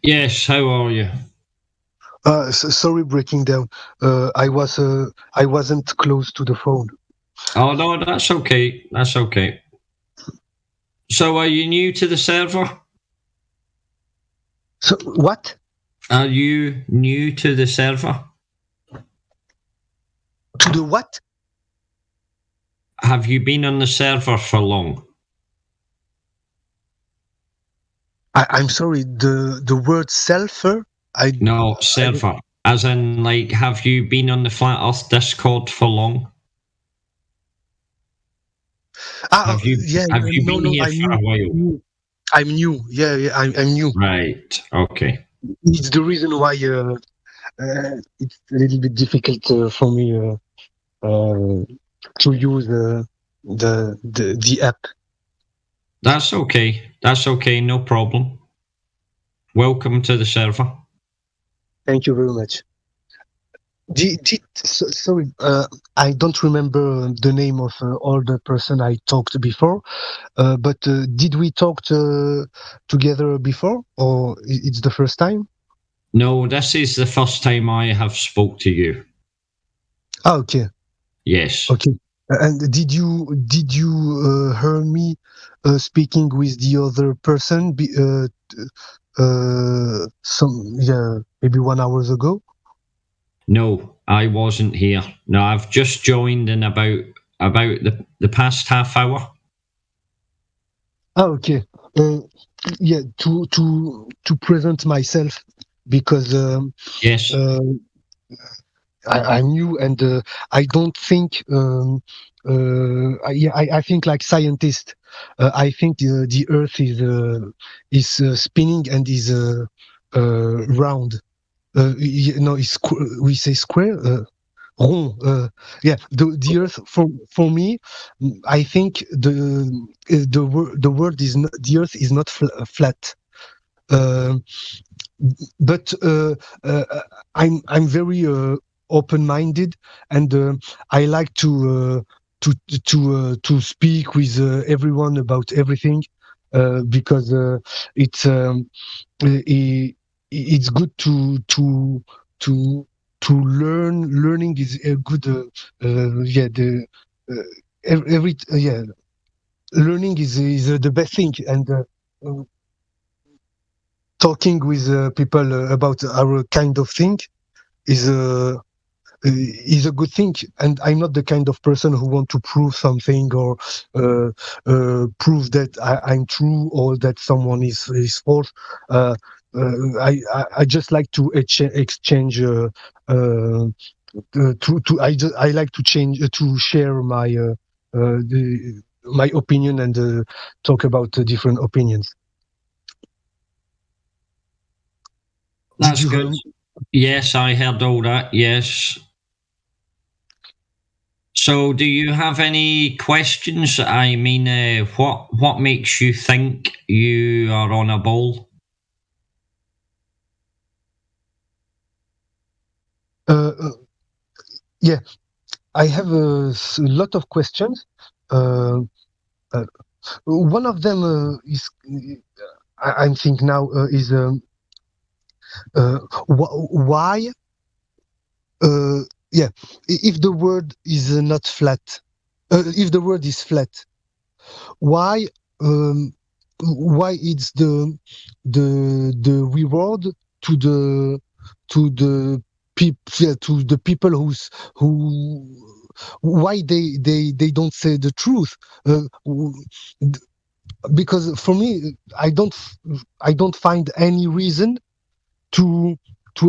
Yes, how are you? Sorry, breaking down. I wasn't close to the phone. Oh no, that's okay. That's okay. So are you new to the server? So what? Are you new to the server? To the what? Have you been on the server for long? I'm sorry. The word selfer. No, I server. As in, like, have you been on the Flat Earth Discord for long? ah Have you yeah, have you no, been no. here I'm for a new. while? I'm new. Yeah, yeah. I'm new. Right. Okay. It's the reason why it's a little bit difficult for me to use the app. That's okay. That's okay. No problem. Welcome to the server. Thank you very much. Sorry, I don't remember the name of all the person I talked before. But did we talk together before, or it's the first time? No, this is the first time I have spoke to you. Ah, okay, Yes. okay. And did you hear me speaking with the other person? Some yeah, maybe 1 hours ago. No, I wasn't here. No, I've just joined in about the past half hour. Ah, okay. Uh, yeah, to present myself because Yes. uh, I'm new and I don't think I think like scientist. I think the Earth is spinning and is round. No, we say square. Rond. Yeah, the Earth for me, I think the world is not, the Earth is not flat. Um but I'm very open-minded, and I like to speak with everyone about everything because it's good to to learn. Learning is a good yeah the every yeah learning is the best thing, and uh, talking with people about our kind of thing is is a good thing. And I'm not the kind of person who want to prove something, or prove that I'm true or that someone is false. Uh, I just like to exchange. I like to change to share my opinion, and talk about different opinions. Did That's you good. hear me? Yes, I heard all that. Yes. So, do you have any questions? I mean, what makes you think you are on a ball? Uh, yeah, I have a lot of questions. Uh, uh, One of them is I'm thinking now is why yeah, if the world is not flat, if the world is flat, why um, why it's the reward to the people who why they don't say the truth, because for me I don't find any reason to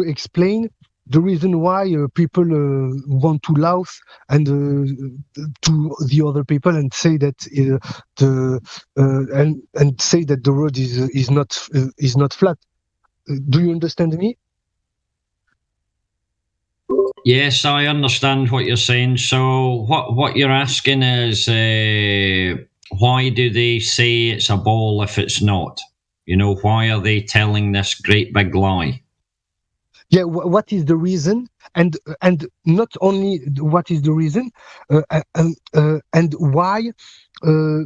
explain the reason why people want to laugh and to the other people, and say that the and say that the world is not flat. Do you understand me? Yes, I understand what you're saying. So, what you're asking is, why do they say it's a ball if it's not? You know, why are they telling this great big lie? Yeah, what is the reason? And not only what is the reason, and why uh,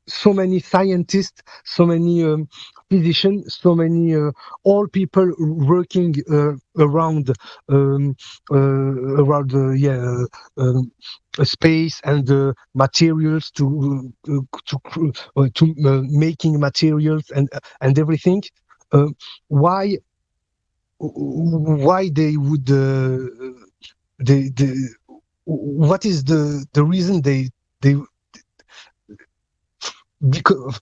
so many scientists, so many physicians, so many all people working around space and materials to making materials and everything. Why they would they what is the reason they because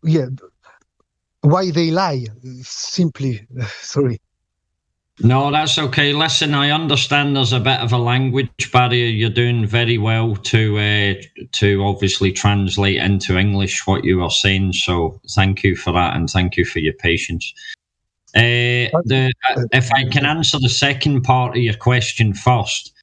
why they lie simply? Sorry. No, that's okay. Listen, I understand there's a bit of a language barrier. You're doing very well to obviously translate into English what you were saying. So thank you for that, and thank you for your patience. If I can answer the second part of your question first,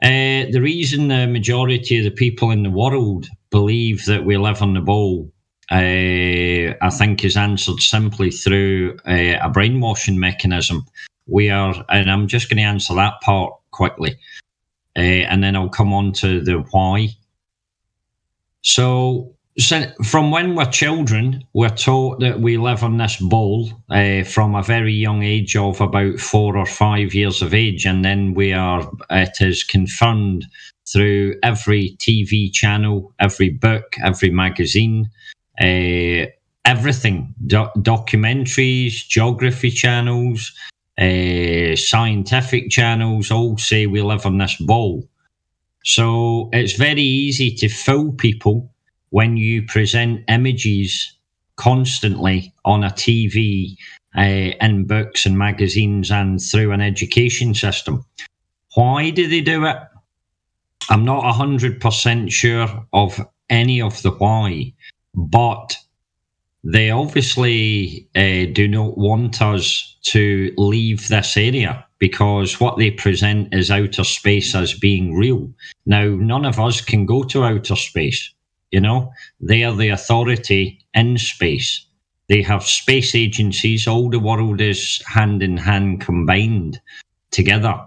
the reason the majority of the people in the world believe that we live on the ball, I think, is answered simply through a brainwashing mechanism. And I'm just going to answer that part quickly, and then I'll come on to the why. So from when we're children, we're taught that we live on this ball from a very young age of about 4 or 5 years of age, and then it is confirmed through every TV channel, every book, every magazine, everything, documentaries, geography channels, scientific channels all say we live on this ball. So it's very easy to fool people when you present images constantly on a TV, in books and magazines and through an education system. Why do they do it? I'm not 100% sure of any of the why, but they obviously do not want us to leave this area, because what they present is outer space as being real. Now, none of us can go to outer space. They are the authority in space. They have space agencies. All the world is hand in hand combined together.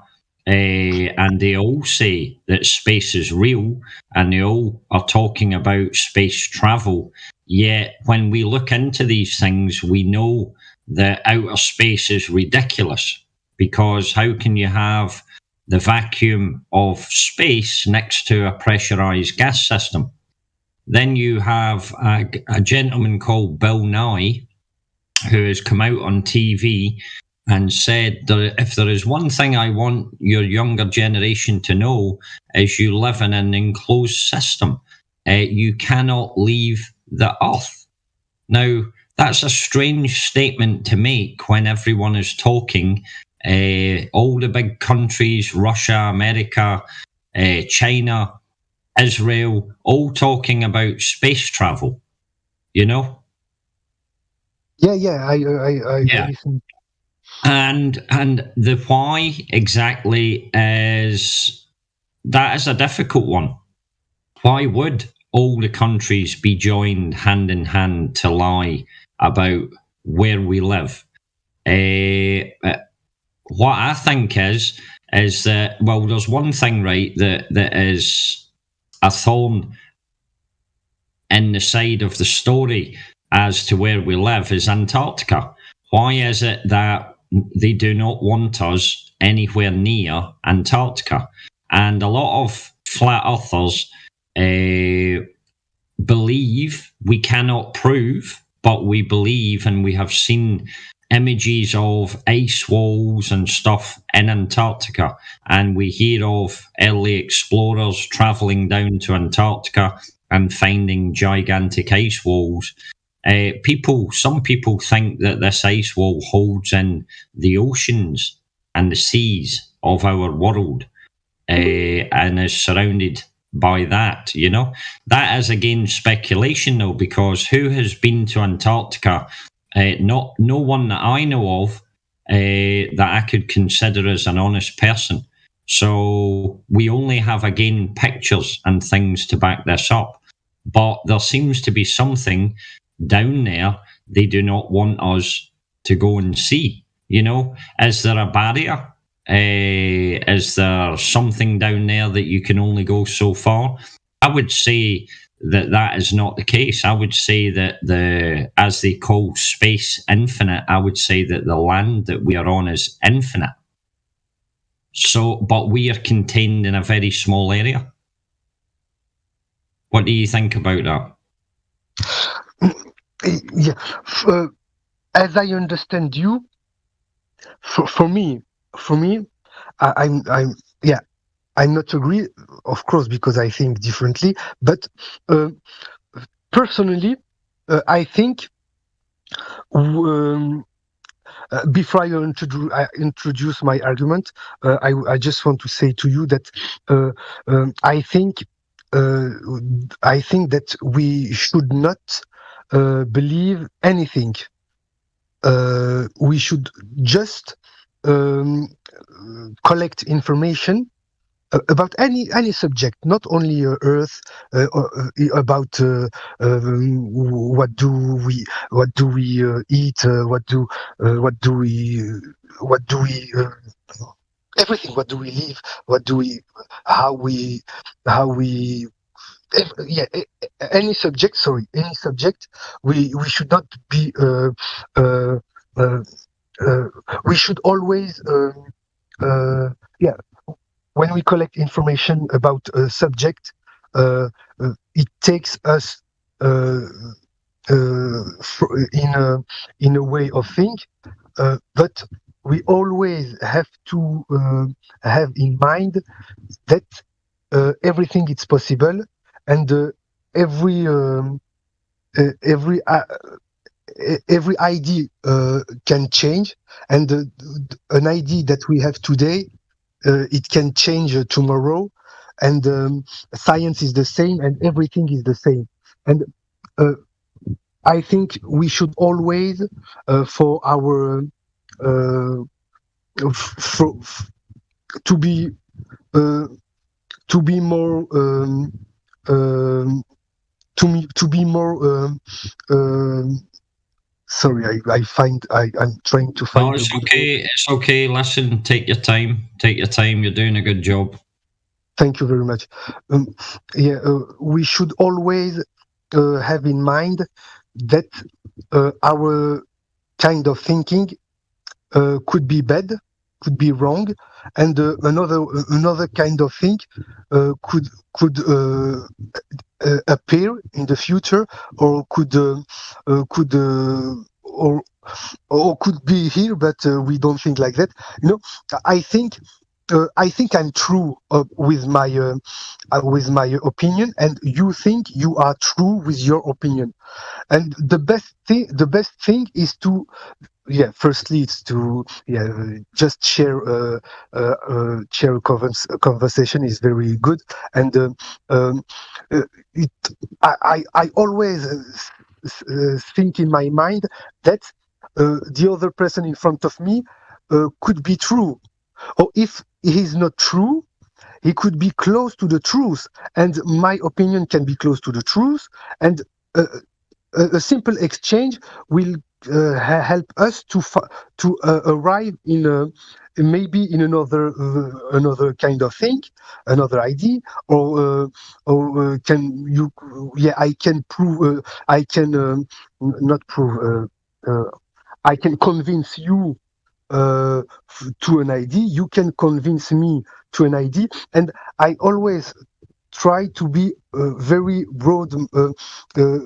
And they all say that space is real, and they all are talking about space travel. Yet when we look into these things, we know that outer space is ridiculous, because how can you have the vacuum of space next to a pressurized gas system? Then you have a gentleman called Bill Nye, who has come out on TV and said that if there is one thing I want your younger generation to know, is you live in an enclosed system. You cannot leave the earth. Now, that's a strange statement to make when everyone is talking, all the big countries, Russia, America, China, Israel, all talking about space travel, Yeah, I listen. And the why exactly is a difficult one. Why would all the countries be joined hand in hand to lie about where we live? What I think is that, well, there's one thing, right, that is a thorn in the side of the story as to where we live, is Antarctica. Why is it that they do not want us anywhere near Antarctica? And a lot of flat earthers believe, we cannot prove, but we believe, and we have seen images of ice walls and stuff in Antarctica, and we hear of early explorers traveling down to Antarctica and finding gigantic ice walls. Some people think that this ice wall holds in the oceans and the seas of our world, and is surrounded by that. That is again speculation, though, because who has been to Antarctica? No one that I know of that I could consider as an honest person. So we only have, again, pictures and things to back this up. But there seems to be something down there they do not want us to go and see. Is there a barrier? Is there something down there that you can only go so far? I would say that is not the case. I would say that as they call space infinite, I would say that the land that we are on is infinite. So, but we are contained in a very small area. What do you think about that? Yeah, as I understand you, for me, I'm yeah, I'm not agree, of course, because I think differently. But personally, I think um, before I introduce my argument, I just want to say to you that uh, I think uh, I think that we should not believe anything. We should just um, collect information about any subject, not only Earth, about what do we eat, what do we everything. What do we live? What do we how we yeah, any subject. Sorry, any subject. We should not be. Uh, uh, we should always. Yeah, when we collect information about a subject, it takes us uh, in a way of think, but we always have to have in mind that everything is possible, and every um, every every idea can change, and an idea that we have today it can change tomorrow, and science is the same, and everything is the same. And uh, I think we should always, for our uh, for, to be uh, to be more to be more sorry, I'm trying to No, find a it's good word. okay. It's okay. Listen, take your time. Take your time. You're doing a good job. Thank you very much. Um, yeah, we should always have in mind that our kind of thinking could be bad, could be wrong, and another kind of thing could appear in the future, or could or could be here, but we don't think like that. You know, I think. I think I'm true with my opinion, and you think you are true with your opinion. And the best thing is to, yeah, firstly it's to, yeah, just share a conversation is very good. And um, uh, it I always think in my mind that the other person in front of me could be true, or if he is not true, he could be close to the truth, and my opinion can be close to the truth. And uh, a simple exchange will help us to arrive in maybe in another kind of thing, another idea, or can you? Yeah, I can prove. I can not prove. I can convince you to an idea. You can convince me to an idea, and I always try to be very broad,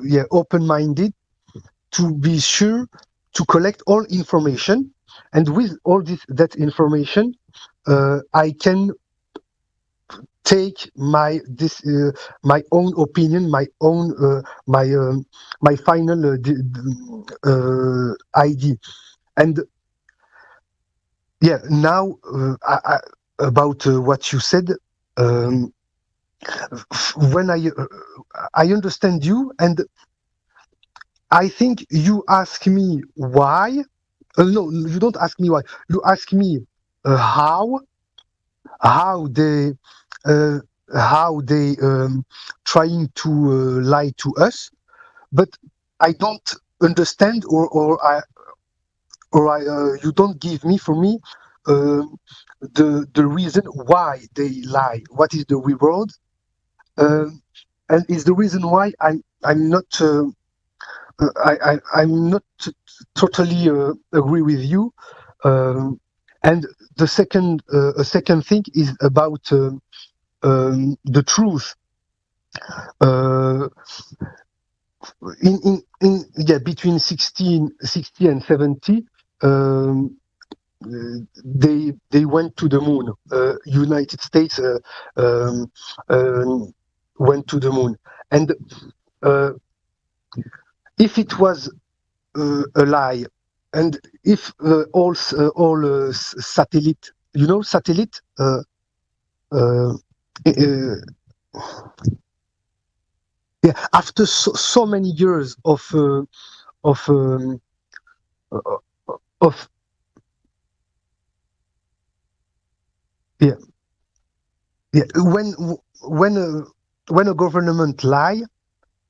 yeah, open-minded, to be sure to collect all information, and with all that information, I can take my own opinion, my final idea. And yeah, now about what you said. Um, when I understand you, and I think you ask me why. No, you don't ask me why. You ask me how how they uh, how they trying to lie to us, but I don't understand, or you don't give me, for me, the reason why they lie. What is the reward? Um and it's the reason why I'm not I'm not totally agree with you. And the second thing is about the truth. Between 60 and 70, they went to the moon. United States went to the moon, and if it was a lie, and if all satellite, satellite. After so many years of when a government lie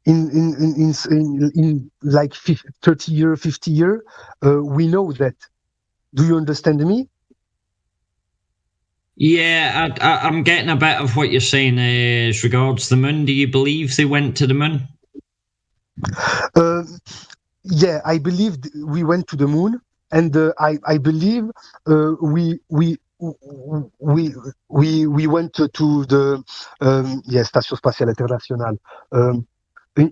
in like 30 year, 50 year, we know that. Do you understand me? Yeah, I'm getting a bit of what you're saying as regards the moon. Do you believe they went to the moon? Yeah, I believe we went to the moon, and I believe we went to the Station Spatiale Internationale,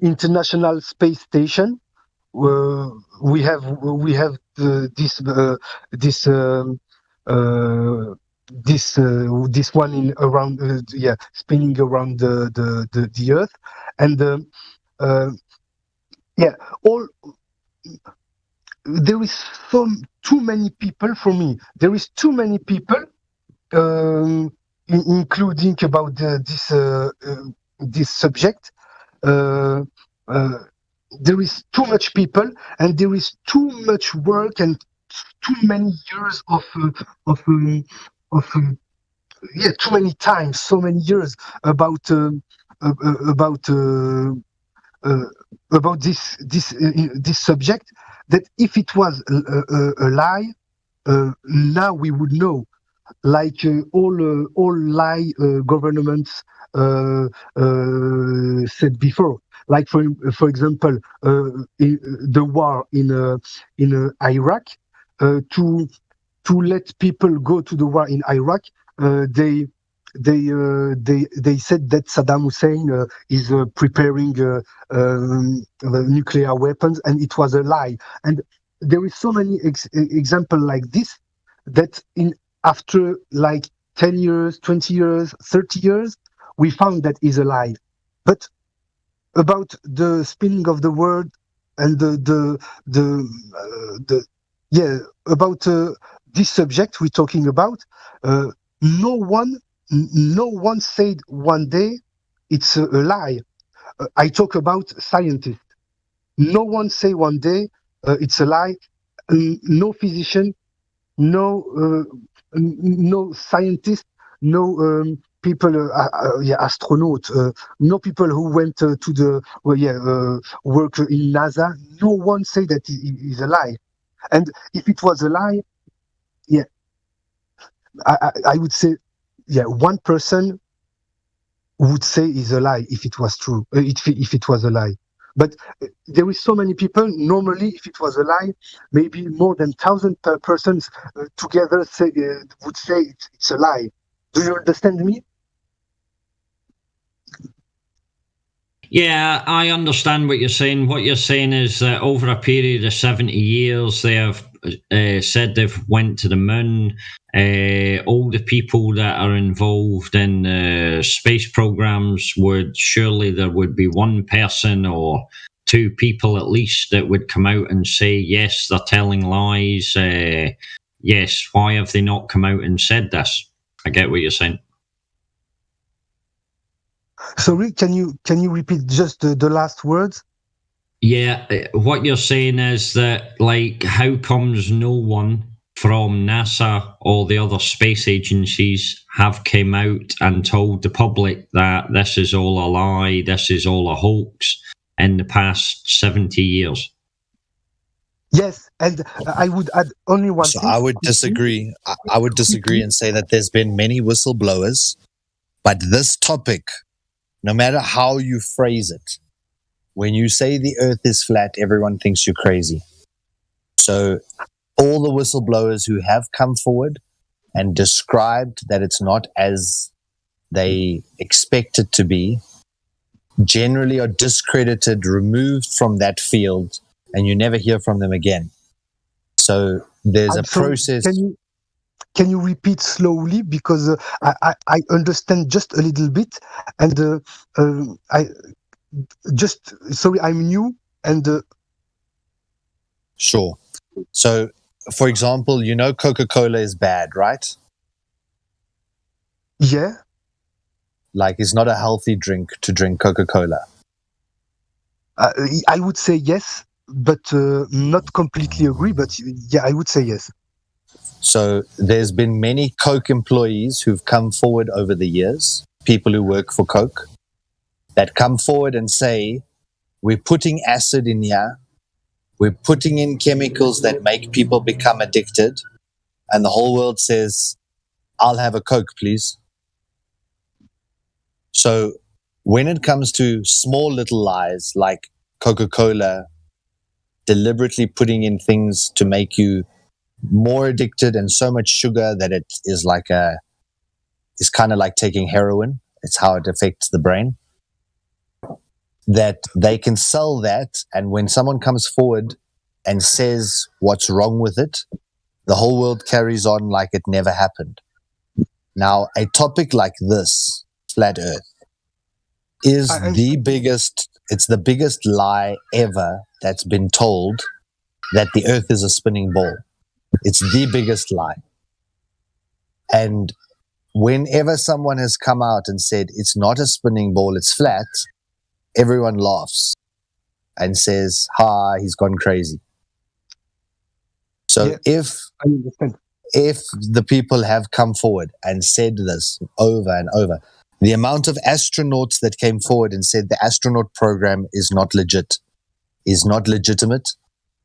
International Space Station. We have this one in around spinning around the Earth, and all. There is too many people for me. There is too many people, including about this subject. There is too much people, and there is too much work, and too many years of too many times, so many years about this subject, that if it was a lie, now we would know, like all lie governments said before. Like for example, the war in Iraq, to let people go to the war in Iraq, they said that Saddam Hussein is preparing nuclear weapons, and it was a lie. And there is so many examples like this, that after like 10 years, 20 years, 30 years, we found that is a lie. But about the spinning of the world and about this subject we're talking about, no one said one day it's a lie. I talk about scientists. No one say one day it's a lie. No physician, no scientist, no people, astronaut, no people who went to the work in NASA. No one say that it is a lie. And if it was a lie, I would say, one person would say is a lie if it was true, if it was a lie. But there is so many people. Normally, if it was a lie, maybe more than 1,000 persons together would say it's a lie. Do you understand me? Yeah, I understand what you're saying. What you're saying is that over a period of 70 years, they have said they've went to the moon. All the people that are involved in space programs there would be one person or two people at least that would come out and say, yes, they're telling lies. Yes, why have they not come out and said this? I get what you're saying. Sorry, can you repeat just the last words? Yeah, what you're saying is that, like, how comes no one from NASA or the other space agencies have came out and told the public that this is all a lie, this is all a hoax in the past 70 years? Yes, and I would add only one thing. I would disagree. I would disagree and say that there's been many whistleblowers, but this topic, no matter how you phrase it, when you say the earth is flat, everyone thinks you're crazy. So all the whistleblowers who have come forward and described that it's not as they expect it to be, generally are discredited, removed from that field, and you never hear from them again. So there's a process. Can you repeat slowly, because I understand just a little bit, and sorry, I'm new, and Sure. So, for example, you know Coca-Cola is bad, right? yeah, Like, it's not a healthy drink to drink Coca-Cola. I would say yes, but not completely agree. But yeah, I would say yes. So there's been many Coke employees who've come forward over the years, people who work for Coke, that come forward and say, we're putting acid in here, we're putting in chemicals that make people become addicted, and the whole world says, I'll have a Coke, please. So when it comes to small little lies like Coca-Cola deliberately putting in things to make you more addicted and so much sugar that it is it's kind of like taking heroin. It's how it affects the brain. That they can sell that, and when someone comes forward and says what's wrong with it, the whole world carries on like it never happened. Now, a topic like this, flat Earth, is it's the biggest lie ever that's been told, that the Earth is a spinning ball. It's the biggest lie. And whenever someone has come out and said it's not a spinning ball, it's flat, everyone laughs and says, he's gone crazy. So Yeah, I understand. if the people have come forward and said this over and over, the amount of astronauts that came forward and said the astronaut program is not legitimate,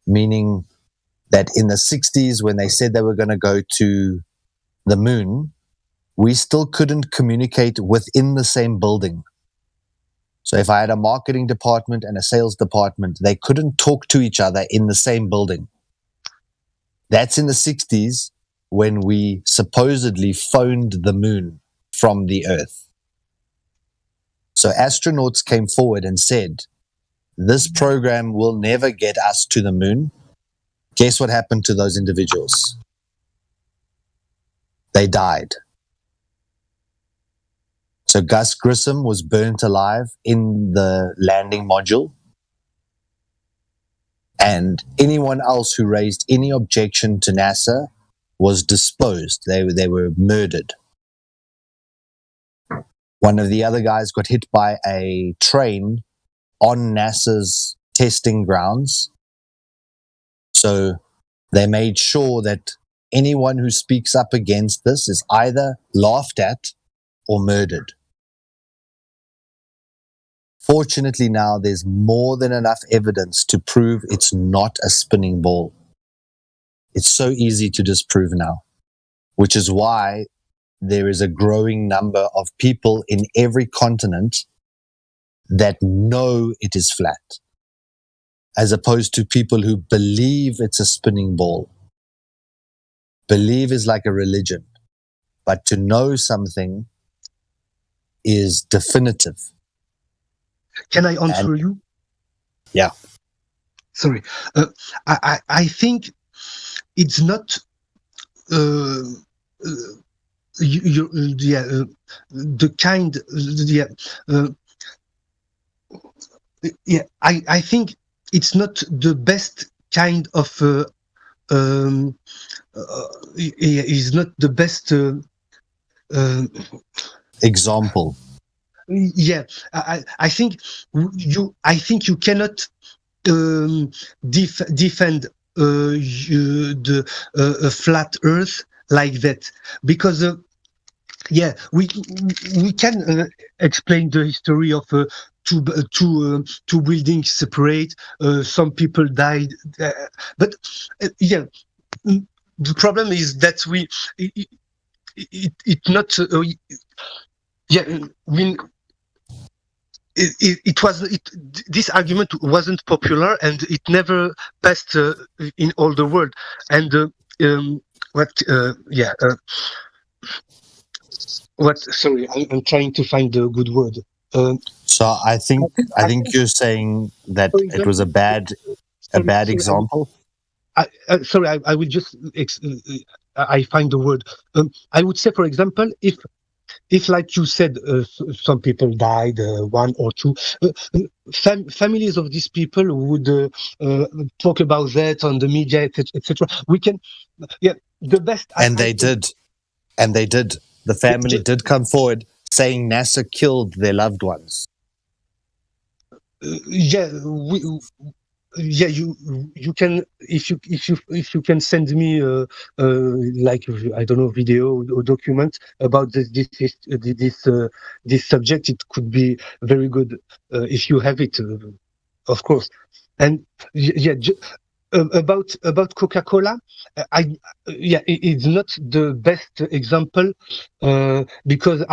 meaning that in the 60s, when they said they were going to go to the moon, we still couldn't communicate within the same building. So if I had a marketing department and a sales department, they couldn't talk to each other in the same building. That's in the 60s, when we supposedly phoned the moon from the Earth. So astronauts came forward and said, this program will never get us to the moon. Guess what happened to those individuals? They died. So Gus Grissom was burnt alive in the landing module. And anyone else who raised any objection to NASA was disposed. They were murdered. One of the other guys got hit by a train on NASA's testing grounds. So they made sure that anyone who speaks up against this is either laughed at or murdered. Fortunately, now there's more than enough evidence to prove it's not a spinning ball. It's so easy to disprove now, which is why there is a growing number of people in every continent that know it is flat, as opposed to people who believe it's a spinning ball. Believe is like a religion, but to know something is definitive. Can I answer you? Yeah. Sorry. I think it's not the kind. I think it's not the best kind of. Is not the best example. Yeah, I think you cannot defend the flat Earth like that, because we can explain the history of two buildings separate. Some people died, but the problem is that it not this argument wasn't popular, and it never passed in all the world. And what? Yeah. What? Sorry, I'm trying to find the good word. So I think you're saying that For it was a example, bad example. Sorry, I will just I find the word. I would say, for example, if like you said, some people died, one or two, families of these people would talk about that on the media, etc. We can, yeah, the best. And they did. And they did. The family did come forward saying NASA killed their loved ones. Yeah, yeah, you can, if you can send me like, I don't know, video or document about this subject, it could be very good if you have it, of course. And yeah, about Coca-Cola, it's not the best example because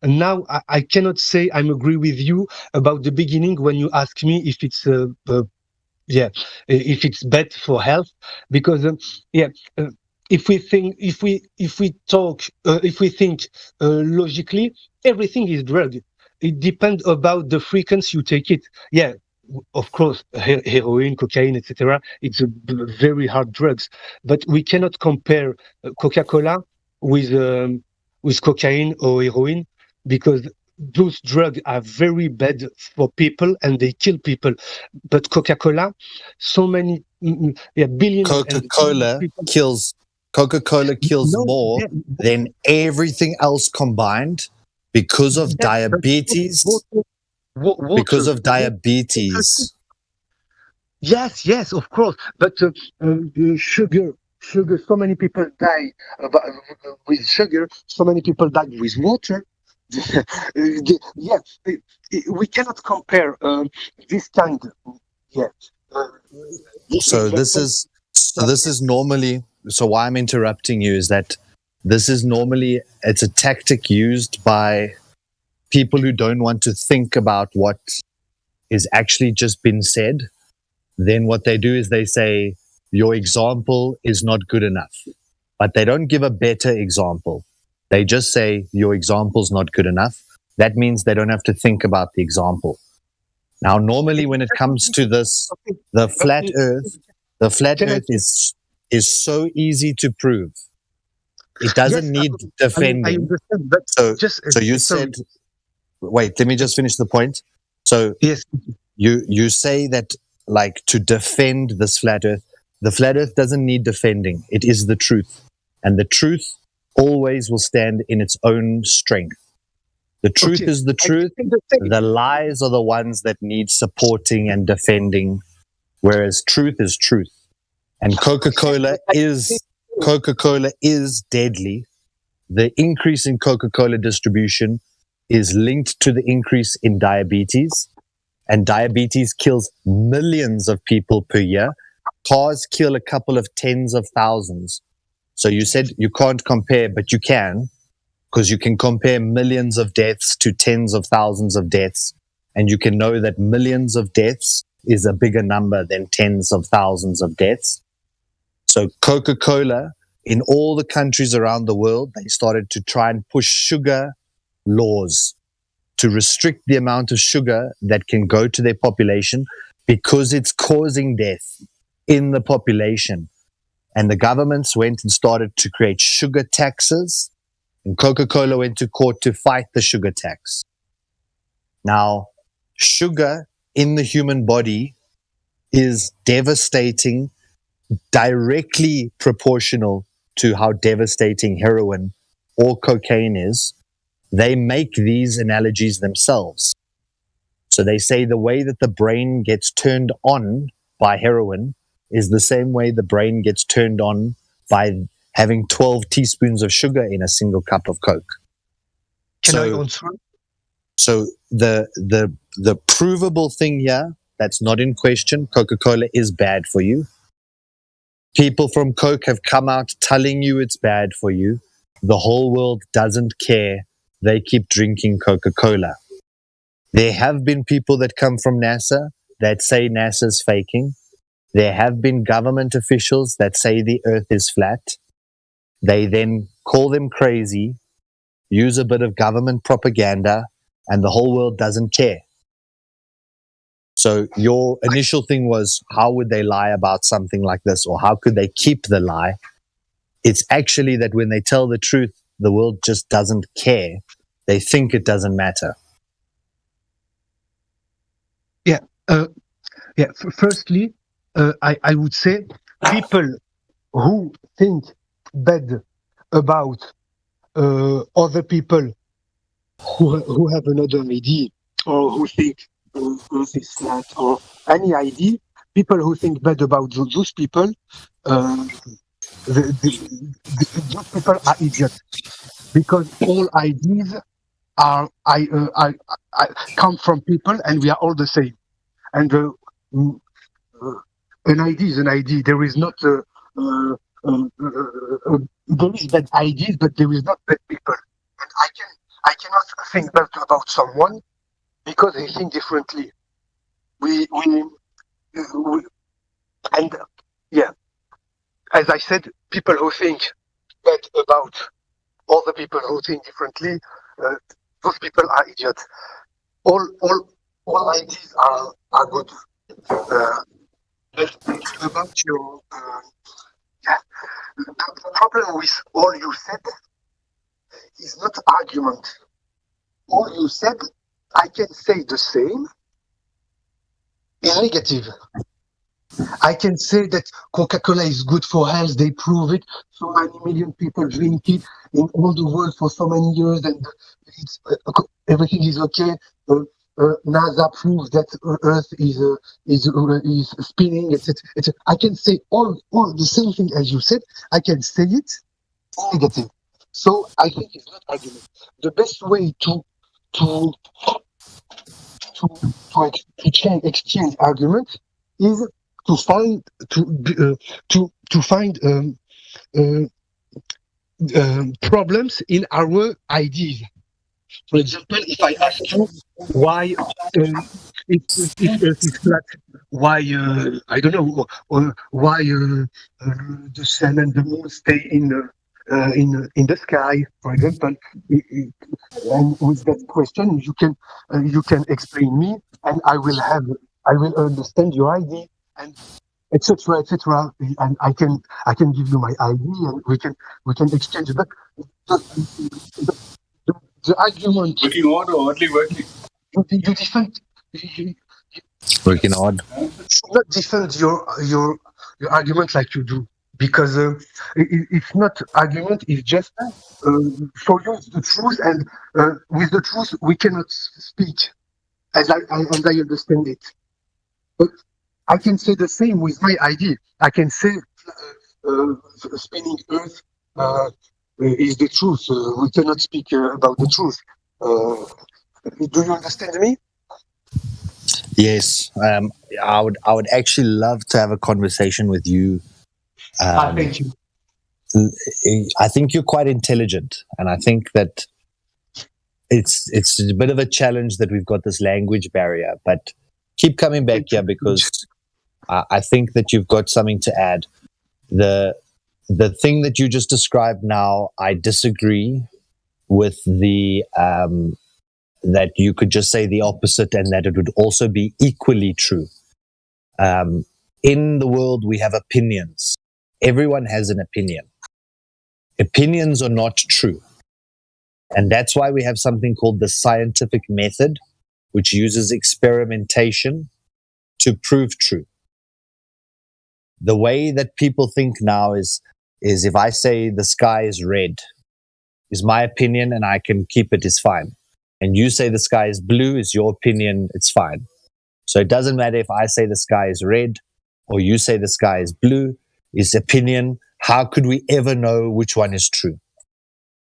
now I cannot say I'm agree with you about the beginning when you ask me if it's if it's bad for health, because if we think logically, everything is drug. It depends about the frequency you take it. Yeah, of course, heroin, cocaine, etc. It's very hard drugs, but we cannot compare Coca-Cola with cocaine or heroin, because those drugs are very bad for people and they kill people. But Coca-Cola, so many billions. Coca-Cola kills more than everything else combined because of diabetes. Water, because of diabetes. Yes, of course. But sugar. So many people die with sugar. So many people die with water. We cannot compare this kind. Yeah. So this is normally. So why I'm interrupting you is that this is normally, it's a tactic used by people who don't want to think about what is actually just been said. Then what they do is they say, your example is not good enough. But they don't give a better example. They just say, your example's not good enough. That means they don't have to think about the example. Now, normally when it comes to this, the flat earth is so easy to prove. It doesn't need defending. I understand, but so you said, wait, let me just finish the point. So yes, you say that, like, to defend this flat earth, the flat earth doesn't need defending. It is the truth. And the truth always will stand in its own strength. The truth is the truth. The lies are the ones that need supporting and defending, whereas truth is truth. And Coca-Cola is deadly. The increase in Coca-Cola distribution is linked to the increase in diabetes. And diabetes kills millions of people per year. Cars kill a couple of tens of thousands. So you said you can't compare, but you can, because you can compare millions of deaths to tens of thousands of deaths. And you can know that millions of deaths is a bigger number than tens of thousands of deaths. So Coca-Cola, in all the countries around the world, they started to try and push sugar laws to restrict the amount of sugar that can go to their population, because it's causing death in the population. And the governments went and started to create sugar taxes, and Coca-Cola went to court to fight the sugar tax. Now, sugar in the human body is devastating, directly proportional to how devastating heroin or cocaine is. They make these analogies themselves. So they say the way that the brain gets turned on by heroin is the same way the brain gets turned on by having 12 teaspoons of sugar in a single cup of Coke. So the provable thing here, that's not in question, Coca-Cola is bad for you. People from Coke have come out telling you it's bad for you. The whole world doesn't care. They keep drinking Coca-Cola. There have been people that come from NASA that say NASA's faking. There have been government officials that say the earth is flat. They then call them crazy, use a bit of government propaganda, and the whole world doesn't care. So your initial thing was, how would they lie about something like this, or how could they keep the lie? It's actually that when they tell the truth, the world just doesn't care. They think it doesn't matter. Firstly, I would say people who think bad about other people who have another idea, or who think Earth is flat, or any idea, people who think bad about those people, those people are idiots, because all ideas are come from people, and we are all the same. And an idea is an idea. There is not there is bad ideas, but there is not bad people. And I cannot think bad about someone because they think differently. And yeah, as I said, people who think bad about other people who think differently, those people are idiots. All ideas are good. But about your the problem with all you said is not argument. All you said, I can say the same in negative. I can say that Coca-Cola is good for health. They prove it. So many million people drink it in all the world for so many years, and it's, everything is okay. NASA proves that Earth is spinning, etc. I can say all the same thing as you said. I can say it in negative. So I think it's not argument. The best way to exchange argument is to find problems in our ideas. For example, if I ask you why if Earth is flat, why I don't know, or why the sun and the moon stay in the sky, for example, and with that question you can explain me, and I will understand your idea, and etc. And I can give you my idea, and we can exchange it. But the argument Working hard or hardly working? you defend. You Working hard. should not defend your argument like you do, because it's not argument. It's just for you it's the truth, and with the truth we cannot speak, as I understand it. But I can say the same with my idea. I can say spinning Earth is the truth. We cannot speak about the truth. Do you understand me? Yes, I would actually love to have a conversation with you. Thank you. I think you're quite intelligent, and I think that it's a bit of a challenge that we've got this language barrier. But keep coming back here, because I think that you've got something to add. The thing that you just described now, I disagree with the that you could just say the opposite, and that it would also be equally true. In the world, we have opinions. Everyone has an opinion. Opinions are not true. And that's why we have something called the scientific method, which uses experimentation to prove true. The way that people think now is if I say the sky is red, is my opinion, and I can keep it, is fine. And you say the sky is blue, is your opinion, it's fine. So it doesn't matter if I say the sky is red or you say the sky is blue, is opinion. How could we ever know which one is true?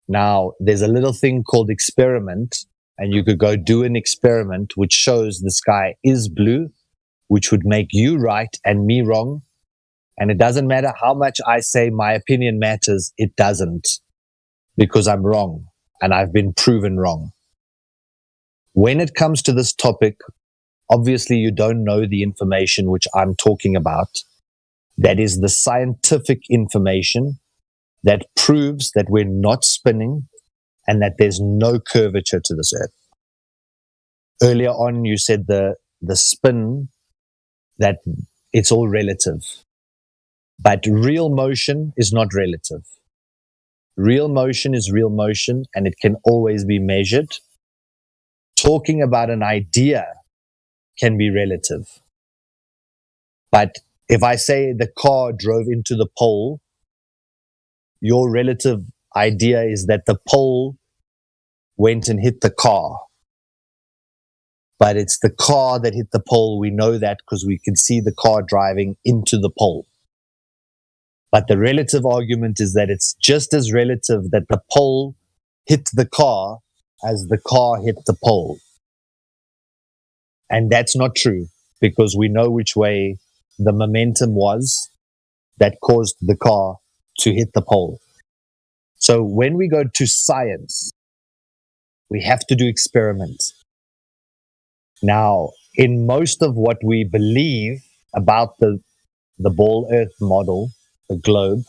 Now, there's a little thing called experiment, and you could go do an experiment which shows the sky is blue, which would make you right and me wrong. And it doesn't matter how much I say my opinion matters, it doesn't, because I'm wrong and I've been proven wrong. When it comes to this topic, obviously you don't know the information which I'm talking about. That is the scientific information that proves that we're not spinning and that there's no curvature to this earth. Earlier on, you said the spin, that it's all relative. But real motion is not relative. Real motion is real motion, and it can always be measured. Talking about an idea can be relative. But if I say the car drove into the pole, your relative idea is that the pole went and hit the car. But it's the car that hit the pole. We know that because we can see the car driving into the pole. But the relative argument is that it's just as relative that the pole hit the car as the car hit the pole. And that's not true, because we know which way the momentum was that caused the car to hit the pole. So when we go to science, we have to do experiments. Now, in most of what we believe about the ball earth model, the globe,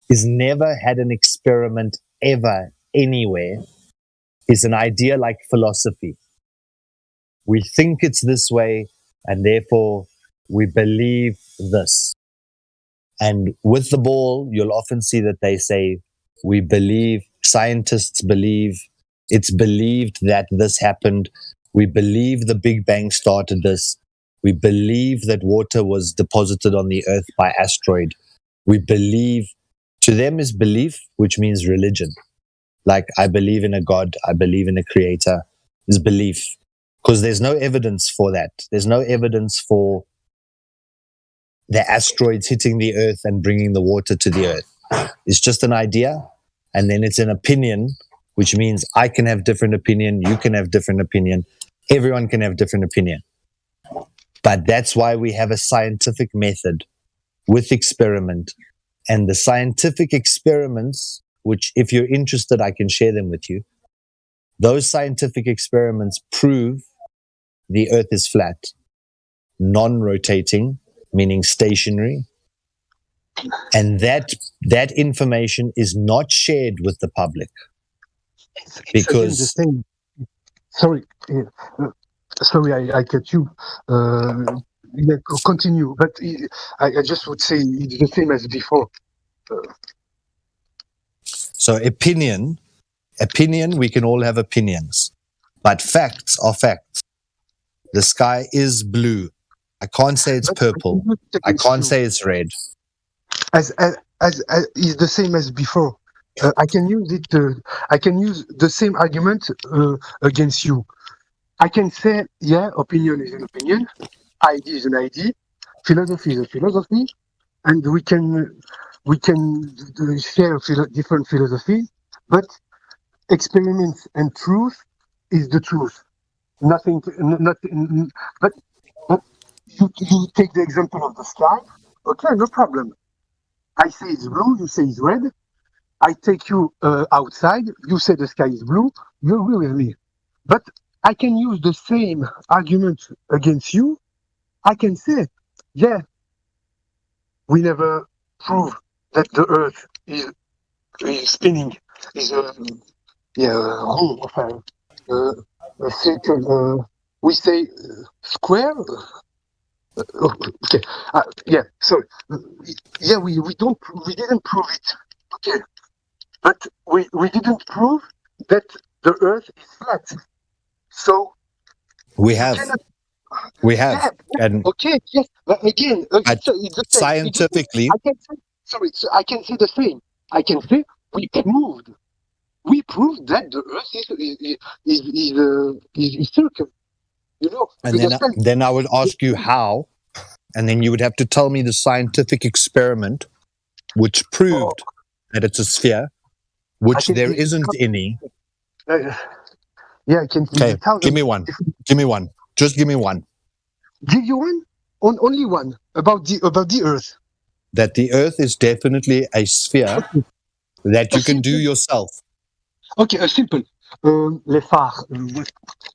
is never had an experiment ever anywhere, is an idea like philosophy. We think it's this way, and therefore we believe this. And with the ball, you'll often see that they say, we believe, scientists believe, it's believed that this happened. We believe the Big Bang started this. We believe that water was deposited on the earth by asteroid. We believe, to them is belief, which means religion. Like, I believe in a God, I believe in a creator, is belief. Because there's no evidence for that. There's no evidence for the asteroids hitting the earth and bringing the water to the earth. It's just an idea, and then it's an opinion, which means I can have different opinion, you can have different opinion, everyone can have different opinion. But that's why we have a scientific method with experiment. And the scientific experiments, which if you're interested, I can share them with you. Those scientific experiments prove the earth is flat, non-rotating, meaning stationary. And that information is not shared with the public. It's Because the same. Sorry, I cut you. Continue, but I just would say it's the same as before. So opinion, we can all have opinions, but facts are facts. The sky is blue. I can't say it's purple. I can't say it's red. As is the same as before. I can use it. I can use the same argument against you. I can say, yeah, opinion is an opinion, idea is an idea, philosophy is a philosophy, and we can share different philosophy, but experiments and truth is the truth. Nothing, nothing. But you take the example of the sky. Okay, no problem. I say it's blue, you say it's red. I take you outside, you say the sky is blue, you agree with me. But I can use the same argument against you. I can say, yeah, we never prove that the earth is spinning, is rond, a circle, we say square. Okay, yeah, sorry. Yeah, we didn't prove it. Okay, but we didn't prove that the earth is flat. So we have, yeah, and okay, yes. But again, it's the same. scientifically, I can say the same. I can say we proved that the earth is circle. You know, and then I would ask you how, and then you would have to tell me the scientific experiment which proved that it's a sphere, which there isn't any. Yeah, I can. Okay, give me one. Just give me one. Give you one? Only one about the Earth. That the Earth is definitely a sphere that you can do yourself. Okay, simple. Les phares.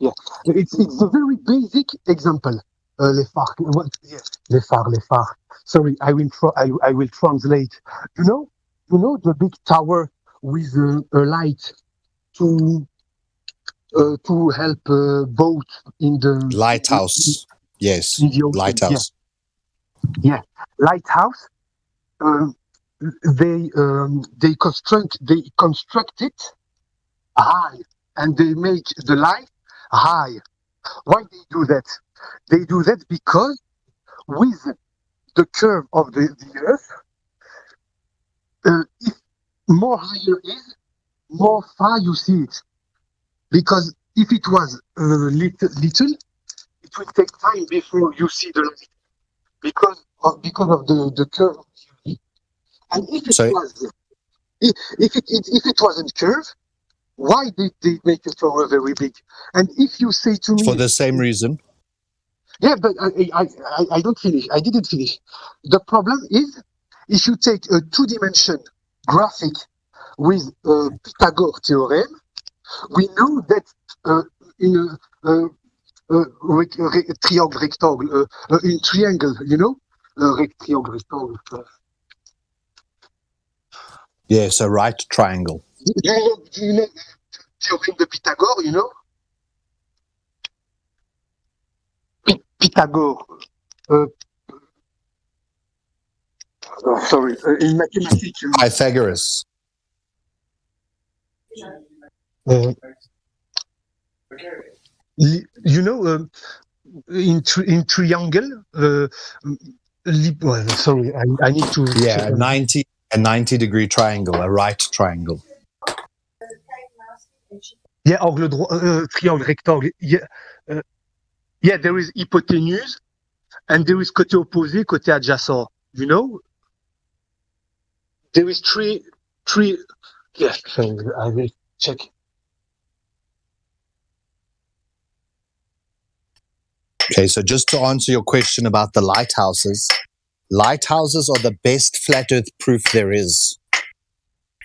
Yeah, it's a very basic example. Les phares. Yeah. Les phares. Les phares. Sorry, I will translate. You know, the big tower with a light to help boat in the Lighthouse. Yes, in the ocean. lighthouse. Yeah, lighthouse. Um, they construct it high, and they make the light high. Why they do that? They do that because with the curve of the Earth, if more higher is, more far you see it. Because if it was little, it will take time before you see the light because of the curve of the Earth. And if it So- was if it wasn't curve, why did they make the tower very big? And if you say to me, For the same reason. yeah, but I don't finish. I didn't finish. The problem is if you take a two-dimension graphic with Pythagore theorem, we know that in a triangle rectangle, in triangle, you know, triangle rectangle. Yes, a right triangle. Do you know theorem de Pythagore? You know, Pythagore. Sorry, in mathematics. Pythagoras. You know, in triangle. Well, sorry, I need to. Yeah, a 90-degree triangle, a right triangle. Yeah, angle droit, triangle, rectangle. Yeah, yeah, there is hypotenuse, and there is côté opposé, côté adjacent. You know, there is three. Yes, I will check. Okay, so just to answer your question about the lighthouses, lighthouses are the best flat earth proof there is.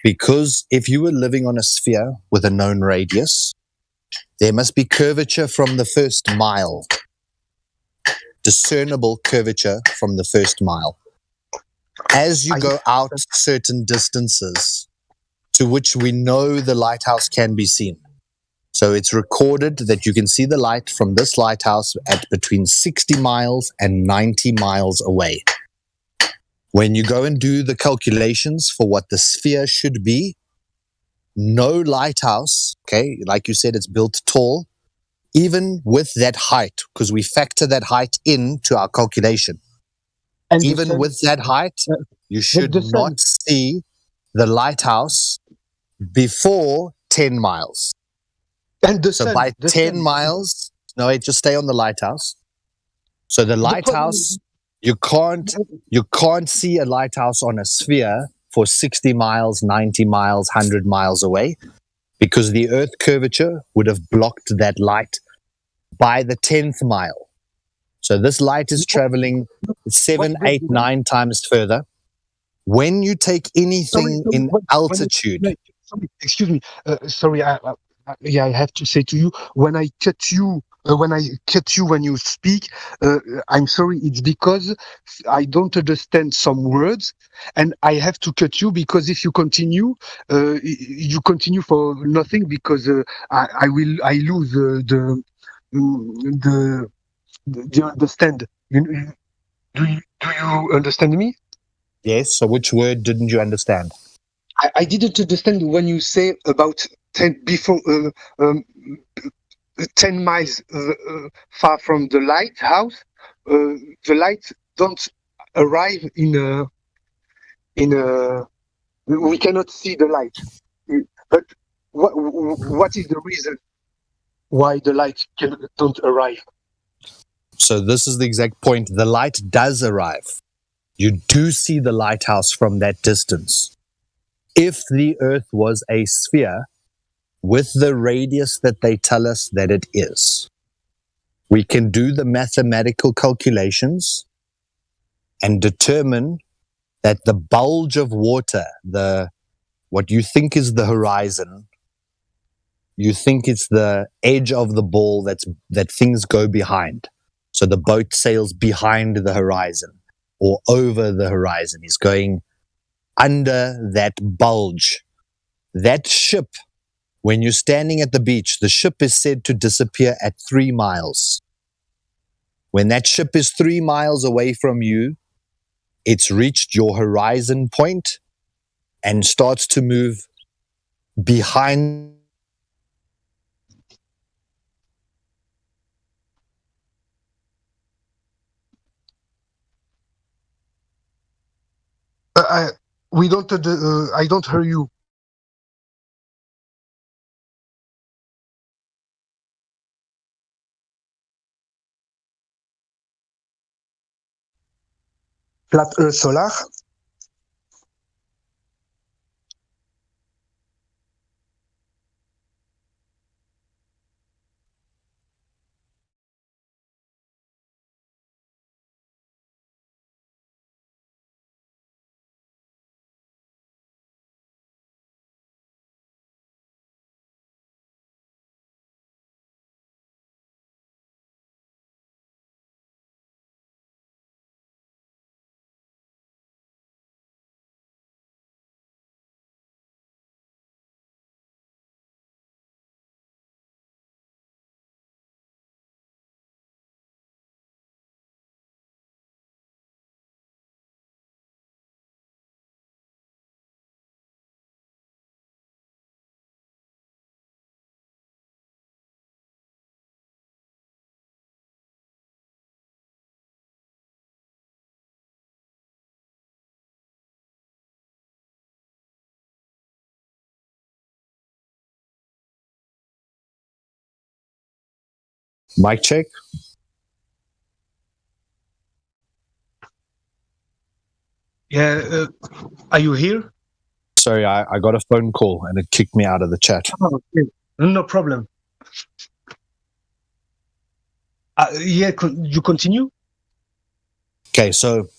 Because if you were living on a sphere with a known radius, there must be curvature from the first mile. Discernible curvature from the first mile. As you go out certain distances to which we know the lighthouse can be seen. So it's recorded that you can see the light from this lighthouse at between 60 miles and 90 miles away. When you go and do the calculations for what the sphere should be, no lighthouse, okay, like you said, it's built tall, even with that height, because we factor that height into our calculation. And Even with that height, you should not see the lighthouse before 10 miles. And the So sun, by the 10 sun. miles, no, wait, just stay on the lighthouse. So the lighthouse, you can't see a lighthouse on a sphere for 60 miles, 90 miles, 100 miles away, because the Earth curvature would have blocked that light by the 10th mile. So this light is traveling 7, 8, 9 times further. When you take anything in altitude, Excuse me. Sorry, I have to say to you, when I cut you when you speak, I'm sorry. It's because I don't understand some words, and I have to cut you because if you continue for nothing because I lose the understand. Do you understand me? yes. So which word didn't you understand? I didn't understand when you say about 10 before 10 miles far from the lighthouse. The light don't arrive in a. We cannot see the light. But what is the reason why the light don't arrive? So this is the exact point. The light does arrive. You do see the lighthouse from that distance. If the Earth was a sphere with the radius that they tell us that it is, we can do the mathematical calculations and determine that the bulge of water, what you think is the horizon, you think it's the edge of the ball that things go behind. So the boat sails behind the horizon or over the horizon. He's going under that bulge. That ship, when you're standing at the beach, the ship is said to disappear at 3 miles. When that ship is 3 miles away from you, it's reached your horizon point and starts to move behind. I don't hear you. Flat Earth Solar. Mic check. Yeah, are you here? Sorry, I got a phone call and it kicked me out of the chat. Oh, okay. No problem. Yeah, you continue? Okay, so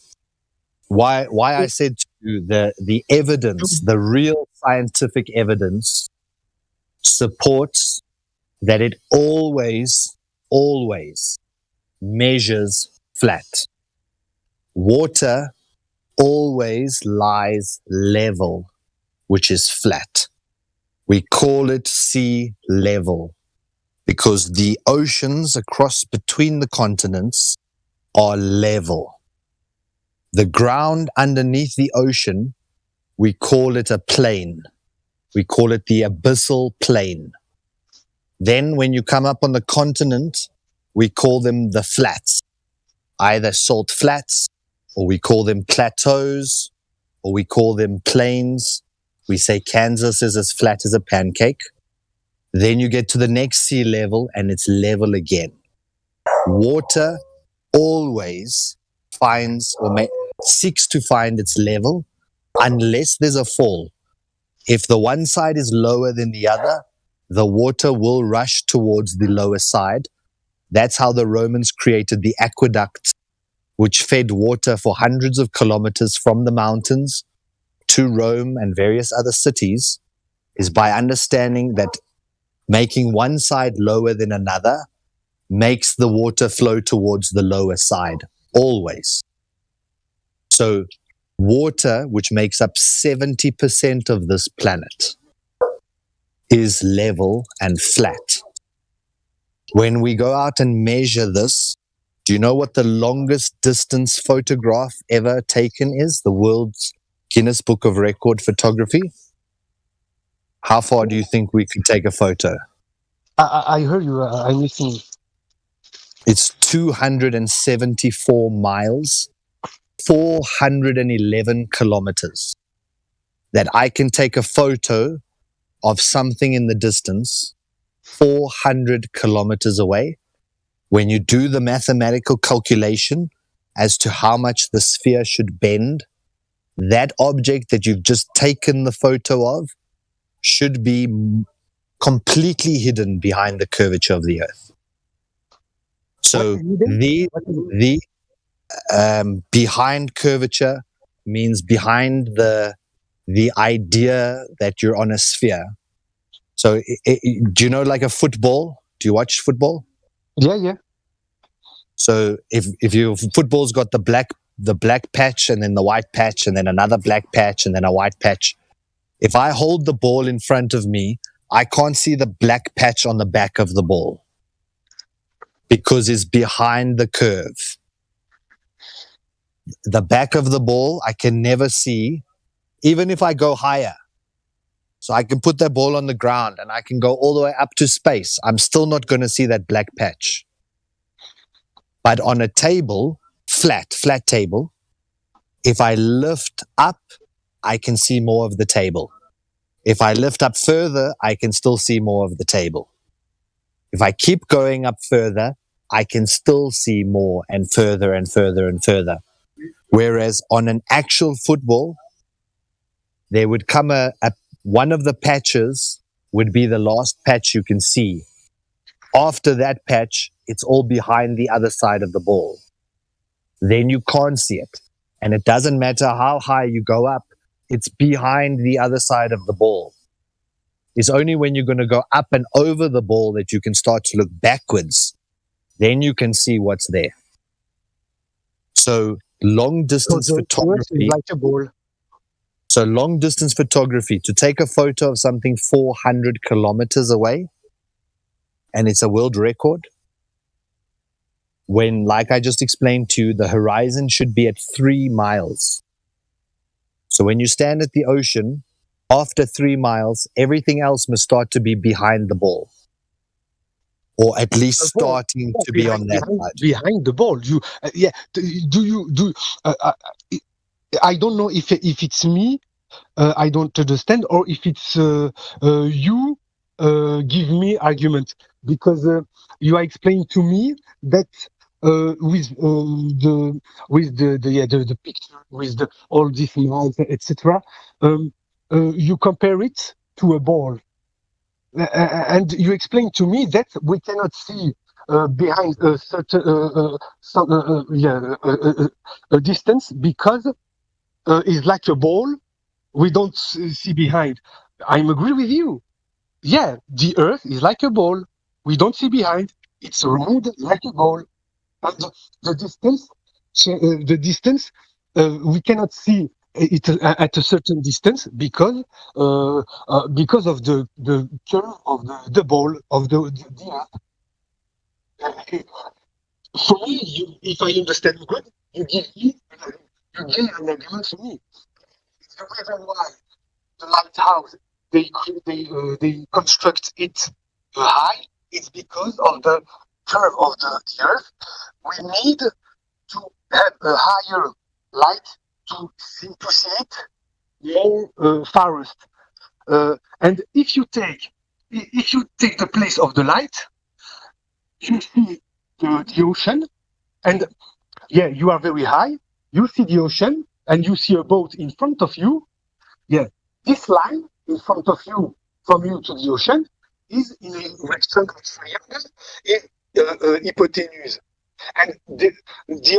why I said to you the evidence, the real scientific evidence supports that it always measures flat. Water always lies level, which is flat. We call it sea level because the oceans across between the continents are level. The ground underneath the ocean, we call it a plain. We call it the abyssal plain. Then when you come up on the continent, we call them the flats, either salt flats, or we call them plateaus, or we call them plains. We say Kansas is as flat as a pancake. Then you get to the next sea level and it's level again. Water always finds or seeks to find its level unless there's a fall. If the one side is lower than the other, the water will rush towards the lower side. That's how the Romans created the aqueducts, which fed water for hundreds of kilometers from the mountains to Rome and various other cities, is by understanding that making one side lower than another makes the water flow towards the lower side, always. So water, which makes up 70% of this planet, is level and flat. When we go out and measure this, do you know what the longest distance photograph ever taken is? The world's Guinness Book of Record photography? How far do you think we could take a photo? I heard you. I'm listening. It's 274 miles, 411 kilometers. That I can take a photo of something in the distance, 400 kilometers away. When you do the mathematical calculation as to how much the sphere should bend, that object that you've just taken the photo of should be completely hidden behind the curvature of the Earth. So the behind curvature means behind the idea that you're on a sphere. So, do you know like a football? Do you watch football? Yeah. So if your football's got the black patch and then the white patch and then another black patch and then a white patch. If I hold the ball in front of me, I can't see the black patch on the back of the ball because it's behind the curve. The back of the ball, I can never see, even if I go higher. So I can put that ball on the ground and I can go all the way up to space. I'm still not going to see that black patch. But on a table, flat table, if I lift up, I can see more of the table. If I lift up further, I can still see more of the table. If I keep going up further, I can still see more and further and further and further. Whereas on an actual football, there would come one of the patches would be the last patch you can see. After that patch, it's all behind the other side of the ball. Then you can't see it. And it doesn't matter how high you go up, it's behind the other side of the ball. It's only when you're going to go up and over the ball that you can start to look backwards. Then you can see what's there. So long distance photography. Like a ball. So long distance photography, to take a photo of something 400 kilometers away, and it's a world record, when, like I just explained to you, the horizon should be at 3 miles. So when you stand at the ocean, after 3 miles, everything else must start to be behind the ball. Or at least starting to be on that side. Behind the ball. I don't know if it's me, I don't understand, or if it's you give me argument, because you are explaining to me that with the picture, with all these lines, etc. You compare it to a ball, and you explain to me that we cannot see behind a certain a distance because it's like a ball. We don't see behind. I agree with you. Yeah, the Earth is like a ball. We don't see behind. It's round like a ball. And the distance, we cannot see it at a certain distance because of the curve of the ball of the Earth. For me, if I understand good, you give an argument for me. It's the reason why the lighthouse they construct it high. It's because of the curve of the Earth. We need to have a higher light to see it more farthest. And if you take the place of the light, you see the ocean, and you are very high. You see the ocean, and you see a boat in front of you. This line in front of you, from you to the ocean, is in a rectangle triangle, in hypotenuse. And the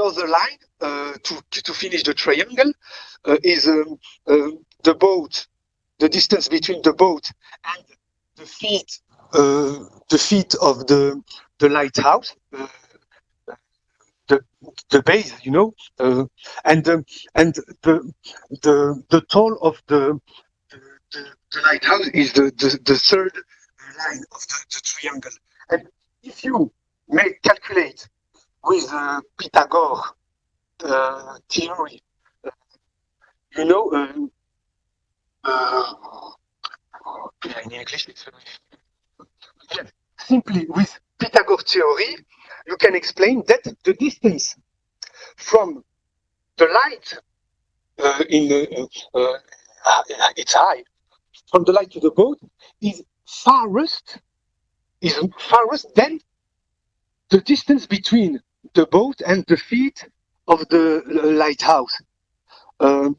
other line to finish the triangle is the boat. The distance between the boat and the feet of the lighthouse, the base, and the tall of the lighthouse is the third line of the triangle. And if you may calculate with Pythagoras theory, in English, simply with Pythagoras theory, you can explain that the distance from the light it's high, from the light to the boat is farthest than the distance between the boat and the feet of the lighthouse. And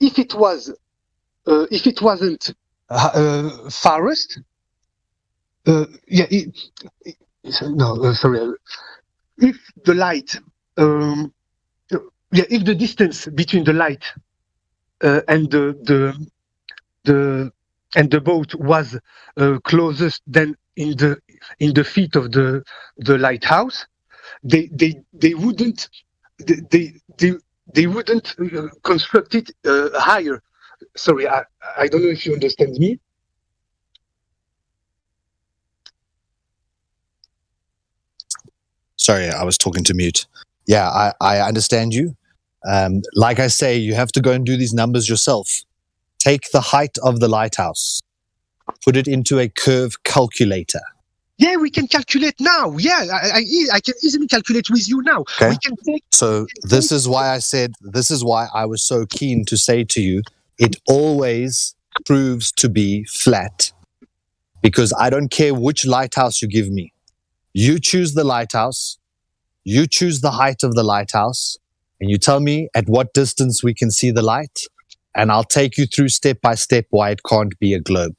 if it wasn't farthest, if the light, if the distance between the light and the boat was closest than in the feet of the lighthouse, they wouldn't they wouldn't construct it higher. Sorry, I don't know if you understand me. Sorry, I was talking to mute. Yeah, I understand you. Like I say, you have to go and do these numbers yourself. Take the height of the lighthouse, put it into a curve calculator. Yeah, we can calculate now. Yeah, I can easily calculate with you now. Okay. We can take. So this is why I was so keen to say to you, it always proves to be flat, because I don't care which lighthouse you give me. You choose the lighthouse, you choose the height of the lighthouse, and you tell me at what distance we can see the light, and I'll take you through step by step why it can't be a globe.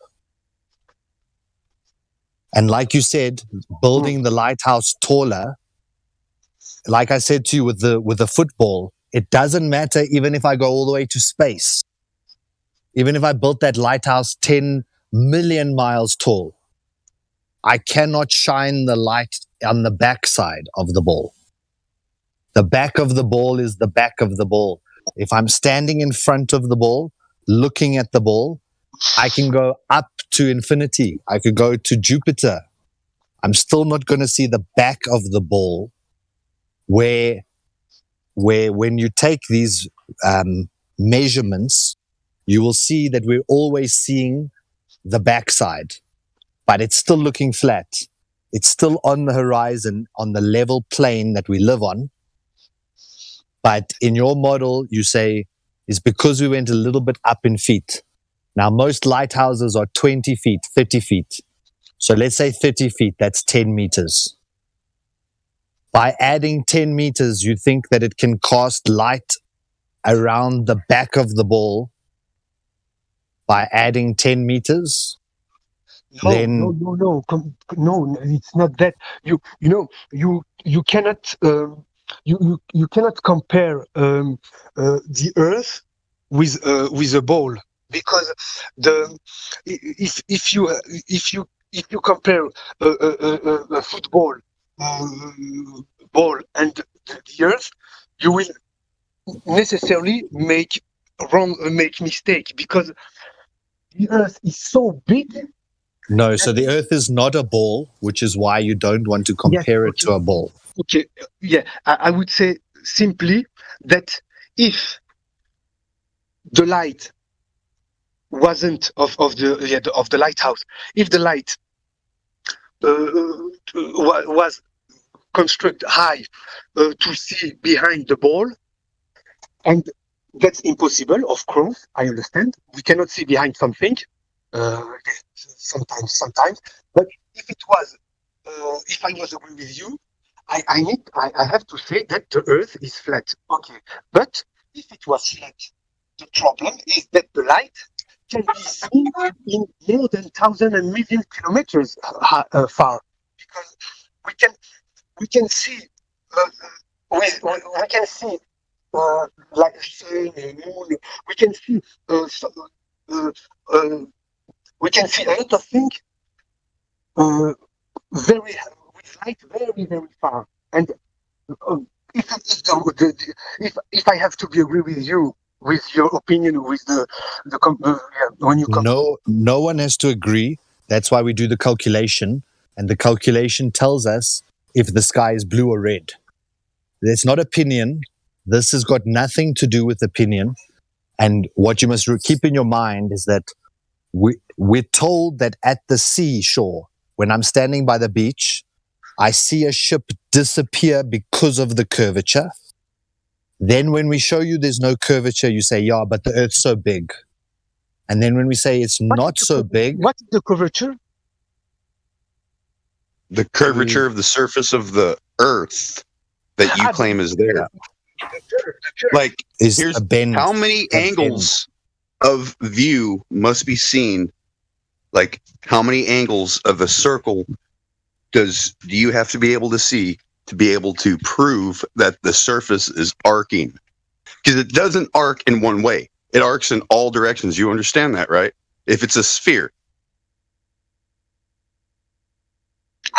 And like you said, building the lighthouse taller, like I said to you with the football, it doesn't matter even if I go all the way to space. Even if I built that lighthouse 10 million miles tall, I cannot shine the light on the backside of the ball. The back of the ball is the back of the ball. If I'm standing in front of the ball, looking at the ball, I can go up to infinity. I could go to Jupiter. I'm still not going to see the back of the ball, where when you take these measurements, you will see that we're always seeing the backside, but it's still looking flat. It's still on the horizon, on the level plane that we live on. But in your model, you say, it's because we went a little bit up in feet. Now, most lighthouses are 20 feet, 30 feet. So let's say 30 feet, that's 10 meters. By adding 10 meters, you think that it can cast light around the back of the ball by adding 10 meters? No, it's not that. You cannot you cannot compare the Earth with a ball, because if you compare a football ball and the Earth, you will necessarily make mistake, because the Earth is so big. No, so the Earth is not a ball, which is why you don't want to compare it to a ball. Okay, yeah, I would say simply that if the light wasn't of the lighthouse, if the light was constructed high to see behind the ball, and that's impossible, of course, I understand. We cannot see behind something. Sometimes, but if it was, if I was agree with you, I have to say that the Earth is flat. Okay, but if it was flat, the problem is that the light can be seen in more than 1,000 and million kilometers far, because we can see we can see like sun, moon. We can see we can see a lot of things with light very far. And if I have to be agree with you, with your opinion, with when you come. No one has to agree. That's why we do the calculation, and the calculation tells us if the sky is blue or red. It's not opinion. This has got nothing to do with opinion. And what you must keep in your mind is that we're told that at the seashore, when I'm standing by the beach, I see a ship disappear because of the curvature. Then when we show you there's no curvature, you say, yeah, but the Earth's so big. And then when we say it's not so big... What's the curvature? The curvature of the surface of the Earth that you claim is there. Like, here's how many angles of view must be seen. Like, how many angles of a circle do you have to be able to see to be able to prove that the surface is arcing? Because it doesn't arc in one way. It arcs in all directions. You understand that, right? if it's a sphere.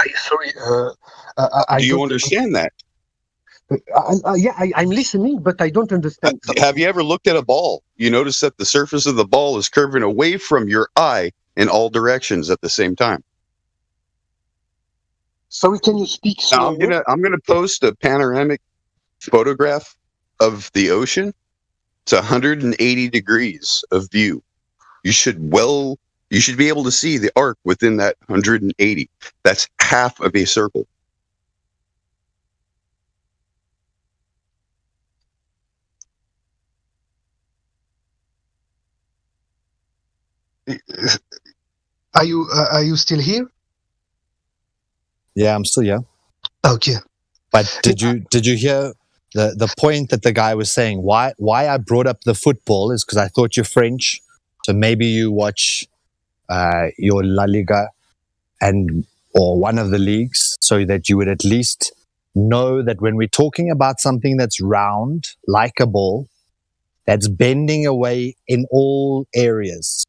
Do you understand that? I'm listening, but I don't understand. Have you ever looked at a ball? You notice that the surface of the ball is curving away from your eye in all directions at the same time. Sorry, can you speak slower? Now I'm gonna post a panoramic photograph of the ocean. It's 180 degrees of view. You should be able to see the arc within that 180. That's half of a circle. Are you still here? Yeah, I'm still here. Okay. But did you hear the point that the guy was saying? Why I brought up the football is because I thought you're French, so maybe you watch your La Liga or one of the leagues, so that you would at least know that when we're talking about something that's round like a ball, that's bending away in all areas.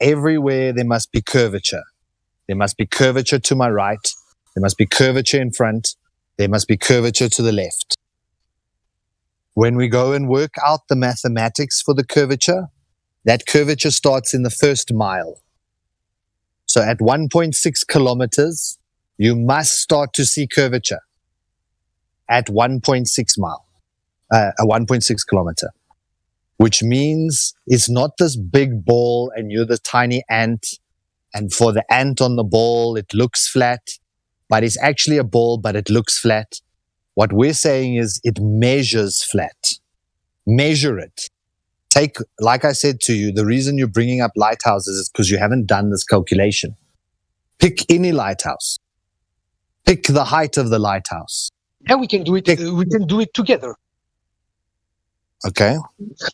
Everywhere there must be curvature. There must be curvature to my right. There must be curvature in front. There must be curvature to the left. When we go and work out the mathematics for the curvature, that curvature starts in the first mile. So at 1.6 kilometers, you must start to see curvature at 1.6 kilometer, which means it's not this big ball and you're the tiny ant. And for the ant on the ball, it looks flat, but it's actually a ball, but it looks flat. What we're saying is it measures flat. Measure it. Like I said to you, the reason you're bringing up lighthouses is because you haven't done this calculation. Pick any lighthouse. Pick the height of the lighthouse. Yeah, we can do it. We can do it together. Okay.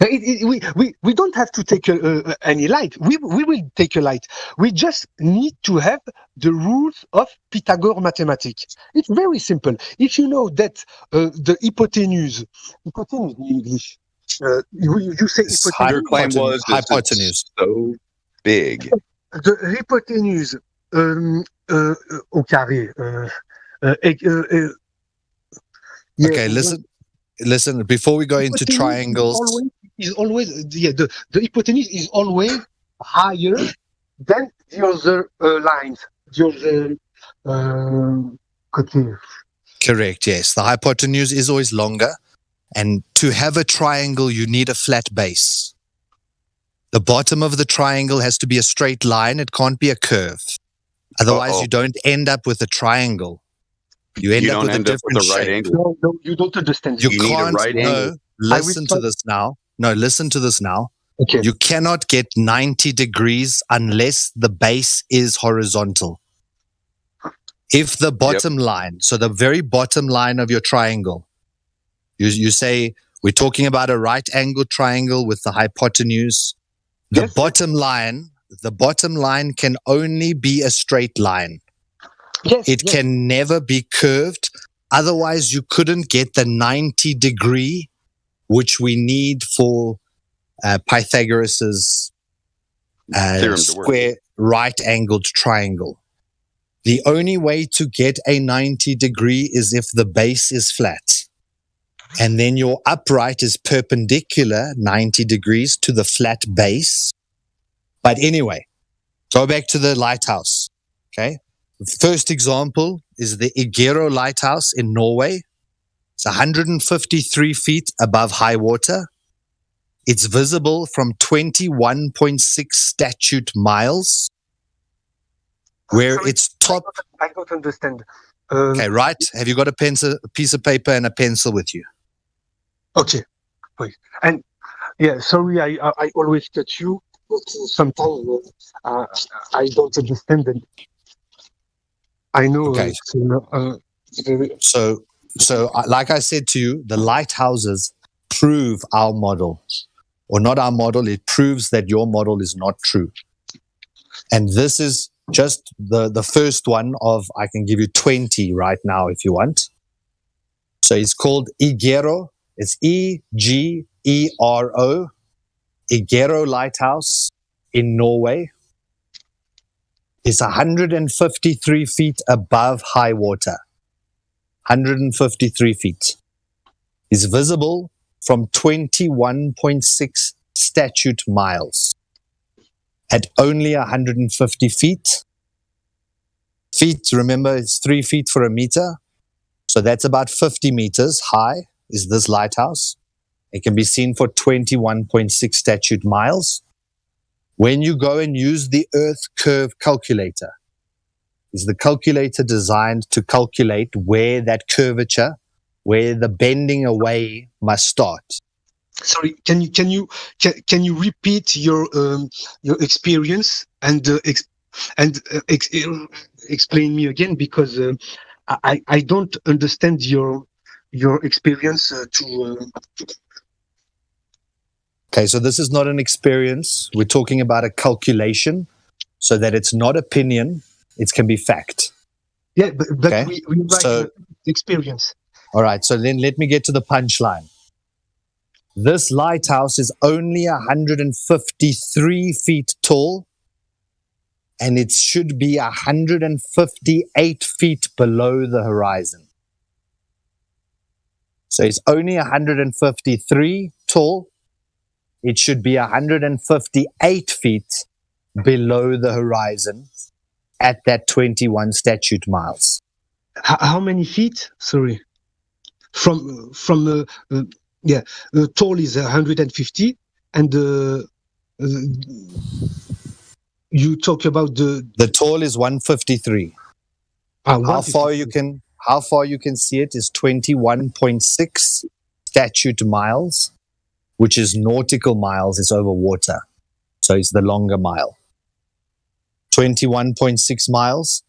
We don't have to take any light. We will take a light. We just need to have the rules of Pythagorean mathematics. It's very simple. If you know that the hypotenuse in English, you say hypotenuse. Your claim was hypotenuse. So big. The hypotenuse au carré. Okay, listen. Before we go into triangles, the hypotenuse is always higher than the other lines. The other correct. Yes, the hypotenuse is always longer. And to have a triangle, you need a flat base. The bottom of the triangle has to be a straight line. It can't be a curve. Otherwise, you don't end up with a triangle. You end up with a different shape. Angle. No, you don't understand. You can't. Right angle. Listen to this now. No, listen to this now. Okay. You cannot get 90 degrees unless the base is horizontal. If the bottom line, so the very bottom line of your triangle, you say we're talking about a right angle triangle with the hypotenuse. The bottom line can only be a straight line. It can never be curved. Otherwise, you couldn't get the 90 degree, which we need for Pythagoras's square right-angled triangle. The only way to get a 90 degree is if the base is flat. And then your upright is perpendicular 90 degrees to the flat base. But anyway, go back to the lighthouse. Okay. The first example is the Igero Lighthouse in Norway. It's 153 feet above high water. It's visible from 21.6 statute miles, where its top... I don't understand. Okay, right. Have you got a piece of paper and a pencil with you? Okay. Wait. And sorry, I always cut you. Sometimes I don't understand it. I know. Okay. So, like I said to you, the lighthouses prove our model, or not our model. It proves that your model is not true. And this is just the first one of, I can give you 20 right now if you want. So it's called Igero. It's Egero. Igero Lighthouse in Norway is 153 feet above high water. 153 feet. Is visible from 21.6 statute miles. At only 150 feet. Feet, remember, it's 3 feet for a meter. So that's about 50 meters high is this lighthouse. It can be seen for 21.6 statute miles. When you go and use the Earth Curve Calculator, is the calculator designed to calculate where that curvature, where the bending away must start. Sorry, can you repeat your experience and explain me again, because I don't understand your experience Okay, so this is not an experience. We're talking about a calculation, so that it's not opinion, it can be fact. Yeah, but okay? we write experience. All right, so then let me get to the punchline. This lighthouse is only 153 feet tall, and it should be 158 feet below the horizon. So it's only 153 tall. It should be 158 feet below the horizon at that 21 statute miles. How many feet? Sorry. From tall is 150, and you talk about the tall is 153. How far you can see it is 21.6 statute miles, which is nautical miles. It's over water, so it's the longer mile. 21.6 miles.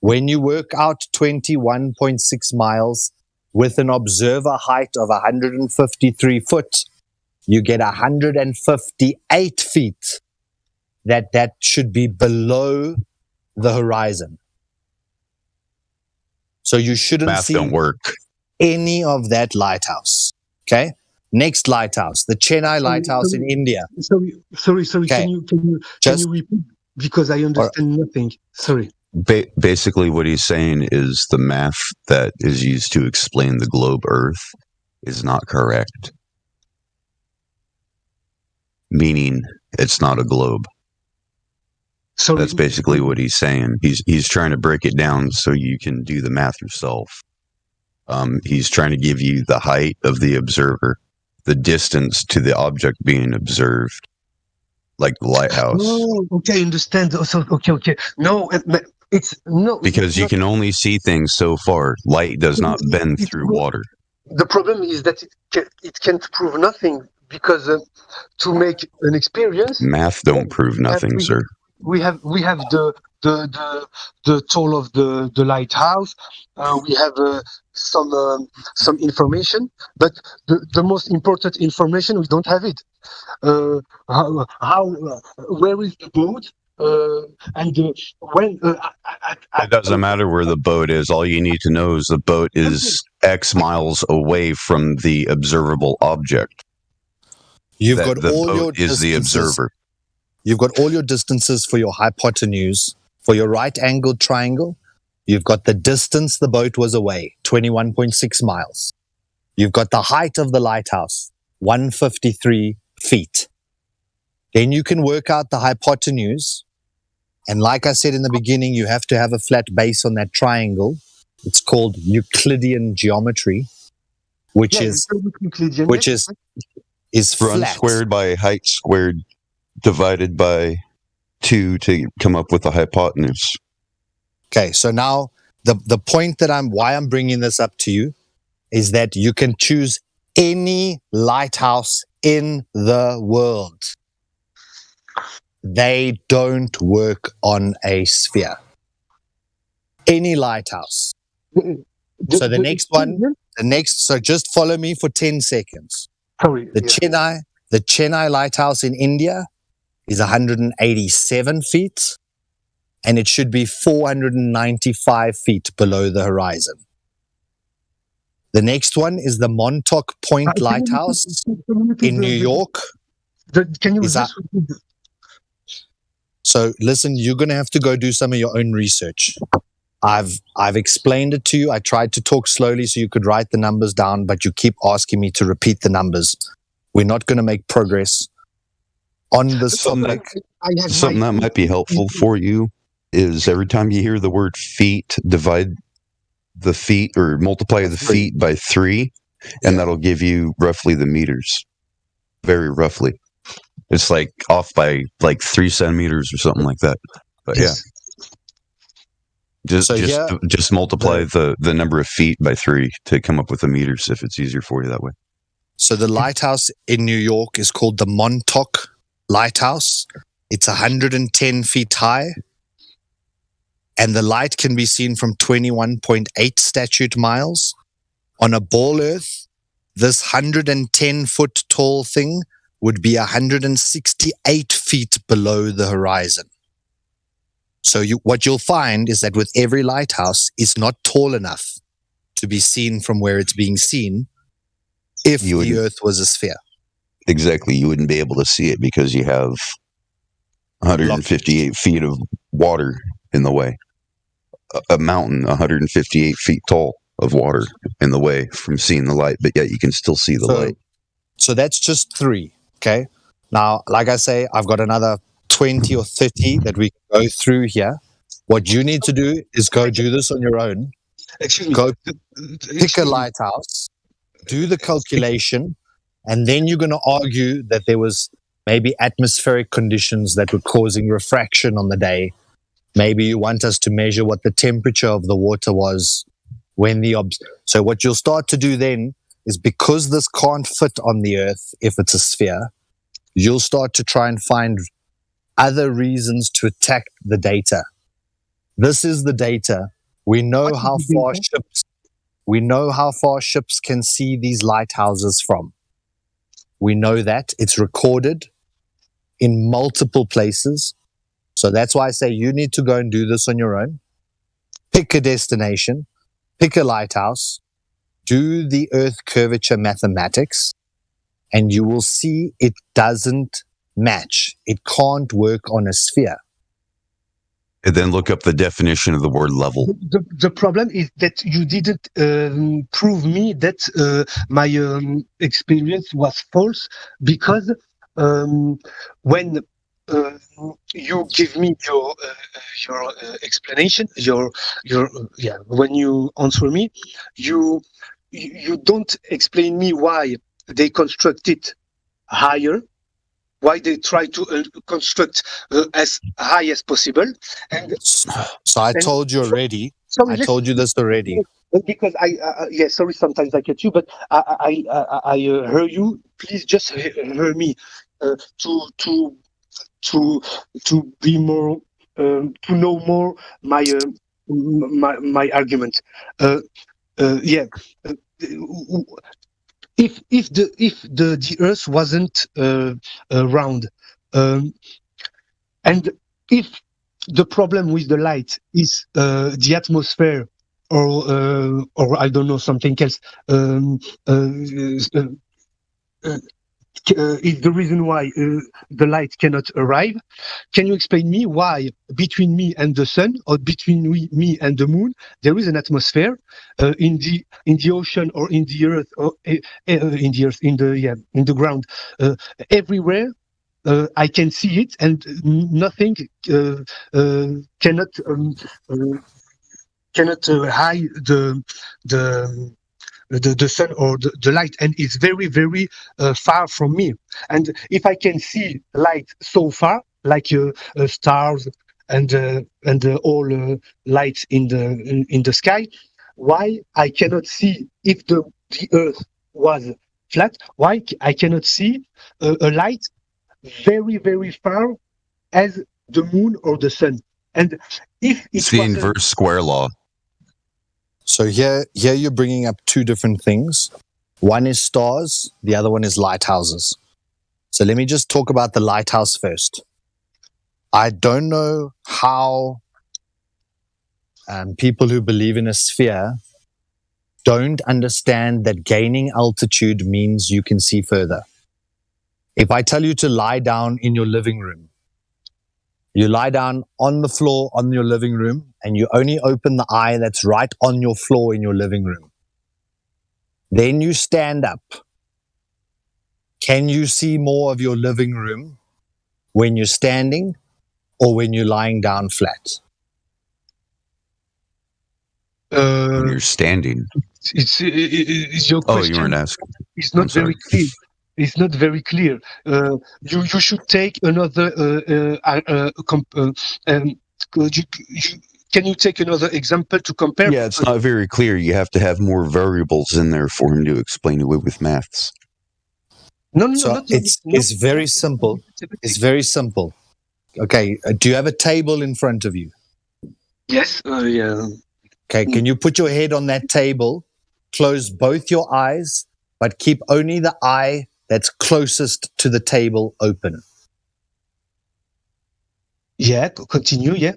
When you work out 21.6 miles with an observer height of 153 foot, you get 158 feet. That should be below the horizon. So you shouldn't see any of that lighthouse. Okay? Next lighthouse, the Chennai lighthouse in India. Sorry. Okay. Can you repeat? Because I understand nothing. Sorry. Basically, what he's saying is the math that is used to explain the globe Earth is not correct. Meaning, it's not a globe. So that's basically what he's saying. He's trying to break it down so you can do the math yourself. He's trying to give you the height of the observer, the distance to the object being observed, like the lighthouse. Oh, okay, understand. So, okay. No, it's no. Because you can only see things so far. Light does not bend through water. The problem is that it can't prove nothing, because to make an experience, math don't prove nothing, sir. We have the toll of the lighthouse. We have some information, but the most important information, we don't have it. Where is the boat? And when it doesn't matter where the boat is. All you need to know is the boat is X miles away from the observable object. You've got all your is the observer. You've got all your distances for your hypotenuse. For your right-angled triangle, you've got the distance the boat was away, 21.6 miles. You've got the height of the lighthouse, 153 feet. Then you can work out the hypotenuse. And like I said in the beginning, you have to have a flat base on that triangle. It's called Euclidean geometry, which is run flat. Squared by height squared divided by 2 to come up with the hypotenuse. Okay, so now the point that why I'm bringing this up to you is that you can choose any lighthouse in the world. They don't work on a sphere. Any lighthouse. So so just follow me for 10 seconds. Sorry. The Chennai lighthouse in India is 187 feet, and it should be 495 feet below the horizon. The next one is the Montauk Point Lighthouse in New York. So listen, you're going to have to go do some of your own research. I've explained it to you. I tried to talk slowly so you could write the numbers down, but you keep asking me to repeat the numbers. We're not going to make progress on this topic. Something that might be helpful for you is every time you hear the word feet, divide the feet or multiply the feet by 3, and that'll give you roughly the meters. Very roughly. It's like off by like 3 centimeters or something like that. But yeah. Just multiply the number of feet by 3 to come up with the meters if it's easier for you that way. So the lighthouse in New York is called the Montauk Lighthouse. It's 110 feet high, and the light can be seen from 21.8 statute miles. On a ball Earth, this 110-foot tall thing would be 168 feet below the horizon. So what you'll find is that with every lighthouse, it's not tall enough to be seen from where it's being seen if the Earth was a sphere. Exactly. You wouldn't be able to see it because you have 158 feet of water in the way. A mountain 158 feet tall of water in the way from seeing the light, but yet you can still see the light. So that's just 3, okay? Now, like I say, I've got another 20 or 30 that we can go through here. What you need to do is go do this on your own. Go pick a lighthouse, do the calculation, and then you're going to argue that there was maybe atmospheric conditions that were causing refraction on the day. Maybe you want us to measure what the temperature of the water was when so what you'll start to do then is, because this can't fit on the Earth if it's a sphere, you'll start to try and find other reasons to attack the data. This is the data. We know how far ships can see these lighthouses from. We know that it's recorded in multiple places. So that's why I say you need to go and do this on your own. Pick a destination, pick a lighthouse, do the Earth curvature mathematics, and you will see it doesn't match. It can't work on a sphere. And then look up the definition of the word level. The problem is that you didn't prove me that my experience was false, because when you give me your explanation, when you answer me, you don't explain me why they construct it higher, why they try to construct as high as possible. And so I told you already. I told you this already. Because sorry, sometimes I get you, but I heard you. Please just hear me to be more to know more my argument. If the Earth wasn't round, and if the problem with the light is the atmosphere, or I don't know, something else, is the reason why the light cannot arrive. Can you explain me why between me and the sun, or between me and the moon, there is an atmosphere in the ocean, or in the earth, or in the ground, everywhere? I can see it, and nothing cannot hide the sun or the light, and it's very, very far from me. And if I can see light so far, like stars and all lights in the sky, why I cannot see, if the Earth was flat, why I cannot see a light very, very far as the moon or the sun? And if it's the inverse square law. So here you're bringing up 2 different things. One is stars, the other one is lighthouses. So let me just talk about the lighthouse first. I don't know how people who believe in a sphere don't understand that gaining altitude means you can see further. If I tell you to lie down in your living room, You lie down on the floor on your living room, and you only open the eye that's right on your floor in your living room. Then you stand up. Can you see more of your living room when you're standing or when you're lying down flat? When you're standing. It's your question. You weren't asking. It's not very clear. It's not very clear. You should take another. Can you take another example to compare? Yeah, it's not very clear. You have to have more variables in there for him to explain it with maths. No, it's very simple. It's very simple. Okay, do you have a table in front of you? Yes. Yeah. Okay, can you put your head on that table, close both your eyes, but keep only the eye that's closest to the table open? Yeah, continue, yeah.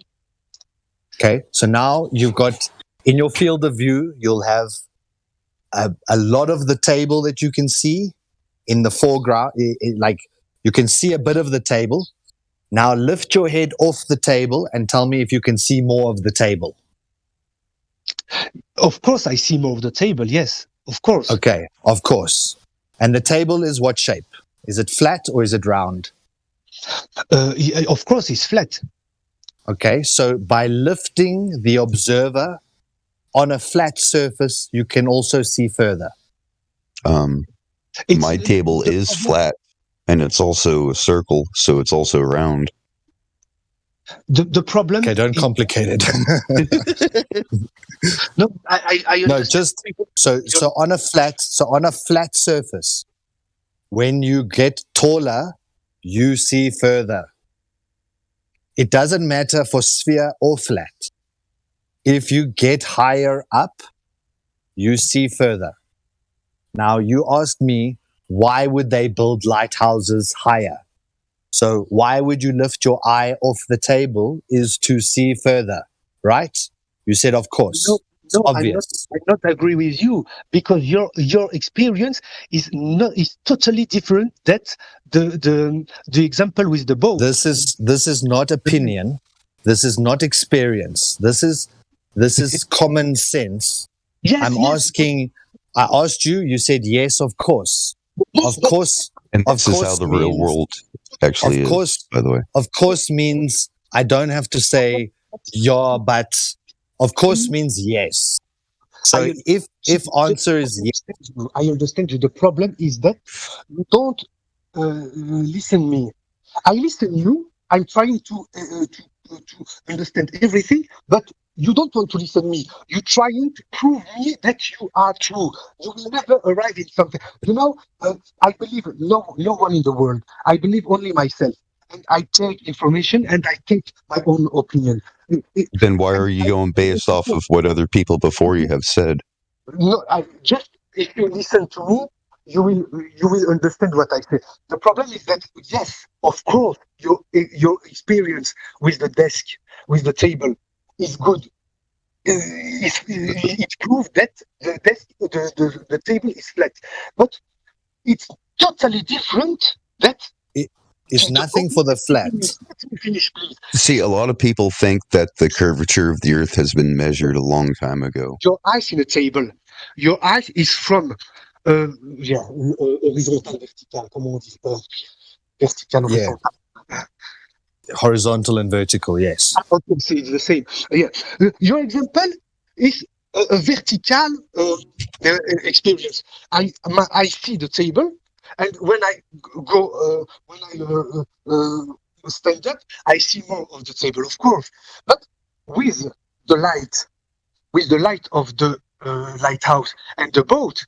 Okay, so now you've got, in your field of view, you'll have a lot of the table that you can see in the foreground, like you can see a bit of the table. Now lift your head off the table and tell me if you can see more of the table. Of course, I see more of the table. Yes, of course. Okay, of course. And the table is what shape? Is it flat or is it round? Of course, it's flat. Okay, so by lifting the observer on a flat surface, you can also see further. My table is flat, and it's also a circle, so it's also round. The problem. Okay, don't complicate it. No, I no, just so on a flat surface, when you get taller, you see further. It doesn't matter for sphere or flat. If you get higher up, you see further. Now you asked me, why would they build lighthouses higher? So why would you lift your eye off the table is to see further, right? You said, of course. No, obvious. I not agree with you, because your experience is totally different. That the example with the boat. This is not opinion. This is not experience. This is common sense. Yes, I'm asking. I asked you. You said yes, of course. Of course. And this is how the real world actually is, by the way. Of course means I don't have to say yeah, but of course means yes. So if answer is yes. I understand you. The problem is that you don't listen me. I listen you. I'm trying to understand everything, but you don't want to listen me. You're trying to prove me that you are true. You will never arrive in something. You know, I believe no one in the world. I believe only myself. And I take information and I take my own opinion. Then why are you going based off of what other people before you have said? No, if you listen to me, you will understand what I say. The problem is that, yes, of course, your experience with the desk, with the table, is good. It proves that the desk, the table is flat, but it's totally different. That it's nothing for the flat. Finish, please. See, a lot of people think that the curvature of the Earth has been measured a long time ago. Your eyes in a table. Your eyes is from horizontal, vertical. Comment on dit? Vertical, horizontal. Yeah. Horizontal and vertical, yes. Okay, so it's the same. Yeah. Your example is a vertical experience. I see the table, and when I go, stand up, I see more of the table, of course. But with the light of the lighthouse and the boat,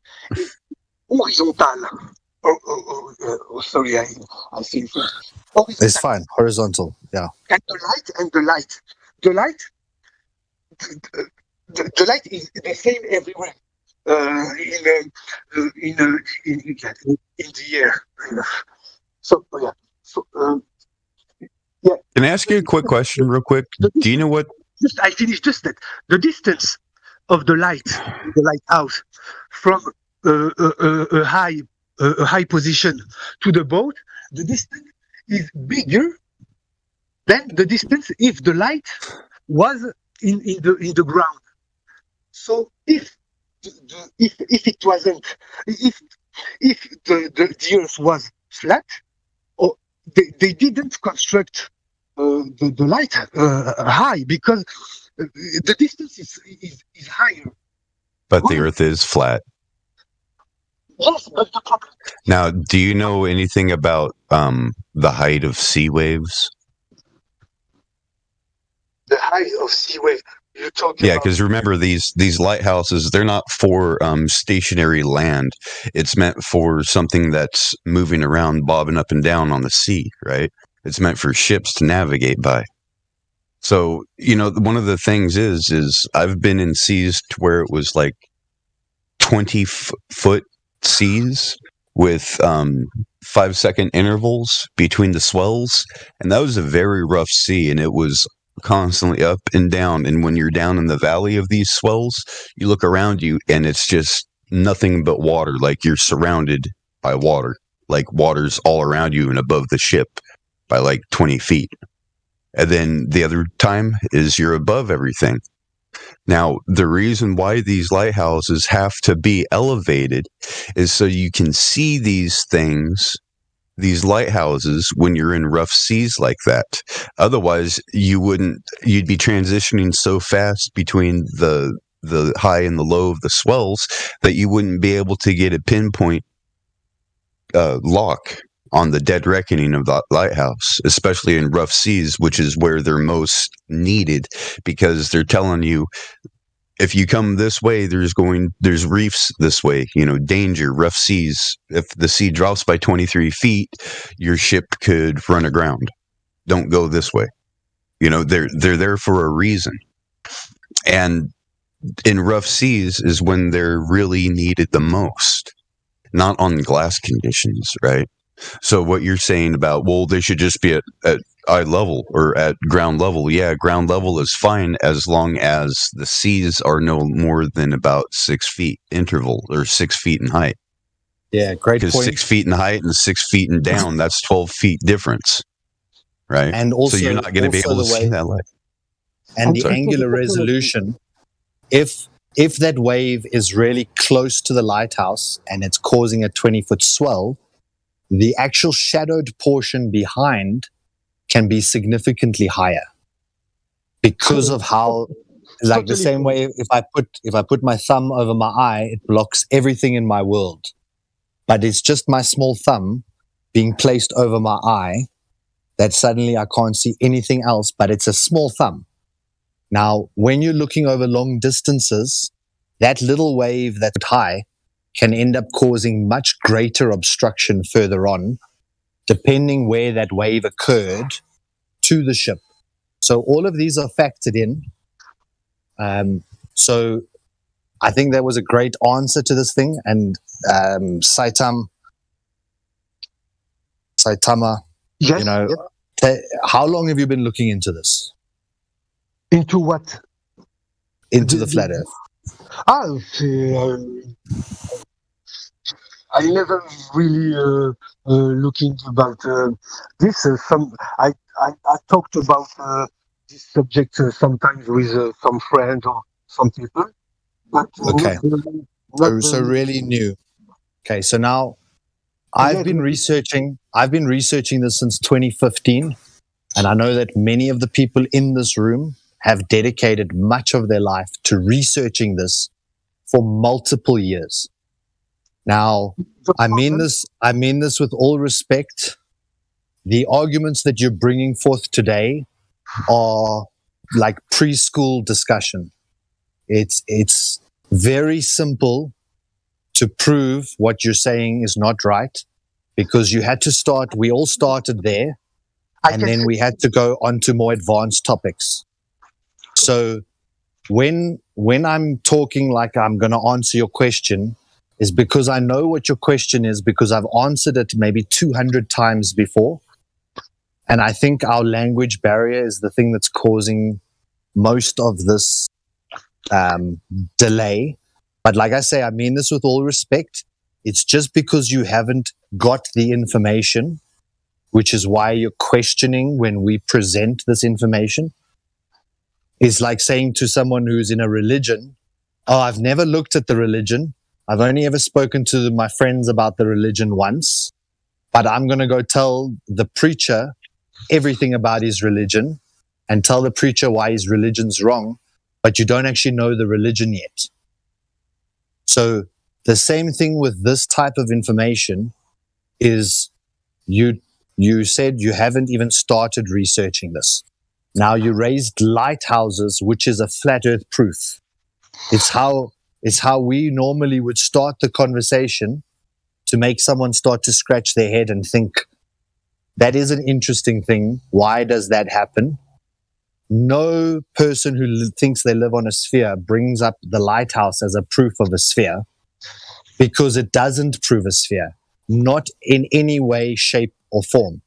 horizontal. Sorry, I think it's fine. Horizontal, yeah. And the light the light is the same everywhere. In the air. So yeah. So yeah. Can I ask you a quick question, real quick? Do you know what? I finished just that. The distance of the lighthouse, from a high position to the boat, the distance is bigger then the distance if the light was in the ground. So if it wasn't, if the Earth was flat, or they didn't construct the light high, because the distance is higher. But the Earth is flat. Yes, but the problem. Now, do you know anything about the height of sea waves? The height of sea wave. You're talking Yeah, because remember, these lighthouses, they're not for stationary land. It's meant for something that's moving around, bobbing up and down on the sea, right? It's meant for ships to navigate by. So, one of the things is I've been in seas to where it was like 20-foot seas with 5-second intervals between the swells, and that was a very rough sea, and it was constantly up and down. And when you're down in the valley of these swells, you look around you and it's just nothing but water. Like you're surrounded by water, like water's all around you and above the ship by like 20 feet. And then the other time is you're above everything. Now, the reason why these lighthouses have to be elevated is so you can see these things, these lighthouses, when you're in rough seas like that. Otherwise, you'd be transitioning so fast between the high and the low of the swells that you wouldn't be able to get a pinpoint lock on the dead reckoning of the lighthouse, especially in rough seas, which is where they're most needed, because they're telling you, if you come this way, there's reefs this way, danger, rough seas. If the sea drops by 23 feet, your ship could run aground. Don't go this way. They're there for a reason. And in rough seas is when they're really needed the most, not on glass conditions, right? So what you're saying about, well, they should just be at eye level or at ground level. Yeah, ground level is fine as long as the seas are no more than about 6 feet interval, or 6 feet in height. Yeah, great point. Because 6 feet in height and 6 feet in down, that's 12 feet difference, right? And also, so you're not going to be able to see that light. And the angular resolution, if that wave is really close to the lighthouse and it's causing a 20-foot swell, the actual shadowed portion behind can be significantly higher because of how, like the same way, if I put my thumb over my eye, it blocks everything in my world. But it's just my small thumb being placed over my eye that suddenly I can't see anything else, but it's a small thumb. Now, when you're looking over long distances, that little wave that's high can end up causing much greater obstruction further on, depending where that wave occurred to the ship. So all of these are factored in. So I think that was a great answer to this thing. And Saitama, yes, how long have you been looking into this? Into what? Into the flat Earth. I never really looking about this. I talked about this subject sometimes with some friends or some people. But, okay. So really new. Okay, so now I've been researching this since 2015, and I know that many of the people in this room have dedicated much of their life to researching this for multiple years. Now, I mean this with all respect. The arguments that you're bringing forth today are like preschool discussion. It's very simple to prove what you're saying is not right, because you had to start, we all started there, and then we had to go on to more advanced topics. So when I'm talking like I'm going to answer your question, is because I know what your question is, because I've answered it maybe 200 times before. And I think our language barrier is the thing that's causing most of this delay. But like I say, I mean this with all respect. It's just because you haven't got the information which is why you're questioning when we present this information, is like saying to someone who's in a religion, oh, I've never looked at the religion. I've only ever spoken to my friends about the religion once, but I'm going to go tell the preacher everything about his religion and tell the preacher why his religion's wrong, but you don't actually know the religion yet. So the same thing with this type of information is you said you haven't even started researching this. Now you raised lighthouses, which is a flat earth proof. It's how we normally would start the conversation to make someone start to scratch their head and think, that is an interesting thing. Why does that happen? No person who thinks they live on a sphere brings up the lighthouse as a proof of a sphere, because it doesn't prove a sphere, not in any way, shape, or form.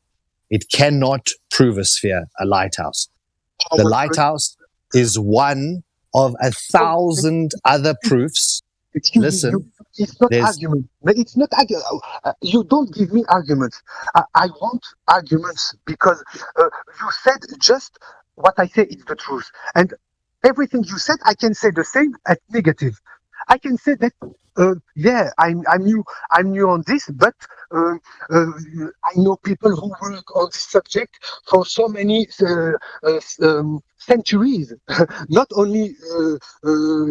It cannot prove a sphere, a lighthouse. The lighthouse is one of 1,000 other proofs. Listen, it's not argument. But it's not you don't give me arguments. I want arguments, because you said just what I say is the truth, and everything you said, I can say the same at negative. I can say that I'm new on this, but I know people who work on this subject for so many centuries, not only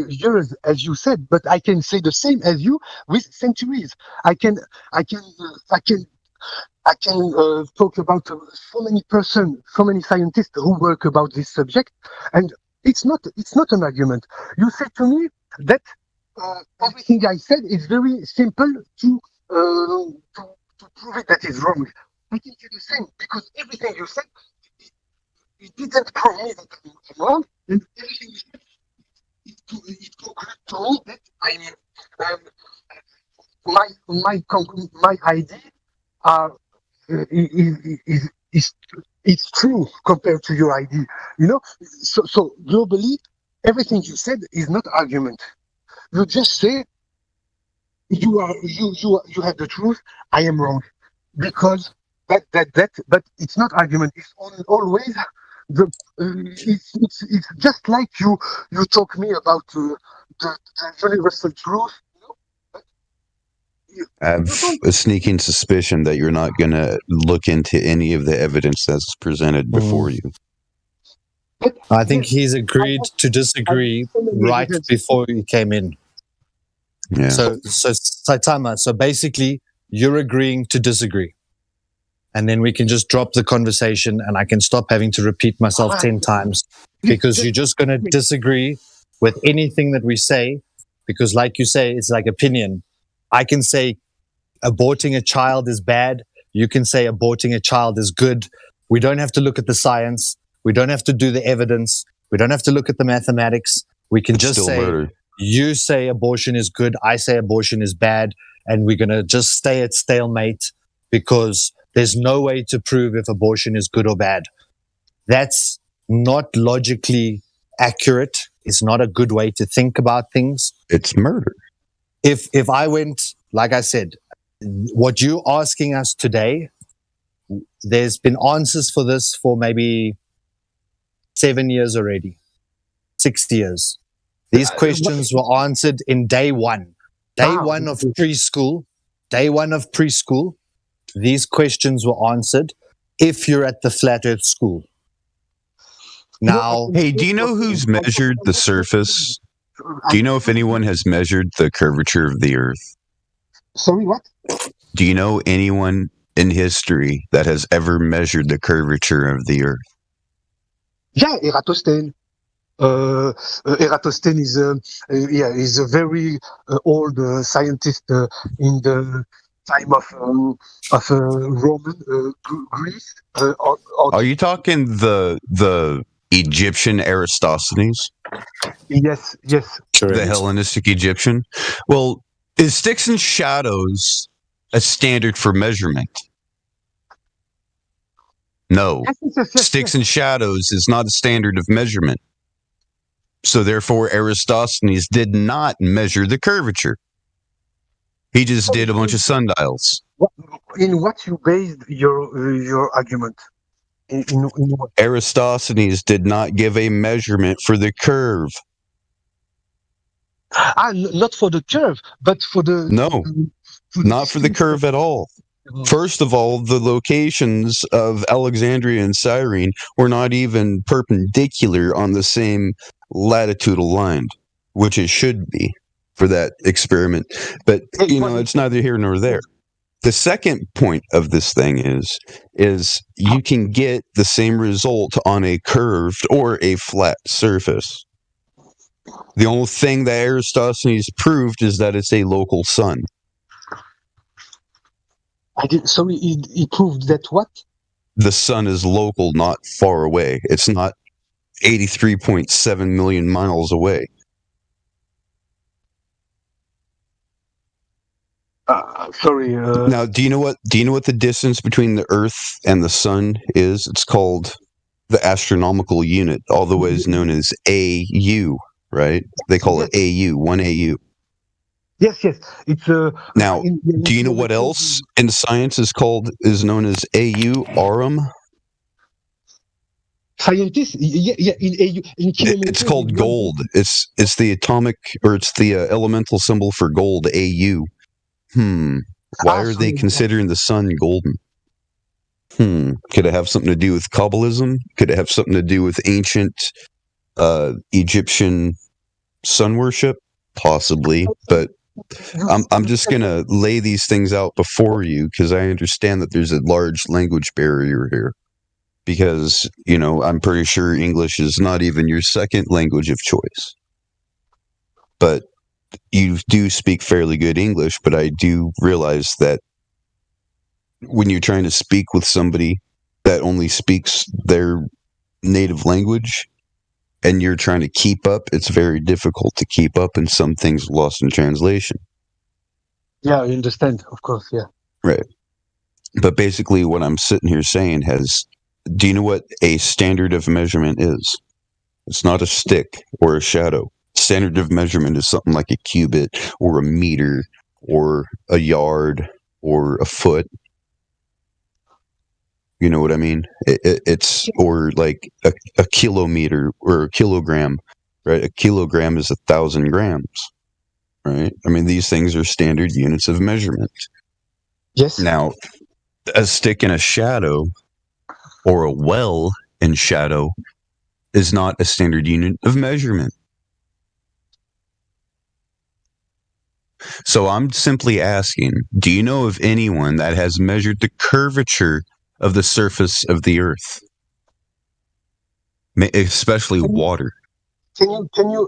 years, as you said, but I can say the same as you with centuries. I can talk about so many persons, so many scientists who work about this subject, and it's not an argument. You said to me that everything I said is very simple to prove it that is wrong. I can say the same, because everything you said, it didn't prove me that I'm wrong, and everything you said, it concludes to me that my idea is true compared to your idea. So globally, everything you said is not argument. You just say you have the truth. I am wrong, because but it's not argument. It's always it's just like you talk me about the universal truth. I have a sneaking suspicion that you're not going to look into any of the evidence that's presented before you. I think he's agreed to disagree right before he came in. Yeah. So Saitama, so basically you're agreeing to disagree. And then we can just drop the conversation and I can stop having to repeat myself 10 times, because you're just going to disagree with anything that we say, because like you say, it's like opinion. I can say aborting a child is bad. You can say aborting a child is good. We don't have to look at the science. We don't have to do the evidence. We don't have to look at the mathematics. We can just say, murder. You say abortion is good. I say abortion is bad. And we're going to just stay at stalemate, because there's no way to prove if abortion is good or bad. That's not logically accurate. It's not a good way to think about things. It's murder. If I went, like I said, what you're asking us today, there's been answers for this for maybe 7 years already, 6 years. These questions were answered in day one. Day one of preschool. These questions were answered if you're at the Flat Earth School. Now, hey, do you know who's measured the surface? Do you know if anyone has measured the curvature of the Earth? Sorry, what? Do you know anyone in history that has ever measured the curvature of the Earth? Yeah, Eratosthenes. Eratosthenes is a very old scientist in the time of Roman Greece. Are you talking the Egyptian Eratosthenes? Yes. Correct. The Hellenistic Egyptian. Well, is sticks and shadows a standard for measurement? No. Sticks and shadows is not a standard of measurement. So therefore, Eratosthenes did not measure the curvature. He just did a bunch of sundials. in what you based your argument? In what? Eratosthenes did not give a measurement for the curve. Not for the curve, but for the... No, not for the curve at all. First of all, the locations of Alexandria and Cyrene were not even perpendicular on the same latitudinal line, which it should be for that experiment. But, it's neither here nor there. The second point of this thing is you can get the same result on a curved or a flat surface. The only thing that Eratosthenes proved is that it's a local sun. So he proved that what? The sun is local, not far away. It's not 83.7 million miles away. Sorry. Now, do you know what the distance between the Earth and the sun is? It's called the astronomical unit, otherwise known as AU, right? They call it AU, 1 AU. Yes. It's now. Do you know what else in science is known as AU, Aurum? Scientists, yeah. It's called gold. It's the atomic, or it's the elemental symbol for gold, AU. Why are they considering the sun golden? Could it have something to do with Kabbalism? Could it have something to do with ancient Egyptian sun worship? Possibly, but I'm just gonna lay these things out before you because I understand that there's a large language barrier here. Because I'm pretty sure English is not even your second language of choice, but you do speak fairly good English. But I do realize that when you're trying to speak with somebody that only speaks their native language and you're trying to keep up, it's very difficult to keep up, and some things lost in translation. Yeah, I understand, of course, yeah. Right. But basically what I'm sitting here saying do you know what a standard of measurement is? It's not a stick or a shadow. Standard of measurement is something like a cubit or a meter or a yard or a foot. You know what I mean? It's or like a kilometer or a kilogram, right? A kilogram is 1,000 grams, right? I mean, these things are standard units of measurement. Yes. Now, a stick in a shadow or a well in shadow is not a standard unit of measurement. So I'm simply asking, do you know of anyone that has measured the curvature of the surface of the Earth? Especially water. Can you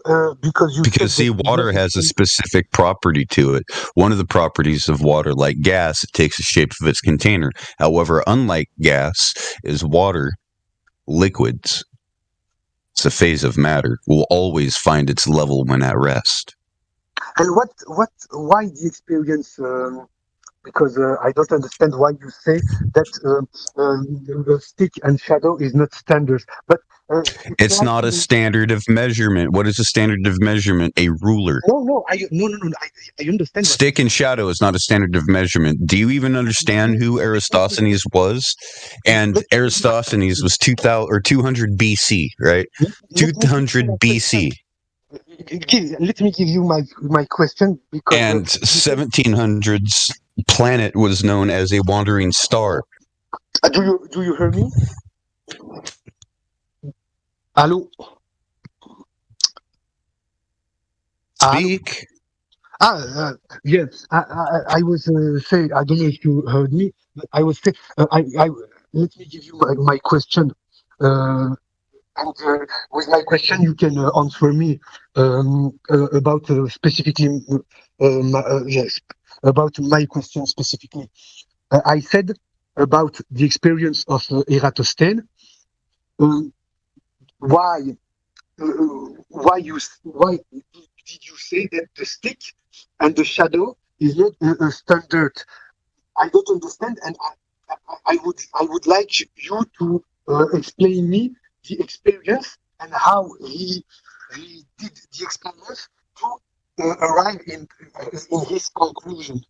because water has a specific property to it. One of the properties of water, like gas, it takes the shape of its container. However, unlike gas, is water liquids. It's a phase of matter. Will always find its level when at rest. And why the experience? Because I don't understand why you say that stick and shadow is not standard. But it's not a standard of measurement. What is a standard of measurement? A ruler. No. I understand. Stick and shadow is not a standard of measurement. Do you even understand who Eratosthenes was? And Eratosthenes was 200 BC, right? 200 BC. Let me give you my question. Because and 1700s planet was known as a wandering star. Do you hear me? Hello. Speak. Yes. I was saying. I don't know if you heard me, but I was saying. Let me give you my question. And with my question, you can answer me about specifically. Yes, about my question specifically. I said about the experience of Eratosthenes. Why did you say that the stick and the shadow is not a standard? I don't understand, and I would like you to explain me the experience and how he did the experience to arrive in his conclusion.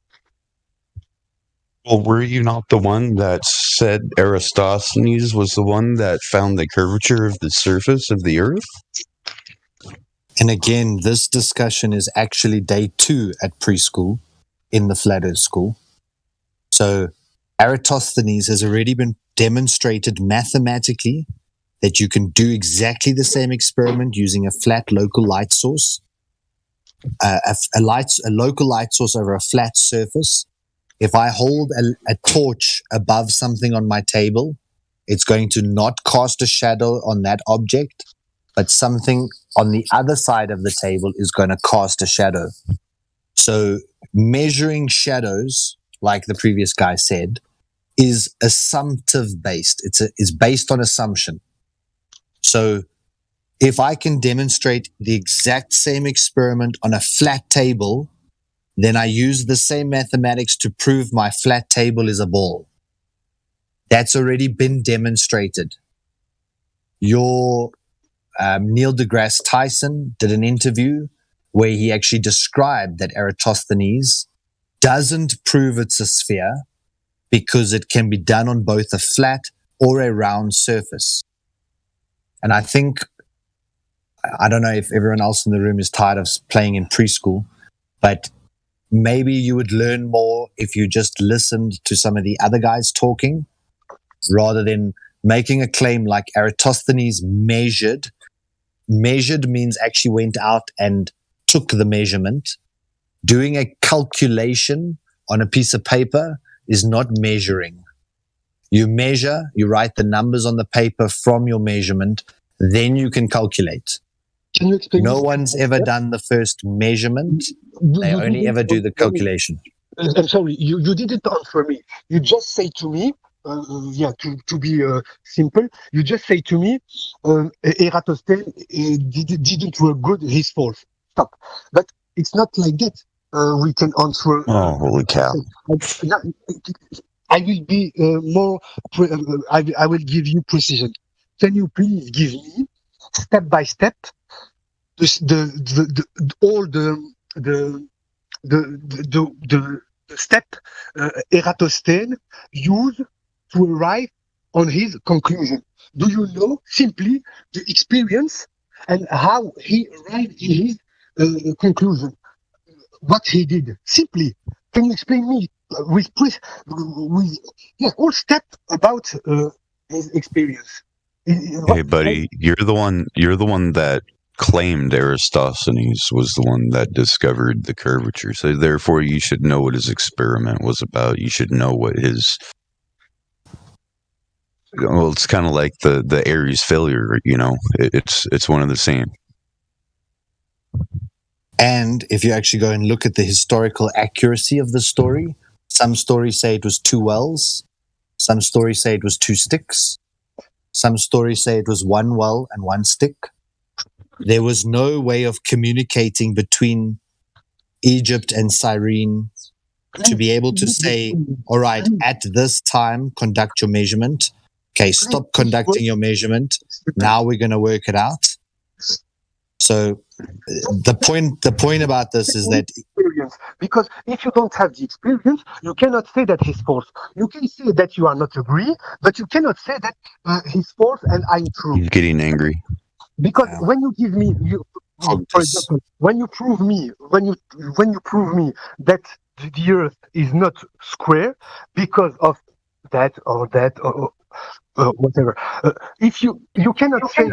Well, were you not the one that said Eratosthenes was the one that found the curvature of the surface of the Earth? And again, this discussion is actually day 2 at preschool in the Flat Earth School. So Eratosthenes has already been demonstrated mathematically that you can do exactly the same experiment using a flat local light source, a local light source over a flat surface. If I hold a torch above something on my table, it's going to not cast a shadow on that object, but something on the other side of the table is going to cast a shadow. So measuring shadows, like the previous guy said, is assumptive based. It's based on assumption. So if I can demonstrate the exact same experiment on a flat table, then I use the same mathematics to prove my flat table is a ball. That's already been demonstrated. Your Neil deGrasse Tyson did an interview where he actually described that Eratosthenes doesn't prove it's a sphere because it can be done on both a flat or a round surface. And I think, I don't know if everyone else in the room is tired of playing in preschool, but maybe you would learn more if you just listened to some of the other guys talking rather than making a claim like Eratosthenes measured. Measured means actually went out and took the measurement. Doing a calculation on a piece of paper is not measuring. You measure, you write the numbers on the paper from your measurement, then you can calculate. Can you explain? No one's ever done the first measurement. They only ever do the calculation. I'm sorry, you didn't answer me. You just say to me, to be simple, you just say to me, Eratosthenes didn't work good, his fault. Stop. But it's not like that. We can answer. Oh, holy cow. I will be more, I will give you precision. Can you please give me, step by step, all the step Eratosthenes used to arrive on his conclusion? Do you know simply the experience and how he arrived in his conclusion? What he did? Simply, can you explain me with all step about his experience? Hey, buddy, you're the one that claimed Eratosthenes was the one that discovered the curvature. So therefore, you should know what his experiment was about. You should know what his. Well, it's kind of like the Ares failure. You know, it's one of the same. And if you actually go and look at the historical accuracy of the story, some stories say it was 2 wells, some stories say it was 2 sticks, some stories say it was 1 well and 1 stick. There was no way of communicating between Egypt and Cyrene to be able to say, all right, at this time, conduct your measurement. Okay, stop conducting your measurement. Now we're going to work it out. So the point about this is that experience, because if you don't have the experience, you cannot say that he's false. You can say that you are not agree, but you cannot say that he's false and I'm true. He's getting angry. Because when you give me, for example, when you prove me that the Earth is not square because of that or whatever. If you cannot say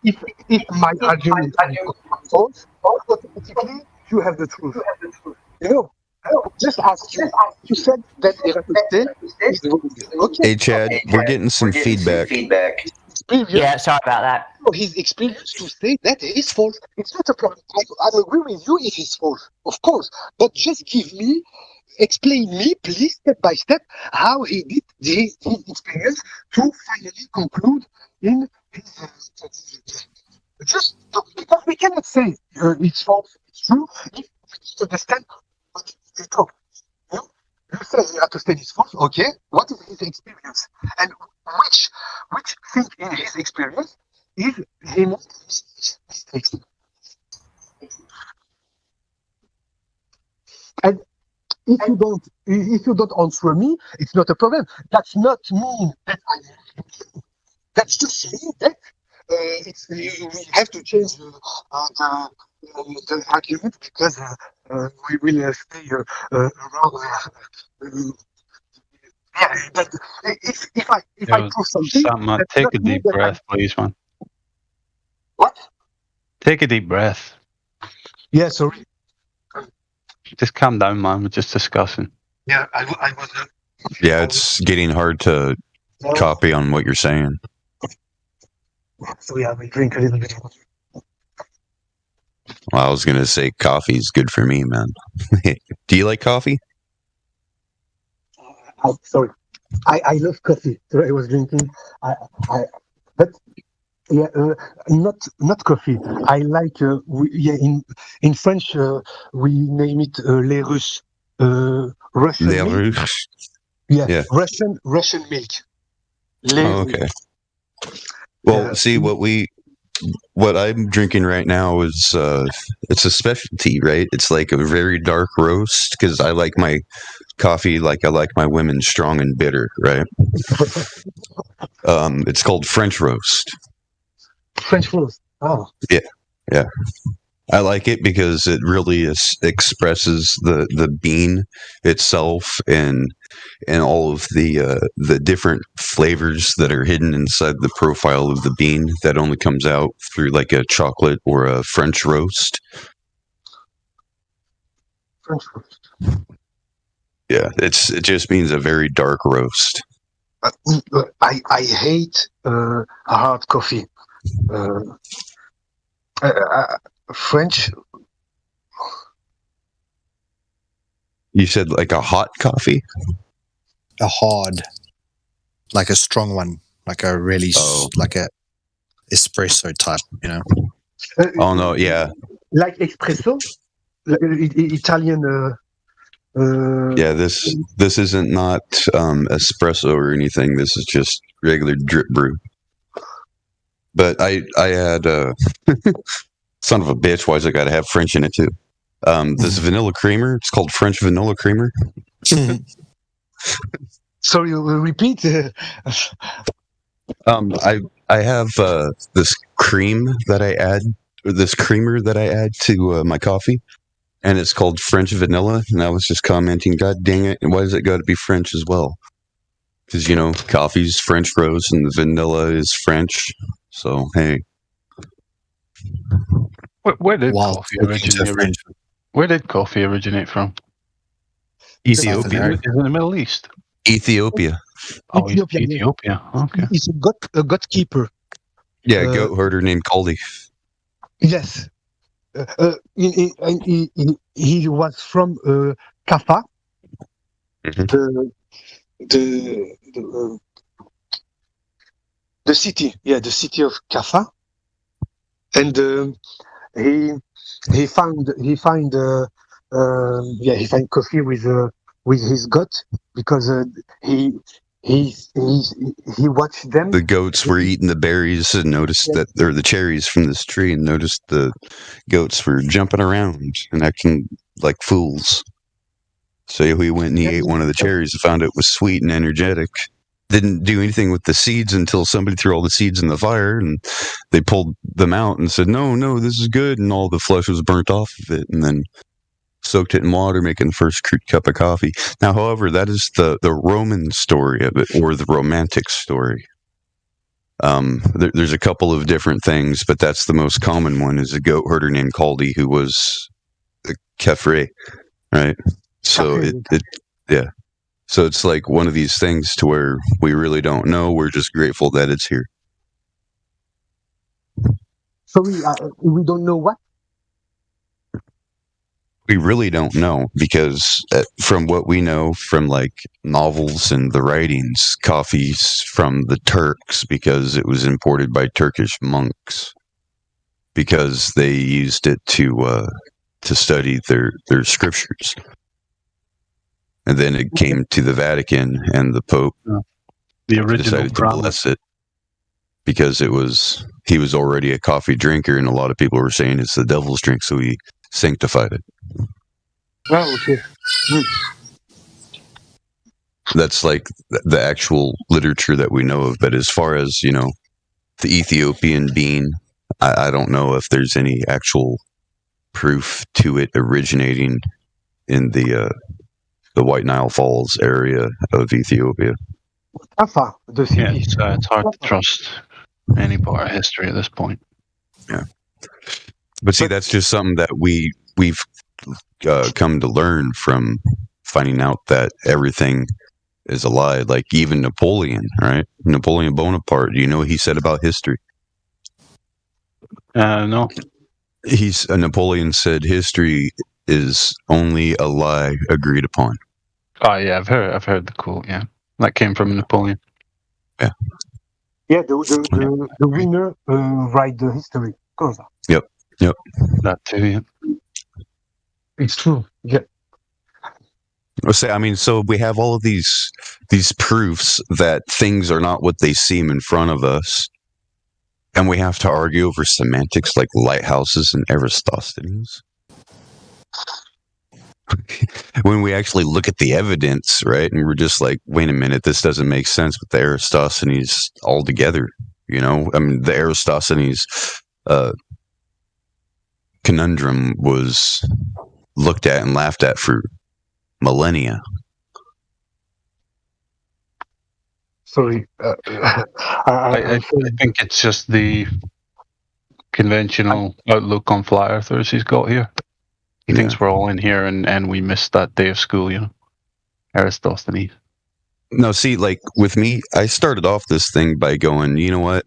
if my argument is false, automatically you have the truth. You know, just ask you. You said that Eratosthenes is wrong. Okay. Hey, Chad, we're getting some feedback. Yeah, sorry about that. His experience to say that it is false. It's not a problem. I agree with you if it's false, of course. But just explain me, please, step by step, how he did his experience to finally conclude in his just because we cannot say it's false, it's true, if we understand what they talk. You say Eratosthenes is false, okay? What is his experience? And which thing in his experience is he made mistakes? And if you don't answer me, it's not a problem. That's not mean that that's just mean that we have to change the argument because we will stay around. Yeah, but if I prove something, Sam, take a deep breath, please, man. What? Take a deep breath. Yeah, sorry. Just calm down, man. We're just discussing. Yeah, I was. Yeah, it's getting hard to copy on what you're saying. So yeah, we drink a little bit of water. Well, I was gonna say coffee's good for me, man. Do you like coffee? Sorry, I love coffee. So I was drinking. But yeah, not coffee. I like in French we name it les Russes, Russian Les milk. Russes. Yeah, Russian milk. Okay. Well, see what I'm drinking right now is it's a specialty, right? It's like a very dark roast because I like my coffee like I like my women strong and bitter, right? It's called French roast. French roast. Oh. Yeah. I like it because it really expresses the bean itself and all of the different flavors that are hidden inside the profile of the bean that only comes out through like a chocolate or a French roast. French roast. Yeah, it just means a very dark roast. I hate hard coffee. French. You said like a hot coffee? A hard, like a strong one, like a really like a espresso type, you know. Oh no, yeah. Like espresso, Italian. Yeah, this isn't not espresso or anything. This is just regular drip brew. But I had son of a bitch. Why's it got to have French in it too? This vanilla creamer. It's called French vanilla creamer. Sorry, repeat. I have this cream that I add, or this creamer that I add to my coffee, and it's called French vanilla. And I was just commenting, God dang it! Why does it got to be French as well? Because coffee's French roast and the vanilla is French. So hey, where did coffee originate? Where did coffee originate from? Ethiopia. Is it in the Middle East? Ethiopia. Oh, Ethiopia. Okay. He's a goat keeper. Yeah, a goat herder named Kaldi. Yes. He was from Kaffa. Mm-hmm. The city. Yeah, the city of Kaffa. And he find coffee with his goat because he watched them. The goats were eating the berries and noticed or the cherries from this tree, and noticed the goats were jumping around and acting like fools. So he went and he ate one of the cherries and found it was sweet and energetic. Didn't do anything with the seeds until somebody threw all the seeds in the fire, and they pulled them out and said, no, this is good. And all the flesh was burnt off of it, and then soaked it in water, making the first crude cup of coffee. Now, however, that is the Roman story of it, or the Romantic story. There's a couple of different things, but that's the most common one, is a goat herder named Kaldi who was a Kefre, right? So yeah. So it's like one of these things to where we really don't know. We're just grateful that it's here. So we don't know what? We really don't know, because from what we know from like novels and the writings, coffee's from the Turks because it was imported by Turkish monks because they used it to study their scriptures. And then it came to the Vatican, and the Pope decided to bless it because he was already a coffee drinker, and a lot of people were saying it's the devil's drink, so he sanctified it. Oh, okay. That's like the actual literature that we know of. But as far as, the Ethiopian bean, I don't know if there's any actual proof to it originating in the White Nile Falls area of Ethiopia. It's hard to trust any part of history at this point. Yeah. But see, that's just something that we've come to learn from finding out that everything is a lie. Like even Napoleon, right? Napoleon Bonaparte. Do you know what he said about history? No. Napoleon said history is only a lie agreed upon. Oh yeah, I've heard the quote. Yeah, that came from Napoleon. Yeah. Yeah, the winner write the history. Yep. That too. Yeah. It's true. Yeah. So we have all of these proofs that things are not what they seem in front of us, and we have to argue over semantics like lighthouses and Eratosthenes. When we actually look at the evidence, right, and we're just like, wait a minute, this doesn't make sense with the Eratosthenes altogether. The Eratosthenes conundrum was looked at and laughed at for millennia. Sorry. I think it's just the conventional outlook on flat earthers he's got here. He thinks we're all in here and we missed that day of school, Eratosthenes. No, see, like with me, I started off this thing by going, you know what?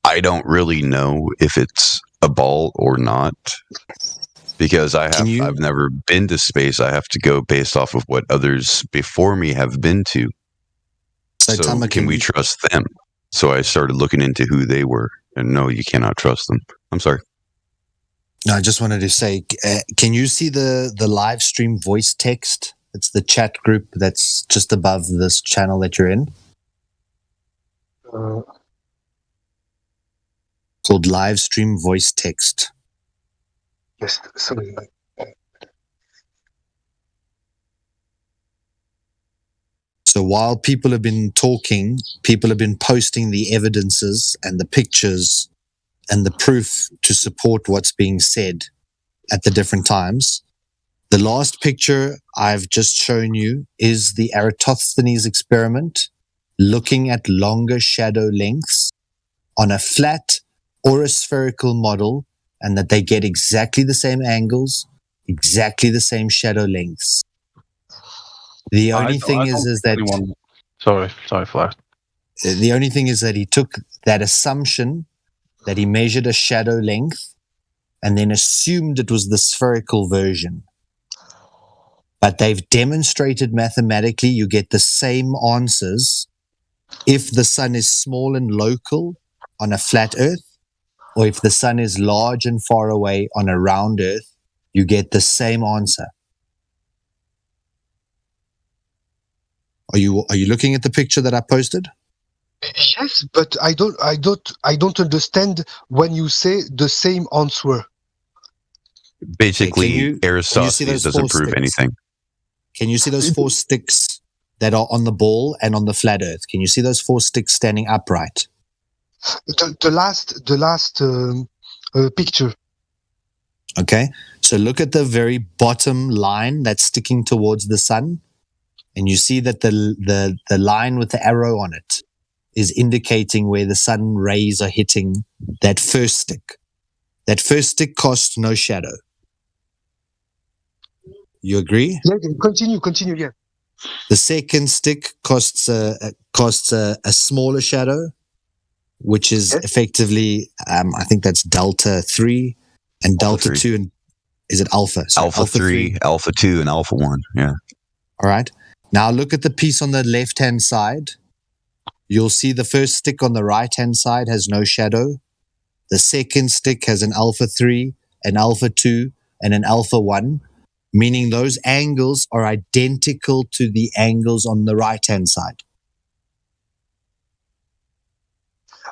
I don't really know if it's a ball or not. Because I've never been to space. I have to go based off of what others before me have been to. So can we trust them? So I started looking into who they were. And no, you cannot trust them. I'm sorry. No, I just wanted to say, can you see the live stream voice text? It's the chat group that's just above this channel that you're in. Called live stream voice text. Yes, sorry. So while people have been talking, people have been posting the evidences and the pictures and the proof to support what's being said at the different times. The last picture I've just shown you is the Eratosthenes experiment, looking at longer shadow lengths on a flat or a spherical model, and that they get exactly the same angles, exactly the same shadow lengths. The only thing is that... Sorry, Flash. The only thing is that he took that assumption that he measured a shadow length and then assumed it was the spherical version. But they've demonstrated mathematically you get the same answers if the sun is small and local on a flat Earth, or if the sun is large and far away on a round Earth, you get the same answer. Are you looking at the picture that I posted? Yes, but I don't understand when you say the same answer. Basically, Eratosthenes doesn't prove anything. Can you see those 4 sticks that are on the ball and on the flat Earth? Can you see those 4 sticks standing upright? The last picture. Okay, so look at the very bottom line that's sticking towards the sun, and you see that the line with the arrow on it is indicating where the sun rays are hitting that first stick. That first stick costs no shadow. You agree? Yeah, continue. Yeah. The second stick costs a smaller shadow, which is effectively, I think that's delta 3 and delta 2, and is it alpha? So alpha 3, alpha 2, and alpha 1. Yeah. All right. Now look at the piece on the left-hand side. You'll see the first stick on the right-hand side has no shadow. The second stick has an alpha 3, an alpha 2, and an alpha 1, meaning those angles are identical to the angles on the right-hand side.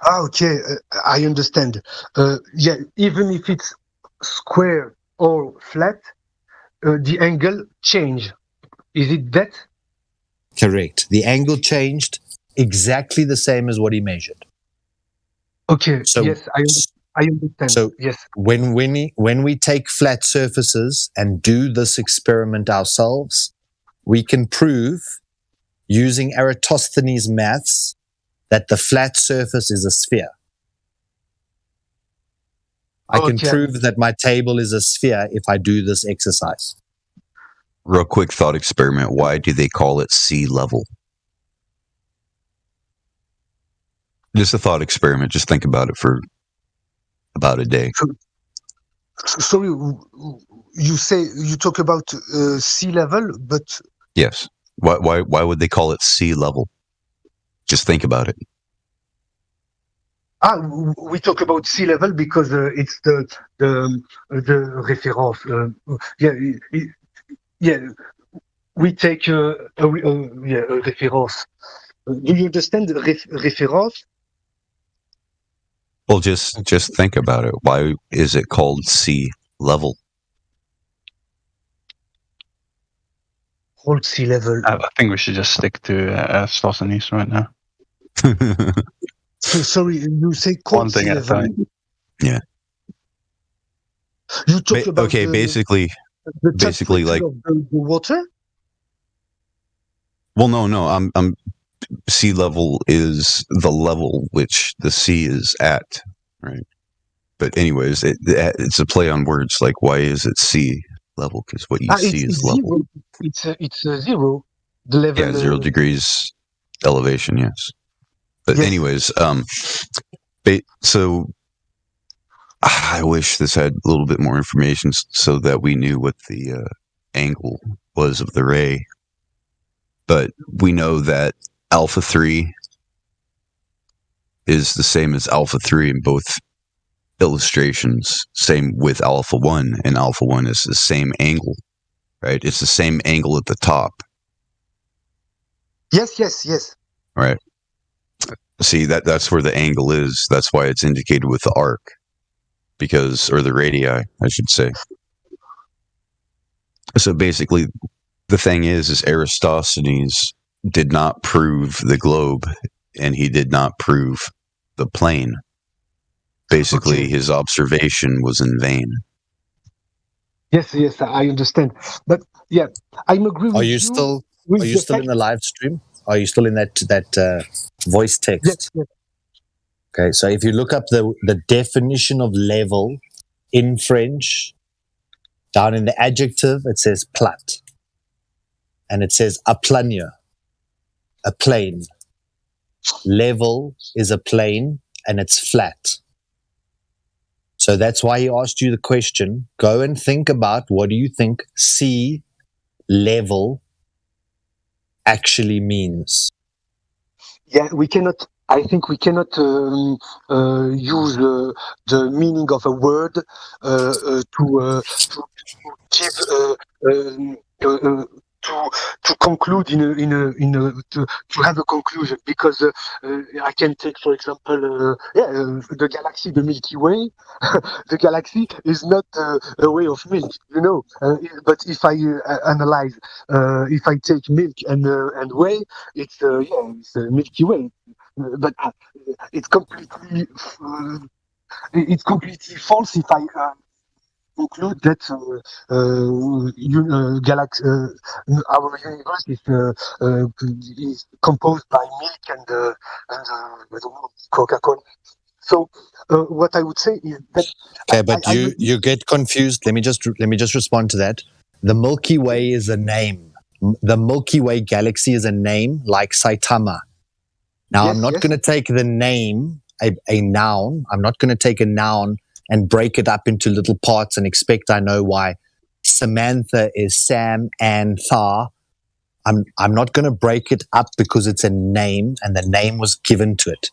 Okay, I understand. Yeah, even if it's square or flat, the angle change. Is it that? Correct. The angle changed exactly the same as what he measured. Okay. So, yes, I understand. So yes, when we take flat surfaces and do this experiment ourselves, we can prove using Eratosthenes' maths that the flat surface is a sphere. I can prove that my table is a sphere if I do this exercise. Real quick thought experiment. Why do they call it sea level? Just a thought experiment. Just think about it for about a day. Sorry, you talk about sea level, but yes. Why would they call it sea level? Just think about it. We talk about sea level because it's the reference. We take a reference. Do you understand reference? Well, just think about it. Why is it called sea level? Hold sea level. I think we should just stick to Eratosthenes right now. So, sorry, you say cold one thing sea at level. a time. Yeah. You talk about basically like the water. Well, no. I'm sea level is the level which the sea is at, right? But anyways, it's a play on words. Like, why is it sea level? Because what you see is level. It's zero. The level. Yeah, 0 degrees elevation. Yes. But yes. Anyways, so I wish this had a little bit more information so that we knew what the angle was of the ray. But we know that alpha 3 is the same as alpha 3 in both illustrations. Same with alpha 1, and alpha 1 is the same angle, right? It's the same angle at the top. Yes. Right. See, that's where the angle is. That's why it's indicated with the arc, or the radii, I should say. So basically, the thing is Eratosthenes did not prove the globe, and he did not prove the plane. Basically, his observation was in vain. Yes, I understand. But yeah, I'm agree with you. Are you still in the live stream? Are you still in that voice text? Yes. Okay, so if you look up the definition of level in French, down in the adjective, it says plat. And it says aplanier, a plane. Level is a plane and it's flat. So that's why he asked you the question. Go and think about, what do you think sea level actually means? Yeah, I think we cannot use the meaning of a word to give to conclude to have a conclusion, because I can take, for example, the galaxy, the Milky Way. The galaxy is not a way of milk, but if I analyze, if I take milk and way, it's Milky Way, but it's completely false if I conclude that our universe is composed by milk and Coca-Cola. So what I would say is that. Okay, but you get confused. Let me just respond to that. The Milky Way is a name. The Milky Way galaxy is a name, like Saitama. Now, yes, I'm not going to take the name, a noun. I'm not going to take a noun and break it up into little parts and expect I know why Samantha is Sam and Tha. I'm not going to break it up because it's a name and the name was given to it.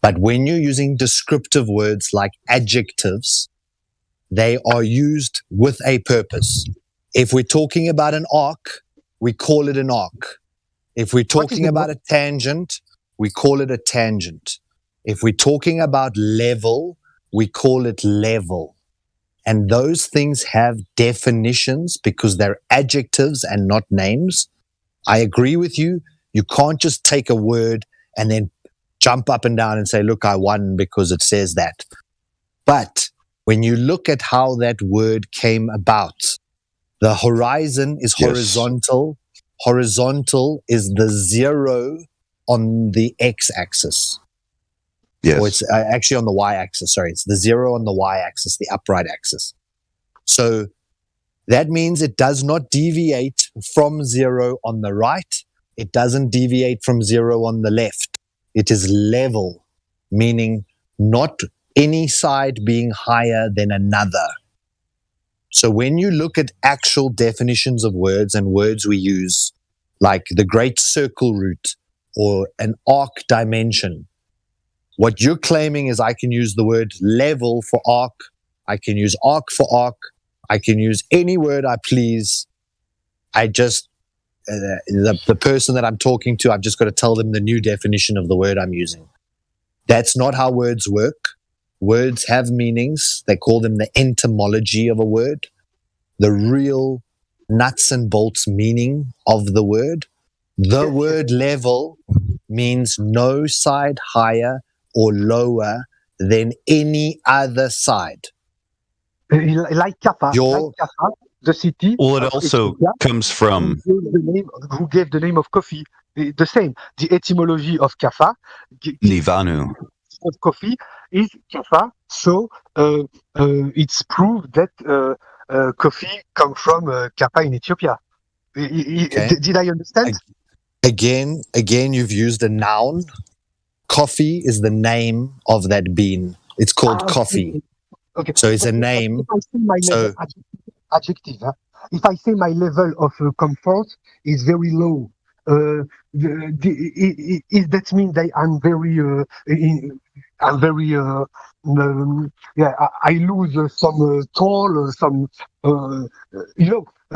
But when you're using descriptive words like adjectives, they are used with a purpose. If we're talking about an arc, we call it an arc. If we're talking about a tangent, we call it a tangent. If we're talking about level, we call it level. and those things have definitions because they're adjectives and not names. I agree with you. You can't just take a word and then jump up and down and say, look, I won because it says that. But when you look at how that word came about, the horizon is horizontal. Horizontal is the 0 on the x-axis. Yes. Or it's actually on the y-axis. Sorry, it's the 0 on the y-axis, the upright axis. So that means it does not deviate from 0 on the right. It doesn't deviate from 0 on the left. It is level, meaning not any side being higher than another. So when you look at actual definitions of words and words we use, like the great circle root or an arc dimension, what you're claiming is I can use the word level for arc, I can use arc for arc, I can use any word I please. I just, the person that I'm talking to, I've just got to tell them the new definition of the word I'm using. That's not how words work. Words have meanings. They call them the etymology of a word, the real nuts and bolts meaning of the word. The word level means no side higher or lower than any other side. Like Kaffa, the city. Well, it also comes from who gave the name of coffee. The same. The etymology of Kaffa, Nivanu, of coffee, is Kaffa. So it's proved that coffee comes from Kaffa in Ethiopia. Okay. Did I understand? Again, you've used a noun. Coffee is the name of that bean. It's called coffee. Okay. So it's a name. If I say my level, adjective. If I say my level of comfort is very low, that means that I'm very, I lose some tall, some,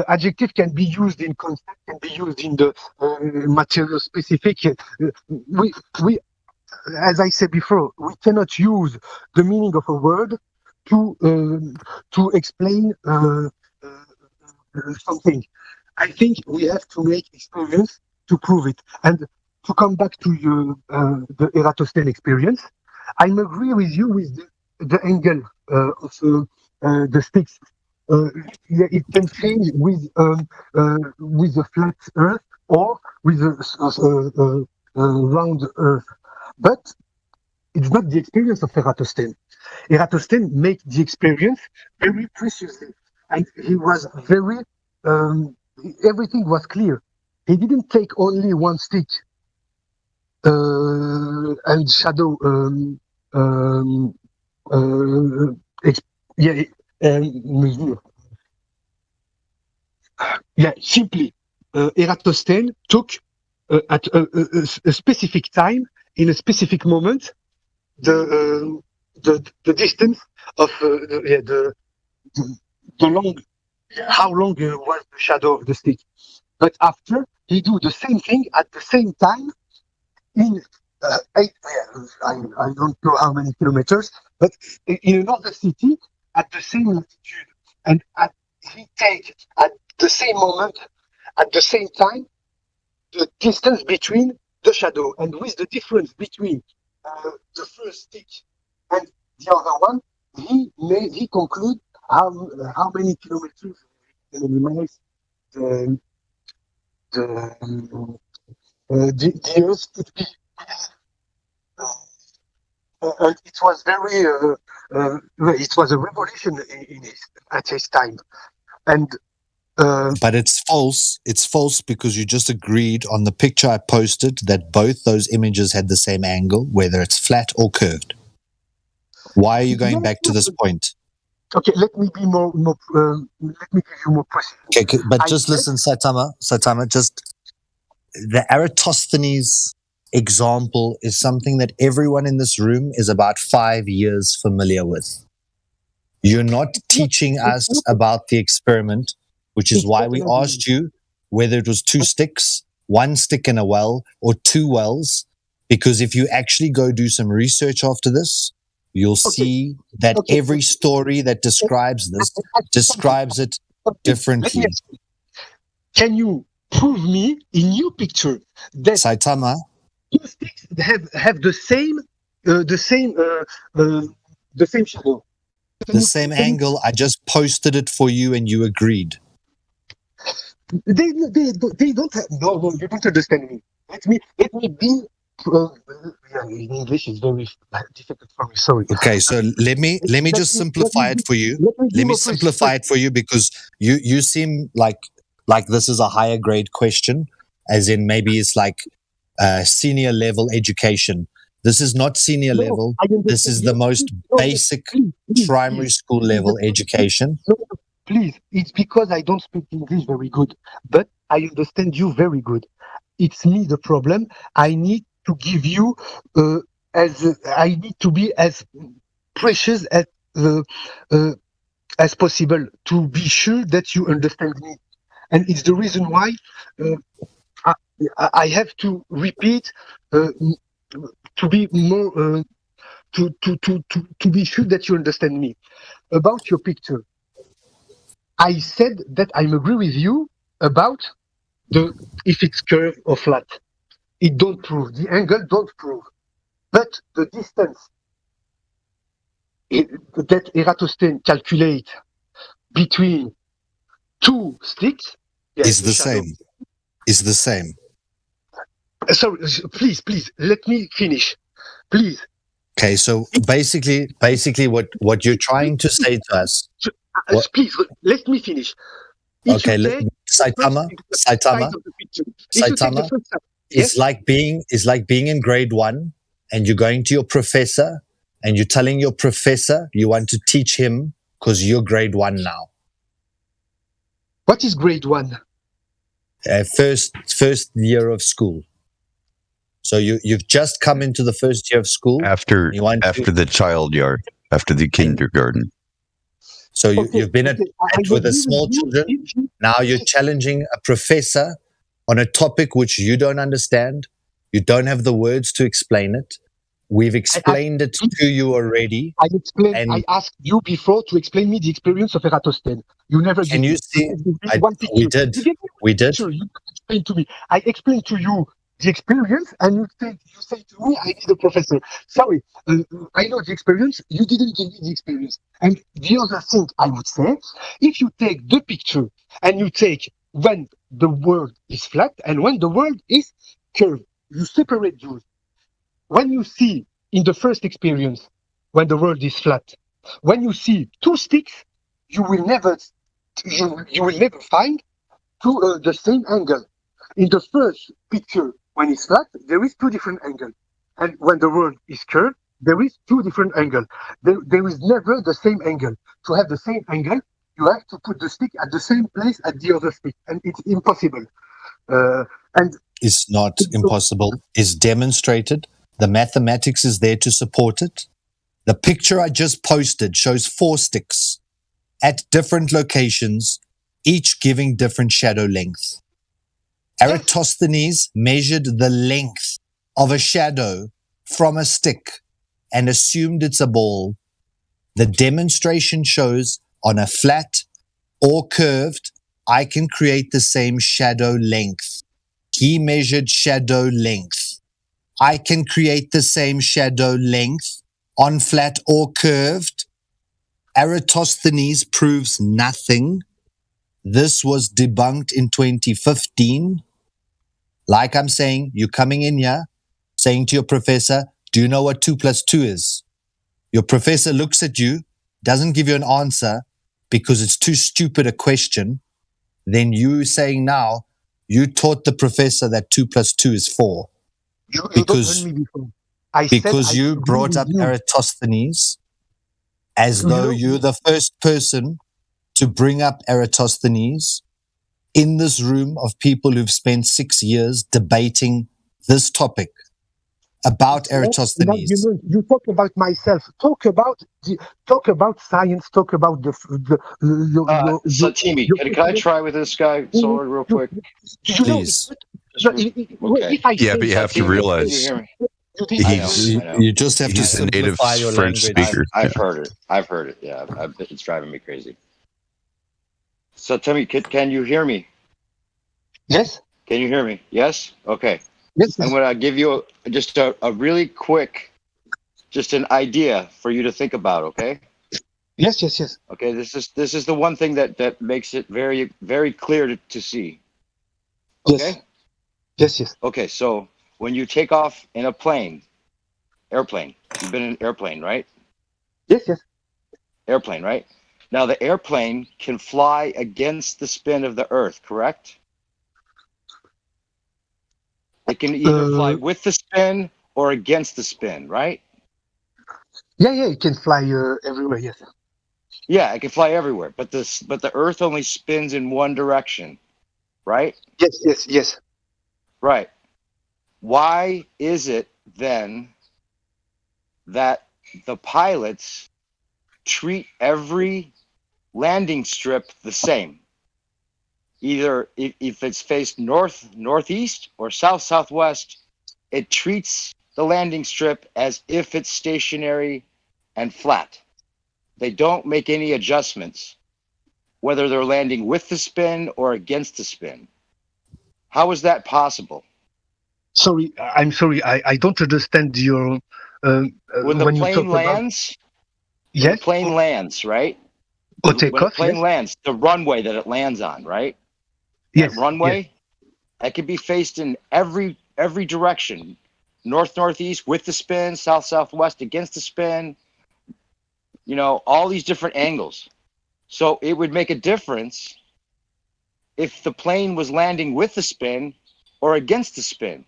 adjective can be used in concept, can be used in the material specific. We, as I said before, we cannot use the meaning of a word to explain something. I think we have to make experience to prove it. And to come back to the Eratosthenes experience, I agree with you with the angle of the sticks. It can change with a flat Earth or with a round Earth, but it's not the experience of Eratosthenes. Eratosthenes made the experience very preciously, and he was very. Everything was clear. He didn't take only one stick and shadow. Simply, Eratosthenes took at a specific time, in a specific moment, the distance of the long, how long was the shadow of the stick. But after, he do the same thing at the same time in I don't know how many kilometers, but in another city at the same latitude, and he take at the same moment, at the same time, the distance between the shadow, and with the difference between the first stick and the other one, he conclude how many kilometers, how many miles the Earth could be. And it was very, it was a revolution at his time. And but it's false. It's false because you just agreed on the picture I posted that both those images had the same angle, whether it's flat or curved. Why are you going back to this point? Okay, let me be more. Let me give you more precise. Okay, but just listen, Saitama. Just the Eratosthenes example is something that everyone in this room is about 5 years familiar with. You're not teaching us about the experiment, which is why we asked you whether it was 2 sticks, 1 stick in a well, or 2 wells, because if you actually go do some research after this, you'll see that every story that describes this describes it differently. Can you prove me in your picture that Saitama two sticks have the same shadow? The same angle. I just posted it for you, and you agreed. They don't have. No, you don't understand me. Let me be. In English is very difficult for me. Sorry. Okay, so let me just simplify it for you. Let me simplify it for you, because you seem like this is a higher grade question, as in maybe it's like senior level education. This is not senior level. This is the most basic primary school level education. Please, it's because I don't speak English very good, but I understand you very good. It's me the problem. I need to give you I need to be as precious as possible to be sure that you understand me, and it's the reason why I have to repeat to be more to be sure that you understand me. About your picture, I said that I agree with you about if it's curved or flat. It don't prove. The angle don't prove. But the distance that Eratosthenes calculate between two sticks is the same. Is the same. Sorry, please, let me finish. Please. Okay, so basically what you're trying to say to us... Please, let me finish. Okay, Saitama, it's like being in grade 1, and you're going to your professor, and you're telling your professor you want to teach him because you're grade 1 now. What is grade 1? First year of school. So you've just come into the first year of school after the child yard, after the kindergarten. So you've been with the small children. Now you're challenging a professor on a topic which you don't understand. You don't have the words to explain it. We've explained it to you already. I asked you before to explain me the experience of Eratosthenes. You never. Can you see? We did. You explained to me. I explained to you the experience, and you say to me, I need a professor. Sorry, I know the experience. You didn't give me the experience. And the other thing I would say, if you take the picture and you take when the world is flat and when the world is curved, you separate those. When you see in the first experience, when the world is flat, when you see two sticks, you will never find the same angle. In the first picture, when it's flat, there is two different angles. And when the world is curved, there is two different angles. There is never the same angle. To have the same angle, you have to put the stick at the same place as the other stick. And it's impossible. It's not impossible. It's demonstrated. The mathematics is there to support it. The picture I just posted shows 4 sticks at different locations, each giving different shadow length. Eratosthenes measured the length of a shadow from a stick and assumed it's a ball. The demonstration shows on a flat or curved, I can create the same shadow length. He measured shadow length. I can create the same shadow length on flat or curved. Eratosthenes proves nothing. This was debunked in 2015. Like I'm saying, you're coming in here saying to your professor, do you know what 2 + 2 is? Your professor looks at you, doesn't give you an answer because it's too stupid a question. Then you saying now, you taught the professor that 2 + 2 is 4. Because you brought up Eratosthenes as though you're the first person to bring up Eratosthenes in this room of people who've spent 6 years debating this topic about Eratosthenes. You talk about myself. Talk about science. Talk about So, Timmy, can I try with this guy, Sword, real quick? Please. But you have to realize You just have to simplify your French language. speaker. I've heard it. I've heard it. Yeah, it's driving me crazy. So tell me, can you hear me? Yes. Can you hear me? Yes. Okay. Yes. I'm gonna give you just a really quick, just an idea for you to think about. Okay. Yes. Yes. Yes. Okay. This is the one thing that makes it very, very clear to see. Okay. Yes. Yes. Okay. So when you take off in a airplane, you've been in an airplane, right? Yes. Yes. Airplane, right? Now the airplane can fly against the spin of the Earth, correct? It can either fly with the spin or against the spin, right? Yeah. It can fly everywhere. Yes. Yeah, it can fly everywhere, but the Earth only spins in one direction, right? Yes. Right. Why is it then that the pilots treat every landing strip the same? Either if it's faced northeast or southwest, it treats the landing strip as if it's stationary and flat. They don't make any adjustments, whether they're landing with the spin or against the spin. How is that possible? Sorry, I'm sorry. I don't understand your. When the plane lands, yes, the plane lands, right? Or when a plane lands, the runway that it lands on, right? Yes. That runway, that can be faced in every direction, northeast with the spin, southwest against the spin. You know, all these different angles. So it would make a difference if the plane was landing with the spin or against the spin,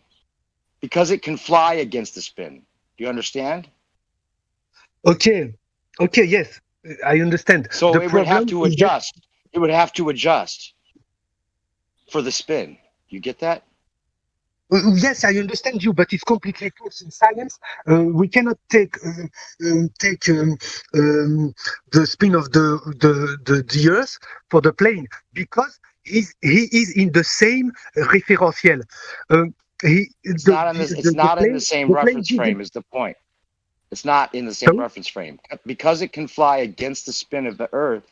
because it can fly against the spin. Do you understand? Okay. Yes, I understand. So it would have to adjust. It would have to adjust for the spin. You get that? Yes, I understand you, but it's completely false in science. We cannot take the spin of the Earth for the plane because he is in the same referential. It's not in the same reference frame. Is the point? It's not in the same reference frame because it can fly against the spin of the Earth.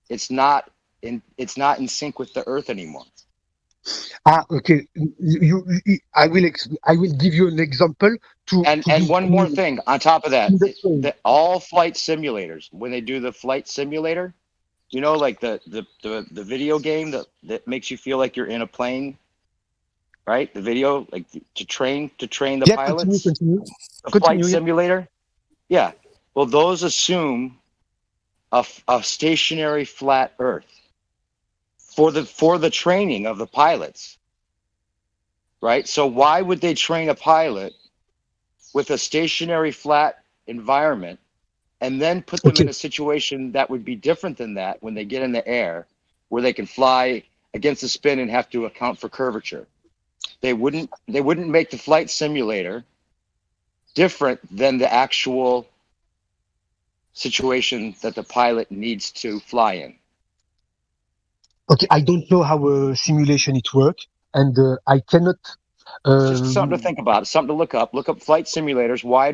It's not in sync with the Earth anymore. Okay. I will give you an example and one more thing on top of that. All flight simulators, when they do the flight simulator, you know, like the video game that makes you feel like you're in a plane, right? The video, like to train the pilots. Continue. The flight simulator. Yeah. Well, those assume a stationary flat Earth for the training of the pilots, right? So why would they train a pilot with a stationary flat environment and then put them in a situation that would be different than that when they get in the air, where they can fly against the spin and have to account for curvature? They wouldn't make the flight simulator different than the actual situation that the pilot needs to fly in. Okay, I don't know how a simulation it works, and I cannot. Just something to think about, something to look up. Look up flight simulators. Why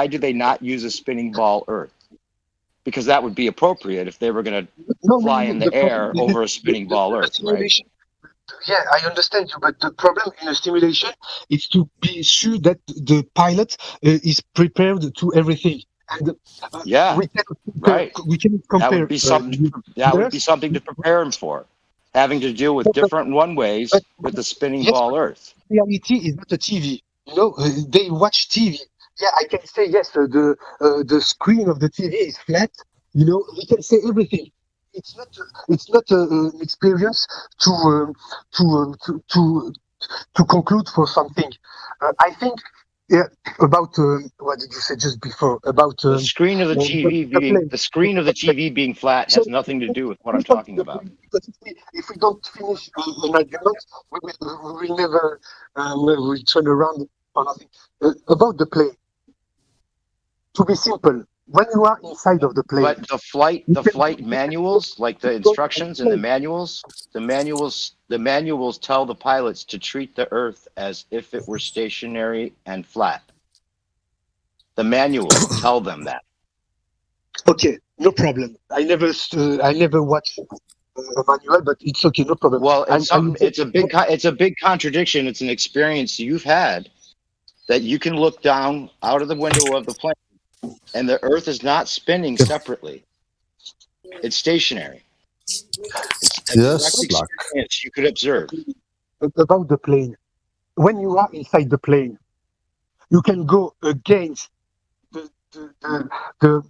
do they not use a spinning ball Earth? Because that would be appropriate if they were going to fly in the air over a spinning ball Earth, right? Yeah, I understand you, but the problem in a simulation is to be sure that the pilot is prepared to everything. And we can compare. That would be something to prepare him for, having to deal with different runways with the spinning ball Earth. Reality is not a TV. You know, they watch TV. Yeah, I can say yes. The screen of the TV is flat. You know, we can say everything. It's not an experience to conclude for something. I think. Yeah, about what did you say just before? About the screen of the TV being flat has nothing to do with what I'm talking about. Because if we don't finish an argument, we will never turn around for nothing. About the plane, to be simple, when you are inside of the plane, but the flight manuals, like the instructions and the manuals tell the pilots to treat the Earth as if it were stationary and flat. The manuals tell them that. Okay, no problem. I never watched a manual, but it's okay, no problem. Well, it's a big contradiction. It's an experience you've had that you can look down out of the window of the plane, and the Earth is not spinning separately. It's stationary. It's a direct experience you could observe. About the plane, when you are inside the plane, you can go against the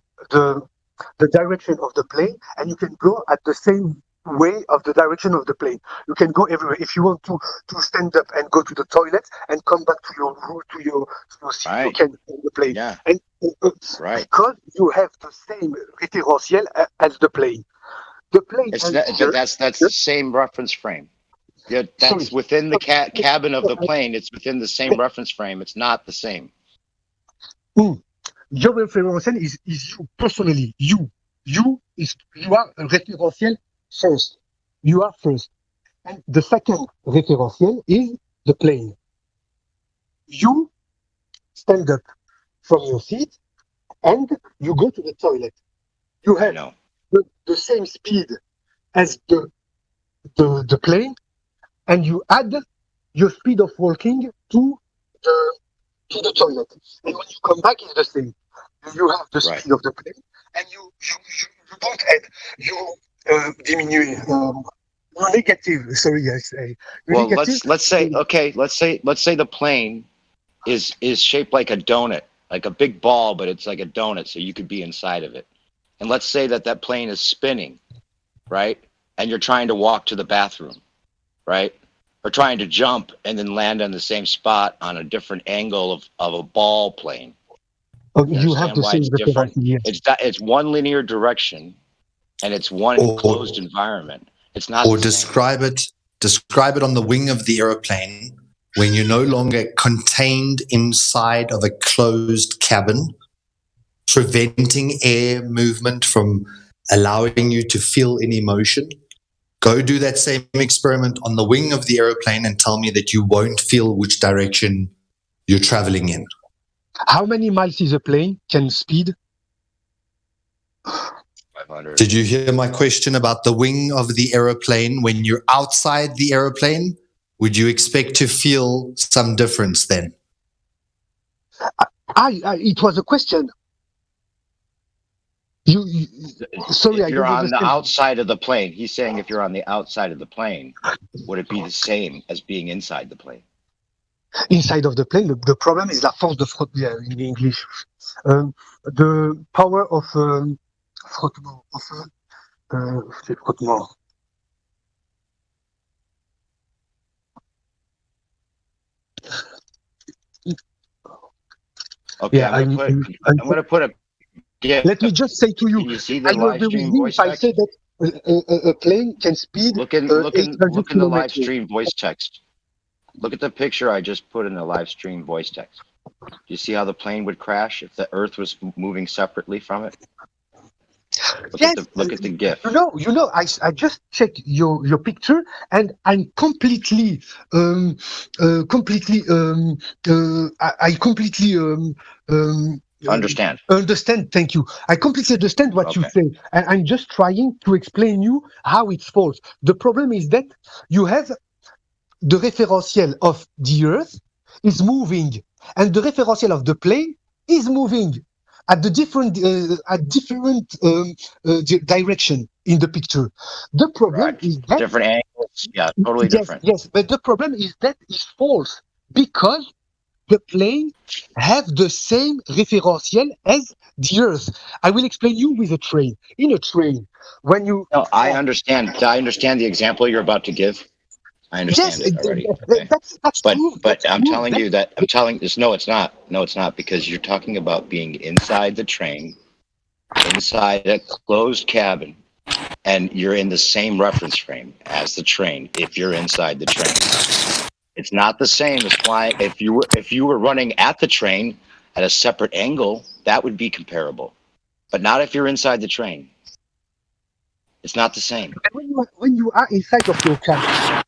direction of the plane, and you can go at the same way of the direction of the plane. You can go everywhere. If you want to stand up and go to the toilet and come back to your route, to your seat, Right. you can on the plane. Yeah. And Right. because you have the same référentiel as the plane. The plane. But that's the same reference frame. Yeah, that's Sorry. within the cabin of the plane. It's within the same reference frame. It's not the same. Your référentiel is you personally. You are a référentiel first. You are first. And the second référentiel is the plane. You stand up from your seat and you go to the toilet. You have the same speed as the plane, and you add your speed of walking to the toilet. And when you come back, it's the same. You have the speed of the plane, and you don't add. You diminish. Negative. Sorry, guys. Well, let's say the plane is shaped like a donut, like a big ball, but it's like a donut, so you could be inside of it. And let's say that plane is spinning, right? And you're trying to walk to the bathroom, right? Or trying to jump and then land on the same spot on a different angle of a ball plane. You have the same different. It's one linear direction, and it's one enclosed environment. It's not. Or describe it on the wing of the aeroplane when you're no longer contained inside of a closed cabin, preventing air movement from allowing you to feel any motion. Go do that same experiment on the wing of the aeroplane and tell me that you won't feel which direction you're traveling in. How many miles is a plane can speed? 500. Did you hear my question about the wing of the aeroplane? When you're outside the aeroplane, would you expect to feel some difference then? It was a question. Sorry, if you're on the outside of the plane, he's saying if you're on the outside of the plane, would it be the same as being inside the plane? Inside of the plane, the problem is la force de frottement in English. The power of frottement. Frottement. Okay, yeah, I'm going to put a. Yeah. Let me just say to you, can you see the live stream voice text? I say that a plane can speed. Look in the live stream voice text. Look at the picture I just put in the live stream voice text. Do you see how the plane would crash if the Earth was moving separately from it? Look at the GIF. You know, I just checked your picture, and I'm completely understand. Thank you. I completely understand what you say, and I'm just trying to explain you how it falls. The problem is that you have the référentiel of the Earth is moving, and the référentiel of the plane is moving at different direction in the picture. The problem is that different angles. Yeah, totally different. Yes, but the problem is that is false because the plane have the same référentiel as the Earth. I will explain you with a train. In a train, when you I understand the example you're about to give. I understand it already. Okay. That's true. But I'm telling you that no, it's not. No, it's not, because you're talking about being inside the train, inside a closed cabin, and you're in the same reference frame as the train if you're inside the train. It's not the same as flying. If you were running at the train at a separate angle, that would be comparable. But not if you're inside the train. It's not the same. When you are inside of your cabin,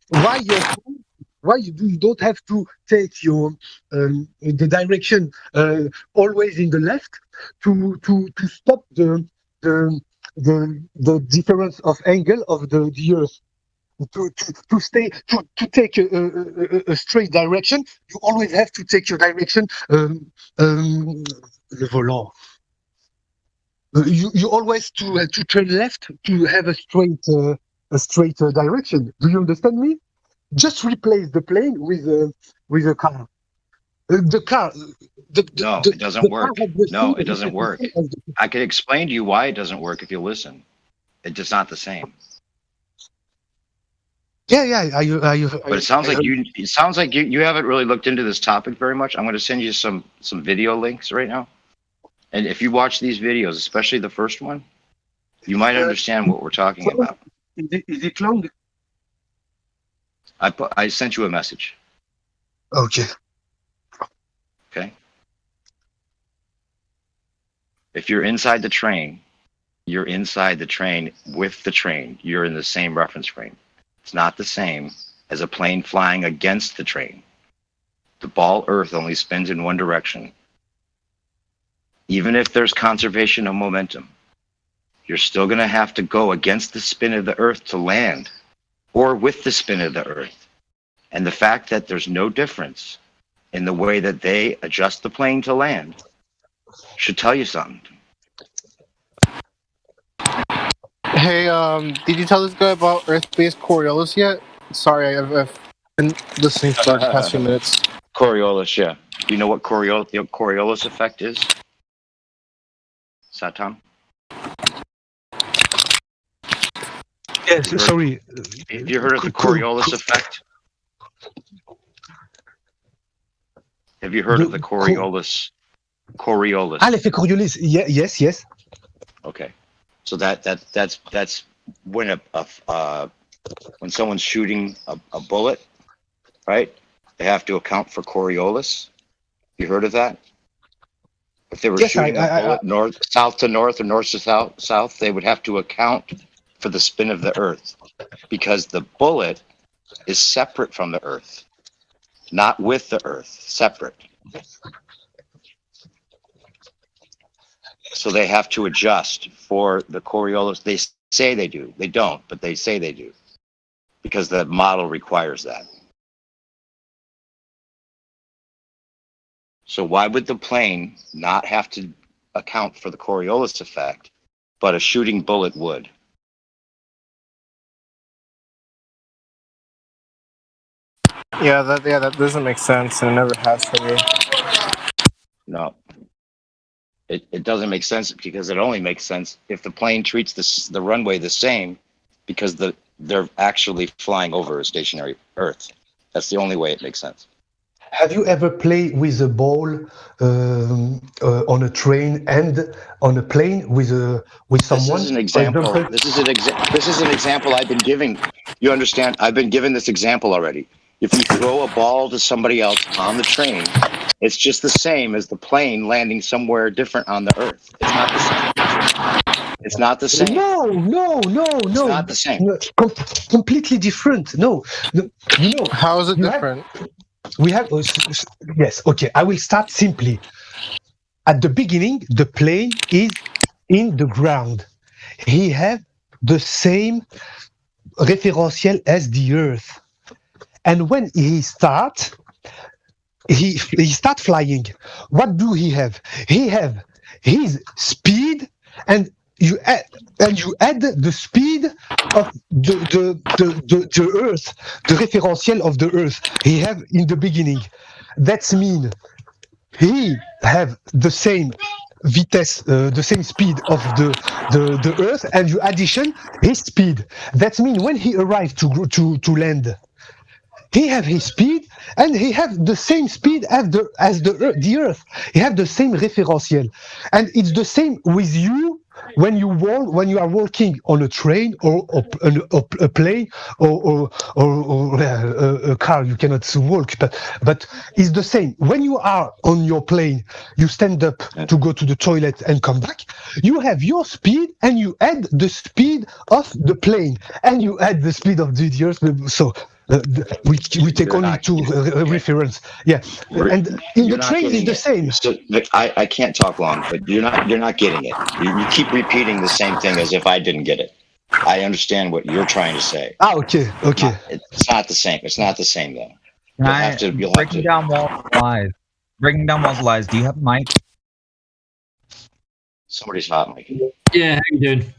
why your phone Why you don't have to take your the direction always in the left to stop the difference of angle of the Earth. To stay to take a straight direction, you always have to take your direction le volant. You always to turn left to have a straight direction. Do you understand me? Just replace the plane with a car. The car. No, it doesn't work. No, it doesn't work. I can explain to you why it doesn't work if you listen. It's just not the same. Yeah. But it sounds like you haven't really looked into this topic very much. I'm going to send you some video links right now, and if you watch these videos, especially the first one, you might understand what we're talking about. Is it long? I sent you a message. Okay. Okay. If you're inside the train, you're inside the train with the train. You're in the same reference frame. It's not the same as a plane flying against the train. The ball Earth only spins in one direction. Even if there's conservation of momentum, you're still going to have to go against the spin of the Earth to land, or with the spin of the Earth. And the fact that there's no difference in the way that they adjust the plane to land should tell you something. Hey, did you tell this guy about Earth-based Coriolis yet? Sorry, I've been listening for the past few minutes. Coriolis, yeah. Do you know what the Coriolis effect is? Satam? Yes, sorry. Have you heard of the Coriolis effect? Have you heard of the Coriolis? Ah, l'effet Coriolis. Yeah, yes. Okay. So that's when when someone's shooting a bullet, right? They have to account for Coriolis. You heard of that? If they were shooting a bullet south to north or north to south, they would have to account for the spin of the Earth, because the bullet is separate from the Earth, not with the Earth, separate. So they have to adjust for the Coriolis. They say they do. They don't, but they say they do, because the model requires that. So why would the plane not have to account for the Coriolis effect, but a shooting bullet would? Yeah, that doesn't make sense, and it never has for me. No. It doesn't make sense, because it only makes sense if the plane treats the runway the same, because they're actually flying over a stationary Earth. That's the only way it makes sense. Have you ever played with a ball on a train and on a plane with someone? This is an example. This is an example I've been giving. You understand? I've been given this example already. If you throw a ball to somebody else on the train, it's just the same as the plane landing somewhere different on the Earth. It's not the same. It's not the same. No. It's not the same. No, completely different. No. You know, how is it different? We have yes. Okay, I will start simply. At the beginning, the plane is in the ground. He have the same referentiel as the Earth, and when he start flying. What do he have? He have his speed, and you add the speed of the Earth, the referentiel of the Earth he have in the beginning. That's mean he have the same vitesse, the same speed of the Earth, and you addition his speed. That mean when he arrived to land, he have his speed, and he have the same speed as the Earth. He have the same referentiel, and it's the same with you when you are walking on a train or a plane or a car. You cannot walk, but it's the same. When you are on your plane, you stand up to go to the toilet and come back. You have your speed, and you add the speed of the plane, and you add the speed of the Earth. So we take only two reference. Yeah, and in the train is the same. So I can't talk long, but you're not getting it. You keep repeating the same thing as if I didn't get it. I understand what you're trying to say. Okay. It's not the same. It's not the same though. Breaking down walls live. Breaking down walls lies. Do you have a mic? Somebody's hot mic. Yeah, how you doing?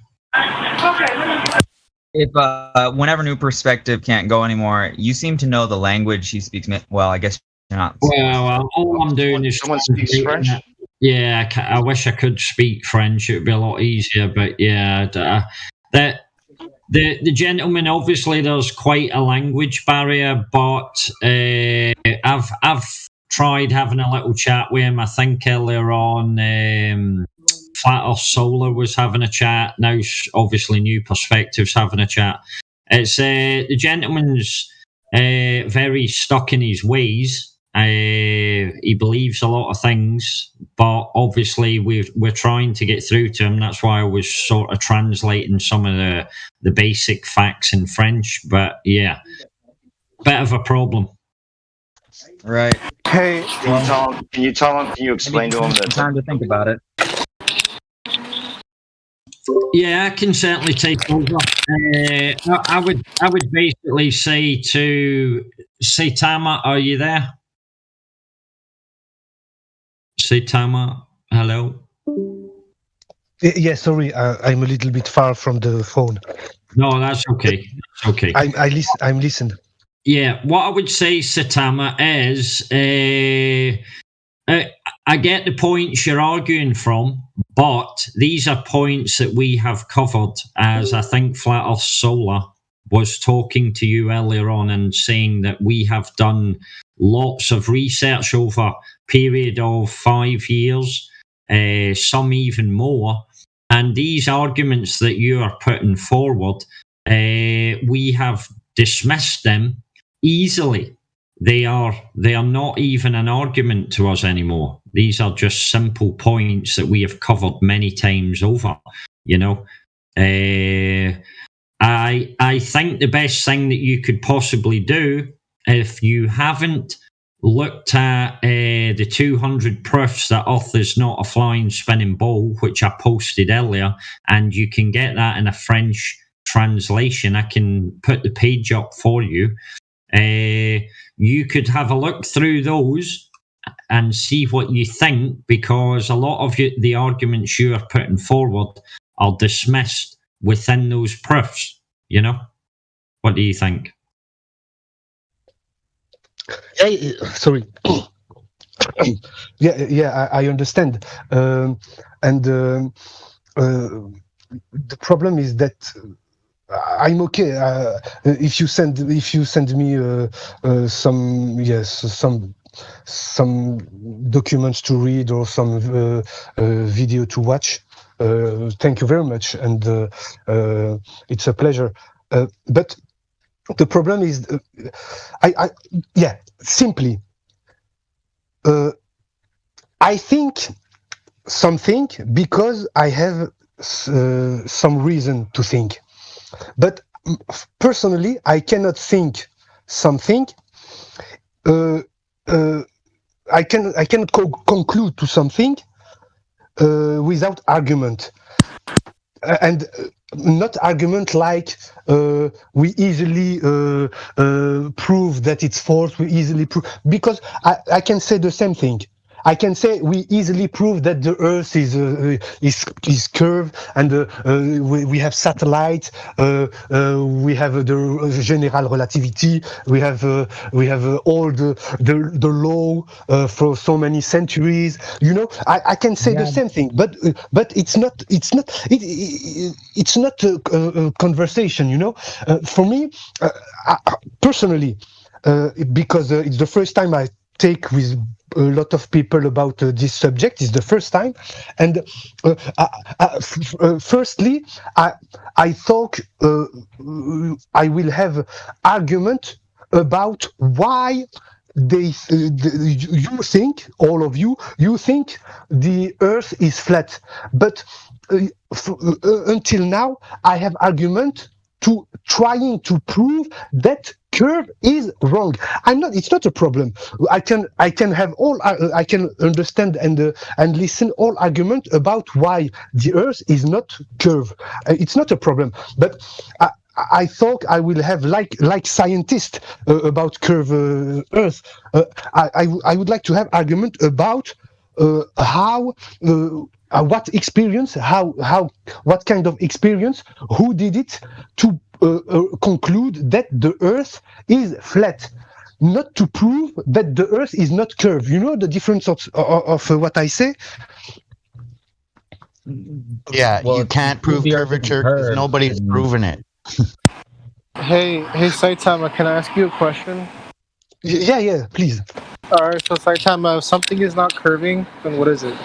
If whenever New Perspective can't go anymore, you seem to know the language he speaks. Well, I guess you're not. Well, all I'm doing is someone speaks French. Yeah, I wish I could speak French. It would be a lot easier, but yeah, the gentleman, obviously there's quite a language barrier, but I've tried having a little chat with him. I think earlier on, Flat Earth Solar was having a chat. Now, obviously, New Perspectives having a chat. It's the gentleman's very stuck in his ways. He believes a lot of things, but obviously we're trying to get through to him. That's why I was sort of translating some of the basic facts in French. But yeah, bit of a problem. Right. Hey, can you explain to him that time to think about it? Yeah, I can certainly take over. I would basically say to Saitama, are you there? Saitama, hello. Yeah, sorry, I'm a little bit far from the phone. No, that's okay. That's okay. I'm listening. Yeah, what I would say, Saitama, is I get the points you're arguing from, but these are points that we have covered, as I think Flat Earth Solar was talking to you earlier on and saying that we have done lots of research over a period of 5 years, some even more. And these arguments that you are putting forward, we have dismissed them easily. They are not even an argument to us anymore. These are just simple points that we have covered many times over. You know, I think the best thing that you could possibly do, if you haven't looked at the 200 proofs that Earth is not a flying spinning ball, which I posted earlier, and you can get that in a French translation. I can put the page up for you. You could have a look through those and see what you think, because a lot of the arguments you are putting forward are dismissed within those proofs. You know, what do you think? Sorry. Yeah, I understand. And the problem is that I'm okay. If you send me some documents to read or some video to watch, thank you very much, and it's a pleasure. But the problem is, simply, I think something because I have some reason to think. But personally, I cannot think something. I cannot conclude to something without argument, and not argument like we easily prove that it's false. We easily prove, because I can say the same thing. I can say we easily prove that the Earth is curved, and we have satellites. We have the general relativity. We have all the law for so many centuries. You know, I can say the same thing, but it's not a conversation. You know, for me personally, because it's the first time I take with a lot of people about this subject. Is the first time, and firstly, I thought I will have argument about why you think, all of you think the Earth is flat, but until now I have argument to trying to prove that curve is wrong. It's not a problem. I can have all. I can understand and listen all argument about why the Earth is not curve. It's not a problem. But I thought I will have like scientists about curve Earth. I would like to have argument about how. What experience? What kind of experience? Who did it to conclude that the Earth is flat? Not to prove that the Earth is not curved. You know the difference of what I say? Yeah, well, you can't prove curvature because nobody's proven it. Hey, Saitama, can I ask you a question? Yeah, please. All right, so Saitama, if something is not curving, then what is it?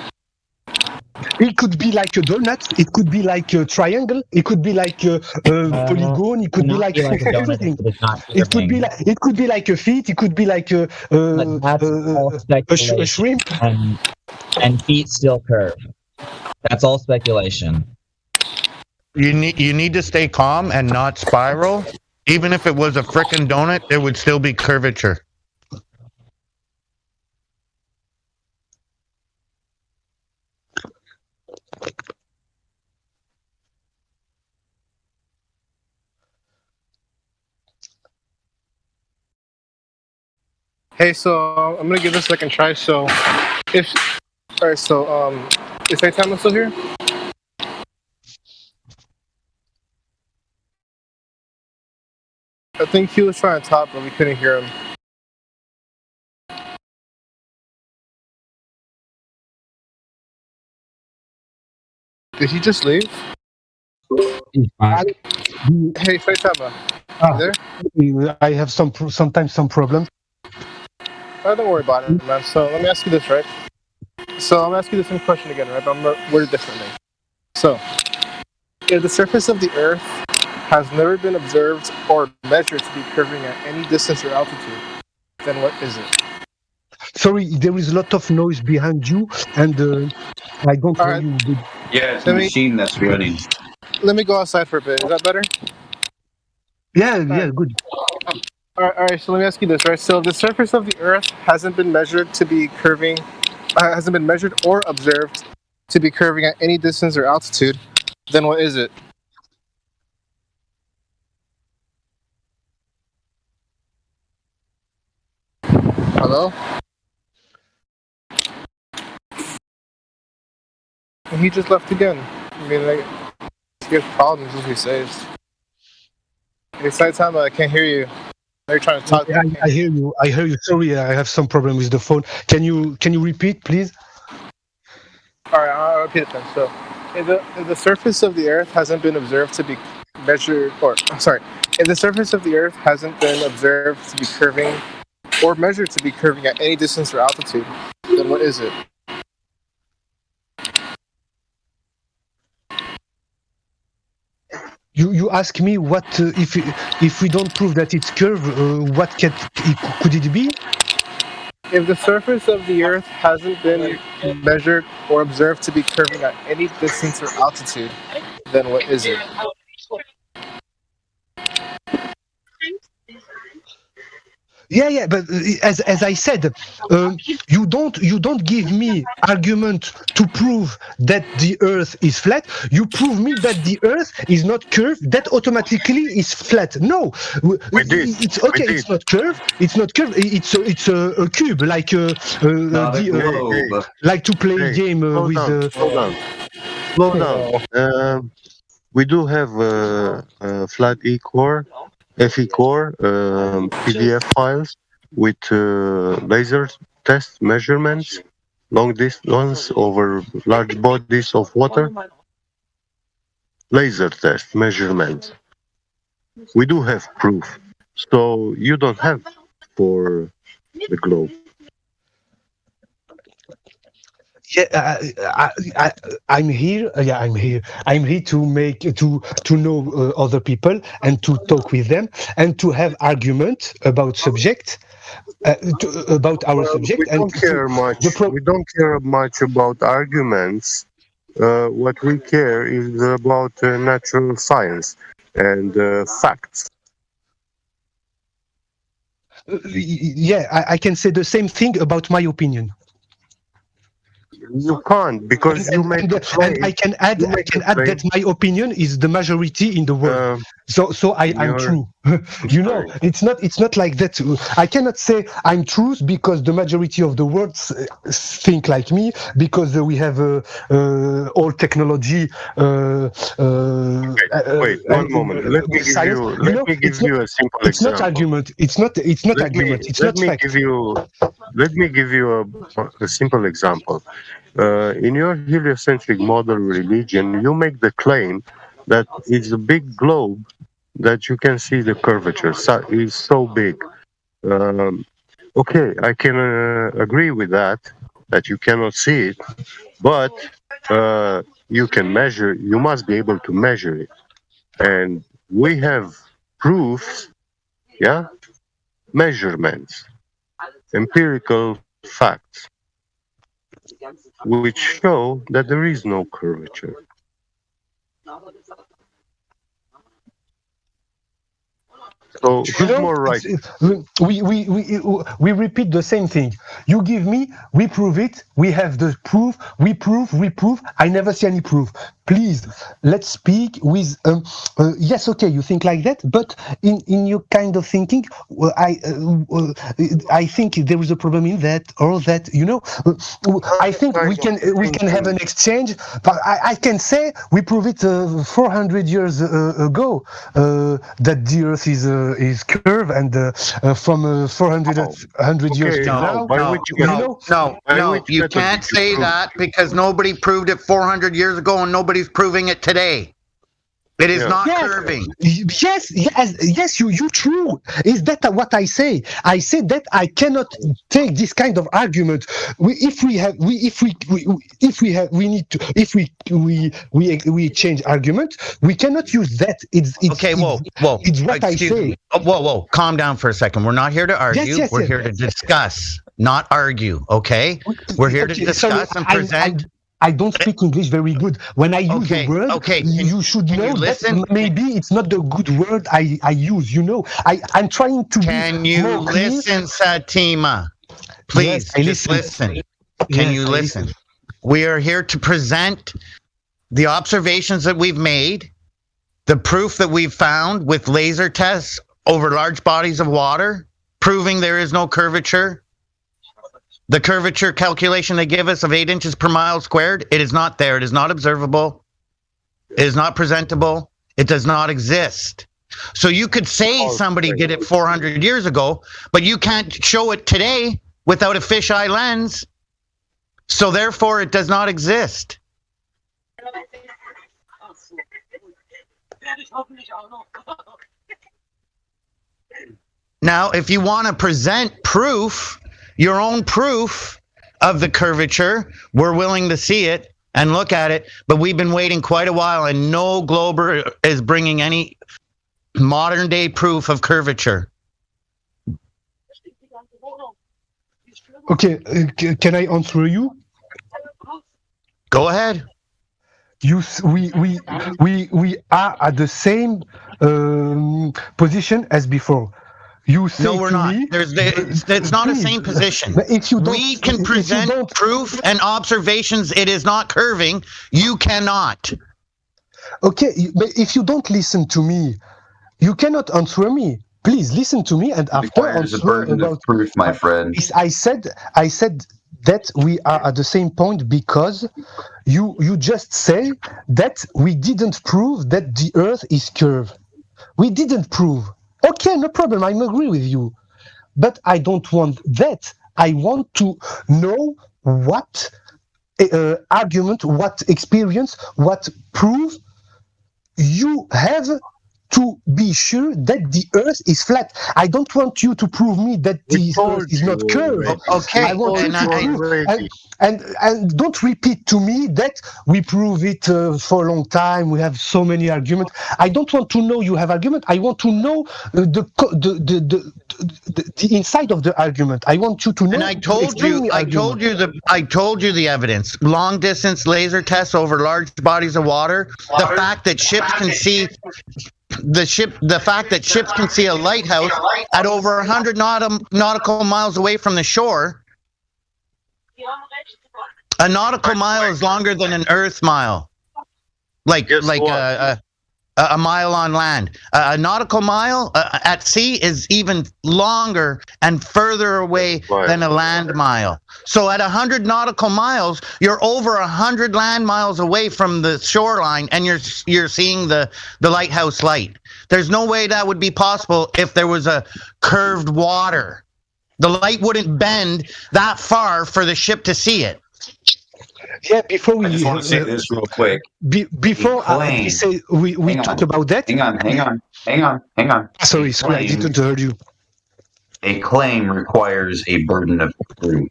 It could be like a donut. It could be like a triangle. It could be like a polygon. It could be like everything. It could be like a feet. It could be like a shrimp. And feet still curve. That's all speculation. You need to stay calm and not spiral. Even if it was a frickin' donut, there would still be curvature. Hey, so I'm gonna give this a second try. So, is Saitama still here? I think he was trying to talk, but we couldn't hear him. Did he just leave? Hey, Saitama, you there? I have sometimes some problems. Oh, don't worry about it, man. So let me ask you this, right? So I'm asking you the same question again, right? But I'm gonna word it differently. So, if the surface of the Earth has never been observed or measured to be curving at any distance or altitude, then what is it? Sorry, there is a lot of noise behind you, and I don't hear you good. Yeah, it's a machine that's running. Let me go outside for a bit. Is that better? Yeah, good. All right, so let me ask you this, right? So the surface of the Earth hasn't been measured to be curving, hasn't been measured or observed to be curving at any distance or altitude, then what is it? Hello? And he just left again. I mean, like, he has problems, as he says. Hey, Saitama, I can't hear you. They're trying to talk. I hear you. Sorry, I have some problem with the phone. Can you repeat, please? All right, I'll repeat it then. So, if the surface of the Earth hasn't been observed to be measured, if the surface of the Earth hasn't been observed to be curving or measured to be curving at any distance or altitude, then what is it? You ask me what if we don't prove that it's curved, what could it be? If the surface of the Earth hasn't been measured or observed to be curving at any distance or altitude, then what is it? Yeah, but as I said, you don't give me argument to prove that the Earth is flat. You prove me that the Earth is not curved. That automatically is flat. No, it's okay. It's not curved. It's not curved. It's a cube, like like to play a game with. Slow down. We do have a flat E core. FE core PDF files with laser test measurements, long distance over large bodies of water. Laser test measurements. We do have proof, so you don't have for the globe. Yeah, I'm here. Yeah, I'm here. I'm here to know other people and to talk with them and to have argument about subject, about our subject. We don't care much. We don't care much about arguments. What we care is about natural science and facts. Yeah, I can say the same thing about my opinion. You can't, because you make and I can add that my opinion is the majority in the world. So I'm true. You know, it's not like that. I cannot say I'm true because the majority of the world think like me, because we have all technology. Wait one moment. Let me give you a simple example. It's not argument. It's not argument. It's not fact. Let me give you a simple example. In your heliocentric model religion, you make the claim that it's a big globe that you can see the curvature. It's so big. Okay, I can agree with that you cannot see it, but you can measure. You must be able to measure it, and we have proofs, measurements, empirical facts, which show that there is no curvature. So who's more right? We repeat the same thing. You give me, we prove it. We have the proof. We prove. I never see any proof. Please, let's speak with. Yes, okay, you think like that, but in your kind of thinking, I think there is a problem in that or that. You know, I think we can have an exchange. But I can say we prove it 400 years ago that the Earth is curved, and from 400 years now. No, you can't say that, because nobody proved it 400 years ago and nobody's proving it today. It is not curving. Yes, you true. Is that what I say? I say that I cannot take this kind of argument. If we change argument, we cannot use that. It's what I say. Whoa, calm down for a second. We're not here to argue. We're here to discuss, not argue. Okay, we're here to discuss and present. I don't speak English very good. When I use the word, you should know that maybe it's not the good word I use. You know, I'm trying to. Can you listen, Satima? Please, just listen. Can you listen? We are here to present the observations that we've made, the proof that we've found with laser tests over large bodies of water, proving there is no curvature. The curvature calculation they give us of 8 inches per mile squared, it is not there. It is not observable. It is not presentable. It does not exist. So you could say somebody did it 400 years ago, but you can't show it today without a fisheye lens. So therefore, it does not exist. Now, if you want to present proof, your own proof of the curvature, we're willing to see it and look at it, but we've been waiting quite a while, and no glober is bringing any modern day proof of curvature. Okay, can I answer you? Go ahead. We are at the same position as before. You say no, we're not. It's not the same position. We can present proof and observations. It is not curving. You cannot. Okay, but if you don't listen to me, you cannot answer me. Please listen to me, and after answer about proof, my friend. I said that we are at the same point because you just say that we didn't prove that the Earth is curved. We didn't prove. Okay, no problem. I agree with you, but I don't want that. I want to know what argument, what experience, what proof you have to be sure that the Earth is flat. I don't want you to prove me that the Earth is not curved. Okay, I want you to prove, and don't repeat to me that we prove it for a long time. We have so many arguments. I don't want to know you have argument. I want to know the inside of the argument. I want you to know. And I told you the evidence. Long distance laser tests over large bodies of water. The fact that ships can see the fact that ships can see a lighthouse at over 100 nautical miles away from the shore. A nautical mile is longer than an Earth mile, like a mile on land. A nautical mile at sea is even longer and further away than a land mile. So at 100 nautical miles, you're over 100 land miles away from the shoreline, and you're seeing the lighthouse light. There's no way that would be possible if there was a curved water. The light wouldn't bend that far for the ship to see it. Yeah, before we I just want to say this real quick. Before we talk about that. Hang on. Sorry, I didn't hear you. A claim requires a burden of proof.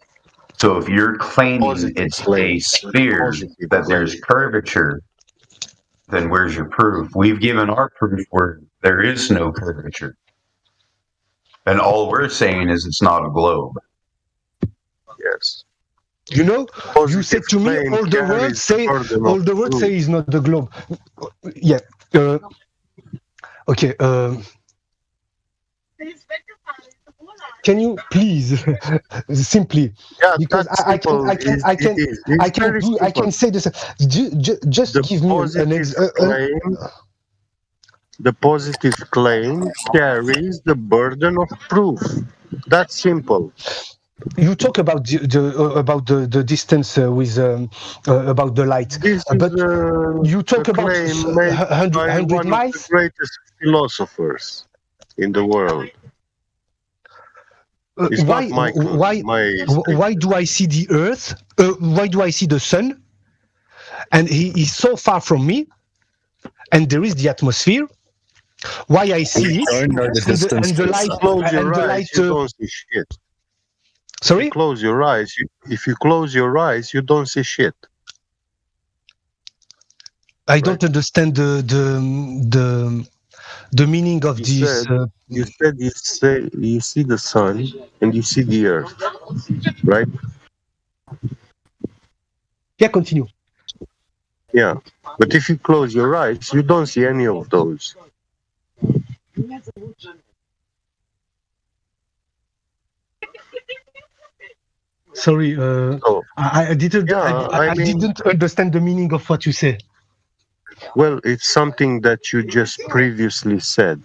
So if you're claiming it's a sphere, that there's curvature, then where's your proof? We've given our proof where there is no curvature. And all we're saying is it's not a globe. Yes. You know, you said to me, all the words say is not the globe. Yeah. Okay. Can you please simply? Yeah, because I can say this. Just give me an example. The positive claim carries the burden of proof. That's simple. You talk about the distance with about the light, but you talk about 100 miles. Of the greatest philosophers in the world. Why do I see the Earth? Why do I see the sun? And he is so far from me, and there is the atmosphere. Why I see it? Don't know the distance. And the light. Close your eyes, you don't see shit. Sorry? If you close your eyes, you don't see shit. I don't understand the meaning of this. You see the sun and you see the earth, right? Yeah, continue. Yeah, but if you close your eyes, you don't see any of those. Sorry, I didn't. I didn't understand the meaning of what you said. Well, it's something that you just previously said.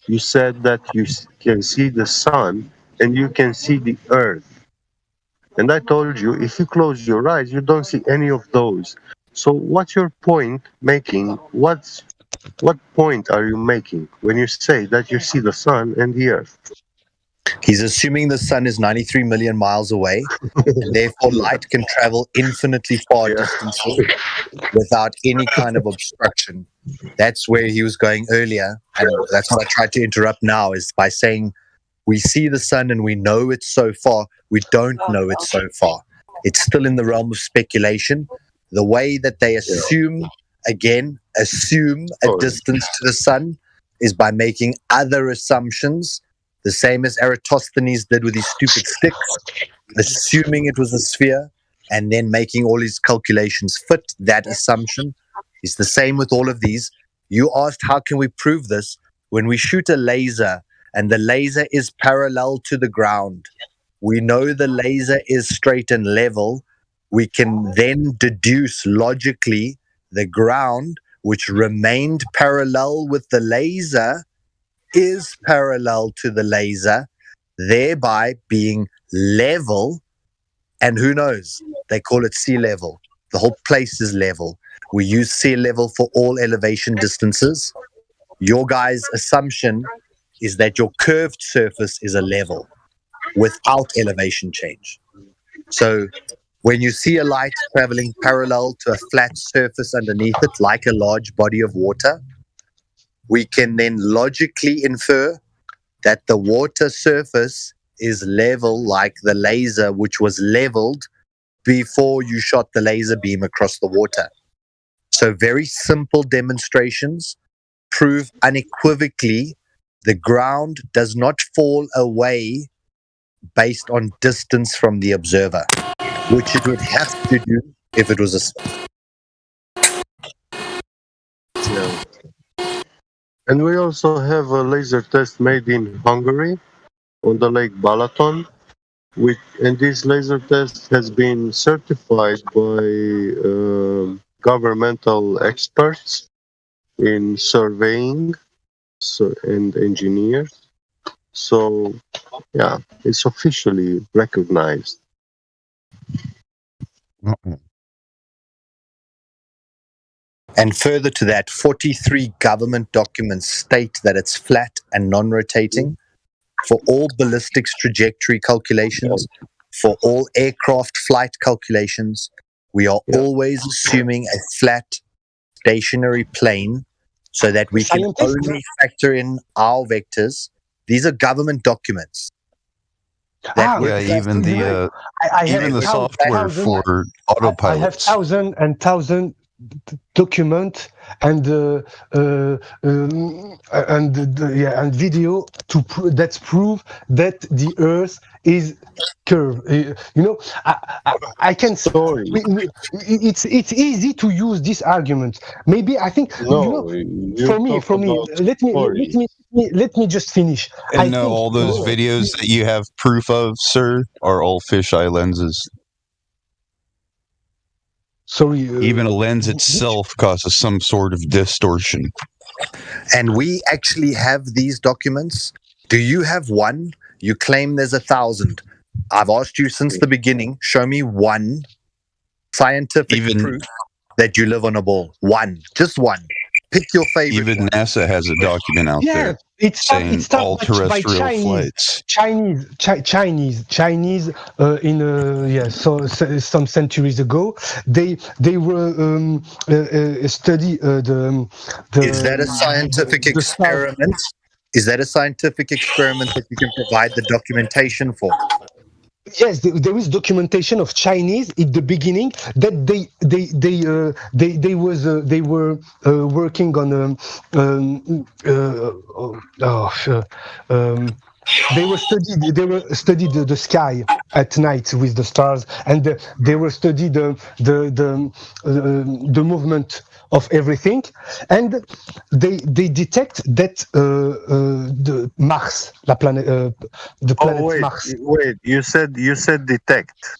You said that you can see the sun and you can see the earth. And I told you, if you close your eyes, you don't see any of those. So what's your point making? What point are you making when you say that you see the sun and the earth? He's assuming the sun is 93 million miles away, and therefore light can travel infinitely far distances without any kind of obstruction. That's where he was going earlier, and that's what I tried to interrupt now, is by saying we see the sun and we know it's so far. We don't know it's so far. It's still in the realm of speculation. The way that they assume a distance to the sun is by making other assumptions, the same as Eratosthenes did with his stupid sticks, assuming it was a sphere and then making all his calculations fit that assumption. It's the same with all of these. You asked, how can we prove this? When we shoot a laser and the laser is parallel to the ground, we know the laser is straight and level. We can then deduce logically the ground, which remained parallel with the laser, is parallel to the laser, thereby being level. And who knows? They call it sea level. The whole place is level. We use sea level for all elevation distances. Your guys' assumption is that your curved surface is a level without elevation change. So when you see a light traveling parallel to a flat surface underneath it, like a large body of water, we can then logically infer that the water surface is level like the laser, which was leveled before you shot the laser beam across the water. So very simple demonstrations prove unequivocally the ground does not fall away based on distance from the observer, which it would have to do if it was a sphere. And we also have a laser test made in Hungary on the Lake Balaton. And this laser test has been certified by governmental experts in surveying and engineers. So, yeah, it's officially recognized. And further to that, 43 government documents state that it's flat and non-rotating for all ballistics trajectory calculations, for all aircraft flight calculations. We are always assuming a flat stationary plane so that we can only factor in our vectors. These are government documents. Even the software for autopilots. I have thousand document and video that prove that the Earth is curved. I can. It's easy to use this argument. Maybe I think for me. Let me just finish. And all those videos that you have proof of, sir, are all fisheye lenses. Sorry. Even a lens itself causes some sort of distortion. And we actually have these documents. Do you have one? You claim there's 1,000. I've asked you since the beginning, show me one scientific proof that you live on a ball. One. Just one. Pick your favorite. Even NASA has a document out there saying all terrestrial flights. Chinese some centuries ago, they were study the. Is that a scientific experiment? Is that a scientific experiment that you can provide the documentation for? Yes, there is documentation of Chinese at the beginning that they were working on they were studied the sky at night with the stars, and they were studied the movement of everything, and they detect that the Mars, the planet Mars. Wait, you said detect.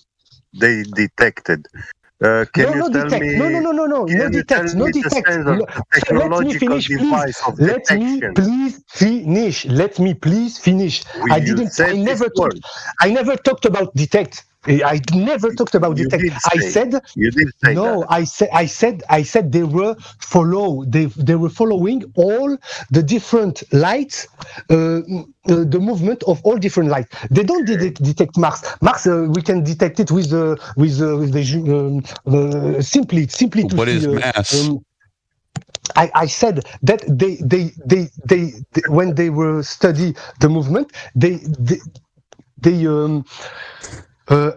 They detected. Can you tell me? No detect. Let me finish, please. Let me please finish. I never talked about detect. I never talked about detect. I said they were following all the different lights, the movement of all different lights. They don't detect Mars. Mars, we can detect it with simply. What is mass? I said that they when they were study the movement,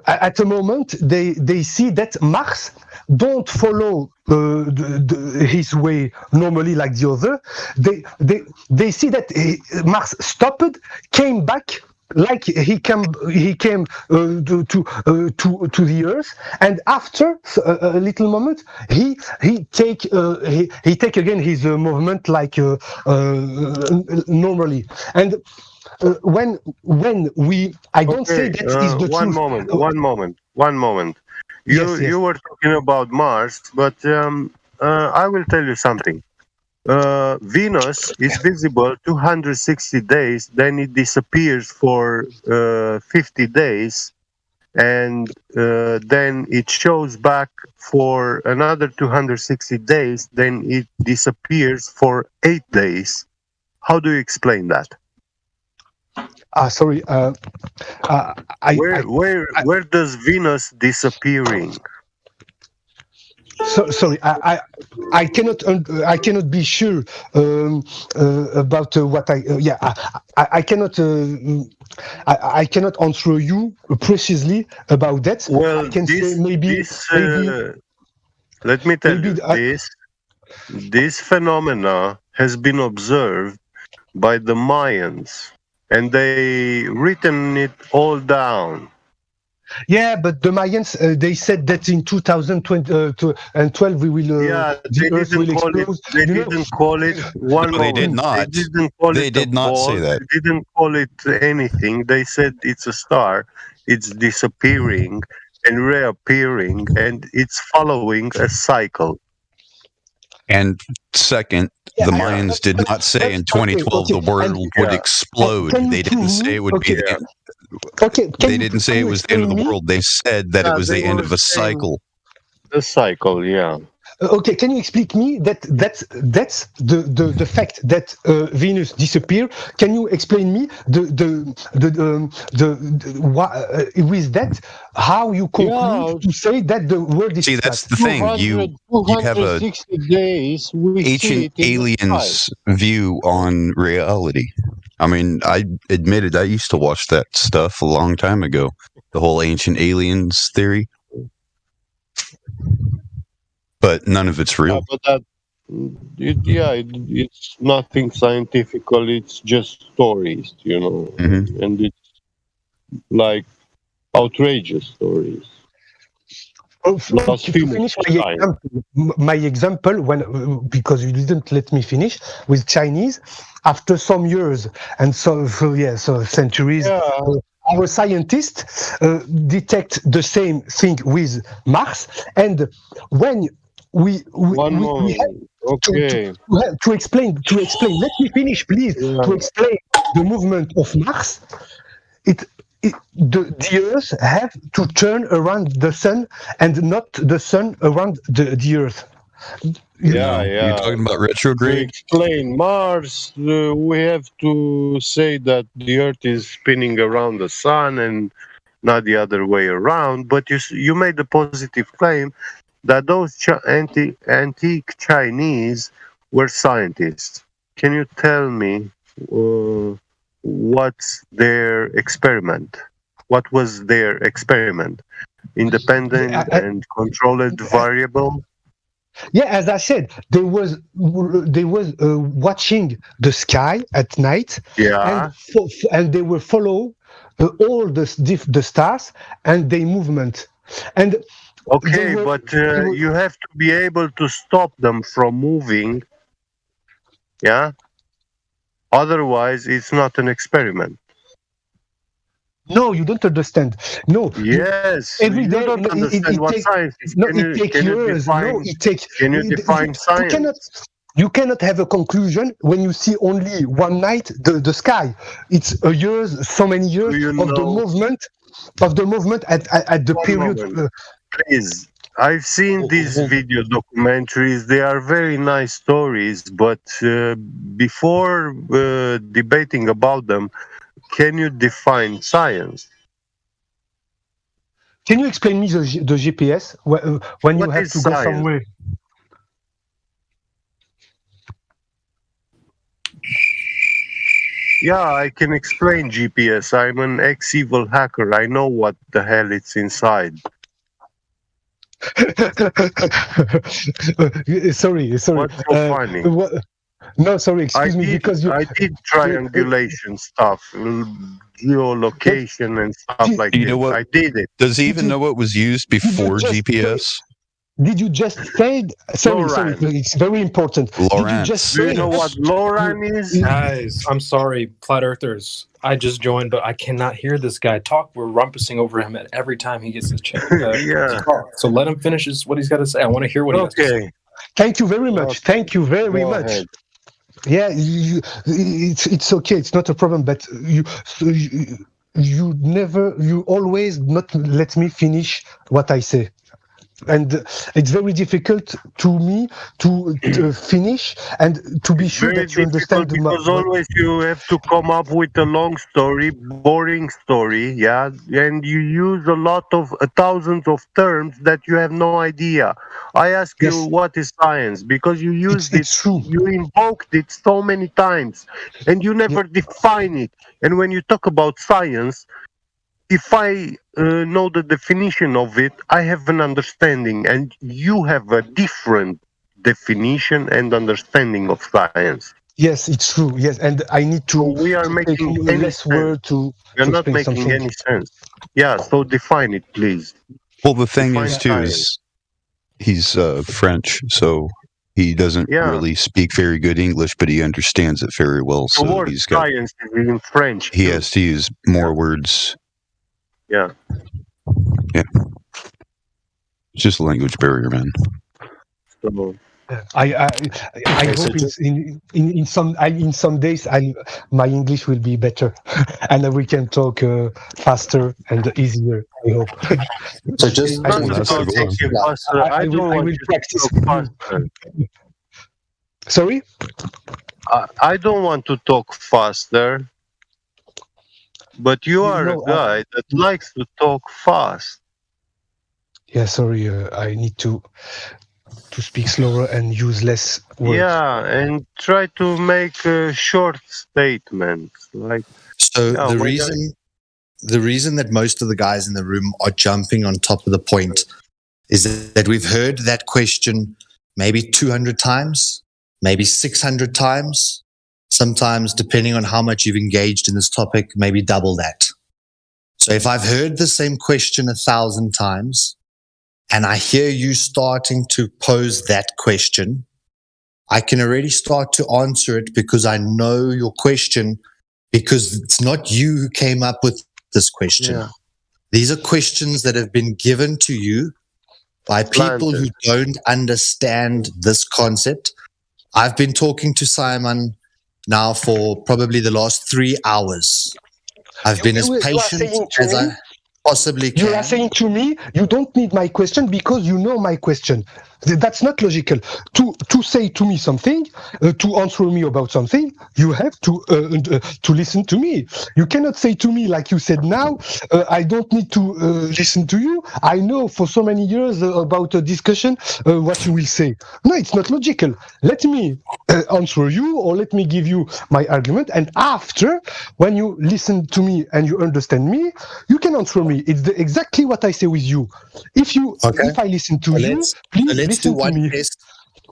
at the moment they see that Mars don't follow his way normally like the other. They see that Mars stopped, came back, like he came to the Earth, and after a little moment he take again his movement like normally. And when we, I don't say that is the truth. One moment. You were talking about Mars, but I will tell you something. Venus is visible 260 days, then it disappears for 50 days, and then it shows back for another 260 days, then it disappears for 8 days. How do you explain that? Sorry. Where does Venus disappearing? Sorry, I cannot be sure about what I cannot answer you precisely about that. Well, I can say maybe. Let me tell you this phenomena has been observed by the Mayans, and they written it all down. Yeah, but the Mayans they said that in 2012 we will. They didn't call it. They didn't call it. No, they did not. They didn't call They it did not say that. They didn't call it anything. They said it's a star. It's disappearing and reappearing, and it's following a cycle. And second, the Mayans did not say in 2012 the world would explode. They didn't say it would be the end. They didn't say it was the end of the world. They said that it was the end of a cycle. The cycle, yeah. Okay, can you explain me that's the fact that Venus disappeared? Can you explain me with that how you conclude to say that the world is See, that's the thing. You have a days ancient aliens view on reality. I mean, I admitted I used to watch that stuff a long time ago. The whole ancient aliens theory. But none of it's real. It's nothing scientific. It's just stories, and it's like outrageous stories. To finish my example, because you didn't let me finish with Chinese, after some years and centuries. Our scientists detect the same thing with Mars, and when we have to explain. Let me finish, please. To explain the movement of Mars, the Earth have to turn around the sun, and not the sun around the Earth. You're talking about retrograde? To explain Mars, we have to say that the Earth is spinning around the sun and not the other way around. But you made a positive claim that those antique Chinese were scientists. Can you tell me what's their experiment? What was their experiment? Independent and controlled variable? Yeah, as I said, they was watching the sky at night. Yeah, and they will follow all the stars and their movement. And okay, but you have to be able to stop them from moving. Yeah. Otherwise, it's not an experiment. No, you don't understand. No. Yes. Every day, you don't understand what science is. It takes years. Can you define science? You cannot have a conclusion when you see only one night the sky. It's so many years of the movement at the period. Please. I've seen these video documentaries. They are very nice stories, but before debating about them, can you define science? Can you explain me the GPS when you have to go somewhere? Yeah, I can explain GPS. I'm an ex-evil hacker. I know what the hell it's inside. Sorry. What's so funny? No, sorry, excuse me, because I did triangulation stuff, geolocation and stuff like that. What? I did it. Does he even know what was used before GPS? Did you just say? Sorry, it's very important. Lorentz. Do you know what LORAN is? Guys, I'm sorry, flat earthers. I just joined, but I cannot hear this guy talk. We're rumpusing over him at every time he gets his chance. So let him finish what he's got to say. I want to hear what he has to say. Thank you very much. Thank you very much. Ahead. Yeah, it's okay. It's not a problem. But you always not let me finish what I say. And it's very difficult to me to finish and to be sure that you understand. Because always you have to come up with a long story, boring story, yeah, and you use a lot of thousands of terms that you have no idea. I ask you what is science because you used it, you invoked it so many times, and you never define it. And when you talk about science, if I know the definition of it, I have an understanding, and you have a different definition and understanding of science. Yes, it's true. Yes, and I need to. We are making less word to. We are not explain making something. any sense. Yeah, so define it, please. Well, the thing Define is, too, science. is he's French, so he doesn't really speak very good English, but he understands it very well. The So word he's got. science is in French. He has to use more words. Yeah. Yeah. It's just a language barrier, man. So, I hope in some days my English will be better, and then we can talk faster and easier. I hope. So just I will practice. Sorry? I don't want to talk faster, but you are a guy that likes to talk fast. Yeah, sorry. I need to speak slower and use less words. Yeah, and try to make short statements. Like so the reason that most of the guys in the room are jumping on top of the point is that we've heard that question maybe 200 times, maybe 600 times, sometimes depending on how much you've engaged in this topic, maybe double that. So if I've heard the same question 1,000 times, and I hear you starting to pose that question, I can already start to answer it because I know your question, because it's not you who came up with this question. Yeah. These are questions that have been given to you by people who don't understand this concept. I've been talking to Simon now for probably the last 3 hours. I've been as patient as I possibly can. You are saying to me, you don't need my question because you know my question. That's not logical. To say to me something, to answer me about something, you have to listen to me. You cannot say to me like you said now. I don't need to listen to you. I know for so many years about a discussion what you will say. No, it's not logical. Let me answer you, or let me give you my argument, and after, when you listen to me and you understand me, you can answer me. It's exactly what I say with you. If I listen to you, please let's do listen to me. test.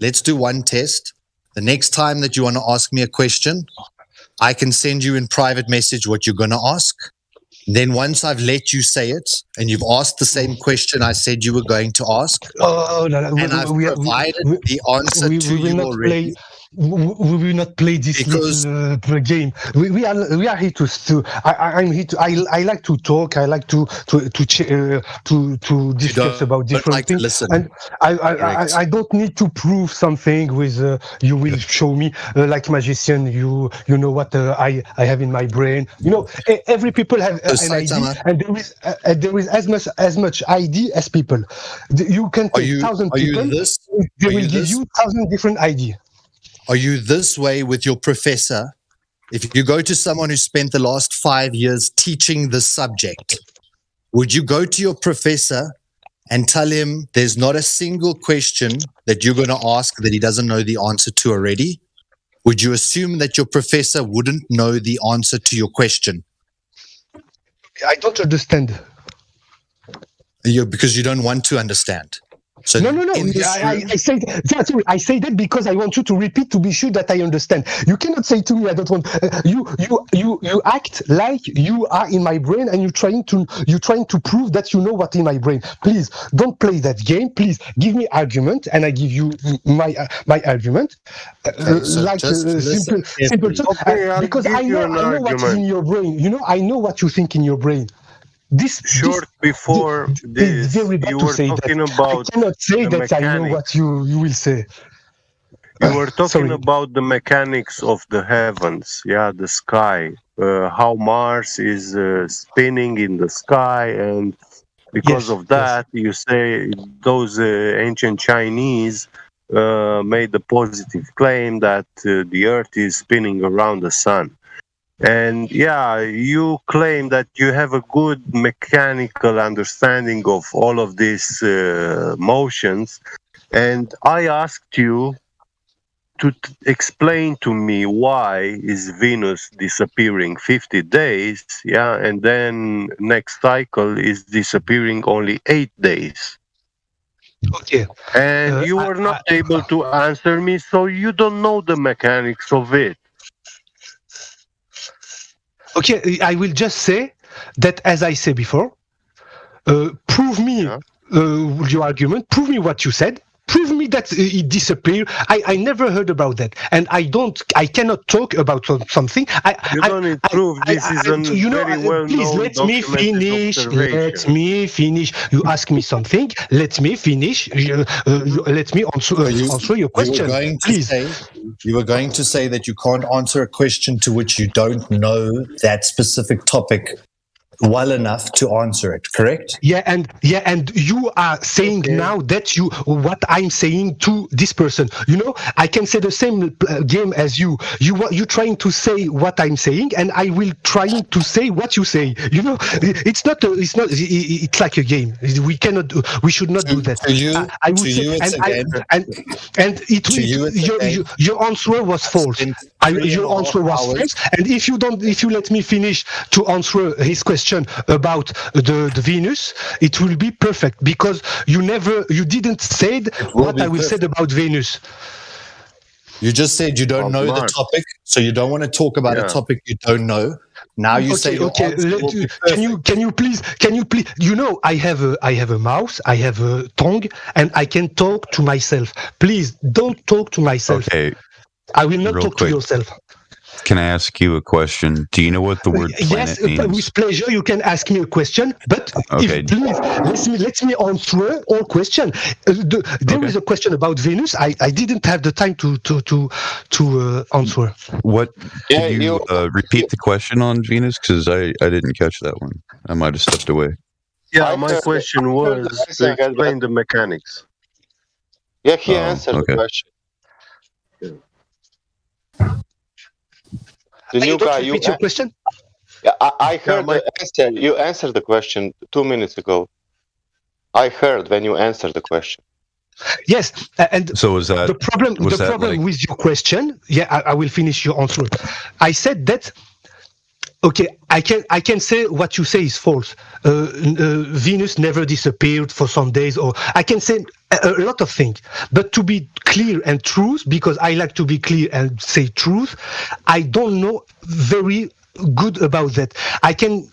Let's do one test. The next time that you want to ask me a question, I can send you in private message what you're going to ask. Then once I've let you say it, and you've asked the same question I said you were going to ask, and I've provided the answer to you already. We will not play this little game. We are here to. I'm here to. I like to talk. I like to discuss about different things. And I don't need to prove something with. You will show me like magician. You know what I have in my brain. You know, every people have an idea, and there is as much idea as people. You can take 1,000 people. They will give you 1,000 different ideas. Are you this way with your professor? If you go to someone who spent the last 5 years teaching the subject, would you go to your professor and tell him there's not a single question that you're going to ask that he doesn't know the answer to already? Would you assume that your professor wouldn't know the answer to your question? I don't understand. Because you don't want to understand. So no. I say that because I want you to repeat to be sure that I understand. You cannot say to me, I don't want. You act like you are in my brain and you're trying to prove that you know what in my brain. Please don't play that game. Please give me argument and I give you my argument. Simple. Because I know what is in your brain. You know, I know what you think in your brain. Before this, you were talking about I cannot say that mechanics. I know what you will say. You were talking about the mechanics of the heavens, the sky, how Mars is spinning in the sky, and because of that, you say those ancient Chinese made the positive claim that the Earth is spinning around the sun. And you claim that you have a good mechanical understanding of all of these motions. And I asked you to explain to me why is Venus disappearing 50 days, and then next cycle is disappearing only 8 days. Okay. And you were not able to answer me, so you don't know the mechanics of it. Okay, I will just say that, as I said before, prove me your argument, prove me what you said, prove me that it disappeared. I never heard about that, and I cannot talk about something. You don't need proof. This is a very well-known please let me finish. Let me finish. You ask me something. Let me finish. Let me answer your question. Please. You were going to say that you can't answer a question to which you don't know that specific topic well enough to answer it, correct? And you are saying now that what I'm saying to this person. I can say the same game as you. You're trying to say what I'm saying, and I will trying to say what you say. It's like a game. We should not do that. Your answer was false. Your answer was false. And if you let me finish to answer his question about the Venus, it will be perfect, because you didn't say what I will say about Venus. You just said you don't know the topic, so you don't want to talk about a topic you don't know. Now you say can you please I have a mouth, I have a tongue, and I can talk to myself. Please don't talk to myself. Okay. I will not talk to yourself. Can I ask you a question? Do you know what the word planet means? With pleasure, you can ask me a question, but please let me answer all question. There is a question about Venus. I didn't have the time to answer. What? Can you repeat the question on Venus? Because I didn't catch that one. I might have stepped away. Yeah, my question was to explain the mechanics. Yeah, he answered the question. The new guy, repeat your question? Yeah, I heard the answer. You answered the question 2 minutes ago. I heard when you answered the question. Yes, and so was that the problem? With your question? Yeah, I will finish your answer. I said that. Okay, I can say what you say is false. Venus never disappeared for some days, or I can say a lot of things. But to be clear and truth, because I like to be clear and say truth, I don't know very good about that. I can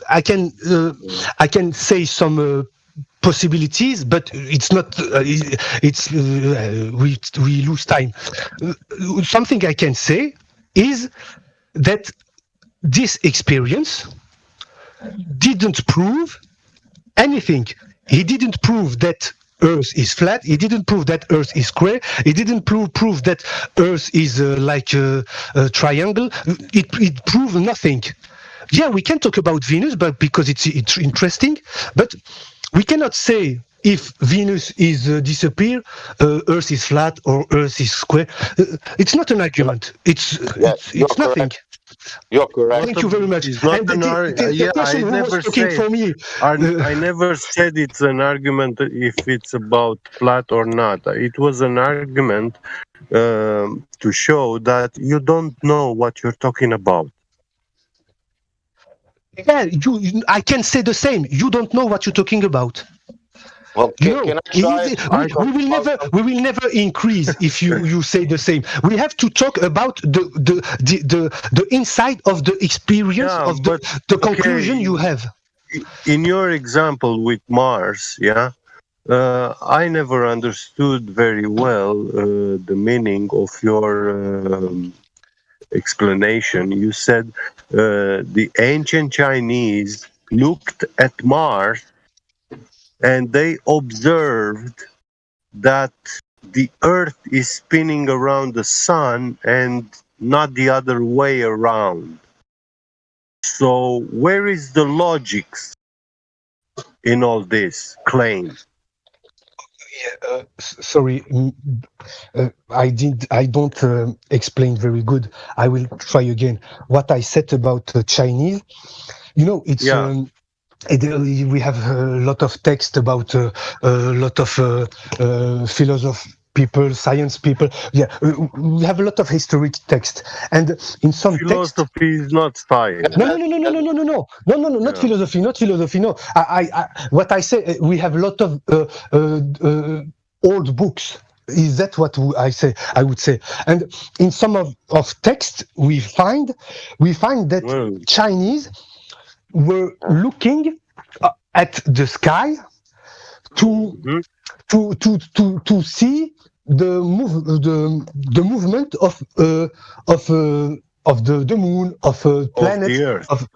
say some possibilities, but it's not. We lose time. Something I can say is that this experience didn't prove anything. He didn't prove that Earth is flat. He didn't prove that Earth is square. He didn't prove that Earth is like a triangle. It proved nothing. Yeah, we can talk about Venus, but because it's interesting, but we cannot say if Venus is disappear, Earth is flat or Earth is square. It's not an argument. It's nothing. You're correct. Thank you very much. I never said it's an argument if it's about flat or not. It was an argument to show that you don't know what you're talking about. Yeah, I can say the same. You don't know what you're talking about. Well, can I try? We will never increase if you say the same. We have to talk about the inside of the experience of the conclusion you have. In your example with Mars, I never understood very well the meaning of your explanation. You said the ancient Chinese looked at Mars and they observed that the Earth is spinning around the sun and not the other way around. So where is the logic in all this claim? Sorry, I don't explain very good. I will try again. What I said about Chinese, it's. We have a lot of text about a lot of philosophy people, science people. Yeah, we have a lot of historic text, and in some philosophy is not science. No, not philosophy, not philosophy. No, what I say, we have a lot of old books. Is that what I say? I would say. And in some of text, we find that Chinese were looking at the sky to see the movement of the moon, of planets, of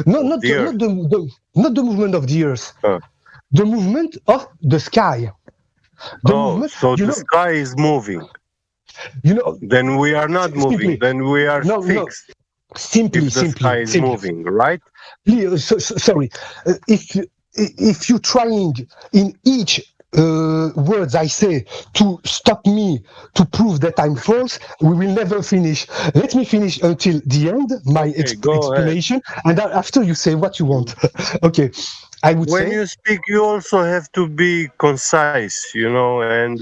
not the movement of the Earth, the movement of the sky. The sky is moving. Then we are not moving. Then we are fixed. Simply, the sky is moving, right? Sorry, if you're trying in each words I say to stop me to prove that I'm false, we will never finish. Let me finish until the end my explanation, and after you say what you want. Okay. I would when you speak, you also have to be concise, and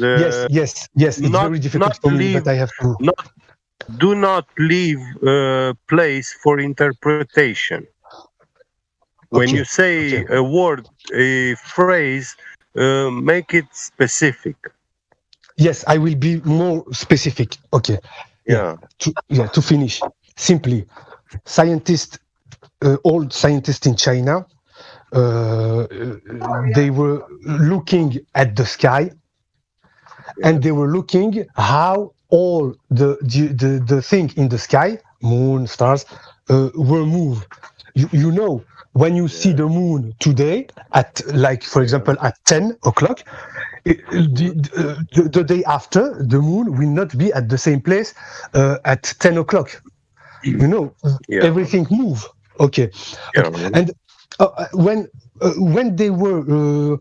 yes. It's very difficult for me, but I have to. Do not leave place for interpretation. When you say a word, a phrase, make it specific. Yes, I will be more specific. Okay. Yeah. To finish, simply, old scientists in China. They were looking at the sky, and they were looking how all the thing in the sky, moon, stars, were moved. When you see the moon today at, for example, at 10 o'clock, the day after, the moon will not be at the same place at 10 o'clock. Everything move. Okay. And when they were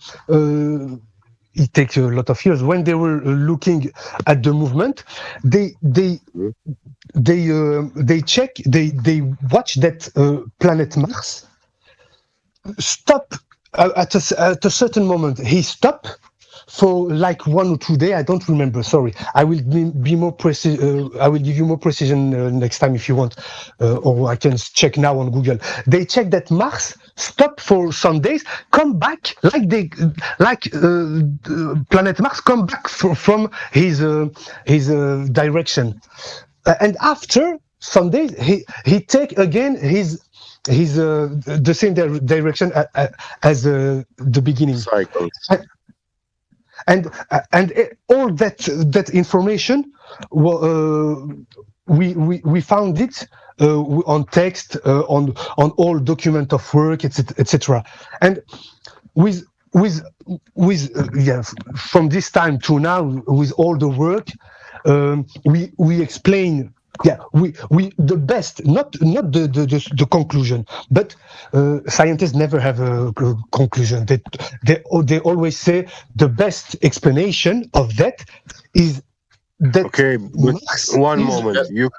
it takes a lot of years. When they were looking at the movement, they watch that planet Mars stop at a certain moment. He stopped for 1 or 2 days. I don't remember. Sorry. I will be more precise. I will give you more precision next time if you want, or I can check now on Google. They check that Mars stop for some days, come back planet Mars come back from his direction, and after some days he take again his the same direction as the beginning cycle. And all that information, we found it on text, on all document of work, etc. And from this time to now, with all the work, we explain. The best, not the conclusion, but scientists never have a conclusion. They always say the best explanation of that is that. Okay, but one moment. You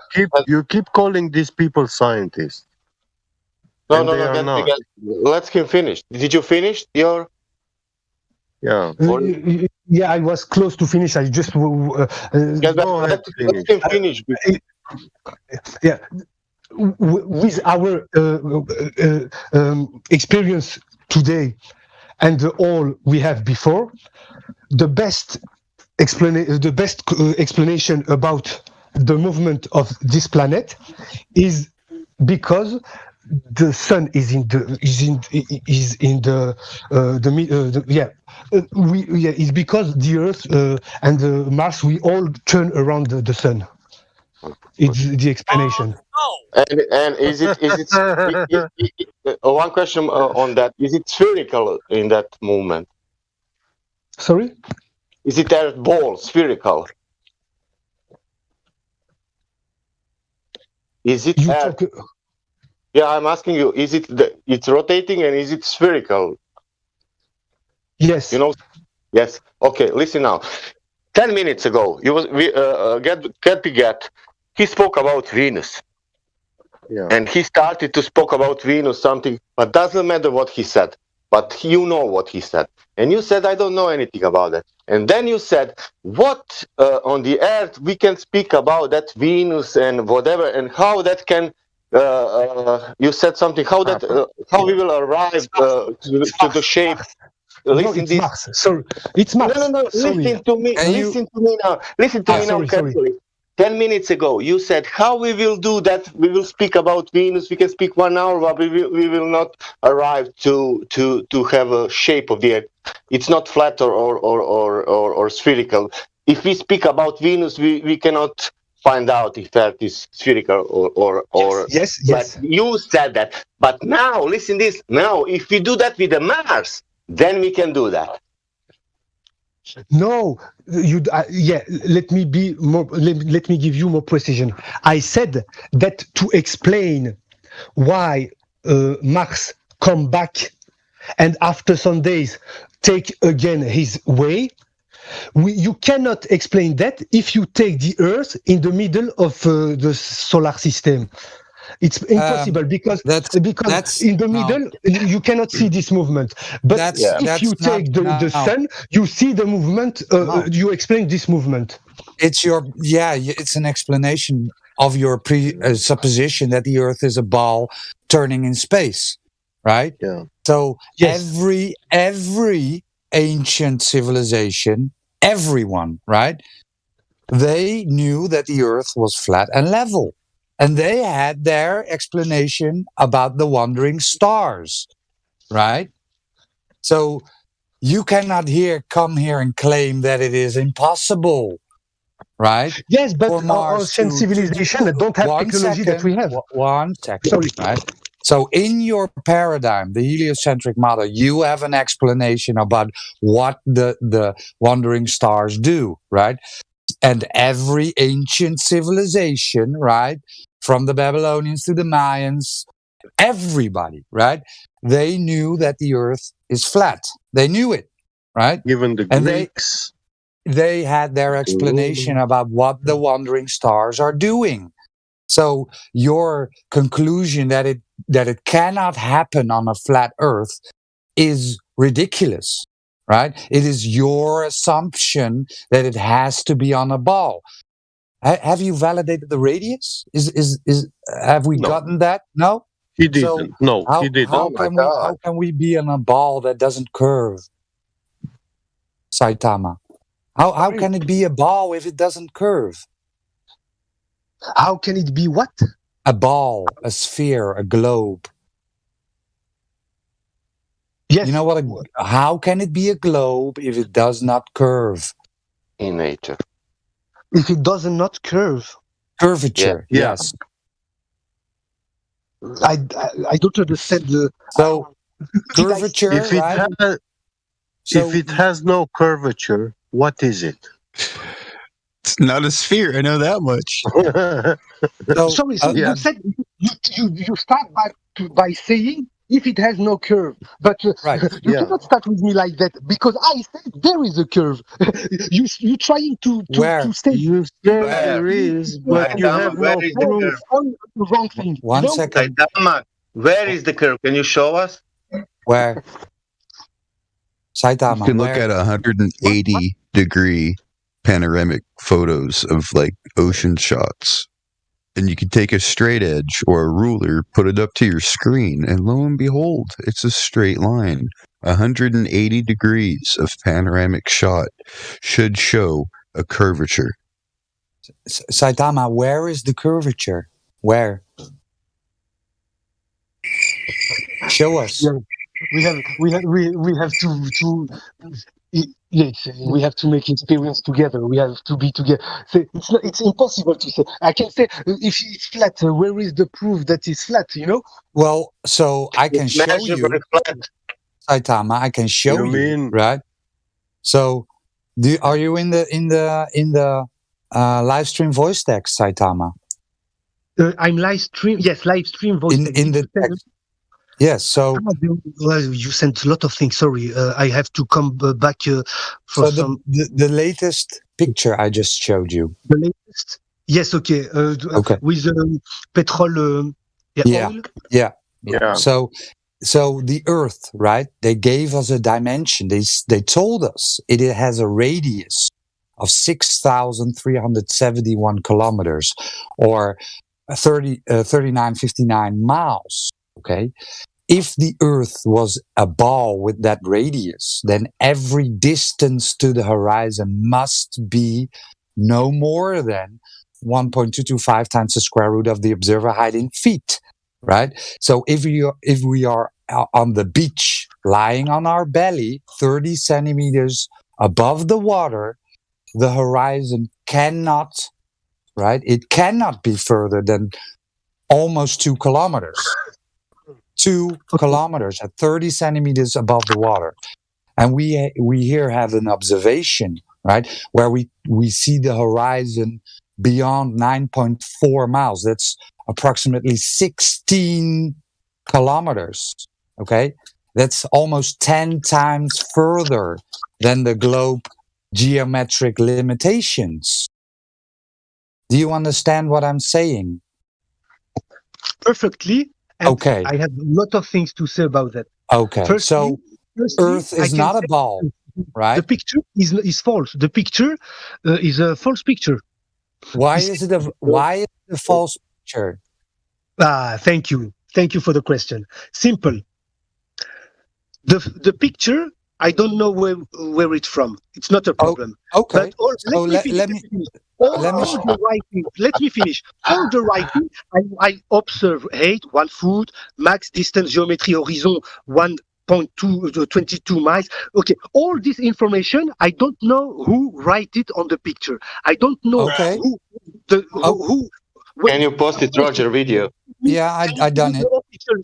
keep calling these people scientists. No. Let's him finish. Did you finish your? Yeah. Yeah, I was close to finish. I just let him finish. Yeah, with our experience today and all we have before, the best explanation about the movement of this planet is because the sun is it's because the Earth and Mars, we all turn around the sun. It's the explanation. And is it one question on that? Is it spherical in that movement? Sorry? Is it Earth ball spherical? Is it? Yeah, I'm asking you. Is it it's rotating and is it spherical? Yes. Yes. Okay. Listen now. 10 minutes ago, he spoke about Venus. Yeah. And he started to speak about Venus something, but doesn't matter what he said. But you know what he said. And you said, I don't know anything about that. And then you said, what on the Earth we can speak about that Venus and whatever, and how that can, you said something, how we will arrive to the shape. it's Mars. Sorry, it's Mars. No. Sorry. Listen to me. Listen to me now. Listen to me now carefully. 10 minutes ago, you said how we will do that. We will speak about Venus. We can speak 1 hour, but we will not arrive to have a shape of the Earth. It's not flat or spherical. If we speak about Venus, we cannot find out if Earth is spherical or yes. You said that. But now, listen this. Now, if we do that with the Mars, then we can do that. No, let me be more. Let me give you more precision. I said that to explain why Mars come back and after some days take again his way. You cannot explain that if you take the Earth in the middle of the solar system. It's impossible because in the middle you cannot see this movement. But if you take the sun, you see the movement. You explain this movement. It's an explanation of your supposition that the Earth is a ball turning in space, right? Yeah. So every ancient civilization, everyone, right? They knew that the Earth was flat and level. And they had their explanation about the wandering stars, right? So you cannot come here and claim that it is impossible, right? Yes, but our civilization don't have technology that we have. 1 second, sorry. Right? So in your paradigm, the heliocentric model, you have an explanation about what the wandering stars do, right? And every ancient civilization, right, from the Babylonians to the Mayans, everybody, right, they knew that the Earth is flat. They knew it, right? Even the Greeks. They had their explanation about what the wandering stars are doing. So your conclusion that it cannot happen on a flat Earth is ridiculous. Right? It is your assumption that it has to be on a ball. Have you validated the radius? Have we gotten that? No? He didn't. He didn't. How can we be on a ball that doesn't curve? Saitama. How can it be a ball if it doesn't curve? How can it be what? A ball, a sphere, a globe. Yes. You know what? How can it be a globe if it does not curve? In nature. If it does not curve. Curvature, yes. I don't understand the... So, curvature, if it has no curvature, what is it? It's not a sphere, I know that much. You said you start by saying if it has no curve, but you cannot start with me like that because I said there is a curve. you trying to say you said there is, but you have no proof. Wrong thing. 1 second. Saitama, where is the curve? Can you show us? Where? Saitama. You can look at 180-degree panoramic photos of like ocean shots. And you can take a straight edge or a ruler, put it up to your screen, and lo and behold, it's a straight line. 180 degrees of panoramic shot should show a curvature. Saitama, where is the curvature? Where? Show us. Yeah, we have to yes, we have to make experience together. We have to be together. So it's impossible to say. I can say if it's flat, where is the proof that it's flat? You know. Well, so I can show you, Saitama. I can show you, right? So, are you in the live stream voice text, Saitama? I'm live stream. Yes, live stream voice text. In the text. Yes, so you sent a lot of things. Sorry, I have to come back for some. The latest picture I just showed you. The latest, yes, okay. Okay. With petrol. Oil? Yeah. So the Earth, right? They gave us a dimension. They told us it has a radius of 6,371 kilometers, or 3959 miles. Okay, if the Earth was a ball with that radius, then every distance to the horizon must be no more than 1.225 times the square root of the observer height in feet, right? So if we are on the beach, lying on our belly, 30 centimeters above the water, the horizon cannot, right? It cannot be further than almost 2 kilometers. 2 kilometers at 30 centimeters above the water. And we here have an observation, right, where we see the horizon beyond 9.4 miles. That's approximately 16 kilometers, okay? That's almost 10 times further than the globe geometric limitations. Do you understand what I'm saying? Perfectly. And okay. I have a lot of things to say about that. Okay. Firstly, Earth is not a ball, right? The picture is false. The picture is a false picture. Why is it a false picture? Thank you. Thank you for the question. Simple. The picture, I don't know where it's from. It's not a problem. Okay. But let me finish. All the writing, I observe height, 1 foot, max distance, geometry, horizon, 1.22 miles. Okay, all this information, I don't know who write it on the picture. I don't know who. Can you post it, Roger, video? Yeah, I done it.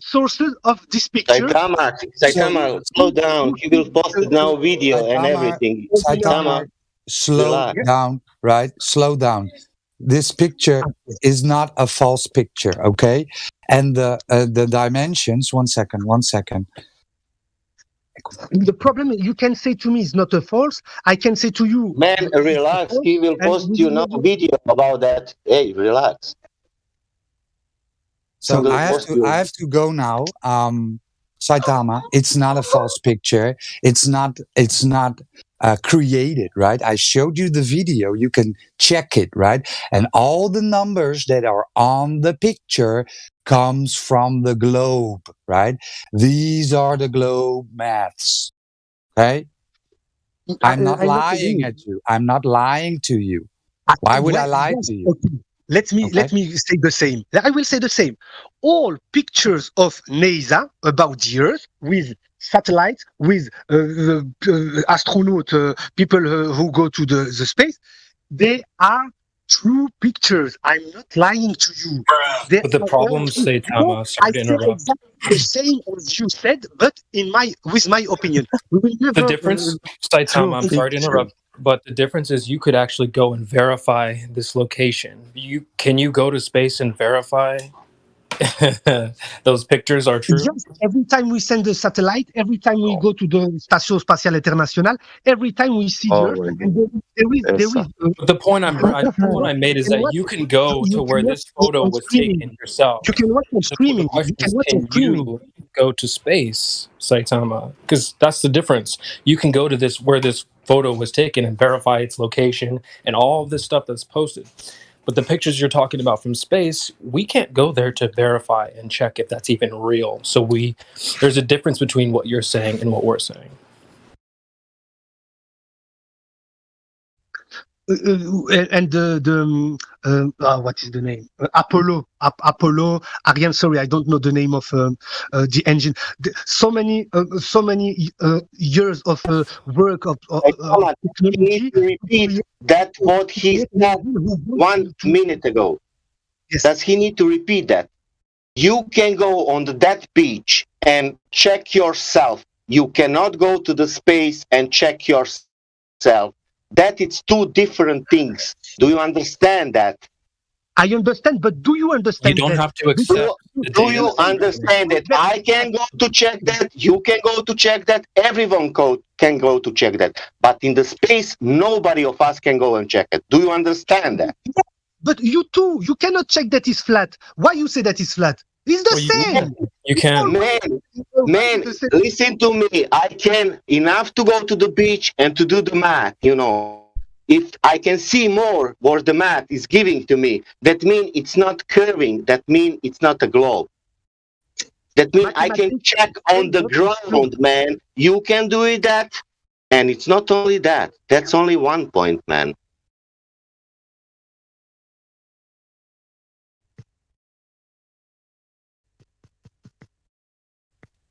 Sources of this picture. Saitama, slow down. He will post it now, video and everything. Saitama, slow down, right? Slow down. This picture is not a false picture, okay? And the dimensions. One second. The problem you can say to me is not a false. I can say to you, man, relax. He will post you now video about that. Hey, relax. So I have to go now. Saitama, it's not a false picture. It's not created, right? I showed you the video. You can check it, right? And all the numbers that are on the picture comes from the globe, right? These are the globe maths, okay? I'm not lying at you. I'm not lying to you. Why would I lie to you? Okay. Let me say the same. I will say the same. All pictures of NASA about the Earth with satellites, with astronauts, people who go to the space, they are true pictures. I'm not lying to you. But the problem, Saitama, sorry to interrupt. The same as you said, but with my opinion. We will never, the difference, Saitama, I'm sorry to interrupt. But the difference is you could actually go and verify this location. Can you go to space and verify those pictures are true? Yes, every time we send a satellite, every time we go to the Station Spatiale Internationale, every time we see the Earth, But the point I made is that you can go to where this photo was taken yourself. You can watch on streaming. Can you go to space, Saitama? Because that's the difference. You can go to where this photo was taken and verify its location and all of this stuff that's posted. But the pictures you're talking about from space, we can't go there to verify and check if that's even real. So there's a difference between what you're saying and what we're saying. And what is the name? Apollo, Ariane. Sorry, I don't know the name of the engine. So many years of work of you need to repeat that what he said 1 minute ago. Yes. Does he need to repeat that? You can go on that beach and check yourself. You cannot go to the space and check yourself. That it's 2 different things. Do you understand that? I understand, but do you understand? You don't have to accept. Do you understand that? I can go to check that. You can go to check that. Everyone can go to check that. But in the space, nobody of us can go and check it. Do you understand that? Yeah, but you too. You cannot check that is flat. Why you say that is flat? It's the same. You can. Man, listen to me. I can enough to go to the beach and to do the math, If I can see more what the math is giving to me, that means it's not curving. That means it's not a globe. That means I can check on the ground, man. You can do it that. And it's not only that. That's only one point, man.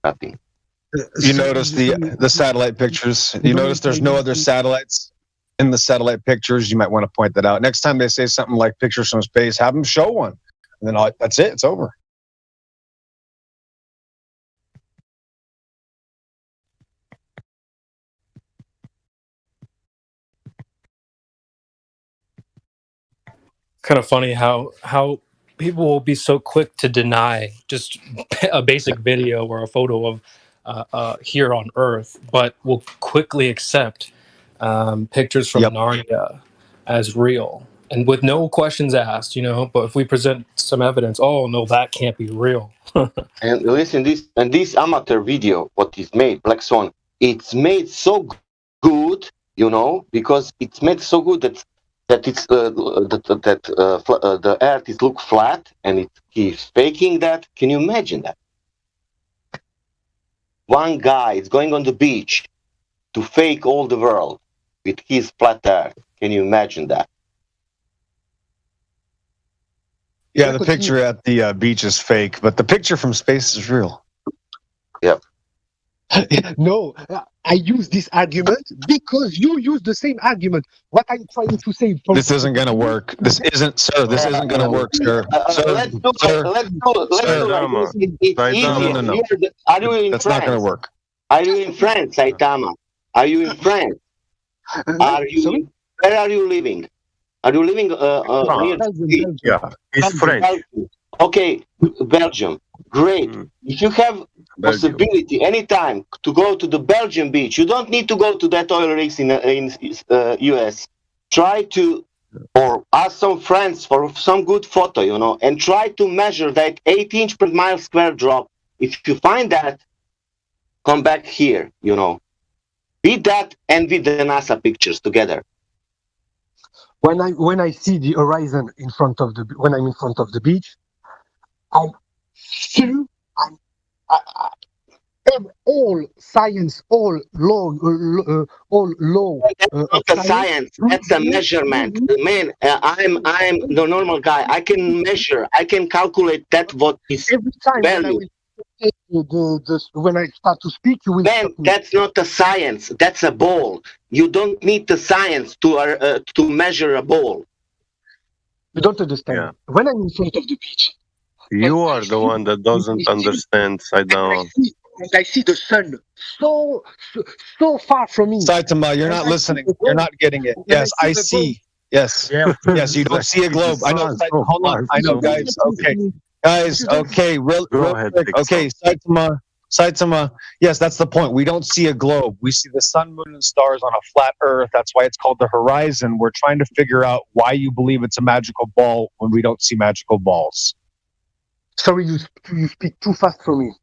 Nothing. You notice the satellite pictures. You notice there's no other satellites in the satellite pictures. You might want to point that out. Next time they say something like pictures from space, have them show one. And then that's it. It's over. Kind of funny how people will be so quick to deny just a basic video or a photo of here on Earth, but will quickly accept pictures from Narnia as real and with no questions asked, you know. But if we present some evidence, oh no, that can't be real. And listen, this amateur video, what is made, Black Swan, it's made so good, you know, because it's made so good that it's the Earth is look flat, and he's faking that. Can you imagine that? One guy is going on the beach to fake all the world with his flat Earth. Can you imagine that? Yeah, the picture at the beach is fake, but the picture from space is real. Yep. No, I use this argument because you use the same argument. What I'm trying to say. This isn't going to work. This isn't, sir. This isn't going to work, sir. Let's do it. No. Are you in That's France? not going to work. Are you in France, Saitama? Are you in France? Are you? Where are you living? Are you living near? Yeah, it's French. Okay, Belgium. Great. If you have possibility anytime to go to the Belgian beach, you don't need to go to that oil rigs in US. Try to, or ask some friends for some good photo, you know, and try to measure that 8-inch per mile square drop. If you find that, come back here, you know. With that and with the NASA pictures together. When I see the horizon when I'm in front of the beach, I'm sure all science, all law. That's not a science. That's a measurement, man. I'm the normal guy. I can measure. I can calculate that what is every time value. When I start to speak, you will. Man, that's not a science. That's a ball. You don't need the science to measure a ball. You don't understand. Yeah. When I'm in front of the beach, you are the one that doesn't understand, Saitama. And I see the sun so far from me. Saitama, you're not listening. You're not getting it. Yes, I see. Yes. Yes, you don't see a globe. I know. Hold on. I know, guys. Okay. Guys, okay, real quick. Okay, Saitama, yes, that's the point. We don't see a globe. We see the sun, moon, and stars on a flat Earth. That's why it's called the horizon. We're trying to figure out why you believe it's a magical ball when we don't see magical balls. Sorry, you speak too fast for me.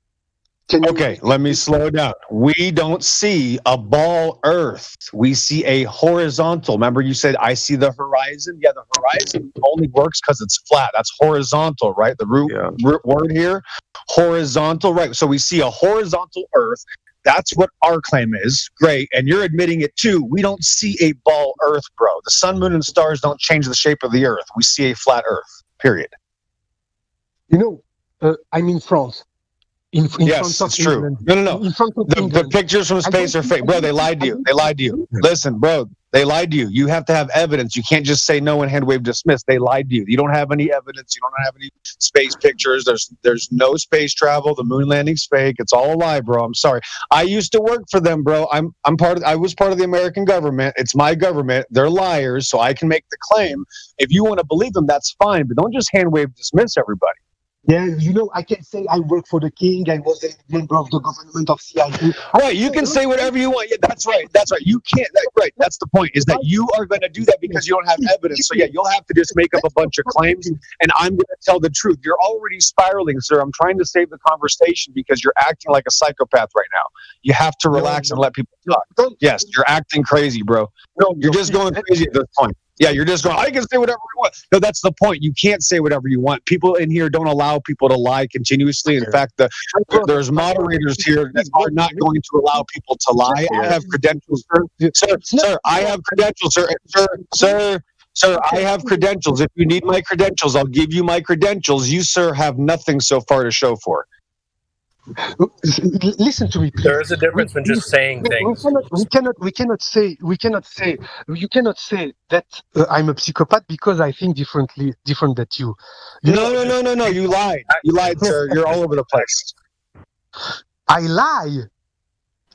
Okay, let me slow down. We don't see a ball Earth. We see a horizontal. Remember you said, I see the horizon? Yeah, the horizon only works because it's flat. That's horizontal, right? The root word here, horizontal, right? So we see a horizontal Earth. That's what our claim is. Great. And you're admitting it too. We don't see a ball Earth, bro. The sun, moon, and stars don't change the shape of the Earth. We see a flat Earth, period. You know, I'm in France. Yes, it's true. No. The pictures from space are fake. Bro, they lied to you. They lied to you. Listen, bro, they lied to you. You have to have evidence. You can't just say no and hand wave dismiss. They lied to you. You don't have any evidence. You don't have any space pictures. There's no space travel. The moon landing's fake. It's all a lie, bro. I'm sorry. I used to work for them, bro. I was part of the American government. It's my government. They're liars, so I can make the claim. If you want to believe them, that's fine, but don't just hand wave dismiss everybody. Yeah, you know, I can say I work for the king. I was a member of the government of CIA. Right, you can say whatever you want. Yeah, that's right. That's right. You can't. Right, that's the point. Is that you are going to do that because you don't have evidence. So yeah, you'll have to just make up a bunch of claims, and I'm going to tell the truth. You're already spiraling, sir. I'm trying to save the conversation because you're acting like a psychopath right now. You have to relax and let people talk. Yes, you're acting crazy, bro. No, you're just going crazy at this point. Yeah, you're just going, I can say whatever I want. No, that's the point. You can't say whatever you want. People in here don't allow people to lie continuously. In fact, there's moderators here that are not going to allow people to lie. I have credentials, sir. I have credentials, sir. Sir, I have credentials. If you need my credentials, I'll give you my credentials. You, sir, have nothing so far to show for it. Listen to me, please. There is a difference in just saying things. We cannot say you cannot say that I'm a psychopath because I think different than you. No. You lied. You lied, sir. You're all over the place. I lie.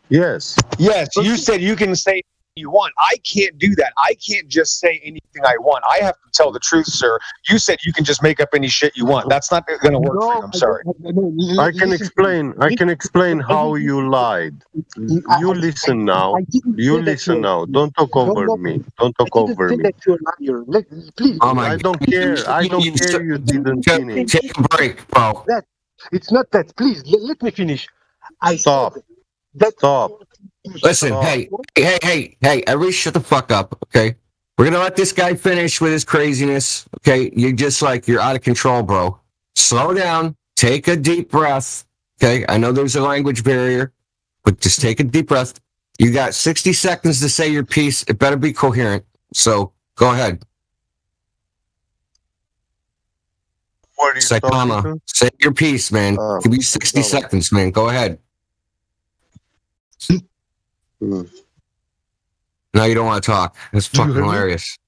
Yes. Yes. You said you can say you want. I can't do that. I can't just say anything I want. I have to tell the truth, sir. You said you can just make up any shit you want. That's not going to work for you. I'm sorry. I can explain how you lied. You listen now. Don't talk over me. Don't talk over me. Please. I don't care. I don't care you didn't finish. Take a break, bro. It's not that. Please, let me finish. Stop. Listen, hey, everybody shut the fuck up, okay? We're gonna let this guy finish with his craziness, okay? You're out of control, bro. Slow down, take a deep breath, okay? I know there's a language barrier, but just take a deep breath. You got 60 seconds to say your piece. It better be coherent, so go ahead. Saitama, say your piece, man. Give you 60 seconds, man. Go ahead. No, you don't want to talk. That's fucking hilarious.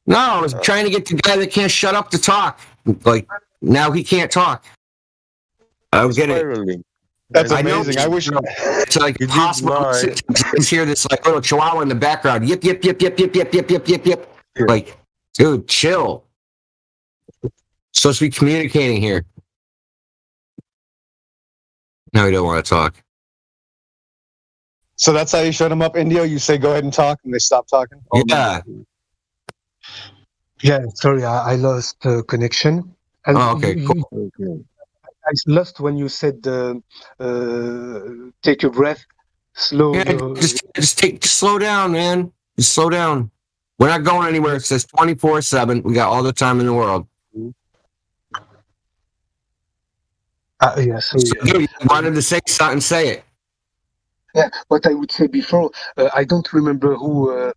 No, I was trying to get the guy that can't shut up to talk. Like, now he can't talk. I don't get it. That's amazing. I wish it's like possible to hear this like little chihuahua in the background. Yip, yip, yip, yip, yip, yip, yip, yip, yip, yip. Like, dude, chill. Supposed to be communicating here. Now we don't want to talk. So that's how you shut them up, Indio? You say, go ahead and talk, and they stop talking? Yeah. Yeah, sorry, I lost connection. And okay, cool. I lost when you said, take a breath, slow. Yeah, just slow down, man. Just slow down. We're not going anywhere. It says 24/7. We got all the time in the world. Yes. So, you wanted to say something, say it. Yeah, what I would say before, I don't remember who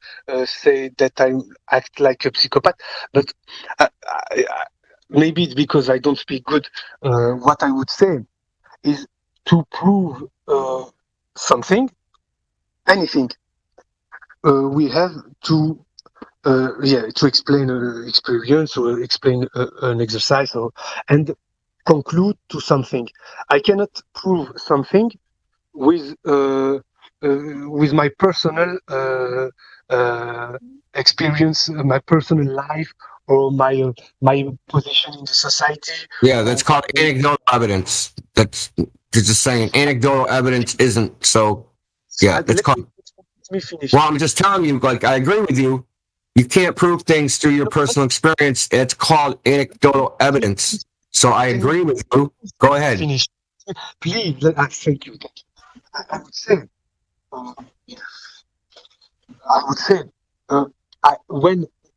said that I act like a psychopath, but maybe it's because I don't speak good. What I would say is to prove something, anything, we have to explain an experience or explain an exercise and conclude to something. I cannot prove something with my personal experience, my personal life, or my position in the society. Yeah, that's called anecdotal evidence. That's just saying anecdotal evidence isn't. So, yeah, it's called. Let me finish. Well, I'm just telling you, like, I agree with you. You can't prove things through your personal experience. It's called anecdotal evidence. So I agree with you. Go ahead. Finish. Please, thank you. I would say,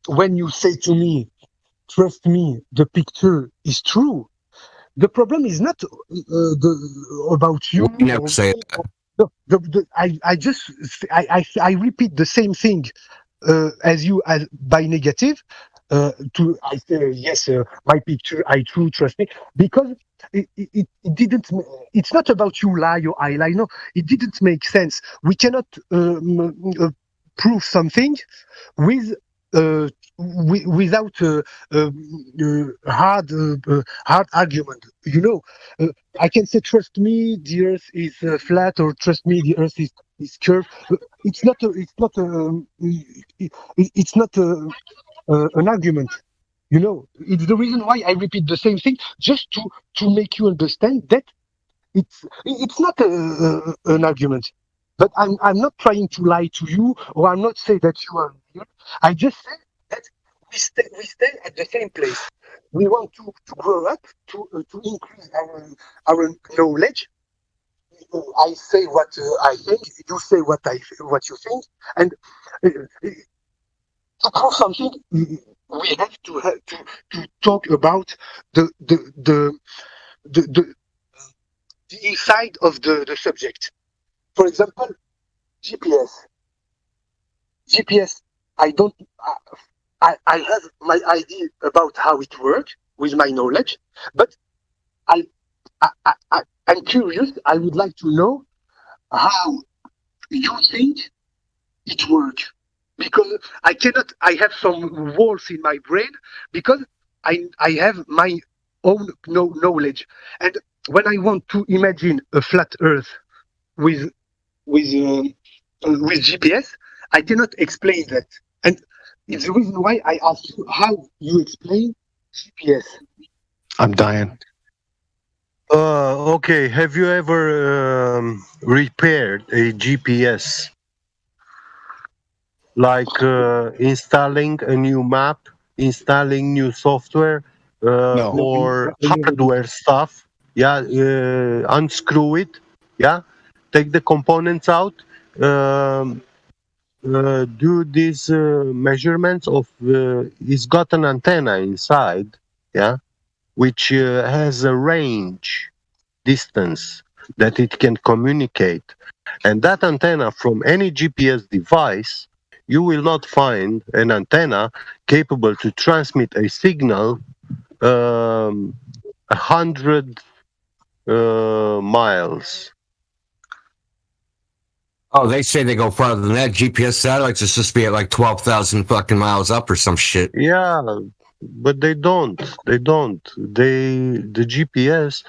when you say to me, trust me, the picture is true. The problem is not about you. You never say that. I repeat the same thing as you by negative. I say yes, my picture, I true, trust me, because it didn't. It's not about you lie or I lie. No, it didn't make sense. We cannot prove something without hard argument. You know, I can say trust me, the Earth is flat, or trust me, the Earth is curved. It's not an argument. You know, it's the reason why I repeat the same thing, just to make you understand that it's not an argument. But I'm not trying to lie to you, or I'm not saying that you are here. I just say that we stay at the same place. We want to grow up, to increase our knowledge. I say what I think, you say what you think, and to prove something, we have to talk about the inside of the subject. For example, GPS. I have my idea about how it works with my knowledge, but I'm curious. I would like to know how you think it works, because I have some walls in my brain because I have my own knowledge, and when I want to imagine a flat Earth with GPS, I cannot explain that, and it's the reason why I ask you how you explain GPS. I'm dying. Okay. Have you ever repaired a GPS? Like installing a new map, installing new software, No. or hardware stuff? Yeah. Unscrew it. Yeah. Take the components out. Do these measurements of it's got an antenna inside, yeah, which has a range distance that it can communicate, and that antenna, from any GPS device, you will not find an antenna capable to transmit a signal 100 miles. Oh, they say they go farther than that. GPS satellites are supposed to be at like 12,000 fucking miles up or some shit. Yeah, but they don't. The GPS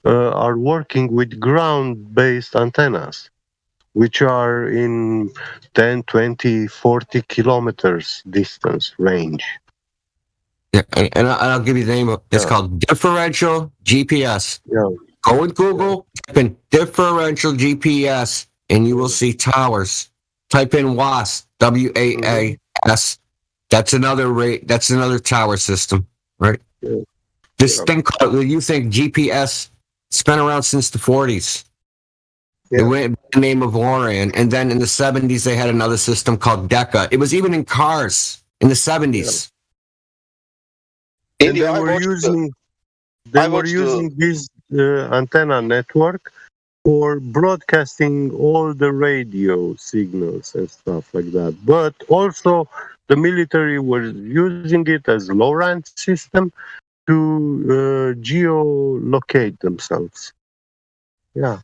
are working with ground-based antennas, which are in 10, 20, 40 kilometers distance range. Yeah, and I'll give you the name of it. It's called differential GPS. Yeah. Go with Google, type in differential GPS, and you will see towers. Type in WAS, WAAS. That's another tower system, right? Yeah. This thing called, you think GPS, it's been around since the 40s. It went by the name of LORAN, and then in the 70s they had another system called DECA. It was even in cars in the 70s. Yeah. And they were using this antenna network for broadcasting all the radio signals and stuff like that. But also the military was using it as LORAN system to geolocate themselves. Yeah.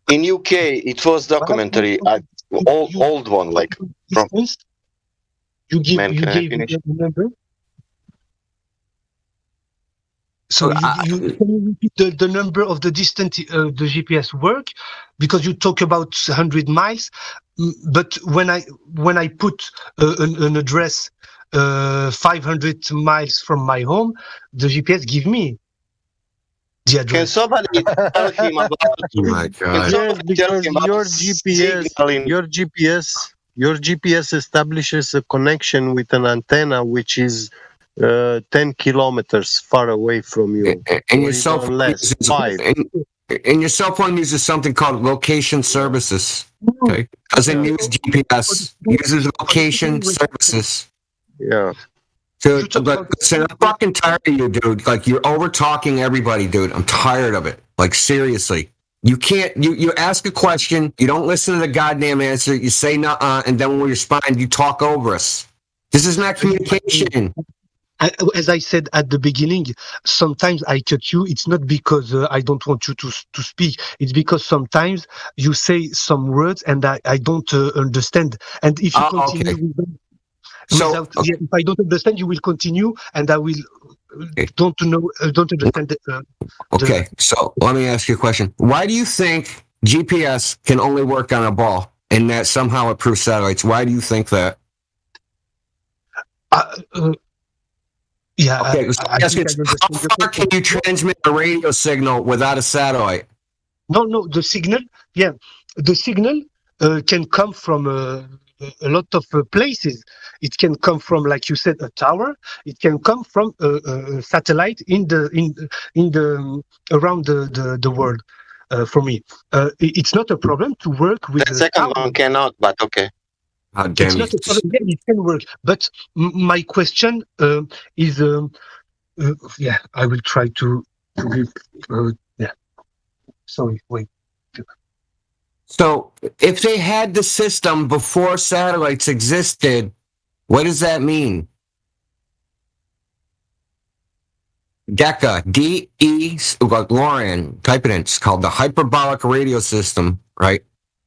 In UK, it was documentary, old one, like from. You gave the number. So you can you repeat the number of the distance the GPS work, because you talk about 100 miles, but when I put an address 500 miles from my home, the GPS give me the address. Can somebody tell him about? Oh my God! Yes, because your GPS establishes a connection with an antenna which is 10 kilometers far away from you, and your cell phone uses, 5. And your cell phone uses something called location services. Okay, doesn't use GPS, uses location services. Yeah. Dude, listen, I'm fucking tired of you, dude. Like, you're over talking everybody, dude. I'm tired of it. Like, seriously. You can't, you ask a question, you don't listen to the goddamn answer, you say nuh-uh, and then when we respond, you talk over us. This is not communication. As I said at the beginning, sometimes I cut you. It's not because I don't want you to speak. It's because sometimes you say some words and I don't understand. And if you continue with them, if I don't understand, you will continue, and I will don't understand. Okay, so let me ask you a question. Why do you think GPS can only work on a ball and that somehow it proves satellites? Why do you think that? Yeah. Okay, so how far can you transmit a radio signal without a satellite? No, the signal. Yeah, the signal can come from a lot of places. It can come from, like you said, a tower. It can come from a satellite in the around the world. For me, it's not a problem to work with. The second one cannot, but okay. How damn it's you. not a problem. Yeah, it can work. But my question is, yeah, I will try to yeah. Sorry, wait. So, if they had the system before satellites existed, what does that mean? DECA, D-E, Lauren, type it in. It's called the Hyperbolic Radio System, right?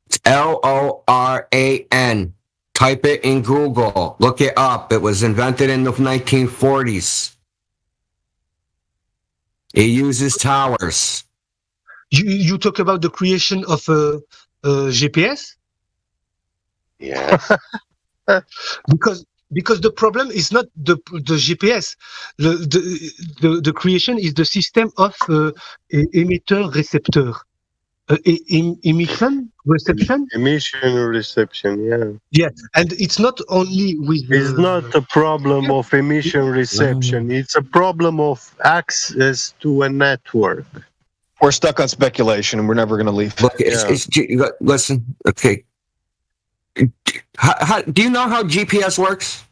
It's L-O-R-A-N. Type it in Google. Look it up. It was invented in the 1940s. It uses towers. You talk about the creation of GPS? Yeah. Because the problem is not the GPS. The creation is the system of emitter receptor. Emission reception. Yeah. Yeah, and it's not only with. It's not a problem of emission reception. It's a problem of access to a network. We're stuck on speculation, and we're never going to leave. Look, listen. Okay. Do you know how GPS works?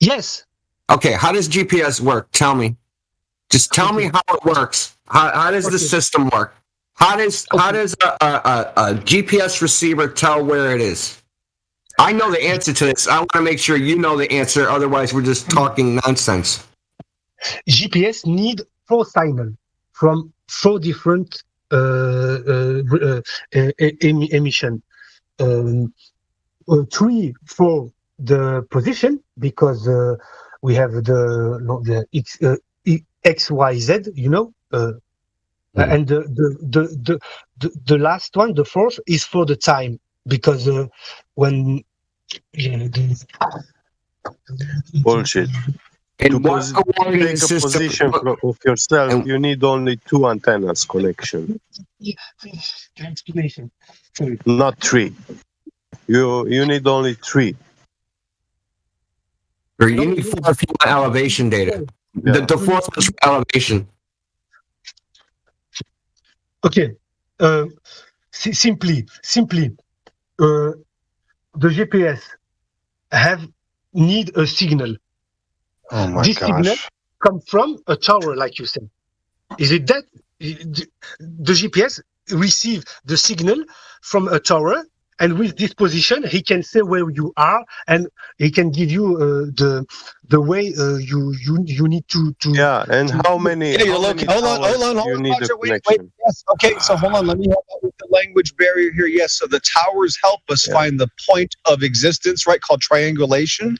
Yes. Okay. How does GPS work? Tell me. Just tell me how it works. How does the system work? How does a GPS receiver tell where it is? I know the answer to this. I want to make sure you know the answer. Otherwise, we're just talking nonsense. GPS need 4 signals from 4 different emission. 3 for the position, because we have the X, Y, Z, you know. And the last one, the 4th, is for the time, because when bullshit. And to take a position of yourself, you need only 2 antennas connection. Explanation. Sorry. Not 3. You need only 3. Or you need 4 if you want elevation data. Yeah. The 4th is elevation. Okay, simply, the GPS need a signal. Oh my this gosh. Signal comes from a tower, like you said. Is it that the GPS receive the signal from a tower, and with this position, he can say where you are, and he can give you the way you need to. Yeah, and how many? Yeah, you're looking. Hold on, Roger, wait. Yes, okay. So hold on. Let me help out with the language barrier here. Yes. So the towers help us find the point of existence, right? Called triangulation.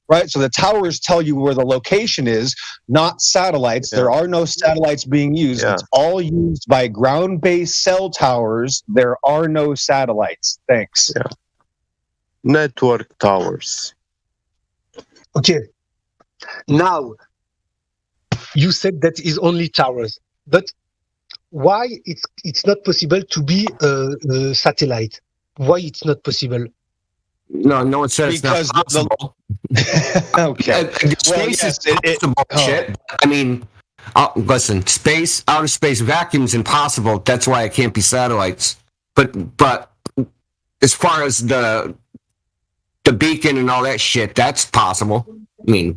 Right, so the towers tell you where the location is, not satellites. Yeah. There are no satellites being used. Yeah. It's all used by ground-based cell towers. There are no satellites. Thanks. Yeah. Network towers. Okay. Now, you said that is only towers, but why it's not possible to be a satellite? Why it's not possible? No one says because it's not possible. Okay. Space is possible shit. I mean, listen, outer space vacuum is impossible. That's why it can't be satellites. But as far as the beacon and all that shit, that's possible. I mean,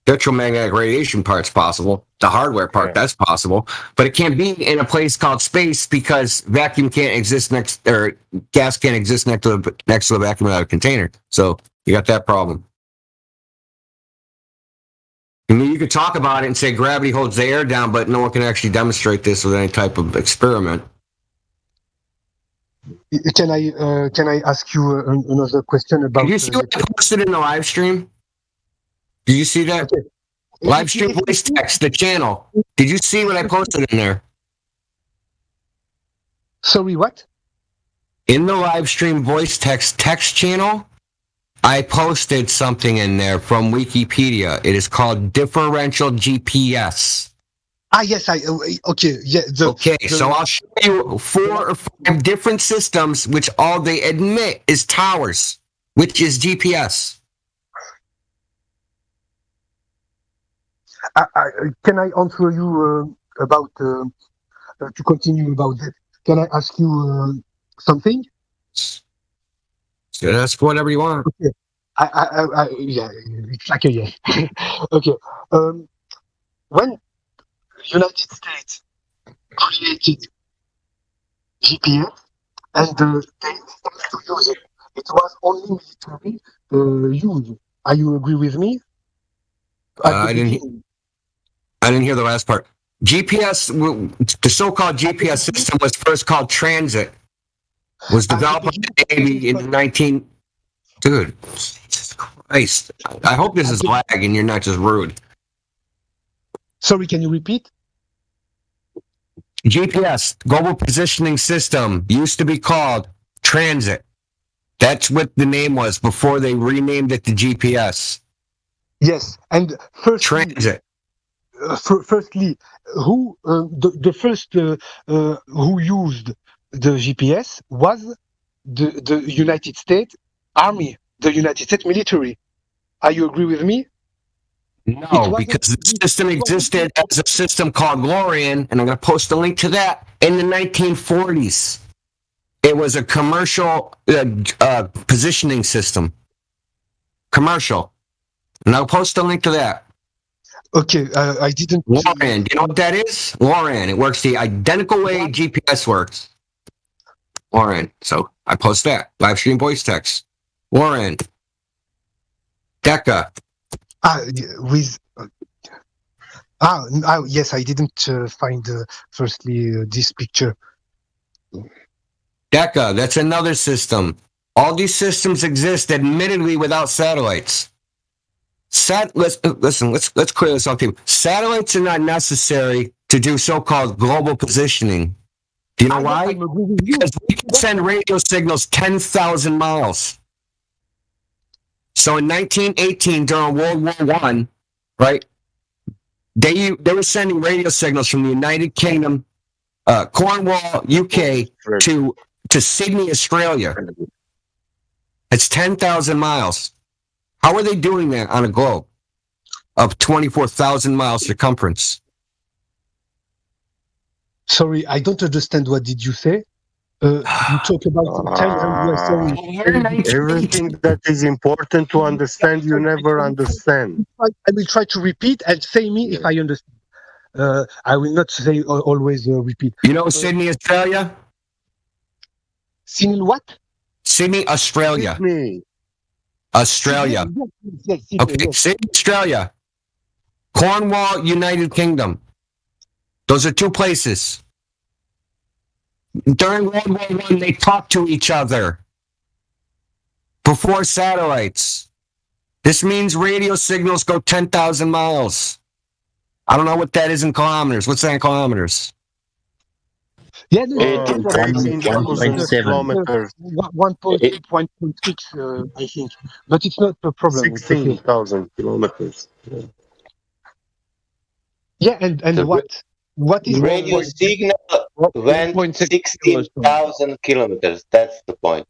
electromagnetic radiation part's possible. The hardware part, that's possible. But it can't be in a place called space because vacuum can't exist or gas can't exist next to the vacuum without a container. So you got that problem. I mean, you could talk about it and say gravity holds the air down, but no one can actually demonstrate this with any type of experiment. Can I ask you another question about? Did you see what I posted in the live stream? Did you see that? Okay. Live stream voice text, the channel. Did you see what I posted in there? Sorry, what? In the live stream voice text channel, I posted something in there from Wikipedia. It is called differential GPS. Yes, okay. Yeah. So I'll show you 4 or 5 different systems, which all they admit is towers, which is GPS. Can I answer you about to continue about that? Can I ask you something? Ask whatever you want. Okay. Yeah, it's like a yeah. Okay. When United States created GPS and they started to use it, it was only military use. Are you agree with me? I didn't hear the last part. GPS, the so-called GPS system was first called Transit. Was developed by the Navy in 19. Dude, Jesus Christ! I hope this is lag and you're not just rude. Sorry, can you repeat? GPS, Global Positioning System, used to be called Transit. That's what the name was before they renamed it to GPS. Yes, and first Transit. Firstly, who the first who used the GPS was the United States Army, the United States military. Are you agree with me? No, because the system existed as a system called Lorian, and I'm going to post a link to that, in the 1940s. It was a commercial positioning system. Commercial. And I'll post a link to that. Okay, I didn't... Lorian, do you know what that is? Lorian. It works the identical way GPS works. Lorian. So I post that. Live stream voice text. Lorian. DECA. Yes, I didn't find firstly this picture. DECA, that's another system. All these systems exist, admittedly, without satellites. Let's clear this up, people. Satellites are not necessary to do so-called global positioning. Do you know why? Because we can send radio signals 10,000 miles. So in 1918, during World War I, right, they were sending radio signals from the United Kingdom, Cornwall, UK, to Sydney, Australia. It's 10,000 miles. How are they doing that on a globe of 24,000 miles circumference? Sorry, I don't understand. What did you say? You talk about everything that is important to understand, you never understand. I will try to repeat and say me if I understand. I will not say always repeat. You know Sydney, Australia? Sydney what? Sydney, Australia. Sydney. Australia. Yes, okay, Sydney, Australia. Cornwall, United Kingdom. Those are two places. During World War I, they talked to each other before satellites. This means radio signals go 10,000 miles. I don't know what that is in kilometers. What's that in kilometers? Yeah, 1.7 kilometers. 1.6, I think. But it's not a problem. 16,000 kilometers. Yeah, and what? What is radio signal went 16,000 kilometers? That's the point.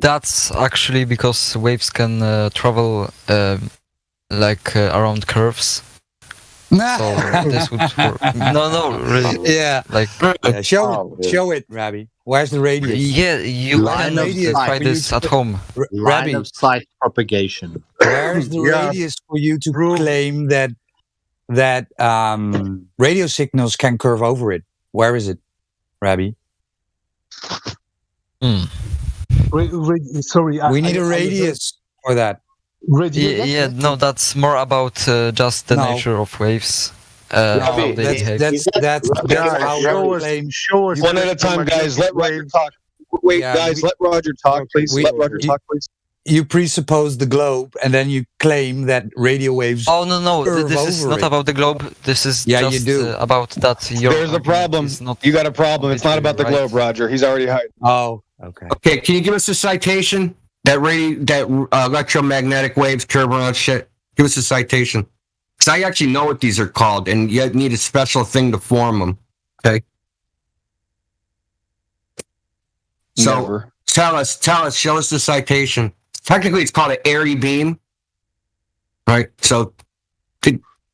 That's actually because waves can travel around curves. So this would work. No, really. Yeah. Show it, Rabbi. Where's the radius? Yeah, you can try this at home. Line of sight propagation. Where's the radius for you to claim that radio signals can curve over it? Where is it, Rabbi? Sorry, we need a radius for that. No, that's more about just the nature of waves. How they behave. That's show us one at a time, guys. Let Roger talk. Wait, guys, let Roger talk, please. Let Roger talk, please. You presuppose the globe, and then you claim that radio waves. Oh no! This is not about the globe. This is just you do. About that. There's a problem. You got a problem. It's not about the globe, Roger. He's already hiding. Oh, okay. Okay, can you give us a citation? That electromagnetic waves curve around shit. Give us a citation. Because I actually know what these are called, and you need a special thing to form them. Okay. So tell us, show us the citation. Technically, it's called an airy beam, right? So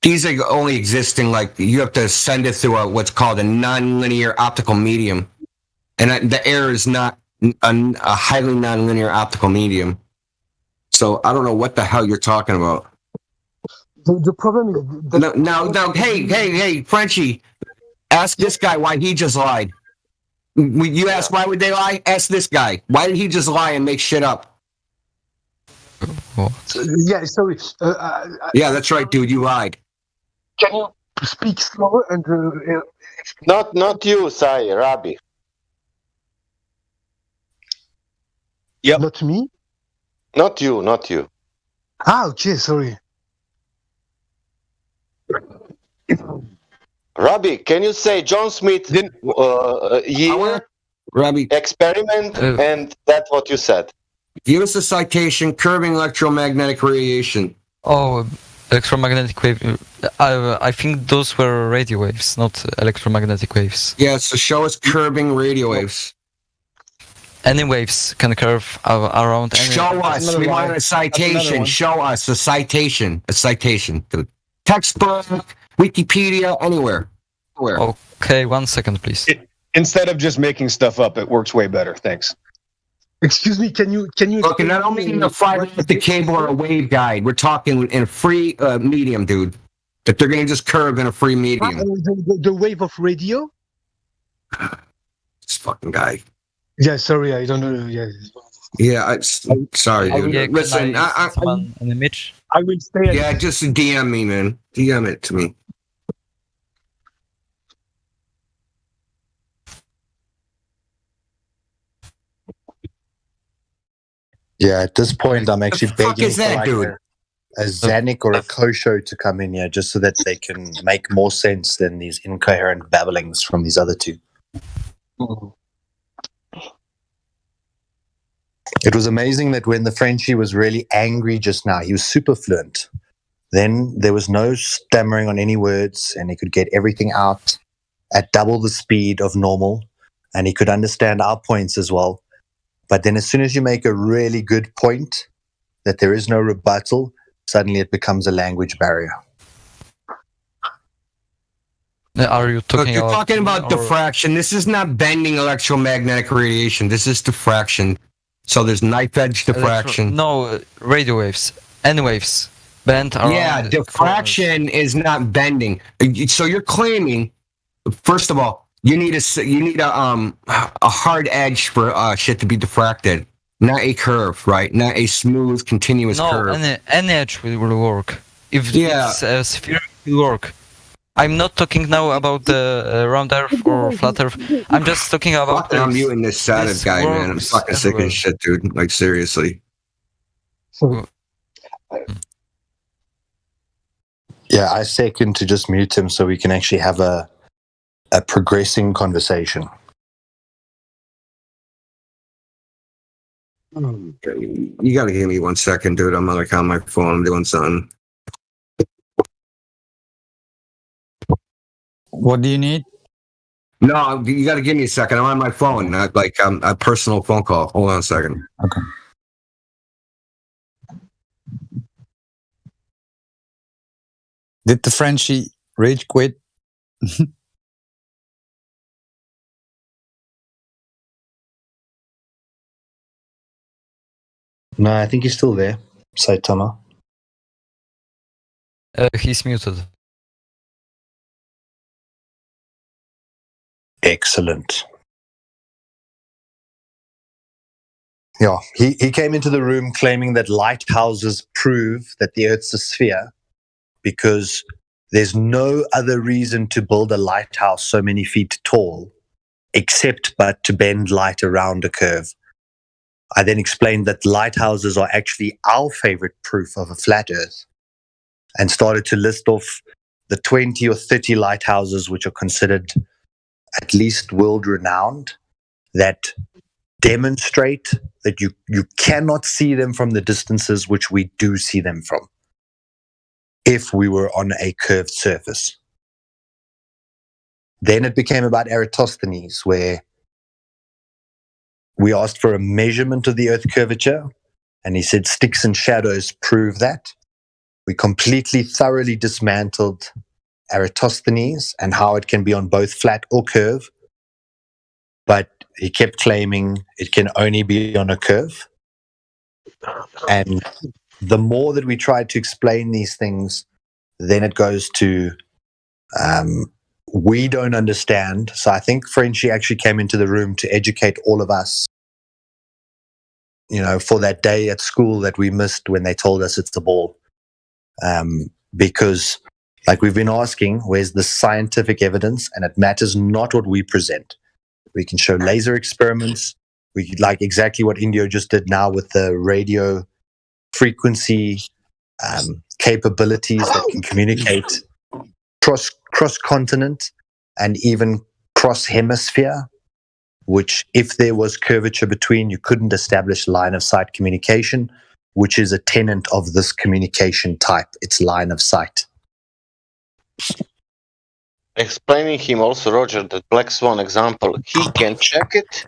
these are only existing, you have to send it through what's called a nonlinear optical medium, and the air is not a highly nonlinear optical medium. So I don't know what the hell you're talking about. The problem is that now, hey, Frenchie, ask this guy why he just lied. You ask why would they lie? Ask this guy. Why did he just lie and make shit up? Yeah, sorry. Yeah, that's right, dude. You lied. Can you speak slower and not you, Sai, Rabbi. Yep. Not me? Not you. Ah, okay, sorry. Rabbi, can you say John Smith year, Rabbi, experiment, and that's what you said? Give us a citation, curving electromagnetic radiation. Oh, electromagnetic wave. I think those were radio waves, not electromagnetic waves. Yeah, so show us curving radio waves. Any waves can curve around any... Show us. We want a citation. Show us a citation. A citation. Textbook, Wikipedia, anywhere. Okay, 1 second, please. Instead of just making stuff up, it works way better. Thanks. Excuse me, can you Look, and I don't mean a fiber optic cable or a waveguide. We're talking in a free medium, dude. That they're going to just curve in a free medium. The wave of radio? This fucking guy. Yeah, sorry, I don't know. Yeah, sorry, dude. Yeah, listen, an image. I will stay. Yeah, just DM me, man. DM it to me. Yeah, at this point, I'm actually begging for like dude? a Zanuck or a Kosho to come in here just so that they can make more sense than these incoherent babblings from these other two. It was amazing that when the Frenchie was really angry just now, he was super fluent. Then there was no stammering on any words, and he could get everything out at double the speed of normal, and he could understand our points as well. But then as soon as you make a really good point that there is no rebuttal, suddenly it becomes a language barrier. Are you talking You're talking about diffraction. This is not bending electromagnetic radiation. This is diffraction. So there's knife edge diffraction. No, radio waves. Any waves. Bent around. Yeah, diffraction is not bending. So you're claiming, first of all, you need a hard edge for shit to be diffracted, not a curve, right? Not a smooth, continuous curve. No, any edge will work. If it's a sphere, it will work. I'm not talking now about the round earth or flat earth. I'm just talking about... I'm muting this Saturn guy, man. I'm fucking sick of shit, dude. Like, seriously. Yeah, I second to just mute him so we can actually have a progressing conversation. Okay. You gotta give me 1 second, dude. I'm like on my phone. I'm doing something. What do you need? No, you got to give me a second. I'm on my phone. A personal phone call. Hold on a second. Okay. Did the Frenchie rage quit? No, I think he's still there. Saitama. He's muted. Excellent. Yeah, he came into the room claiming that lighthouses prove that the Earth's a sphere because there's no other reason to build a lighthouse so many feet tall except but to bend light around a curve. I then explained that lighthouses are actually our favorite proof of a flat Earth and started to list off the 20 or 30 lighthouses which are considered at least world-renowned that demonstrate that you cannot see them from the distances which we do see them from if we were on a curved surface. Then it became about Eratosthenes, where we asked for a measurement of the Earth curvature, and he said sticks and shadows prove that. We completely thoroughly dismantled Eratosthenes and how it can be on both flat or curve. But he kept claiming it can only be on a curve. And the more that we try to explain these things, then it goes to we don't understand. So I think Frenchie actually came into the room to educate all of us, for that day at school that we missed when they told us it's a ball. Because, like we've been asking, where's the scientific evidence? And it matters not what we present. We can show laser experiments. We like exactly what Indio just did now with the radio frequency capabilities that can communicate cross-continent and even cross-hemisphere, which if there was curvature between, you couldn't establish line-of-sight communication, which is a tenet of this communication type. It's line of sight. Explaining him also, Roger, that Black Swan example, he can check it,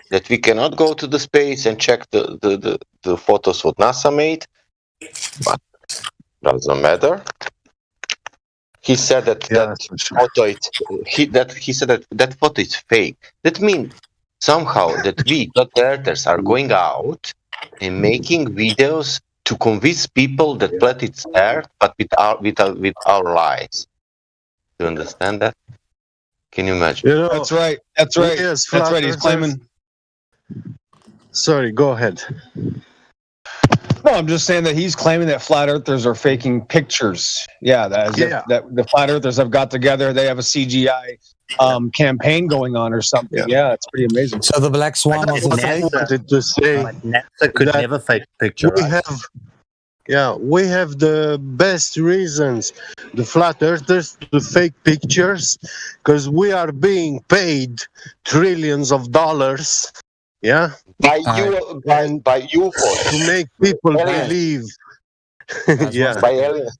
that we cannot go to the space and check the photos what NASA made, but doesn't matter. He said that that photo is fake. That means somehow that we, dot earthers, are going out and making videos to convince people that planet is Earth, but with our lies. Do you understand that? Can you imagine? That's right. That's right. Yes, that's right. He's claiming. Sorry, go ahead. No, I'm just saying that he's claiming that flat earthers are faking pictures. Yeah, that the flat earthers have got together. They have a CGI campaign going on or something. Yeah, it's pretty amazing. So the Black Swan was a fake. Wanted to say NASA could never fake a picture. We have the best reasons, the flat earthers, to fake pictures, because we are being paid trillions of dollars. Yeah, by you to make people believe. By aliens.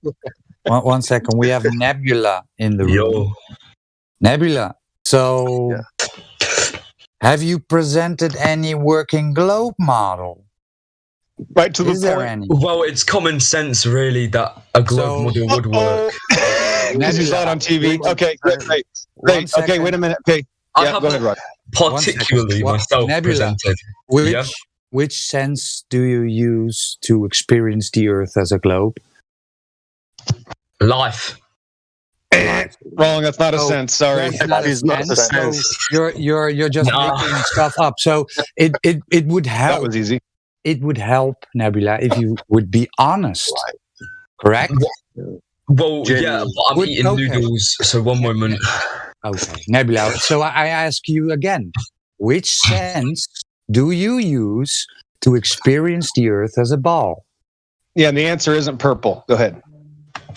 One second, we have Nebula in the room. Nebula. So, have you presented any working globe model? Right to Is the there point. any? Well, it's common sense, really, that a globe model would work. This saw it on TV. Okay, great. Okay, wait a minute. Okay, yeah, go ahead, Rod. Particularly myself Nebula, presented. Which sense do you use to experience the Earth as a globe? Life. Wrong. That's not a sense. Sorry, that is not a sense. You're just making stuff up. So it would help. That was easy. It would help, Nebula, if you would be honest. Correct? Well, yeah, but I'm eating noodles, so one moment. Okay, Nebula. So I ask you again, which sense do you use to experience the Earth as a ball? Yeah, and the answer isn't purple. Go ahead.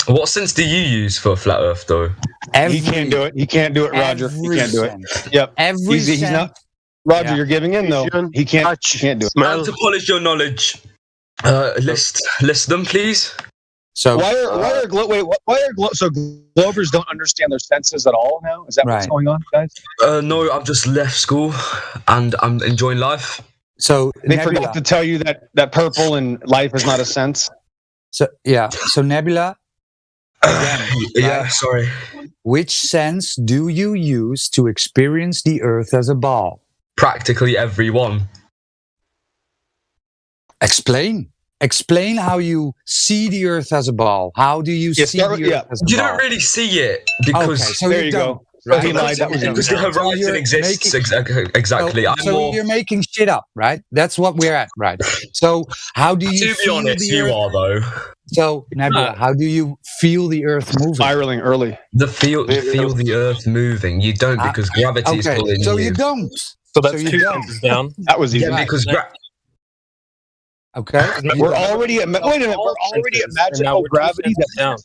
What sense do you use for flat Earth, though? He can't do it. He can't do it, Roger. He can't do it. Yep. He's not. Roger, you're giving in though. He can't. He can't do it. And to polish your knowledge, list them, please. So why are Globers don't understand their senses at all now? Is that what's going on, guys? No, I've just left school and I'm enjoying life. So they forgot to tell you that purple and life is not a sense. So Nebula. Again, sorry. Which sense do you use to experience the Earth as a ball? Practically every one. Explain how you see the Earth as a ball. How do you see the Earth as a ball? You don't really see it because so there you go. Right? Because the horizon exists exactly. So you're making shit up, right? That's what we're at, right? So how do you? To be honest, you are though. So Nebula, how do you feel the Earth moving? Spiraling early. Feel the Earth moving. You don't because gravity is pulling you. So you don't. So that's two senses down. That was easy. Yeah, because okay. We're already at magical gravity. Go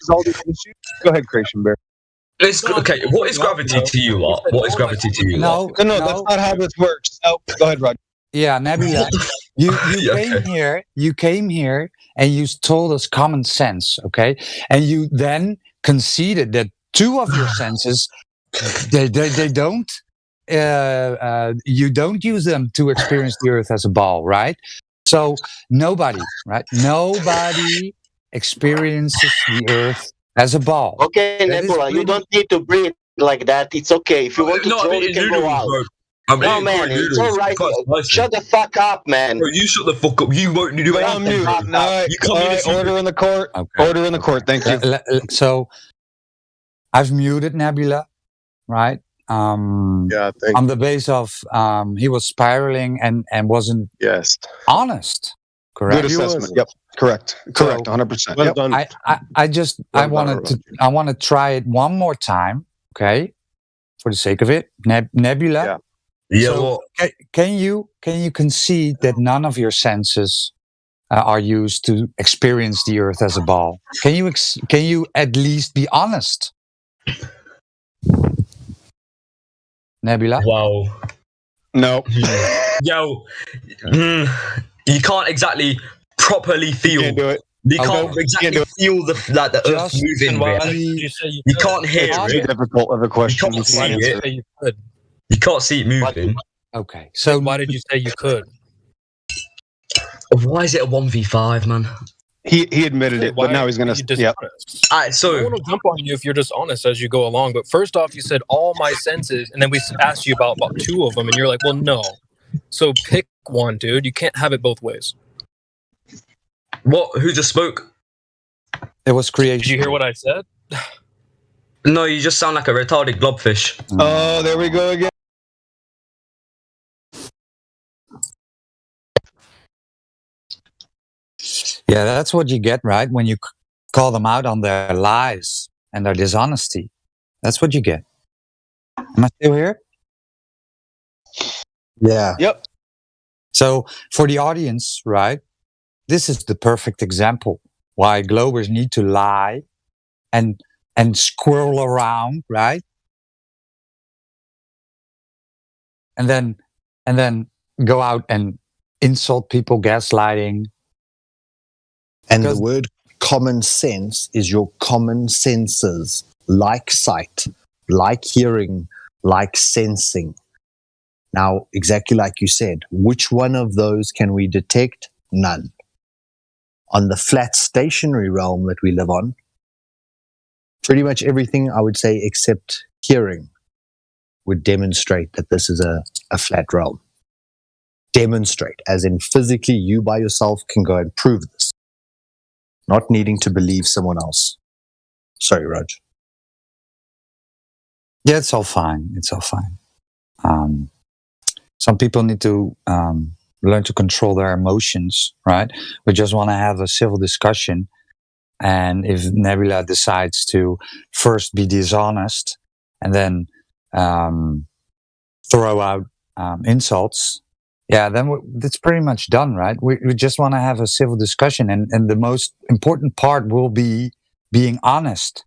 ahead, Creation Bear. Okay, what is gravity to you lot? What is gravity to you lot? No, that's not how this works. No, go ahead, Roger. Yeah, Nebula, you came here and you told us common sense, okay? And you then conceded that two of your senses, they don't, you don't use them to experience the Earth as a ball, right? So nobody experiences the Earth as a ball. Okay, Nebula, you don't need to breathe like that. It's okay. If you want to throw, you can go out. I mean, no, man, it's all right. Shut the fuck up, man. Bro, you shut the fuck up. You won't do it. I'm mute. All right, order in the court. Okay. Order in the court. Thank you. So, I've muted Nebula, right? On the base of he was spiraling and wasn't honest. Correct. Good assessment. Yep. Correct. 100%. Well done. I want to try it one more time. Okay, for the sake of it, Nebula. Yeah. So can you concede that none of your senses are used to experience the Earth as a ball? Can you at least be honest? Nebula? Wow. No. Yo, you can't exactly properly feel. You can't do it. You can't exactly feel the Earth moving. You can't hear it. Too difficult of a question. You can't see it. You can't see it moving. Okay, so why did you say you could? Why is it a 1v5, man? He admitted it, but now he's gonna. Yeah. Alright, so I want to jump on you if you're dishonest as you go along. But first off, you said all my senses, and then we asked you about two of them, and you're like, "Well, no." So pick one, dude. You can't have it both ways. What? Who just spoke? It was creation. Did you hear what I said? No, you just sound like a retarded globfish. Oh, there we go again. Yeah, that's what you get, right? When you call them out on their lies and their dishonesty. That's what you get. Am I still here? Yeah. Yep. So for the audience, right, this is the perfect example why Globers need to lie and squirrel around, right? And then go out and insult people, gaslighting. And the word common sense is your common senses, like sight, like hearing, like sensing. Now, exactly like you said, which one of those can we detect? None. On the flat stationary realm that we live on, pretty much everything, I would say, except hearing, would demonstrate that this is a flat realm. Demonstrate, as in physically you by yourself can go and prove this. Not needing to believe someone else. Sorry, Raj. Yeah, it's all fine. It's all fine. Some people need to learn to control their emotions, right? We just want to have a civil discussion. And if Nebula decides to first be dishonest and then throw out insults, yeah, then it's pretty much done, right? We just want to have a civil discussion. And the most important part will be being honest,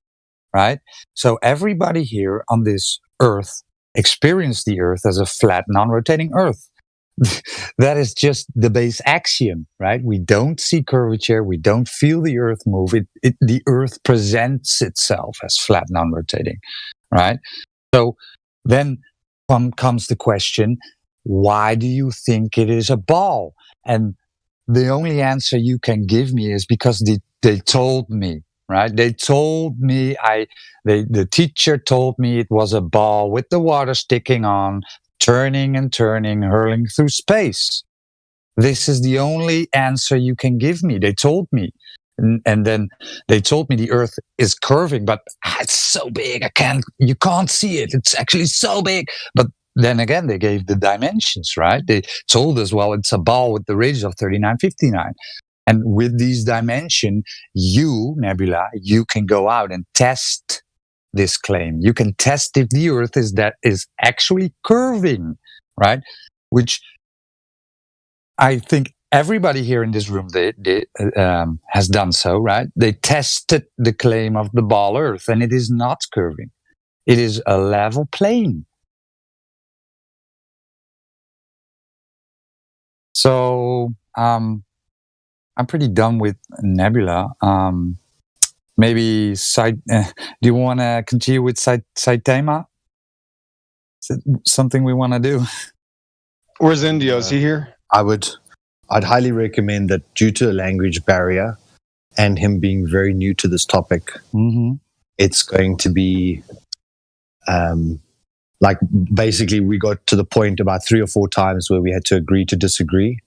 right? So everybody here on this Earth experienced the Earth as a flat, non-rotating Earth. That is just the base axiom, right? We don't see curvature. We don't feel the Earth move. The Earth presents itself as flat, non-rotating, right? So then comes the question, why do you think it is a ball? And the only answer you can give me is because they told me, right? They told me, the teacher told me it was a ball with the water sticking on, turning and turning, hurling through space. This is the only answer you can give me. They told me. And then they told me the Earth is curving, but it's so big, you can't see it. It's actually so big. But then again, they gave the dimensions, right? They told us, well, it's a ball with the radius of 3959. And with these dimensions, you, Nebula, you can go out and test this claim. You can test if the Earth is actually curving, right? Which I think everybody here in this room has done so, right? They tested the claim of the ball Earth, and it is not curving. It is a level plane. So I'm pretty done with Nebula. Maybe do you want to continue with Saitama? Is it something we want to do? Where's Indio? Is he here? I'd highly recommend that, due to a language barrier and him being very new to this topic, it's going to be like basically we got to the point about 3 or 4 times where we had to agree to disagree,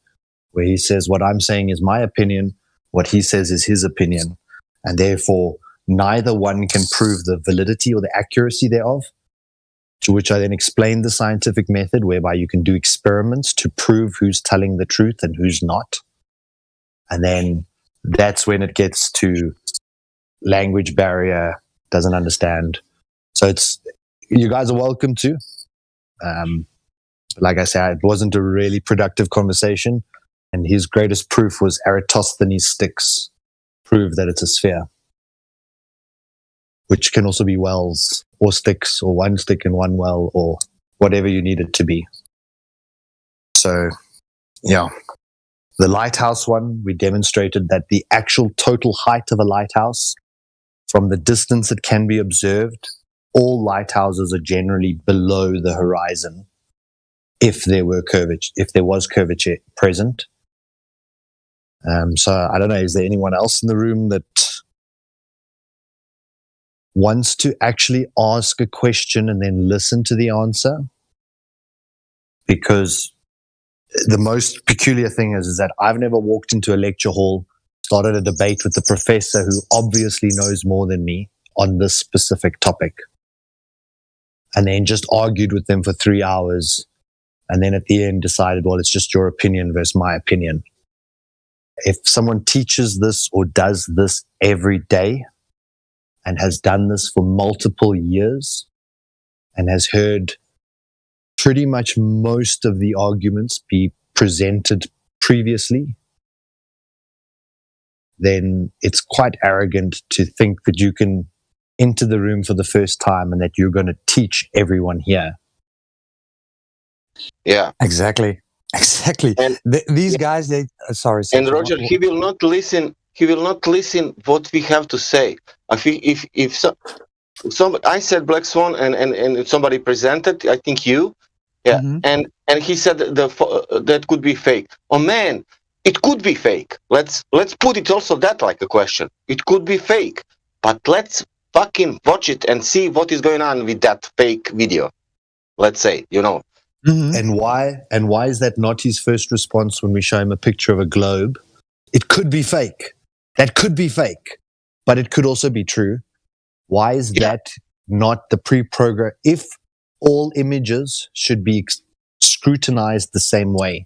where he says what I'm saying is my opinion, what he says is his opinion, and therefore neither one can prove the validity or the accuracy thereof. To which I then explained the scientific method whereby you can do experiments to prove who's telling the truth and who's not. And then that's when it gets to language barrier, doesn't understand. So it's, you guys are welcome to. Like I said, it wasn't a really productive conversation. And his greatest proof was Eratosthenes' sticks prove that it's a sphere, which can also be wells or sticks or one stick in one well or whatever you need it to be. So, yeah. The lighthouse one, we demonstrated that the actual total height of a lighthouse, from the distance it can be observed, all lighthouses are generally below the horizon if there was curvature present. So I don't know, is there anyone else in the room that wants to actually ask a question and then listen to the answer? Because the most peculiar thing is that I've never walked into a lecture hall, started a debate with the professor who obviously knows more than me on this specific topic, and then just argued with them for 3 hours, and then at the end decided, well, it's just your opinion versus my opinion. If someone teaches this or does this every day and has done this for multiple years and has heard pretty much most of the arguments be presented previously, then it's quite arrogant to think that you can enter the room for the first time and that you're going to teach everyone here. Yeah, exactly. And these guys, they sorry. And Roger, he will not listen. He will not listen what we have to say. If somebody, I said Black Swan, and somebody presented, I think you, yeah, and he said that could be fake. Oh man, it could be fake. Let's put it also that like a question. It could be fake, but let's fucking watch it and see what is going on with that fake video. Let's say, you know. And why is that not his first response when we show him a picture of a globe? It could be fake. That could be fake, but it could also be true. Why is that not the pre-program? If all images should be scrutinized the same way,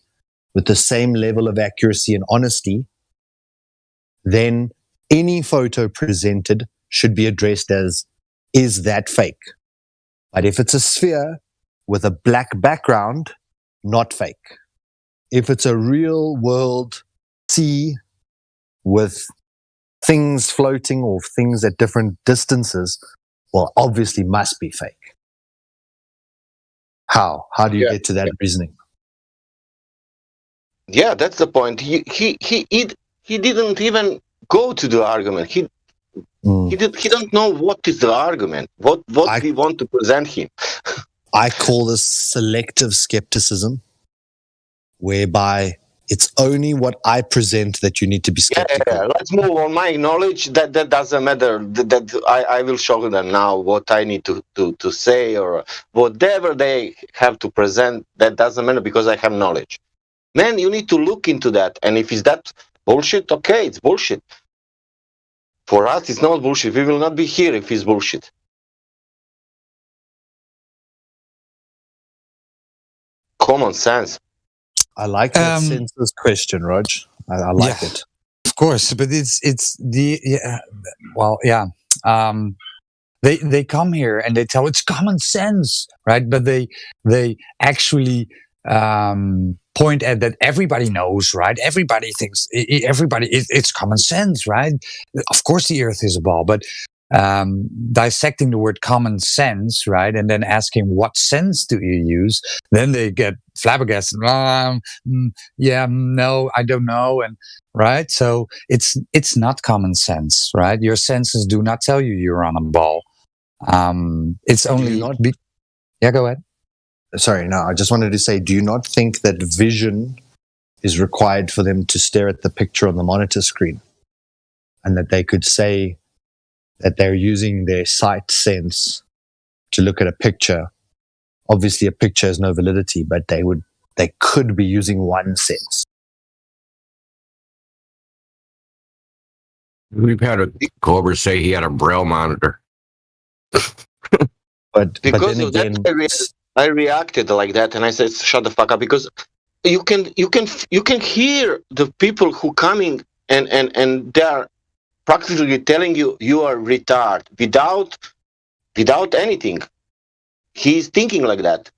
with the same level of accuracy and honesty, then any photo presented should be addressed as, is that fake? But if it's a sphere with a black background, not fake. If it's a real world sea with things floating or things at different distances, well, obviously must be fake. How do you get to that reasoning? Yeah, that's the point. He didn't even go to the argument. He don't know what is the argument. What we want to present him. I call this selective skepticism, whereby it's only what I present that you need to be skeptical. Yeah. Let's move on. My knowledge that doesn't matter. That I will show them now what I need to say, or whatever they have to present. That doesn't matter because I have knowledge. Man, you need to look into that. And if it's that bullshit, okay, it's bullshit. For us, it's not bullshit. We will not be here if it's bullshit. Common sense. I like that senseless question, Rog. I like it. Of course, but it's the they come here and they tell it's common sense, right? But they actually point at that everybody knows, right? Everybody thinks it's common sense, right? Of course, the Earth is a ball, but dissecting the word common sense, right, and then asking what sense do you use, then they get flabbergasted. No, I don't know, and right. So it's not common sense, right? Your senses do not tell you you're on a ball. It's only go ahead. Sorry, no, I just wanted to say, do you not think that vision is required for them to stare at the picture on the monitor screen, and that they could say that they're using their sight sense to look at a picture obviously a picture has no validity, but they could be using one sense. We've had a Glober say he had a Braille monitor. But because then of again, that, I reacted like that, and I said, "Shut the fuck up!" Because you can hear the people who coming and they are practically telling you are retard without anything. He's thinking like that.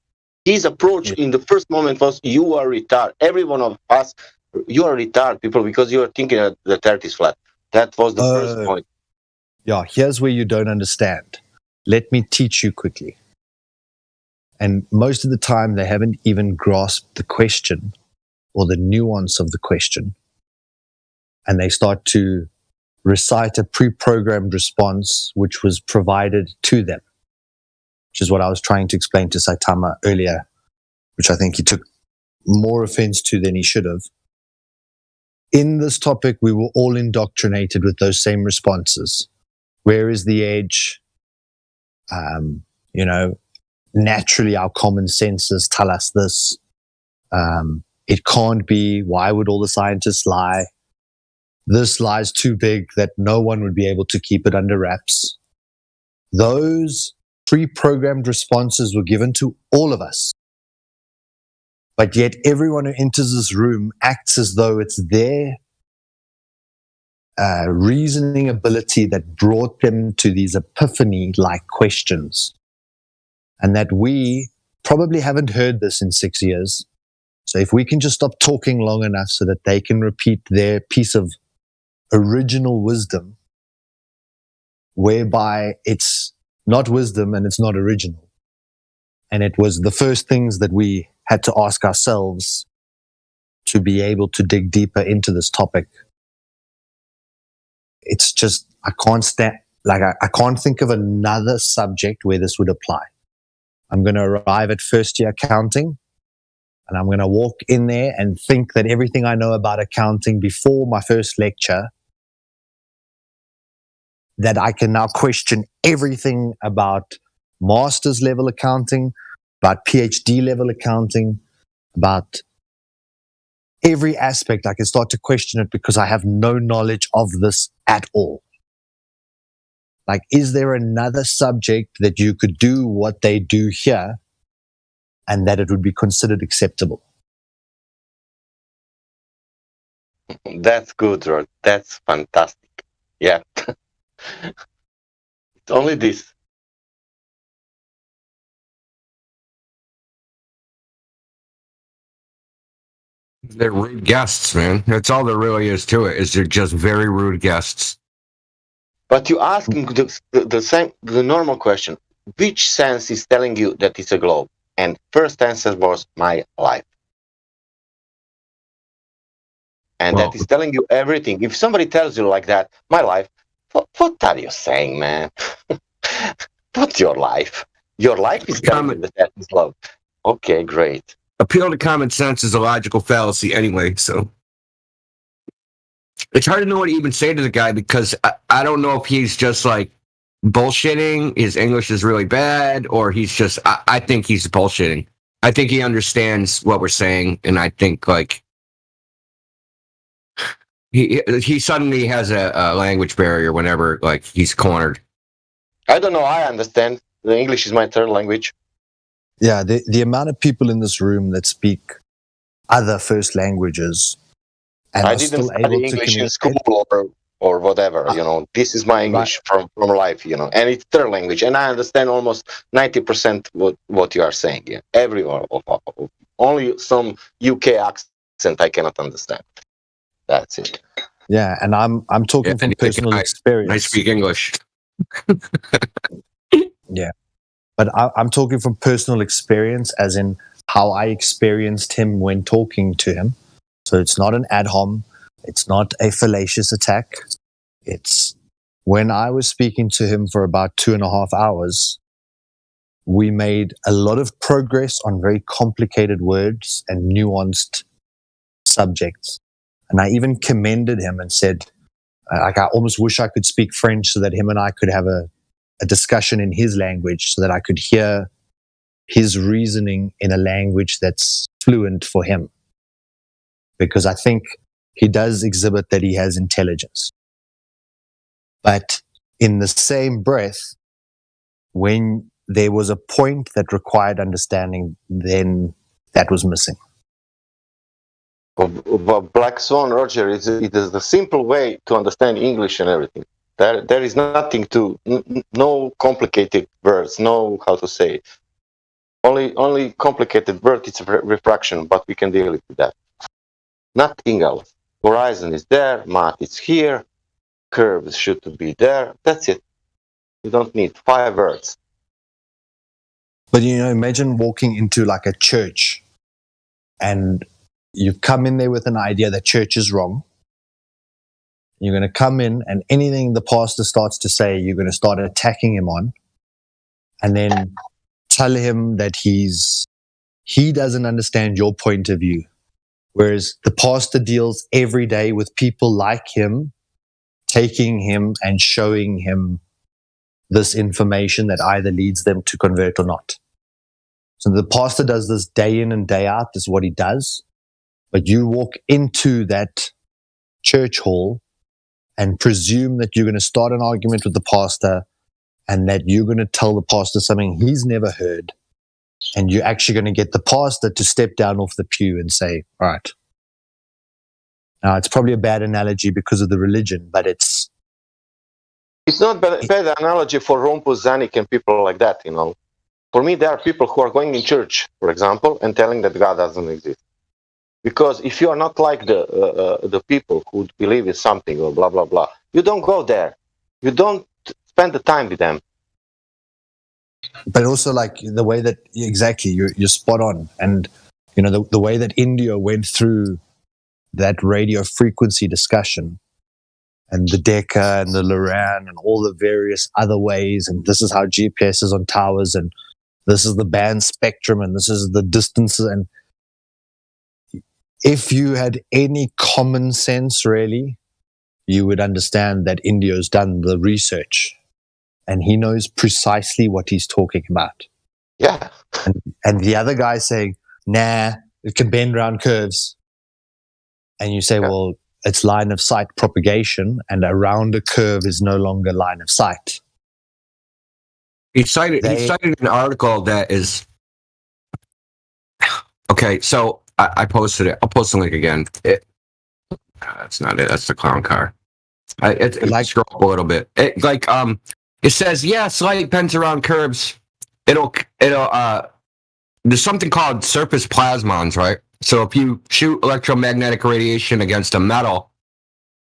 His approach in the first moment was, "You are retard." Every one of us, you are retard, people, because you are thinking that the Earth is flat. That was the first point. Yeah, here's where you don't understand. Let me teach you quickly. And most of the time, they haven't even grasped the question or the nuance of the question. And they start to recite a pre-programmed response which was provided to them, which is what I was trying to explain to Saitama earlier, which I think he took more offense to than he should have. In this topic, we were all indoctrinated with those same responses. Where is the edge? Naturally, our common senses tell us this. It can't be. Why would all the scientists lie? This lie's too big that no one would be able to keep it under wraps. Those pre-programmed responses were given to all of us. But yet everyone who enters this room acts as though it's their reasoning ability that brought them to these epiphany-like questions. And that we probably haven't heard this in 6 years. So if we can just stop talking long enough so that they can repeat their piece of original wisdom, whereby it's not wisdom and it's not original. And it was the first things that we had to ask ourselves to be able to dig deeper into this topic. It's just, I can't think of another subject where this would apply. I'm going to arrive at first year accounting and I'm going to walk in there and think that everything I know about accounting before my first lecture, that I can now question everything about master's level accounting, about PhD level accounting, about every aspect. I can start to question it because I have no knowledge of this at all. Like, is there another subject that you could do what they do here and that it would be considered acceptable? That's good, Rod. That's fantastic. Yeah. It's only this. They're rude guests, man. That's all there really is to it, is they're just very rude guests. But you ask him the normal question, which sense is telling you that it's a globe? And first answer was my life. And that is telling you everything. If somebody tells you like that, my life, what are you saying, man? What's your life? Your life is telling you that it's globe. Okay, great. Appeal to common sense is a logical fallacy anyway, so it's hard to know what to even say to the guy because I don't know if he's just like bullshitting, his English is really bad, or he's just, I think he's bullshitting. I think he understands what we're saying, and I think like he suddenly has a language barrier whenever like he's cornered. I don't know, I understand. The English is my third language. Yeah, the amount of people in this room that speak other first languages and I didn't study English in school or whatever, you know. This is my English from life, you know, and it's third language, and I understand almost 90% what you are saying. Yeah, everyone. Only some UK accent I cannot understand. That's it. Yeah, and I'm talking from personal experience. I speak English. Yeah. But I'm talking from personal experience, as in how I experienced him when talking to him. So it's not an ad hom. It's not a fallacious attack. It's when I was speaking to him for about 2.5 hours, we made a lot of progress on very complicated words and nuanced subjects. And I even commended him and said, I almost wish I could speak French so that him and I could have a discussion in his language so that I could hear his reasoning in a language that's fluent for him. Because I think he does exhibit that he has intelligence. But in the same breath, when there was a point that required understanding, then that was missing. But Black Swan, Roger, it is the simple way to understand English and everything. There is nothing to, no complicated words, no how to say it. Only complicated word, it's refraction, but we can deal with that. Nothing else. Horizon is there, math is here, curves should be there. That's it. You don't need 5 words. But imagine walking into like a church and you come in there with an idea that church is wrong. You're going to come in and anything the pastor starts to say, you're going to start attacking him on and then tell him that he doesn't understand your point of view. Whereas the pastor deals every day with people like him, taking him and showing him this information that either leads them to convert or not. So the pastor does this day in and day out. This is what he does. But you walk into that church hall and presume that you're going to start an argument with the pastor and that you're going to tell the pastor something he's never heard. And you're actually going to get the pastor to step down off the pew and say, all right. Now, it's probably a bad analogy because of the religion, but it's not a bad analogy for Ron Pozanik and people like that, For me, there are people who are going in church, for example, and telling that God doesn't exist. Because if you are not like the people who believe in something or blah, blah, blah, you don't go there. You don't spend the time with them. But also like the way that, exactly, you're spot on. And, the way that India went through that radio frequency discussion and the Decca and the Loran and all the various other ways. And this is how GPS is on towers and this is the band spectrum and this is the distances. And if you had any common sense, really, you would understand that India's done the research and he knows precisely what he's talking about. Yeah. And the other guy saying, nah, it can bend around curves. And you say, well, it's line of sight propagation and around a curve is no longer line of sight. He cited an article that is... Okay, so I posted it. I'll post the link again. That's not it. That's the clown car. It scroll up a little bit. It says, slight bends around curves. It'll there's something called surface plasmons, right? So if you shoot electromagnetic radiation against a metal,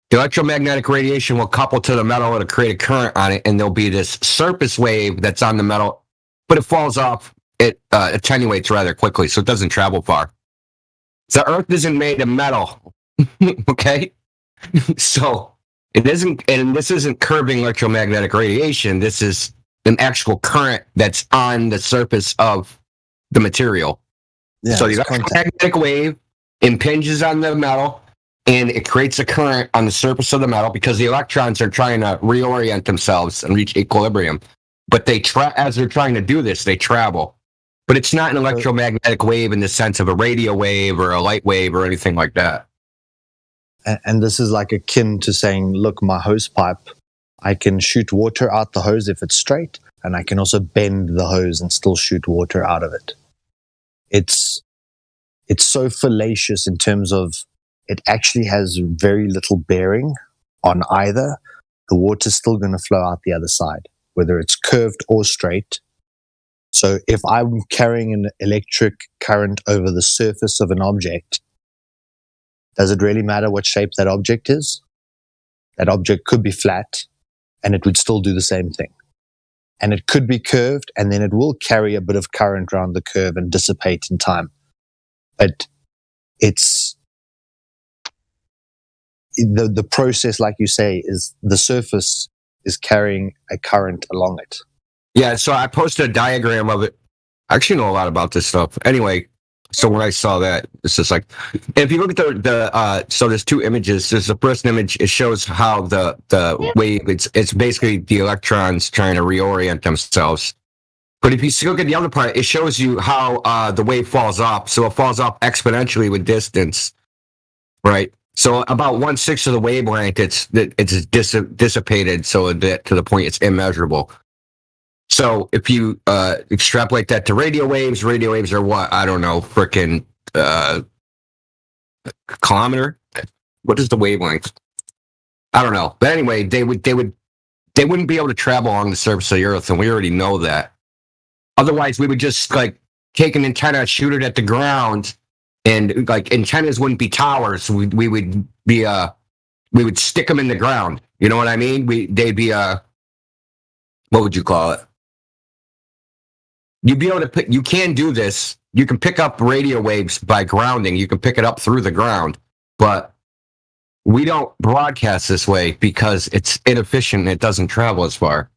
the electromagnetic radiation will couple to the metal and create a current on it, and there'll be this surface wave that's on the metal, but it falls off. It attenuates rather quickly, so it doesn't travel far. The Earth isn't made of metal, okay? So it isn't, and this isn't curving electromagnetic radiation. This is an actual current that's on the surface of the material. Yeah, so the electromagnetic wave impinges on the metal, and it creates a current on the surface of the metal because the electrons are trying to reorient themselves and reach equilibrium. But as they're trying to do this, they travel. But it's not an electromagnetic wave in the sense of a radio wave or a light wave or anything like that. And this is like akin to saying, look, my hose pipe, I can shoot water out the hose if it's straight, and I can also bend the hose and still shoot water out of it. It's so fallacious in terms of it actually has very little bearing on either. The water's still going to flow out the other side, whether it's curved or straight. So if I'm carrying an electric current over the surface of an object, does it really matter what shape that object is? That object could be flat and it would still do the same thing. And it could be curved and then it will carry a bit of current around the curve and dissipate in time. But it's the process, like you say, is the surface is carrying a current along it. Yeah, so I posted a diagram of it. I actually know a lot about this stuff. Anyway, so when I saw that, it's just like, if you look at so there's two images. There's the first image. It shows how the wave. It's basically the electrons trying to reorient themselves. But if you look at the other part, it shows you how the wave falls off. So it falls off exponentially with distance, right? So about 1/6 of the wavelength, it's dissipated so that to the point it's immeasurable. So if you extrapolate that to radio waves are what? I don't know, frickin' kilometer. What is the wavelength? I don't know. But anyway, they wouldn't be able to travel along the surface of the Earth, and we already know that. Otherwise, we would just like take an antenna, shoot it at the ground, and like antennas wouldn't be towers. We would be we would stick them in the ground. You know what I mean? They'd be what would you call it? You'd be able to pick. You can do this. You can pick up radio waves by grounding. You can pick it up through the ground, but we don't broadcast this way because it's inefficient and it doesn't travel as far.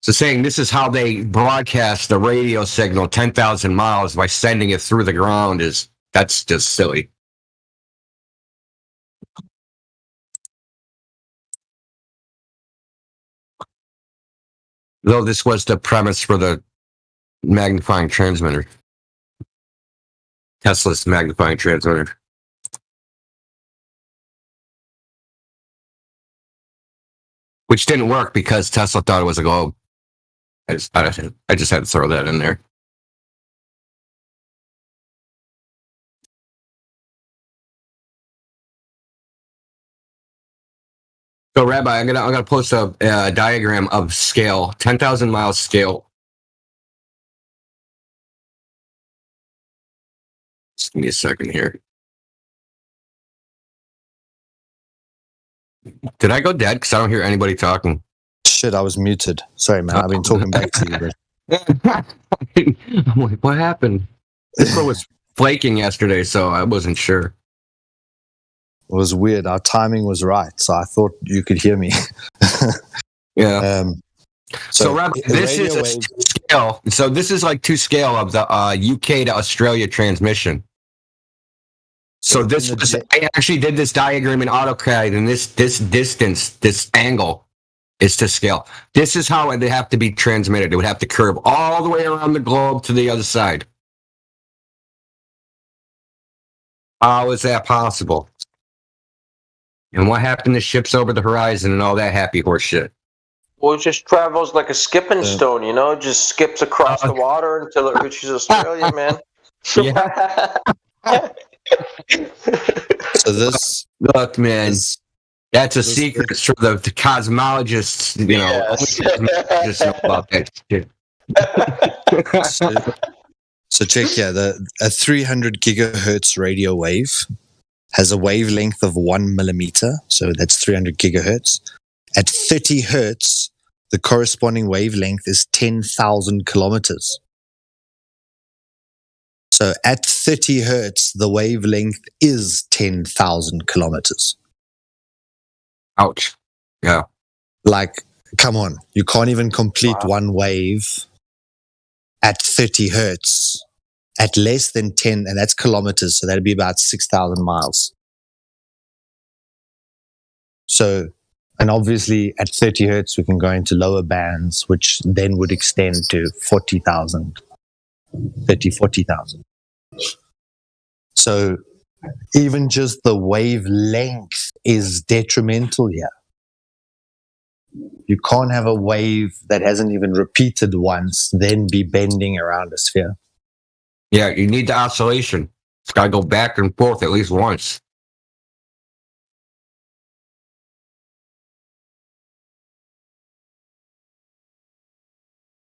So saying this is how they broadcast the radio signal 10,000 miles by sending it through the ground that's just silly. Though this was the premise for the magnifying transmitter. Tesla's magnifying transmitter. Which didn't work because Tesla thought it was a globe. I just had to throw that in there. So, Rabbi, I'm gonna post a diagram of scale, 10,000 miles scale. Just give me a second here. Did I go dead? Because I don't hear anybody talking. Shit, I was muted. Sorry, man. I've been talking back to you. But... I'm like, what happened? This one was flaking yesterday, so I wasn't sure. It was weird. Our timing was right, so I thought you could hear me. Yeah. So Rabbi, this is a scale. So this is like 2 scale of the UK to Australia transmission. So this was, I actually did this diagram in AutoCAD, and this distance, this angle is to scale. This is how it would have to be transmitted. It would have to curve all the way around the globe to the other side. How is that possible? And what happened to ships over the horizon and all that happy horse shit? Well, it just travels like a skipping stone, you know? It just skips across the water until it reaches Australia, man. Yeah. So this... Look, man, that's a secret for the cosmologists, you know. Yes. Just know about that shit. So check here, a 300 gigahertz radio wave has a wavelength of 1 millimeter, so that's 300 gigahertz. At 30 hertz, the corresponding wavelength is 10,000 kilometers. So at 30 hertz, the wavelength is 10,000 kilometers. Ouch. Yeah. Like, come on, you can't even complete one wave at 30 hertz. At less than 10, and that's kilometers, so that'd be about 6,000 miles. So, and obviously at 30 hertz, we can go into lower bands, which then would extend to 40,000. So even just the wavelength is detrimental here. You can't have a wave that hasn't even repeated once, then be bending around a sphere. Yeah, you need the oscillation. It's got to go back and forth at least once.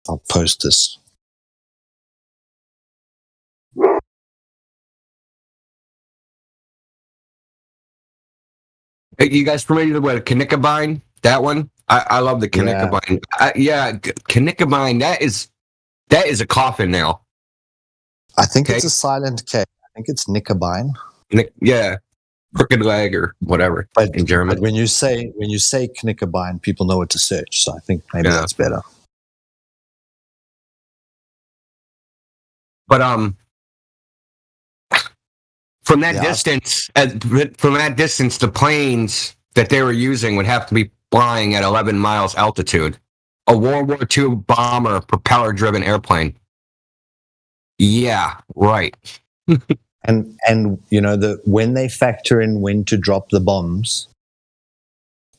I'll post this. Hey, you guys familiar with Kinikabine? That one? I love the Kinikabine. Yeah, Kinikabine, that is a coffin nail. I think it's a silent K. I think it's Nicobine. Yeah, crooked leg or whatever in German. But when you say Knickerbine, people know what to search. So I think maybe that's better. But from that distance, the planes that they were using would have to be flying at 11 miles altitude. a World War II bomber, propeller-driven airplane. Yeah, right. and you know, when they factor in when to drop the bombs,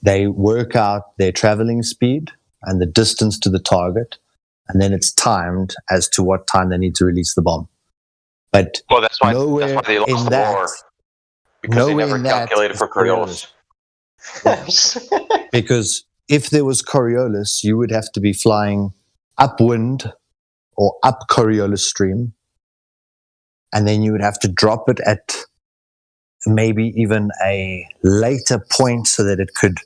they work out their traveling speed and the distance to the target, and then it's timed as to what time they need to release the bomb. But that's why they lost the war, because they never calculated for Coriolis. Because if there was Coriolis, you would have to be flying upwind or up Coriolis stream, and then you would have to drop it at maybe even a later point so that it could,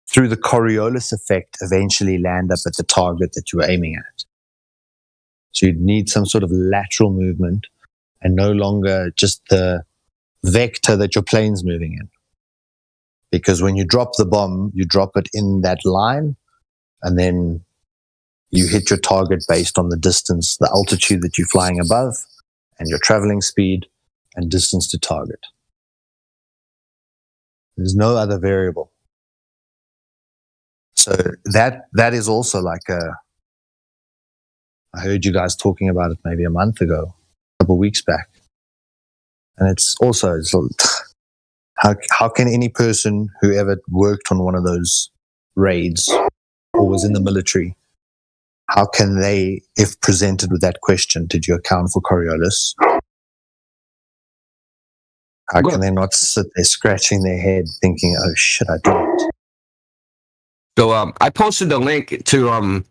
through the Coriolis effect, eventually land up at the target that you were aiming at. So you'd need some sort of lateral movement and no longer just the vector that your plane's moving in. Because when you drop the bomb, you drop it in that line, and then you hit your target based on the distance, the altitude that you're flying above, and your traveling speed and distance to target. There's no other variable. So that is also like I heard you guys talking about it maybe a month ago, a couple of weeks back. And it's how can any person who ever worked on one of those raids or was in the military, how can they, if presented with that question, did you account for Coriolis? How can they not sit there scratching their head thinking, oh shit, I didn't? So I posted a link to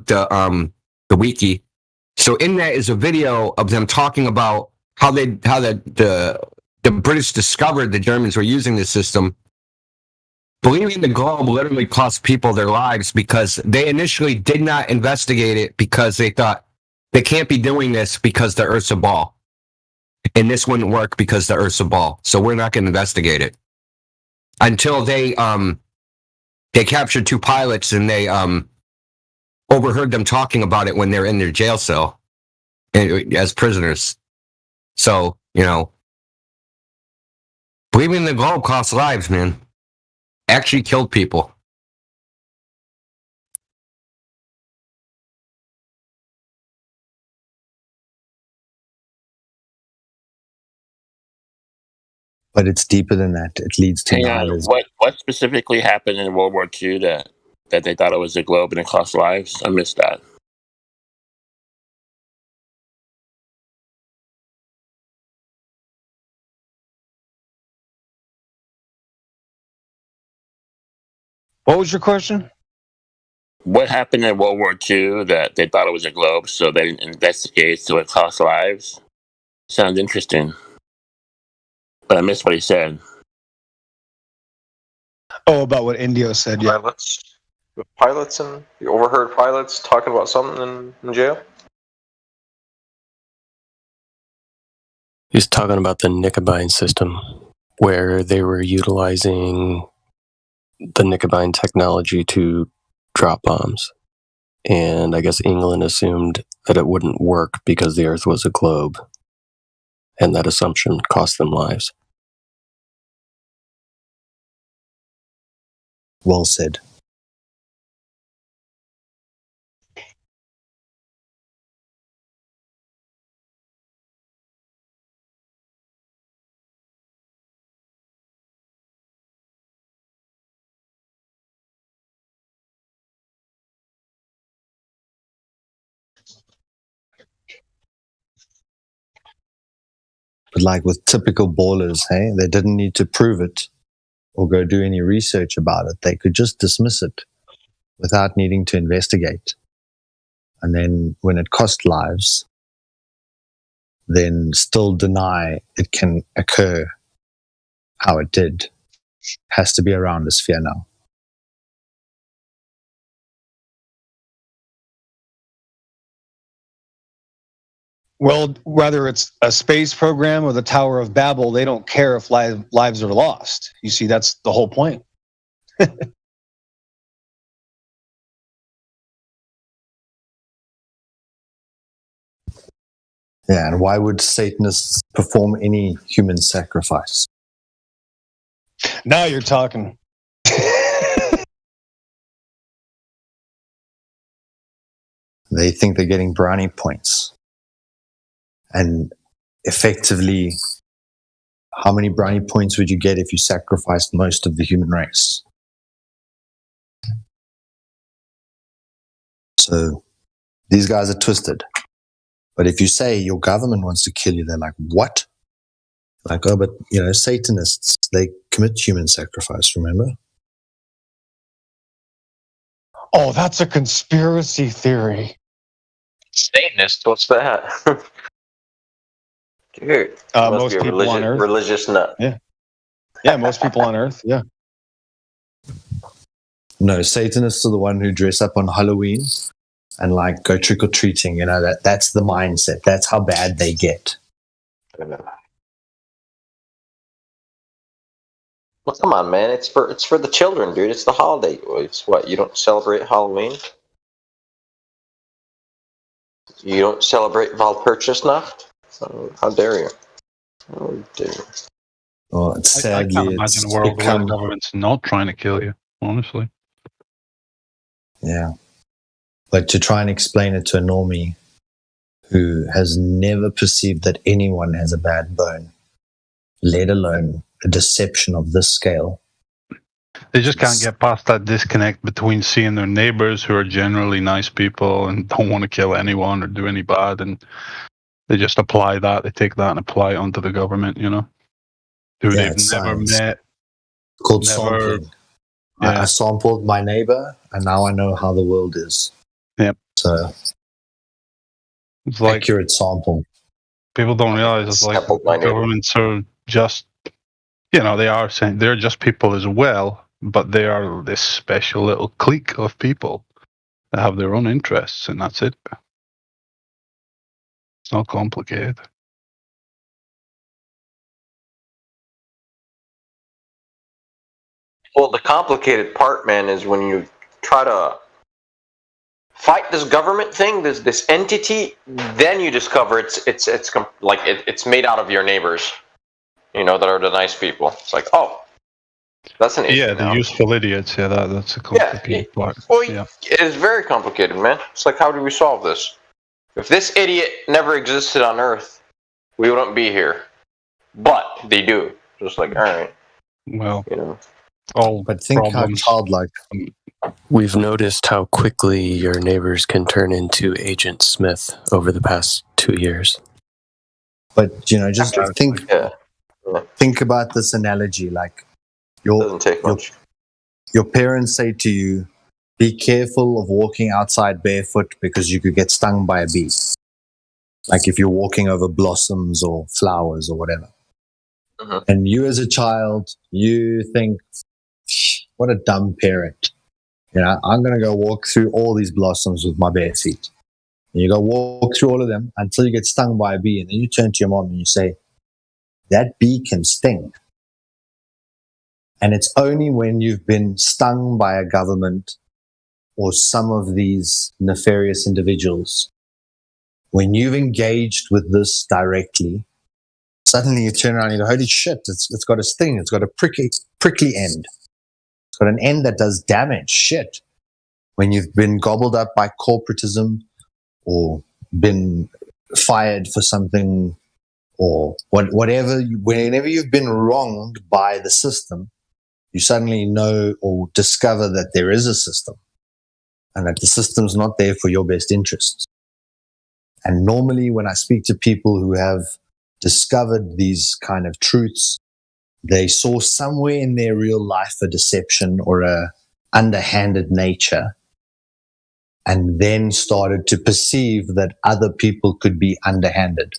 the wiki. So in that is a video of them talking about how the British discovered the Germans were using this system. Believing the globe literally cost people their lives because they initially did not investigate it because they thought they can't be doing this because the Earth's a ball. And this wouldn't work because the Earth's a ball. So we're not going to investigate it. Until they captured 2 pilots and they overheard them talking about it when they're in their jail cell as prisoners. So, you know, believing the globe costs lives, man. Actually killed people. But it's deeper than that. It leads to nihilism. What specifically happened in World War II that they thought it was a globe and it cost lives? I missed that. What was your question? What happened in World War II that they thought it was a globe, so they didn't investigate, so it cost lives? Sounds interesting. But I missed what he said. Oh, about what Indio said, yeah. Pilots, and you overheard pilots talking about something in jail? He's talking about the Nicobine system, where they were utilizing the Nicobine technology to drop bombs. And I guess England assumed that it wouldn't work because the Earth was a globe. And that assumption cost them lives. Well said. But like with typical ballers, hey, they didn't need to prove it or go do any research about it. They could just dismiss it without needing to investigate. And then when it cost lives, then still deny it can occur how it did. Has to be around the sphere now. Well, whether it's a space program or the Tower of Babel, they don't care if lives are lost. You see, that's the whole point. Yeah, and why would Satanists perform any human sacrifice? Now you're talking. They think they're getting brownie points. And effectively, how many brownie points would you get if you sacrificed most of the human race? So these guys are twisted. But if you say your government wants to kill you, they're like, what? Like, oh, but, Satanists, they commit human sacrifice, remember? Oh, that's a conspiracy theory. Satanist? What's that? Dude, most people on Earth. Religious nut. Yeah, most people on Earth, yeah. No, Satanists are the one who dress up on Halloween and go trick-or-treating. That's the mindset. That's how bad they get. Well, come on, man. It's for the children, dude. It's the holiday. It's what, you don't celebrate Halloween? You don't celebrate Walpurgisnacht? How dare you? How dare you? Well, it's sadly, I can't imagine a world where the government's not trying to kill you, honestly. Yeah. But to try and explain it to a normie who has never perceived that anyone has a bad bone, let alone a deception of this scale. They just can't get past that disconnect between seeing their neighbors who are generally nice people and don't want to kill anyone or do any bad, and they just apply that. They take that and apply it onto the government, who they've never met. It's called sampling. I sampled my neighbor, and now I know how the world is. Yep. So it's like accurate sample. People don't realize it's like governments are just, they are saying they're just people as well, but they are this special little clique of people that have their own interests, and that's it. It's not complicated. Well, the complicated part, man, is when you try to fight this government thing, this entity, then you discover it's made out of your neighbors, that are the nice people. It's like, oh, that's an issue. Yeah, the useful idiots. Yeah, that's a complicated part. Well, it is very complicated, man. It's like, how do we solve this? If this idiot never existed on Earth, we wouldn't be here. But they do. Just like, all right. Well, but think problems. How childlike. We've noticed how quickly your neighbors can turn into Agent Smith over the past 2 years. But just think about this analogy. Like your parents say to you, be careful of walking outside barefoot because you could get stung by a bee. Like if you're walking over blossoms or flowers or whatever. Uh-huh. And you as a child, you think, what a dumb parent. I'm going to go walk through all these blossoms with my bare feet. And you go walk through all of them until you get stung by a bee. And then you turn to your mom and you say, that bee can sting. And it's only when you've been stung by a government or some of these nefarious individuals, when you've engaged with this directly, suddenly you turn around and you go, holy shit, it's got a sting. It's got a prickly end. It's got an end that does damage. Shit. When you've been gobbled up by corporatism or been fired for something or whatever, whenever you've been wronged by the system, you suddenly know or discover that there is a system and that the system's not there for your best interests. And normally when I speak to people who have discovered these kind of truths, they saw somewhere in their real life a deception or a underhanded nature, and then started to perceive that other people could be underhanded.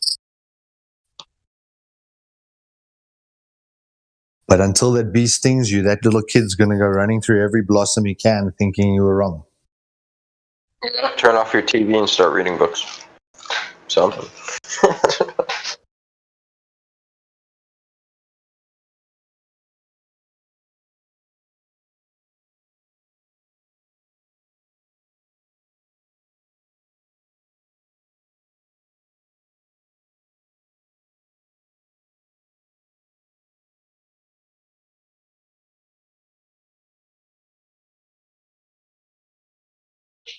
But until that bee stings you, that little kid's going to go running through every blossom he can thinking you were wrong. Turn off your TV and start reading books. Something.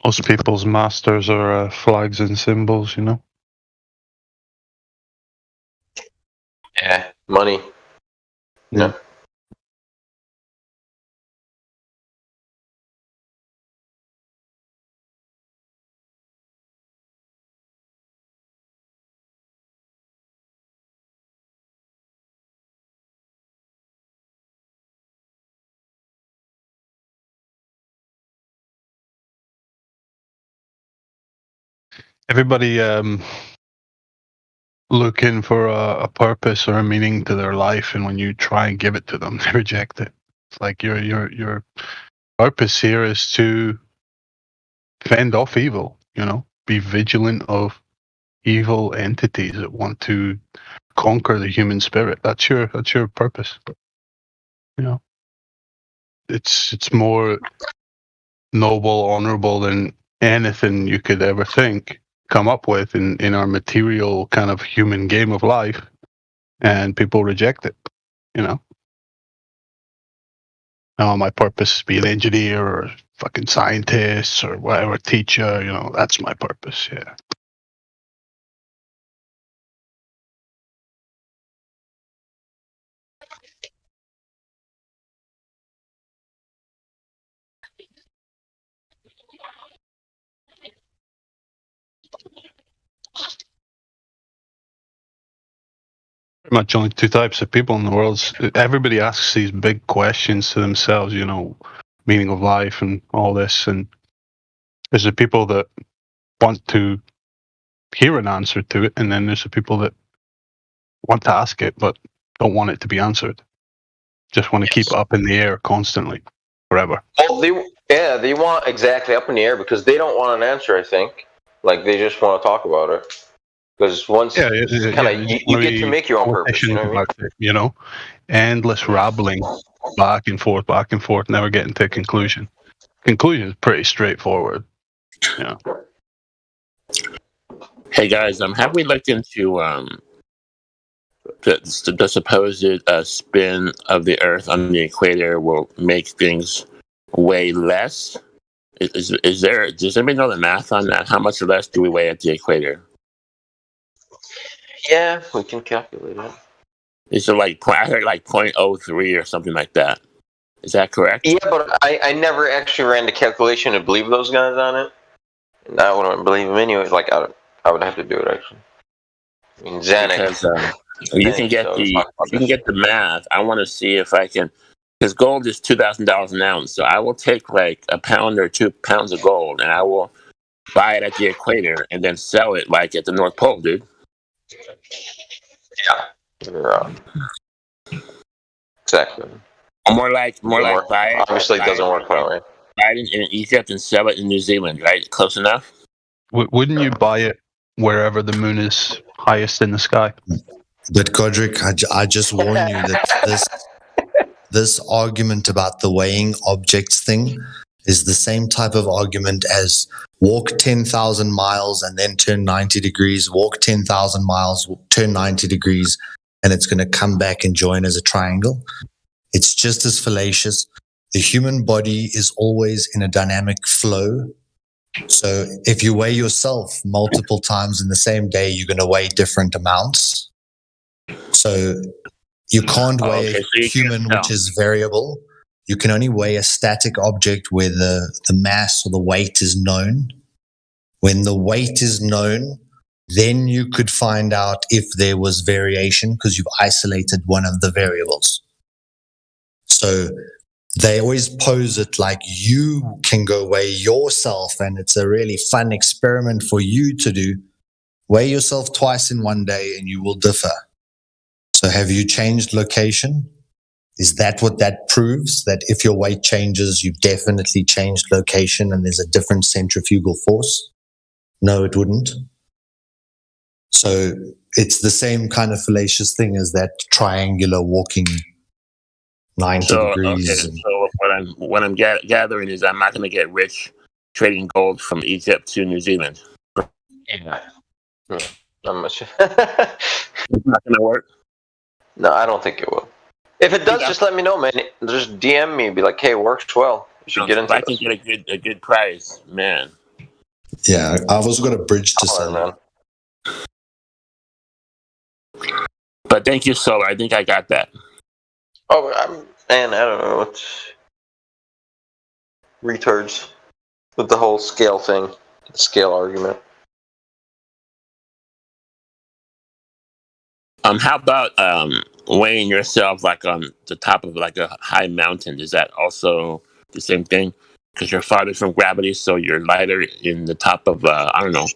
Most people's masters are flags and symbols, you know? Yeah, money. Yeah. Everybody looking for a purpose or a meaning to their life, and when you try and give it to them, they reject it. It's like your purpose here is to fend off evil, you know, be vigilant of evil entities that want to conquer the human spirit. That's your purpose. You know, it's more noble, honorable than anything you could ever come up with in our material kind of human game of life, and people reject it. You know, oh, my purpose is be an engineer or fucking scientist or whatever, teacher. You know, that's my purpose. Yeah. Pretty much only two types of people in the world. Everybody asks these big questions to themselves, you know, meaning of life and all this. And there's the people that want to hear an answer to it, and then there's the people that want to ask it but don't want it to be answered. Just want to keep it up in the air constantly, forever. Well, they want exactly up in the air because they don't want an answer. I think, like they just want to talk about it. Because once you get to make your own purpose, you know what I mean? You know, endless rambling, back and forth, never getting to a conclusion. Conclusion is pretty straightforward. Yeah. Hey guys, have we looked into the supposed spin of the Earth on the equator will make things weigh less? Does anybody know the math on that? How much less do we weigh at the equator? Yeah, we can calculate it. Is it like, I heard like 0.03 or something like that. Is that correct? Yeah, but I never actually ran the calculation to believe those guys on it. And I wouldn't believe them anyway. Like I would have to do it actually. I mean, Xanax. You can get the math. I want to see if I can, because gold is $2,000 an ounce. So I will take like a pound or 2 pounds of gold, and I will buy it at the equator and then sell it like at the North Pole, dude. Yeah. Exactly. More like buy it. Obviously, it doesn't work that way. Buy it in Egypt and sell it in New Zealand, right? Close enough. Wouldn't you buy it wherever the moon is highest in the sky? But Godric, I just warn you that this argument about the weighing objects thing is the same type of argument as walk 10,000 miles and then turn 90 degrees, walk 10,000 miles, turn 90 degrees, and it's going to come back and join as a triangle. It's just as fallacious. The human body is always in a dynamic flow. So if you weigh yourself multiple times in the same day, you're going to weigh different amounts. So you can't weigh a human, which is variable. You can only weigh a static object where the mass or the weight is known. When the weight is known, then you could find out if there was variation because you've isolated one of the variables. So they always pose it like you can go weigh yourself, and it's a really fun experiment for you to do. Weigh yourself twice in one day and you will differ. So have you changed location? Is that what that proves? That if your weight changes, you've definitely changed location and there's a different centrifugal force? No, it wouldn't. So it's the same kind of fallacious thing as that triangular walking 90 degrees. Okay, so what I'm gathering is I'm not going to get rich trading gold from Egypt to New Zealand. Yeah. Not much. It's not going to work? No, I don't think it will. If it does, just let me know, man. Just DM me, be like, "Hey, works well. You should get into it." I can get a good price, man. Yeah, I was going to bridge to solar. But thank you, Solar. I think I got that. Oh, man, I don't know. It's retards with the whole scale thing, the scale argument. How about weighing yourself like on the top of like a high mountain? Is that also the same thing? Because you're farther from gravity, so you're lighter in the top of I don't know,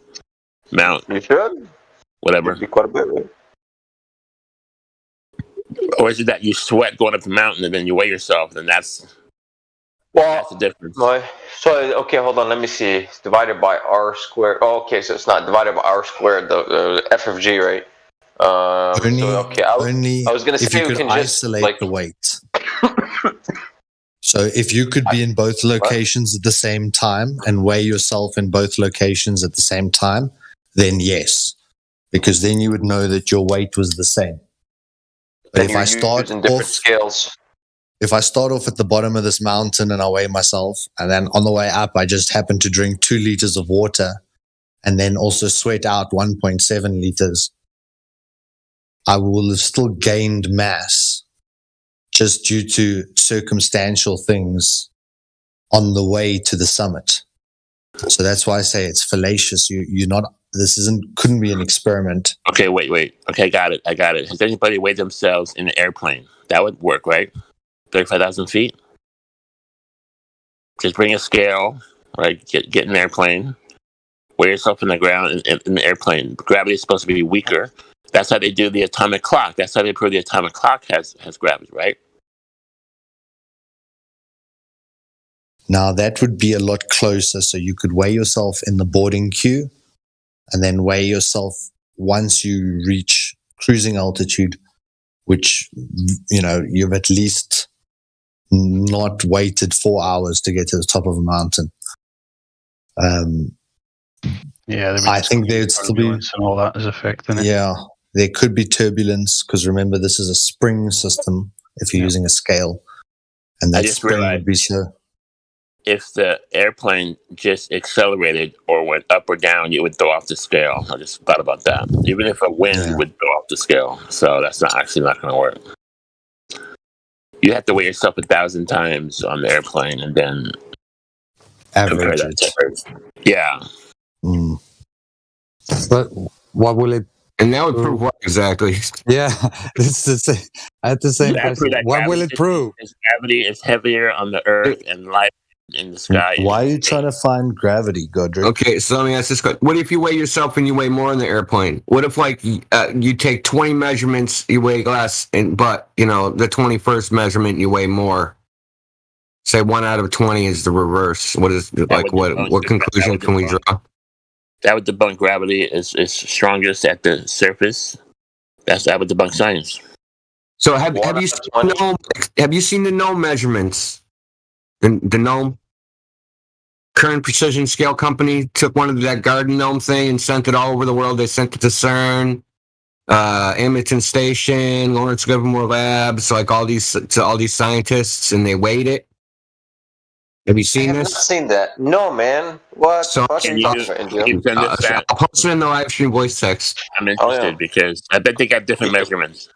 mount. You should. Whatever. It'd be quite a bit. Right? Or is it that you sweat going up the mountain and then you weigh yourself, and that's the difference? So okay, hold on. Let me see. It's divided by r squared. Oh, okay, so it's not divided by r squared. The f of g, right? Only I was going to say if you we could can isolate just the weight. So if you could be in both locations at the same time and weigh yourself in both locations at the same time, then yes, because then you would know that your weight was the same. But if I start off scales, if I start off at the bottom of this mountain and I weigh myself, and then on the way up I just happen to drink 2 liters of water, and then also sweat out 1.7 liters, I will have still gained mass just due to circumstantial things on the way to the summit. So that's why I say it's fallacious. Couldn't be an experiment. Okay, wait. Okay, I got it. Has anybody weighed themselves in an airplane? That would work, right? 35,000 feet? Just bring a scale, right? Get in an airplane, weigh yourself in the ground in the airplane. Gravity is supposed to be weaker. That's how they do the atomic clock. That's how they prove the atomic clock has gravity, right? Now that would be a lot closer. So you could weigh yourself in the boarding queue and then weigh yourself once you reach cruising altitude, which, you've at least not waited 4 hours to get to the top of a mountain. I think there'd still be, and all that is affecting it. Yeah, there could be turbulence because remember this is a spring system if you're using a scale, and that spring would be so. If the airplane just accelerated or went up or down, you would throw off the scale. I just thought about that. Even if a wind would throw off the scale, so that's not going to work. You have to weigh yourself 1,000 times on the airplane and then average it. Yeah. Mm. But what will it? And that would prove what exactly? Yeah, it's the same. I had the same question. What will it prove? Gravity is heavier on the Earth and lighter in the sky. Why are you trying to find gravity, Godric? Okay, so let me ask this question. What if you weigh yourself and you weigh more in the airplane? What if, you take 20 measurements, you weigh less, but, the 21st measurement, you weigh more? Say 1 out of 20 is the reverse. What is, what conclusion can we draw? That would debunk gravity is strongest at the surface. That would debunk science. So have you seen the NOM measurements? The NOM Current Precision Scale Company took one of that garden gnome thing and sent it all over the world. They sent it to CERN, Edmonton Station, Lawrence Livermore Labs, all these scientists, and they weighed it. Have you seen this? I have not seen that. No, man. What? So, I'll post it in the live stream voice text. I'm interested because I bet they got different measurements.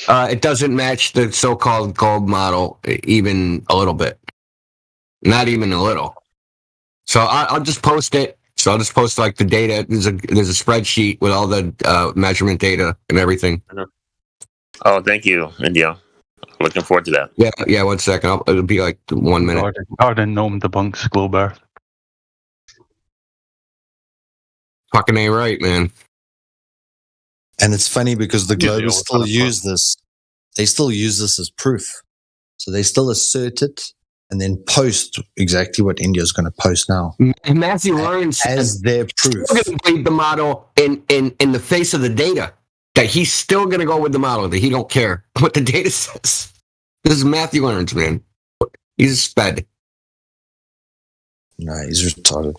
It doesn't match the so-called gold model even a little bit. Not even a little. So I'll just post it. So I'll just post the data. There's a spreadsheet with all the measurement data and everything. Oh, thank you, India. Looking forward to that. Yeah. 1 second. It'll be 1 minute. Garden gnome debunks globe Earth. Fucking A right, man. And it's funny because the Globers still use this. They still use this as proof. So they still assert it and then post exactly what India's going to post now. And Matthew Lawrence as their proof. He's going to play the model in the face of the data. That he's still going to go with the model. That he don't care what the data says. This is Matthew Lawrence, man. He's a sped. No, he's retarded.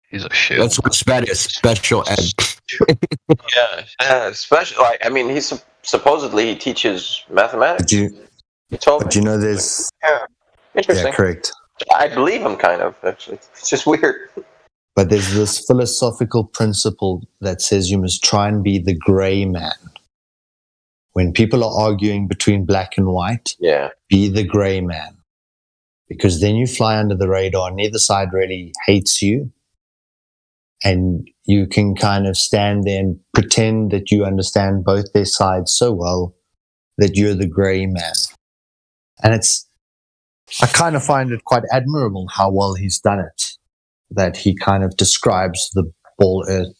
He's a shit. That's what SPED is. Special ed. Yeah, special. He's supposedly he teaches mathematics. Do you know this? Yeah, interesting. Yeah, correct. I believe him, kind of. Actually, it's just weird. But there's this philosophical principle that says you must try and be the gray man. When people are arguing between black and white, be the gray man. Because then you fly under the radar. Neither side really hates you. And you can kind of stand there and pretend that you understand both their sides so well that you're the gray man. And I kind of find it quite admirable how well he's done it. That he kind of describes the ball earth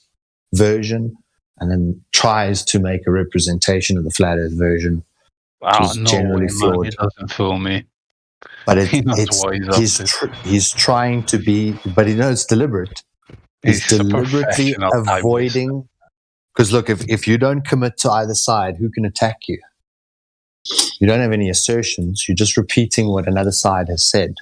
version and then tries to make a representation of the flat earth version. Wow, which is generally flawed. Man, he doesn't fool me. But he's trying to be, but it's deliberate. He's deliberately avoiding, because look, if you don't commit to either side, who can attack you? You don't have any assertions. You're just repeating what another side has said.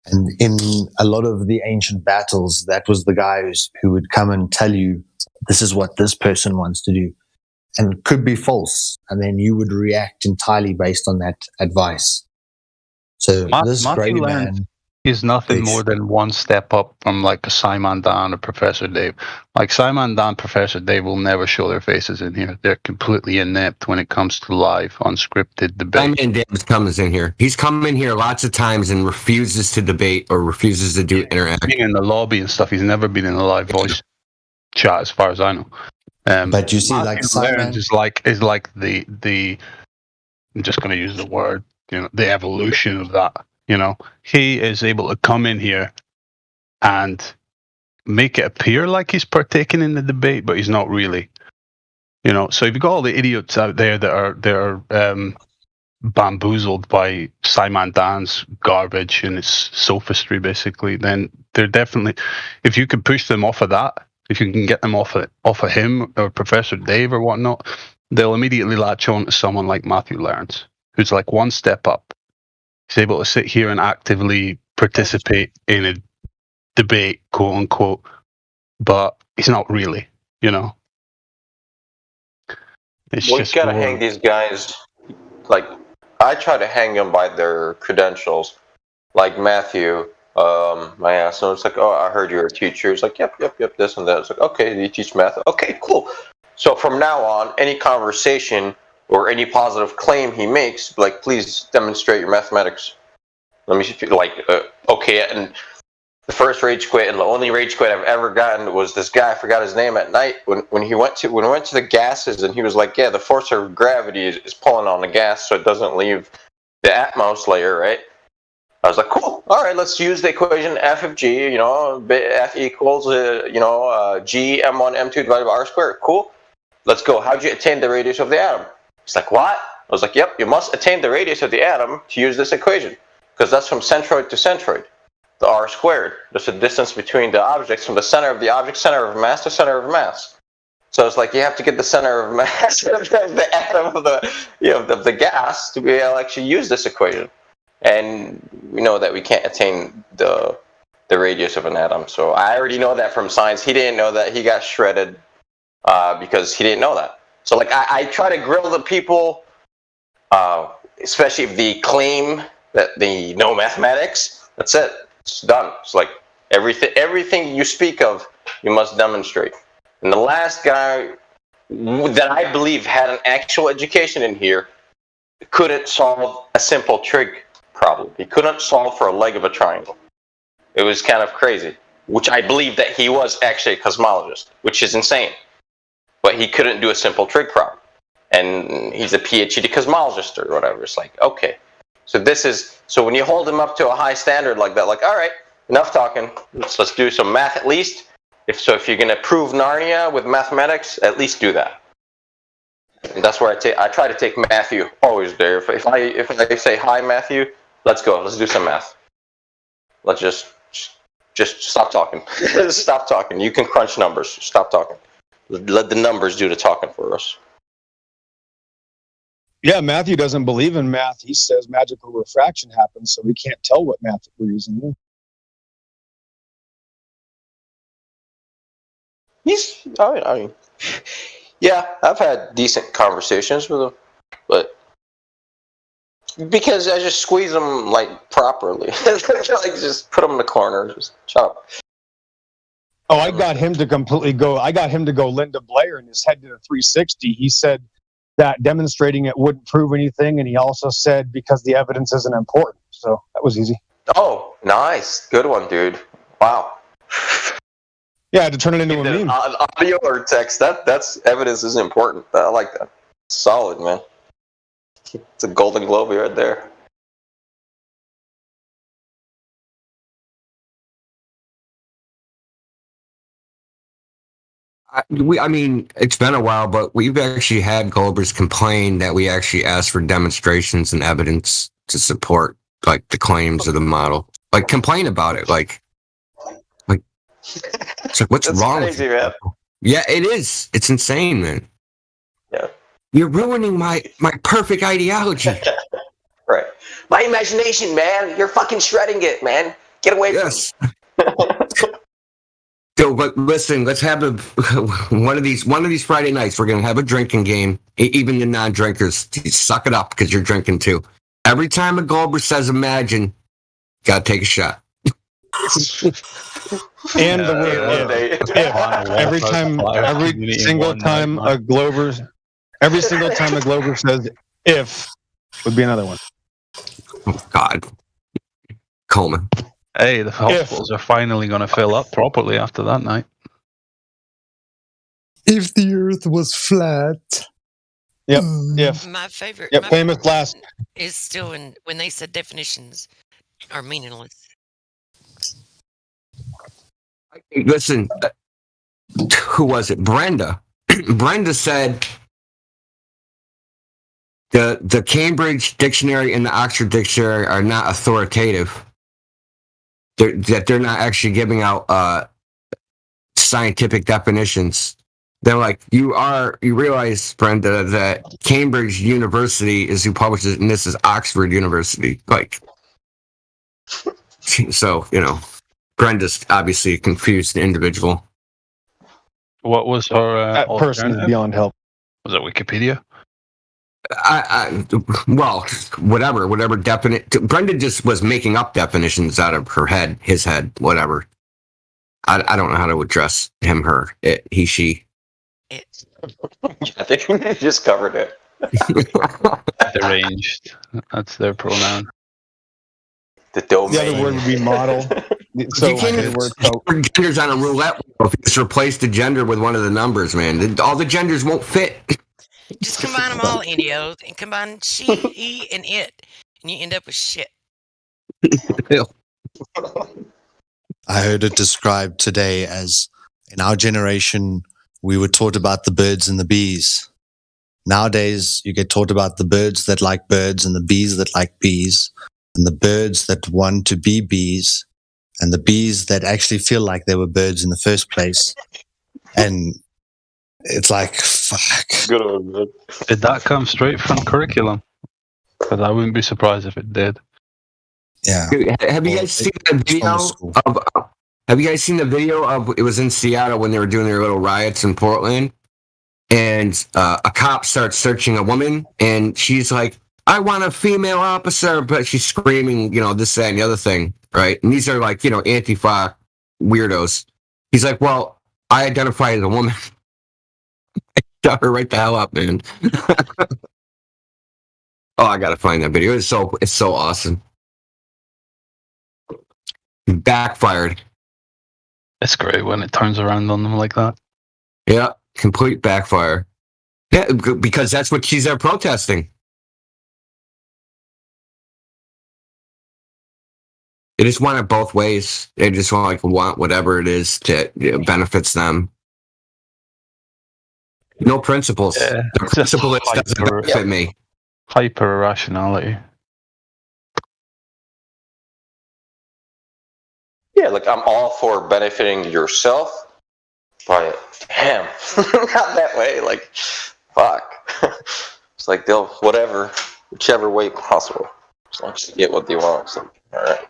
And in a lot of the ancient battles, that was the guys who would come and tell you, this is what this person wants to do. And it could be false. And then you would react entirely based on that advice. So this gray man is nothing more than one step up from like a Simon Dan or Professor Dave. Like Simon Dan, Professor Dave will never show their faces in here. They're completely inept when it comes to live, unscripted debate. Simon Dave comes in here. He's come in here lots of times and refuses to debate or refuses to do interaction. Being in the lobby and stuff, he's never been in a live voice chat, as far as I know. But you see, like Simon is like the I'm just going to use the word, the evolution of that. He is able to come in here and make it appear like he's partaking in the debate, but he's not really. So you've got all the idiots out there that are bamboozled by Simon Dan's garbage and his sophistry, basically. Then they're definitely, if you can push them off of that, if you can get them off of him or Professor Dave or whatnot, they'll immediately latch on to someone like Matthew Lawrence, who's like one step up. He's able to sit here and actively participate in a debate, quote unquote, but he's not really, It's you just gotta hang these guys. Like, I try to hang them by their credentials. Like Matthew, I asked him, it's like, oh, I heard you're a teacher. He's like, yep, this and that. It's like, okay, you teach math. Okay, cool. So from now on, any conversation or any positive claim he makes, like, please demonstrate your mathematics. Let me see, okay, and the first rage quit and the only rage quit I've ever gotten was this guy, I forgot his name, at night when we went to the gases, and he was like, yeah, the force of gravity is pulling on the gas so it doesn't leave the atmos layer, right? I was like, cool, all right, let's use the equation F of G, F equals, G M1 M2 divided by R squared. Cool, let's go. How'd you attain the radius of the atom? He's like, what? I was like, yep, you must attain the radius of the atom to use this equation, because that's from centroid to centroid. The R squared. There's a distance between the objects from the center of the object, center of mass to center of mass. So it's like you have to get the center of mass of the atom of the gas to be able to actually use this equation. And we know that we can't attain the radius of an atom. So I already know that from science. He didn't know that. He got shredded because he didn't know that. So like I try to grill the people, especially if they claim that they know mathematics. That's it. It's done. It's like everything you speak of, you must demonstrate. And the last guy that I believe had an actual education in here couldn't solve a simple trig problem. He couldn't solve for a leg of a triangle. It was kind of crazy, which I believe that he was actually a cosmologist, which is insane. But he couldn't do a simple trig problem. And he's a PhD cosmologist or whatever. It's like, okay. So when you hold him up to a high standard like that, like, all right, enough talking. Let's do some math at least. If you're going to prove Narnia with mathematics, at least do that. And that's where I try to take Matthew always there. If I say, hi, Matthew, let's go. Let's do some math. Let's just stop talking. Stop talking. You can crunch numbers. Stop talking. Let the numbers do the talking for us. Yeah, Matthew doesn't believe in math. He says magical refraction happens, so we can't tell what math we're using. I mean, yeah, I've had decent conversations with him, but because I just squeeze them like properly, like just put them in the corner, just shut up. Oh, I got him to go Linda Blair, and his head did a 360. He said that demonstrating it wouldn't prove anything, and he also said because the evidence isn't important. So that was easy. Oh, nice. Good one, dude. Wow. Yeah, I had to turn it into a meme. Audio or text, that's evidence is important. I like that. Solid, man. It's a Golden Globe right there. I mean, it's been a while, but we've actually had Goldbergs complain that we actually asked for demonstrations and evidence to support like the claims of the model. Like complain about it. Like it's like what's wrong crazy, with you? Man. Yeah, it is. It's insane, man. Yeah. You're ruining my perfect ideology. Right. My imagination, man. You're fucking shredding it, man. Get away from me. So, but listen, let's have one of these Friday nights. We're gonna have a drinking game. Even the non-drinkers, suck it up because you're drinking too. Every time a Goldberg says "imagine," gotta take a shot. And the word every single time a Glover says "if" would be another one. Oh God, Coleman. Hey, the hospitals are finally going to fill up properly after that night. If the Earth was flat. Yep. My favorite. Yep. Famous last is still when they said definitions are meaningless. Listen, who was it? Brenda. Brenda said the Cambridge Dictionary and the Oxford Dictionary are not authoritative. That they're not actually giving out scientific definitions. They're like, you realize, Brenda, that Cambridge University is who publishes, and this is Oxford University. Like, so, Brenda's obviously a confused individual. What was her that person is beyond help? Was it Wikipedia? Well, whatever definite. Brenda just was making up definitions out of her head, his head, whatever. I don't know how to address him, her, it, he, she. I think we just covered it. Deranged. That's their pronoun. The domain. The other word would be model. So you can't even put genders on a roulette wheel. If you just replace the gender with one of the numbers, man. All the genders won't fit. Just combine them all, Indio, and combine she, he, and it, and you end up with shit. I heard it described today as, in our generation, we were taught about the birds and the bees. Nowadays, you get taught about the birds that like birds and the bees that like bees, and the birds that want to be bees, and the bees that actually feel like they were birds in the first place. And it's like, fuck. Did that come straight from curriculum? Because I wouldn't be surprised if it did. Yeah. Have you guys seen the video of? Have you guys seen the video of? It was in Seattle when they were doing their little riots in Portland, and a cop starts searching a woman, and she's like, "I want a female officer," but she's screaming, this, that, and the other thing, right? And these are like, Antifa weirdos. He's like, "Well, I identify as a woman." Shut her right the hell up, man. Oh, I gotta find that video. It's so awesome. Backfired. It's great when it turns around on them like that. Yeah, complete backfire. Yeah, because that's what she's there protesting. They just want it both ways. They just want whatever it is that benefits them. No principles. Yeah, the principle doesn't benefit me. Hyper irrationality. Yeah, like I'm all for benefiting yourself, but damn, not that way. Like, fuck. It's like they'll whichever way possible, as long as they get what they want. So, all right.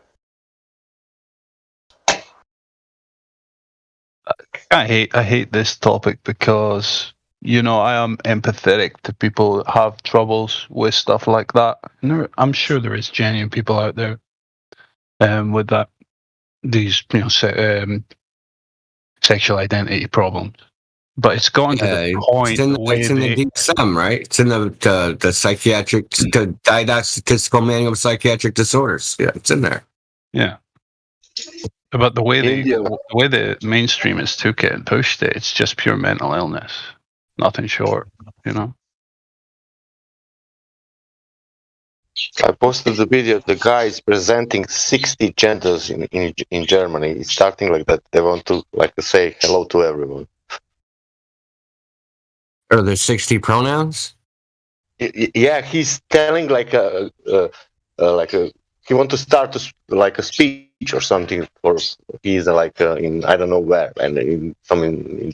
I hate this topic because I am empathetic to people that have troubles with stuff like that. And I'm sure there is genuine people out there with that. These sexual identity problems. But it's gone to the point. It's in the DSM, right? It's in the psychiatric, the Diagnostical Manual of Psychiatric Disorders. Yeah, it's in there. Yeah. But the way the mainstream is took it and pushed it, it's just pure mental illness. Nothing short, you know? I posted the video. The guy is presenting 60 genders in Germany. It's starting like that. They want to say hello to everyone. Are there 60 pronouns? Yeah, he's telling he want to start a speech or something. For he's in I don't know where, and in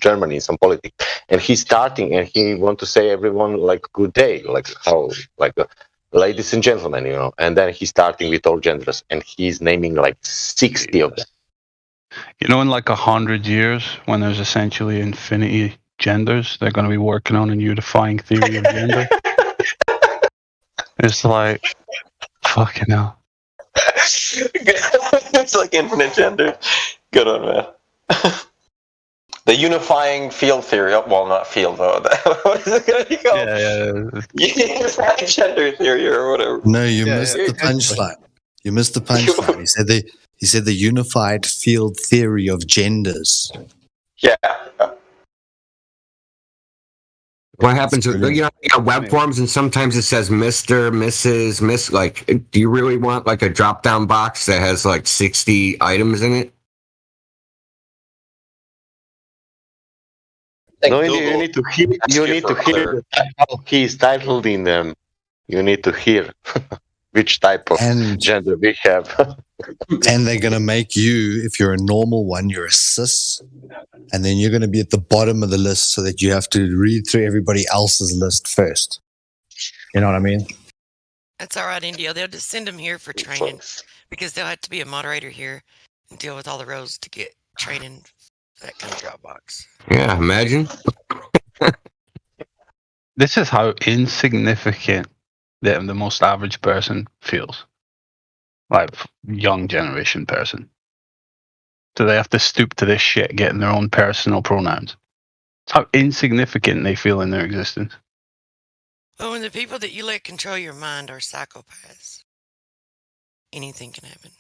Germany, some politics. And he's starting, and he want to say everyone good day, ladies and gentlemen, you know. And then he's starting with all genders, and he's naming 60 of them. You know, in 100 years, when there's essentially infinity genders, they're going to be working on a unifying theory of gender. It's fucking hell. It's like infinite gender. Good one, man. The unifying field theory. Well, not field though. What is it going to be called? Yeah. Unifying gender theory or whatever. No, you missed the punchline. You missed the punchline. He said the unified field theory of genders. Yeah. What happens with you got web forms, and sometimes it says Mr., Mrs., Miss. Do you really want a drop down box that has 60 items in it? No, you need to hear. You need to hear how he's titled in them. You need to hear which type of gender we have. And they're going to make you, if you're a normal one, you're a cis, and then you're going to be at the bottom of the list so that you have to read through everybody else's list first. You know what I mean? That's all right, Indio. They'll just send them here for training because they'll have to be a moderator here and deal with all the roles to get training for that kind of Dropbox. Yeah, imagine. This is how insignificant the most average person feels. Young generation person. Do they have to stoop to this shit, getting their own personal pronouns? It's how insignificant they feel in their existence. Well, when the people that you let control your mind are psychopaths, anything can happen.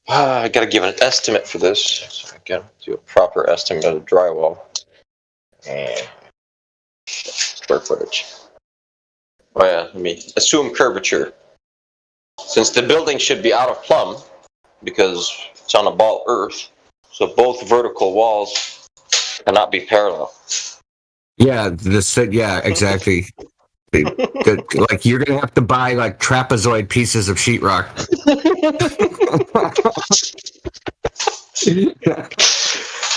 I gotta give an estimate for this, so I gotta do a proper estimate of the drywall and square footage. Oh yeah, let me assume curvature. Since the building should be out of plumb because it's on a ball earth, so both vertical walls cannot be parallel. Yeah, exactly. You're gonna have to buy trapezoid pieces of sheetrock.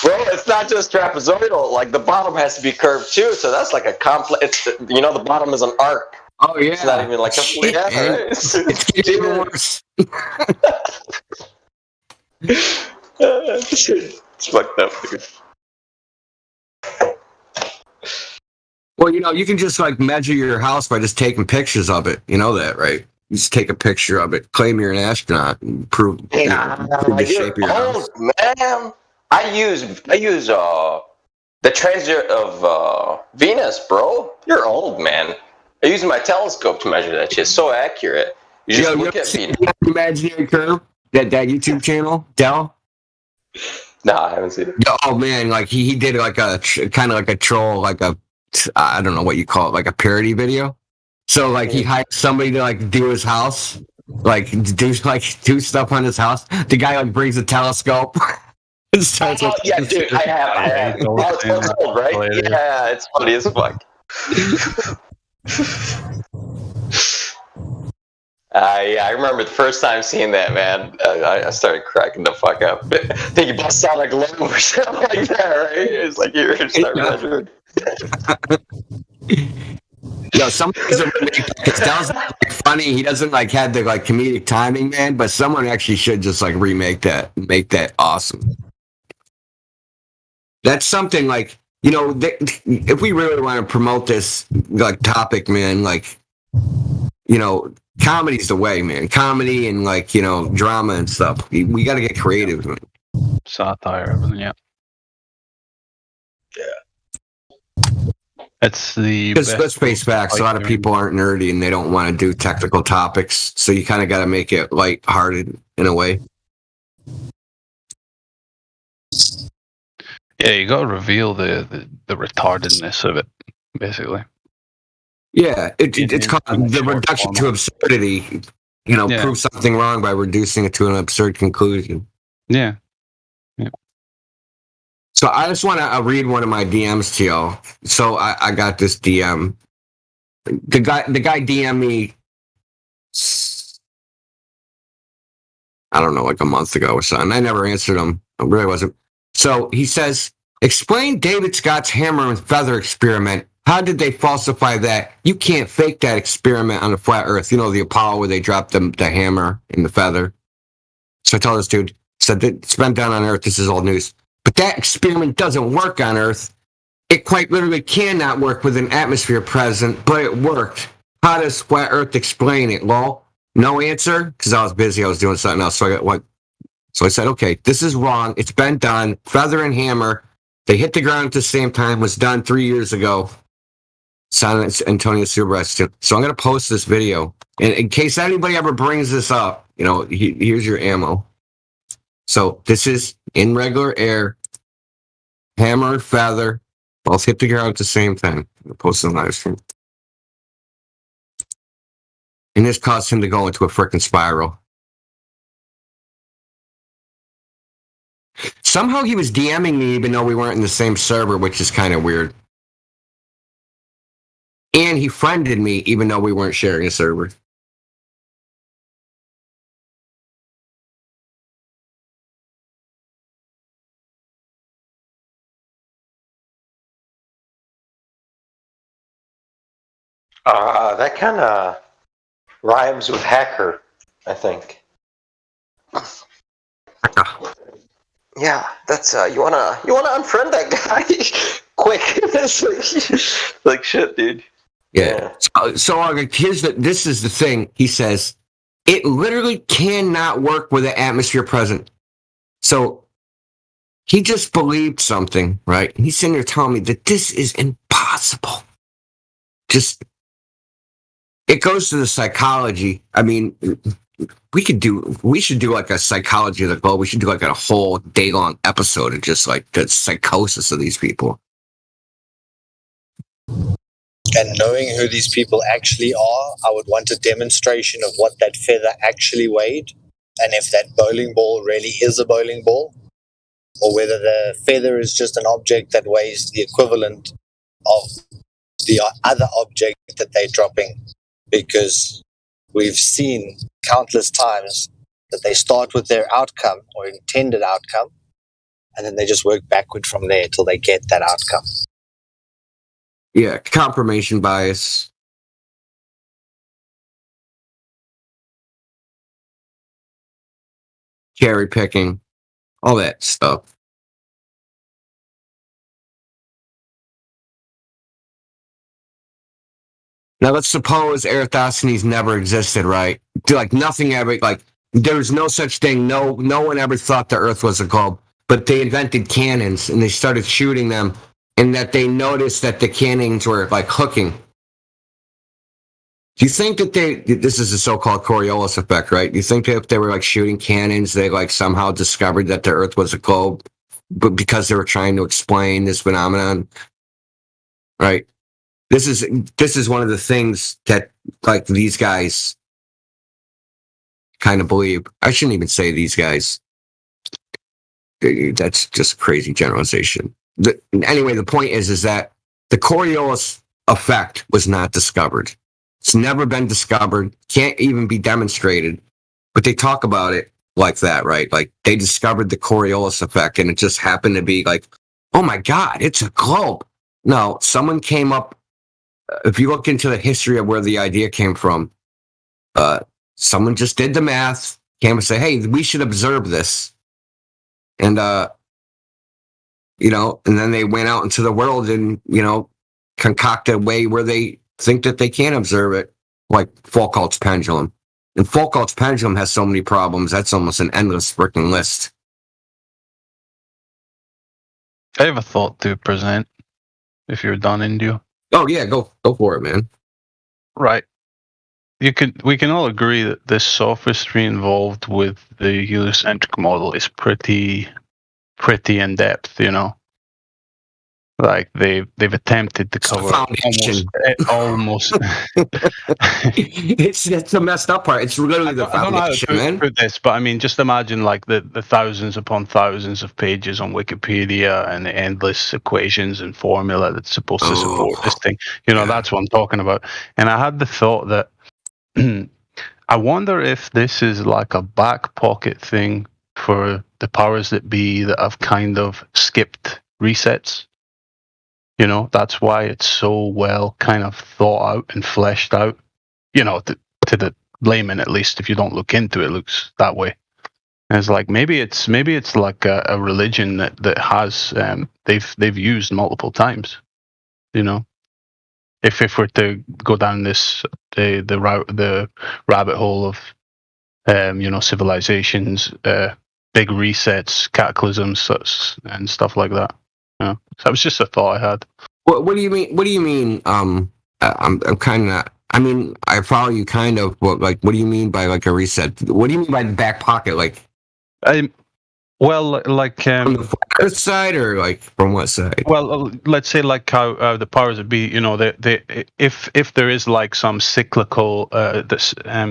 Well, it's not just trapezoidal. The bottom has to be curved too. So that's a complex. The bottom is an arc. Oh yeah. It's not even a shit, right? It's even worse. It's fucked up, dude. Well, you can just measure your house by just taking pictures of it. You know that, right? You just take a picture of it, claim you're an astronaut, and prove the shape of your house. Man, I use the transit of Venus, bro. You're old, man. I use my telescope to measure that shit. It's so accurate. You just look at Venus. Imaginary Curve, that YouTube channel, Dell. No, I haven't seen it. Oh man, he did a kind of a troll, I don't know what you call it, a parody video. So he hired somebody to do his house, do stuff on his house. The guy brings a telescope. And starts yeah, dude, I have. It's old, right? Yeah, it's funny as fuck. I remember the first time seeing that, man. I started cracking the fuck up. I think you bust out a globe or something like that, right? It's here, start measuring. Some things are because Dell's funny. He doesn't have the comedic timing, man. But someone actually should just remake that, make that awesome. That's something you know, if we really want to promote this like topic, man, like, you know, comedy's the way, man. Comedy and like, you know, drama and stuff. We got to get creative, man. Satire, everything, yeah. It's the because let's face facts. A lot of people aren't nerdy and they don't want to do technical topics, so you kind of got to make it lighthearted in a way. Yeah, you got to reveal the retardedness of it, basically. Yeah, it's called the reduction to absurdity. You know, prove something wrong by reducing it to an absurd conclusion. Yeah. So I just want to read one of my DMs to y'all. So I got this DM. The guy DM'd me, I don't know, like a month ago or something. I never answered him. I really wasn't. So he says, explain David Scott's hammer and feather experiment. How did they falsify that? You can't fake that experiment on the flat earth. You know, the Apollo where they dropped the hammer and the feather. So I told this dude, said that it's been done on Earth. This is old news. But that experiment doesn't work on Earth. It quite literally cannot work with an atmosphere present, but it worked. How does Flat Earth explain it, lol? No answer, because I was busy. I was doing something else. So I said, okay, this is wrong. It's been done. Feather and hammer. They hit the ground at the same time. Was done 3 years ago. San Antonio Superbest. So I'm going to post this video. And in case anybody ever brings this up, you know, here's your ammo. So this is in regular air, hammer and feather, both hit the ground at the same time. I'll post it on live stream. And this caused him to go into a freaking spiral. Somehow he was DMing me even though we weren't in the same server, which is kind of weird. And he friended me even though we weren't sharing a server. That kind of rhymes with hacker, I think. Yeah, that's you wanna unfriend that guy quick. Like shit, dude. Yeah. So this is the thing. He says it literally cannot work with the atmosphere present. So he just believed something, right? He's sitting there telling me that this is impossible. Just it goes to the psychology. I mean, we should do like a psychology of the globe. We should do like a whole day-long episode of just like the psychosis of these people. And knowing who these people actually are, I would want a demonstration of what that feather actually weighed, and if that bowling ball really is a bowling ball, or whether the feather is just an object that weighs the equivalent of the other object that they're dropping. Because we've seen countless times that they start with their outcome or intended outcome, and then they just work backward from there till they get that outcome. Yeah, confirmation bias. Cherry picking. All that stuff. Now let's suppose Eratosthenes never existed, right? Like nothing ever, like there's no such thing. No one ever thought the Earth was a globe. But they invented cannons and they started shooting them, and that they noticed that the cannons were like hooking. Do you think that this is the so-called Coriolis effect, right? Do you think that if they were like shooting cannons, they like somehow discovered that the Earth was a globe, but because they were trying to explain this phenomenon, right? This is one of the things that like these guys kind of believe. I shouldn't even say these guys. That's just crazy generalization. Anyway, the point is that the Coriolis effect was not discovered. It's never been discovered. Can't even be demonstrated. But they talk about it like that, right? Like they discovered the Coriolis effect, and it just happened to be like, oh my God, it's a globe. No, someone came up. If you look into the history of where the idea came from, someone just did the math, came and said, hey, we should observe this. And you know, and then they went out into the world and, you know, concocted a way where they think that they can observe it, like Foucault's pendulum. And Foucault's pendulum has so many problems. That's almost an endless freaking list. I have a thought to present. If you're done, Indio. Oh yeah, go for it, man. Right. We can all agree that this sophistry involved with the heliocentric model is pretty in depth, you know. Like they've attempted to cover almost. It's the messed up part. It's literally the foundation, I don't know how to put this, but I mean, just imagine like the thousands upon thousands of pages on Wikipedia and the endless equations and formula that's supposed to support this thing. You know, that's what I'm talking about. And I had the thought that I wonder if this is like a back pocket thing for the powers that be that have kind of skipped resets. You know, that's why it's so well kind of thought out and fleshed out. You know, to the layman at least, if you don't look into it, it looks that way. And it's like maybe it's like a religion that has they've used multiple times. You know, if we're to go down this the rabbit hole of you know, civilizations, big resets, cataclysms, and stuff like that. Yeah, so that was just a thought I had. What do you mean? What do you mean? I'm kind of. I mean, I follow you kind of. But like, what do you mean by like a reset? What do you mean by the back pocket? Like, well, like from the Earth side or like from what side? Well, let's say like how the powers that be, you know, they if there is like some cyclical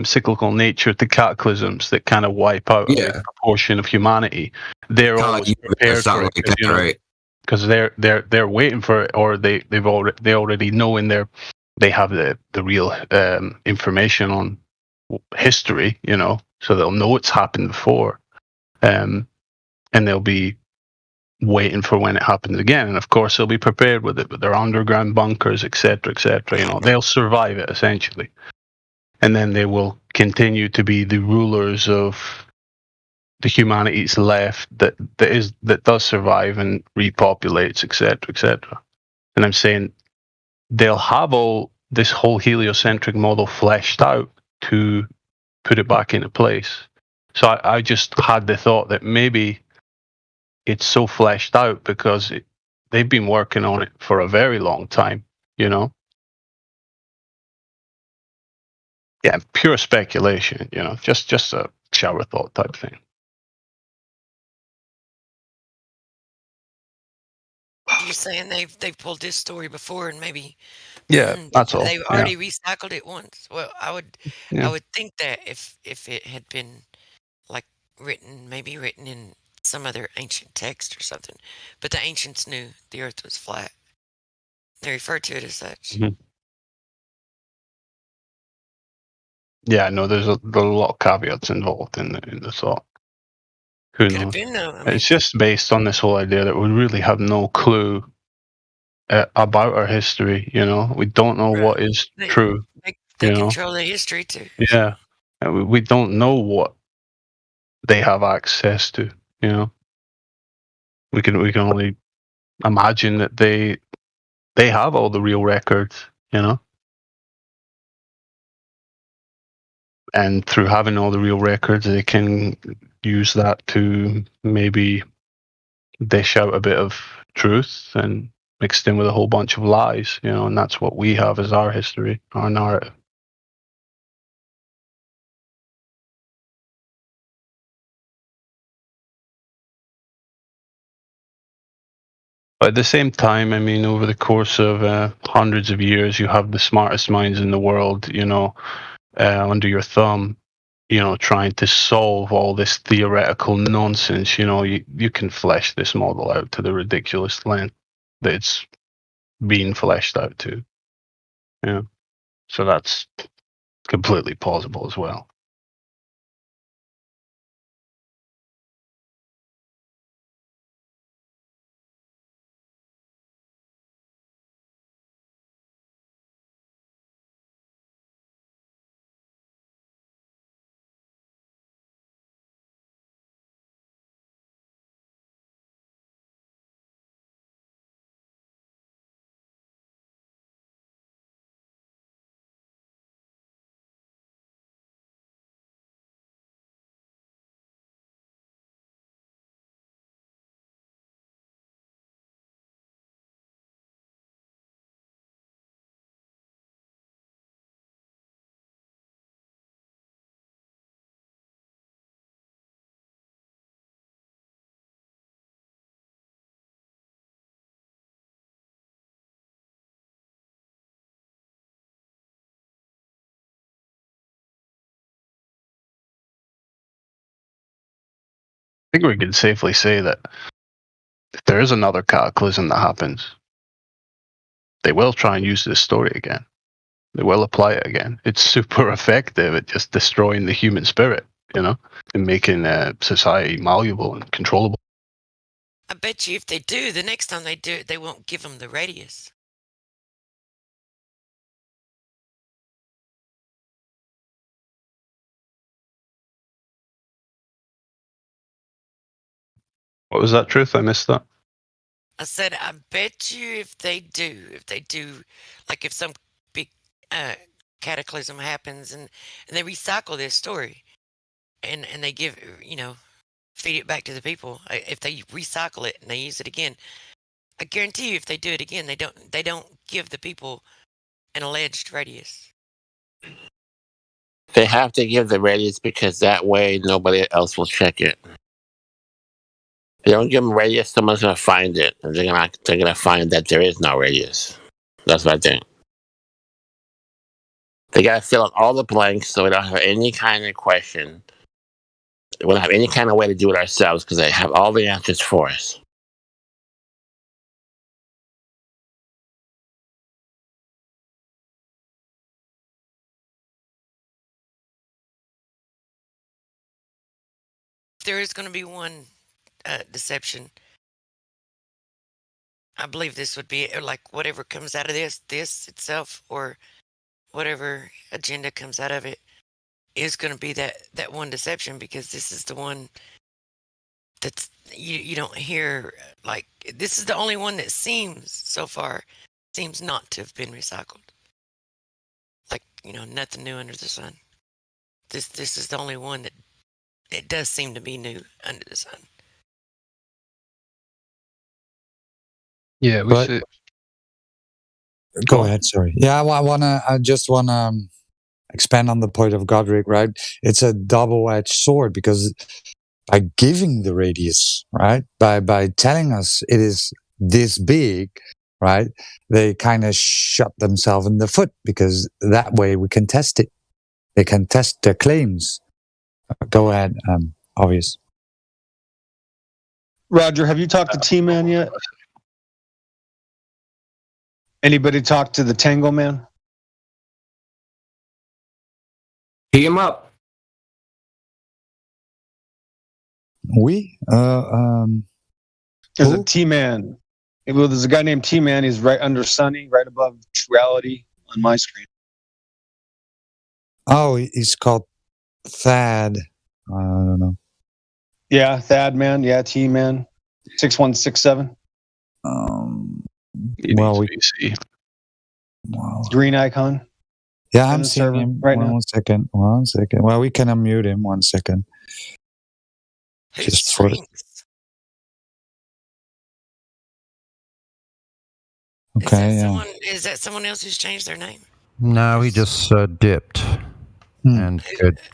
cyclical nature to cataclysms that kind of wipe out a proportion of humanity, they're always prepared for it, you know, right? Because they're waiting for it, or they already know they have the real information on history, you know, so they'll know it's happened before, and they'll be waiting for when it happens again. And of course, they'll be prepared with it with their underground bunkers, etc., etc. You know, they'll survive it essentially, and then they will continue to be the rulers of the humanity's left that does survive and repopulates, etc., etc. And I'm saying they'll have all this whole heliocentric model fleshed out to put it back into place. So I just had the thought that maybe it's so fleshed out because they've been working on it for a very long time, you know? Yeah, pure speculation, you know, just a shower thought type thing. You're saying they've pulled this story before and maybe that's all. They've already recycled it once. Well, I would think that if it had been like maybe written in some other ancient text or something, but the ancients knew the Earth was flat. They referred to it as such. Mm-hmm. Yeah, no, there's a lot of caveats involved in the thought. Who knows? It's just based on this whole idea that we really have no clue about our history. You know, we don't know what is true. They control the history too. Yeah, and we don't know what they have access to. You know, we can only imagine that they have all the real records. You know. And through having all the real records, they can use that to maybe dish out a bit of truth and mixed in with a whole bunch of lies, you know, and that's what we have as our history, our narrative. But at the same time, I mean, over the course of hundreds of years, you have the smartest minds in the world, you know, under your thumb, you know, trying to solve all this theoretical nonsense. You know, you can flesh this model out to the ridiculous length that it's being fleshed out to. Yeah. So that's completely plausible as well. think we can safely say that if there is another cataclysm that happens, they will try and use this story again. They will apply it again. It's super effective at just destroying the human spirit, and making society malleable and controllable. I bet you if they do, the next time they do it, they won't give them the radius. What was that, Truth? I missed that. I said, I bet you if they do, like if some big cataclysm happens and they recycle this story and they give, feed it back to the people. If they recycle it and they use it again, I guarantee you if they do it again, they don't give the people an alleged radius. They have to give the radius because that way nobody else will check it. If they don't give them radius, someone's gonna find it, and they're gonna find that there is no radius. That's what I think. They gotta fill out all the blanks so we don't have any kind of question. We don't have any kind of way to do it ourselves because they have all the answers for us. There is going to be one deception. I believe this would be like whatever comes out of this itself, or whatever agenda comes out of it, is going to be that one deception, because this is the one that's you don't hear. Like, this is the only one that seems not to have been recycled. Like, nothing new under the sun. This is the only one that it does seem to be new under the sun. Yeah, Go ahead. Sorry. Yeah, I just wanna expand on the point of Godric. Right? It's a double-edged sword, because by giving the radius, right, by telling us it is this big, right, they kind of shut themselves in the foot, because that way we can test it. They can test their claims. Go ahead, obvious. Roger, have you talked to T-Man yet? Anybody talk to the Tango Man? Tee him up. We? There's a T-Man. Well, there's a guy named T-Man. He's right under Sunny, right above Truality on my screen. Oh, he's called Thad. I don't know. Yeah, Thad Man. Yeah, T-Man. 6167. Well, green icon. Yeah, I'm seeing him right now. One second. Well, we can unmute him. 1 second. Just for. Okay. Is that someone else who's changed their name? No, he just dipped. And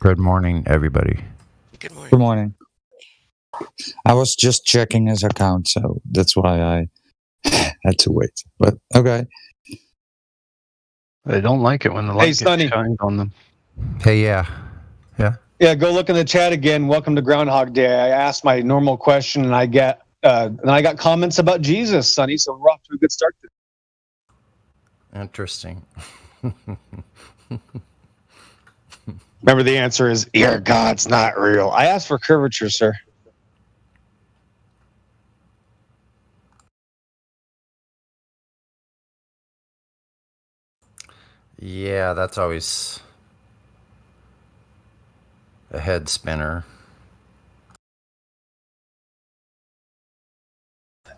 good morning, everybody. Good morning. Good morning. I was just checking his account, so that's why I had to wait. But okay. They don't like it when the light gets shined on them. Hey, yeah. Yeah, go look in the chat again. Welcome to Groundhog Day. I asked my normal question, and I got comments about Jesus, Sonny. So we're off to a good start today. Interesting. Remember, the answer is your God's not real. I asked for curvature, sir. Yeah, that's always a head spinner.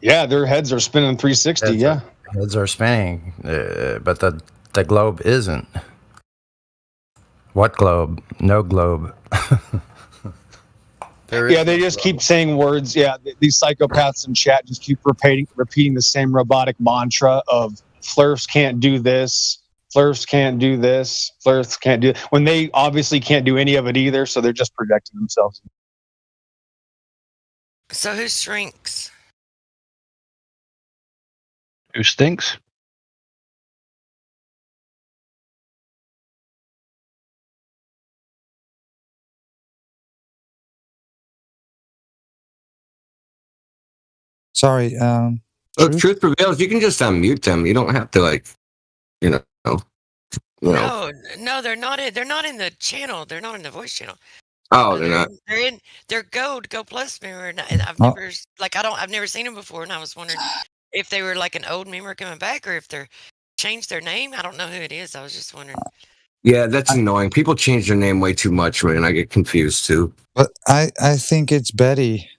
Yeah, their heads are spinning 360. Heads are spinning, but the globe isn't. What globe? No globe. Yeah, they just keep saying words. Yeah, these psychopaths in chat just keep repeating the same robotic mantra of Flurfs can't do this. Flurfs can't do this. Flurfs can't do it. When they obviously can't do any of it either, so they're just projecting themselves. So who shrinks? Who stinks? Sorry. Truth prevails. You can just unmute them. You don't have to No, they're not. They're not in the channel. They're not in the voice channel. Oh, they're not. They're Go Plus member. And I've never seen them before, and I was wondering if they were like an old member coming back, or if they're changed their name. I don't know who it is. I was just wondering. Yeah, that's annoying. People change their name way too much, man. I get confused too. But I think it's Betty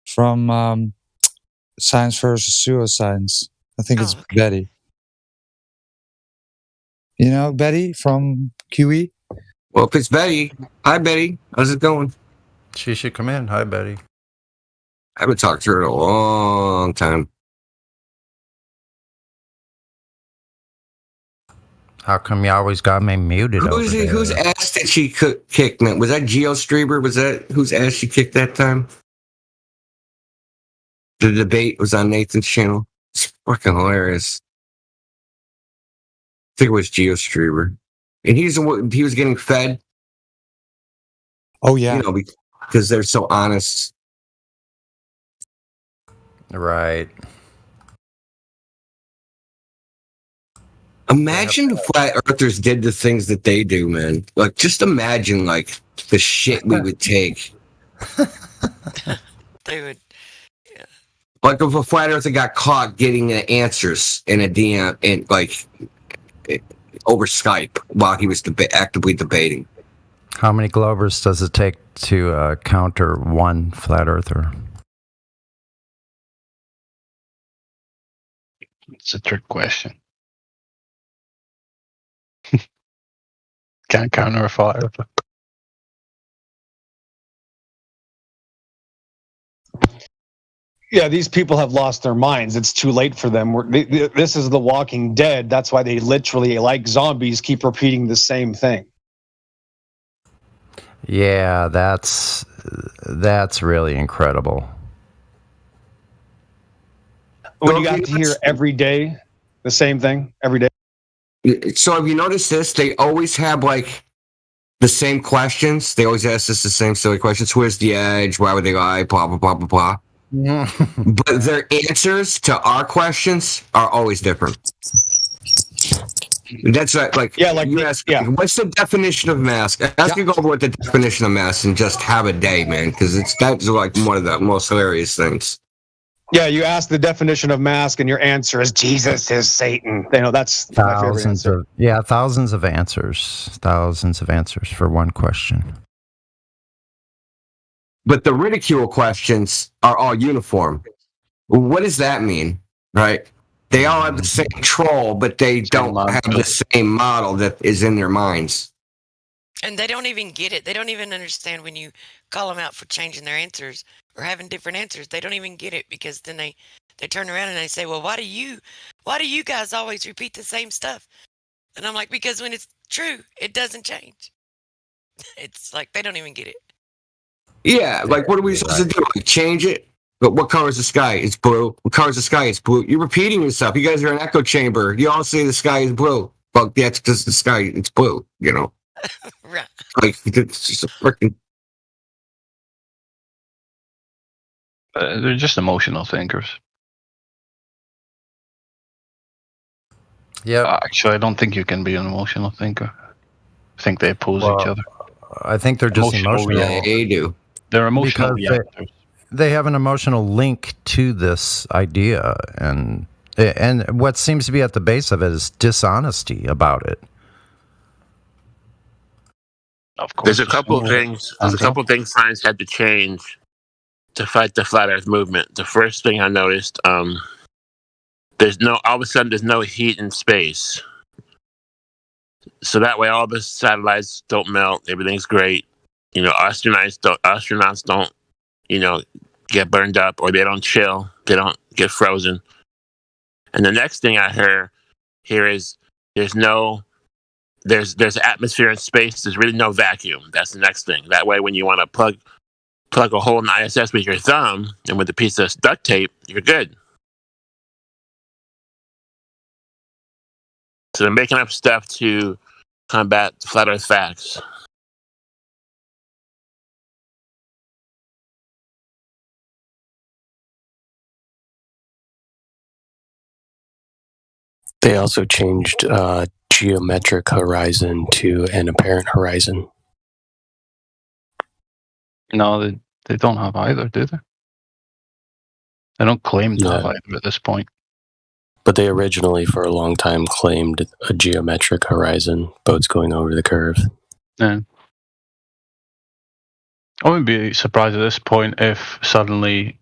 from Science versus Suicides. I think it's Betty. You know Betty from QE? Well, if it's Betty, hi Betty. How's it going? She should come in. Hi, Betty. I haven't talked to her in a long time. How come you always got me muted? Whose ass did she kick? Was that Geo Streamer? Was that whose ass she kicked that time? The debate was on Nathan's channel. It's fucking hilarious. I think it was Geo Streamer, and he was getting fed. Oh yeah, because they're so honest. Right. Imagine if flat earthers did the things that they do, man. Like, just imagine, like, the shit we would take. They would, yeah. Like, if a flat earther got caught getting the answers in a DM, over Skype while he was actively debating. How many Globers does it take to counter one flat earther? It's a trick question. Can't counter a flat earther. Yeah, these people have lost their minds. It's too late for them. This is The Walking Dead. That's why they literally, like zombies, keep repeating the same thing. Yeah, that's really incredible. When you got to hear every day the same thing every day. So have you noticed this? They always have like the same questions. They always ask us the same silly questions. Where's the edge? Why would they lie? Blah, blah, blah, blah, blah. But their answers to our questions are always different. That's right. You ask, what's the definition of mask? Ask you over what the definition of mask and just have a day, man, because that's like one of the most hilarious things. Yeah, you ask the definition of mask, and your answer is Jesus is Satan. That's thousands of answers for one question. But the ridicule questions are all uniform. What does that mean, right? They all have the same troll, but they don't have the same model that is in their minds. And they don't even get it. They don't even understand when you call them out for changing their answers or having different answers. They don't even get it, because then they turn around and they say, well, why do you guys always repeat the same stuff? And I'm like, because when it's true, it doesn't change. It's like they don't even get it. Yeah, like what are we supposed to do? Like, change it? But what color is the sky? It's blue. What color is the sky? It's blue. You're repeating yourself. You guys are an echo chamber. You all say the sky is blue. Well, that's because the sky, it's blue, Right. Like, it's just a freaking... They're just emotional thinkers. Yeah. Actually, I don't think you can be an emotional thinker. I think they oppose each other. I think they're just emotional. Yeah, they do. They're emotional reactors. They have an emotional link to this idea, and what seems to be at the base of it is dishonesty about it. Of course, there's a couple of things. There's a couple of things science had to change to fight the flat Earth movement. The first thing I noticed, all of a sudden there's no heat in space, so that way all the satellites don't melt. Everything's great. Astronauts don't get burned up, or they don't chill. They don't get frozen. And the next thing I hear is there's atmosphere in space. There's really no vacuum. That's the next thing. That way, when you want to plug a hole in the ISS with your thumb and with a piece of duct tape, you're good. So they're making up stuff to combat flat Earth facts. They also changed geometric horizon to an apparent horizon. No, they don't have either, do they? They don't claim to have No. either at this point. But they originally, for a long time, claimed a geometric horizon, boats going over the curve. Yeah. I wouldn't be surprised at this point if suddenly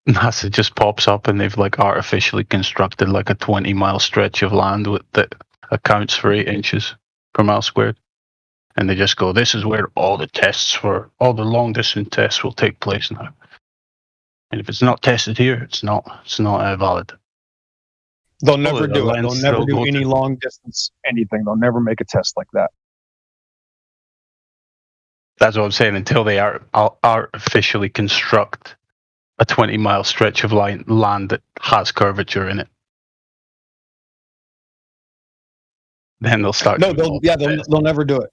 NASA just pops up and they've like artificially constructed like a 20-mile stretch of land that accounts for 8 inches per mile squared. And they just go, this is where all the long distance tests will take place now. And if it's not tested here, it's not valid. They'll never do it. They'll never do any long distance anything. They'll never make a test like that. That's what I'm saying. Until they artificially construct a 20-mile stretch of land that has curvature in it, then they'll start. No, they'll never do it.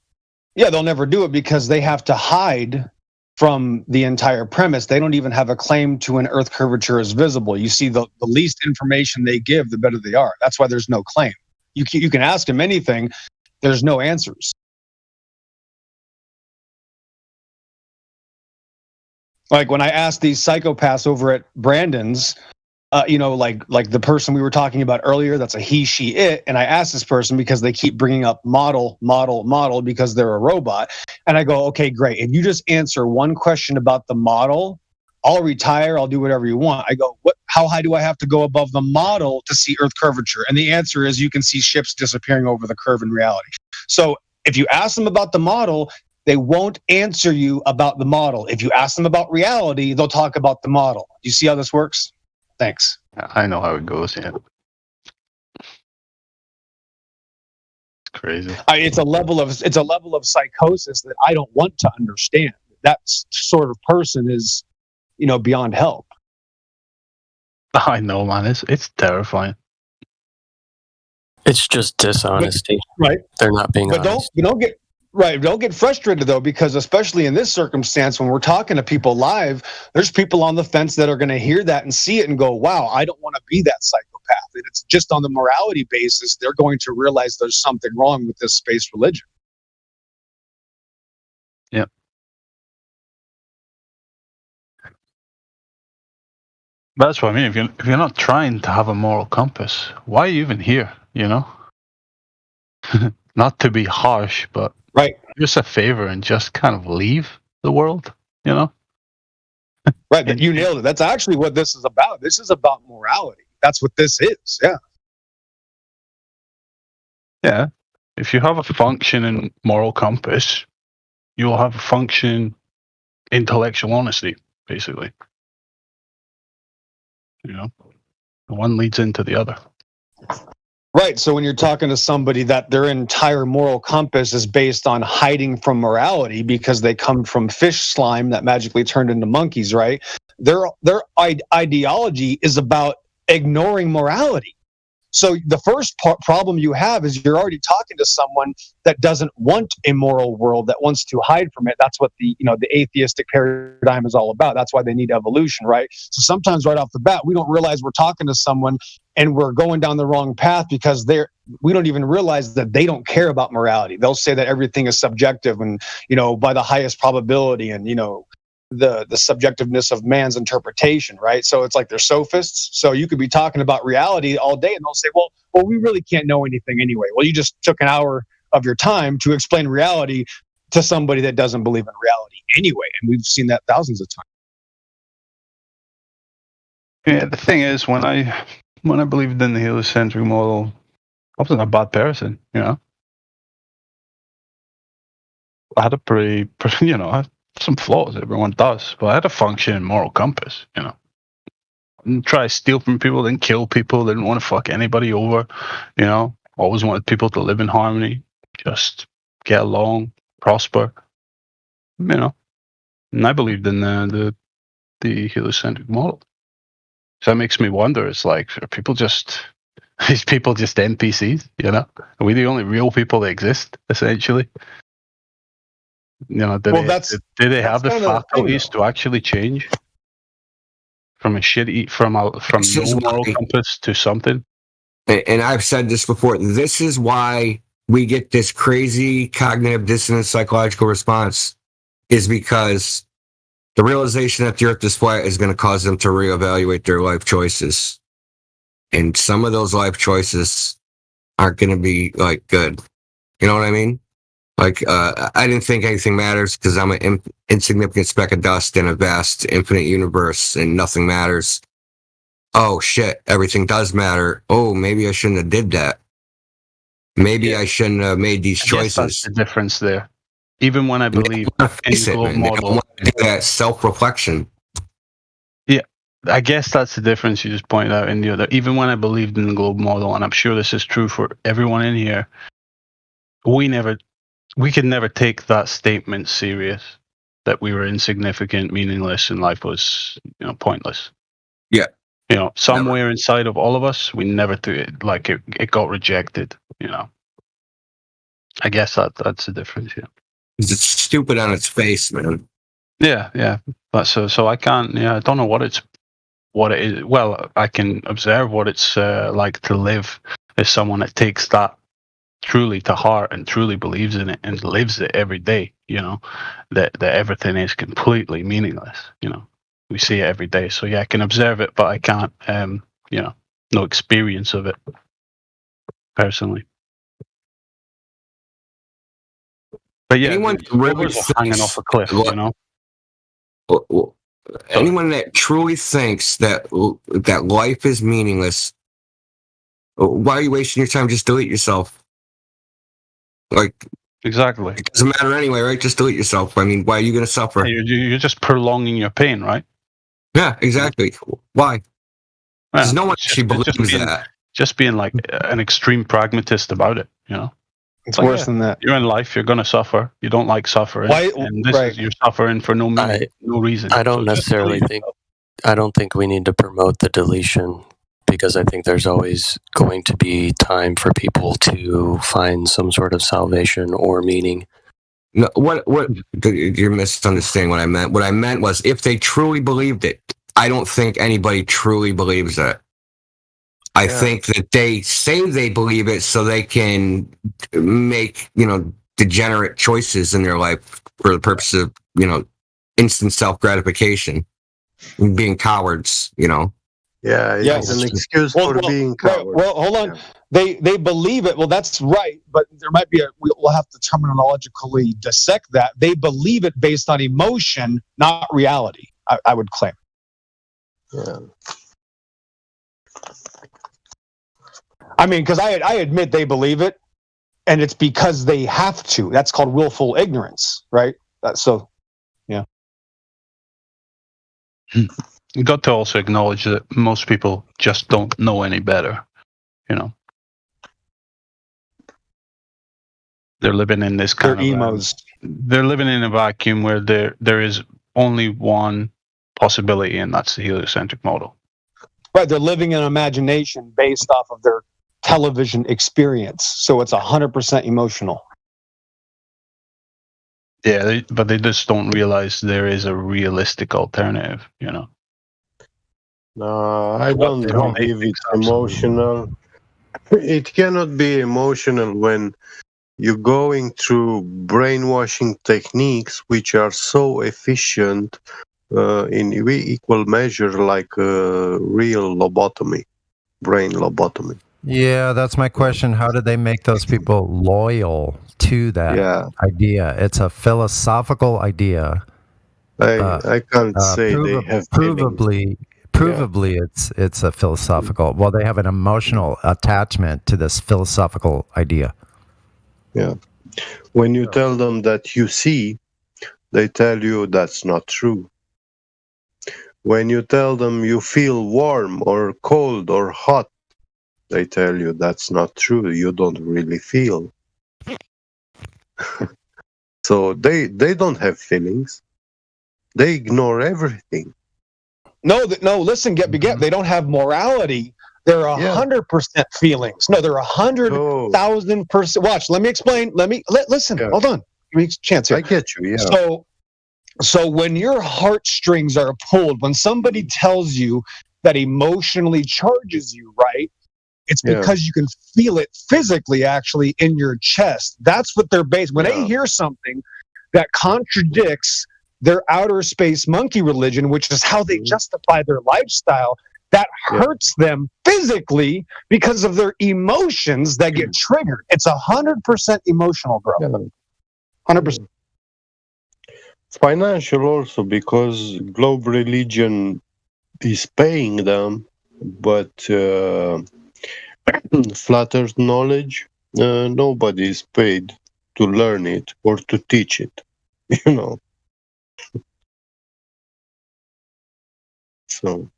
Yeah, they'll never do it because they have to hide from the entire premise. They don't even have a claim to an Earth curvature is visible. You see, the least information they give, the better they are. That's why there's no claim. You can ask them anything. There's no answers. Like when I asked these psychopaths over at Brandon's, like the person we were talking about earlier, that's a he, she, it. And I asked this person because they keep bringing up model because they're a robot. And I go, okay, great. If you just answer one question about the model, I'll retire. I'll do whatever you want. I go, how high do I have to go above the model to see Earth curvature? And the answer is you can see ships disappearing over the curve in reality. So if you ask them about the model, they won't answer you about the model. If you ask them about reality, they'll talk about the model. You see how this works? Thanks. I know how it goes. Yeah, it's crazy. It's a level of psychosis that I don't want to understand. That sort of person is, beyond help. I know, man. It's terrifying. It's just dishonesty. Right. They're not being honest. Don't get frustrated though, because especially in this circumstance, when we're talking to people live, there's people on the fence that are going to hear that and see it and go, wow, I don't want to be that psychopath. And it's just on the morality basis, they're going to realize there's something wrong with this space religion. Yep. That's what I mean. If you're not trying to have a moral compass, why are you even here? Not to be harsh, but right, just a favor and just kind of leave the world. Right, but you nailed it. That's actually what this is about. This is about morality. That's what this is. Yeah. Yeah. If you have a functioning moral compass, you will have a functioning intellectual honesty, basically. One leads into the other. Right. So when you're talking to somebody that their entire moral compass is based on hiding from morality because they come from fish slime that magically turned into monkeys, right? Their ideology is about ignoring morality. So the first problem you have is you're already talking to someone that doesn't want a moral world, that wants to hide from it. That's what the atheistic paradigm is all about. That's why they need evolution, right? So sometimes right off the bat, we don't realize we're talking to someone and we're going down the wrong path because we don't even realize that they don't care about morality. They'll say that everything is subjective and, by the highest probability and, the subjectiveness of man's interpretation, right? So it's like they're sophists. So you could be talking about reality all day and they'll say, well, we really can't know anything anyway. Well, you just took an hour of your time to explain reality to somebody that doesn't believe in reality anyway. And we've seen that thousands of times. Yeah, the thing is, when I believed in the heliocentric model, I wasn't a bad person, I had a pretty I had some flaws, everyone does, but I had a functioning moral compass, Didn't try to steal from people, didn't kill people, didn't want to fuck anybody over, always wanted people to live in harmony, just get along, prosper, and I believed in the heliocentric model. So that makes me wonder, it's like, are these people just NPCs, Are we the only real people that exist, essentially? Do they have the faculties to actually change from no moral compass to something? and I've said this before, this is why we get this crazy cognitive dissonance psychological response, is because the realization that the earth is flat is going to cause them to reevaluate their life choices. And some of those life choices aren't going to be like good. You know what I mean? Like, I didn't think anything matters because I'm an insignificant speck of dust in a vast infinite universe and nothing matters. Oh shit, everything does matter. Oh, maybe I shouldn't have did that. Maybe I shouldn't have made these choices. That's the difference there. Even when I believe in the globe model, want to do that self-reflection. Yeah, I guess that's the difference you just pointed out in the other. Even when I believed in the globe model, and I'm sure this is true for everyone in here, we could never take that statement serious, that we were insignificant, meaningless, and life was, pointless. Yeah. Somewhere inside of all of us, we never threw it, like it got rejected, I guess that's the difference, yeah. It's stupid on its face, man. Yeah. But so I can't, I don't know what it is. Well, I can observe what it's like to live as someone that takes that truly to heart and truly believes in it and lives it every day, that everything is completely meaningless, we see it every day. So yeah, I can observe it, but I can't, no experience of it personally. But yeah, anyone really hanging off a cliff, anyone that truly thinks that life is meaningless, why are you wasting your time? Just delete yourself. Like, exactly. It doesn't matter anyway, right? Just delete yourself. I mean, why are you going to suffer? You're just prolonging your pain, right? Yeah, exactly. Why? Because no one actually believes that. Just being like an extreme pragmatist about it, It's like, worse than that. You're in life, you're going to suffer. You don't like suffering. And this is, you're suffering for no reason. I don't necessarily think we need to promote the deletion, because I think there's always going to be time for people to find some sort of salvation or meaning. No, what you're misunderstanding what I meant. What I meant was, if they truly believed it, I don't think anybody truly believes that. I think that they say they believe it so they can make, degenerate choices in their life for the purpose of, instant self-gratification, being cowards, Yeah, it's an excuse for being cowards. Well, hold on. Yeah. They believe it. Well, that's right, but there might be we'll have to terminologically dissect that. They believe it based on emotion, not reality, I would claim. Yeah. I mean, because I admit they believe it, and it's because they have to. That's called willful ignorance, right? Yeah. You got to also acknowledge that most people just don't know any better, They're living in this kind of emos. They're living in a vacuum where there is only one possibility, and that's the heliocentric model. Right, they're living in imagination based off of their television experience, so it's 100% emotional. Yeah, but they just don't realize there is a realistic alternative, No, I don't believe it's emotional. It cannot be emotional when you're going through brainwashing techniques which are so efficient in equal measure like real lobotomy, brain lobotomy. Yeah, that's my question. How did they make those people loyal to that idea? It's a philosophical idea. I can't say they have provably it's a philosophical. Well, they have an emotional attachment to this philosophical idea. Yeah. When you tell them that you see, they tell you that's not true. When you tell them you feel warm or cold or hot, they tell you that's not true. You don't really feel. So they don't have feelings. They ignore everything. No, listen, they don't have morality. They're 100% feelings. No, they're 100,000%. Watch, let me explain. Listen, hold on. Give me a chance here. I get you, yeah. So when your heartstrings are pulled, when somebody tells you that emotionally charges you, right? It's because you can feel it physically, actually, in your chest. That's what they're based. When they hear something that contradicts their outer space monkey religion, which is how they justify their lifestyle, that hurts them physically because of their emotions that get triggered. It's 100% emotional, bro. 100%. Financial also, because globe religion is paying them, but flat earth knowledge, nobody is paid to learn it or to teach it, you know. So,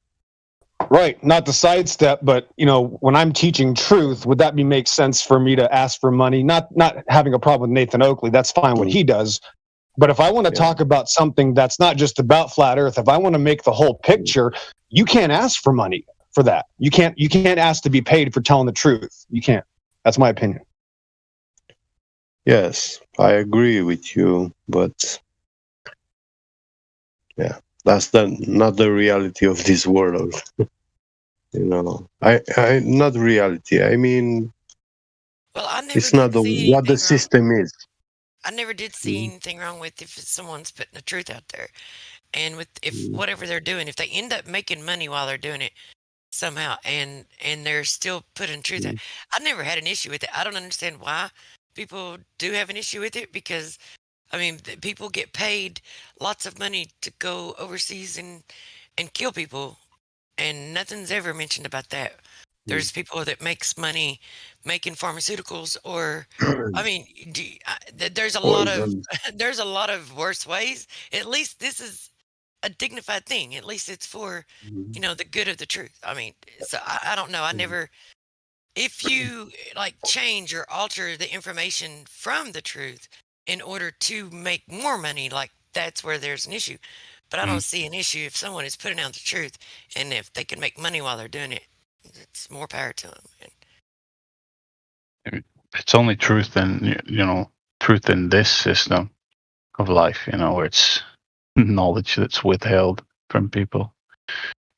right, not to sidestep, but you know, when I'm teaching truth, would that make sense for me to ask for money? Not having a problem with Nathan Oakley, that's fine what he does. But if I want to talk about something that's not just about flat earth, if I want to make the whole picture, you can't ask for money for that. You can't ask to be paid for telling the truth. You can't. That's my opinion. Yes, I agree with you, but that's not the reality of this world. You know, I not reality. I mean, it's not what the system is. I never did see anything wrong with if someone's putting the truth out there, and with if whatever they're doing, if they end up making money while they're doing it somehow, and they're still putting truth out, I never had an issue with it. I don't understand why people do have an issue with it, because I mean, people get paid lots of money to go overseas and kill people, and nothing's ever mentioned about that. There's people that makes money making pharmaceuticals, or I mean, there's a lot of worse ways. At least this is a dignified thing. At least it's for the good of the truth. I mean, so I don't know. I never. If you like change or alter the information from the truth in order to make more money, like that's where there's an issue. But I don't see an issue if someone is putting out the truth, and if they can make money while they're doing it, it's more power to them. It's only truth in truth in this system of life, where it's knowledge that's withheld from people.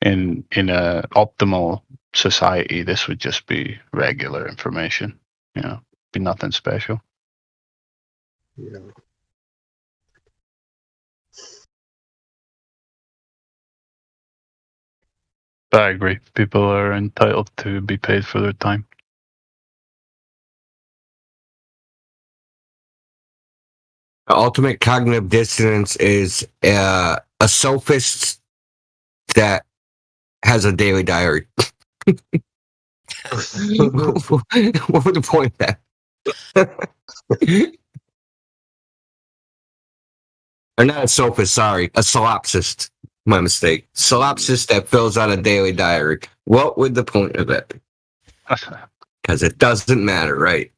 In a optimal society, this would just be regular information, be nothing special. Yeah. But I agree. People are entitled to be paid for their time. Ultimate cognitive dissonance is a sophist that has a daily diary. What would the point of that? Or not a sophist, sorry, a solipsist. My mistake. Solipsist that fills out a daily diary. What would the point of it? Because it doesn't matter, right?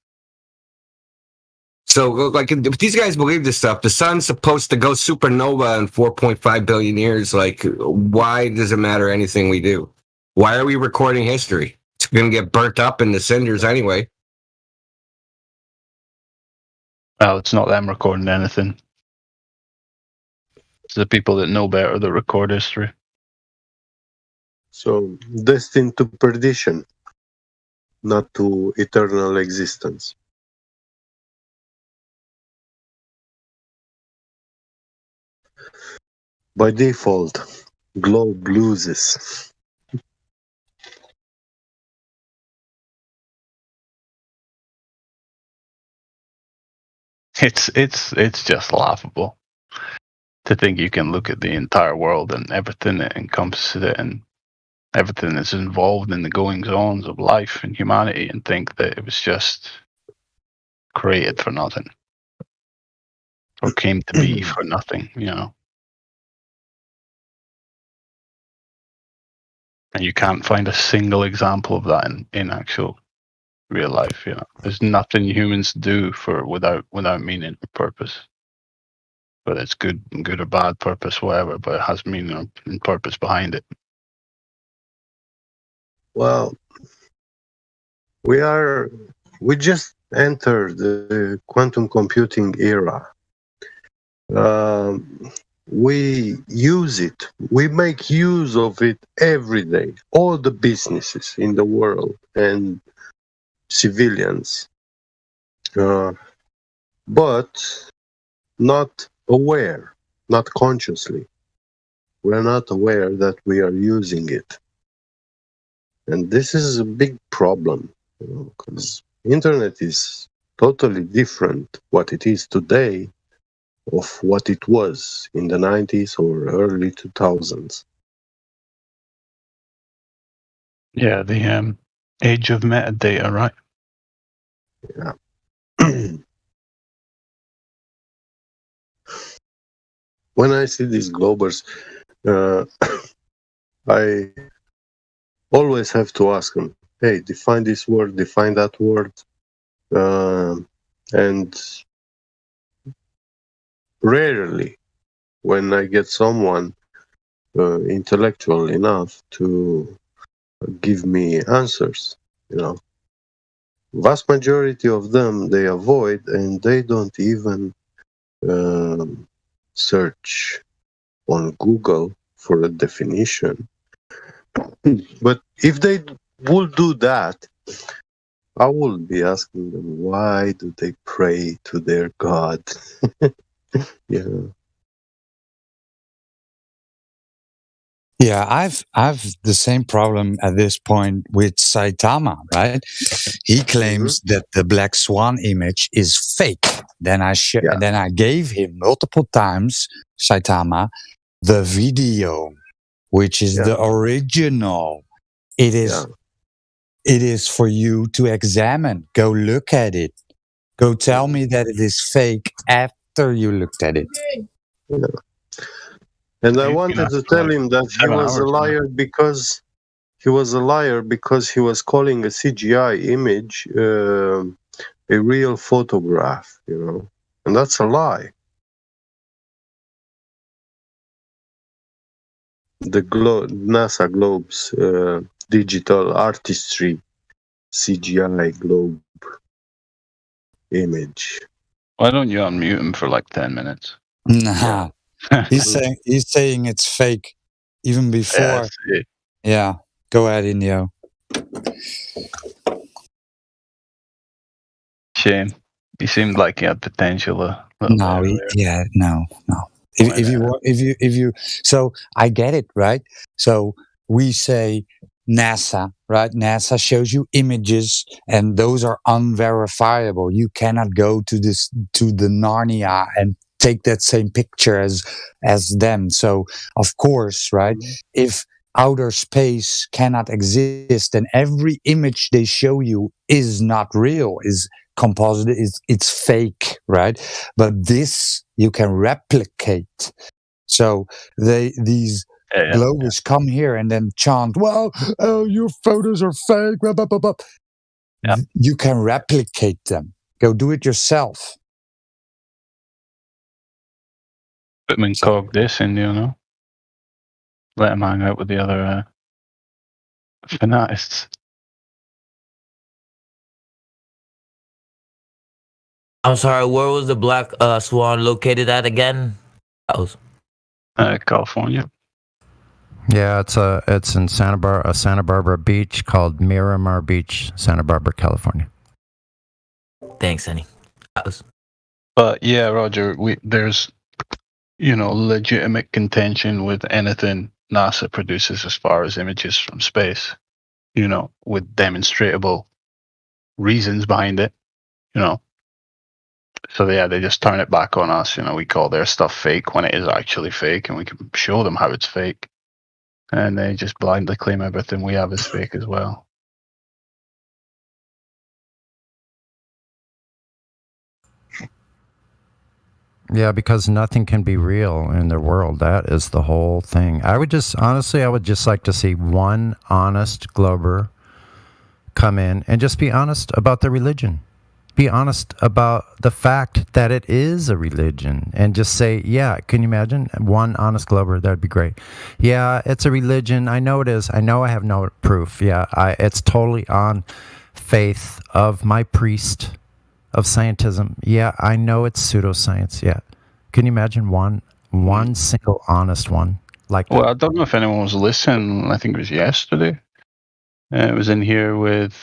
So, like, if these guys believe this stuff, the sun's supposed to go supernova in 4.5 billion years. Like, why does it matter anything we do? Why are we recording history? It's going to get burnt up in the cinders anyway. Well, it's not them recording anything. It's the people that know better that record history. So, destined to perdition, not to eternal existence. By default, globe loses. It's just laughable to think you can look at the entire world and everything that encompasses it and everything that's involved in the goings-ons of life and humanity and think that it was just created for nothing or came to be for nothing, And you can't find a single example of that in actual real life. There's nothing humans do without meaning or purpose. Whether it's good or bad purpose, whatever, but it has meaning and purpose behind it. Well, we just entered the quantum computing era. we use it. We make use of it every day. All the businesses in the world and civilians, but not aware, not consciously. We're not aware that we are using it. And this is a big problem, because internet is totally different what it is today of what it was in the 90s or early 2000s. Yeah, the age of metadata, right? Yeah. When I see these globers, I always have to ask them, hey, define this word, define that word. And rarely, when I get someone intellectual enough to give me answers, vast majority of them, they avoid and they don't even search on Google for a definition. But if they would do that, I will be asking them, why do they pray to their God? Yeah, I've the same problem at this point with Saitama, right? He claims that the black swan image is fake. Then I gave him multiple times, Saitama, the video, which is the original. It is for you to examine. Go look at it. Go tell me that it is fake after you looked at it. Yeah. And I wanted to tell him that he was a liar because he was calling a CGI image a real photograph, and that's a lie. The NASA globes, digital artistry, CGI globe image. Why don't you unmute him for like 10 minutes? Nah. He's saying it's fake even before. Yeah. Go ahead, Indio. Shame. He seemed like he had potential. No. If you, so I get it, right? So we say NASA, right? NASA shows you images, and those are unverifiable. You cannot go to the Narnia and take that same picture as them. So of course, right? If outer space cannot exist, then every image they show you is not real, is composite, it's fake, right? But this you can replicate. So these globers come here and then chant, well, your photos are fake, blah, blah, blah, blah. Yeah. You can replicate them. Go do it yourself. Put him in cog this, and let him hang out with the other fanatists. I'm sorry, where was the black swan located at again? California. Yeah, it's in Santa Barbara beach called Miramar Beach, Santa Barbara, California. Thanks, Annie. But yeah, Roger, there's legitimate contention with anything NASA produces as far as images from space, with demonstrable reasons behind it, So yeah, they just turn it back on us. We call their stuff fake when it is actually fake, and we can show them how it's fake. And they just blindly claim everything we have is fake as well. Yeah, because nothing can be real in the world. That is the whole thing. I would just like to see one honest glober come in and just be honest about the religion. Be honest about the fact that it is a religion, and just say, yeah, can you imagine one honest glober? That'd be great. Yeah, it's a religion. I know it is. I know I have no proof. Yeah, it's totally on faith of my priest of scientism. Yeah, I know it's pseudoscience. Yeah. Can you imagine one One single honest one. Like, well, I don't know if anyone was listening. I think it was yesterday. It was in here with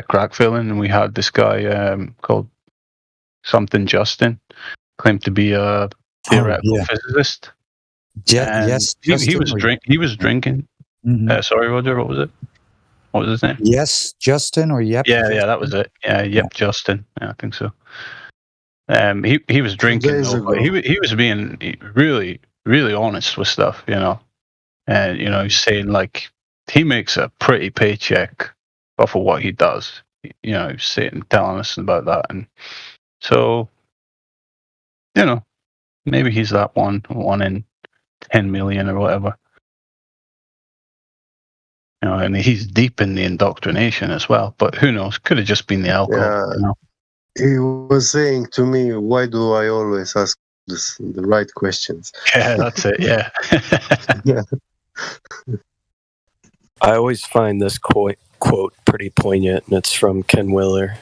Crack Filling, and we had this guy called something Justin, claimed to be a theoretical physicist. Yes, he was drinking. Mm-hmm. Sorry, Roger. What was it? What was his name? Yes, Justin or Yep? Yeah, that was it. Yeah, Yep, Justin. Yeah, I think so. He was drinking. He was being really, really honest with stuff, and he's saying like he makes a pretty paycheck off of what he does. He's sitting telling us about that, and so maybe he's that one in 10 million or whatever. And he's deep in the indoctrination as well. But who knows? Could have just been the alcohol. Yeah. He was saying to me, "Why do I always ask the right questions?" Yeah, that's it. Yeah. Yeah. I always find this quote pretty poignant, and it's from Ken Willer.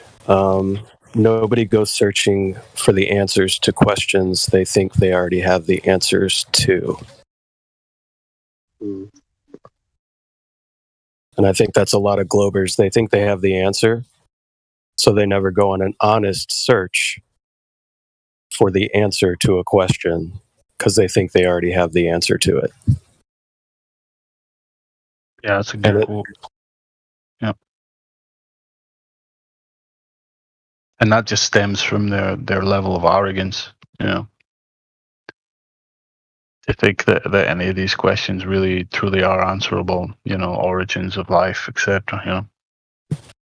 Nobody goes searching for the answers to questions they think they already have the answers to. Mm. And I think that's a lot of Globers. They think they have the answer, so they never go on an honest search for the answer to a question because they think they already have the answer to it. Yeah, that's a good quote. Yeah. And that just stems from their level of arrogance, to think that any of these questions really truly are answerable, origins of life, etc.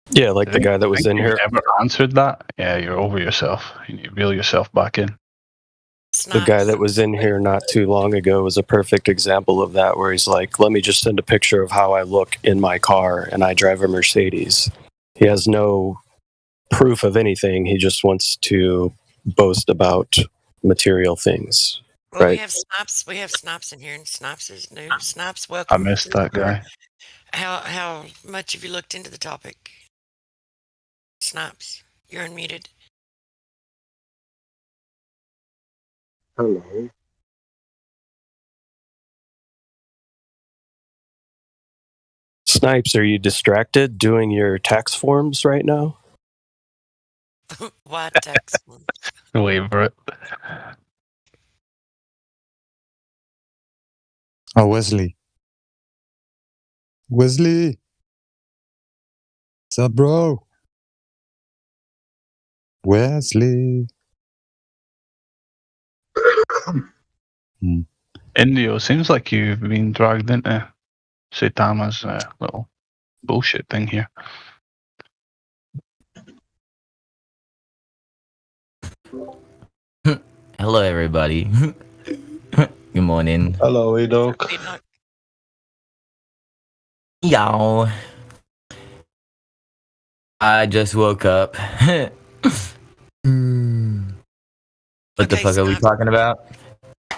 Yeah, like the guy that was in here. Ever answered that? Yeah, you're over yourself. You need to reel yourself back in. The guy that was in here not too long ago was a perfect example of that, where he's like, let me just send a picture of how I look in my car, and I drive a Mercedes. He has no proof of anything. He just wants to boast about material things. Well, right? We have Snops in here, and Snops is new. Snops, I welcome. missed that guy. How much have you looked into the topic? Snops, you're unmuted. Hello. Snipes, are you distracted doing your tax forms right now? Why tax forms? Wait for it. Oh, Wesley. Wesley. What's up, bro? Wesley. Indio, seems like you've been dragged into Saitama's little bullshit thing here. Hello, everybody. Good morning. Hello, Edok. Yo. I just woke up. What the fuck are we talking about?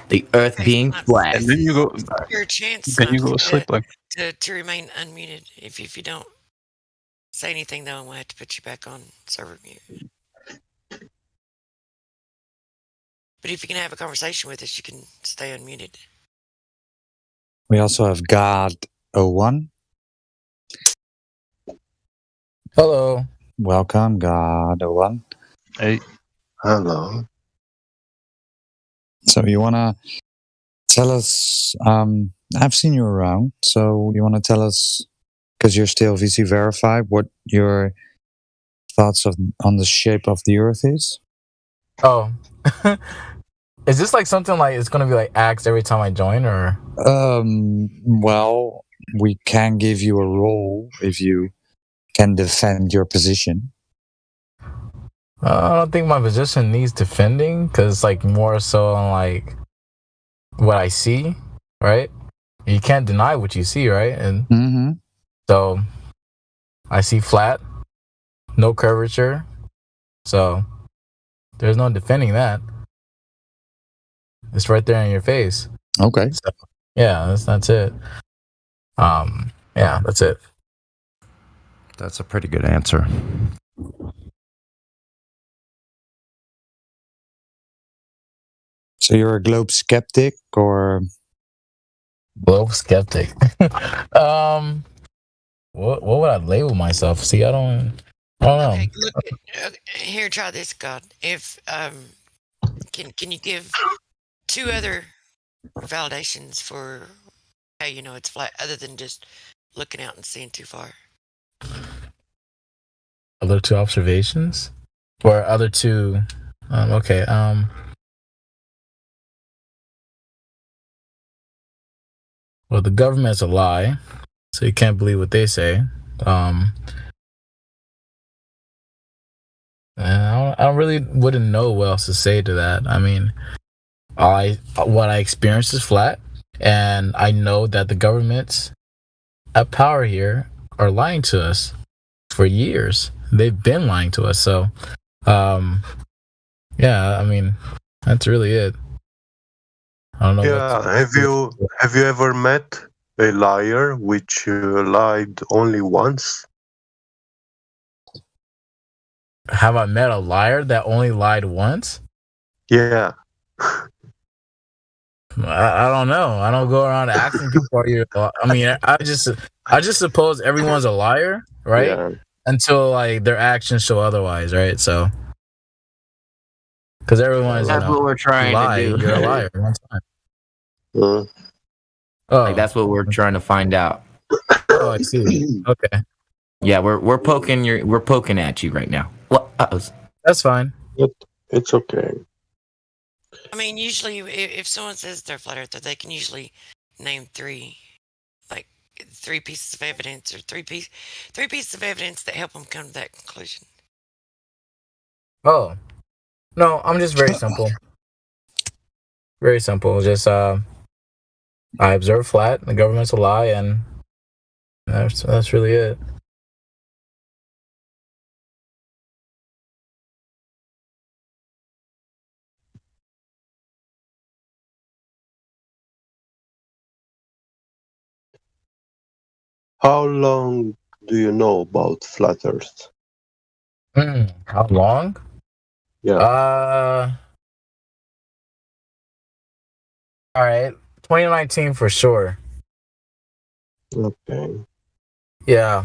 The Earth being flat. And then you go. Your chance. Then you go to sleep like. To remain unmuted. If you don't say anything, though, I'm gonna have to put you back on server mute. But if you can have a conversation with us, you can stay unmuted. We also have God01. Hello. Welcome, God01. Hey. Hello. So you want to tell us, I've seen you around, so you want to tell us, because you're still VC verified, what your thoughts on the shape of the Earth is? Oh. Is this like something like it's going to be like asked every time I join, or? Well, we can give you a role if you can defend your position. I don't think my position needs defending, because it's like more so on like what I see, right? You can't deny what you see, right? And so I see flat, no curvature, so there's no defending that. It's right there in your face. Okay. So, yeah, that's it. Yeah, that's it. That's a pretty good answer. So you're a globe skeptic, or globe skeptic? What would I label myself? See, I don't know. Okay, look here. Try this, God. If can you give 2 other validations for how you know it's flat, other than just looking out and seeing too far? Other 2 observations, or other 2? Okay. Well, the government's a lie, so you can't believe what they say. And I really wouldn't know what else to say to that. I mean, what I experienced is flat, and I know that the governments at power here are lying to us for years. They've been lying to us. So, yeah, I mean, that's really it. I don't know. Yeah, have you ever met a liar which lied only once? Have I met a liar that only lied once? Yeah. I don't know. I don't go around asking people. I mean, I just suppose everyone's a liar, right? Yeah. Until like their actions show otherwise, right? So, because everyone is, that's what we're trying to do. You're a liar one time. Oh, like that's what we're trying to find out. Oh, I see. Okay. Yeah, we're poking at you right now. What? That's fine. It's okay. I mean, usually, if someone says they're flat earther, they can usually name 3 pieces of evidence, or 3 pieces of evidence that help them come to that conclusion. Oh, no, I'm just very simple. Very simple. Just I observe flat. The government's a lie, and that's really it. How long do you know about flat Earth? How long? Yeah. All right. 2019 for sure. Okay. Yeah.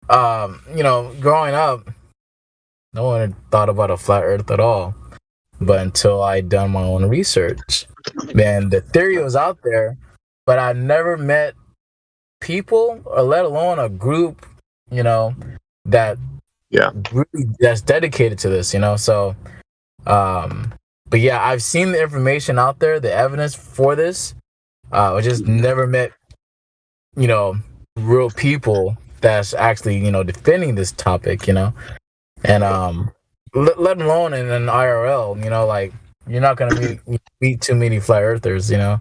Growing up, no one had thought about a flat Earth at all. But until I done my own research, man, the theory was out there, but I never met people, or let alone a group, that really that's dedicated to this, So, but yeah, I've seen the information out there, the evidence for this. I just never met, real people that's actually, defending this topic, and let alone in an IRL, like you're not gonna meet too many flat earthers, You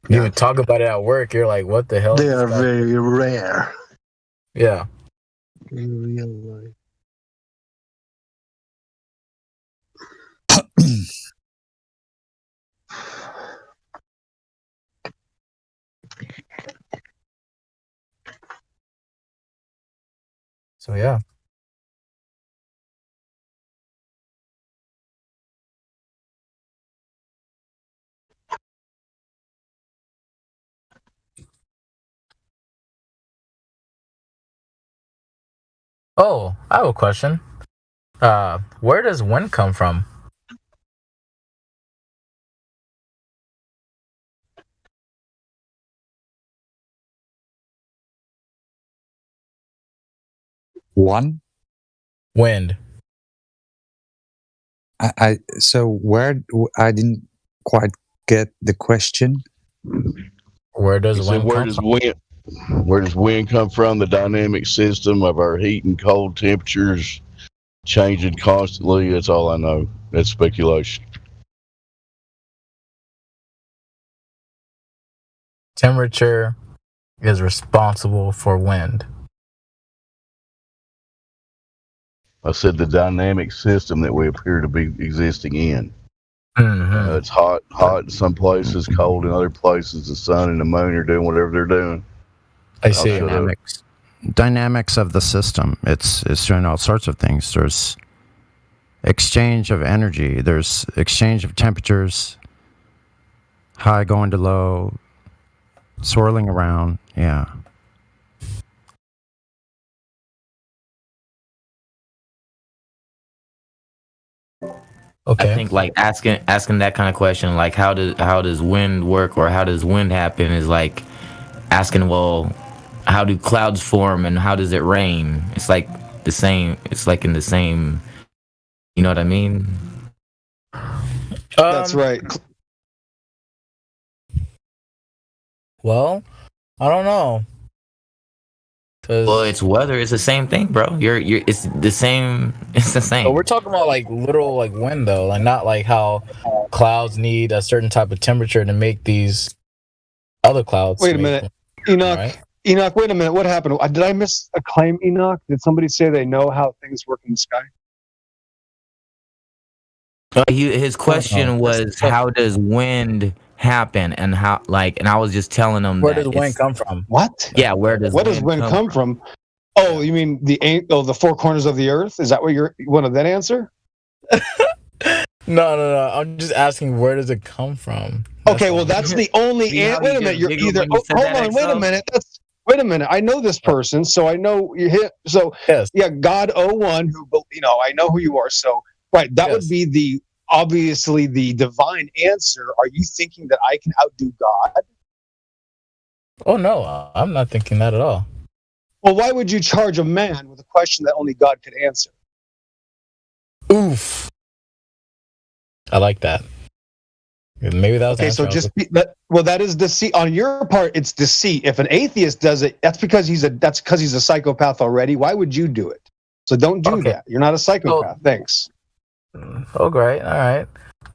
even talk about it at work, you're like, what the hell? They are very rare. Yeah. In real life. So yeah. Oh, I have a question. Where does wind come from? Wind. I didn't quite get the question. Where does wind come from? Where does wind come from? The dynamic system of our heat and cold temperatures changing constantly. That's all I know. That's speculation. Temperature is responsible for wind. I said the dynamic system that we appear to be existing in. Mm-hmm. It's hot in some places, cold in other places. The sun and the moon are doing whatever they're doing. I see. Dynamics of the system. It's doing all sorts of things. There's exchange of energy. There's exchange of temperatures. high going to low, swirling around. Yeah. I think like asking that kind of question, like how does wind work or how does wind happen, is like asking, well, how do clouds form and how does it rain? It's like the same. It's like in the same. You know what I mean? That's right. Well, I don't know. Well, it's weather. It's the same thing, bro. You're. It's the same. It's the same. But we're talking about like literal like wind though, like not like how clouds need a certain type of temperature to make these other clouds. Wait a minute, Enoch. Right? Enoch, wait a minute. What happened? Did I miss a claim, Enoch? Did somebody say they know how things work in the sky? His question was, how does wind happen, and how, like, and I was just telling him where does wind come from? What? Yeah, where does wind come from? Oh, you mean the four corners of the earth? Is that what you wanted that answer? No. I'm just asking, where does it come from? Okay, well, that's the only answer. Wait a minute. You're either. Hold on. Wait a minute. Wait a minute. I know this person, so I know you hit. So yes. Yeah, God 01, who I know who you are. So right, that would be obviously the divine answer. Are you thinking that I can outdo God? Oh no, I'm not thinking that at all. Well, why would you charge a man with a question that only God could answer? Oof. I like that. Maybe that was okay. So that is deceit on your part. It's deceit. If an atheist does it, that's because he's a psychopath already. Why would you do it? So don't do that. You're not a psychopath. Thanks. Oh, great. All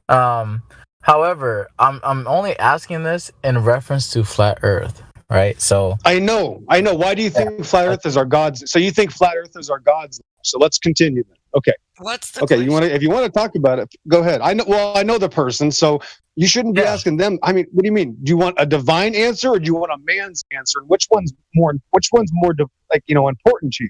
right. However, I'm only asking this in reference to flat Earth, right? So I know. Why do you think flat earthers are gods? So you think flat earthers are gods? So let's continue then. Okay. What's the okay? If you want to talk about it, go ahead. I know the person, so you shouldn't be asking them. I mean, what do you mean? Do you want a divine answer or do you want a man's answer? Which one's more important to you?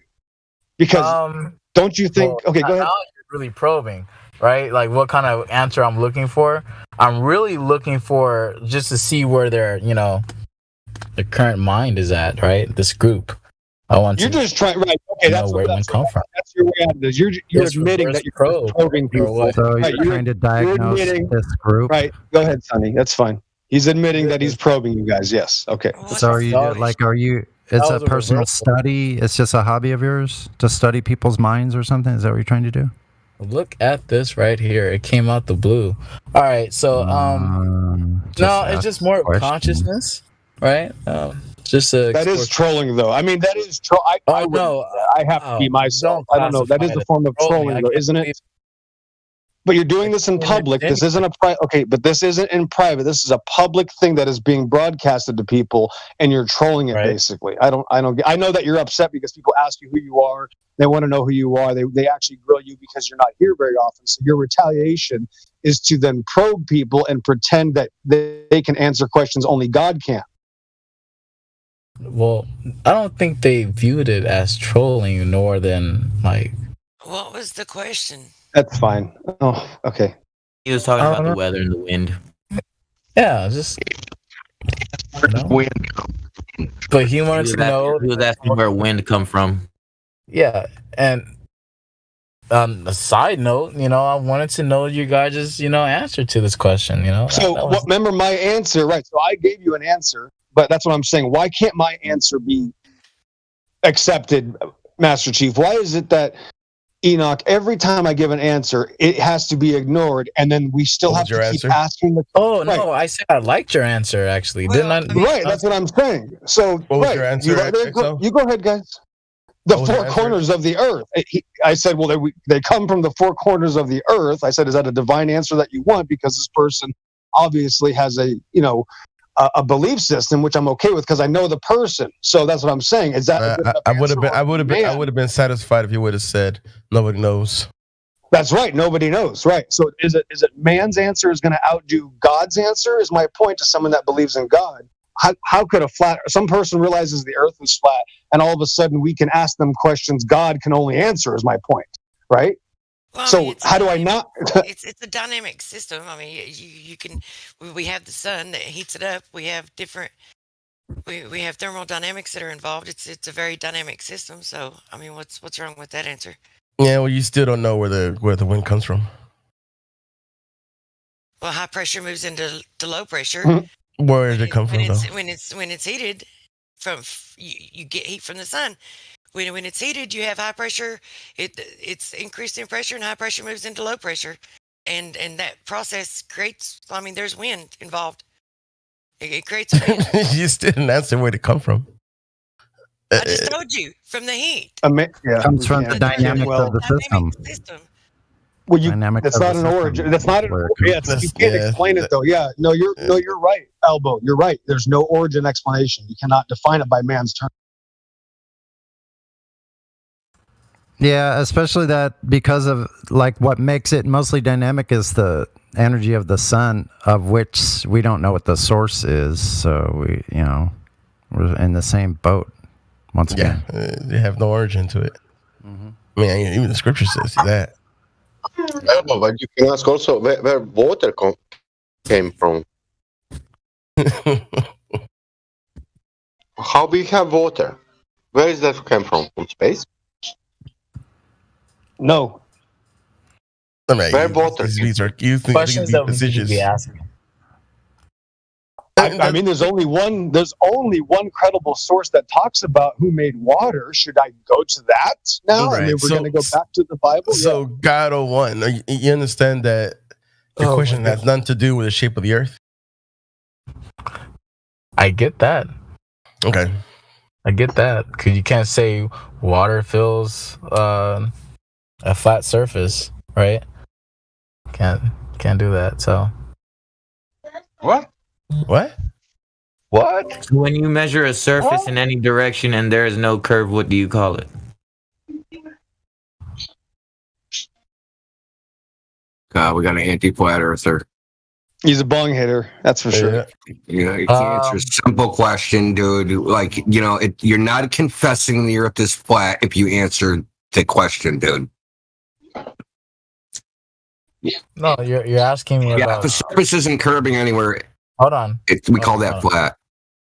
Because don't you think? Well, okay, go ahead. Now you're really probing, right? Like what kind of answer I'm looking for? I'm really looking for just to see where their the current mind is at, right? This group. You're just trying, right? Okay, that's where it come from. That's your way out of this. You're admitting that you're probing people. So you're trying to diagnose this group, right? Go ahead, Sonny. That's fine. He's admitting that he's probing you guys. Yes. Okay. So are you? It's a personal study. It's just a hobby of yours to study people's minds or something. Is that what you're trying to do? Look at this right here. It came out the blue. All right. So no, it's just more consciousness, right? That is trolling, though. I mean, that is troll. I have to be myself. I don't know. That is a form of trolling, though, isn't it? But you're doing this in public. This isn't a private. Okay, but this isn't in private. This is a public thing that is being broadcasted to people, and you're trolling it basically. I know that you're upset because people ask you who you are. They want to know who you are. They actually grill you because you're not here very often. So your retaliation is to then probe people and pretend that they can answer questions only God can. Well, I don't think they viewed it as trolling, nor than like. What was the question? That's fine. Oh, okay. He was talking about the weather and the wind. Yeah, just wind. But he wanted to know. He was asking where wind come from. Yeah, and on a side note, I wanted to know you guys' answer to this question. So remember my answer, right? So I gave you an answer. But that's what I'm saying. Why can't my answer be accepted, Master Chief? Why is it that, Enoch, every time I give an answer, it has to be ignored, and then we still have to keep asking the question? No, I said I liked your answer, actually. Didn't I? Right, that's what I'm saying. So, what was your answer? You go ahead, guys. The four corners of the earth. I said, well, they come from the four corners of the earth. I said, is that a divine answer that you want? Because this person obviously has a belief system, which I'm okay with because I know the person. So that's what I'm saying. Is that I would have been satisfied if you would have said nobody knows. That's right. Nobody knows. Right. So is it man's answer is going to outdo God's answer? Is my point to someone that believes in God. How could some person realizes the earth is flat and all of a sudden we can ask them questions God can only answer is my point. Right. Well, So how do I not? it's a dynamic system. I mean, you can. We have the sun that heats it up. We have different. We have thermodynamics that are involved. It's a very dynamic system. So I mean, what's wrong with that answer? Yeah, well, you still don't know where the wind comes from. Well, high pressure moves into low pressure. Where does it come from, though? When it's heated, from you get heat from the sun. When it's heated, you have high pressure. It's increased in pressure, and high pressure moves into low pressure, and that process creates. I mean, there's wind involved. It creates wind. You still didn't answer where it come from. I just told you from the heat. It comes from the dynamics of the system. Well, that's not an origin. That's not an origin. You can't explain it though. Yeah, no, you're right, Elbow. You're right. There's no origin explanation. You cannot define it by man's terms. Yeah, especially that because of like what makes it mostly dynamic is the energy of the sun, of which we don't know what the source is. So we're in the same boat once again. They have no origin to it. Mm-hmm. I mean, even the scripture says that. But you can ask also where water came from. How we have water? Where is that came from? From space? No. Where water? These are questions that we should be asking. I mean, there's only one credible source that talks about who made water. Should I go to that now? Right. I mean, we're going to go back to the Bible. So God 01, you understand that your question has nothing to do with the shape of the earth? I get that. Okay. I get that, because you can't say water fills a flat surface, right? Can't do that. So what? So when you measure a surface in any direction and there is no curve, what do you call it? We got an anti-flat earther. He's a bong hitter, that's for sure. You can't answer a simple question, dude. Like, you're not confessing the earth is flat if you answer the question, dude. No, you're asking me about... if the surface isn't curving anywhere... Hold on. We call that flat.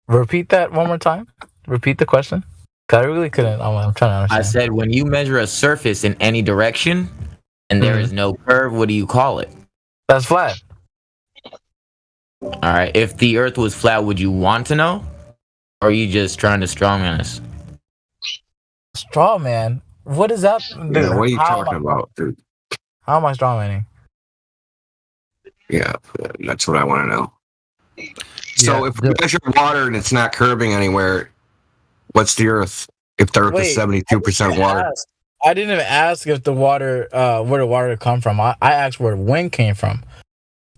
Repeat that one more time. Repeat the question. I really couldn't. I'm trying to understand. I said when you measure a surface in any direction and there is no curve, what do you call it? That's flat. All right. If the earth was flat, would you want to know? Or are you just trying to strawman us? Strawman? What is that? Dude, what are you talking about, dude? How am I strawmanning? Yeah, that's what I want to know. So if we measure water and it's not curving anywhere, what's the earth? If the earth is 72% water. I didn't even ask if the water, where the water come from. I asked where the wind came from.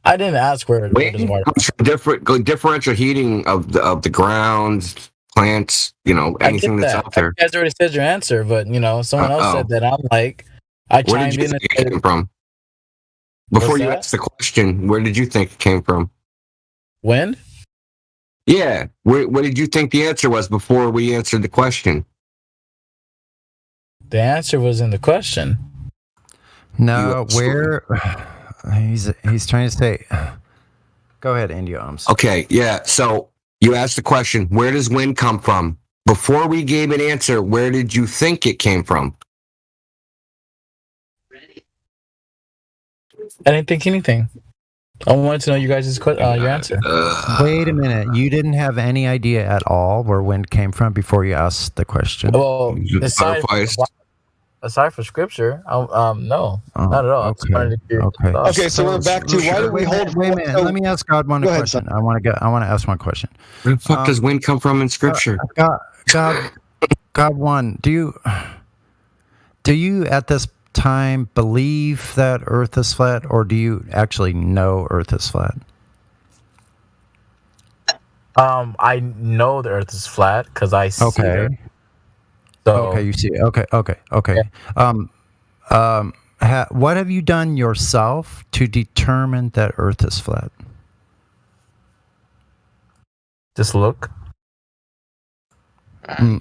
I didn't ask where the water comes from. Differential heating of the ground, plants, anything that's out there. You guys already said your answer, but someone else said that. I'm like, I where did you think it came from? Before you asked the question, where did you think it came from? Wind? Yeah. What did you think the answer was before we answered the question? The answer was in the question. No, where he's trying to say. Go ahead, Indio. I'm sorry. Okay, yeah. So you asked the question, where does wind come from? Before we gave an answer, where did you think it came from? I didn't think anything. I wanted to know you guys' your answer. Wait a minute. You didn't have any idea at all where wind came from before you asked the question? Well, aside from scripture, no, not at all. Okay, so we're back to why do we hold... Wait a minute. Let me ask God one question. I want to ask one question. Where the fuck does wind come from in scripture? God one, do you at this time believe that earth is flat, or do you actually know earth is flat? I know the earth is flat because I see it. So, okay, you see it. Okay. Yeah. What have you done yourself to determine that earth is flat? Just look.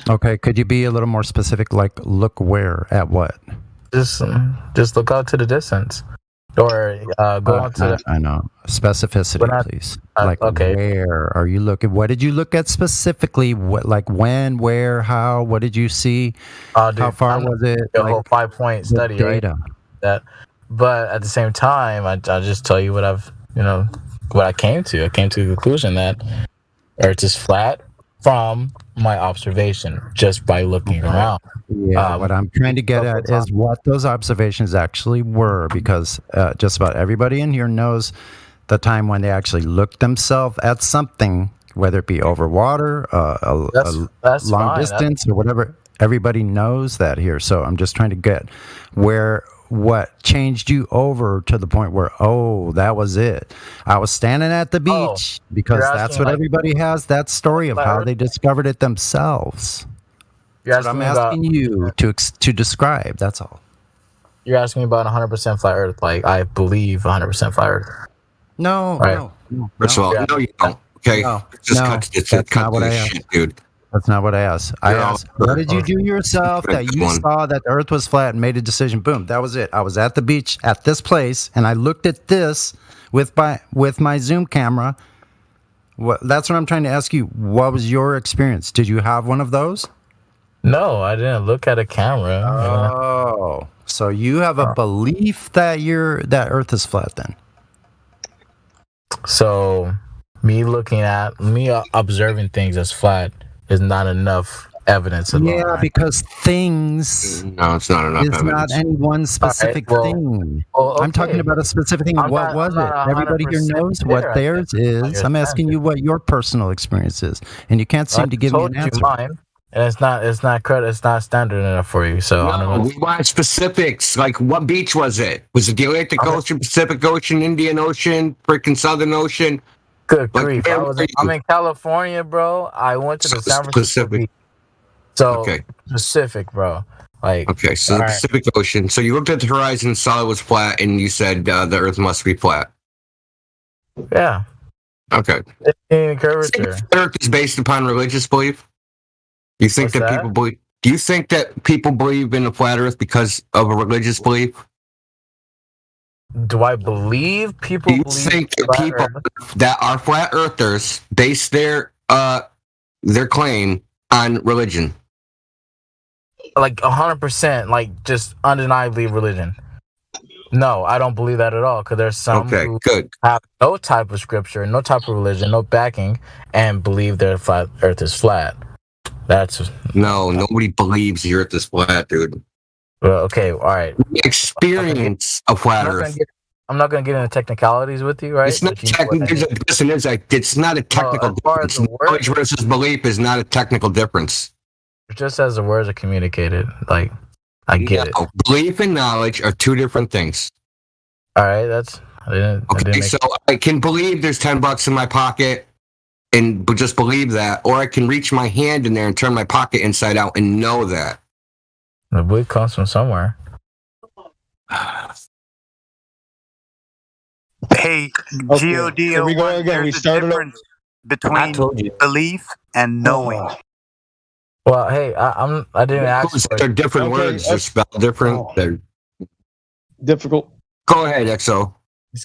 Okay, could you be a little more specific? Like, look where? At what? Just look out to the distance, or go on to. I know specificity, please. Like, okay. Where are you looking? What did you look at specifically? What, like, when, where, how? What did you see? Dude, how far was it? A whole 5-point study, data. Right? That, but at the same time, I'll just tell you what what I came to. I came to the conclusion that Earth is flat from my observation, just by looking around. Yeah, what I'm trying to get at is what those observations actually were, because just about everybody in here knows the time when they actually looked themselves at something, whether it be over water, that's long fine. distance, or whatever. Everybody knows that here. So I'm just trying to get what changed you over to the point where, oh, that was it. I was standing at the beach, because that's what everybody has, that story of how they discovered it themselves. That's what I'm asking you to describe. That's all. You're asking me about 100% flat Earth. Like, I believe 100% flat Earth. No, right? no. First of all, no, you don't. Okay, That's not what I asked, dude. That's not what I asked. I asked, what did you do yourself that you saw that the Earth was flat and made a decision? Boom, that was it. I was at the beach at this place, and I looked at this with my Zoom camera. That's what I'm trying to ask you. What was your experience? Did you have one of those? No, I didn't look at a camera. Oh, so you have a belief that Earth is flat then? So me observing things as flat is not enough evidence alone. Yeah, because things. No, it's not enough. It's not any one specific thing. Okay. I'm talking about a specific thing. What was it? Everybody here knows what theirs is. I'm asking you what your personal experience is, and you can't seem to give me an answer. Mine, and it's not standard enough for you. So I don't know. We want specifics. Like, what beach was it? Was it the Atlantic Ocean, Pacific Ocean, Indian Ocean, freaking Southern Ocean? Good grief! I'm in California, bro. I went to the San Francisco beach. So Pacific, bro. Like, okay, so the Pacific Ocean. So you looked at the horizon and saw it was flat, and you said the Earth must be flat. Yeah. Okay. Curvature. Earth is based upon religious belief. You think that people believe? Do you think that people believe in a flat Earth because of a religious belief? Do I believe people? Do you think that people that are flat earthers base their claim on religion? Like 100%, like just undeniably religion. No, I don't believe that at all. Because there's some who have no type of scripture, no type of religion, no backing, and believe their flat Earth is flat. Nobody believes the Earth is flat, dude. Well, okay, all right. Experience a flat Earth. I'm not going to get into technicalities with you, right? It's not it's not a technical difference. Knowledge versus belief is not a technical difference. Just as the words are communicated, like, I get it. Belief and knowledge are two different things. All right, so I can believe there's $10 in my pocket and just believe that, or I can reach my hand in there and turn my pocket inside out and know that. The belief comes from somewhere. Hey, GOD. Here we go again. We started between belief and knowing. Well, hey, I didn't ask. They're different words. They're spelled different. They're difficult. Go ahead, XO.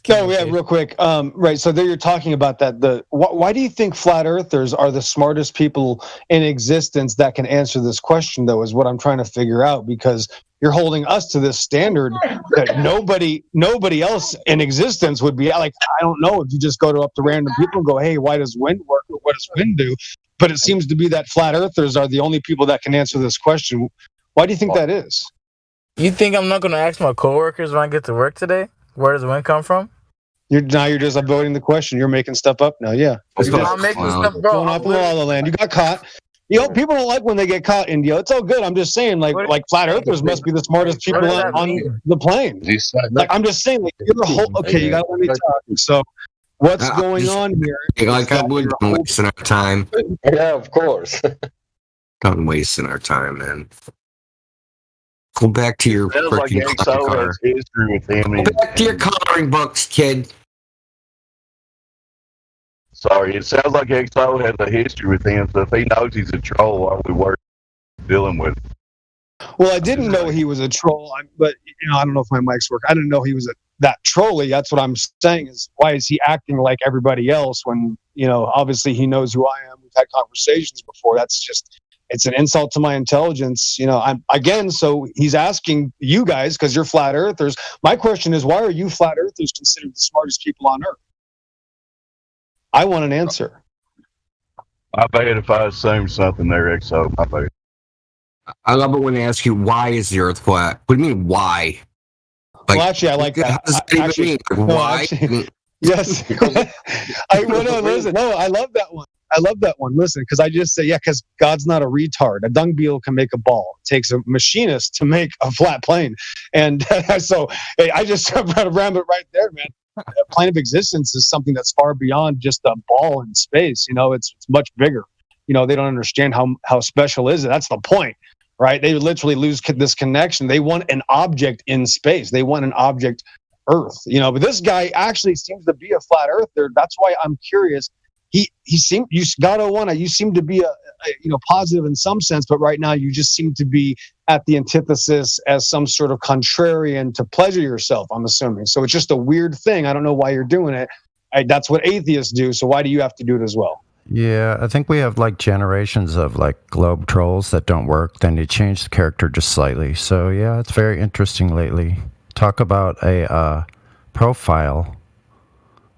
No, yeah, real quick. Right, so there you're talking about that. Why do you think flat earthers are the smartest people in existence that can answer this question, though, is what I'm trying to figure out, because you're holding us to this standard that nobody else in existence would be like. I don't know if you just go up to random people and go, hey, why does wind work, or what does wind do? But it seems to be that flat earthers are the only people that can answer this question. Why do you think that is? You think I'm not going to ask my coworkers when I get to work today? Where does the wind come from? You're just avoiding the question. You're making stuff up now. Yeah. I'm making stuff, bro. Going up in La La Land. You got caught. People don't like when they get caught, India. It's all good. I'm just saying, like flat earthers must be the smartest people on the plane. Like, I'm just saying, like, you're a whole. Okay, you got to let me talk. So, what's going on here? Like, I'm wasting our time. Yeah, of course. Done wasting our time, man. Go back to your freaking car. Go back to your coloring books, kid. Sorry, it sounds like XO has a history with him, so if he knows he's a troll, why are we worth dealing with? Well, I didn't know he was a troll, but I don't know if my mics work. I didn't know he was that trolly. That's what I'm saying. Is why is he acting like everybody else when obviously he knows who I am. We've had conversations before. It's an insult to my intelligence. So he's asking you guys because you're flat earthers. My question is, why are you flat earthers considered the smartest people on earth? I want an answer. I bet if I assume something there, XO, I bet. I love it when they ask you, why is the earth flat? What do you mean, why? Well, actually, I like that. How does that even mean? Why? Yes. I love that one. I love that one. Listen, because I just say, because God's not a retard. A dung beetle can make a ball. It takes a machinist to make a flat plane. And so I just ran it right there, man. A plane of existence is something that's far beyond just a ball in space. It's much bigger. They don't understand how special is it. That's the point, right? They literally lose this connection. They want an object in space. They want an object Earth. But this guy actually seems to be a flat earther. That's why I'm curious. You seem to be a positive in some sense, but right now you just seem to be at the antithesis as some sort of contrarian to pleasure yourself, I'm assuming. So it's just a weird thing. I don't know why you're doing it. That's what atheists do. So why do you have to do it as well? Yeah, I think we have generations of globe trolls that don't work. Then you change the character just slightly. So yeah, it's very interesting lately. Talk about a profile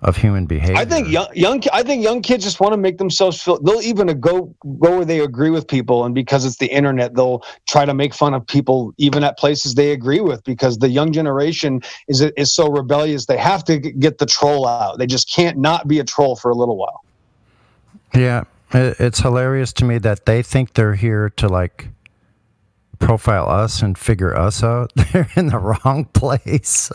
of human behavior. I think young kids just want to make themselves feel. They'll even go where they agree with people, and because it's the internet, they'll try to make fun of people even at places they agree with. Because the young generation is so rebellious, they have to get the troll out. They just can't not be a troll for a little while. Yeah, it's hilarious to me that they think they're here to profile us and figure us out. They're in the wrong place.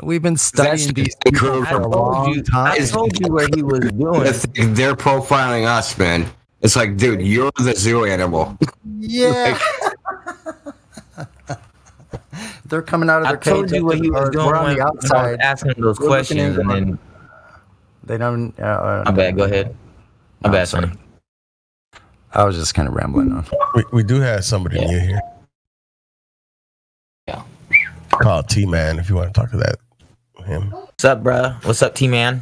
We've been studying these people for a long time. I told you where he was doing. They're profiling us, man. It's like, dude, you're the zoo animal. Yeah. They're coming out of their cage. I told you what he was doing. We're on the outside asking those questions, and then they don't. My bad. Go ahead. My bad, Sonny. I was just kind of rambling on. We do have somebody new here. Yeah. Called T-Man, if you want to talk to him. What's up, bro? What's up, T-Man?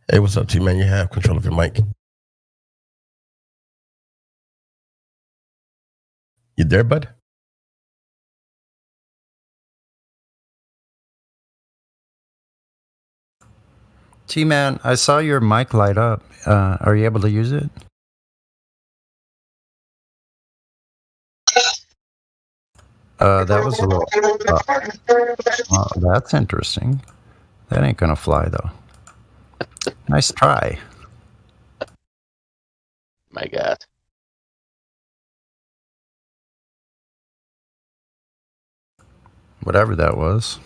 Hey, what's up, T-Man? You have control of your mic. You there, bud? T-Man, I saw your mic light up. Are you able to use it? That was a little... that's interesting. That ain't gonna fly, though. Nice try. My God. Whatever that was.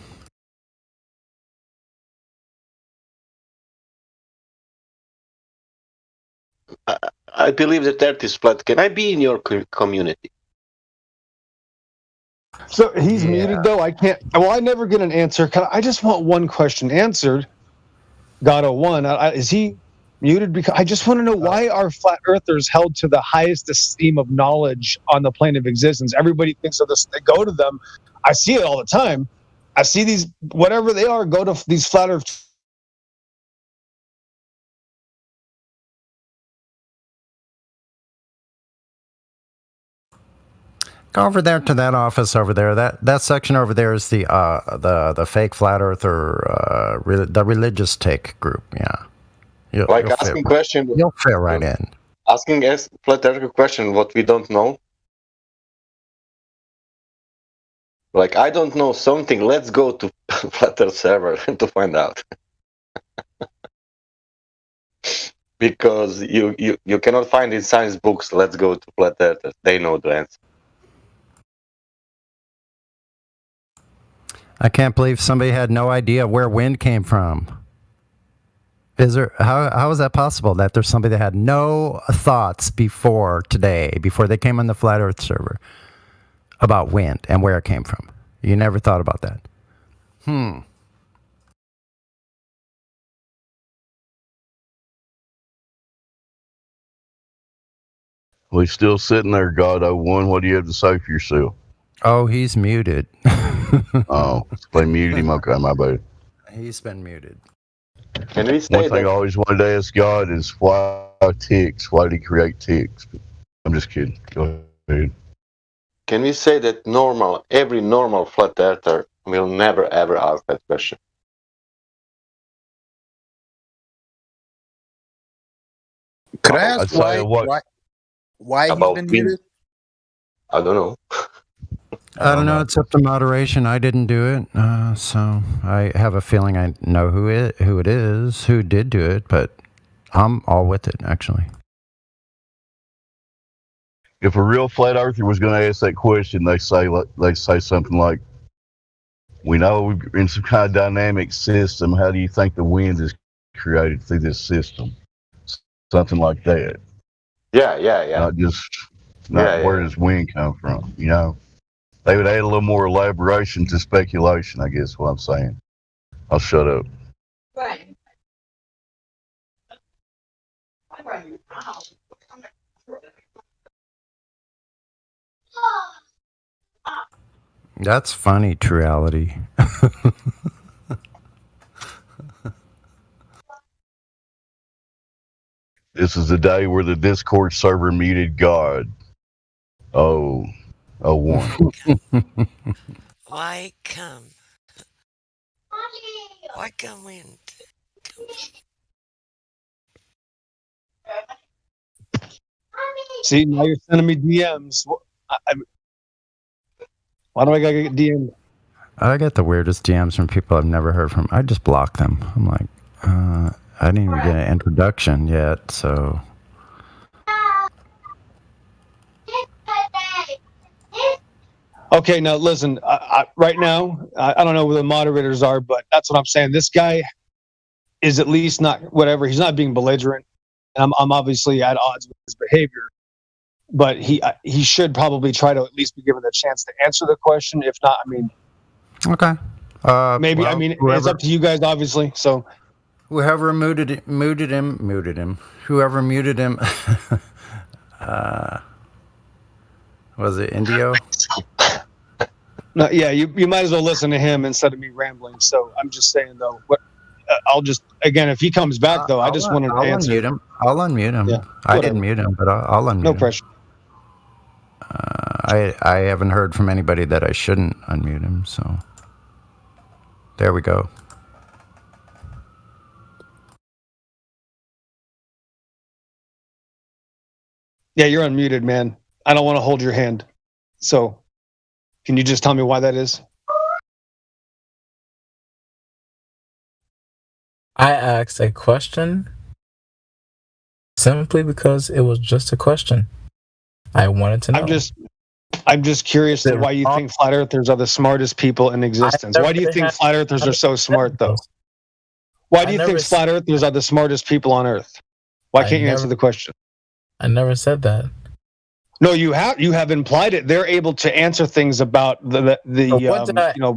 I believe the Earth is flat. Can I be in your community? So he's muted, though. I can't. Well, I never get an answer. I just want one question answered. God01, is he muted? Because I just want to know, why are flat earthers held to the highest esteem of knowledge on the plane of existence? Everybody thinks of this. They go to them. I see it all the time. I see these, whatever they are, go to these flat earth. Go over there to that office over there. That section over there is the fake flat earther, the religious take group. Yeah, you'll asking question. You'll fit right in. Asking us flat earther question what we don't know. I don't know something. Let's go to flat earth server to find out. Because you cannot find in science books. Let's go to flat earthers. They know the answer. I can't believe somebody had no idea where wind came from. How is that possible, that there's somebody that had no thoughts before they came on the flat earth server about wind and where it came from? You never thought about that? We still sitting there, God 01. What do you have to say for yourself? Oh, he's muted. Oh, they muted him. Okay, my bad. He's been muted. Can we One say thing I that? always wanted to ask God is why ticks? Why did he create ticks? I'm just kidding. Go ahead. Can we say that every normal flat earther will never ever ask that question? Could I I'd ask say why he's been muted? I don't know. I don't know. It's up to moderation. I didn't do it, so I have a feeling I know who it is, who did do it, but I'm all with it, actually. If a real flat earther was going to ask that question, they say something like, "We know we're in some kind of dynamic system. How do you think the wind is created through this system?" Something like that. Yeah. Not where does wind come from? You know, they would add a little more elaboration to speculation. I guess what I'm saying. I'll shut up. Right. That's funny, Truality. This is the day where the Discord server muted God. Oh, 01. Why come? Why come wind? See, now you're sending me DMs. Why do I gotta get DMs? I get the weirdest DMs from people I've never heard from. I just block them. I'm like, I didn't even get an introduction yet, so. Okay, now listen. Right now, I don't know where the moderators are, but that's what I'm saying. This guy is at least not whatever. He's not being belligerent. I'm obviously at odds with his behavior, but he should probably try to at least be given the chance to answer the question. If not, I mean, okay, maybe. well, I mean, it's up to you guys, obviously. So, whoever muted him. Whoever muted him. Was it Indio? No, yeah, you might as well listen to him instead of me rambling. So I'm just saying though, I'll just again if he comes back though, I just wanted to answer. Unmute him. I'll unmute him. Yeah, I didn't mute him, but I'll unmute him. No pressure. I haven't heard from anybody that I shouldn't unmute him. So there we go. Yeah, you're unmuted, man. I don't want to hold your hand. So, can you just tell me why that is? I asked a question simply because it was just a question. I wanted to know. I'm just curious that why you think flat earthers are the smartest people in existence. Why do you think flat earthers are so smart, though? Why do you think flat earthers are the smartest people on Earth? Why can't you answer the question? I never said that. No, you have implied it. They're able to answer things about the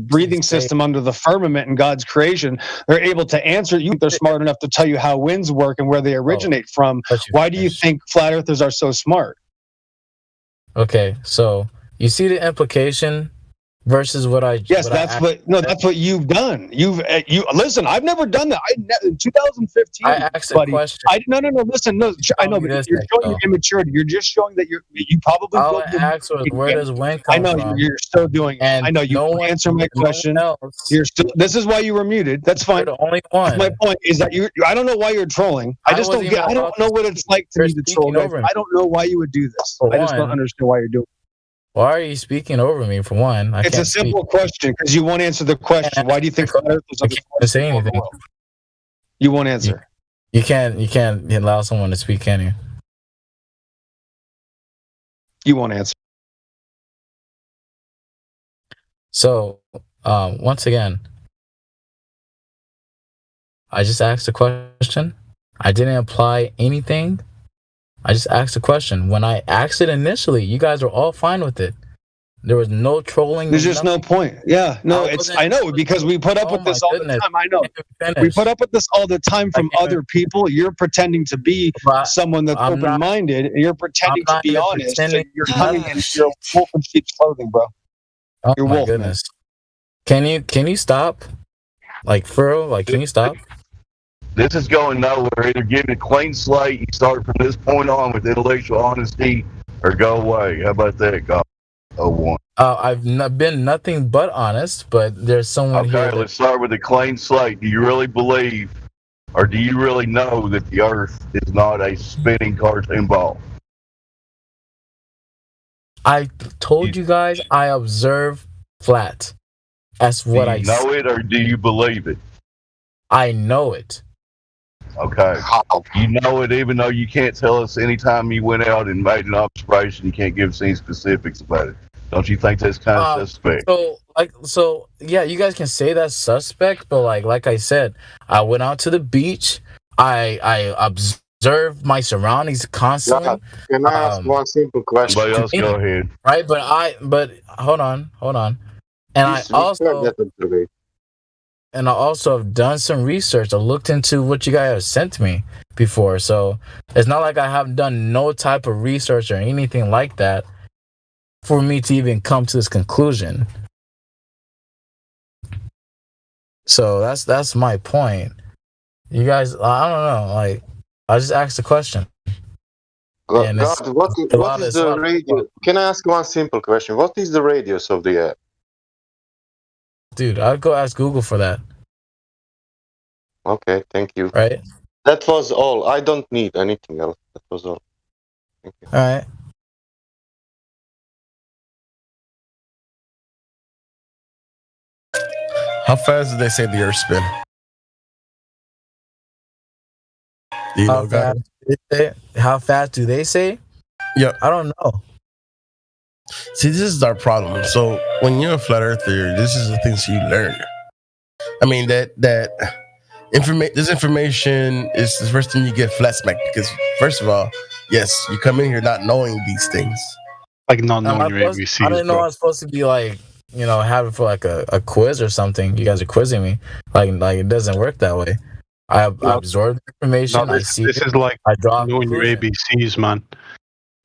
breathing system under the firmament in God's creation. They're able to answer you. They're smart enough to tell you how winds work and where they originate from. Why do you think flat earthers are so smart? Okay, so you see the implication versus what I that's what you've done. You listen. I've never done that. In 2015, I asked buddy. a question. Listen. I know, but you're showing your immaturity. You're just showing that you probably. All I asked was where does wind come from? I know you're still doing it. I know you won't answer my question. You're still. This is why you were muted. That's fine. You're the only one. My point is that I don't know why you're trolling. I just don't get. I don't know what it's like to be the troll. I don't know why you would do this. I just don't understand why you're doing it. Why are you speaking over me? For one, it's a simple question because you won't answer the question. Why do you think flat earthers are the smartest say anything? You won't answer. You can't allow someone to speak, can you? You won't answer. So, once again, I just asked a question. I didn't imply anything. I just asked a question. When I asked it initially, you guys were all fine with it. There was no trolling. There's just no point. Yeah, no, I know because we put up with this all the time. I know. We put up with this all the time from other people. You're pretending to be someone that's open-minded. You're pretending to be honest. And you're coming in. You're wolf in sheep's clothing, bro. Oh you're my wolf, goodness. Man. Can you stop? Like for real? Like can you stop? This is going nowhere. Either give me a clean slate, you start from this point on with intellectual honesty, or go away. How about that, God? I've been nothing but honest, but there's someone here. Okay, let's start with a clean slate. Do you really believe, or do you really know that the Earth is not a spinning cartoon ball? I told you guys I observe flat. That's what I know it, or do you believe it? I know it. Okay. You know it even though you can't tell us anytime you went out and made an observation, you can't give us any specifics about it. Don't you think that's kind of suspect? So yeah, you guys can say that's suspect, but like I said, I went out to the beach. I observed my surroundings constantly. Yeah. Can I ask one simple question? Somebody else go ahead. Right, but hold on. And I also have done some research. I looked into what you guys have sent me before. So it's not like I haven't done no type of research or anything like that for me to even come to this conclusion. So that's my point. You guys, I don't know. Like, I just asked a question. God, what is the radius? Can I ask one simple question? What is the radius of the Earth? Dude, I'd go ask Google for that. Okay, thank you. Right? That was all. I don't need anything else. That was all. Thank you. All right. How fast did they say the Earth spin? Do you know, how fast do they say? Yep. I don't know. See, this is our problem. So when you're a flat earther, this is the things you learn. I mean, this information is the first thing you get flat smacked because, first of all, yes, you come in here not knowing these things. Like not knowing your ABCs. I didn't know I was supposed to be like, having for like a quiz or something. You guys are quizzing me. Like it doesn't work that way. I absorb the information. This is like knowing your ABCs, man.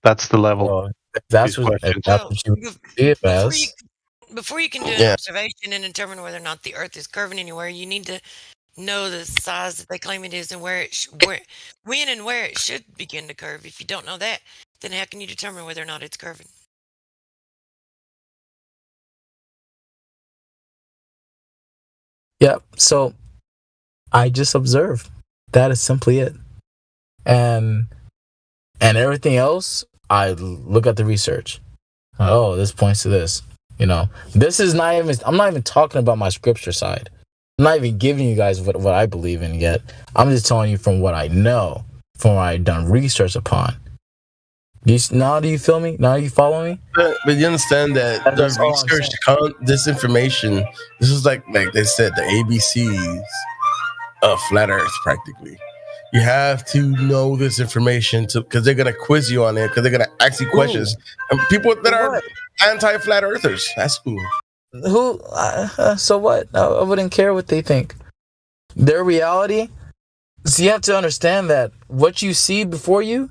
That's the level. Well, that's what you see it as. Before you can do an observation and determine whether or not the Earth is curving anywhere, you need to know the size that they claim it is and when and where it should begin to curve. If you don't know that, then how can you determine whether or not it's curving? Yeah, so I just observe. That is simply it. And everything else, I look at the research. Oh, this points to this. This is not even, I'm not even talking about my scripture side. I'm not even giving you guys what I believe in yet. I'm just telling you from what I know, from what I've done research upon. Now do you feel me? Now you follow me? But you understand that the research, this information, this is like they said, the ABCs of flat Earth practically. You have to know this information because they're gonna quiz you on it because they're gonna ask you questions. And people that are anti-flat earthers, that's who. So what? I wouldn't care what they think. Their reality. So you have to understand that what you see before you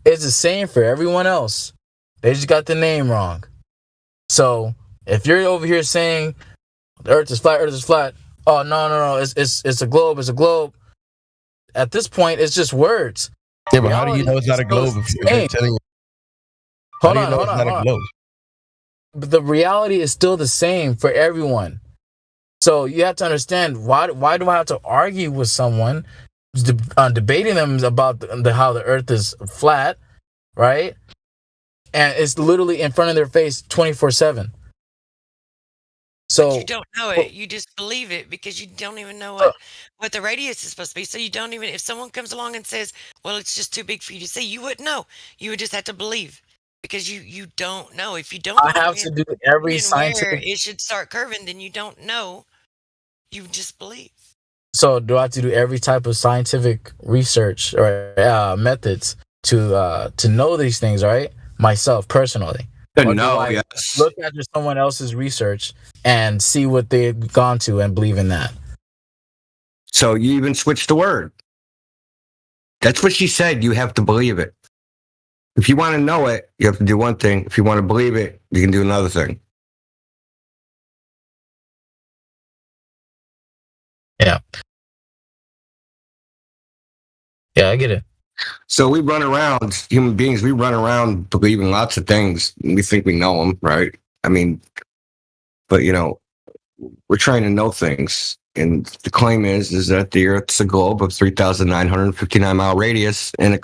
is the same for everyone else. They just got the name wrong. So if you're over here saying the Earth is flat, oh no, it's a globe, it's a globe. At this point, it's just words. Yeah, but how do you know it's not a globe? Hold on. But the reality is still the same for everyone. So you have to understand why do I have to argue with someone, debating them about how the Earth is flat, right? And it's literally in front of their face 24/7. So but you don't know it. You just believe it because you don't even know what the radius is supposed to be. So you don't even, if someone comes along and says, well, it's just too big for you to see, you wouldn't know. You would just have to believe because you don't know. If you don't know I have to do every scientific... it should start curving, then you don't know. You just believe. So do I have to do every type of scientific research or methods to know these things, right? Myself, personally. Or do no, I yes. look at just someone else's research and see what they've gone to and believe in that? So you even switched the word. That's what she said. You have to believe it. If you want to know it, you have to do one thing. If you want to believe it, you can do another thing. Yeah. Yeah, I get it. So we run around, human beings, we run around believing lots of things. We think we know them, right? I mean, but we're trying to know things. And the claim is that the Earth's a globe of 3,959 mile radius, and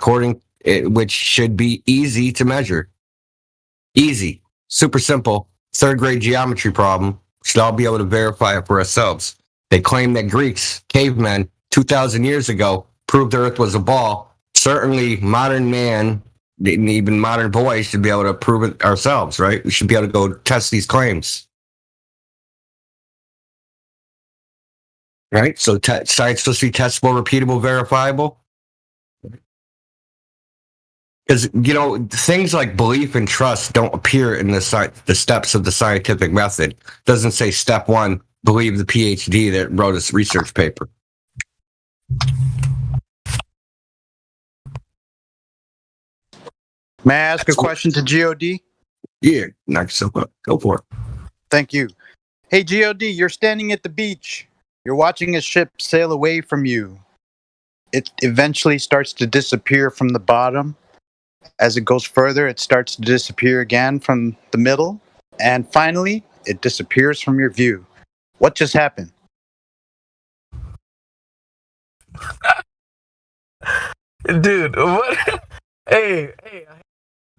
which should be easy to measure. Easy, super simple, third grade geometry problem. We should all be able to verify it for ourselves. They claim that Greeks, cavemen, 2,000 years ago, proved the Earth was a ball. Certainly, modern man, and even modern boys, should be able to prove it ourselves, right? We should be able to go test these claims. Right? So science supposed to be testable, repeatable, verifiable. Because, things like belief and trust don't appear in the steps of the scientific method. It doesn't say step 1, believe the PhD that wrote this research paper. May I ask a question to God? Yeah, knock yourself up. Go for it. Thank you. Hey, God, you're standing at the beach. You're watching a ship sail away from you. It eventually starts to disappear from the bottom. As it goes further, it starts to disappear again from the middle. And finally, it disappears from your view. What just happened? Dude, what? Hey,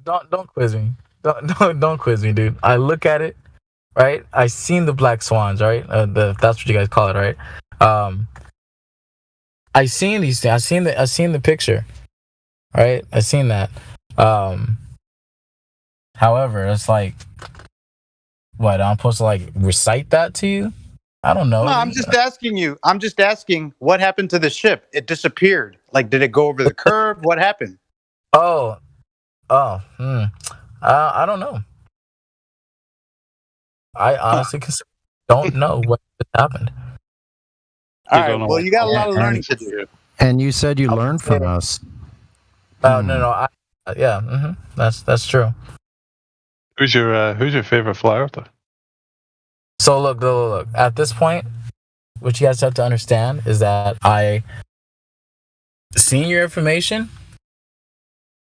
don't quiz me. Don't quiz me, dude. I look at it, right? I seen the black swans, right? That's what you guys call it, right? I seen these things. I seen the picture, right? I seen that. However, it's like, what? I'm supposed to like recite that to you? I don't know. No, I'm just asking you. I'm just asking what happened to the ship. It disappeared. Like, did it go over the curve? What happened? I don't know. I honestly don't know what happened. All right. Well, you got a lot of learning to do. And you said you learned from us. No. That's true. Who's your favorite flat earther? So look. At this point, what you guys have to understand is that I seen your information,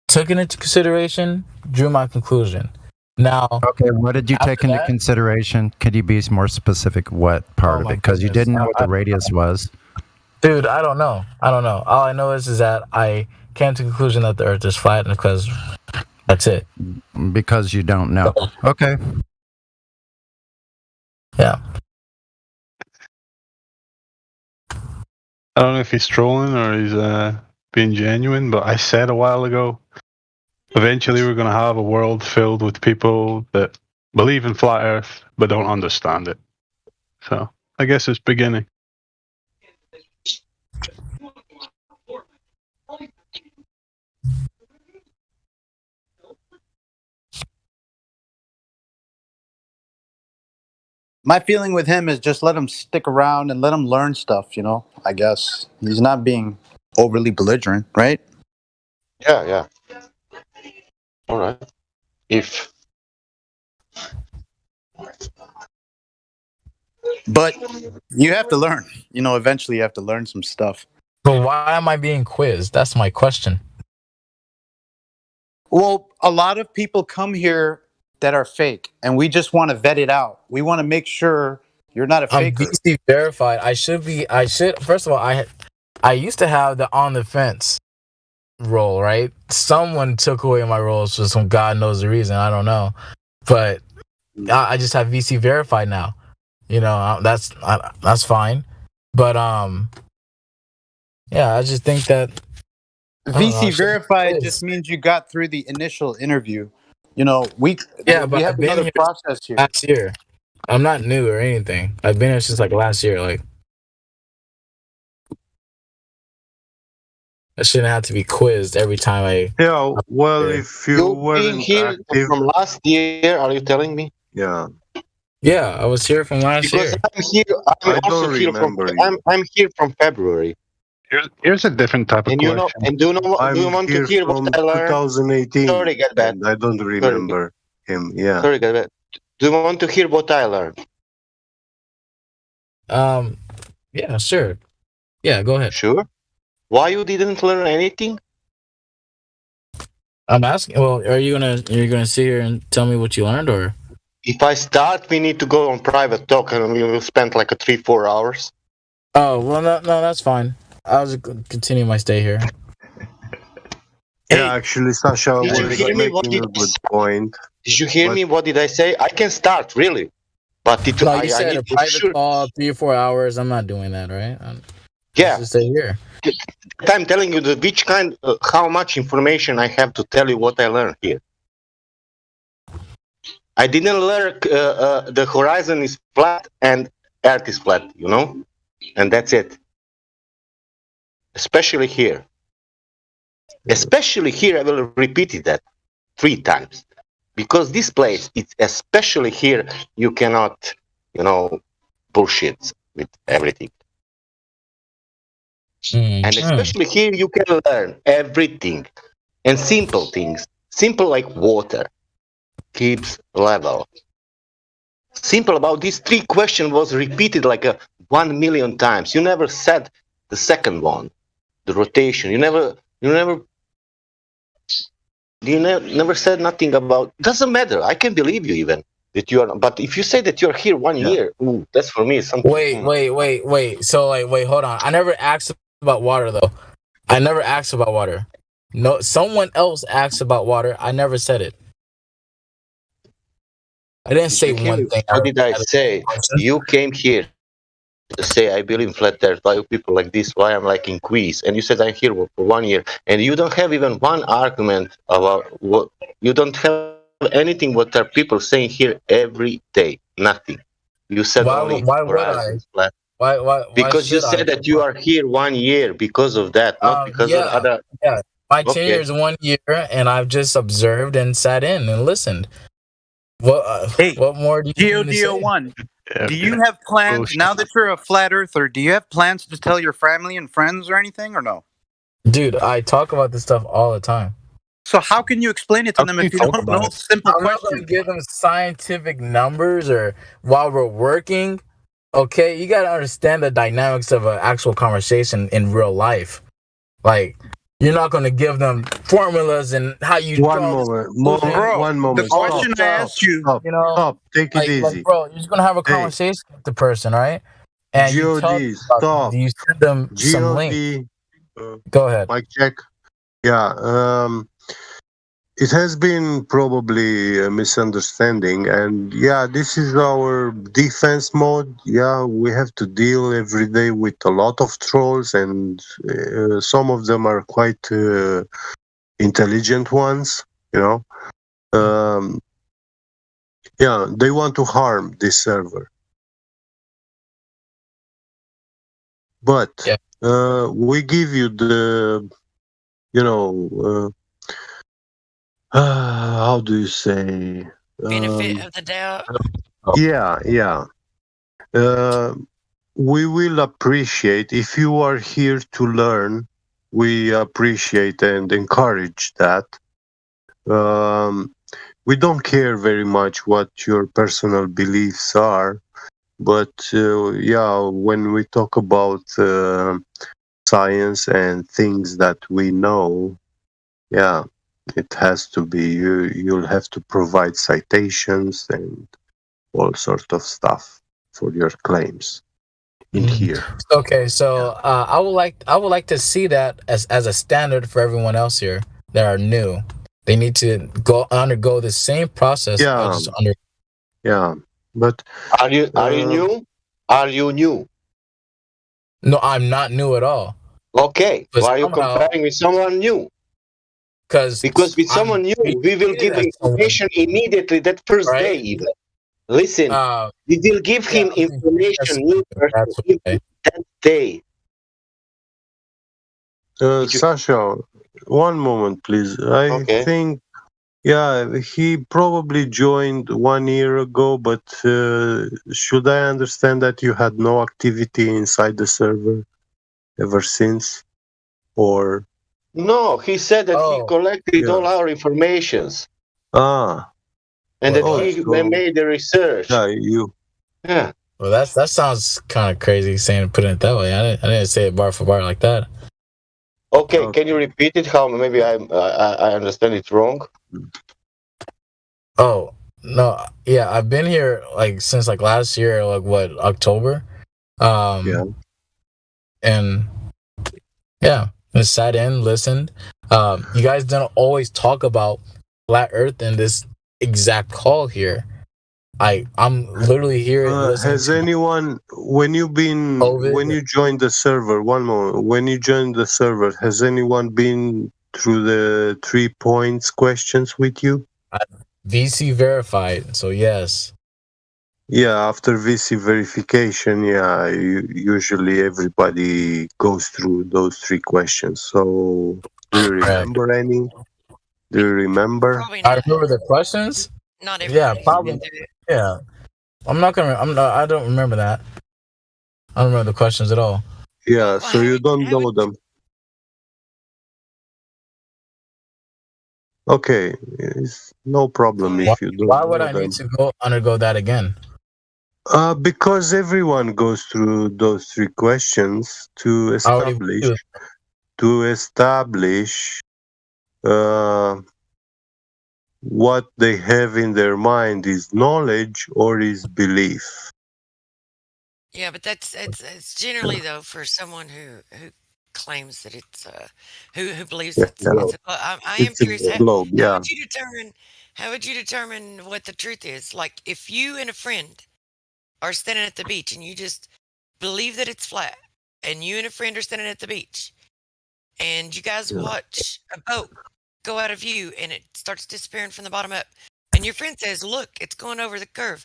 took it into consideration, drew my conclusion. Now, okay, what did you take into consideration? Could you be more specific? What part of it? Because you didn't know what the radius was. Dude, I don't know. All I know is that I came to the conclusion that the Earth is flat, because that's it. Because you don't know. Okay. Yeah. I don't know if he's trolling or he's being genuine, but I said a while ago, eventually we're going to have a world filled with people that believe in flat Earth but don't understand it. So I guess it's beginning. My feeling with him is just let him stick around and let him learn stuff, I guess. He's not being overly belligerent, right? Yeah. All right. But you have to learn. Eventually you have to learn some stuff. But why am I being quizzed? That's my question. Well, a lot of people come here that are fake, and we just want to vet it out. We want to make sure you're not a faker. I'm VC verified. I should. First of all, I used to have the on the fence role, right? Someone took away my roles for some God knows the reason. I don't know, but I just have VC verified now. That's fine. But yeah, I just think that VC verified just means you got through the initial interview. But we have I've been another here process here. last year. I'm not new or anything. I've been here since like last year. Like, I shouldn't have to be quizzed every time I. Yeah, well, if you weren't being here active, from last year, are you telling me? yeah. Yeah, I was here from last Because year. I'm here. I'm I also don't here from. remember you. I'm here from February. Here's a different type of And you know, question. and do you know what? I'm Do you want to here hear from what I learned? 2018, Sorry, get back. and I don't remember him. Yeah. Sorry, get back. Do you want to hear what I learned? Yeah, sure. Yeah, go ahead. Sure. Why you didn't learn anything? I'm asking. Well, are you gonna sit here and tell me what you learned, or? If I start, we need to go on private talk, and we will spend like 3-4 hours. Oh well, no, that's fine. I'll just continue my stay here. Yeah, actually, Sasha Did you was hear me? What making did a good point. Did you hear me? What did I say? I can start, really. But it, No, I, you I said need a to private sure. call, 3 or 4 hours. I'm not doing that, right? Yeah. Just stay here. I'm telling you which kind, how much information I have to tell you what I learned here. I didn't learn the horizon is flat and Earth is flat, you know, and that's it. Especially here. Especially here, I will repeat that 3 times, because this place, it's especially here, you cannot, you know, bullshit with everything. And especially here, you can learn everything and simple things, simple like water keeps level. Simple about these 3 questions was repeated like 1 million times. You never said the second one, the rotation. You never said nothing about. Doesn't matter. I can believe you even that you are. But if you say that you're here 1 year, ooh, that's for me something. Wait. So wait, hold on. I never asked about water though. I never asked about water. No, someone else asked about water. I never said it. I didn't say one thing. What did I say? You came here to say I believe in flat earth. Why people like this? Why I'm like in quiz? And you said I'm here for 1 year, and you don't have even one argument about what. You don't have anything what are people saying here every day. Nothing. You said only why would horizon I? is flat. Why Because you should said I? that you are here 1 year because of that, not because of other. Yeah. My tenure Okay. is 1 year, and I've just observed and sat in and listened. What more do you need me to say? GODO1, do you have plans, now that you're a flat earther, do you have plans to tell your family and friends or anything, or no? Dude, I talk about this stuff all the time. So how can you explain it to them if you don't know simple I'm not going to questions? give them scientific numbers or while we're working. Okay, you got to understand the dynamics of an actual conversation in real life. Like, you're not going to give them formulas and how you. One moment. The question I asked you, Stop. Take it easy. Like, bro, you're just going to have a conversation with the person, right? And you tell them stop. you send them some link. Go ahead. Mic check. Yeah. It has been probably a misunderstanding, and yeah, this is our defense mode. Yeah, we have to deal every day with a lot of trolls, and some of them are quite intelligent ones, you know. Yeah, they want to harm this server. But we give you the, you know, how do you say? Benefit of the doubt. Yeah. We will appreciate if you are here to learn. We appreciate and encourage that. We don't care very much what your personal beliefs are, but yeah, when we talk about science and things that we know, yeah, it has to be. You'll have to provide citations and all sorts of stuff for your claims in here. Okay, so I would like to see that as a standard for everyone else here that are new. They need to undergo the same process. Yeah, but are you new? Are you new? No, I'm not new at all. Okay, why are you comparing with someone new? Because with someone new, we will give information immediately that first day even. Listen, we will give him information new that day. Sasha, one moment, please. I think, yeah, he probably joined 1 year ago, but should I understand that you had no activity inside the server ever since? Or No, he said that he collected all our informations. And that he made the research. Yeah, you. Yeah. Well, that sounds kind of crazy saying putting it that way. I didn't say it bar for bar like that. Okay, can you repeat it? How maybe I understand it wrong? Oh no, yeah, I've been here like since like last year, like what, October. And yeah, just sat in, listened. You guys don't always talk about flat Earth in this exact call here. I'm literally here. Has anyone, when you joined the server, one moment, when you joined the server, has anyone been through the 3 points questions with you? VC verified, so yes. Yeah, after VC verification, yeah, usually everybody goes through those 3 questions. So, do you remember any? Do you remember? I remember the questions. Not everybody. Yeah, probably. Yeah, I don't remember that. I don't remember the questions at all. Yeah, so you don't know them. Okay, it's no problem if you don't. Why would I need to undergo that again? Because everyone goes through those 3 questions to establish what they have in their mind is knowledge or is belief. Yeah, but it's generally though for someone who claims that it's who believes it's a globe. I am curious. How would you determine what the truth is? Like if you and a friend are standing at the beach and you just believe that it's flat, and you and a friend are standing at the beach, and you guys watch a boat go out of view and it starts disappearing from the bottom up, and your friend says, "Look, it's going over the curve."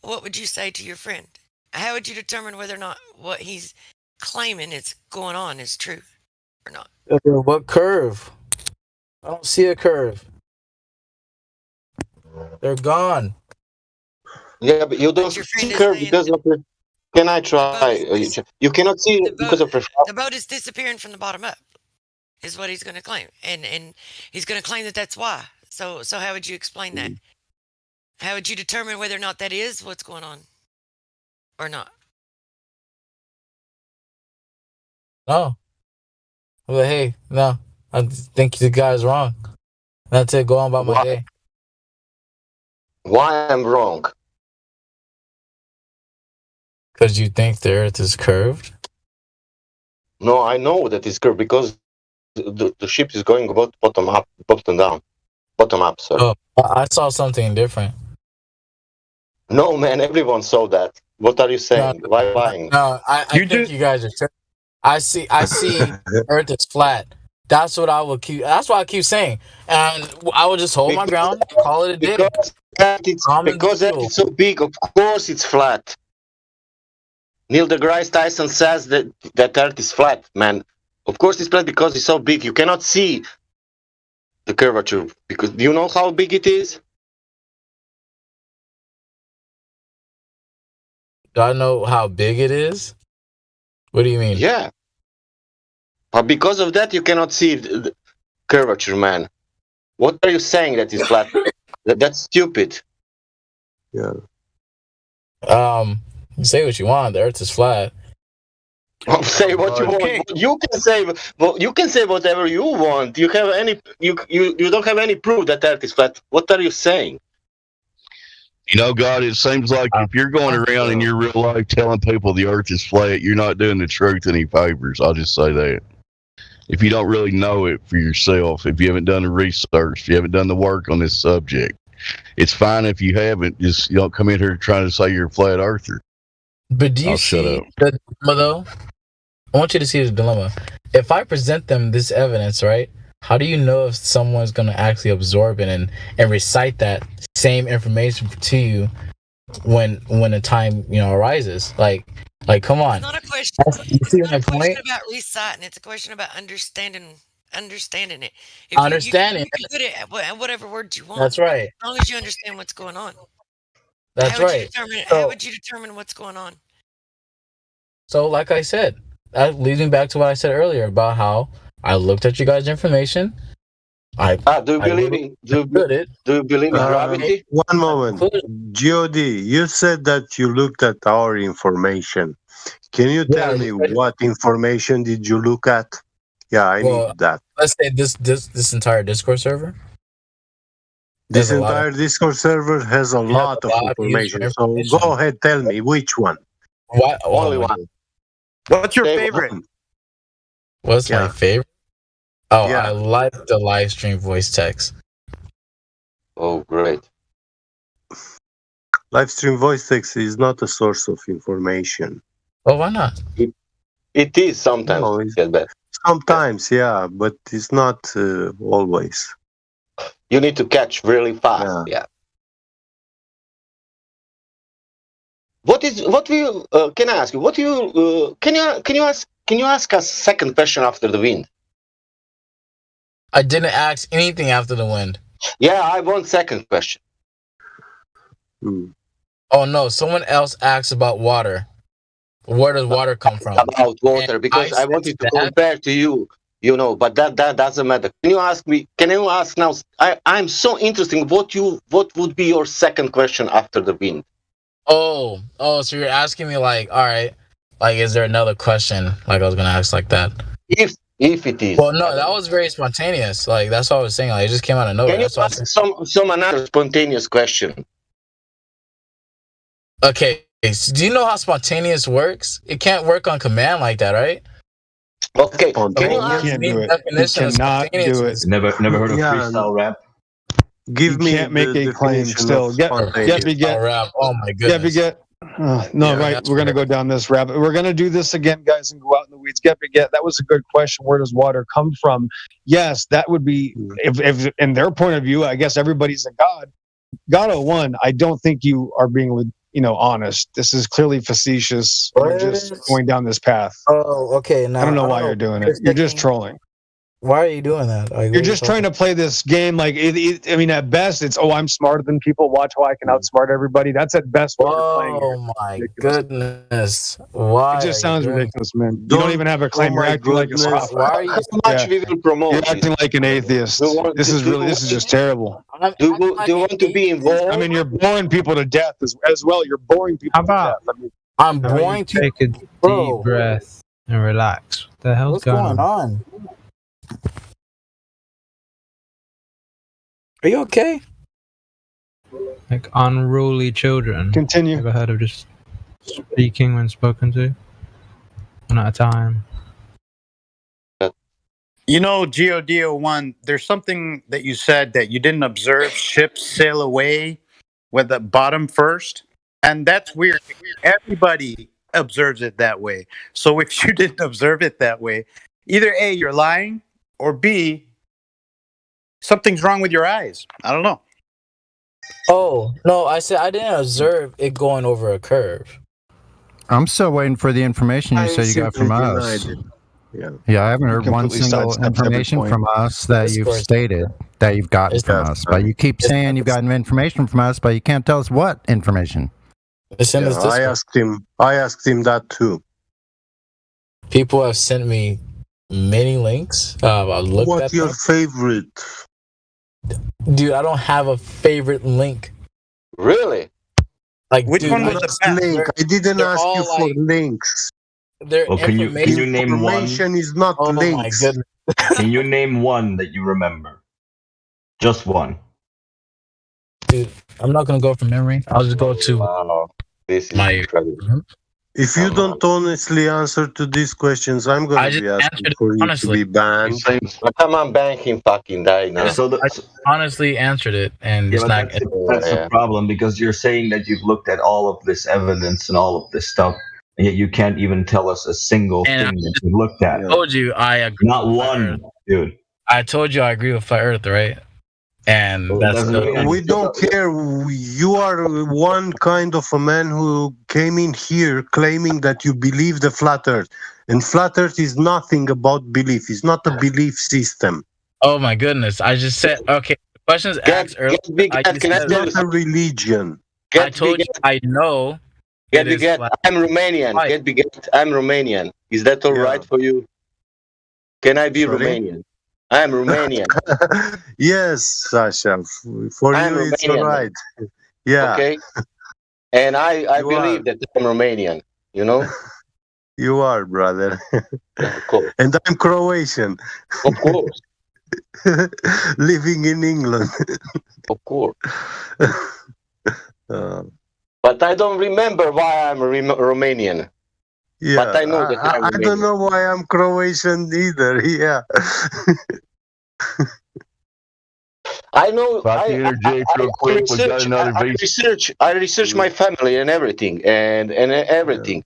What would you say to your friend? How would you determine whether or not what he's claiming is going on is true or not? What curve? I don't see a curve. They're gone. Yeah, but you don't see curve because of the... Can I try? You cannot see it because of the boat is disappearing from the bottom up, is what he's going to claim, and he's going to claim that that's why. So how would you explain that? How would you determine whether or not that is what's going on, or not? No. Well, hey, no. I think the guy's wrong. That's it. Go on about my day. Why I'm wrong? Because you think the Earth is curved? No, I know that it's curved because the ship is going bottom up, bottom down. Bottom up, sorry. Oh, I saw something different. No, man, everyone saw that. What are you saying? Why lying? No, I think you guys are. I see Earth is flat. That's what I will keep. That's what I keep saying, and I will just hold my ground, call it a day. Because Earth is so big, of course it's flat. Neil deGrasse Tyson says that Earth is flat, man. Of course it's flat because it's so big. You cannot see the curvature. Because do you know how big it is? Do I know how big it is? What do you mean? Yeah. But because of that, you cannot see the curvature, man. What are you saying that is flat? That's stupid. Yeah. Say what you want. The Earth is flat. Say what you want. You can say whatever you want. You have any? You don't have any proof that Earth is flat. What are you saying? You know, God, it seems like if you're going around in your real life telling people the Earth is flat, you're not doing the truth any favors. I'll just say that. If you don't really know it for yourself, if you haven't done the research, if you haven't done the work on this subject, it's fine if you haven't. Just you don't come in here trying to say you're a flat earther. But do you see the dilemma, though? I want you to see the dilemma. If I present them this evidence, right? How do you know if someone's going to actually absorb it and recite that same information to you when the time arises? Like, Like, come on. It's not a question. You see It's my not a question point? about reciting. It's a question about understanding it. Understanding You can put it at whatever words you want. That's right. As long as you understand what's going on. That's right. How would you determine what's going on? So, like I said, that leads me back to what I said earlier about how I looked at you guys' information. Do you believe in gravity? One moment. God, you said that you looked at our information. Can you tell me what information did you look at? Yeah, I need that. Let's say this entire Discord server. This entire Discord server has a lot of information. So go ahead, tell me which one. Only one. What's your favorite? What's my favorite? Oh, I like the live stream voice text. Oh, great. Live stream voice text is not a source of information. Oh, why not? It is sometimes. Sometimes, yeah, but it's not always. You need to catch really fast. Yeah. Can I ask you? Can you ask us second question after the wind? I didn't ask anything after the wind. Yeah, I want second question. Oh no, someone else asked about water. Where does water come from? About water, because I wanted to compare to you, but that doesn't matter. Can you ask now? I'm so interested. What would be your second question after the wind? Oh, so you're asking me like, all right, like, is there another question? Like I was gonna ask like that. If it is. Well, no, that was very spontaneous. Like that's what I was saying. Like it just came out of nowhere. Can you ask some another spontaneous question? Okay, so do you know how spontaneous works? It can't work on command like that, right? Okay, can you can't do it. You cannot do it. Never heard of freestyle rap? Give me. You can't make a claim still. Get. Rap. Oh my goodness. We're gonna go down this rabbit. We're gonna do this again, guys, and go out in the weeds. Get. That was a good question. Where does water come from? Yes, that would be if in their point of view. I guess everybody's a god. God-01, I don't think you are being honest. This is clearly facetious. You're just going down this path. Oh, okay. Now I don't know why you're doing it. You're just trolling. Why are you doing that? You're just trying to play this game like at best it's I'm smarter than people. Watch how I can outsmart everybody. That's at best what you're playing. Oh my goodness! Why? It just sounds ridiculous, man. You don't even have a claim. You're acting like a soft. Why are you? How much we will promote? You're acting like an atheist. This is just terrible. Do you want to be involved? I mean, you're boring people to death as well. You're boring people to death. I'm boring to take a deep breath and relax. What the hell's What's going on? Are you okay? Like unruly children. Continue. Ever heard of just speaking when spoken to? One at a time. God01, there's something that you said that you didn't observe ships sail away with the bottom first. And that's weird. Everybody observes it that way. So if you didn't observe it that way, either A, you're lying, or B, something's wrong with your eyes. I don't know. Oh, no, I said I didn't observe it going over a curve. I'm still waiting for the information you said you got from us. Yeah, I haven't heard one single information from us that you've stated that you've gotten from us. But you keep saying you've gotten information from us, but you can't tell us what information. I asked him that too. People have sent me many links. What's your favorite? Dude, I don't have a favorite link. Really? Like, which one was the best? Link? I didn't ask you for links. Can you name one? Information is not links. My goodness. Can you name one that you remember? Just one. Dude, I'm not gonna go from memory. I'll just go to this is incredible. If you don't honestly answer to these questions, I'm going to be asking for you to be banned. Come on, ban him, fucking die now. I honestly answered it, and it's not. That's the problem, because you're saying that you've looked at all of this evidence and all of this stuff, and yet you can't even tell us a single thing that you've looked at. I told you I agree. Not one, dude. I told you I agree with Flat Earth, right? And we don't care. You are one kind of a man who came in here claiming that you believe the flat earth, and flat earth is nothing about belief. It's not a belief system. Oh my goodness. I just said, okay, questions asked earlier. It's not a religion. I told you I know. I'm Romanian. I'm Romanian. Is that all right for you? Can I be Romanian? I am Romanian. Yes, Sasha. For I'm you, it's Romanian. all right. Yeah. Okay. And I believe that I'm Romanian. You know. You are, brother. Of course. And I'm Croatian. Of course. Living in England. Of course. But I don't remember why I'm Romanian. Yeah, but I know that I don't know why I'm Croatian either. Yeah. I know. I research my family and everything, and everything,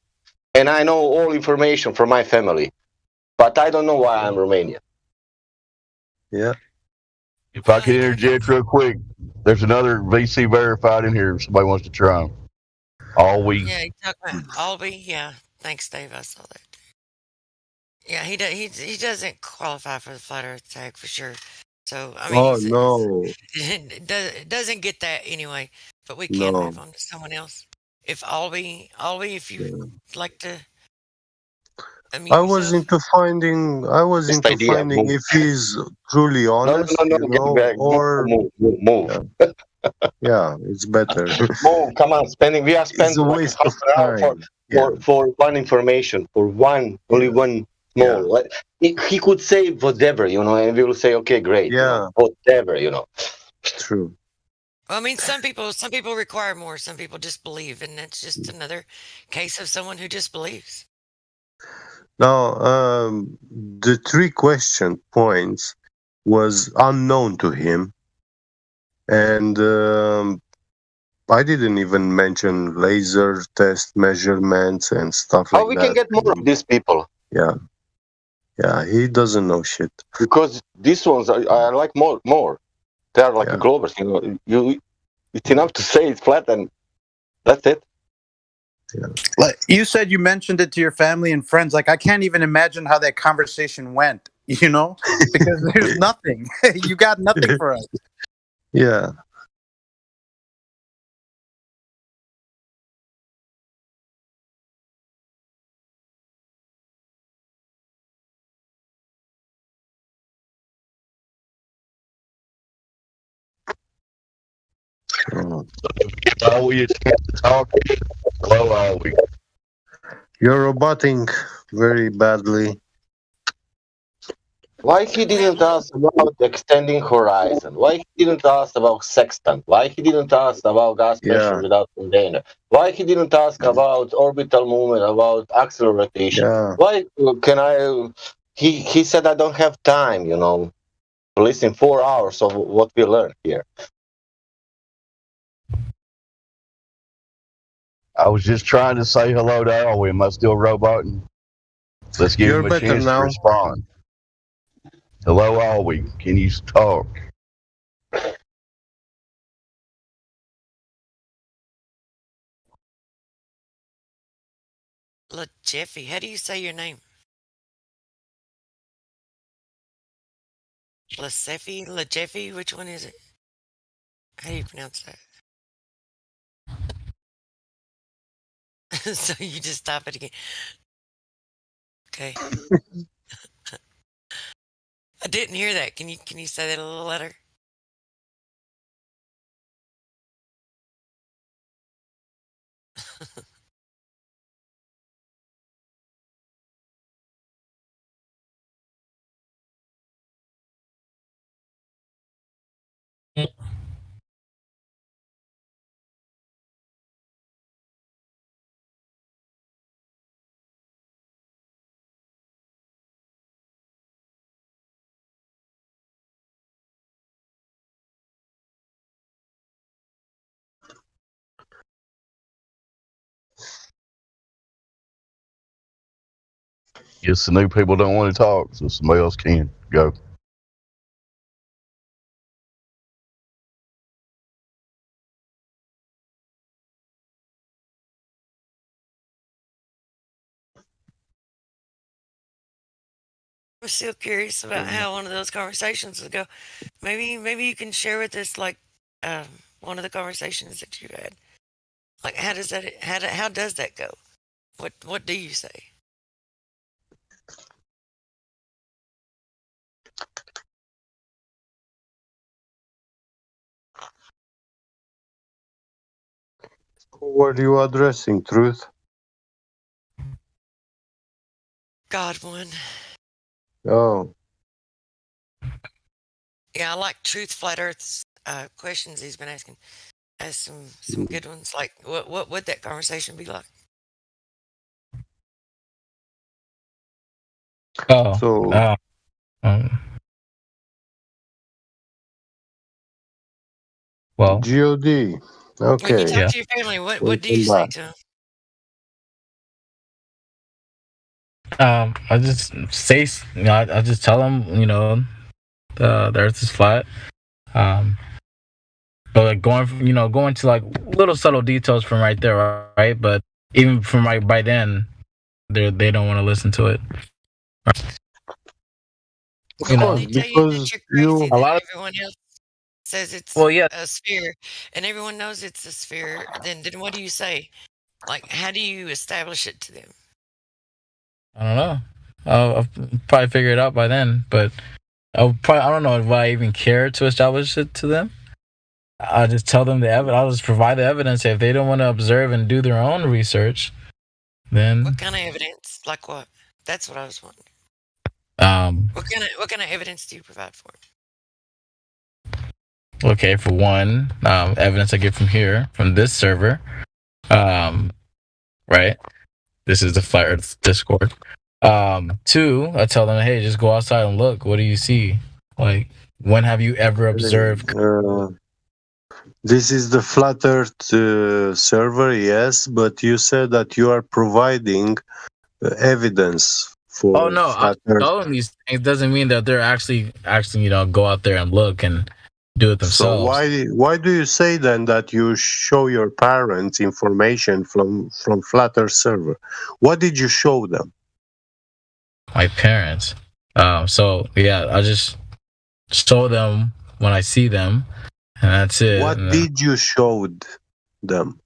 and I know all information from my family, but I don't know why I'm Romanian. Yeah. If I could interject real quick, there's another VC verified in here. If somebody wants to try them. Yeah, you talk about Albie. Yeah, thanks, Dave. I saw that. Yeah, he doesn't qualify for the flat Earth tag for sure. So I mean, no, it doesn't get that anyway. But we can move on to someone else. If Albie, if you like to. I was into finding if he's truly honest, move. Yeah, it's better. Move, come on, we are spending like half an hour for one information, for only one small. He could say whatever, and we will say, okay, great, whatever, True. Well, I mean, some people require more. Some people just believe, and that's just another case of someone who just believes. Now, the 3 question points was unknown to him, and I didn't even mention laser test measurements and stuff like that. How we can get more of these people? Yeah, he doesn't know shit. Because these ones are like more. They are like Glovers, it's enough to say it's flat, and that's it. Like you said, you mentioned it to your family and friends. Like, I can't even imagine how that conversation went, because there's nothing. You got nothing for us. Yeah. You're roboting very badly. Why he didn't ask about extending horizon? Why he didn't ask about sextant? Why he didn't ask about gas pressure without container? Why he didn't ask about orbital movement, about acceleration? Why can I? He said I don't have time, to listen 4 hours of what we learned here. I was just trying to say hello to Alwyn. Am I still roboting? Let's give him a chance to respond. Hello, Alwyn. Can you talk? Jeffy, how do you say your name? LaJeffy, which one is it? How do you pronounce that? So you just stop it again. Okay. I didn't hear that. Can you say that a little louder? Guess the new people don't want to talk, so somebody else can go. was still curious about how one of those conversations would go. Maybe you can share with us like one of the conversations that you had. Like how does that go? What do you say? Who were you addressing, Truth? God one. Oh. Yeah, I like Truth Flat Earth's questions he's been asking. Has some good ones. Like what would that conversation be like? Oh. So well, God. Okay. When you talk to your family, what do you say to them? I just say, I just tell them, the Earth is flat. But like going to like little subtle details from right there, right? But even from right by then, they don't want to listen to it. They tell you that you're crazy, that everyone else says it's a sphere, and everyone knows it's a sphere. Then what do you say? Like, how do you establish it to them? I don't know. I'll probably figure it out by then, but I don't know if I even care to establish it to them. I'll just tell them the evidence. I'll just provide the evidence. If they don't want to observe and do their own research, then What kind of evidence? Like what? That's what I was wondering. What kind of evidence do you provide for it? Okay, for one, evidence I get from here, from this server, right? This is the Flat Earth Discord. Two, I tell them, hey, just go outside and look. What do you see? Like, when have you ever observed? This is the Flat Earth server, yes, but you said that you are providing evidence for. Oh no, I'm telling these things doesn't mean that they're actually go out there and look and do it themselves. So why do you say then that you show your parents information from Flat Earth server? What did you show them? My parents. So yeah, I just show them when I see them, and that's it. What did you show them?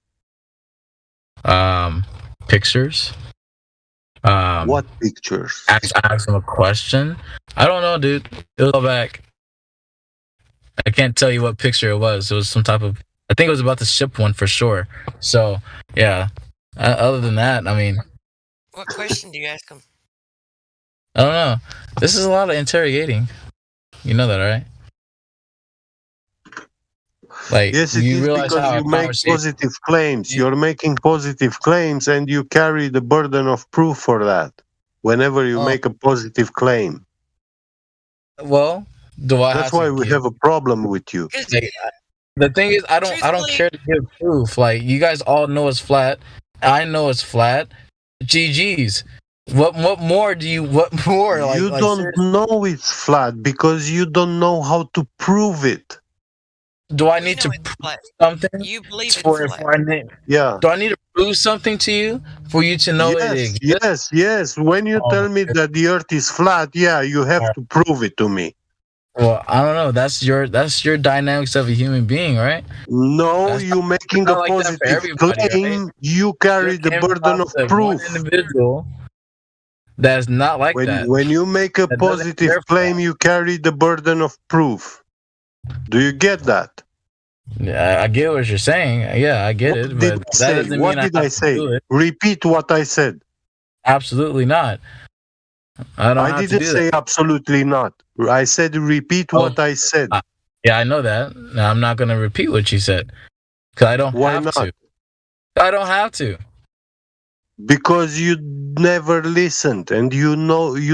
Pictures. What pictures? Ask them a question. I don't know, dude. It'll go back. I can't tell you what picture it was. It was some type of. I think it was about the ship one for sure. So yeah. Other than that, I mean. What question do you ask them? I don't know. This is a lot of interrogating. You know that, right? Like, yes, it is because you make positive claims. You're making positive claims, and you carry the burden of proof for that. Whenever you make a positive claim. Well, That's why we have a problem with you. The thing is, I don't care to give proof. Like, you guys all know it's flat. I know it's flat. GG's. What more do you? What more? You don't know it's flat because you don't know how to prove it. Do I need to prove something? You believe it's flat. Yeah. Do I need to prove something to you for you to know it exists? Yes. When you tell me that the Earth is flat, yeah, you have to prove it to me. Well, I don't know. That's your dynamics of a human being, right? No, you're making a positive claim. Right? You carry the burden of proof. One individual that's not like that. When you make a positive claim, you carry the burden of proof. Do you get that? Yeah, I get what you're saying. Yeah, I get it. But that doesn't what mean did I say? Repeat what I said. Absolutely not. I didn't say absolutely not. I said repeat what I said. Yeah, I know that. Now, I'm not going to repeat what you said because I don't have to. I don't have to. Because you never listened, and you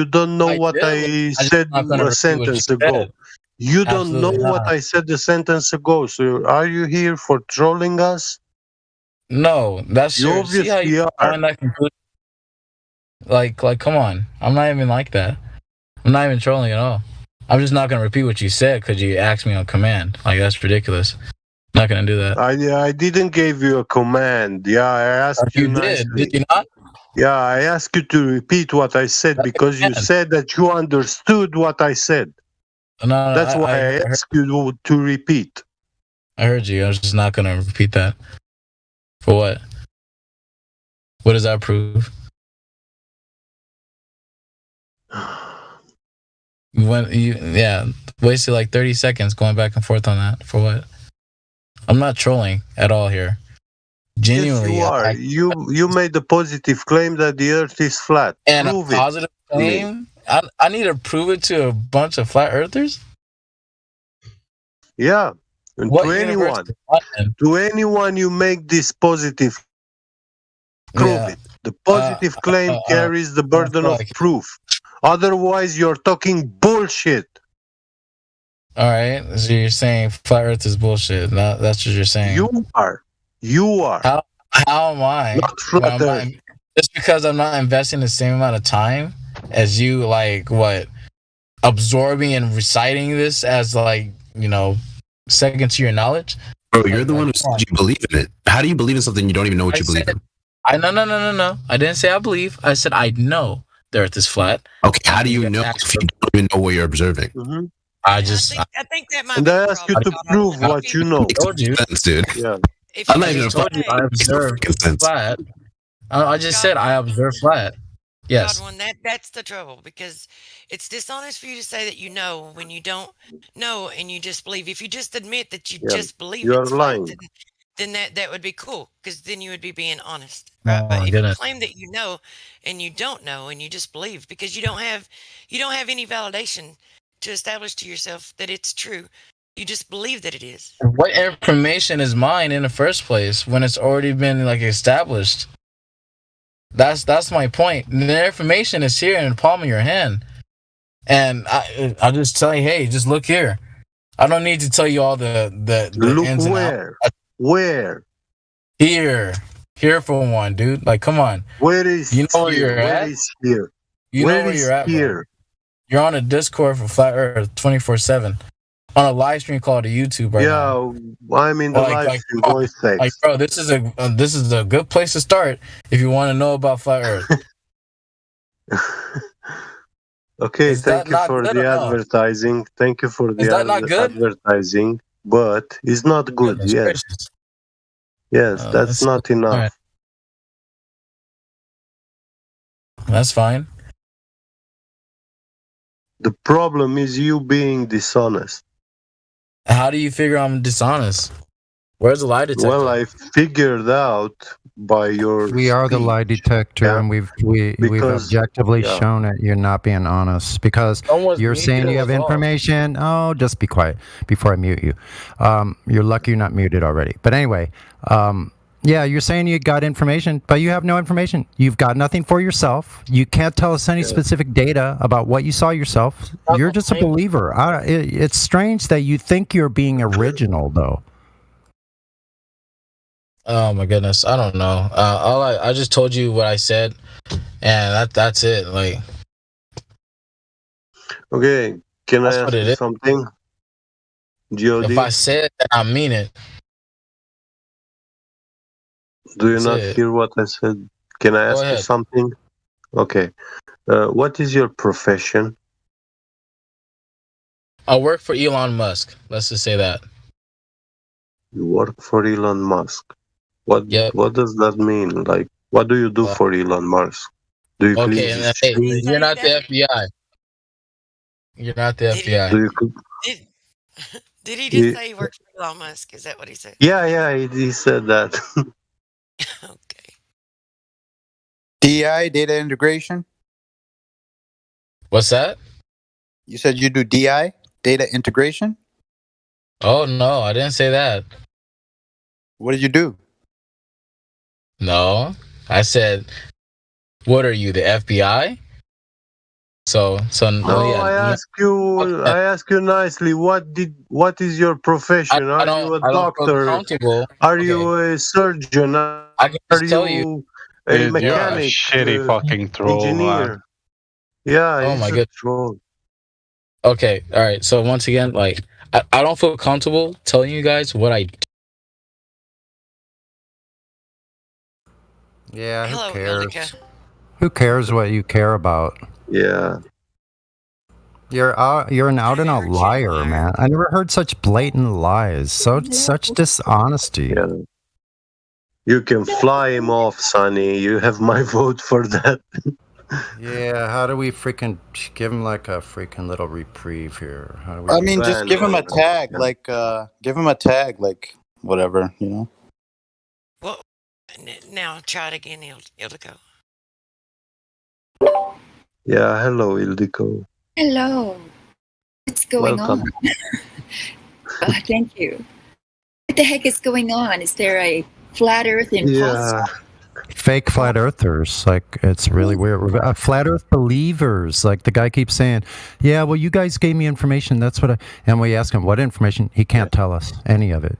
don't know what I said a sentence ago. You don't know what I said a sentence ago. So are you here for trolling us? No, that's you your. obviously see how you find that conclusion? Like, come on. I'm not even like that. I'm not even trolling at all. I'm just not gonna repeat what you said because you asked me on command. Like, that's ridiculous. I'm not gonna do that. I didn't give you a command. Yeah, I asked you nicely. Did you not? Yeah, I ask you to repeat what I said because you said that you understood what I said. No, That's why I ask you to repeat. I heard you. I was just not gonna repeat that. For what? What does that prove? Wasted like 30 seconds going back and forth on that. For what? I'm not trolling at all here. Genuinely, yes, you are. You made a positive claim that the Earth is flat. And prove a positive claim. I need to prove it to a bunch of flat earthers. Yeah, and to anyone you make this positive, prove it. The positive claim carries the burden of proof. Otherwise, you're talking bullshit. All right, so you're saying flat Earth is bullshit. That's what you're saying. You are. How am I? Not flat Earth. Just because I'm not investing the same amount of time as you, like what, absorbing and reciting this as second to your knowledge. Bro, you're the one who said you believe in it. How do you believe in something you don't even know what you believe in? No. I didn't say I believe. I said I know the Earth is flat. Okay, how do you know if you don't even know what you're observing? Mm-hmm. I think that might. And I ask you to prove what you know. I told you, dude. Yeah. I'm not even told you I observe flat. I just said I observe flat. Yes. Godwin, that's the trouble, because it's dishonest for you to say that you know when you don't know and you just believe. If you just admit that you just believe you're it's lying. flat, then that would be cool, because then you would be being honest. Right? But if you claim that you know and you don't know and you just believe because you don't have any validation to establish to yourself that it's true. You just believe that it is. What information is mine in the first place when it's already been established? That's my point. The information is here in the palm of your hand, and I'll just tell you, hey, just look here. I don't need to tell you all the look ins and where outs. where here for one, dude. Like, come on. Where is you know where here? you're at? Where is here? You where know where is you're at. Here? Bro. You're on a Discord for Flat Earth 24/7. On a live stream called to YouTube right now. Yeah, I'm in the live stream voice text. Like, bro, this is a good place to start if you want to know about Flat Earth. Okay, thank you for the advertising. Thank you for the advertising, but it's not good. Yes, that's not enough. Right. That's fine. The problem is you being dishonest. How do you figure I'm dishonest? Where's the lie detector? Well, I figured out by your. We are the lie detector, and we've objectively shown it. You're not being honest because you're saying you have information. Oh, just be quiet before I mute you. You're lucky you're not muted already. But anyway, yeah, you're saying you got information, but you have no information. You've got nothing for yourself. You can't tell us any specific data about what you saw yourself. You're just a believer. It's strange that you think you're being original, though. Oh my goodness, I don't know. I just told you what I said, and that's it. Like, okay, can I ask you something? If I say it, then I mean it. Do you not hear what I said? Can I ask you something? Okay. What is your profession? I work for Elon Musk. Let's just say that. You work for Elon Musk. What does that mean? Like, what do you do for Elon Musk? Do you you're not the FBI. You're not the FBI. Did he just say he works for Elon Musk? Is that what he said? Yeah, he said that. Okay. DI, data integration? What's that? You said you do DI, data integration? Oh, no, I didn't say that. What did you do? No, I said, what are you, the FBI? So no, I ask you nicely. What is your profession? Are you a doctor? Are you a surgeon? I can just tell you, a mechanic? You're a shitty fucking troll, engineer. man. Yeah. Oh my goodness. Okay, all right. So once again, like, I don't feel comfortable telling you guys what I do. Yeah, who Hello, cares? Ildika. Who cares what you care about? Yeah. You're an out and out liar, man. I never heard such blatant lies. Such dishonesty. Yeah. You can fly him off, Sonny. You have my vote for that. Yeah, how do we freaking give him like a freaking little reprieve here? How do we? I mean, just give him a tag, give him a tag, like whatever, you know. Well, now try it again, Ildiko. Yeah, hello, Ildiko. Hello. What's going Welcome. on? Thank you. What the heck is going on? Is there a flat Earth imposter? Fake flat earthers, like it's really weird. Flat Earth believers, like the guy keeps saying, "Yeah, well, you guys gave me information. That's what," and we ask him what information. He can't tell us any of it.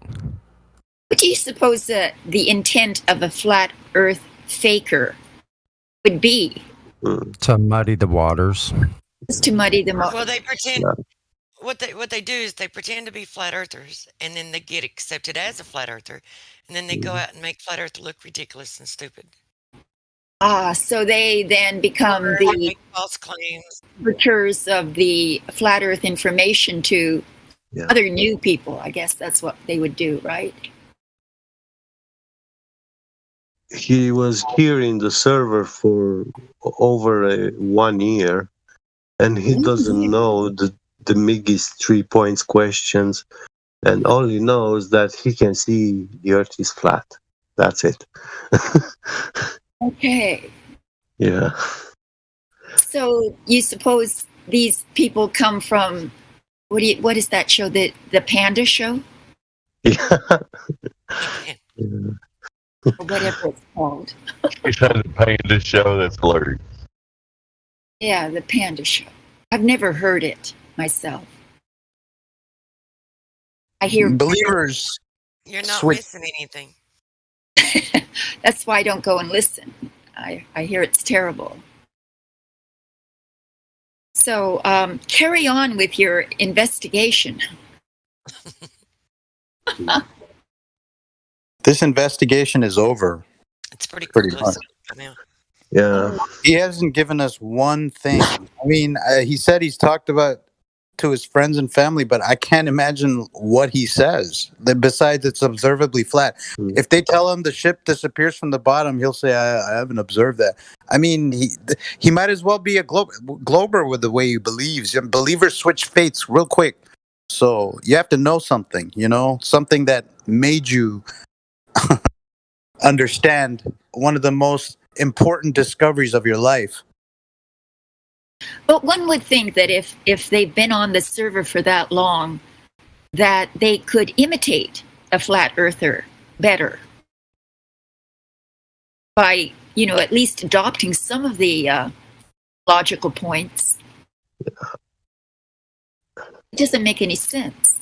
What do you suppose the intent of a flat Earth faker would be? To muddy the waters. Just to muddy them up. Well, they pretend. What they do is they pretend to be flat earthers, and then they get accepted as a flat earther, and then they go out and make flat Earth look ridiculous and stupid. So they then become the make false claims, arbiters of the flat Earth information to other new people. I guess that's what they would do, right? He was here in the server for over 1 year, and he doesn't know the Miggy's 3 points questions, and all he knows that he can see the Earth is flat. That's it. Okay. Yeah. So you suppose these people come from what is that show? The Panda Show? Yeah. Or whatever it's called. He's trying to paint this show that's blurry. Yeah, the Panda Show. I've never heard it myself. I hear believers. You're not missing anything. That's why I don't go and listen. I hear it's terrible. So carry on with your investigation. This investigation is over. It's pretty much. Yeah. He hasn't given us one thing. I mean, he said he's talked about to his friends and family, but I can't imagine what he says. Besides, it's observably flat. If they tell him the ship disappears from the bottom, he'll say, I haven't observed that. I mean, he might as well be a glober with the way he believes. Believers switch fates real quick. So you have to know something, something that made you understand one of the most important discoveries of your life. But one would think that if they've been on the server for that long, that they could imitate a flat earther better by, at least adopting some of the logical points. It doesn't make any sense.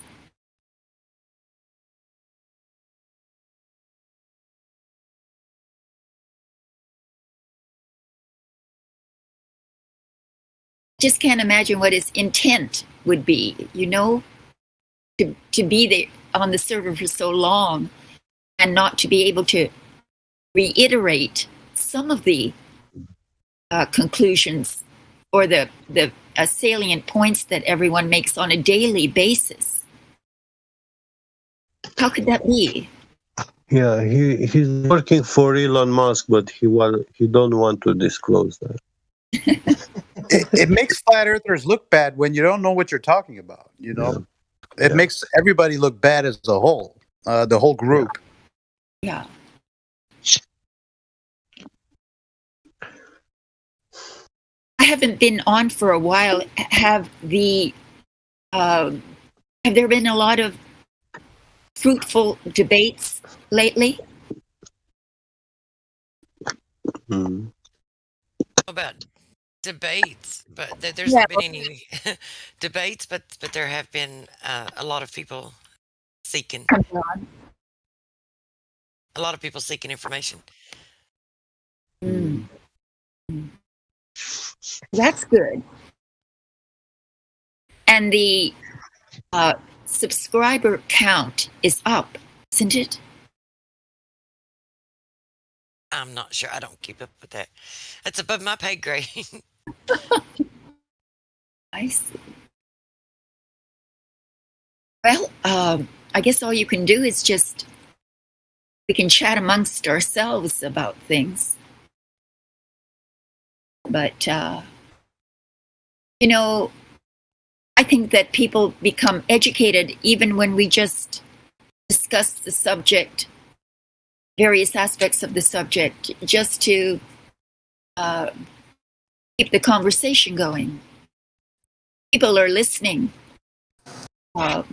Just can't imagine what his intent would be, to be there on the server for so long and not to be able to reiterate some of the conclusions or the salient points that everyone makes on a daily basis. How could that be? Yeah, he's working for Elon Musk, but he don't want to disclose that. It makes flat earthers look bad when you don't know what you're talking about. It makes everybody look bad as a whole, the whole group. Yeah. I haven't been on for a while. Have there been a lot of fruitful debates lately? About debates, but there's not been any debates, but there have been a lot of people seeking information. That's good. And the subscriber count is up, isn't it? I'm not sure. I don't keep up with that. That's above my pay grade. I see. Well, I guess all you can do is we can chat amongst ourselves about things. But, I think that people become educated even when we just discuss the subject, various aspects of the subject, just to keep the conversation going. People are listening.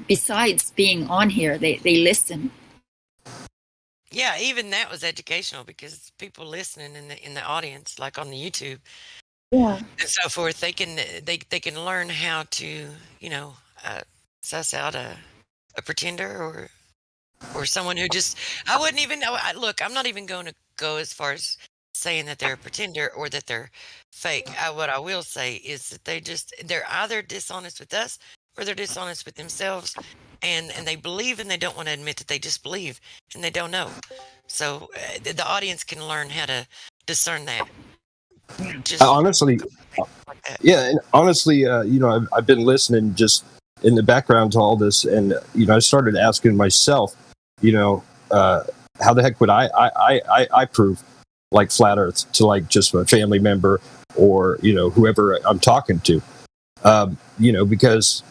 Besides being on here, they listen. Yeah, even that was educational because people listening in the audience, like on the YouTube, yeah, and so forth, they can learn how to suss out a pretender or someone who just I wouldn't even know. Look, I'm not even going to go as far as saying that they're a pretender or that they're fake. What I will say is that they're either dishonest with us or they're dishonest with themselves, and they believe and they don't want to admit that they just believe and they don't know. So the audience can learn how to discern that. Honestly, yeah, and honestly, I've been listening just in the background to all this, and I started asking myself, how the heck would I prove like flat Earth to like just a family member or whoever I'm talking to, because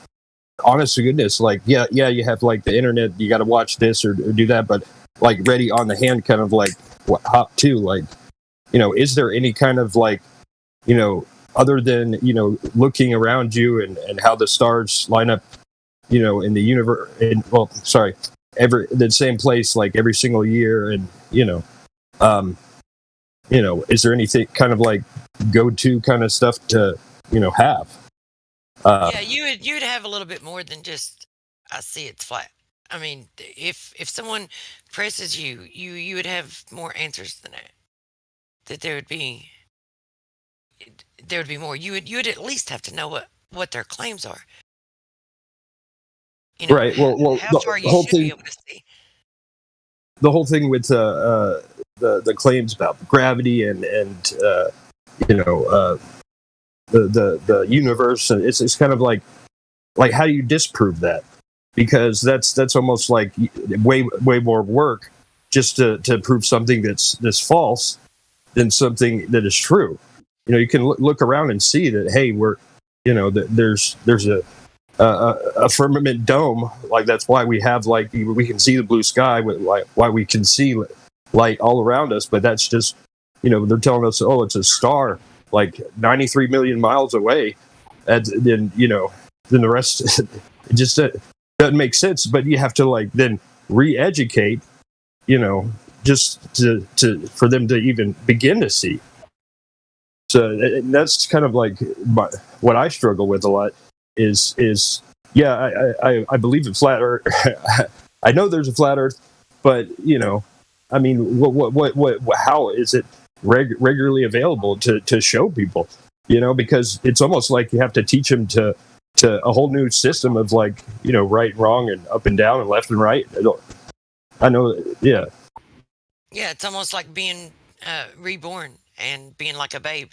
honest to goodness, like yeah, you have like the internet, you got to watch this or do that, but like ready on the hand, kind of like hop to like, is there any kind of like, other than looking around you and how the stars line up, in the universe, the same place like every single year, and is there anything kind of like go-to kind of stuff to have? Yeah, you'd have a little bit more than just I see it's flat. I mean, if someone presses you would have more answers than that. That there would be more. You would at least have to know what their claims are. Right. Well, how far you should be able to see. The whole thing with the claims about gravity and the universe, it's kind of like how do you disprove that? Because that's almost like way more work just to prove something that's false than something that is true. You can look around and see that, hey, we're there's a firmament dome, like that's why we have like we can see the blue sky, why we can see light all around us, but that's just they're telling us, oh, it's a star like 93 million miles away, and then then the rest it just doesn't make sense. But you have to like then re-educate just to for them to even begin to see. So that's kind of like what I struggle with a lot is I believe in flat Earth. I know there's a flat Earth, but I mean, what how is it regularly available to show people? Because it's almost like you have to teach them to a whole new system of like right and wrong and up and down and left and right. I know, yeah. Yeah, it's almost like being reborn and being like a babe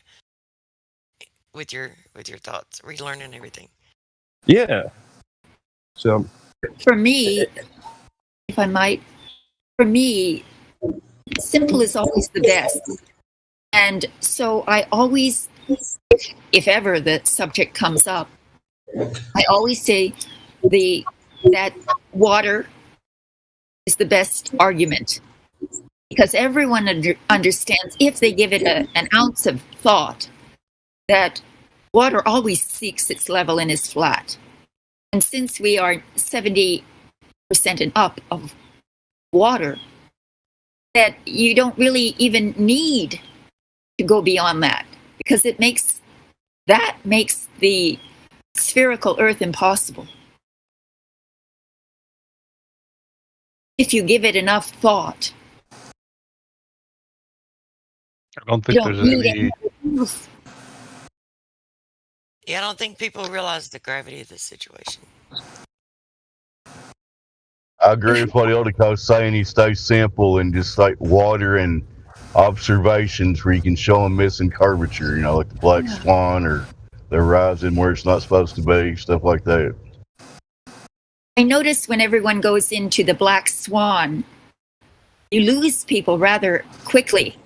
with your thoughts, relearning everything. Yeah. So for me, if I might, simple is always the best. And so I always, if ever the subject comes up, I always say that water is the best argument. Because everyone understands, if they give it an ounce of thought, that water always seeks its level and is flat. And since we are 70% and up of water, that you don't really even need to go beyond that, because it makes the spherical Earth impossible. If you give it enough thought. I don't think there's any. Yeah, I don't think people realize the gravity of this situation. I agree with what Ildico's saying. He stays simple and just like water and observations where you can show them missing curvature, like the black swan or the horizon where it's not supposed to be, stuff like that. I notice when everyone goes into the black swan, you lose people rather quickly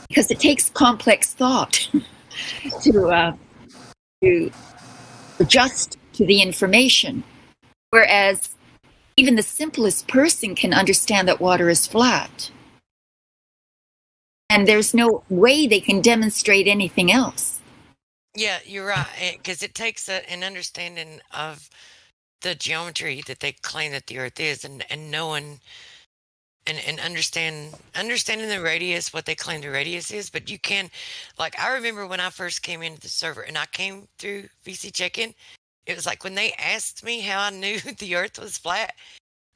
because it takes complex thought to adjust to the information. Whereas even the simplest person can understand that water is flat. And there's no way they can demonstrate anything else. Yeah, you're right. Because it takes an understanding of the geometry that they claim that the Earth is, and knowing and understanding the radius, what they claim the radius is. But you can, like, I remember when I first came into the server and I came through VC check-in, it was like when they asked me how I knew the Earth was flat,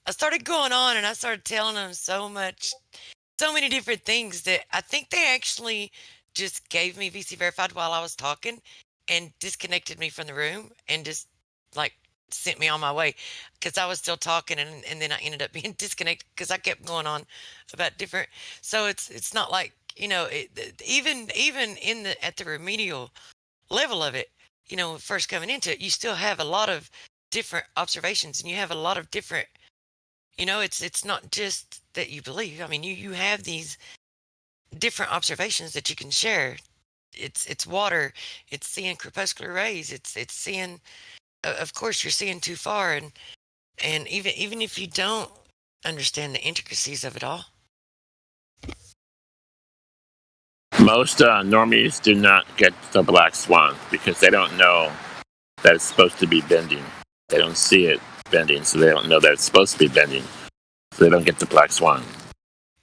I started going on and I started telling them so many different things that I think they actually just gave me VC verified while I was talking and disconnected me from the room and just like sent me on my way because I was still talking and then I ended up being disconnected because I kept going on about different. So it's not like, even in at the remedial level of it, first coming into it, you still have a lot of different observations and you have a lot of different, it's not just that you believe. I mean, you have these different observations that you can share. It's water, it's seeing crepuscular rays, it's seeing, of course you're seeing too far, and even if you don't understand the intricacies of it all. Most normies do not get the black swan because they don't know that it's supposed to be bending. They don't see it bending, so they don't know that it's supposed to be bending. So they don't get the black swan.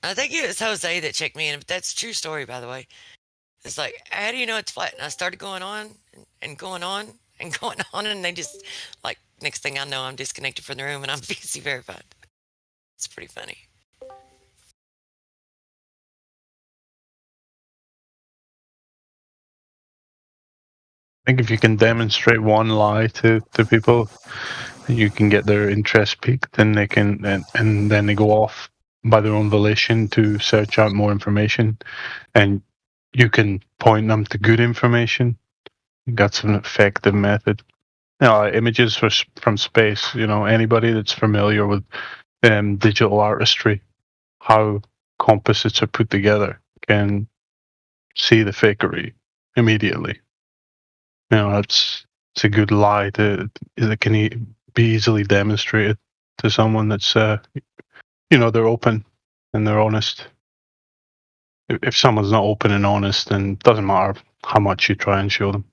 I think it was Jose that checked me in, but that's a true story, by the way. It's like, how do you know it's flat? And I started going on and going on and going on, and they just, like, next thing I know, I'm disconnected from the room and I'm VC verified. It's pretty funny. I think if you can demonstrate one lie to people, you can get their interest piqued, and they can, and then they go off by their own volition to search out more information, and you can point them to good information. That's an effective method. Images from space. Anybody that's familiar with digital artistry, how composites are put together, can see the fakery immediately. It's a good lie that can be easily demonstrated to someone that's they're open and they're honest. If someone's not open and honest, then it doesn't matter how much you try and show them.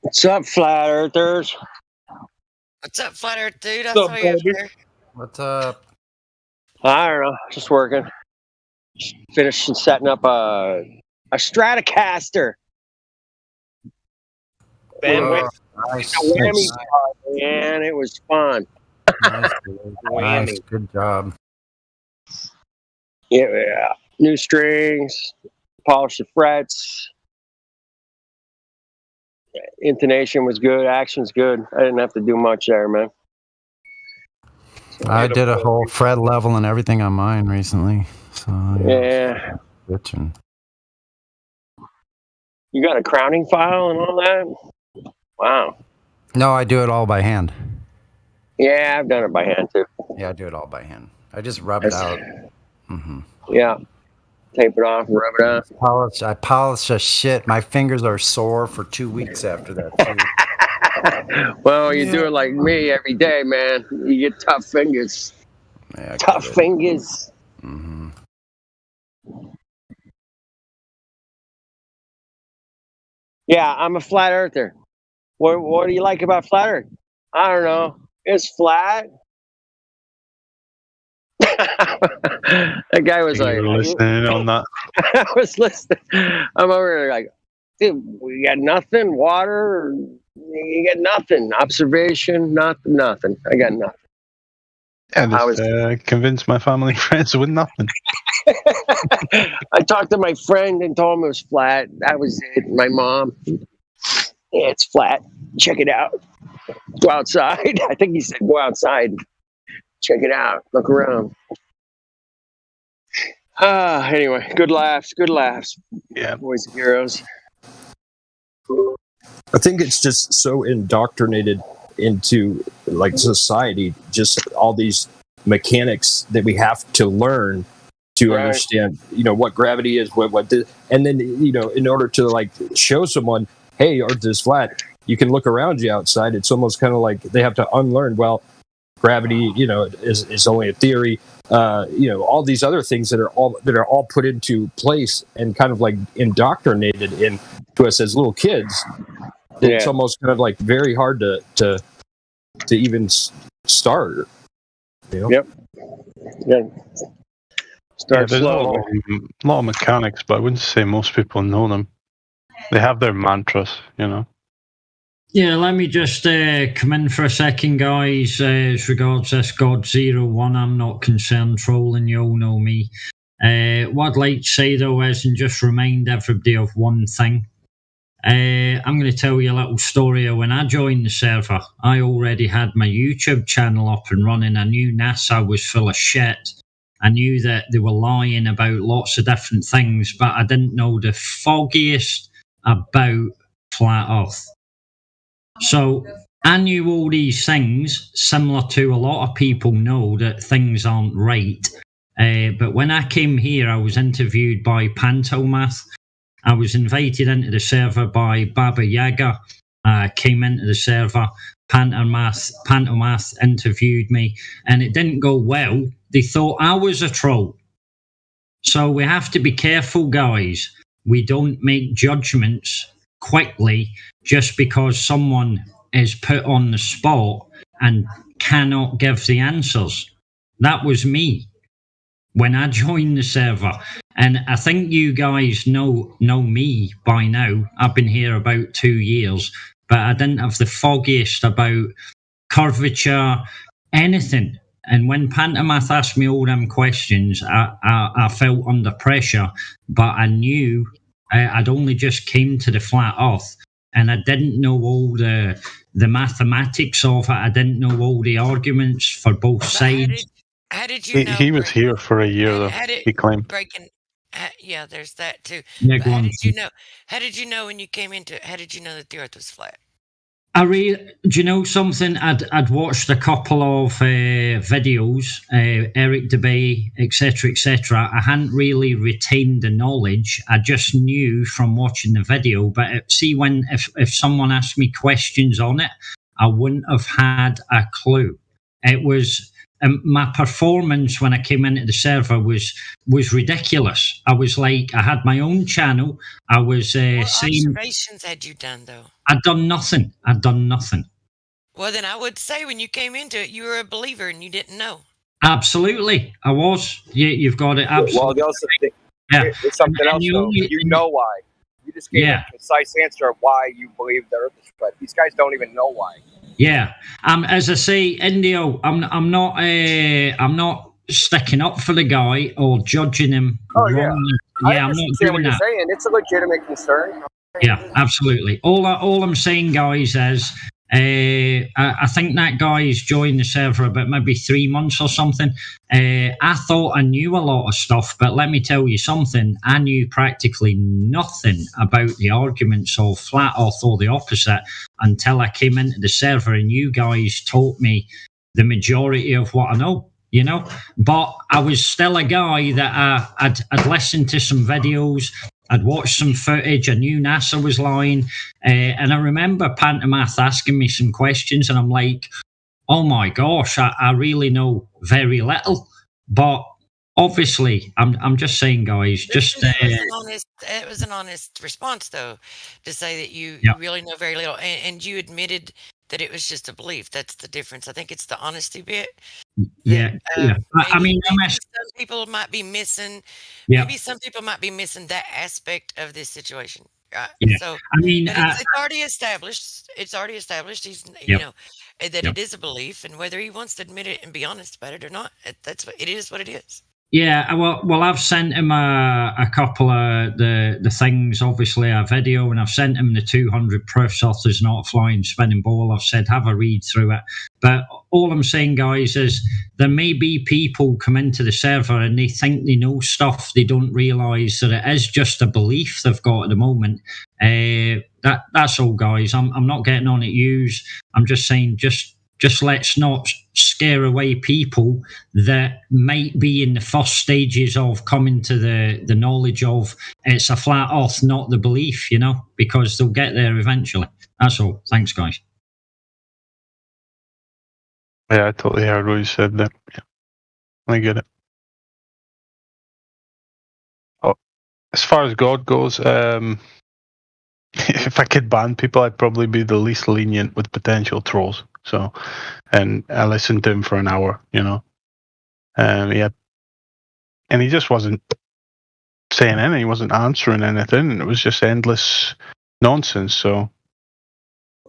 What's up, flat earthers? What's up, flat earth dude? I saw you up there. What's up? I don't know. Just working. Just finished setting up a Stratocaster. Bandwidth. Nice. Whammy part, man. It was fun. Nice. Good job. Yeah. New strings, polish the frets. Intonation was good. Action's good. I didn't have to do much there, man. I did a whole fret level and everything on mine recently. So yeah. Bitching. You got a crowning file and all that? Wow. No, I do it all by hand. Yeah, I've done it by hand too. Yeah, I do it all by hand. I just rub it out. Mm-hmm. Yeah. Tape it off, rub it out. I polish the shit. My fingers are sore for 2 weeks after that, too. Well, you do it like me every day, man. You get tough fingers. Yeah, tough fingers. Mm-hmm. Yeah, I'm a flat earther. What do you like about flat earth? I don't know. It's flat. That guy was like, listening on that. I was listening. I'm over there like, dude, we got nothing. Water, you got nothing. Observation, nothing. I got nothing. Yeah, I was convinced my family and friends with nothing. I talked to my friend and told him it was flat. That was it. My mom, yeah, it's flat. Check it out. Go outside. I think he said go outside. Check it out. Look around. Anyway, good laughs. Yeah. Boys and heroes. I think it's just so indoctrinated into like society, just all these mechanics that we have to learn to understand, what gravity is, and then, in order to like show someone, hey, Earth is flat, you can look around you outside. It's almost kind of like they have to unlearn, well, gravity, is only a theory. All these other things that are all put into place and kind of like indoctrinated into us as little kids. Yeah. It's almost kind of like very hard to even start. Yep. Yeah. Start there's slow. A lot of mechanics, but I wouldn't say most people know them. They have their mantras, Yeah, let me just come in for a second, guys. As regards this God01, I'm not concerned trolling, you all know me. What I'd like to say, though, is, and just remind everybody of one thing. I'm going to tell you a little story. When I joined the server, I already had my YouTube channel up and running. I knew NASA was full of shit. I knew that they were lying about lots of different things, but I didn't know the foggiest about flat Earth. So I knew all these things, similar to a lot of people know that things aren't right. But when I came here, I was interviewed by Pantomath. I was invited into the server by Baba Yaga. I came into the server. Pantomath interviewed me, and it didn't go well. They thought I was a troll. So we have to be careful, guys. We don't make judgments quickly just because someone is put on the spot and cannot give the answers. That was me when I joined the server. And I think you guys know me by now. I've been here about 2 years, but I didn't have the foggiest about curvature, anything. And when Pantomath asked me all them questions, I felt under pressure, but I knew I'd only just came to the flat Earth, and I didn't know all the mathematics of it. I didn't know all the arguments for both sides. How did you know? He was here for a year, though. He claimed. Yeah, there's that too. Yeah, But how did you know? How did you know when you came into it? How did you know that the Earth was flat? Do you know something? I'd watched a couple of videos, Eric DeBay, etc. I hadn't really retained the knowledge. I just knew from watching the video. But see, if someone asked me questions on it, I wouldn't have had a clue. It was my performance when I came into the server was ridiculous. I was like, I had my own channel. I was What saying observations had you done, though? I'd done nothing. Well, then I would say when you came into it, you were a believer and you didn't know. Absolutely, I was. You've got it. Absolutely. Well, the also thing, Yeah. it's something And else, you though. only- You know why. You just gave Yeah. a concise answer of why you believe the Earth is flat. These guys don't even know why. Yeah. As I say, Indio, I'm not sticking up for the guy or judging him. Oh, yeah. wrongly. I I'm not understand doing what you're that. saying. It's a legitimate concern. Yeah, absolutely. All I'm saying, guys, is I think that guy's joined the server about maybe 3 months or something. I thought I knew a lot of stuff, but let me tell you something. I knew practically nothing about the arguments of flat Earth or the opposite until I came into the server, and you guys taught me the majority of what I know. But I was still a guy that I'd listened to some videos, I'd watched some footage, I knew NASA was lying, and I remember Pantomath asking me some questions, and I'm like, oh my gosh, I really know very little. But obviously, I'm just saying, guys, just It was an honest response, though, to say that you really know very little, and you admitted that it was just a belief. That's the difference. I think it's the honesty bit. Yeah, yeah. I mean, some people might be missing. Yeah. Maybe some people might be missing that aspect of this situation. Yeah. So, I mean, but it's already established. It's already established. He's, you Yep. know, that Yep. it is a belief, and whether he wants to admit it and be honest about it or not, that's what it is. What it is. Yeah, well, I've sent him a couple of the things, obviously a video, and I've sent him the 200 proofs off There's Not a Flying Spinning Ball. I've said have a read through it. But all I'm saying, guys, is there may be people come into the server and they think they know stuff. They don't realise that it is just a belief they've got at the moment. That's all, guys. I'm not getting on at yous. I'm just saying just let's not scare away people that might be in the first stages of coming to the knowledge of it's a flat earth, not the belief, because they'll get there eventually. That's all. Thanks, guys. Yeah, I totally heard what you said there. Yeah, I get it. Oh, as far as God goes, if I could ban people, I'd probably be the least lenient with potential trolls. So, and I listened to him for an hour, yeah, and he just wasn't saying anything. He wasn't answering anything. And it was just endless nonsense. So,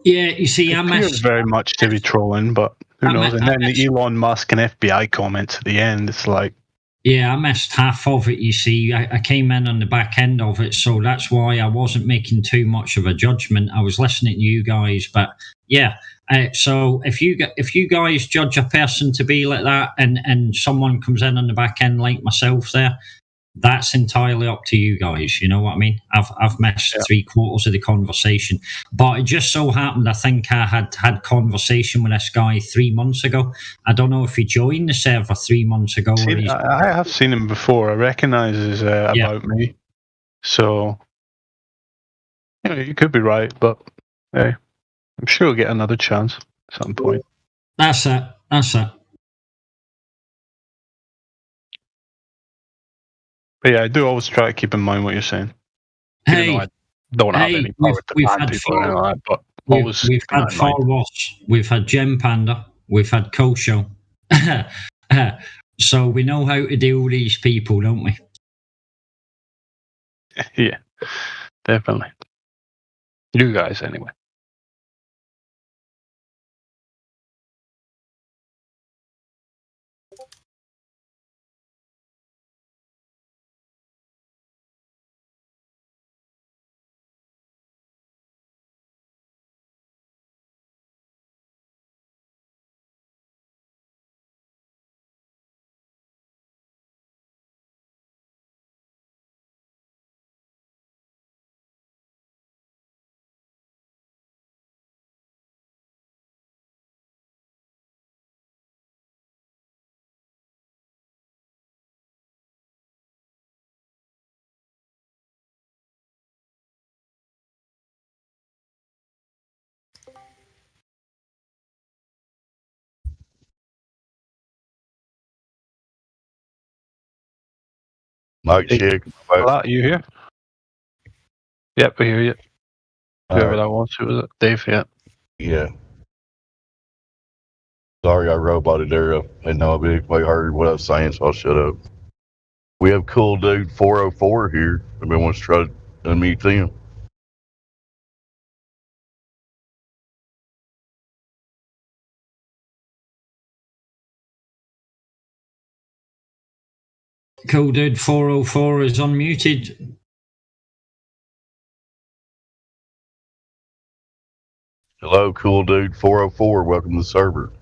yeah, you see, it appears very much to be trolling, but who knows? And then the Elon Musk and FBI comments at the end, it's like. Yeah, I missed half of it, you see. I came in on the back end of it, so that's why I wasn't making too much of a judgment. I was listening to you guys, but yeah. So if you guys judge a person to be like that and someone comes in on the back end like myself there, that's entirely up to you guys. You know what I mean? I've missed 3/4 of the conversation, but it just so happened I think I had conversation with this guy 3 months ago. I don't know if he joined the server 3 months ago. I have seen him before. I recognise his about me. So you could be right, but hey, I'm sure he'll get another chance at some point. That's it. But yeah, I do always try to keep in mind what you're saying. Even though I don't have any power to ban people or anything like that, but always we've had Farwas, we've had Gem Panda, we've had Kosho. So we know how to deal with these people, don't we? Yeah, definitely. You guys, anyway. Mike check. You here? Yep, we hear you. Whoever that was, who was it? Dave, yeah. Yeah. Sorry, I roboted there. I didn't know if anybody heard what I was saying, so I'll shut up. We have Cool Dude 404 here. Everybody wants to try to unmute them. Cool Dude 404 is unmuted. Hello, Cool Dude 404. Welcome to the server.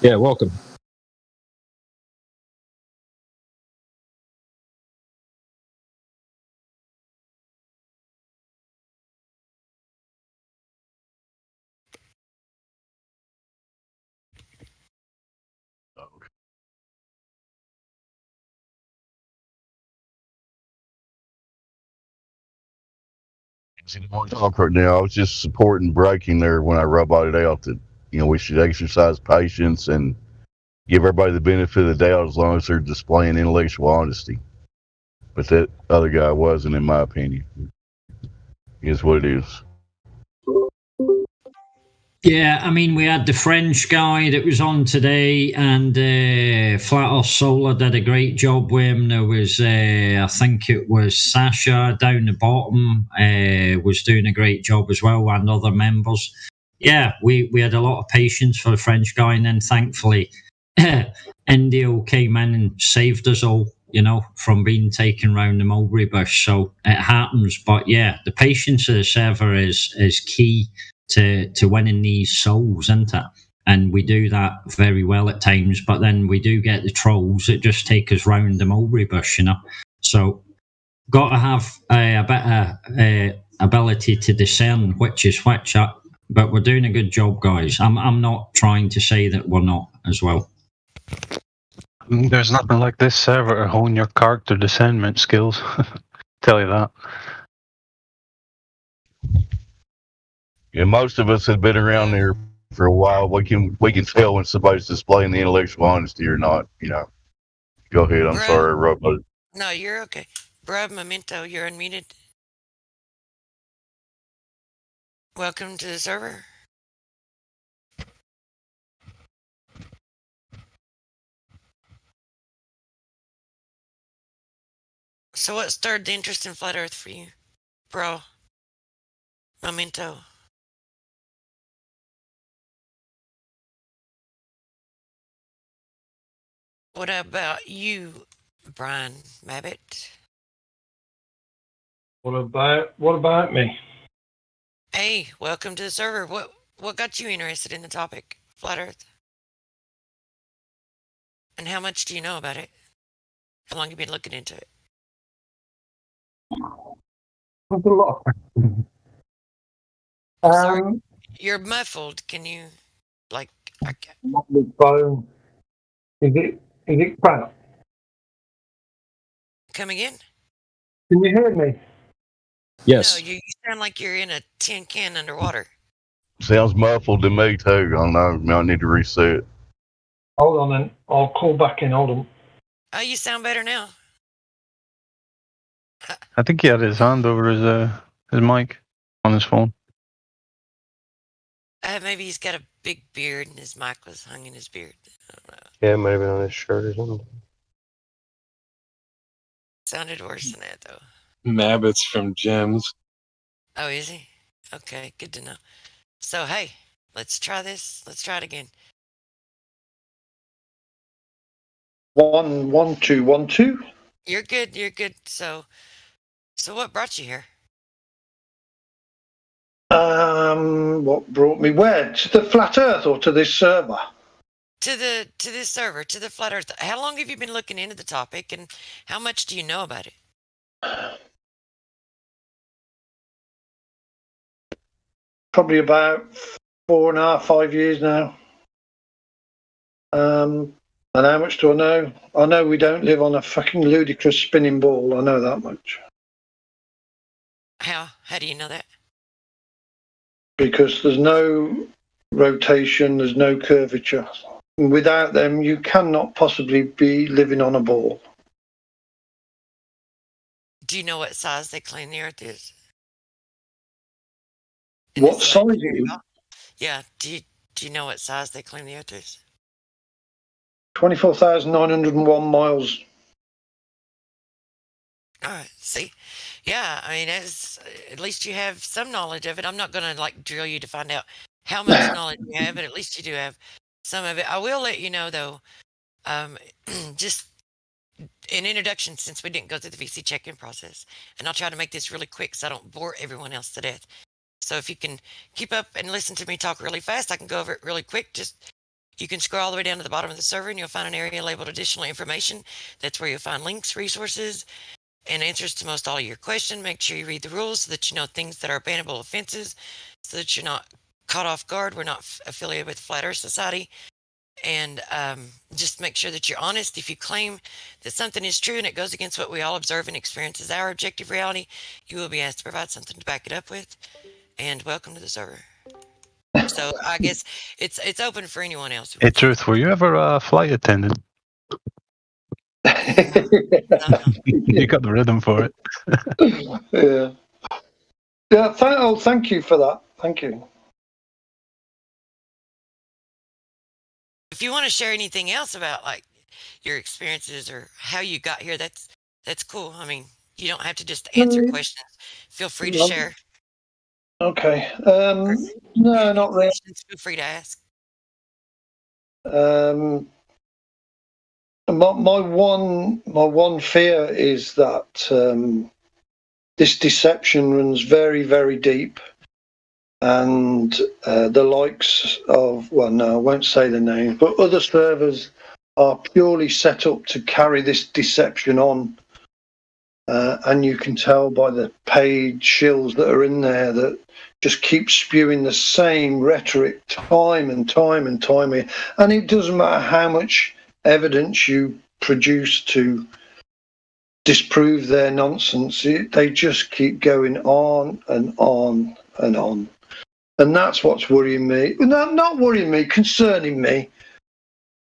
Yeah, welcome. Talk right now. I was just supporting breaking there when I roboted out that we should exercise patience and give everybody the benefit of the doubt as long as they're displaying intellectual honesty. But that other guy wasn't, in my opinion. Is what it is. Yeah, I mean, we had the French guy that was on today, and Flat Earth Solar did a great job with him. There was, I think it was Sasha down the bottom, was doing a great job as well, and other members. Yeah, we had a lot of patience for the French guy, and then thankfully, Indio came in and saved us all, from being taken round the mulberry bush. So it happens. But yeah, the patience of the server is key to winning these souls, isn't it? And we do that very well at times, but then we do get the trolls that just take us round the mulberry bush, So got to have a better ability to discern which is which. But we're doing a good job, guys. I'm not trying to say that we're not as well. There's nothing like this server to hone your character discernment skills. Tell you that. Yeah, most of us have been around there for a while. We can tell when somebody's displaying the intellectual honesty or not. Go ahead. I'm sorry, Robo. No, you're okay. Brad Memento, you're unmuted. Welcome to the server. So what stirred the interest in Flat Earth for you, bro? Memento. What about you, Brian Mabbitt? What about me? Hey, welcome to the server. What got you interested in the topic, Flat Earth? And how much do you know about it? How long have you been looking into it? That's a lot. Sorry, you're muffled. Can you, The phone. Is it crap? Come again? Can you hear me? Yes. No, you sound like you're in a tin can underwater. Sounds muffled to me too. I don't know. I need to reset. Hold on then. I'll call back in. Hold on. Oh, you sound better now. I think he had his hand over his mic on his phone. Maybe he's got a big beard and his mic was hung in his beard. I don't know. Yeah, it might have been on his shirt or something. Sounded worse than that, though. Mabbitt's from Gems. Oh, is he? Okay, good to know. So, hey, let's try this. Let's try it again. 1 1 2 1 2. You're good. You're good. So what brought you here? What brought me where? To the Flat Earth or to this server? To this server, to the Flat Earth. How long have you been looking into the topic, and how much do you know about it? Probably about 4.5, 5 years now. And how much do I know? I know we don't live on a fucking ludicrous spinning ball. I know that much. How do you know that? Because there's no rotation, there's no curvature. Without them, you cannot possibly be living on a ball. Do you know what size they claim the Earth is? What size is it? Yeah. Do you know what size they claim the Earth is? 24,901 miles. All right. See, yeah. I mean, at least you have some knowledge of it. I'm not going to drill you to find out how much knowledge you have, but at least you do have some of it. I will let you know though. Just an introduction, since we didn't go through the VC check-in process, and I'll try to make this really quick so I don't bore everyone else to death. So if you can keep up and listen to me talk really fast, I can go over it really quick. You can scroll all the way down to the bottom of the server and you'll find an area labeled additional information. That's where you'll find links, resources, and answers to most all of your questions. Make sure you read the rules so that you know things that are bannable offenses, so that you're not caught off guard. We're not affiliated with the Flat Earth Society. And just make sure that you're honest. If you claim that something is true and it goes against what we all observe and experience as our objective reality, you will be asked to provide something to back it up with. And welcome to the server. So I guess it's open for anyone else. Hey, Truth, were you ever a flight attendant? You got the rhythm for it. Yeah. Yeah. Thank you for that. Thank you. if you want to share anything else about like your experiences or how you got here, that's cool. I mean, you don't have to just answer questions. Feel free to share. Okay. No, not really. Feel free to ask. My one fear is that this deception runs very, very deep, and the likes of, well, no, I won't say the name, but other servers are purely set up to carry this deception on, and you can tell by the paid shills that are in there that just keep spewing the same rhetoric time and time and time again. And it doesn't matter how much evidence you produce to disprove their nonsense, they just keep going on and on and on. And that's what's worrying me. Not worrying me, concerning me,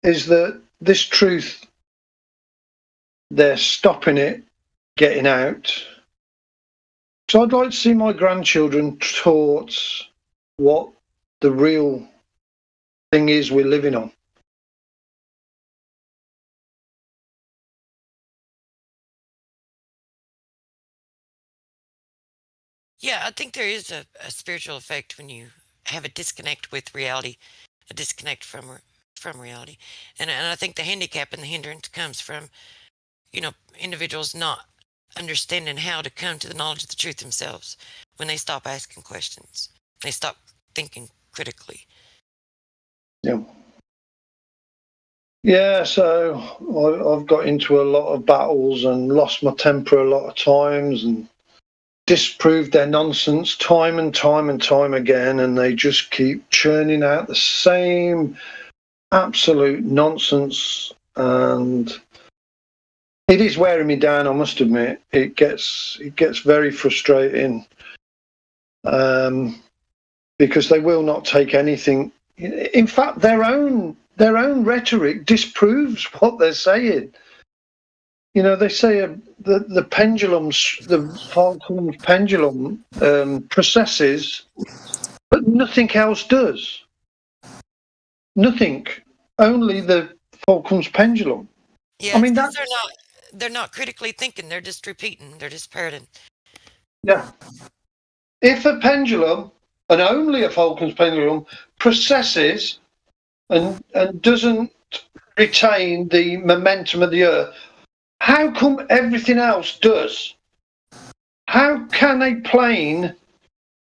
is that this truth, they're stopping it getting out. So I'd like to see my grandchildren taught what the real thing is we're living on. Yeah, I think there is a spiritual effect when you have a disconnect with reality, a disconnect from reality. And I think the handicap and the hindrance comes from, individuals not understanding how to come to the knowledge of the truth themselves when they stop asking questions. They stop thinking critically. Yeah, so I've got into a lot of battles and lost my temper a lot of times and disproved their nonsense time and time and time again, and they just keep churning out the same absolute nonsense, and it is wearing me down, I must admit. It gets very frustrating, because they will not take anything. In fact, their own rhetoric disproves what they're saying. They say the pendulums, the Falcons pendulum processes, but nothing else does. Nothing. Only the Falcons pendulum. Yeah, they're not critically thinking. They're just repeating. They're just parroting. Yeah. If a pendulum, and only a Falcons pendulum, processes and doesn't retain the momentum of the Earth, how come everything else does? How can a plane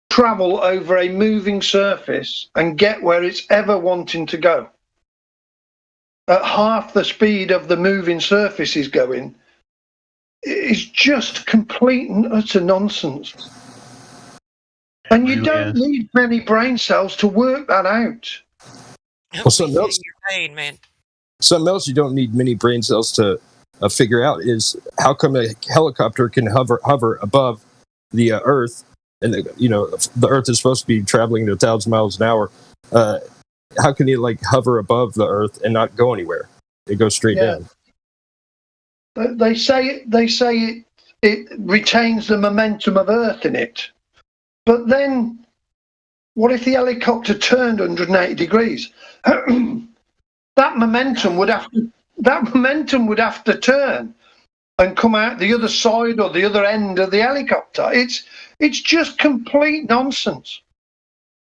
travel over a moving surface and get where it's ever wanting to go at half the speed of the moving surface is going? It's just complete and utter nonsense. And you don't need many brain cells to work that out. Well, something else you don't need many brain cells to figure out is how come a helicopter can hover above the Earth, and the Earth is supposed to be traveling at 1,000 miles an hour. How can it hover above the Earth and not go anywhere? It goes straight down. They say it retains the momentum of Earth in it, but then what if the helicopter turned 180 degrees? That momentum would have to turn and come out the other side or the other end of the helicopter. It's just complete nonsense.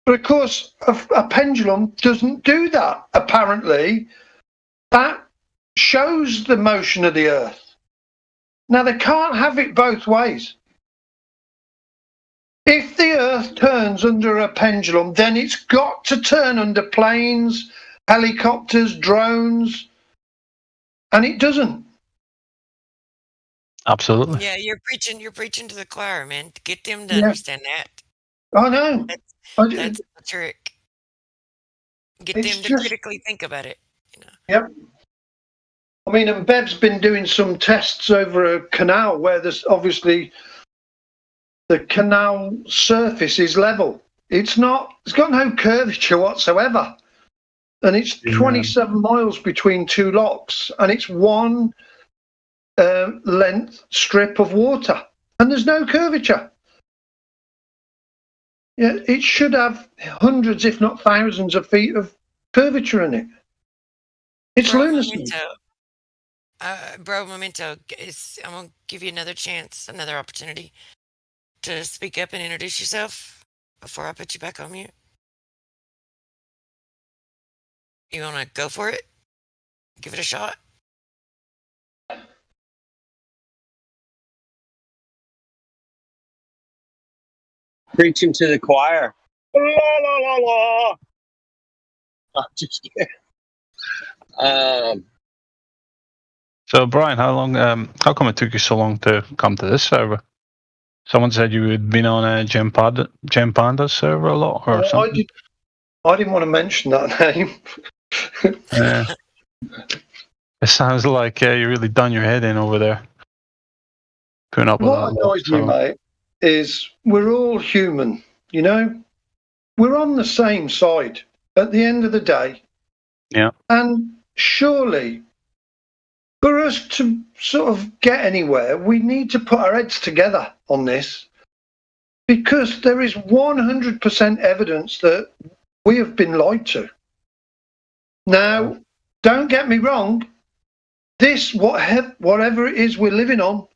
But of course, a pendulum doesn't do that. Apparently, that shows the motion of the Earth. Now, they can't have it both ways. If the Earth turns under a pendulum, then it's got to turn under planes, helicopters, drones, and it doesn't. Absolutely. Yeah, you're preaching to the choir, man. To get them to understand that. I know. That's the trick. Get them to critically think about it. Yep. I mean, and Bev's been doing some tests over a canal where there's obviously the canal surface is level. It's got no curvature whatsoever. And it's 27 miles between two locks, and it's one length strip of water, and there's no curvature. Yeah, it should have hundreds, if not thousands, of feet of curvature in it. It's Bro lunacy. Memento, Bro Memento, I'm going to give you another chance, another opportunity to speak up and introduce yourself before I put you back on mute. You want to go for it? Give it a shot? Preaching to the choir. La, la, la, la. I'm just kidding. So Brian, how come it took you so long to come to this server? Someone said you had been on a Gem Panda server a lot, or something. I didn't want to mention that name. It sounds like you really done your head in over there. Putting up with What that annoys me, mate, is we're all human, you know? We're on the same side at the end of the day. Yeah. And surely, for us to sort of get anywhere, we need to put our heads together on this, because there is 100% evidence that we have been lied to. Now, don't get me wrong, this, whatever it is we're living on,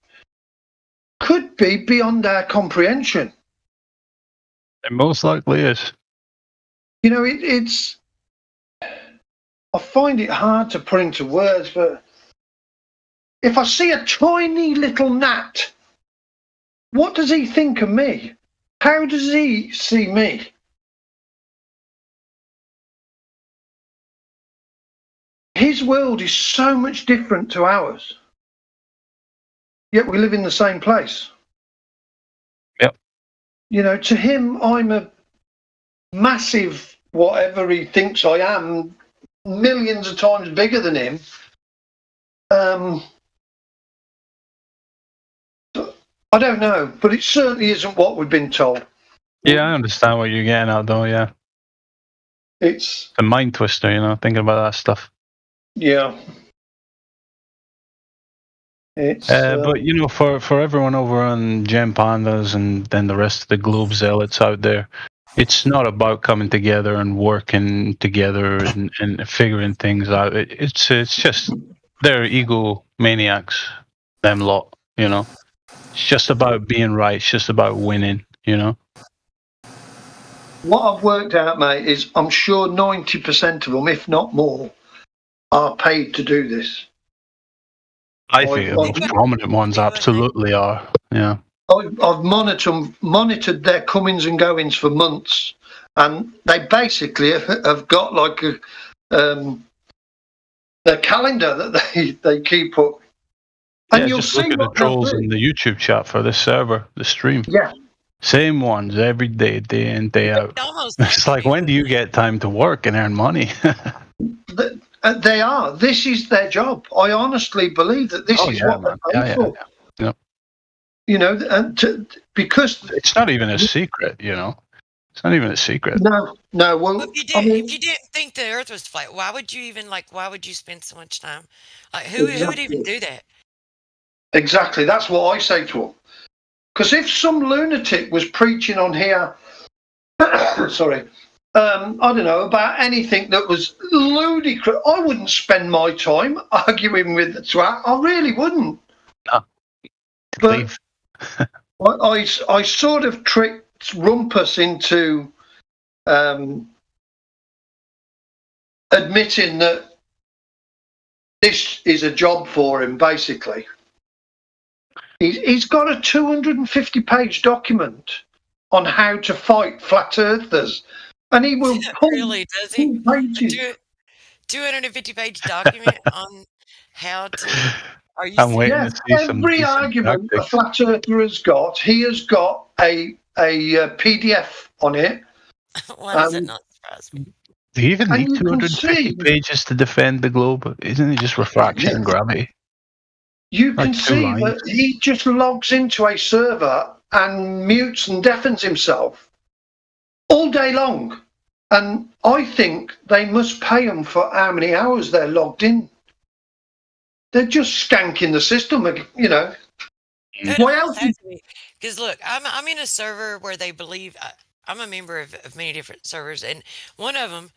could be beyond our comprehension. It most likely is. You know, it's... I find it hard to put into words, but if I see a tiny little gnat, what does he think of me? How does he see me? His world is so much different to ours, yet we live in the same place. Yep. You know, to him, I'm a massive, whatever he thinks I am, millions of times bigger than him. I don't know, but it certainly isn't what we've been told. Yeah, I understand what you're getting at, though. Yeah, it's the mind twister, you know, thinking about that stuff. Yeah. It's, but you know, for everyone over on Gem Pandas and then the rest of the Globe Zealots out there, it's not about coming together and working together and figuring things out. It's just they're egomaniacs, them lot. You know, it's just about being right. It's just about winning. You know. What I've worked out, mate, is I'm sure 90% of them, if not more, are paid to do this. I think the most prominent ones absolutely are. Yeah. I've monitored their comings and goings for months, and they basically have got like a calendar that they keep up. And Yeah, you'll just see look at the what they'll trolls do. in the YouTube chat for this server, the stream. Yeah. Same ones every day, day in, day out. It's like, when do you get time to work and earn money? They are. This is their job. I honestly believe that this is what they're paid for. Yeah. You know, and because it's not even a secret. You know, it's not even a secret. No. Well, if you didn't think the Earth was flat, why would you even why would you spend so much time? Like, who would even do that? Exactly. That's what I say to them. Because if some lunatic was preaching on here, sorry, I don't know, about anything that was ludicrous, I wouldn't spend my time arguing with the twat. I really wouldn't. No. But I sort of tricked Rumpus into admitting that this is a job for him, basically. He's got a 250-page document on how to fight flat earthers, and he will pull Really, does he? 250-page document on how to. Are you? I'm waiting to see some every decent argument a tactics. flat earther has got, he has got a PDF on it. Why does it not surprise me? Do you even And need you can 250 see- pages to defend the globe? Isn't it just refraction and gravity? You Like can 2 see lines. that he just logs into a server and mutes and deafens himself all day long. And I think they must pay him for how many hours they're logged in. They're just skanking the system, you know. Why else? Because look, I'm in a server where they believe I'm a member of many different servers, and one of them,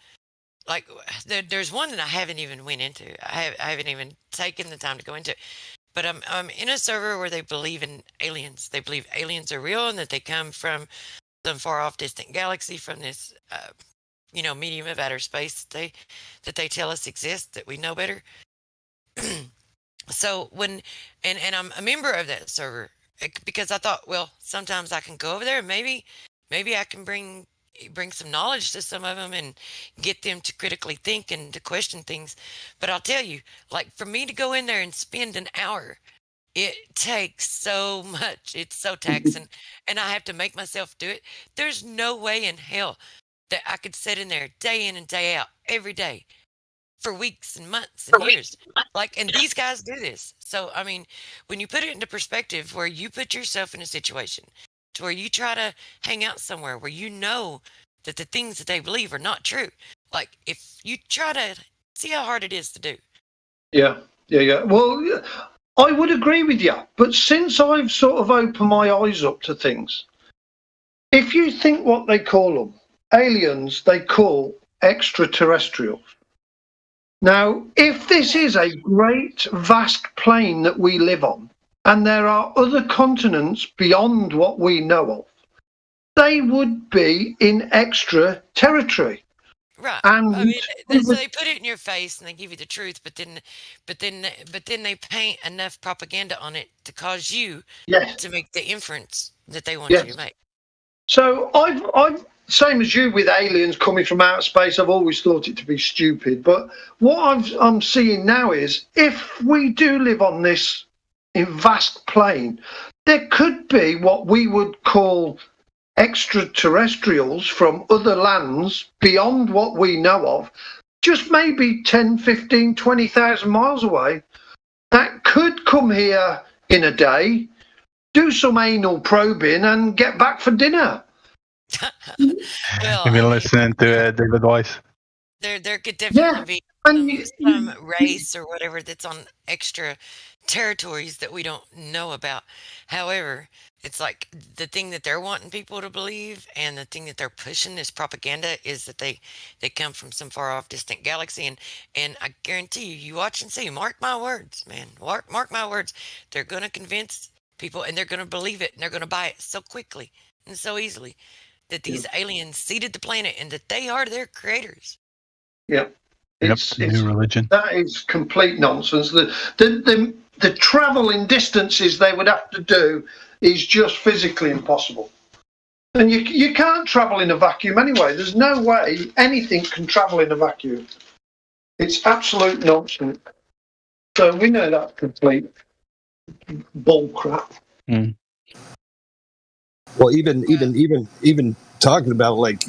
like there's one that I haven't even went into. I haven't even taken the time to go into. But I'm in a server where they believe in aliens. They believe aliens are real and that they come from some far off distant galaxy, from this medium of outer space that they tell us exists, that we know better. So and I'm a member of that server because I thought, well, sometimes I can go over there and maybe I can bring some knowledge to some of them and get them to critically think and to question things. But I'll tell you, like, for me to go in there and spend an hour, it takes so much. It's so taxing, and I have to make myself do it. There's no way in hell that I could sit in there day in and day out every day for weeks and months and years. Like, and these guys do this. So, I mean, when you put it into perspective, where you put yourself in a situation to where you try to hang out somewhere where you know that the things that they believe are not true. Like, if you try to see how hard it is to do. Yeah. Well, I would agree with you. But since I've sort of opened my eyes up to things, if you think what they call them, aliens, they call extraterrestrials. Now, if this is a great, vast plane that we live on, and there are other continents beyond what we know of, they would be in extra territory. Right. And I mean, so they put it in your face and they give you the truth, but then they paint enough propaganda on it to cause you to make the inference that they want you to make. So I've same as you with aliens coming from outer space. I've always thought it to be stupid, but what I'm seeing now is, if we do live on this vast plane, there could be what we would call extraterrestrials from other lands beyond what we know of, just maybe 10, 15, 20,000 miles away, that could come here in a day, do some anal probing and get back for dinner. Well, You've been listening to David Weiss. There could definitely be some race or whatever that's on extra territories that we don't know about. However, it's like the thing that they're wanting people to believe, and the thing that they're pushing, this propaganda, is that they come from some far off distant galaxy, and I guarantee you watch and see. Mark my words, man. Mark my words. They're going to convince people, and they're going to believe it, and they're going to buy it so quickly and so easily that these aliens seeded the planet and that they are their creators. Yeah. It's new religion. That is complete nonsense. The travel in distances they would have to do is just physically impossible. And you can't travel in a vacuum anyway. There's no way anything can travel in a vacuum. It's absolute nonsense. So we know that's complete bull crap. Mm. Well, even talking about, like,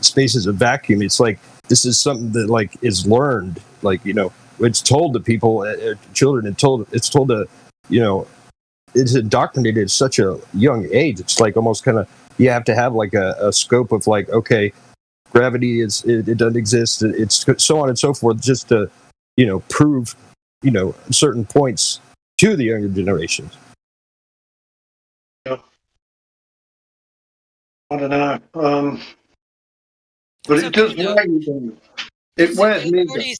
space is a vacuum. It's like, this is something that, like, is learned. Like, it's told to people, children, it's told to, it's indoctrinated at such a young age. It's like almost kind of, you have to have like a scope of, like, okay, gravity it doesn't exist. It's so on and so forth, just to, prove, certain points to the younger generations. I don't know. But it does wear you down. It wears me down.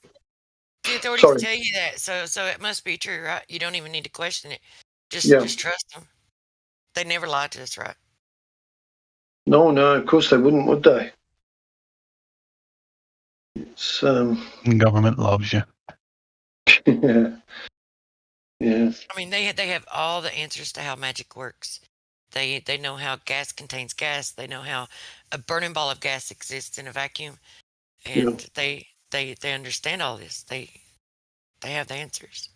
The authorities tell you that, so it must be true, right? You don't even need to question it. Just trust them. They never lie to us, right? No, of course they wouldn't, would they? It's The government loves you. yeah. I mean, they have all the answers to how magic works. They know how gas contains gas. They know how a burning ball of gas exists in a vacuum, and they understand all this. They have the answers.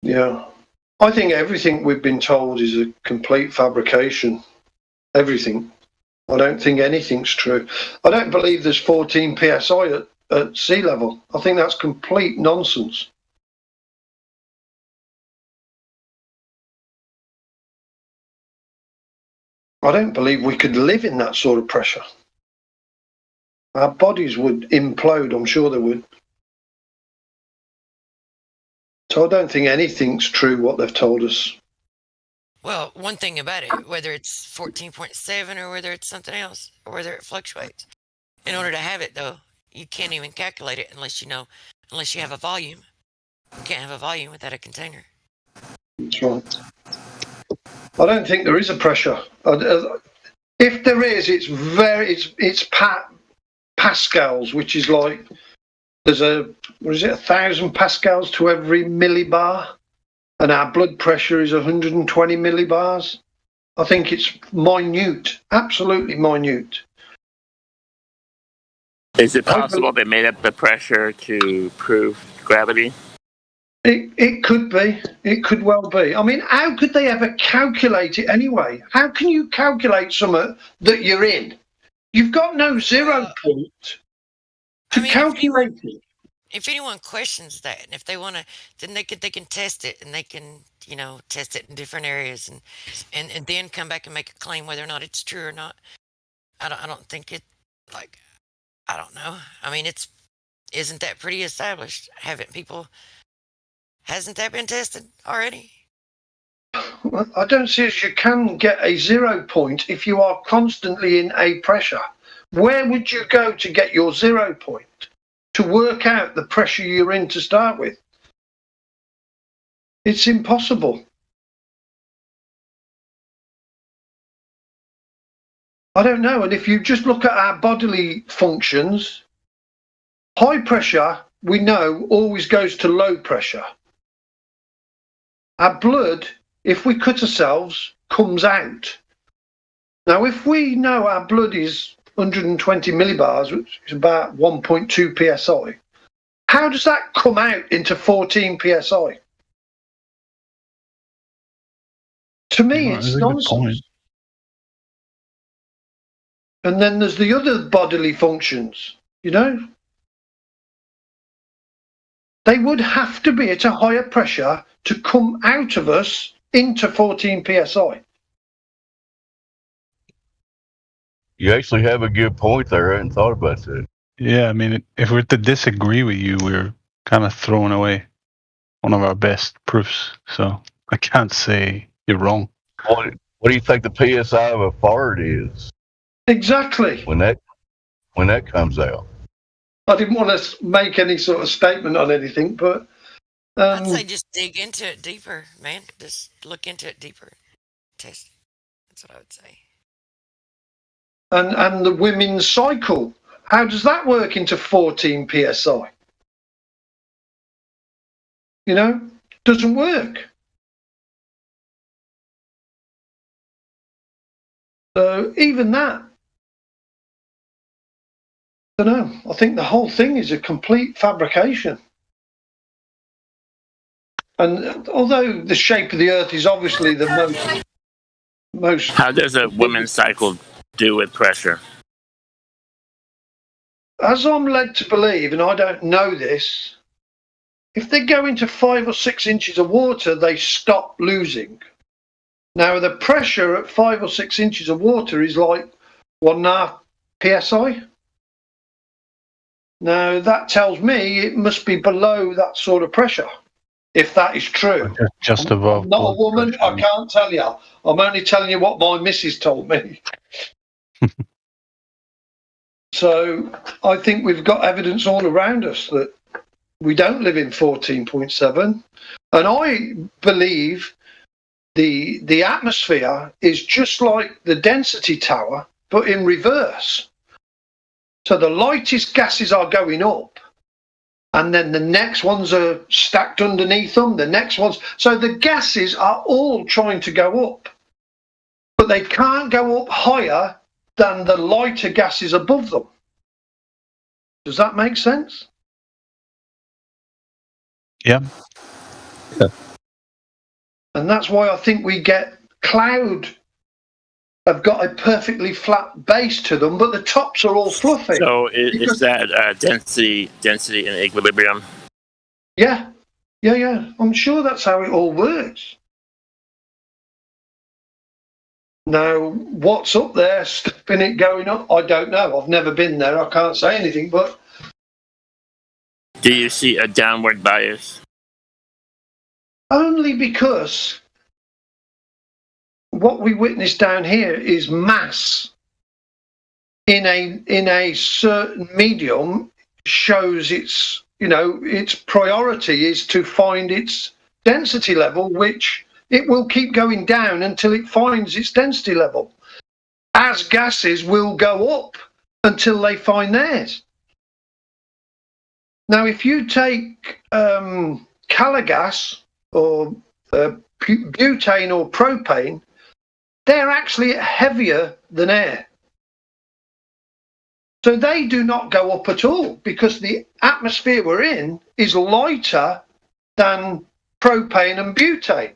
Yeah, I think everything we've been told is a complete fabrication. Everything. I don't think anything's true. I don't believe there's 14 psi at sea level. I think that's complete nonsense. I don't believe we could live in that sort of pressure. Our bodies would implode, I'm sure they would. So I don't think anything's true what they've told us. Well, one thing about it, whether it's 14.7 or whether it's something else, or whether it fluctuates, in order to have it, though, you can't even calculate it unless you have a volume. You can't have a volume without a container. That's right. I don't think there is a pressure. If there is, it's pascals, which is like there's 1,000 pascals to every millibar, and our blood pressure is 120 millibars. I think it's minute, absolutely minute. Is it possible they made up the pressure to prove gravity? It could be. It could well be. I mean, how could they ever calculate it anyway? How can you calculate something that you're in? You've got no 0 point to calculate it. If anyone questions that, and if they want to, then they can test it, and they can test it in different areas, and then come back and make a claim whether or not it's true or not. I don't think it, like, I don't know. I mean, isn't that pretty established? Hasn't that been tested already? I don't see as you can get a 0 point if you are constantly in a pressure. Where would you go to get your 0 point? To work out the pressure you're in to start with? It's impossible. I don't know. And if you just look at our bodily functions, high pressure, we know, always goes to low pressure. Our blood, if we cut ourselves, comes out. Now, if we know our blood is 120 millibars, which is about 1.2 psi, how does that come out into 14 psi? To me, it's nonsense. And then there's the other bodily functions, They would have to be at a higher pressure to come out of us into 14 psi. You actually have a good point there. I hadn't thought about that. Yeah, I mean, if we're to disagree with you, we're kind of throwing away one of our best proofs. So I can't say you're wrong. What do you think the PSI of a fart is? Exactly. When that comes out. I didn't want to make any sort of statement on anything, but I'd say just dig into it deeper, man. Just look into it deeper. Test it. That's what I would say. And the women's cycle, how does that work into 14 psi? Doesn't work. So even that, I don't know. I think the whole thing is a complete fabrication. And although the shape of the Earth is obviously the most. How does a women's cycle do with pressure? As I'm led to believe, and I don't know this, if they go into 5 or 6 inches of water, they stop losing. Now, the pressure at 5 or 6 inches of water is like 1.5 psi. Now, that tells me it must be below that sort of pressure, if that is true. Just above. I'm not a woman, I can't tell you. I'm only telling you what my missus told me. So I think we've got evidence all around us that we don't live in 14.7. And I believe the atmosphere is just like the density tower, but in reverse. So the lightest gases are going up, and then the next ones are stacked underneath them, the next ones. So the gases are all trying to go up, but they can't go up higher than the lighter gases above them. Does that make sense? Yeah. And that's why I think we get cloud have got a perfectly flat base to them, but the tops are all fluffy. So is that density in equilibrium? Yeah. I'm sure that's how it all works. Now, what's up there, stopping it going up? I don't know. I've never been there. I can't say anything, but... Do you see a downward bias? Only because what we witness down here is mass in a certain medium shows its priority is to find its density level, which it will keep going down until it finds its density level, as gases will go up until they find theirs. Now, if you take calogas or butane or propane, they're actually heavier than air. So they do not go up at all because the atmosphere we're in is lighter than propane and butane.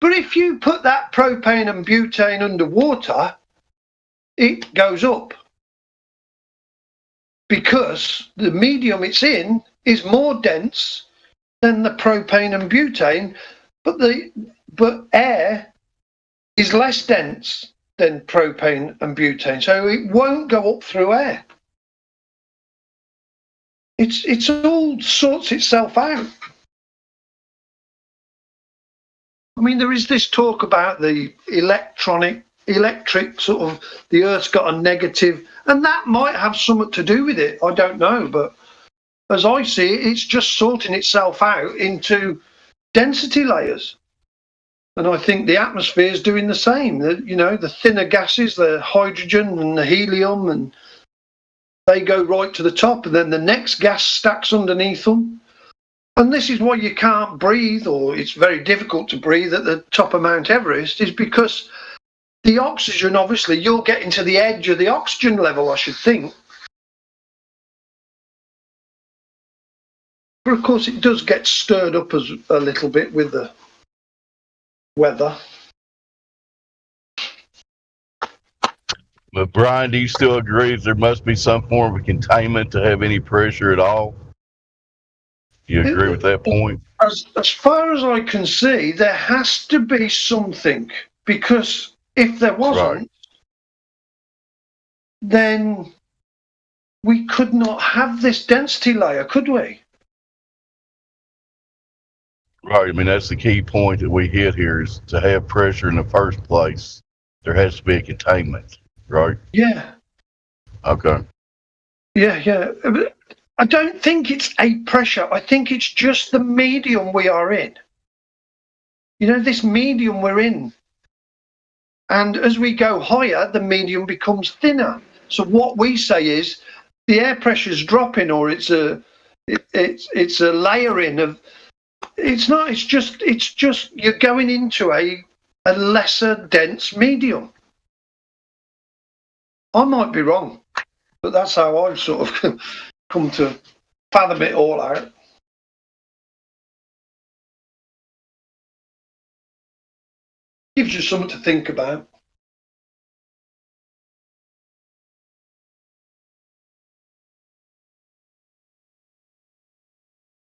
But if you put that propane and butane underwater, it goes up because the medium it's in is more dense than the propane and butane, but air is less dense than propane and butane, so it won't go up through air. It's all sorts itself out. I mean, there is this talk about the electric sort of, the Earth's got a negative, and that might have something to do with it. I don't know, but as I see it, it's just sorting itself out into density layers. And I think the atmosphere is doing the same. The thinner gases, the hydrogen and the helium, and they go right to the top, and then the next gas stacks underneath them. And this is why you can't breathe, or it's very difficult to breathe at the top of Mount Everest, is because the oxygen, obviously, you're getting to the edge of the oxygen level, I should think. But of course, it does get stirred up a little bit with the weather. But Brian, do you still agree that there must be some form of containment to have any pressure at all? Do you agree with that point? As far as I can see, there has to be something, because if there wasn't, then we could not have this density layer, could we? Right. I mean, that's the key point that we hit here, is to have pressure in the first place. There has to be a containment, right? Yeah. Okay. Yeah. I don't think it's a pressure. I think it's just the medium we are in. This medium we're in. And as we go higher, the medium becomes thinner. So what we say is the air pressure is dropping, or it's a layering of. It's not. It's just you're going into a lesser dense medium. I might be wrong, but that's how I've sort of come to fathom it all out. Gives you something to think about.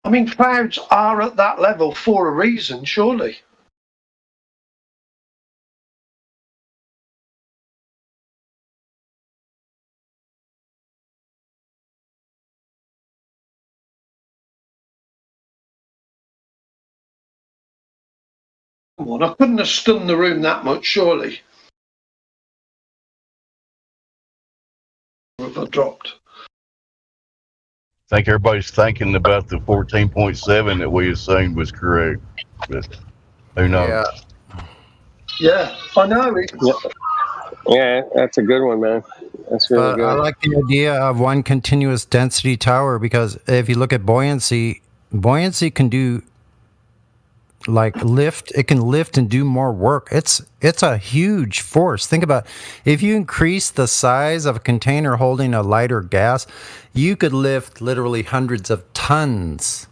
I mean, clouds are at that level for a reason, surely. Come on, I couldn't have stunned the room that much, surely. Or have I dropped? I think everybody's thinking about the 14.7 that we assumed was correct, but who knows? Yeah, I know. Yeah, that's a good one, man. That's really good. I like the idea of one continuous density tower, because if you look at buoyancy can do lift. It can lift and do more work. It's a huge force. Think about if you increase the size of a container holding a lighter gas, you could lift literally hundreds of tons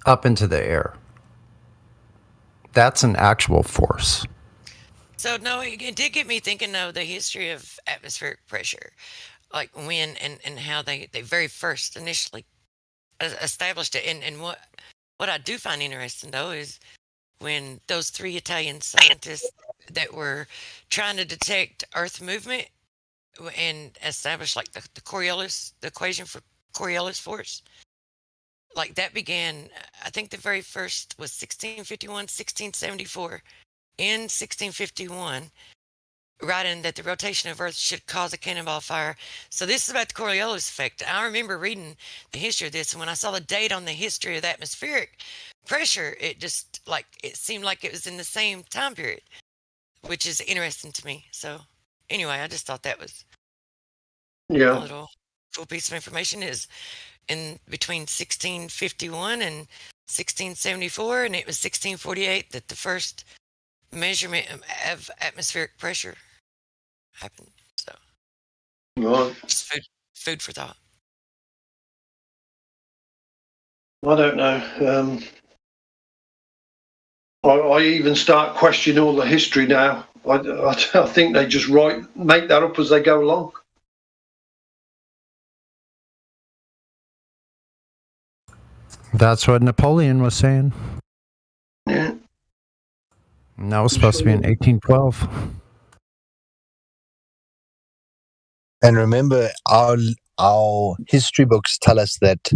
up into the air. That's an actual force. So no, it did get me thinking of the history of atmospheric pressure, like when and how they very first initially established it. And what I do find interesting though is when those 3 Italian scientists that were trying to detect Earth movement and establish like the equation for Coriolis force, like that began. I think the very first was 1651, 1674. In 1651, writing that the rotation of Earth should cause a cannonball fire. So this is about the Coriolis effect. I remember reading the history of this, and when I saw the date on the history of the atmospheric pressure, it just it seemed like it was in the same time period, which is interesting to me. So anyway, I just thought that was a little cool piece of information. Is in between 1651 and 1674, and it was 1648 that the first measurement of atmospheric pressure happened. So, just food for thought. I don't know. I even start questioning all the history now. I think they just make that up as they go along. That's what Napoleon was saying. Yeah. And that was supposed to be in 1812. And remember, our history books tell us that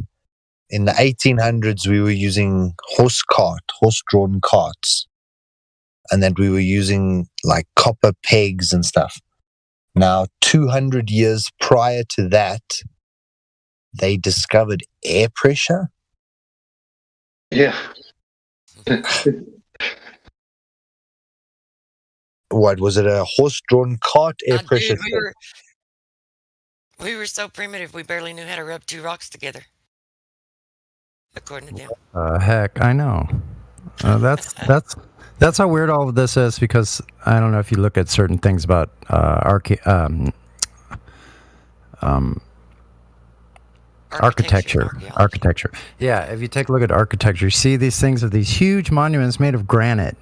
in the 1800s we were using horse-drawn carts, and that we were using like copper pegs and stuff. Now, 200 years prior to that, they discovered air pressure. Yeah. What was it? A horse-drawn cart air pressure? Dude, we were so primitive we barely knew how to rub two rocks together, according to them. Heck, I know. That's how weird all of this is, because I don't know if you look at certain things about architecture. Yeah, if you take a look at architecture, you see these things of these huge monuments made of granite,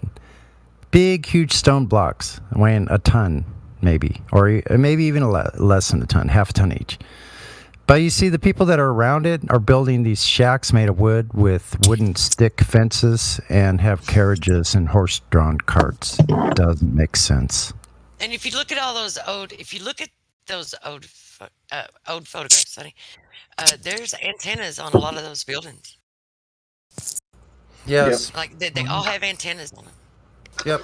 big, huge stone blocks weighing a ton, maybe, or maybe even less than a ton, half a ton each. But you see the people that are around it are building these shacks made of wood with wooden stick fences and have carriages and horse-drawn carts. Doesn't make sense. And if you look at all those old photographs, honey, there's antennas on a lot of those buildings. Yes. Like they all have antennas on them. Yep.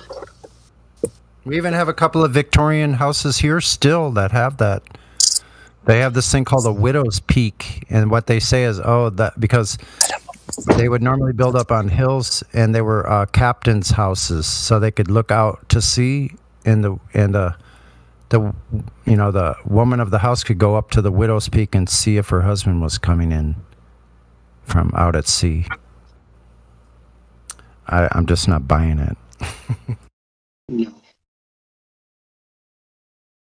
We even have a couple of Victorian houses here still that have that. They have this thing called a widow's peak, and what they say is, that because they would normally build up on hills, and they were captains' houses, so they could look out to sea, and the woman of the house could go up to the widow's peak and see if her husband was coming in from out at sea. I'm just not buying it. No.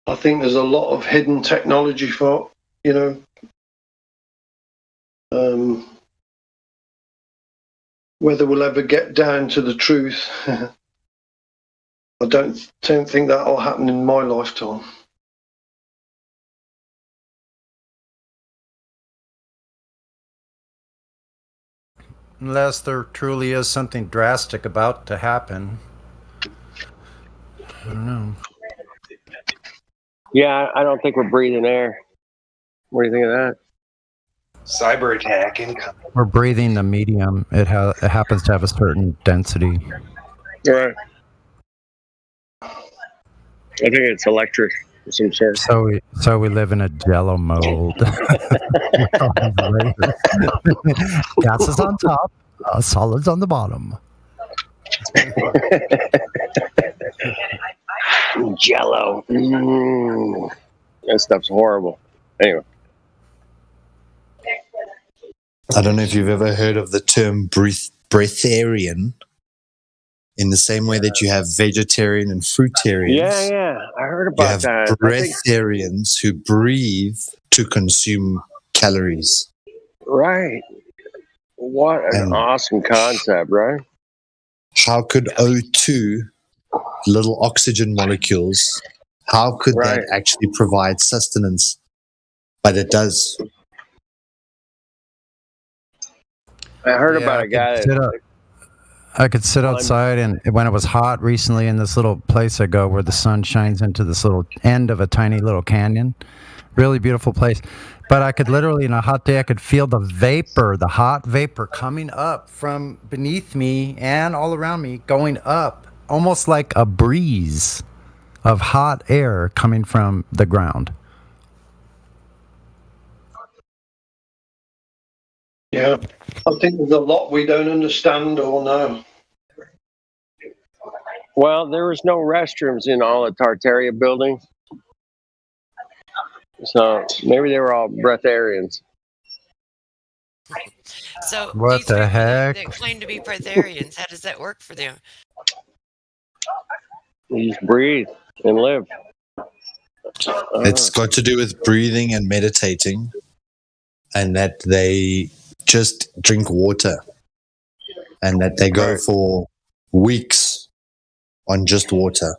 I think there's a lot of hidden technology for, whether we'll ever get down to the truth. I don't think that'll happen in my lifetime. Unless there truly is something drastic about to happen. I don't know. Yeah, I don't think we're breathing air. What do you think of that? Cyber attack incoming. We're breathing the medium. It happens to have a certain density. Right. I think it's electric of some sort. So we live in a jello mold. Gases on top, solids on the bottom. Jello. That stuff's horrible. Anyway. I don't know if you've ever heard of the term breatharian, in the same way that you have vegetarian and fruitarians. Yeah, I heard about that. Breatharians who breathe to consume calories. Right. What an awesome concept, right? How could O2, little oxygen molecules, how could that actually provide sustenance? But it does. I heard about a guy I could sit outside, and when it was hot recently in this little place I go where the sun shines into this little end of a tiny little canyon. Really beautiful place. But I could literally, in a hot day, I could feel the hot vapor coming up from beneath me and all around me, going up, almost like a breeze. of hot air coming from the ground. Yeah, I think there's a lot we don't understand or know. Well, there was no restrooms in all the Tartaria buildings. So maybe they were all breatharians. So What the heck? that claim to be breatharians, how does that work for them? You just breathe and live. It's got to do with breathing and meditating, and that they just drink water, and that they go for weeks on just water.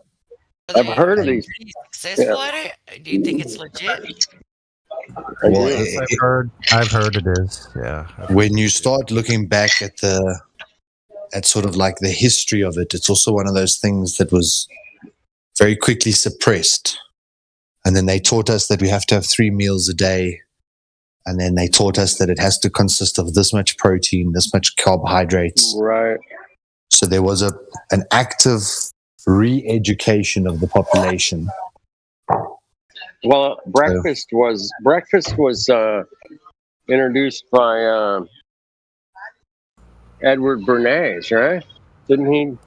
I've heard of these. Successful at it? Do you think it's legit? Well, I've heard it is. Yeah. When you start looking back at sort of like the history of it, it's also one of those things that was very quickly suppressed. And then they taught us that we have to have 3 meals a day. And then they taught us that it has to consist of this much protein, this much carbohydrates. Right. So there was an active re-education of the population. Well, breakfast was introduced by Edward Bernays, right? Didn't he?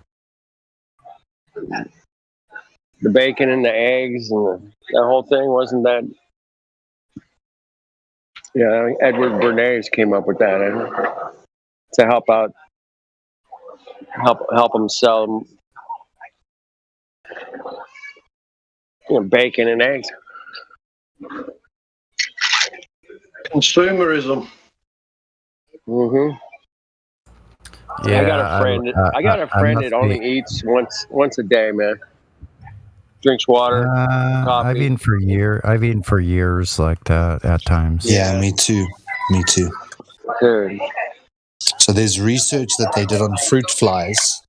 The bacon and the eggs and that whole thing, wasn't that? Yeah, Edward Bernays came up with that to help them sell, bacon and eggs. Consumerism. Mm-hmm. Yeah, I got a friend that only eats once a day, man. Drinks water, coffee. I've eaten for years like that at times. Yeah, me too. Dude. So there's research that they did on fruit flies.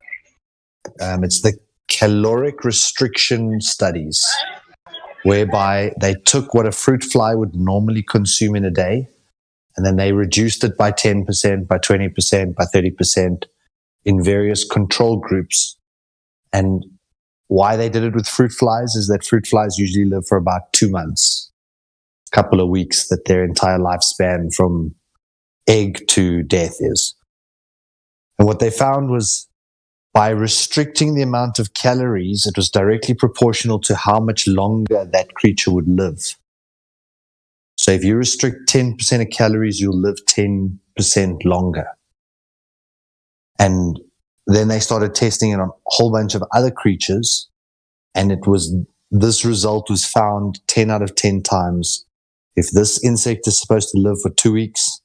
It's the caloric restriction studies, whereby they took what a fruit fly would normally consume in a day, and then they reduced it by 10%, by 20%, by 30% in various control groups. And why they did it with fruit flies is that fruit flies usually live for about 2 months, a couple of weeks, that their entire lifespan from egg to death is. And what they found was by restricting the amount of calories, it was directly proportional to how much longer that creature would live. So if you restrict 10% of calories, you'll live 10% longer. And then they started testing it on a whole bunch of other creatures. And this result was found 10 out of 10 times. If this insect is supposed to live for 2 weeks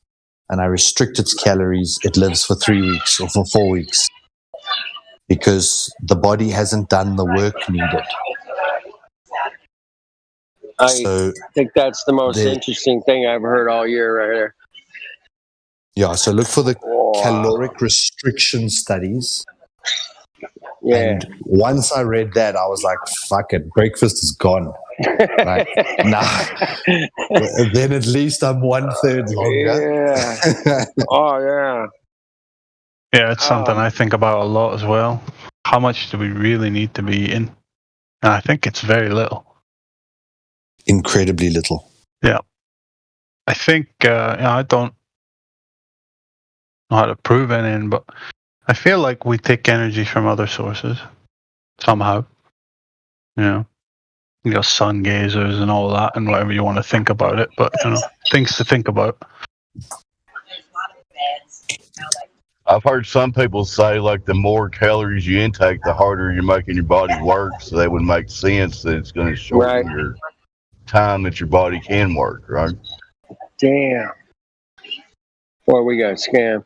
and I restrict its calories, it lives for 3 weeks or for 4 weeks, because the body hasn't done the work needed. I think that's the most interesting thing I've heard all year right there. Yeah, so look for the caloric restriction studies. Yeah. And once I read that, I was like, fuck it, breakfast is gone. Like, nah. Then at least I'm 1/3 longer. Yeah. Oh, yeah. Yeah, it's something I think about a lot as well. How much do we really need to be eating? And I think it's very little. Incredibly little. Yeah. I think, I don't know how to prove anything, but I feel like we take energy from other sources somehow. You know, sun gazers and all that, and whatever you want to think about it, but, things to think about. I've heard some people say, like, the more calories you intake, the harder you're making your body work. So that would make sense that it's going to shorten your time that your body can work, right? Damn. Boy, we got scammed.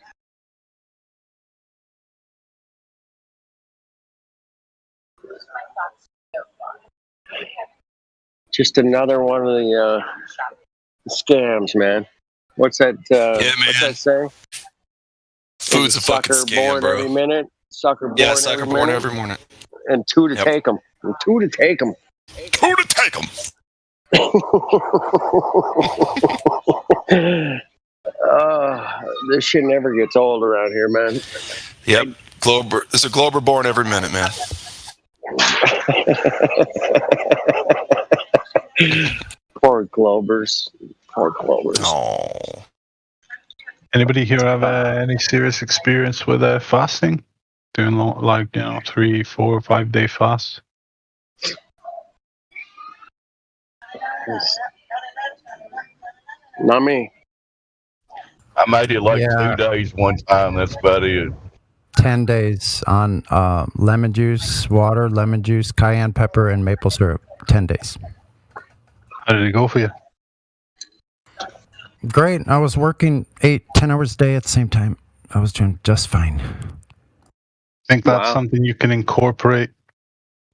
Just another one of the scams, man. What's that? What's that saying? Food's a fucking scam, born bro. Every minute. Sucker born. Yeah, sucker born every morning. And 2 to take them. And 2 to take them. 2 to take them. This shit never gets old around here, man. Yep. There's a Glober born every minute, man. Poor Clovers. Poor Clovers. Oh. Anybody here have any serious experience with fasting? Doing 3, 4, 5 day fast? Not me. I made it 2 days one time. That's about it. 10 days on lemon juice, water, lemon juice, cayenne pepper, and maple syrup. 10 days. How did it go for you? Great. I was working 8, 10 hours a day at the same time. I was doing just fine. Think that's something you can incorporate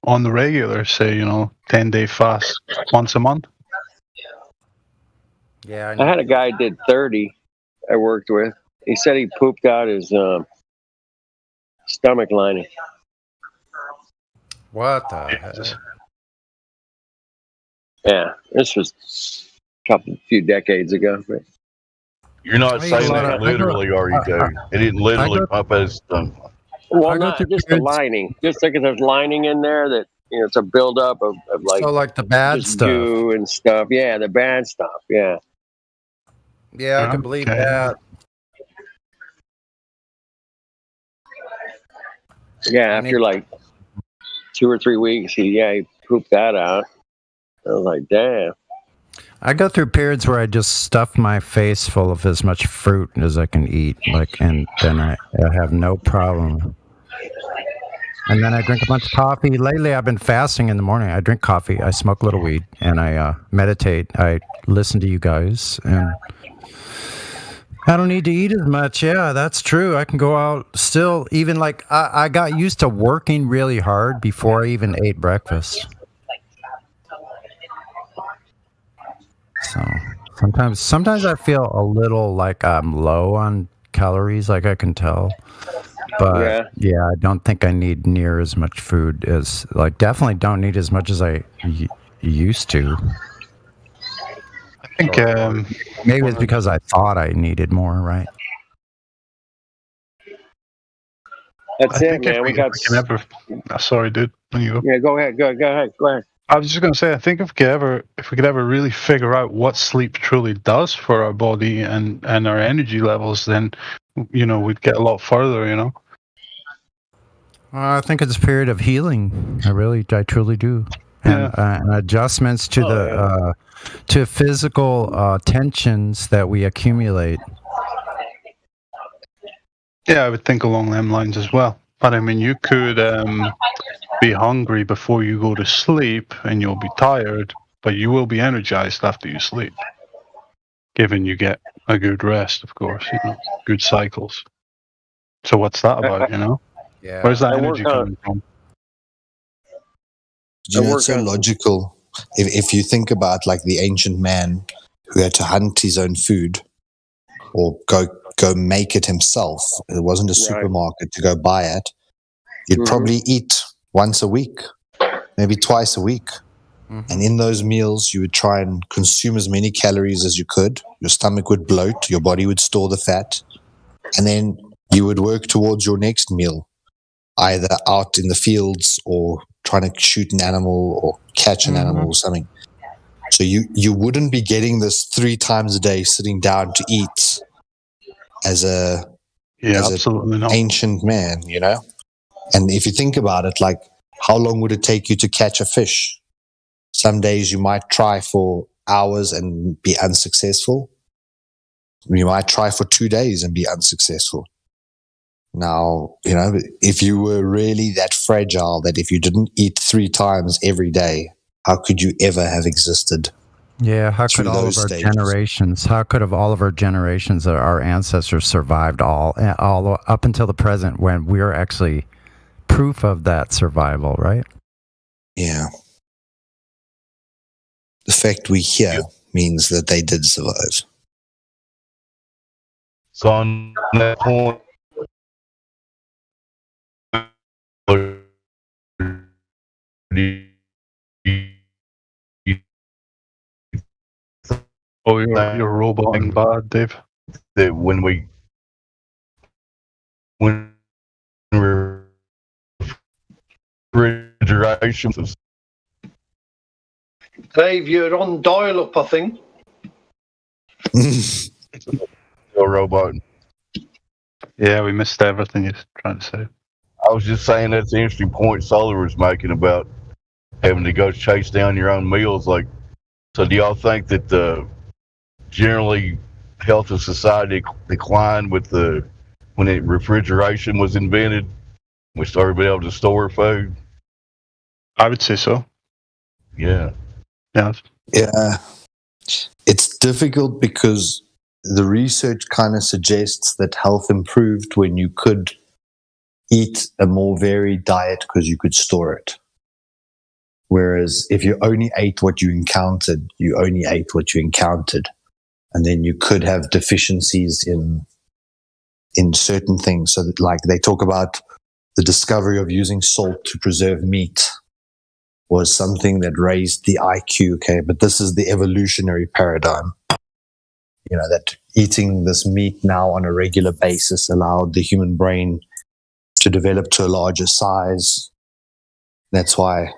on the regular, say, 10-day fast once a month? Yeah. I had a guy did 30 I worked with. He said he pooped out his stomach lining. What the heck? Yeah, this was a few decades ago. But You're not saying that literally, are you, Dave? It didn't literally pump out his stomach. Well, not just the lining. Just think there's lining in there that it's a buildup of like the bad just stuff. goo and stuff. Yeah, the bad stuff. Yeah. Yeah, I can believe that. Yeah, after 2 or 3 weeks, he pooped that out. I was like, damn. I go through periods where I just stuff my face full of as much fruit as I can eat, and then I have no problem. And then I drink a bunch of coffee. Lately, I've been fasting in the morning. I drink coffee, I smoke a little weed, and I meditate. I listen to you guys, and I don't need to eat as much. Yeah, that's true. I can go out still, even I got used to working really hard before I even ate breakfast. So sometimes I feel a little like I'm low on calories, I can tell. But yeah, I don't think I need near as much food as definitely don't need as much as I used to. I think maybe it's because I thought I needed more, right? That's it, man. We got. Sorry, dude. When you go. Yeah, go ahead. Go ahead. I was just going to say, I think if we could ever really figure out what sleep truly does for our body and our energy levels, then we'd get a lot further. I think it's a period of healing. I truly do. And adjustments to to physical tensions that we accumulate. Yeah, I would think along them lines as well. But I mean, you could be hungry before you go to sleep, and you'll be tired, but you will be energized after you sleep, given you get a good rest, of course. Good cycles. So what's that about? Yeah. Where's that energy coming from? It's so logical. If you think about the ancient man who had to hunt his own food or go make it himself, it wasn't a supermarket to go buy it. You'd probably eat once a week, maybe twice a week. And in those meals, you would try and consume as many calories as you could. Your stomach would bloat, your body would store the fat, and then you would work towards your next meal, either out in the fields or trying to shoot an animal or catch an animal or something. So you wouldn't be getting this 3 times a day sitting down to eat as an ancient man, And if you think about it, how long would it take you to catch a fish? Some days you might try for hours and be unsuccessful. You might try for 2 days and be unsuccessful. Now, if you were really that fragile that if you didn't eat 3 times every day, how could you ever have existed? Yeah, how could all of our generations, our ancestors survived all up until the present when we're actually proof of that survival, right? Yeah. The fact we're here means that they did survive. So on that point, you're roboting bad, Dave. That when refrigeration Dave, you're on dial-up, I think. Your robot. Yeah, we missed everything you're trying to say. I was just saying that's an interesting point Solar was making about having to go chase down your own meals. Like, so do y'all think that generally health of society declined with when refrigeration was invented? We started being able to store food. I would say so. Yeah. Yeah. Yeah. It's difficult because the research kind of suggests that health improved when you could eat a more varied diet because you could store it. Whereas if you only ate what you encountered, you only ate what you encountered. And then you could have deficiencies in certain things. So that, like, they talk about the discovery of using salt to preserve meat was something that raised the IQ. Okay, but this is the evolutionary paradigm. You know, that eating this meat now on a regular basis allowed the human brain to develop to a larger size. That's why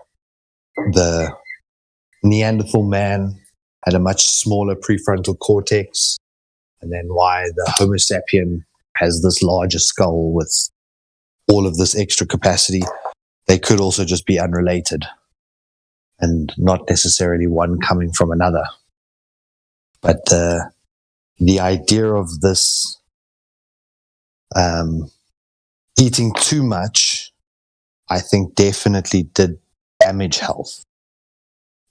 the Neanderthal man had a much smaller prefrontal cortex, and then why the Homo sapien has this larger skull with all of this extra capacity. They could also just be unrelated and not necessarily one coming from another. But the idea of this eating too much, I think definitely did damage health.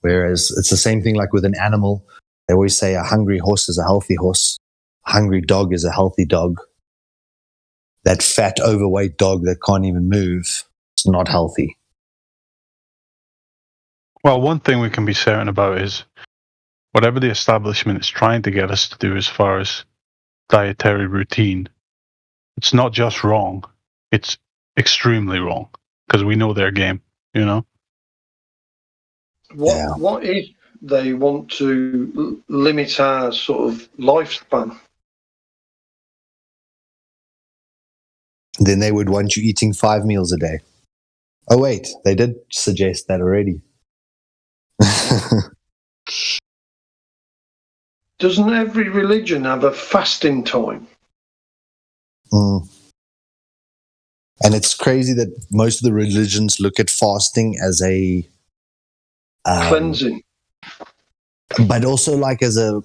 Whereas it's the same thing like with an animal. They always say a hungry horse is a healthy horse. A hungry dog is a healthy dog. That fat, overweight dog that can't even move is not healthy. Well, one thing we can be certain about is whatever the establishment is trying to get us to do as far as dietary routine, it's not just wrong, it's extremely wrong, because we know their game, you know? What is they want to limit our sort of lifespan? Then they would want you eating 5 meals a day. Oh, wait, they did suggest that already. Doesn't every religion have a fasting time? And it's crazy that most of the religions look at fasting as a cleansing, but also like as a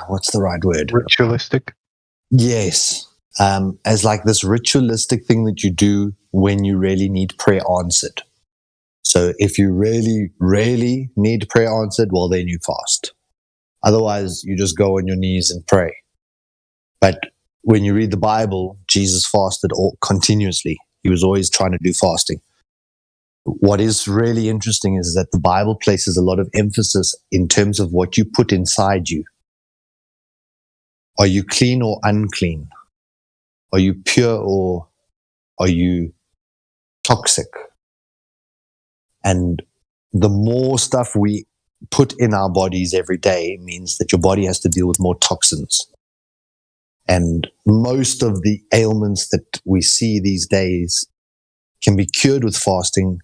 what's the right word? Ritualistic. Yes, as like this ritualistic thing that you do when you really need prayer answered. So if you really, really need prayer answered, well, then you fast. Otherwise, you just go on your knees and pray. But when you read the Bible, Jesus fasted continuously. He was always trying to do fasting. What is really interesting is that the Bible places a lot of emphasis in terms of what you put inside you. Are you clean or unclean? Are you pure or are you toxic? And the more stuff we put in our bodies every day means that your body has to deal with more toxins. And most of the ailments that we see these days can be cured with fasting.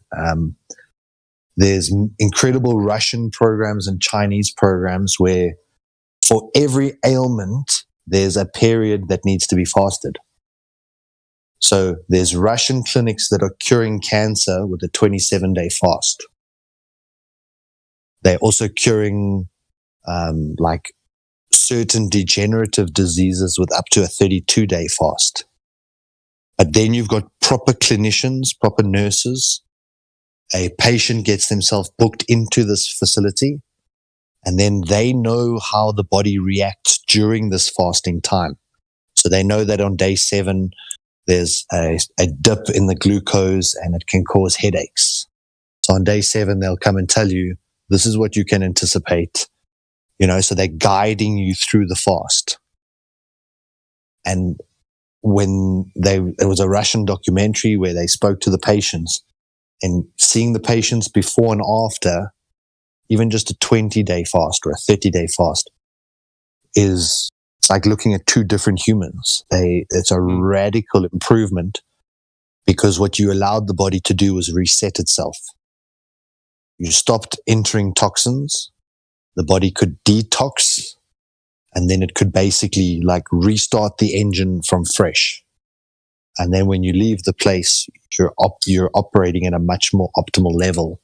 There's incredible Russian programs and Chinese programs where for every ailment, there's a period that needs to be fasted. So there's Russian clinics that are curing cancer with a 27-day fast. They're also curing like certain degenerative diseases with up to a 32-day fast. But then you've got proper clinicians, proper nurses. A patient gets themselves booked into this facility, and then they know how the body reacts during this fasting time. So they know that on day 7, there's a dip in the glucose and it can cause headaches. So on day 7, they'll come and tell you, this is what you can anticipate. You know, so they're guiding you through the fast. And there was a Russian documentary where they spoke to the patients, and seeing the patients before and after, even just a 20-day fast or a 30-day fast, it's like looking at 2 different humans. It's a radical improvement because what you allowed the body to do was reset itself. you stopped entering toxins, the body could detox, and then it could basically like restart the engine from fresh. And then when you leave the place, you're operating at a much more optimal level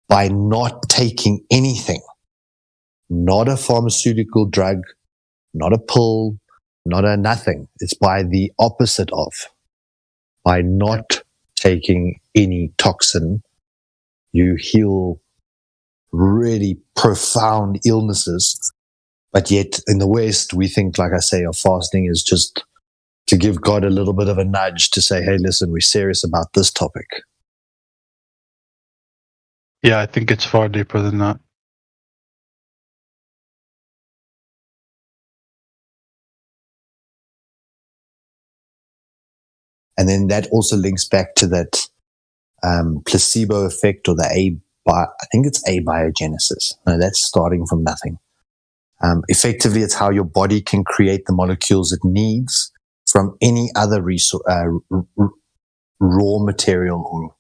by not taking anything, not a pharmaceutical drug, not a pill, not a nothing. It's by the opposite of, by not taking any toxin, you heal really profound illnesses. But yet in the West, we think, like I say, of fasting is just to give God a little bit of a nudge to say, hey, listen, we're serious about this topic. Yeah, I think it's far deeper than that. And then that also links back to that placebo effect, or I think it's abiogenesis. No, that's starting from nothing. Effectively, it's how your body can create the molecules it needs from any other raw material or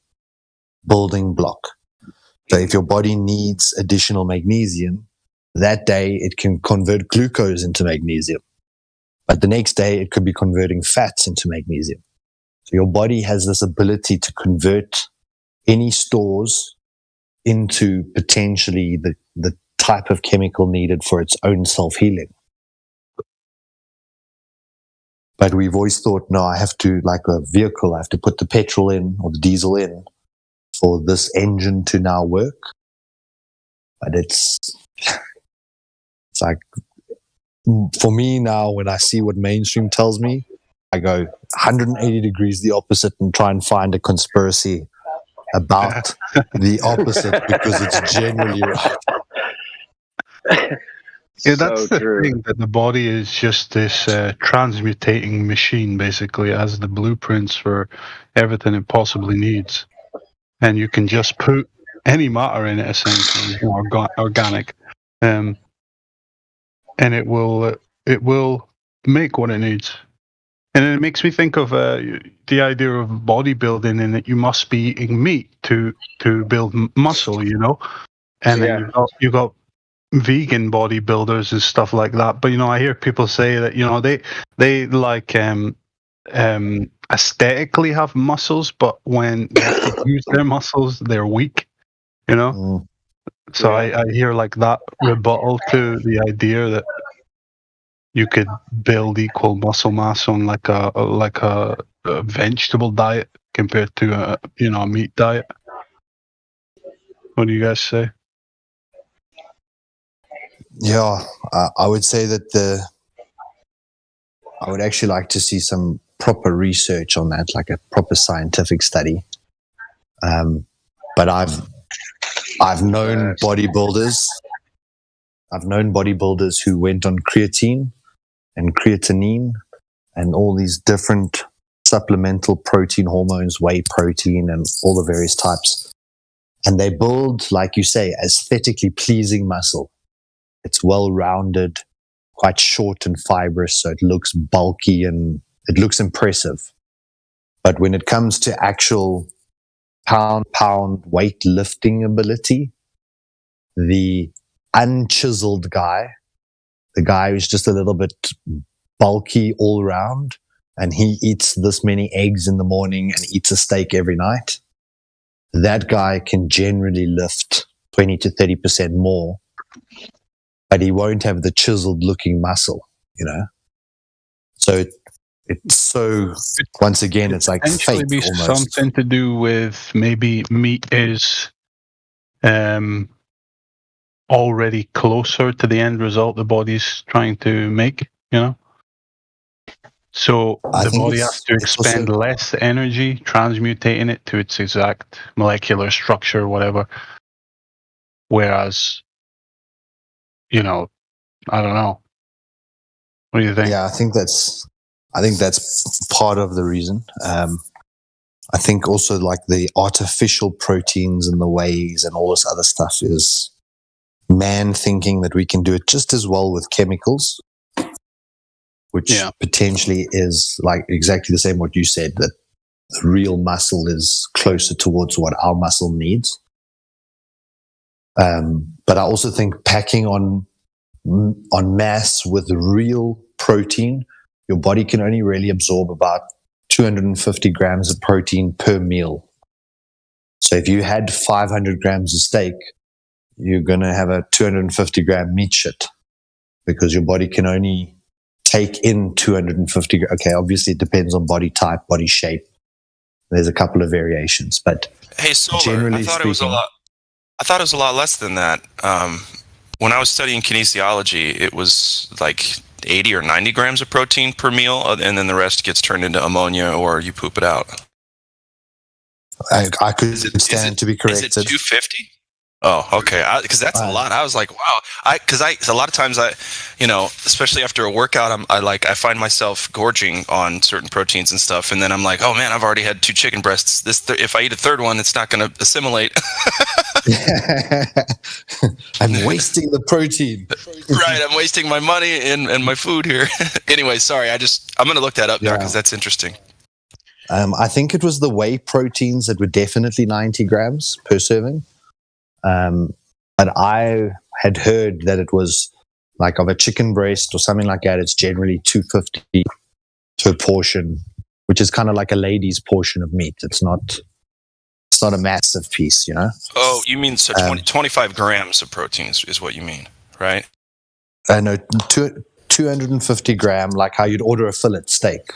building block. So if your body needs additional magnesium, that day it can convert glucose into magnesium. But the next day it could be converting fats into magnesium. So your body has this ability to convert any stores into potentially the type of chemical needed for its own self-healing. But we've always thought, no, I have to, like a vehicle, I have to put the petrol in or the diesel in for this engine to now work. But it's like, for me now, when I see what mainstream tells me, I go 180 degrees the opposite and try and find a conspiracy about the opposite, because it's generally right. Yeah, that's the thing, that the body is just this transmutating machine, basically. It has the blueprints for everything it possibly needs. And you can just put any matter in it, essentially, organic. And it will make what it needs. And it makes me think of the idea of bodybuilding, in that you must be eating meat to build muscle, you know? And then you got vegan bodybuilders and stuff like that. But, you know, I hear people say that, you know, they like aesthetically have muscles, but when they have to use their muscles, they're weak, you know? So I hear like that rebuttal to the idea that you could build equal muscle mass on like a vegetable diet compared to a meat diet. What do you guys say? Yeah, I would say that I would actually like to see some proper research on that, like a proper scientific study. But I've known bodybuilders. I've known bodybuilders who went on creatine and creatinine and all these different supplemental protein hormones, whey protein, and all the various types. And they build, like you say, aesthetically pleasing muscle. It's well-rounded, quite short and fibrous, so it looks bulky and it looks impressive. But when it comes to actual pound weight lifting ability, the unchiseled guy, the guy who's just a little bit bulky all around, and he eats this many eggs in the morning and eats a steak every night, that guy can generally lift 20 to 30% more, but he won't have the chiseled looking muscle, you know? So it's so, once again, it's like fake be almost. Something to do with maybe meat is already closer to the end result the body's trying to make, you know? So the body has to expend less energy transmutating it to its exact molecular structure, whatever. Whereas, you know, I don't know. What do you think? Yeah, I think that's part of the reason. I think also like the artificial proteins and the wheys and all this other stuff is man thinking that we can do it just as well with chemicals, which potentially is like exactly the same what you said, that the real muscle is closer towards what our muscle needs. But I also think packing on mass with real protein, your body can only really absorb about 250 grams of protein per meal. So if you had 500 grams of steak, you're going to have a 250 gram meat shit because your body can only take in 250. Okay, obviously it depends on body type, body shape. There's a couple of variations, but Hey, Solar, generally I thought it was a lot less than that. When I was studying kinesiology, it was like 80 or 90 grams of protein per meal, and then the rest gets turned into ammonia or you poop it out. I could stand to be corrected. Is it 250? Oh, okay. Because that's a lot. I was like, wow. Because a lot of times especially after a workout, I find myself gorging on certain proteins and stuff, and then I'm like, oh man, I've already had 2 chicken breasts. If I eat a third one, it's not going to assimilate. I'm wasting the protein. Right, I'm wasting my money and my food here. Anyway, sorry. I'm going to look that up now because that's interesting. I think it was the whey proteins that were definitely 90 grams per serving. But I had heard that it was like of a chicken breast or something like that. It's generally 250 per portion, which is kind of like a lady's portion of meat. It's not a massive piece, you know? Oh, you mean 25 grams of protein is what you mean, right? No, 250 gram, like how you'd order a fillet steak.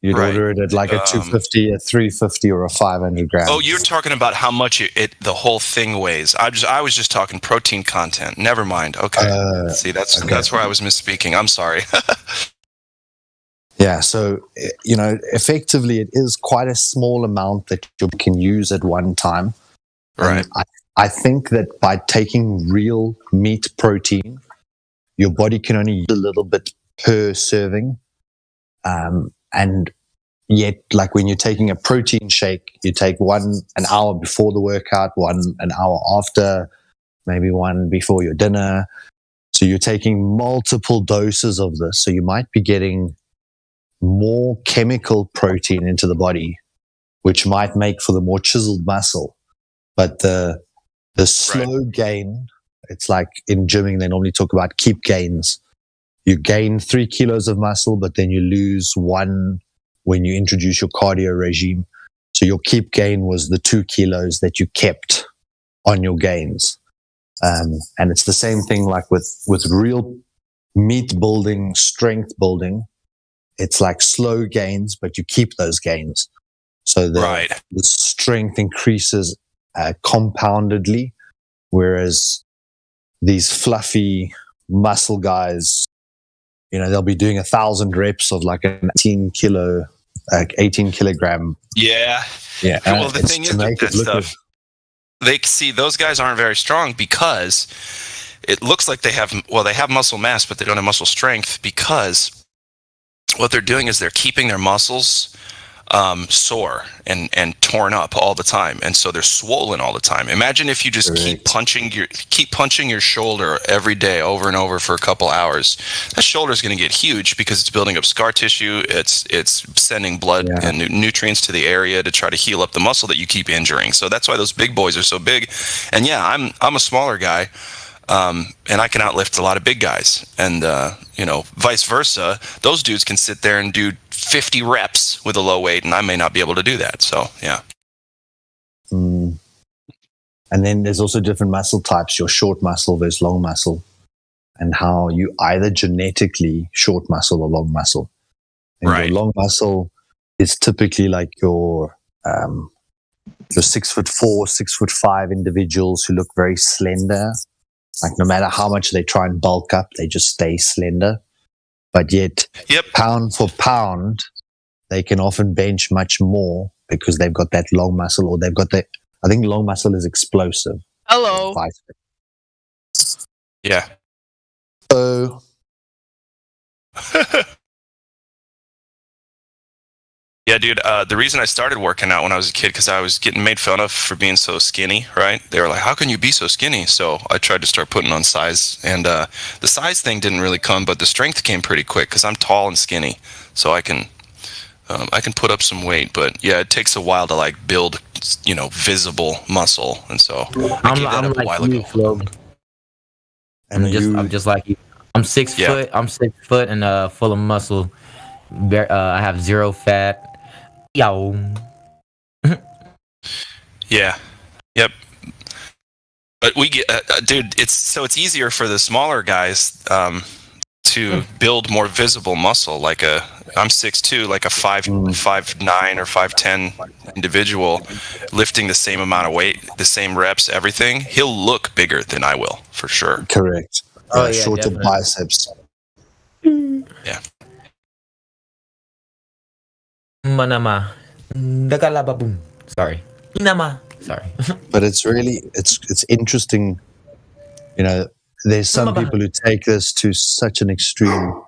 You'd order it at like a 250, a 350, or a 500 grams. Oh, you're talking about how much the whole thing weighs. I was just talking protein content. Never mind. Okay. See, that's where I was misspeaking. I'm sorry. Yeah, so, effectively it is quite a small amount that you can use at one time. Right. I think that by taking real meat protein, your body can only use a little bit per serving. And yet, like when you're taking a protein shake, you take one an hour before the workout, one an hour after, maybe one before your dinner. So you're taking multiple doses of this. So you might be getting more chemical protein into the body, which might make for the more chiseled muscle. But the slow gain, it's like in gymming, they normally talk about keep gains. You gain 3 kilos of muscle, but then you lose 1 when you introduce your cardio regime. So your keep gain was the 2 kilos that you kept on your gains. And it's the same thing like with real meat building, strength building. It's like slow gains, but you keep those gains. So the strength increases compoundedly, whereas these fluffy muscle guys, they'll be doing 1,000 reps of like an 18 kilogram. Yeah. Yeah. Well, the thing is with that stuff, those guys aren't very strong because it looks like they have muscle mass, but they don't have muscle strength because what they're doing is they're keeping their muscles sore and torn up all the time, and so they're swollen all the time. Imagine if you just keep punching your shoulder every day over and over for a couple hours. That shoulder is going to get huge because it's building up scar tissue. It's sending blood and nutrients to the area to try to heal up the muscle that you keep injuring. So that's why those big boys are so big. And yeah, I'm a smaller guy. And I can outlift a lot of big guys, and vice versa. Those dudes can sit there and do 50 reps with a low weight, and I may not be able to do that. So yeah. And then there's also different muscle types: your short muscle versus long muscle, and how you either genetically short muscle or long muscle. And your long muscle is typically like your 6'4", 6'5" individuals who look very slender. Like no matter how much they try and bulk up, they just stay slender. But yet, pound for pound, they can often bench much more because they've got that long muscle, or they've got I think long muscle is explosive. Hello. Yeah. So. Yeah, dude, the reason I started working out when I was a kid, because I was getting made fun of for being so skinny, right? They were like, how can you be so skinny? So I tried to start putting on size, and the size thing didn't really come, but the strength came pretty quick because I'm tall and skinny, so I can put up some weight. But yeah, it takes a while to like build visible muscle. And so I gave that up a while ago. Flo. I'm just like you. I'm 6 foot. I'm 6 foot and full of muscle. I have 0 fat. Yo. Yeah. Yep. But we get, dude. It's easier for the smaller guys to build more visible muscle. Like I'm 6'2", like a 5'9" or 5'10" individual, lifting the same amount of weight, the same reps, everything. He'll look bigger than I will, for sure. Correct. Shorter definitely. Biceps. Yeah. Manama. Sorry. Inama. Sorry. But it's really it's interesting. There's some people who take this to such an extreme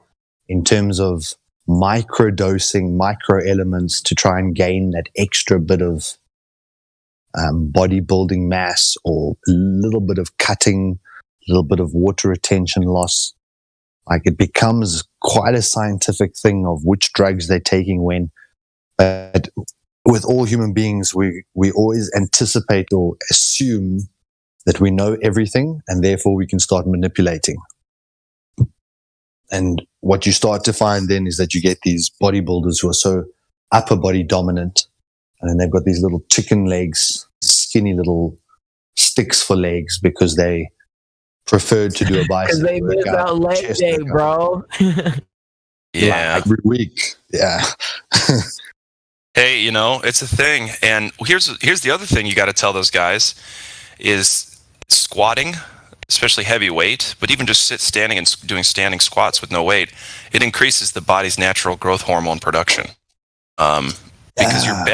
in terms of micro-dosing, micro elements to try and gain that extra bit of bodybuilding mass, or a little bit of cutting, a little bit of water retention loss. Like, it becomes quite a scientific thing of which drugs they're taking when. But with all human beings, we always anticipate or assume that we know everything, and therefore we can start manipulating. And what you start to find then is that you get these bodybuilders who are so upper body dominant, and then they've got these little chicken legs, skinny little sticks for legs, because they preferred to do a bicep. Because they miss out leg day, bro. Yeah. Every week. Yeah. Hey, it's a thing. And here's the other thing you got to tell those guys is squatting, especially heavy weight, but even just standing and doing standing squats with no weight, it increases the body's natural growth hormone production. Because you're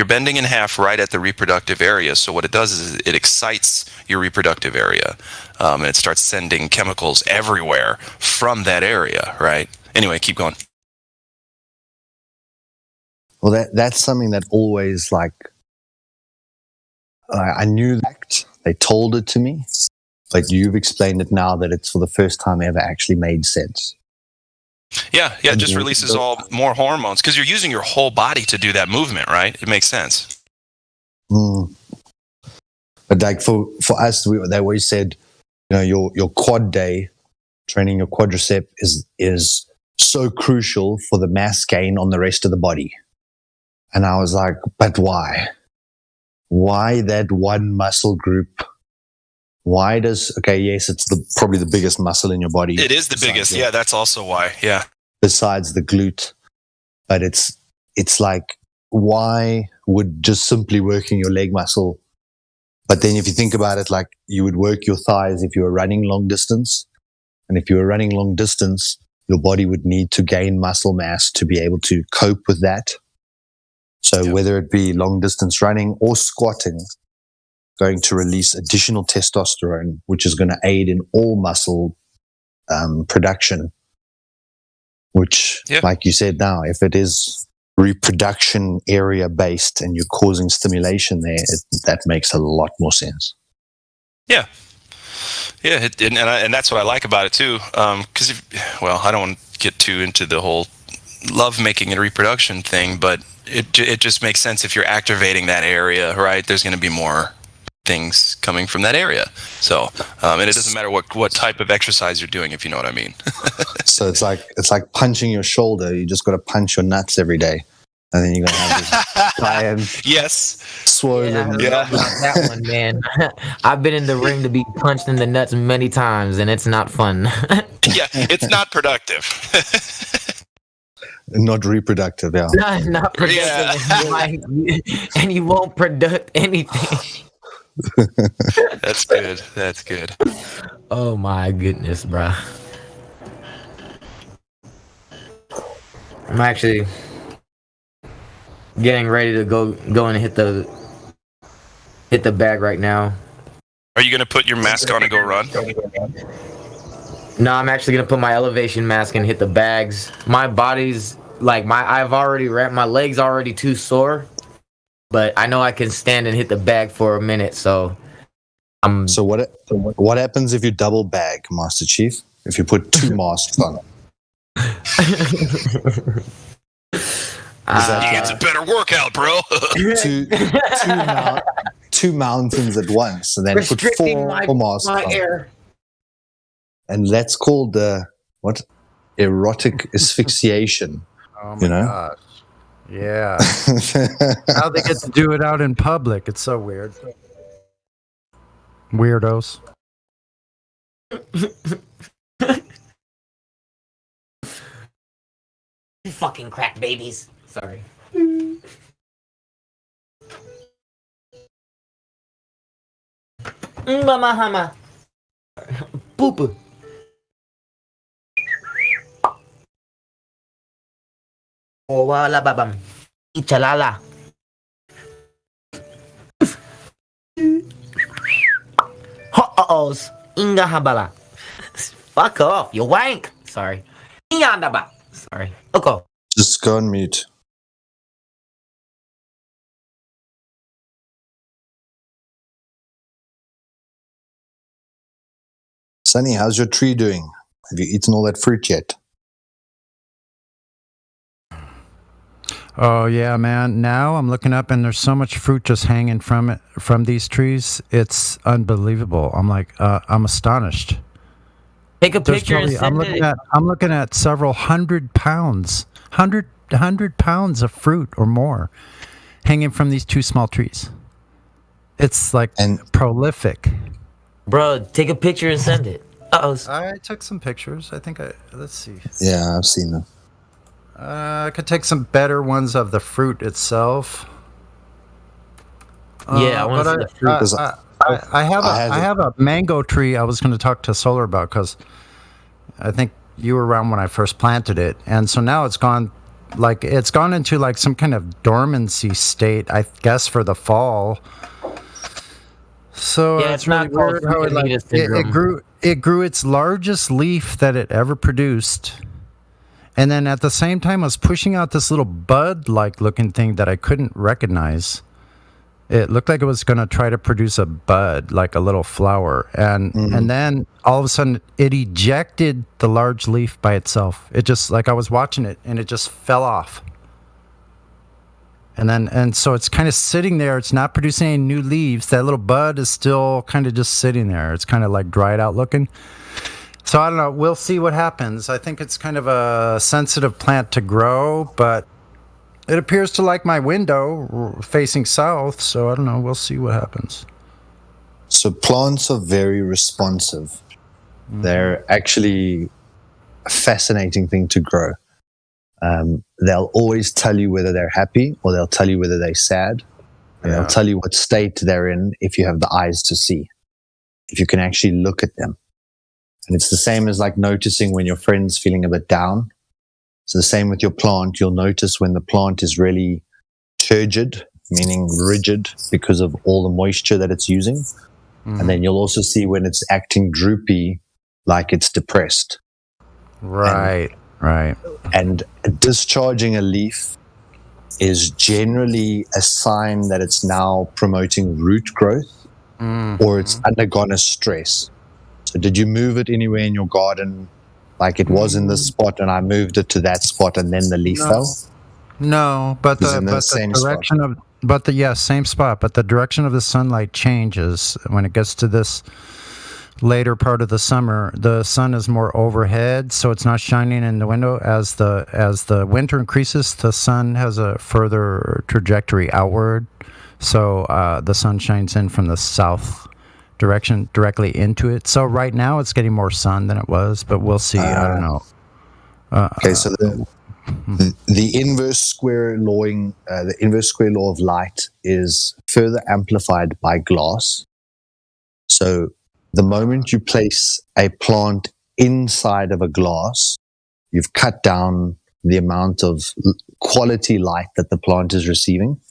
bending in half right at the reproductive area. So what it does is it excites your reproductive area, and it starts sending chemicals everywhere from that area, right? Anyway, keep going. Well, that's something that always, I knew that. They told it to me, but you've explained it now that it's for the first time ever actually made sense. Yeah, it just releases all more hormones because you're using your whole body to do that movement, right? It makes sense. But like for us, they always said, your quad day, training your quadricep is so crucial for the mass gain on the rest of the body. And I was like, but why? Why that one muscle group? Why yes, it's probably the biggest muscle in your body. It is the biggest. Yeah, that's also why. Yeah. Besides the glute. But it's like, why would just simply working your leg muscle? But then if you think about it, like, you would work your thighs if you were running long distance. And if you were running long distance, your body would need to gain muscle mass to be able to cope with that. So whether it be long distance running or squatting, going to release additional testosterone, which is going to aid in all muscle production, which, like you said now, if it is reproduction area based and you're causing stimulation there, that makes a lot more sense. Yeah. Yeah, and that's what I like about it too. Because, I don't want to get too into the whole love making and reproduction thing, but it just makes sense if you're activating that area, right? There's going to be more things coming from that area. So, and it doesn't matter what type of exercise you're doing, if you know what I mean. So it's like punching your shoulder. You just got to punch your nuts every day, and then you're gonna have this giant, swollen. About that one, man. I've been in the ring to be punched in the nuts many times, and it's not fun. Yeah, it's not productive. Not reproductive, yeah. Not productive, and you won't produce anything. That's good. That's good. Oh my goodness, bro. I'm actually getting ready to go and hit the bag right now. Are you gonna put your mask on and go run? No, I'm actually gonna put my elevation mask and hit the bags. My body's I've already wrapped my legs already too sore, but I know I can stand and hit the bag for a minute. So So what happens if you double bag, Master Chief? If you put two masks on? He gets a better workout, bro. two mountains at once, and then put four masks on. Air. And that's called erotic asphyxiation. Oh my gosh. Yeah. How they get to do it out in public. It's so weird. Weirdos. Fucking crack babies. Sorry. Mama hama. Poop. Oh, wala babam. Ichalala. Ho-ohs. Inga habala. Fuck off, you wank. Sorry. Iyandaba. Sorry. Okay. Just go on mute. Sunny, how's your tree doing? Have you eaten all that fruit yet? Oh yeah, man. Now I'm looking up and there's so much fruit just hanging from these trees. It's unbelievable. I'm like, I'm astonished. Take a picture and send it. I'm looking at several 100 pounds, 100 pounds of fruit or more hanging from these two small trees. It's like prolific. Bro, take a picture and send it. I took some pictures. I think let's see. Yeah, I've seen them. I could take some better ones of the fruit itself. Yeah, I want to see the fruit. I have a mango tree I was going to talk to Solar about because I think you were around when I first planted it, and so now it's gone into like some kind of dormancy state, I guess, for the fall. So yeah, it's not weird how it grew its largest leaf that it ever produced. And then at the same time, I was pushing out this little bud-like looking thing that I couldn't recognize. It looked like it was going to try to produce a bud, like a little flower. And then all of a sudden, it ejected the large leaf by itself. It just, like I was watching it, and it just fell off. And so it's kind of sitting there. It's not producing any new leaves. That little bud is still kind of just sitting there. It's kind of like dried out looking. So I don't know. We'll see what happens. I think it's kind of a sensitive plant to grow, but it appears to like my window facing south. So I don't know. We'll see what happens. So plants are very responsive. They're actually a fascinating thing to grow. They'll always tell you whether they're happy or they'll tell you whether they're sad. And they'll tell you what state they're in if you have the eyes to see, if you can actually look at them. And it's the same as like noticing when your friend's feeling a bit down. It's the same with your plant. You'll notice when the plant is really turgid, meaning rigid because of all the moisture that it's using. And then you'll also see when it's acting droopy, like it's depressed. Right. And discharging a leaf is generally a sign that it's now promoting root growth or it's undergone a stress. So did you move it anywhere in your garden? Like it was in this spot and I moved it to that spot and then the leaf fell? No, but the direction spot. Same spot, but the direction of the sunlight changes when it gets to this later part of the summer. The sun is more overhead, so it's not shining in the window. As the winter increases, the sun has a further trajectory outward, so the sun shines in from the south direction directly into it. So right now it's getting more sun than it was, but we'll see. I don't know. Okay, so the inverse square law of light is further amplified by glass. So the moment you place a plant inside of a glass, you've cut down the amount of quality light that the plant is receiving.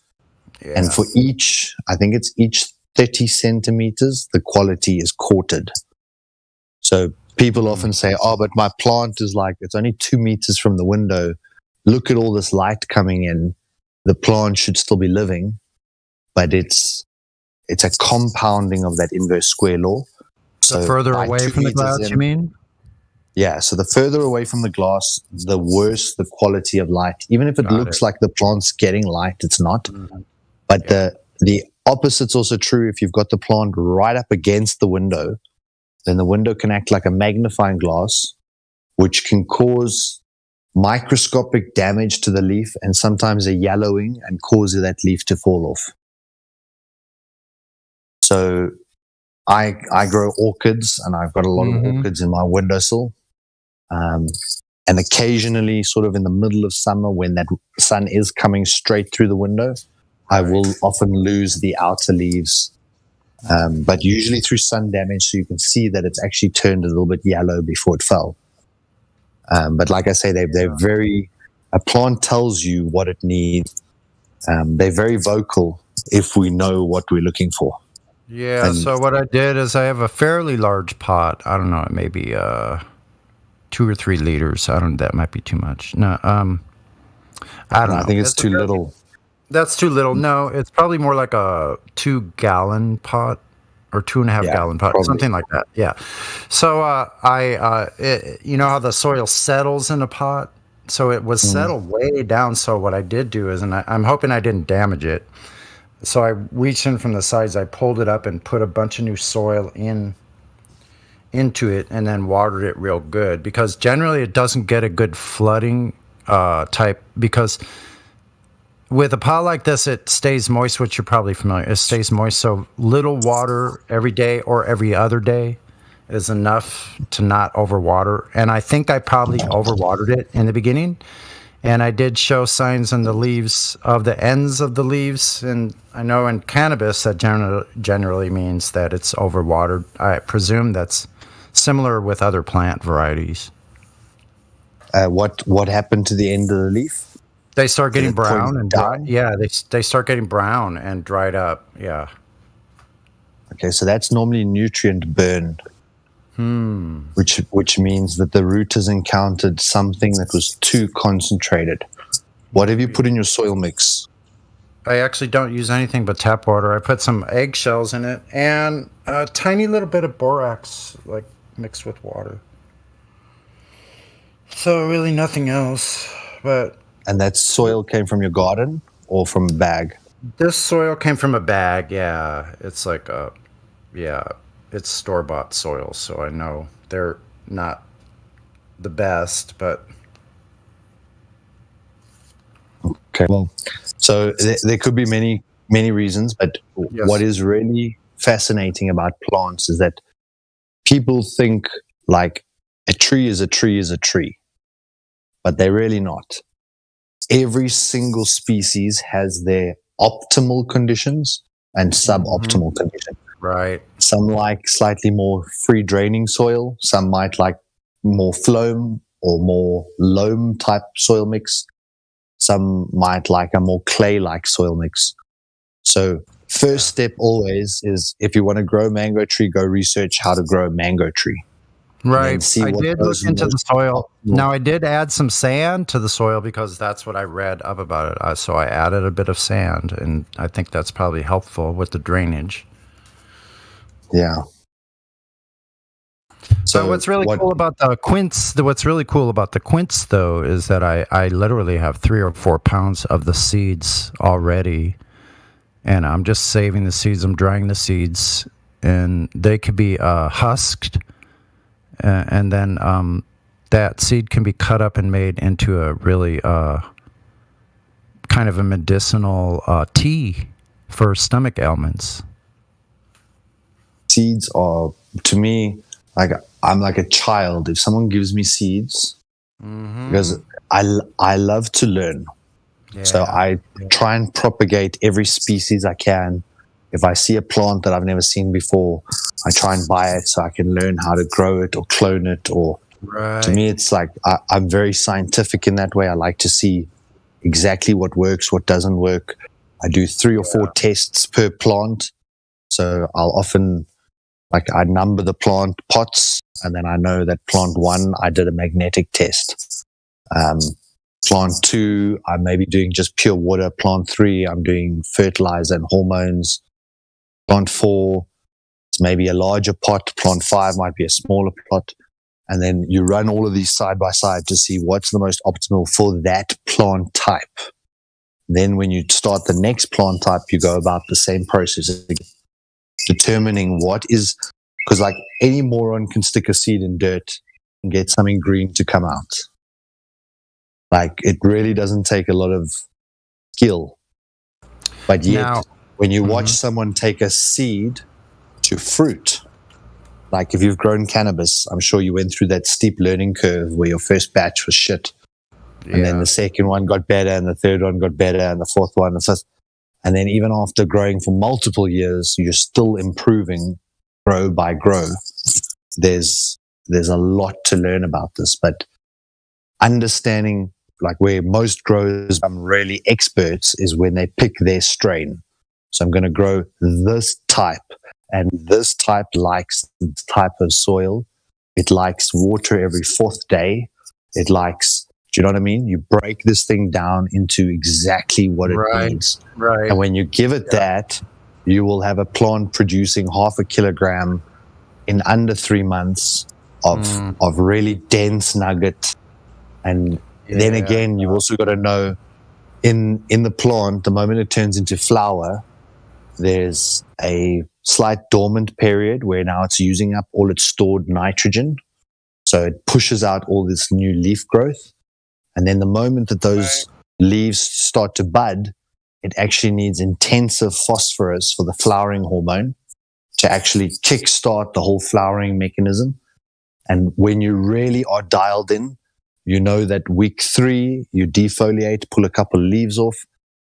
And for each 30 centimeters, the quality is quartered. So people often say, but my plant is like, it's only 2 meters from the window. Look at all this light coming in. The plant should still be living, but it's a compounding of that inverse square law. So further away from the clouds, you mean? Yeah, so the further away from the glass, the worse the quality of light. Even if it looks like the plant's getting light, it's not. But the opposite's also true. If you've got the plant right up against the window, then the window can act like a magnifying glass, which can cause microscopic damage to the leaf and sometimes a yellowing and cause that leaf to fall off. So I grow orchids, and I've got a lot of orchids in my windowsill. And occasionally, sort of in the middle of summer, when that sun is coming straight through the window, I will often lose the outer leaves. But usually through sun damage, so you can see that it's actually turned a little bit yellow before it fell. But like I say, a plant tells you what it needs. They're very vocal if we know what we're looking for. Yeah, so what I did is I have a fairly large pot. I don't know, maybe 2 or 3 liters. That might be too much. No, I don't know. I think it's too little. That's too little. No, it's probably more like a 2-gallon pot or 2.5-gallon pot, probably. something like that. Yeah. So you know how the soil settles in a pot? So it was settled way down. So what I did do is, and I'm hoping I didn't damage it. So I reached in from the sides, I pulled it up and put a bunch of new soil into it, and then watered it real good, because generally it doesn't get a good flooding type, because with a pot like this, it stays moist, which you're probably familiar. It stays moist, so little water every day or every other day is enough to not overwater. And I think I probably overwatered it in the beginning, and I did show signs on the leaves of the ends of the leaves. And I know in cannabis that generally means that it's overwatered. I presume that's similar with other plant varieties. What happened to the end of the leaf? They start getting brown and dry. Yeah, they start getting brown and dried up. Yeah. Okay, so that's normally nutrient burn. Which means that the root has encountered something that was too concentrated. What have you put in your soil mix? I actually don't use anything but tap water. I put some eggshells in it and a tiny little bit of borax, like mixed with water. So really nothing else. And that soil came from your garden or from a bag? This soil came from a bag. Yeah, it's it's store-bought soil, so I know they're not the best, but okay. Well, so there could be many reasons, but what is really fascinating about plants is that people think like a tree is a tree is a tree, but they're really not. Every single species has their optimal conditions and suboptimal conditions. Right. Some like slightly more free draining soil. Some might like more phloem or more loam type soil mix. Some might like a more clay-like soil mix. So first step always is, if you want to grow mango tree, go research how to grow a mango tree. Right. I did look into the soil. Now, I did add some sand to the soil because that's what I read up about it. So I added a bit of sand, and I think that's probably helpful with the drainage. Yeah. So what's really cool about the quince, though, is that I literally have 3 or 4 pounds of the seeds already, and I'm just saving the seeds. I'm drying the seeds, and they could be husked, and then that seed can be cut up and made into a really kind of a medicinal tea for stomach ailments. Seeds are, to me, like I'm like a child. If someone gives me seeds, because I love to learn, so I try and propagate every species I can. If I see a plant that I've never seen before, I try and buy it so I can learn how to grow it or clone it. Or to me, it's like I'm very scientific in that way. I like to see exactly what works, what doesn't work. I do 3 or 4 tests per plant, so I'll often. Like I number the plant pots, and then I know that plant 1, I did a magnetic test. Plant 2, I may be doing just pure water. Plant 3, I'm doing fertilizer and hormones. Plant 4, it's maybe a larger pot. Plant 5 might be a smaller pot. And then you run all of these side by side to see what's the most optimal for that plant type. Then when you start the next plant type, you go about the same process, determining what is, because like any moron can stick a seed in dirt and get something green to come out. Like it really doesn't take a lot of skill. But yet, when you watch someone take a seed to fruit, like if you've grown cannabis, I'm sure you went through that steep learning curve where your first batch was shit. And then the second one got better, and the third one got better, and the fourth one, the fifth. And then even after growing for multiple years, you're still improving grow by grow. There's a lot to learn about this, but understanding like where most growers become really experts is when they pick their strain. So I'm going to grow this type, and this type likes this type of soil. It likes water every fourth day. It likes, do you know what I mean? You break this thing down into exactly what it needs. Right. And when you give it that, you will have a plant producing 0.5 kilogram in under 3 months of really dense nugget. And then again, you've also got to know in the plant, the moment it turns into flower, there's a slight dormant period where now it's using up all its stored nitrogen. So it pushes out all this new leaf growth. And then the moment that those leaves start to bud, it actually needs intensive phosphorus for the flowering hormone to actually kickstart the whole flowering mechanism. And when you really are dialed in, you know that week 3, you defoliate, pull a couple of leaves off,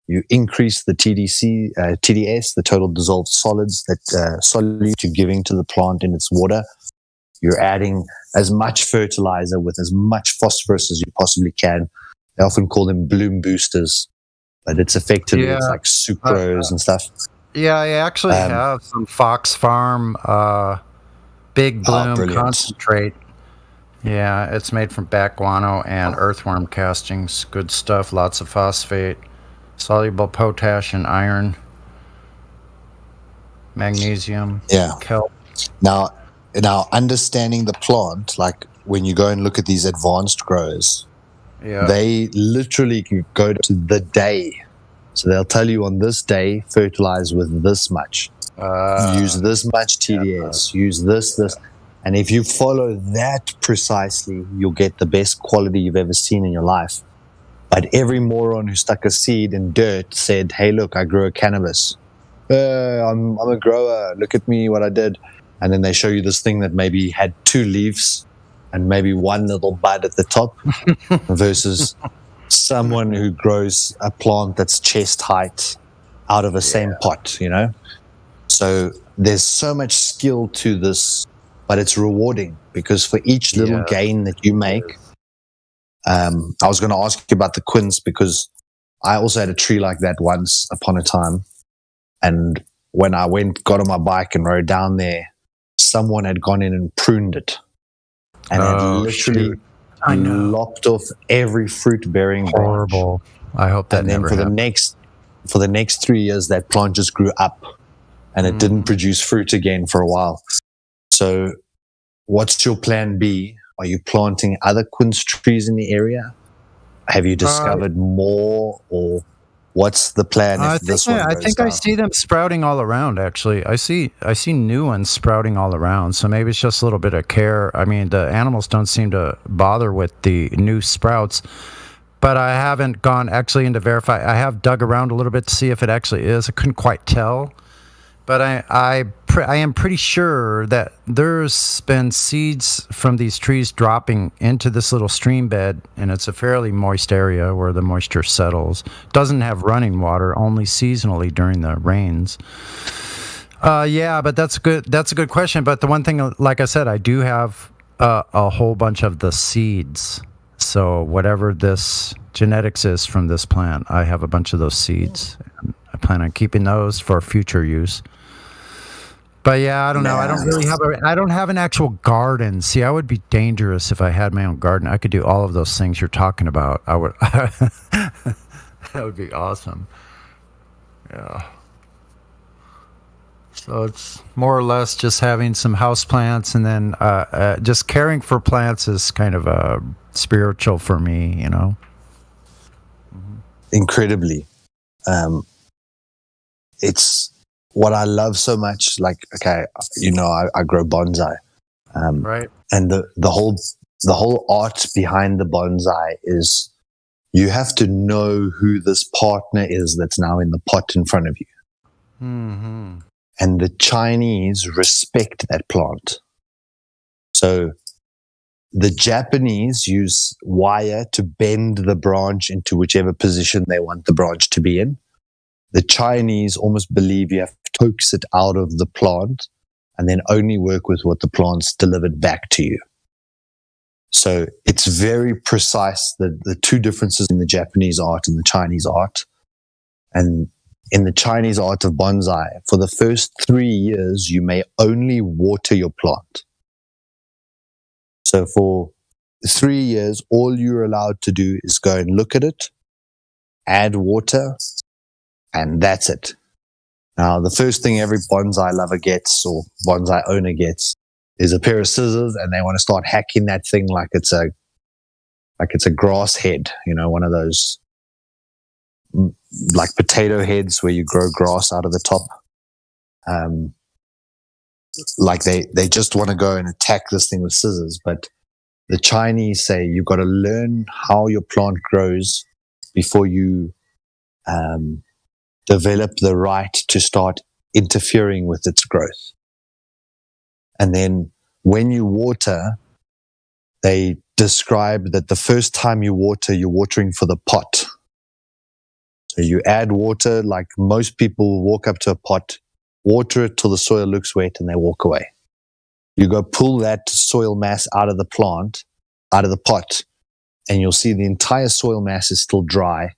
you increase the TDS, the total dissolved solids, that solute you're giving to the plant in its water. You're adding as much fertilizer with as much phosphorus as you possibly can. They often call them bloom boosters, but it's effectively it's like sucrose and stuff. Yeah, I actually have some Fox Farm Big Bloom concentrate. Yeah, it's made from bat guano and earthworm castings. Good stuff. Lots of phosphate, soluble potash and iron, magnesium, kelp. Now, understanding the plant, like when you go and look at these advanced growers, they literally can go to the day. So they'll tell you on this day, fertilize with this much. Use this much TDS. Use this. And if you follow that precisely, you'll get the best quality you've ever seen in your life. But every moron who stuck a seed in dirt said, hey, look, I grew a cannabis. I'm a grower. Look at me, what I did. And then they show you this thing that maybe had 2 leaves and maybe 1 little bud at the top versus someone who grows a plant that's chest height out of the same pot, you know? So there's so much skill to this, but it's rewarding because for each little gain that you make, I was going to ask you about the quince because I also had a tree like that once upon a time. And when I got on my bike and rode down there, someone had gone in and pruned it and had literally lopped off every fruit-bearing branch. Horrible. I hope that never happens. For the next 3 years, that plant just grew up and it didn't produce fruit again for a while. So what's your plan B? Are you planting other quince trees in the area? Have you discovered more, or what's the plan if this one goes I think down? I see them sprouting all around, actually. I see new ones sprouting all around, so maybe it's just a little bit of care. I mean, the animals don't seem to bother with the new sprouts, but I haven't gone actually into verify. I have dug around a little bit to see if it actually is. I couldn't quite tell. But I am pretty sure that there's been seeds from these trees dropping into this little stream bed, and it's a fairly moist area where the moisture settles. Doesn't have running water, only seasonally during the rains. But that's good. That's a good question. But the one thing, like I said, I do have a whole bunch of the seeds. So whatever this genetics is from this plant, I have a bunch of those seeds. I plan on keeping those for future use. But yeah, I don't know. I don't really I don't have an actual garden. See, I would be dangerous if I had my own garden. I could do all of those things you're talking about. I would. That would be awesome. Yeah. So it's more or less just having some house plants, and then just caring for plants is kind of spiritual for me, you know. Incredibly. It's what I love so much. Like, okay, you know, I grow bonsai, right? And the whole art behind the bonsai is you have to know who this partner is that's now in the pot in front of you. Mm-hmm. And the Chinese respect that plant. So the Japanese use wire to bend the branch into whichever position they want the branch to be in. The Chinese almost believe you have to coax it out of the plant and then only work with what the plant's delivered back to you. So it's very precise, the two differences in the Japanese art and the Chinese art. And in the Chinese art of bonsai, for the first 3 years, you may only water your plant. So for 3 years, all you're allowed to do is go and look at it, add water, and that's it. Now, the first thing every bonsai lover gets or bonsai owner gets is a pair of scissors, and they want to start hacking that thing like it's a grass head, you know, one of those like potato heads where you grow grass out of the top. Like they just want to go and attack this thing with scissors. But the Chinese say you've got to learn how your plant grows before you develop the right to start interfering with its growth. And then when you water, they describe that the first time you water, you're watering for the pot. So you add water, like most people walk up to a pot, water it till the soil looks wet, and they walk away. You go pull that soil mass out of the plant, out of the pot, and you'll see the entire soil mass is still dry,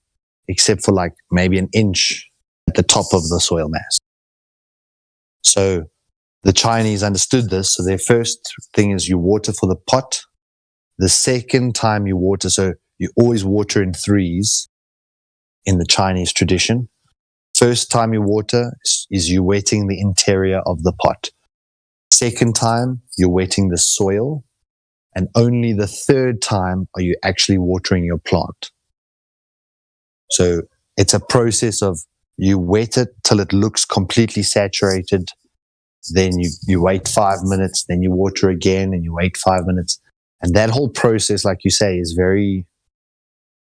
except for like maybe an inch at the top of the soil mass. So the Chinese understood this. So their first thing is you water for the pot. The second time you water, so you always water in threes in the Chinese tradition. First time you water is you wetting the interior of the pot. Second time, you're wetting the soil. And only the third time are you actually watering your plant. So it's a process of you wet it till it looks completely saturated. Then you wait 5 minutes, then you water again and you wait 5 minutes. And that whole process, like you say, is very,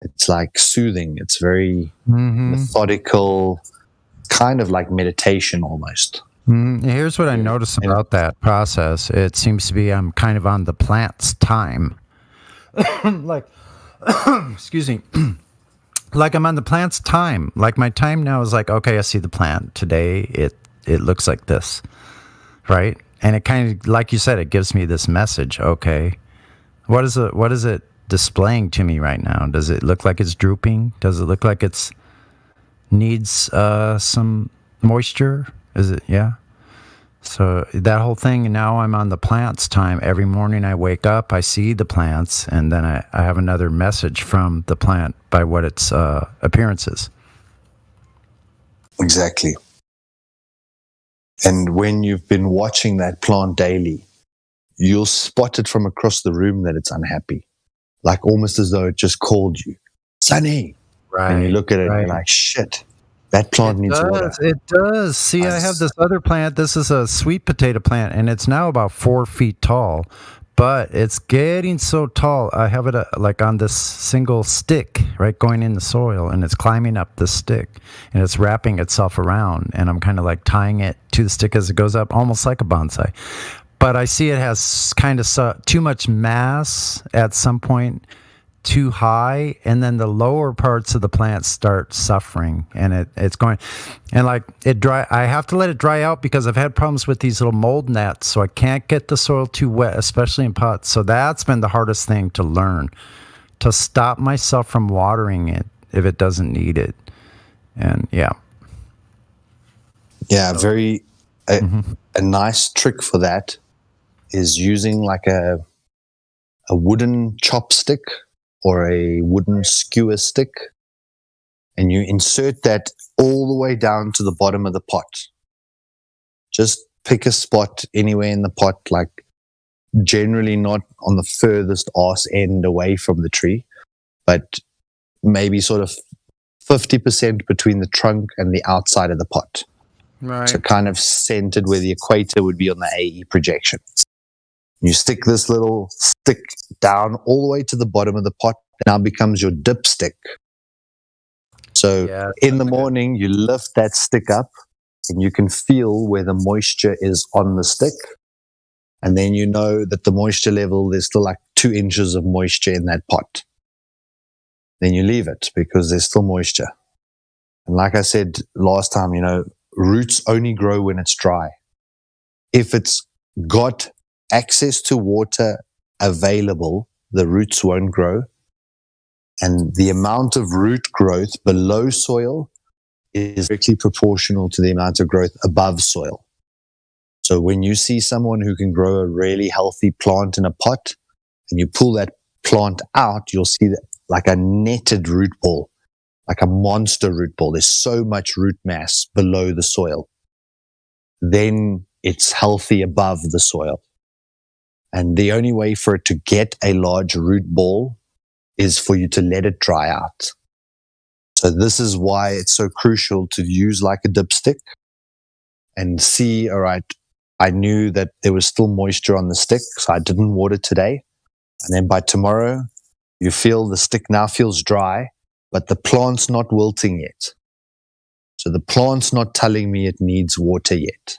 it's like soothing. It's very methodical, kind of like meditation almost. Here's what I notice about that process. It seems to be I'm kind of on the plant's time. Like, excuse me. Like I'm on the plant's time. Like my time now is like, okay, I see the plant. Today it looks like this. Right? And it kind of, like you said, it gives me this message. Okay. What is it displaying to me right now? Does it look like it's drooping? Does it look like it's needs some moisture? Is it? Yeah. So that whole thing, now I'm on the plant's time. Every morning I wake up, I see the plants, and then I have another message from the plant by what its appearance is. Exactly. And when you've been watching that plant daily, you'll spot it from across the room that it's unhappy. Like almost as though it just called you. Sunny. Right. And you look at it and you're like, shit, that plant needs water. It does. See, I have this other plant. This is a sweet potato plant, and it's now about 4 feet tall, but it's getting so tall. I have it like on this single stick, right, going in the soil, and it's climbing up the stick, and it's wrapping itself around, and I'm kind of like tying it to the stick as it goes up, almost like a bonsai. But I see it has kind of too much mass at some point, too high, and then the lower parts of the plant start suffering, and it's going, and like it dry. I have to let it dry out because I've had problems with these little mold nets, so I can't get the soil too wet, especially in pots. So that's been the hardest thing to learn, to stop myself from watering it if it doesn't need it, and yeah. A nice trick for that is using like a wooden chopstick or a wooden skewer stick, and you insert that all the way down to the bottom of the pot, just pick a spot anywhere in the pot, like generally not on the furthest arse end away from the tree, but maybe sort of 50% between the trunk and the outside of the pot. Right. So kind of centered where the equator would be on the AE projection. You stick this little stick down all the way to the bottom of the pot. It now becomes your dipstick. So in the morning, you lift that stick up and you can feel where the moisture is on the stick. And then you know that the moisture level, there's still like 2 inches of moisture in that pot. Then you leave it because there's still moisture. And like I said last time, you know, roots only grow when it's dry. If it's got access to water available, the roots won't grow. And the amount of root growth below soil is directly proportional to the amount of growth above soil. So when you see someone who can grow a really healthy plant in a pot and you pull that plant out, you'll see that like a netted root ball, like a monster root ball. There's so much root mass below the soil. Then it's healthy above the soil. And the only way for it to get a large root ball is for you to let it dry out. So this is why it's so crucial to use like a dipstick and see, all right, I knew that there was still moisture on the stick, so I didn't water today. And then by tomorrow, you feel the stick now feels dry, but the plant's not wilting yet. So the plant's not telling me it needs water yet.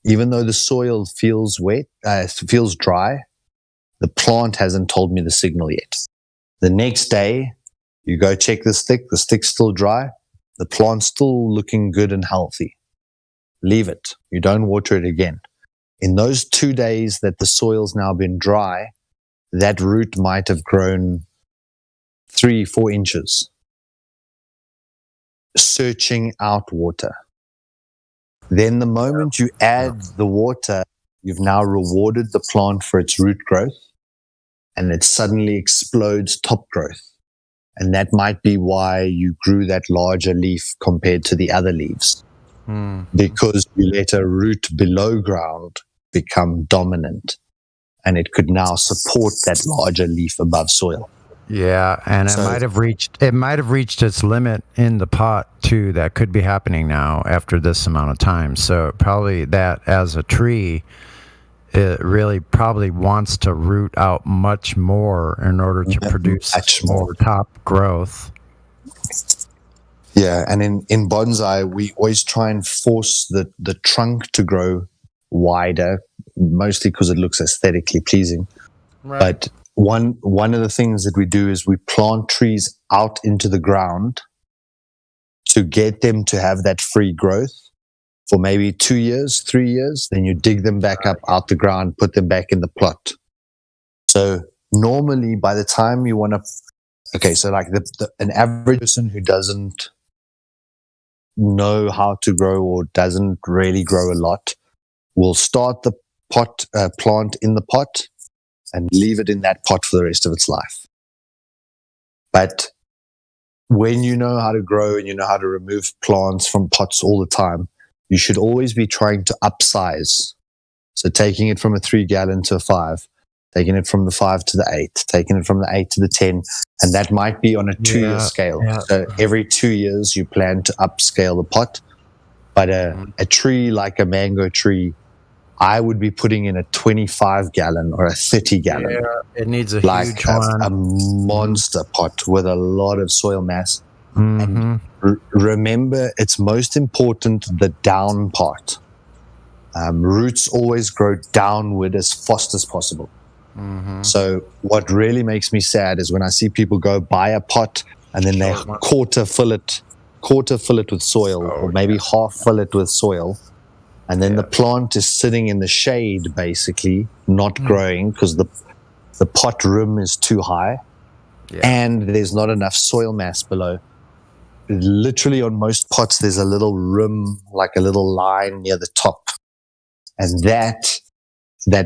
Even though the soil feels wet, feels dry, the plant hasn't told me the signal yet. The next day, you go check the stick's still dry, the plant's still looking good and healthy. Leave it. You don't water it again. In those 2 days that the soil's now been dry, that root might have grown 3-4 inches, searching out water. Then the moment you add the water, you've now rewarded the plant for its root growth, and it suddenly explodes top growth. And that might be why you grew that larger leaf compared to the other leaves. Because you let a root below ground become dominant, and it could now support that larger leaf above soil. Yeah, and it might have reached its limit in the pot too. That could be happening now after this amount of time. So probably that as a tree, it really probably wants to root out much more in order to produce more top growth. Yeah, and in bonsai, we always try and force the trunk to grow wider, mostly because it looks aesthetically pleasing. Right. But one of the things that we do is we plant trees out into the ground to get them to have that free growth for maybe 2 years, 3 years. Then you dig them back up out the ground, put them back in the plot. So normally by the time you want to, okay, so like an average person who doesn't know how to grow or doesn't really grow a lot will start the plant in the pot and leave it in that pot for the rest of its life. But when you know how to grow and you know how to remove plants from pots all the time, you should always be trying to upsize. So taking it from a 3 gallon to a 5, taking it from the 5 to the 8, taking it from the 8 to the 10, and that might be on a 2-year scale. Yeah. So every 2 years you plan to upscale the pot. But a tree like a mango tree, I would be putting in a 25 gallon or a 30 gallon. Yeah, it needs a huge one. A monster pot with a lot of soil mass. And remember, it's most important the down part. Roots always grow downward as fast as possible. So what really makes me sad is when I see people go buy a pot and then they quarter fill it with soil, or maybe half fill it with soil. And then the plant is sitting in the shade, basically, not growing because the pot rim is too high and there's not enough soil mass below. Literally on most pots, there's a little rim, like a little line near the top. And that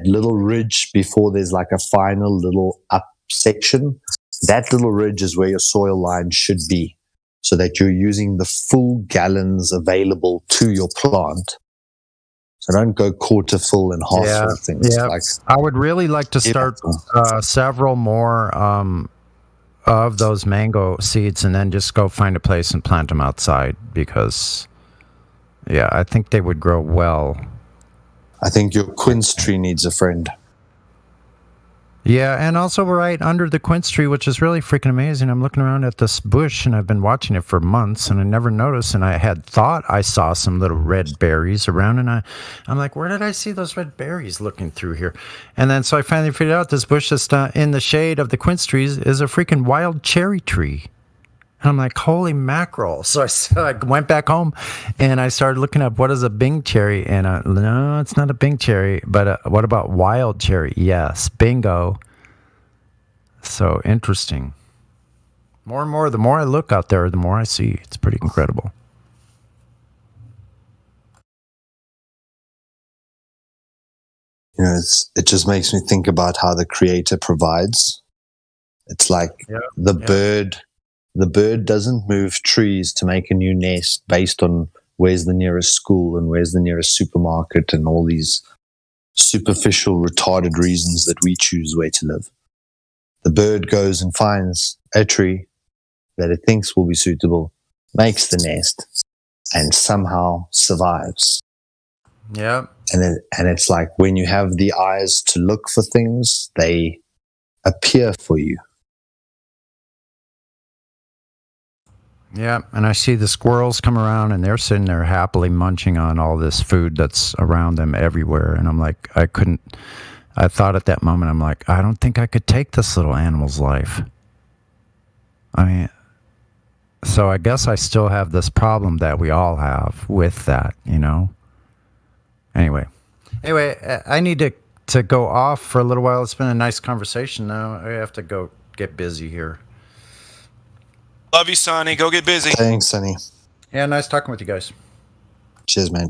little ridge before there's like a final little up section, that little ridge is where your soil line should be, so that you're using the full gallons available to your plant So don't go quarter full and half full things. Yeah. Like, I would really like to start several more of those mango seeds and then just go find a place and plant them outside because, yeah, I think they would grow well. I think your quince tree needs a friend. Yeah, and also right under the quince tree, which is really freaking amazing. I'm looking around at this bush, and I've been watching it for months, and I never noticed, and I had thought I saw some little red berries around, and I'm like, where did I see those red berries looking through here? And then so I finally figured out this bush that's in the shade of the quince trees is a freaking wild cherry tree. And I'm like, holy mackerel. So I went back home and I started looking up what is a Bing cherry. And no, it's not a Bing cherry. But what about wild cherry? Yes, bingo. So interesting. More and more, the more I look out there, the more I see. It's pretty incredible. You know, it just makes me think about how the Creator provides. It's like the bird. The bird doesn't move trees to make a new nest based on where's the nearest school and where's the nearest supermarket and all these superficial, retarded reasons that we choose where to live. The bird goes and finds a tree that it thinks will be suitable, makes the nest, and somehow survives. Yeah. And it's like when you have the eyes to look for things, they appear for you. Yeah, and I see the squirrels come around and they're sitting there happily munching on all this food that's around them everywhere. And I'm like, I thought at that moment, I'm like, I don't think I could take this little animal's life. I mean, so I guess I still have this problem that we all have with that, you know? Anyway, I need to go off for a little while. It's been a nice conversation now. I have to go get busy here. Love you, Sonny. Go get busy. Thanks, Sonny. Yeah, nice talking with you guys. Cheers, man.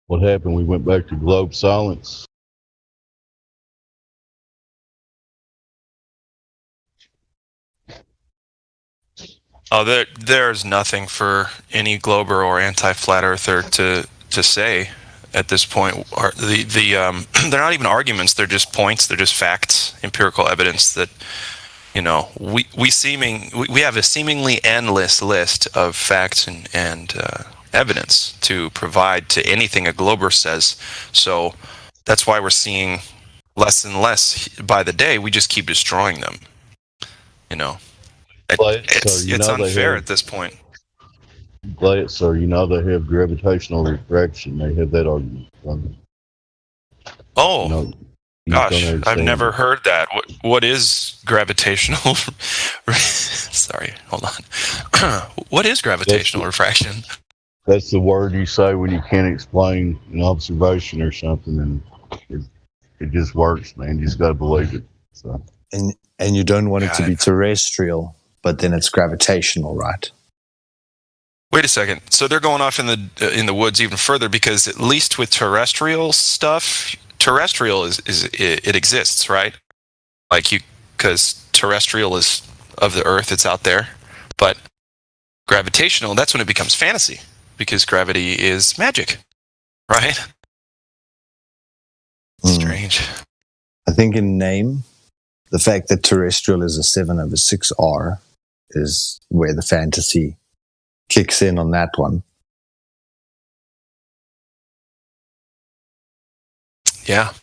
What happened? We went back to globe silence. Oh, there's nothing for any glober or anti-flat earther to say at this point. They're not even arguments. They're just points. They're just facts, empirical evidence that, you know, we have a seemingly endless list of facts and evidence to provide to anything a glober says. So that's why we're seeing less and less by the day. We just keep destroying them. It's unfair at this point. So they have gravitational refraction. They have that argument. Oh, gosh, I've never heard that. What is gravitational? Sorry, hold on. What is gravitational refraction? That's the word you say when you can't explain an observation or something, and it just works, man. You just got to believe it. So. And you don't want it to be terrestrial, but then it's gravitational, right? Wait a second. So they're going off in the woods even further, because at least with terrestrial stuff, terrestrial it exists, right? Because terrestrial is of the Earth, it's out there. But gravitational, that's when it becomes fantasy, because gravity is magic, right? Strange. I think in name, the fact that terrestrial is a 7/6R is where the fantasy kicks in on that one. Yeah.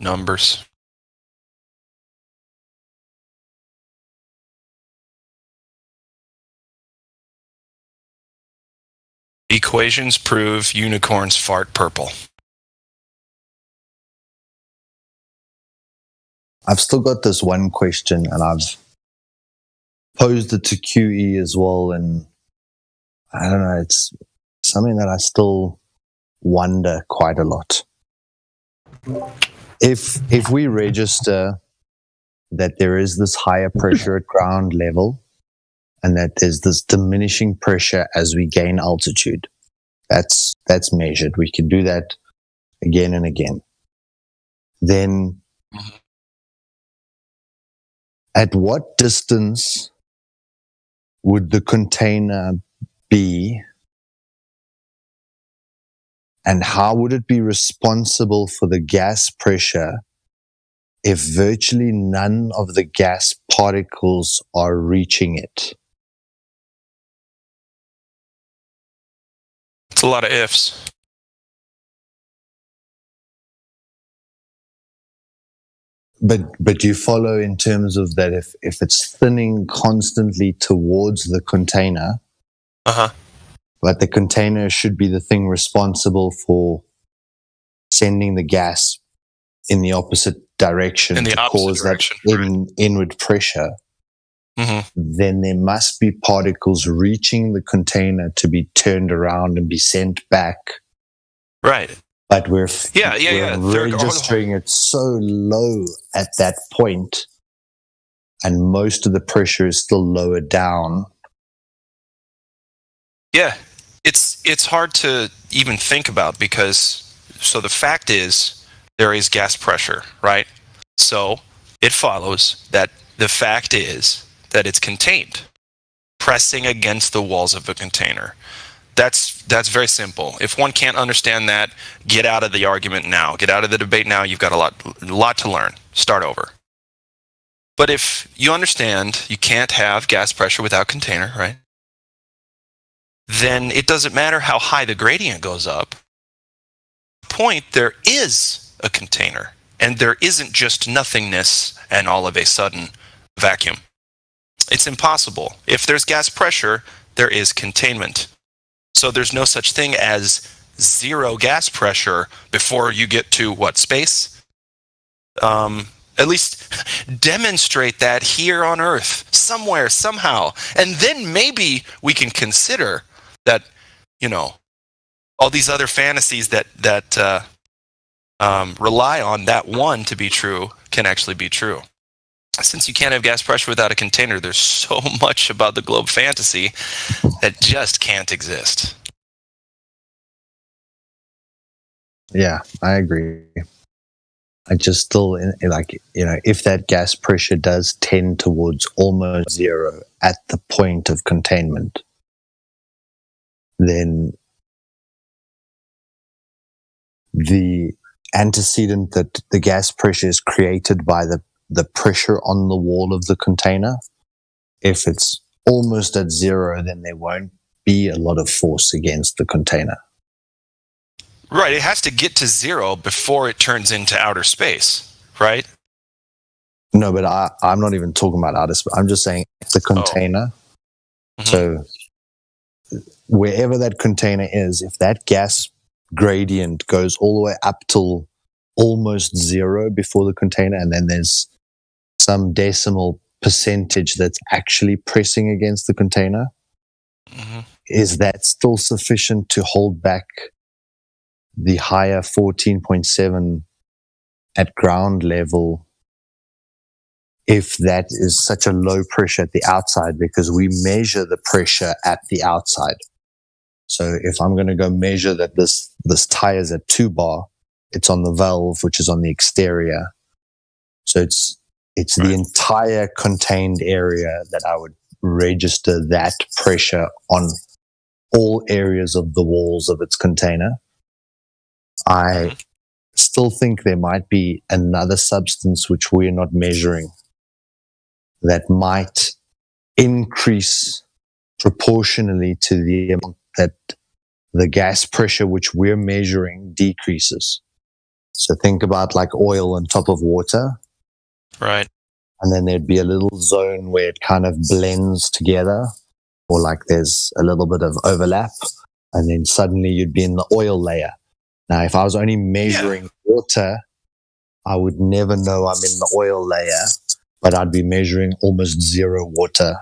Numbers. Equations prove unicorns fart purple. I've still got this one question, and I've posed it to QE as well, and I don't know, it's something that I still wonder quite a lot. If we register that there is this higher pressure at ground level and that there's this diminishing pressure as we gain altitude, that's measured. We can do that again and again. Then at what distance would the container be, and how would it be responsible for the gas pressure if virtually none of the gas particles are reaching it? It's a lot of ifs. But you follow in terms of that if it's thinning constantly towards the container, but the container should be the thing responsible for sending the gas in the opposite direction to cause that inward pressure, then there must be particles reaching the container to be turned around and be sent back. Right. But we're registering it so low at that point, and most of the pressure is still lower down. Yeah, it's hard to even think about, because so the fact is there is gas pressure, right? So it follows that the fact is that it's contained, pressing against the walls of a container. That's very simple. If one can't understand that, get out of the argument now. Get out of the debate now. You've got a lot to learn. Start over. But if you understand you can't have gas pressure without container, right? Then it doesn't matter how high the gradient goes up. Point, there is a container, and there isn't just nothingness and all of a sudden vacuum. It's impossible. If there's gas pressure, there is containment. So there's no such thing as zero gas pressure before you get to space? At least demonstrate that here on Earth, somewhere, somehow. And then maybe we can consider that, all these other fantasies that rely on that one to be true can actually be true. Since you can't have gas pressure without a container, there's so much about the globe fantasy that just can't exist. Yeah, I agree. I just still, if that gas pressure does tend towards almost zero at the point of containment, then the antecedent that the gas pressure is created by the pressure on the wall of the container, if it's almost at zero, then there won't be a lot of force against the container. Right. It has to get to zero before it turns into outer space, right? No, but I'm not even talking about outer space. I'm just saying the container. So wherever that container is, if that gas gradient goes all the way up till almost zero before the container, and then there's some decimal percentage that's actually pressing against the container, is that still sufficient to hold back the higher 14.7 at ground level if that is such a low pressure at the outside? Because we measure the pressure at the outside. So if I'm going to go measure that this tire is at 2 bar, it's on the valve, which is on the exterior. So it's the entire contained area that I would register that pressure on all areas of the walls of its container. I still think there might be another substance which we're not measuring that might increase proportionally to the amount that the gas pressure which we're measuring decreases. So think about like oil on top of water. Right. And then there'd be a little zone where it kind of blends together, or like there's a little bit of overlap, and then suddenly you'd be in the oil layer. Now, if I was only measuring water, I would never know I'm in the oil layer, but I'd be measuring almost zero water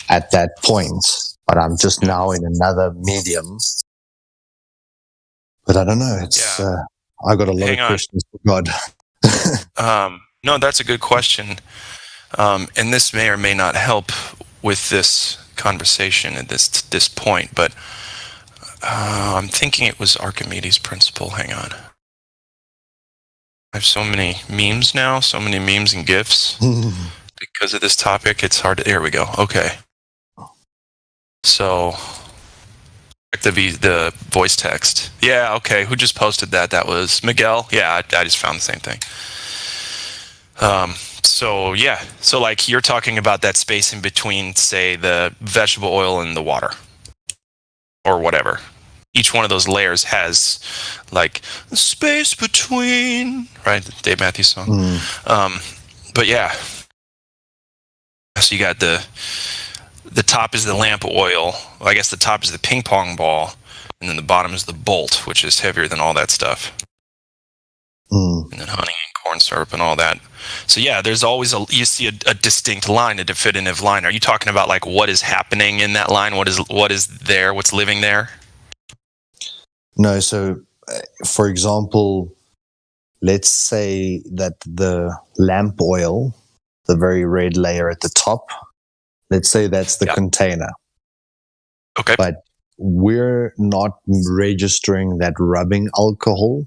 at that point. But I'm just now in another medium. But I don't know. It's I got a lot of questions for God. No, that's a good question. And this may or may not help with this conversation at this point, but I'm thinking it was Archimedes' principle. Hang on. I have so many memes now, so many memes and GIFs. Because of this topic, it's hard to... There we go. Okay. So, the voice text. Yeah, okay. Who just posted that? That was Miguel. Yeah, I just found the same thing. So like you're talking about that space in between, say, the vegetable oil and the water or whatever. Each one of those layers has like space between, right? Dave Matthews song. But yeah, so you got the top is the lamp oil. Well, I guess the top is the ping pong ball, and then the bottom is the bolt, which is heavier than all that stuff. And then honey and corn syrup and all that. So yeah, there's always you see a distinct line, a definitive line. Are you talking about like what is happening in that line? What is there? What's living there? No. So, for example, let's say that the lamp oil, the very red layer at the top, let's say that's the container. Okay. But we're not registering that rubbing alcohol.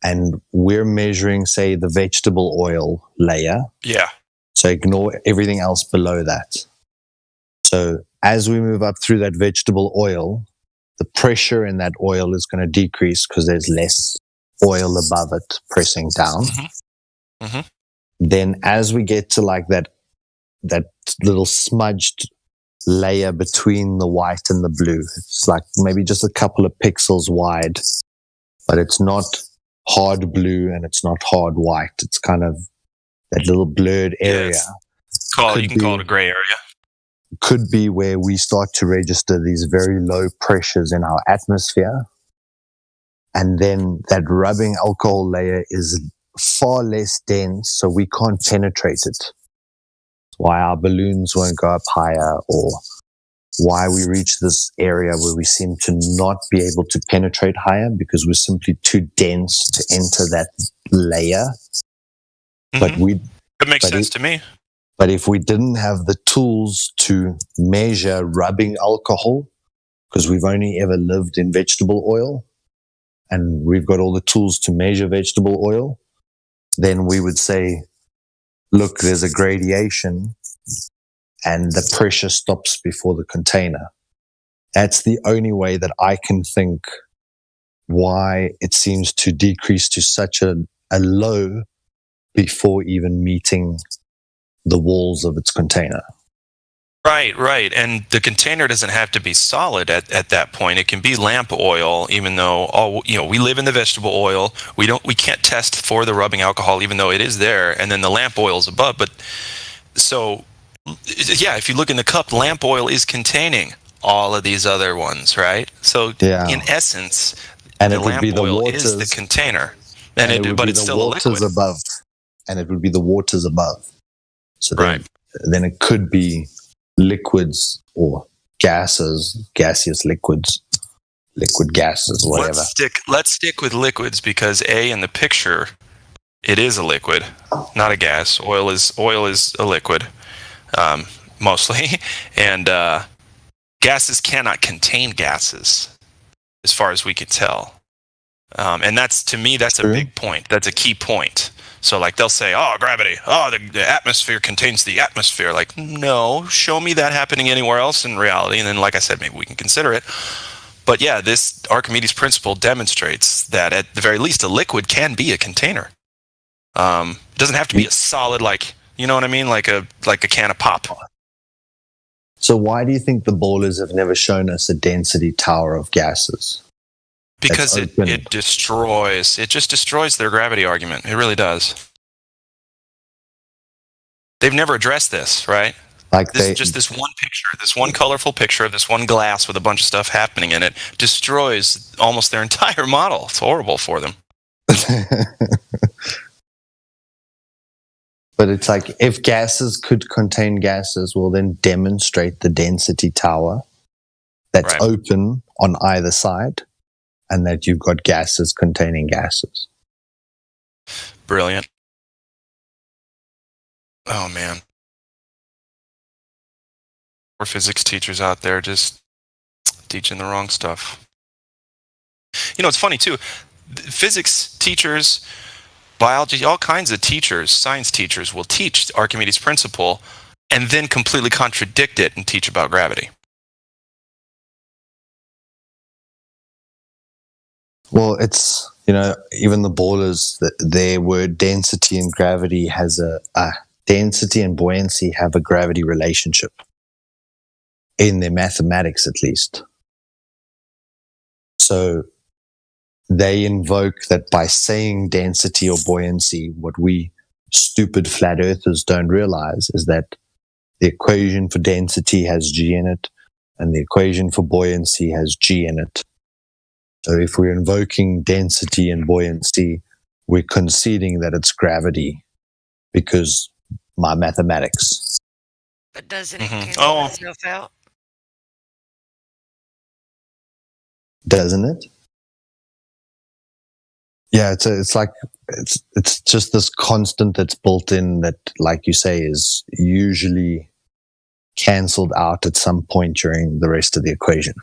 And we're measuring, say, the vegetable oil layer. Yeah. So ignore everything else below that. So as we move up through that vegetable oil, the pressure in that oil is going to decrease because there's less oil above it pressing down. Then as we get to like that little smudged layer between the white and the blue, it's like maybe just a couple of pixels wide, but it's not hard blue and it's not hard white. It's kind of that little blurred area. You can call it a gray area. Could be where we start to register these very low pressures in our atmosphere. And then that rubbing alcohol layer is far less dense, so we can't penetrate it. That's why our balloons won't go up higher, or why we reach this area where we seem to not be able to penetrate higher because we're simply too dense to enter that layer. But it makes sense to me. But if we didn't have the tools to measure rubbing alcohol, because we've only ever lived in vegetable oil, and we've got all the tools to measure vegetable oil, then we would say, look, there's a gradation and the pressure stops before the container. That's the only way that I can think why it seems to decrease to such a low before even meeting the walls of its container. Right. And the container doesn't have to be solid at that point. It can be lamp oil, even though we live in the vegetable oil. We can't test for the rubbing alcohol, even though it is there. And then the lamp oil is above. But so, yeah, if you look in the cup, lamp oil is containing all of these other ones, right? So in essence, and the lamp oil is the container, but it's still a liquid. Above, and it would be the waters above. So then it could be liquids or gaseous liquids, liquid gases, whatever. Let's stick with liquids because in the picture, it is a liquid, not a gas. Oil is a liquid, mostly, and gases cannot contain gases, as far as we can tell. And that's a big point. That's a key point. So like they'll say, gravity, the atmosphere contains the atmosphere. Like, no, show me that happening anywhere else in reality. And then, like I said, maybe we can consider it. But yeah, this Archimedes principle demonstrates that at the very least, a liquid can be a container. It doesn't have to be a solid, you know what I mean? Like a can of pop. So why do you think the ballers have never shown us a density tower of gases? Because it just destroys their gravity argument. It really does. They've never addressed this, right? This one picture, this one colorful picture of this one glass with a bunch of stuff happening in it destroys almost their entire model. It's horrible for them. But it's like, if gases could contain gases, well, then demonstrate the density tower that's open on either side, and that you've got gases containing gases. Brilliant. Oh, man. We're physics teachers out there just teaching the wrong stuff. It's funny, too. Physics teachers, biology, all kinds of teachers, science teachers will teach Archimedes' principle and then completely contradict it and teach about gravity. Well, it's, even the ballers, their word density and gravity has density and buoyancy have a gravity relationship. In their mathematics, at least. So they invoke that by saying density or buoyancy, what we stupid flat earthers don't realize is that the equation for density has G in it, and the equation for buoyancy has G in it. So if we're invoking density and buoyancy, we're conceding that it's gravity because my mathematics. But doesn't it cancel itself out? Doesn't it? Yeah, it's just this constant that's built in that, like you say, is usually cancelled out at some point during the rest of the equation.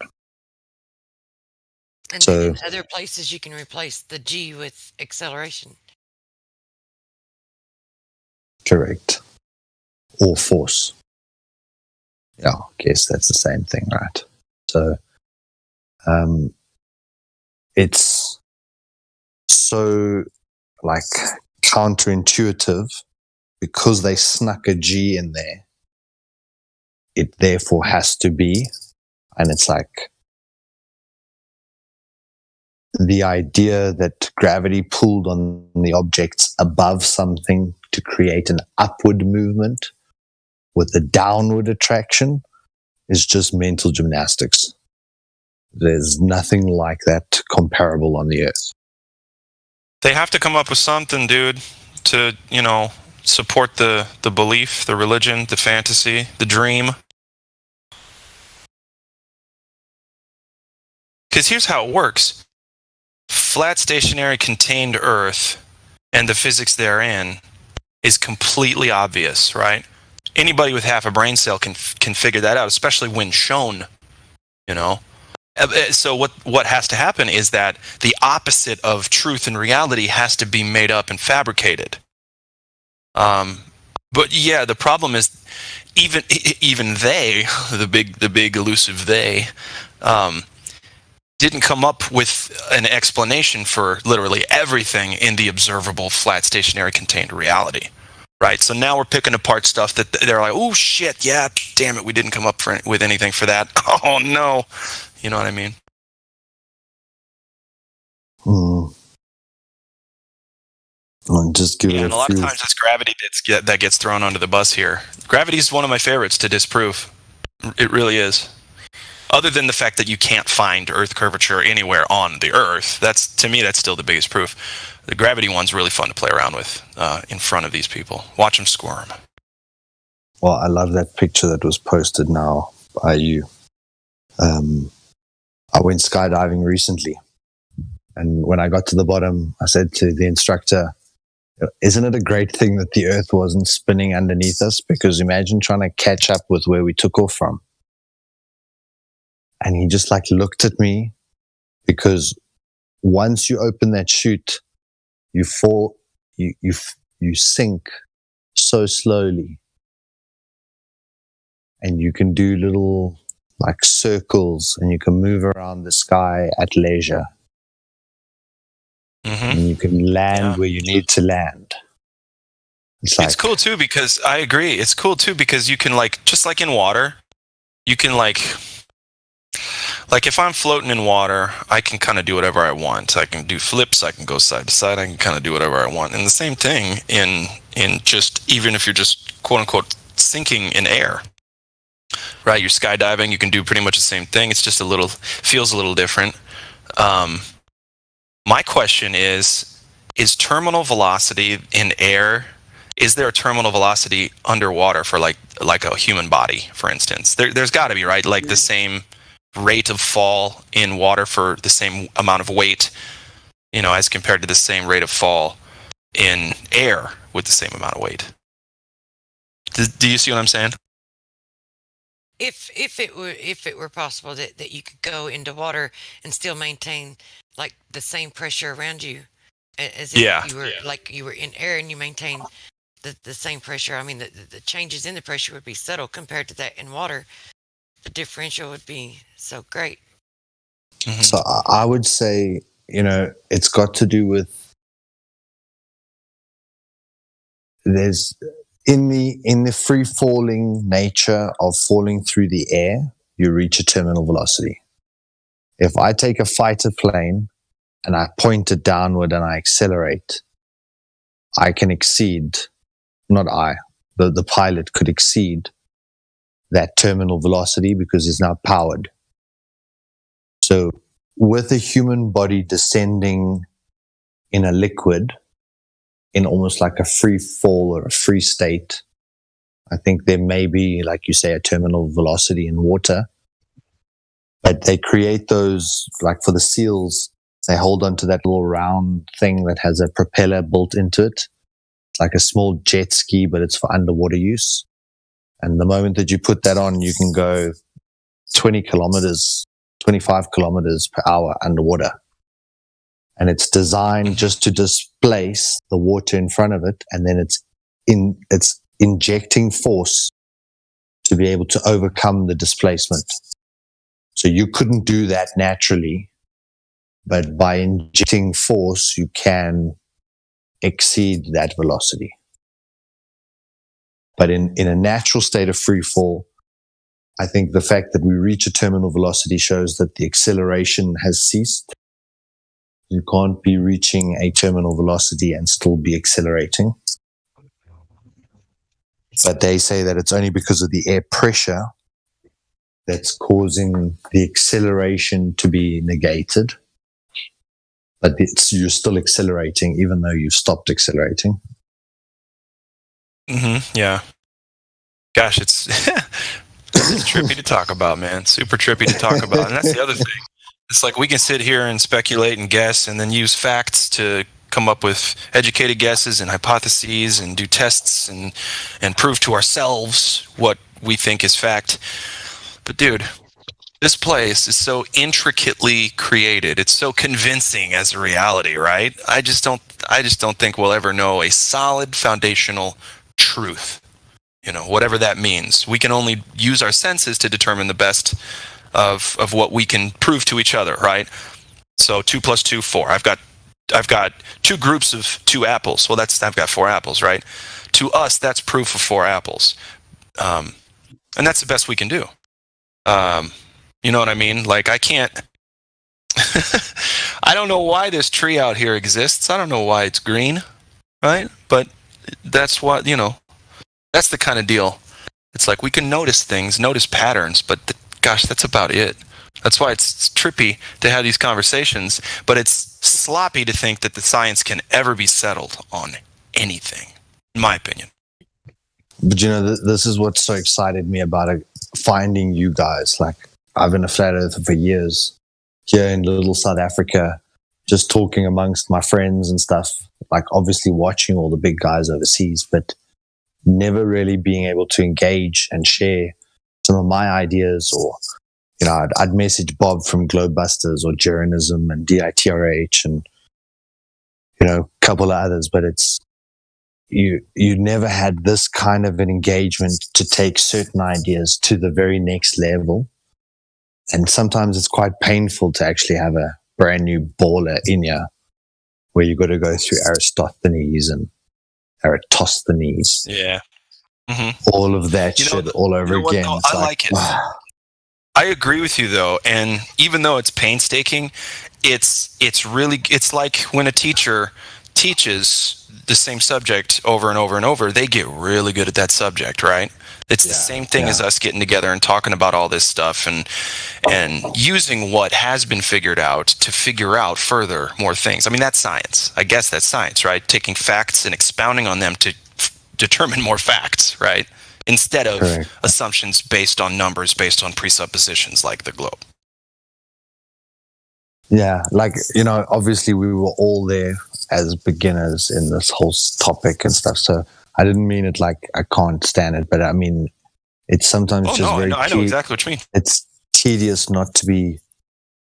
And then in other places you can replace the G with acceleration. Correct. Or force. Yeah, I guess that's the same thing, right? So it's so counterintuitive because they snuck a G in there. It therefore has to be, and it's like the idea that gravity pulled on the objects above something to create an upward movement with a downward attraction is just mental gymnastics. There's nothing like that comparable on the Earth. They have to come up with something, dude, to, support the belief, the religion, the fantasy, the dream. Because here's how it works. Flat, stationary, contained Earth and the physics therein is completely obvious, right? Anybody with half a brain cell can figure that out, especially when shown, So what has to happen is that the opposite of truth and reality has to be made up and fabricated. But yeah, the problem is even they, the big elusive they, didn't come up with an explanation for literally everything in the observable, flat, stationary, contained reality. Right. So now we're picking apart stuff that they're like, oh shit, yeah, damn it, we didn't come up with anything for that. Oh no. You know what I mean? I'll just give it and a lot of times it's gravity that gets thrown under the bus here. Gravity is one of my favorites to disprove. It really is. Other than the fact that you can't find Earth curvature anywhere on the Earth, to me that's still the biggest proof. The gravity one's really fun to play around with in front of these people. Watch them squirm. Well, I love that picture that was posted now by you. I went skydiving recently, and when I got to the bottom, I said to the instructor, isn't it a great thing that the Earth wasn't spinning underneath us? Because imagine trying to catch up with where we took off from. And he just looked at me, because once you open that chute, you fall, you sink so slowly, and you can do little circles, and you can move around the sky at leisure. And you can land where you need to land. It's cool too, because I agree. It's cool too because you can just like in water, you can if I'm floating in water, I can kind of do whatever I want. I can do flips. I can go side to side. I can kind of do whatever I want. And the same thing in just, even if you're just quote unquote sinking in air, right? You're skydiving. You can do pretty much the same thing. It's just feels a little different. My question is terminal velocity in air, is there a terminal velocity underwater for like a human body, for instance? There's got to be, right? Like the same rate of fall in water for the same amount of weight, as compared to the same rate of fall in air with the same amount of weight. Do you see what I'm saying? If it were possible that you could go into water and still maintain the same pressure around you as if you were in air, and you maintain the same pressure. I mean, the changes in the pressure would be subtle compared to that in water. The differential would be so great. So I would say, it's got to do with there's in the free falling nature of falling through the air, you reach a terminal velocity. If I take a fighter plane and I point it downward and I accelerate, I can exceed, the pilot could exceed that terminal velocity because it's now powered. So with a human body descending in a liquid, in almost like a free fall or a free state, I think there may be, like you say, a terminal velocity in water. But they create those, like for the seals, they hold onto that little round thing that has a propeller built into it. It's like a small jet ski, but it's for underwater use. And the moment that you put that on, you can go 25 kilometers per hour underwater. And it's designed just to displace the water in front of it. And then it's injecting force to be able to overcome the displacement. So you couldn't do that naturally, but by injecting force, you can exceed that velocity. But in a natural state of free fall, I think the fact that we reach a terminal velocity shows that the acceleration has ceased. You can't be reaching a terminal velocity and still be accelerating. But they say that it's only because of the air pressure that's causing the acceleration to be negated. But you're still accelerating even though you've stopped accelerating. Yeah. Gosh, it's trippy to talk about, man. Super trippy to talk about. And that's the other thing. It's like we can sit here and speculate and guess and then use facts to come up with educated guesses and hypotheses and do tests and prove to ourselves what we think is fact. But dude, this place is so intricately created. It's so convincing as a reality, right? I just don't think we'll ever know a solid foundational truth. Whatever that means. We can only use our senses to determine the best of what we can prove to each other, right? So 2 + 2, 4. I've got two groups of 2 apples. Well, I've got 4 apples, right? To us, that's proof of 4 apples, and that's the best we can do. You know what I mean? Like, I can't. I don't know why this tree out here exists. I don't know why it's green, right? But that's what, that's the kind of deal. It's like we can notice things, notice patterns, but gosh, that's about it. That's why it's trippy to have these conversations, but it's sloppy to think that the science can ever be settled on anything, in my opinion. But this is what so excited me about finding you guys. Like, I've been a flat earther for years here in little South Africa, just talking amongst my friends and stuff, like obviously watching all the big guys overseas, but never really being able to engage and share some of my ideas. Or, I'd message Bob from Globebusters or Jeranism and DITRH and, a couple of others, but it's, you never had this kind of an engagement to take certain ideas to the very next level. And sometimes it's quite painful to actually have a brand new baller in you where you've got to go through Aristophanes and Eratosthenes. Yeah. Mm-hmm. All of that shit all over again. Though, I like it. I agree with you, though. And even though it's painstaking, it's like when a teacher teaches the same subject over and over and over, they get really good at that subject, right? It's the same thing as us getting together and talking about all this stuff and using what has been figured out to figure out further more things. I mean, that's science. I guess that's science, right? Taking facts and expounding on them to determine more facts, right? Instead of assumptions based on numbers, based on presuppositions like the globe. Yeah, like, obviously we were all there as beginners in this whole topic and stuff. So I didn't mean it like I can't stand it, but I mean, it's sometimes I know exactly what you mean. It's tedious not to be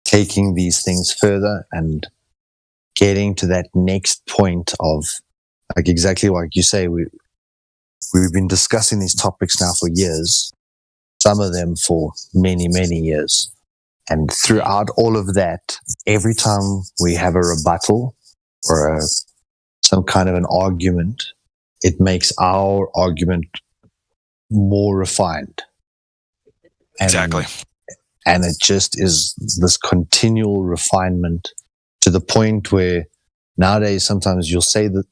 taking these things further and getting to that next point of, like, exactly like you say, we've been discussing these topics now for years, some of them for many, many years. And throughout all of that, every time we have a rebuttal or some kind of an argument, it makes our argument more refined. Exactly. And it just is this continual refinement to the point where nowadays sometimes you'll say the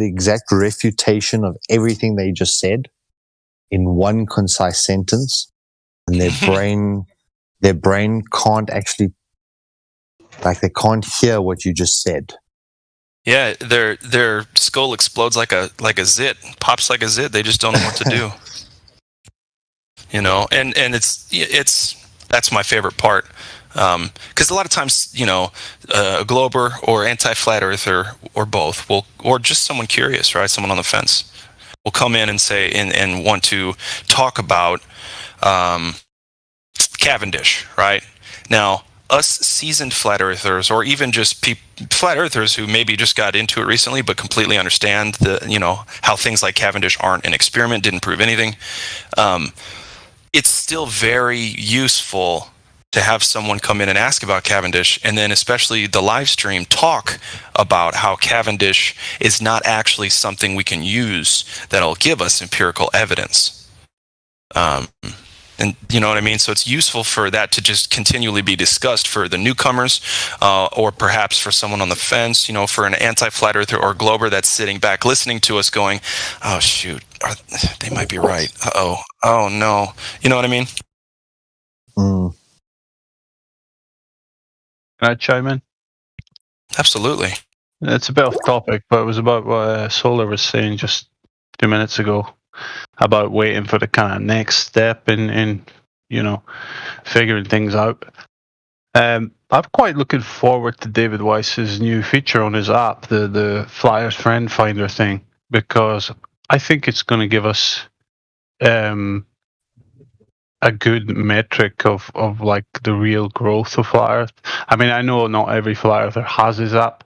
exact refutation of everything they just said in one concise sentence, and their brain can't actually, like, they can't hear what you just said. Yeah, their skull explodes like a zit, pops like a zit. They just don't know what to do. And that's my favorite part. Because a lot of times, a glober or anti-flat earther or both or just someone curious, right? Someone on the fence will come in and say and want to talk about Cavendish, right? Now, us seasoned flat earthers, or even just flat earthers who maybe just got into it recently but completely understand how things like Cavendish aren't an experiment, didn't prove anything. It's still very useful to have someone come in and ask about Cavendish, and then especially the live stream talk about how Cavendish is not actually something we can use that'll give us empirical evidence. And you know what I mean? So it's useful for that to just continually be discussed for the newcomers, or perhaps for someone on the fence, for an anti-flat earther or glober that's sitting back listening to us going, oh, shoot, they might be right. Uh-oh. Oh, no. You know what I mean? Mm. Can I chime in? Absolutely. It's a bit off topic, but it was about what Solar was saying just 2 minutes ago about waiting for the kind of next step in figuring things out. I'm quite looking forward to David Weiss's new feature on his app, the Flyers Friend Finder thing, because I think it's going to give us a good metric of like the real growth of Flat Earth. I mean, I know not every Flat Earther has his app,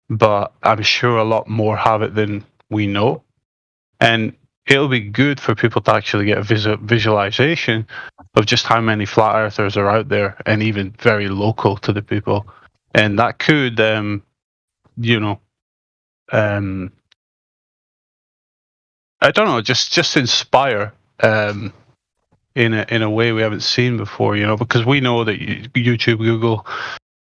but I'm sure a lot more have it than we know. And it'll be good for people to actually get a visualization of just how many Flat Earthers are out there, and even very local to the people. And that could I don't know, just inspire in a way we haven't seen before, because we know that YouTube, Google,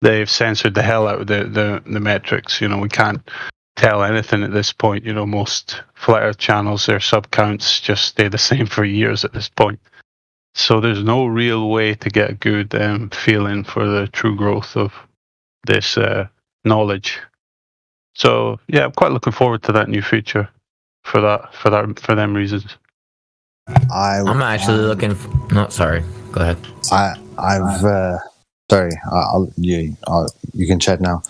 they've censored the hell out of the metrics. We can't tell anything at this point. Most flat Earth channels, their sub counts just stay the same for years at this point. So there's no real way to get a good feeling for the true growth of this knowledge. So yeah, I'm quite looking forward to that new feature for them reasons. I'm actually looking. No, sorry. Go ahead. Sorry. You can chat now.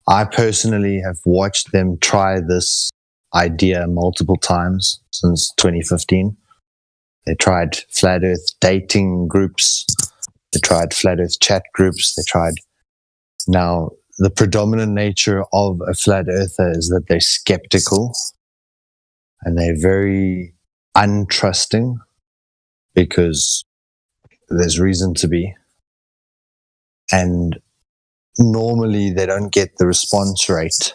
I personally have watched them try this idea multiple times since 2015. They tried flat Earth dating groups. They tried flat Earth chat groups. Now, the predominant nature of a flat earther is that they're skeptical and they're very untrusting because there's reason to be. And normally they don't get the response rate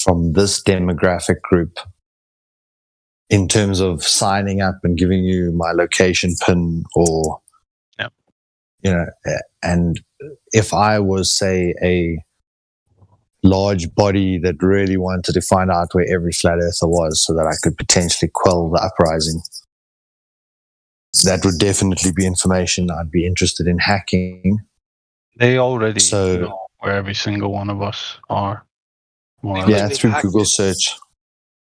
from this demographic group in terms of signing up and giving you my location pin or, and if I was, say, a large body that really wanted to find out where every flat earther was so that I could potentially quell the uprising, that would definitely be information I'd be interested in hacking. They already know where every single one of us are. Yeah, through Google search.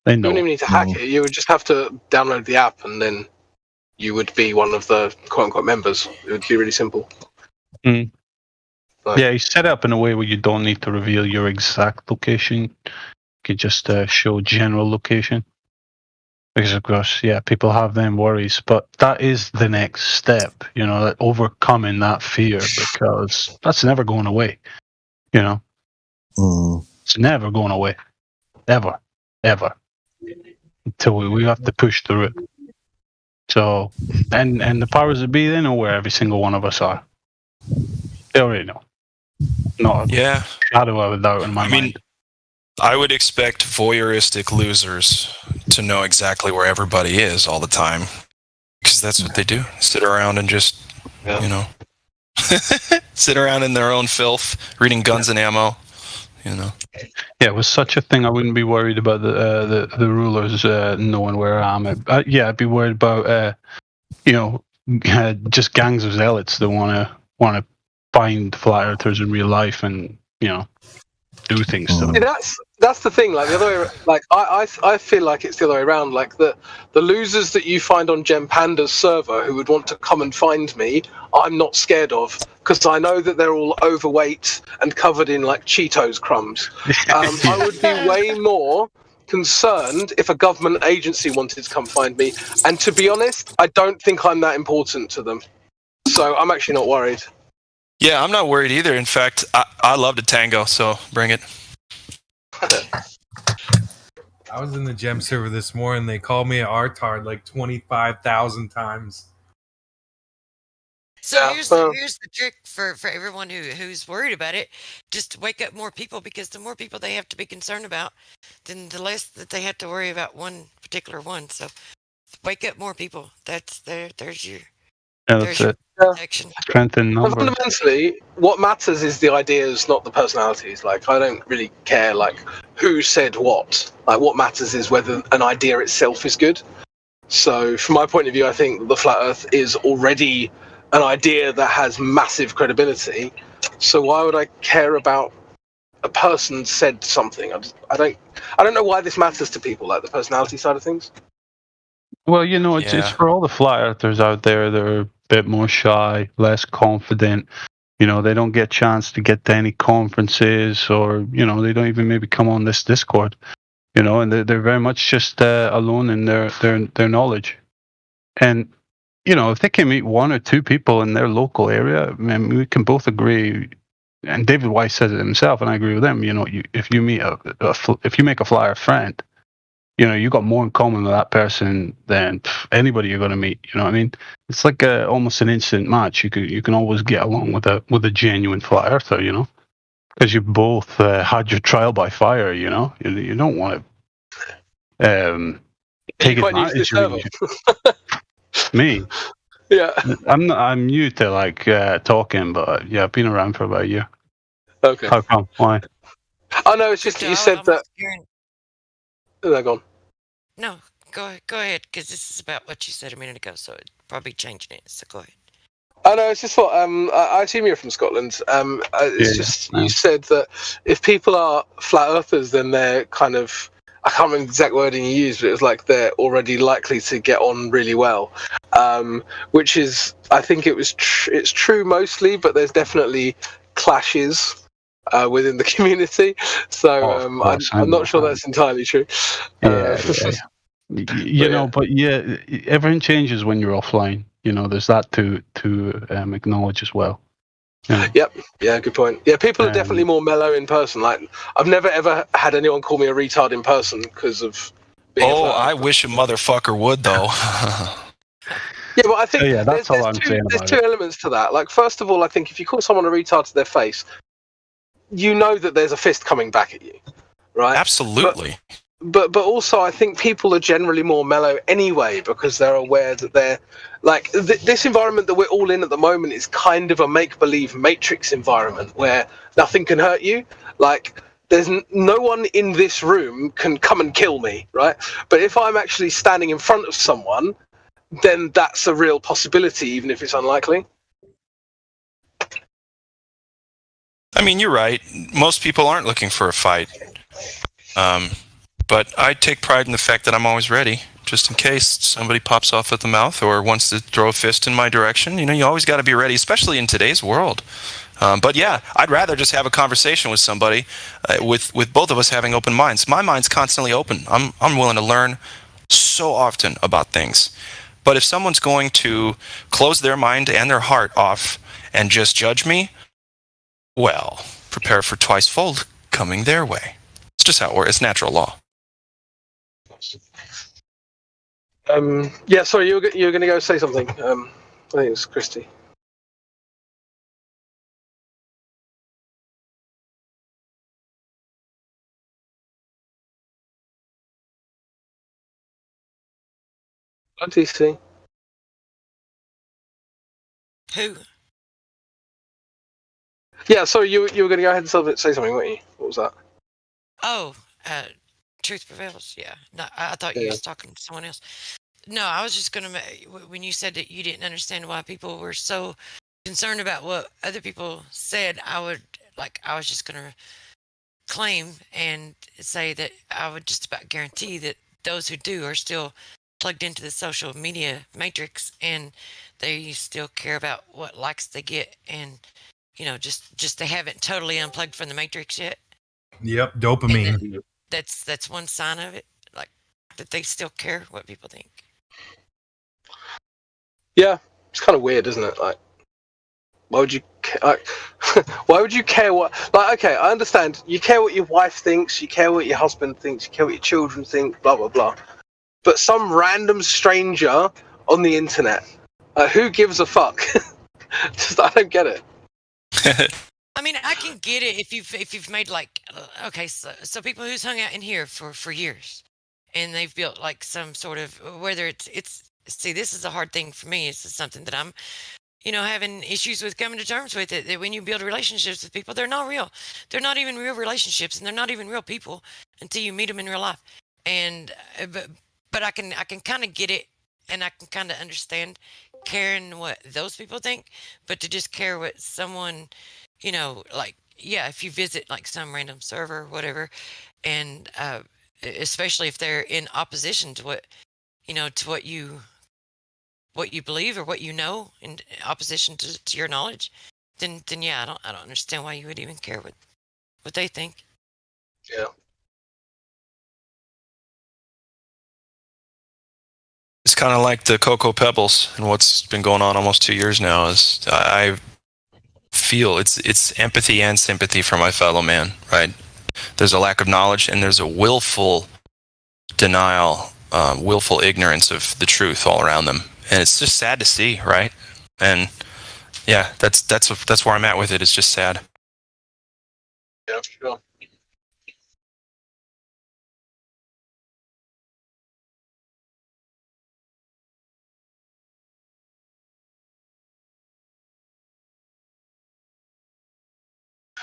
They know. You wouldn't even need to hack it. You would just have to download the app and then you would be one of the quote-unquote members. It would be really simple. Mm. Yeah, you set it up in a way where you don't need to reveal your exact location. You could just show general location. Because, of course, people have them worries. But that is the next step, overcoming that fear, because that's never going away, It's never going away. Ever. Ever. Until we have to push through it. So, and the powers that be, they know where every single one of us are. They already know. Not a shadow of a doubt in my mind. I would expect voyeuristic losers to know exactly where everybody is all the time, because that's what they do. Sit around and just, sit around in their own filth, reading Guns and Ammo, Yeah, it was such a thing. I wouldn't be worried about the rulers knowing where I am. I'd be worried about just gangs of zealots that want to find flat earthers in real life and do things to them. Yeah, that's the thing. Like the other way, like I feel like it's the other way around. Like the losers that you find on Gem Panda's server who would want to come and find me, I'm not scared of, because I know that they're all overweight and covered in like Cheetos crumbs. I would be way more concerned if a government agency wanted to come find me. And to be honest, I don't think I'm that important to them. So I'm actually not worried. Yeah, I'm not worried either. In fact, I love to tango, so bring it. I was in the Gem server this morning. They called me an artard like 25,000 times. So here's the trick for everyone who's worried about it. Just wake up more people, because the more people they have to be concerned about, then the less that they have to worry about one particular one. So wake up more people. There's your protection. Strength in numbers. Fundamentally, what matters is the ideas, not the personalities. Like, I don't really care like who said what. Like, what matters is whether an idea itself is good. So from my point of view, I think the flat Earth is already an idea that has massive credibility. So why would I care about a person said something? I don't know why this matters to people, like the personality side of things. Well, it's for all the flat earthers out there that are a bit more shy, less confident. They don't get a chance to get to any conferences, or they don't even maybe come on this Discord. And they're very much just alone in their knowledge. And if they can meet one or two people in their local area, we can both agree. And David Weiss says it himself, and I agree with him. If you meet if you make a flat Earth friend, you got more in common with that person than anybody you're going to meet. You know what I mean? It's like almost an instant match. You can always get along with a genuine flat earther. because you both had your trial by fire. You know, you don't want to take advantage of me. Yeah, I'm new to like talking, but yeah, I've been around for about a year. Okay. How come? Why? Oh no, it's just that you said that. They're gone. No, go ahead, because this is about what you said a minute ago, so it probably changing it. So go ahead. Oh no, it's just what I assume you're from Scotland. It's just you said that if people are flat earthers, then they're kind of, I can't remember the exact wording you used, but it was like they're already likely to get on really well, which is, I think it's true mostly, but there's definitely clashes within the community. So I'm not sure that's entirely true. You know, but yeah, everything changes when you're offline. You know, there's that to acknowledge as well. Yeah. Yep. Yeah, good point. Yeah, people are definitely more mellow in person. Like, I've never ever had anyone call me a retard in person because of being I wish a motherfucker would, though. Yeah, but I think that's all I'm saying there's about two elements to that. Like, first of all, I think if you call someone a retard to their face, you know that there's a fist coming back at you, right? Absolutely. But also, I think people are generally more mellow anyway because they're aware that they're like this environment that we're all in at the moment is kind of a make-believe Matrix environment where nothing can hurt you. Like, there's no one in this room can come and kill me, right? But if I'm actually standing in front of someone, then that's a real possibility, even if it's unlikely. I mean, you're right. Most people aren't looking for a fight. But I take pride in the fact that I'm always ready, just in case somebody pops off at the mouth or wants to throw a fist in my direction. You know, you always got to be ready, especially in today's world. But yeah, I'd rather just have a conversation with somebody, with both of us having open minds. My mind's constantly open. I'm willing to learn so often about things. But if someone's going to close their mind and their heart off and just judge me, well, prepare for twice-fold coming their way. It's just how it works. It's natural law. Yeah, sorry, you were going to go say something. I think it was Christy. TC. Who? Yeah, sorry, you were going to go ahead and say something, weren't you? What was that? Oh, truth prevails. Yeah. No, I thought you was talking to someone else. No, I was just gonna. When you said that you didn't understand why people were so concerned about what other people said, I was just gonna claim and say that I would just about guarantee that those who do are still plugged into the social media matrix, and they still care about what likes they get, and just they haven't totally unplugged from the matrix yet. Yep, dopamine. That's one sign of it, like that they still care what people think. Yeah, it's kind of weird, isn't it? Like, why would you why would you care what? Like, okay, I understand. You care what your wife thinks. You care what your husband thinks. You care what your children think. Blah blah blah. But some random stranger on the internet, who gives a fuck? Just, I don't get it. I mean, I can get it if you've made like okay, so people who's hung out in here for years, and they've built like some sort of, whether it's see, this is a hard thing for me. It's something that I'm having issues with coming to terms with it. That when you build relationships with people, they're not real. They're not even real relationships, and they're not even real people until you meet them in real life. And but I can kind of get it, and I can kind of understand caring what those people think, but to just care what someone, like, yeah, if you visit like some random server or whatever, and especially if they're in opposition to what what you believe or what you know, in opposition to your knowledge, then yeah, I don't understand why you would even care what they think. Yeah. It's kind of like the Cocoa Pebbles and what's been going on almost 2 years now. Is I feel it's empathy and sympathy for my fellow man, right? There's a lack of knowledge and there's a willful denial, willful ignorance of the truth all around them, and it's just sad to see, right? And yeah, that's where I'm at with it. It's just sad. Yeah, sure.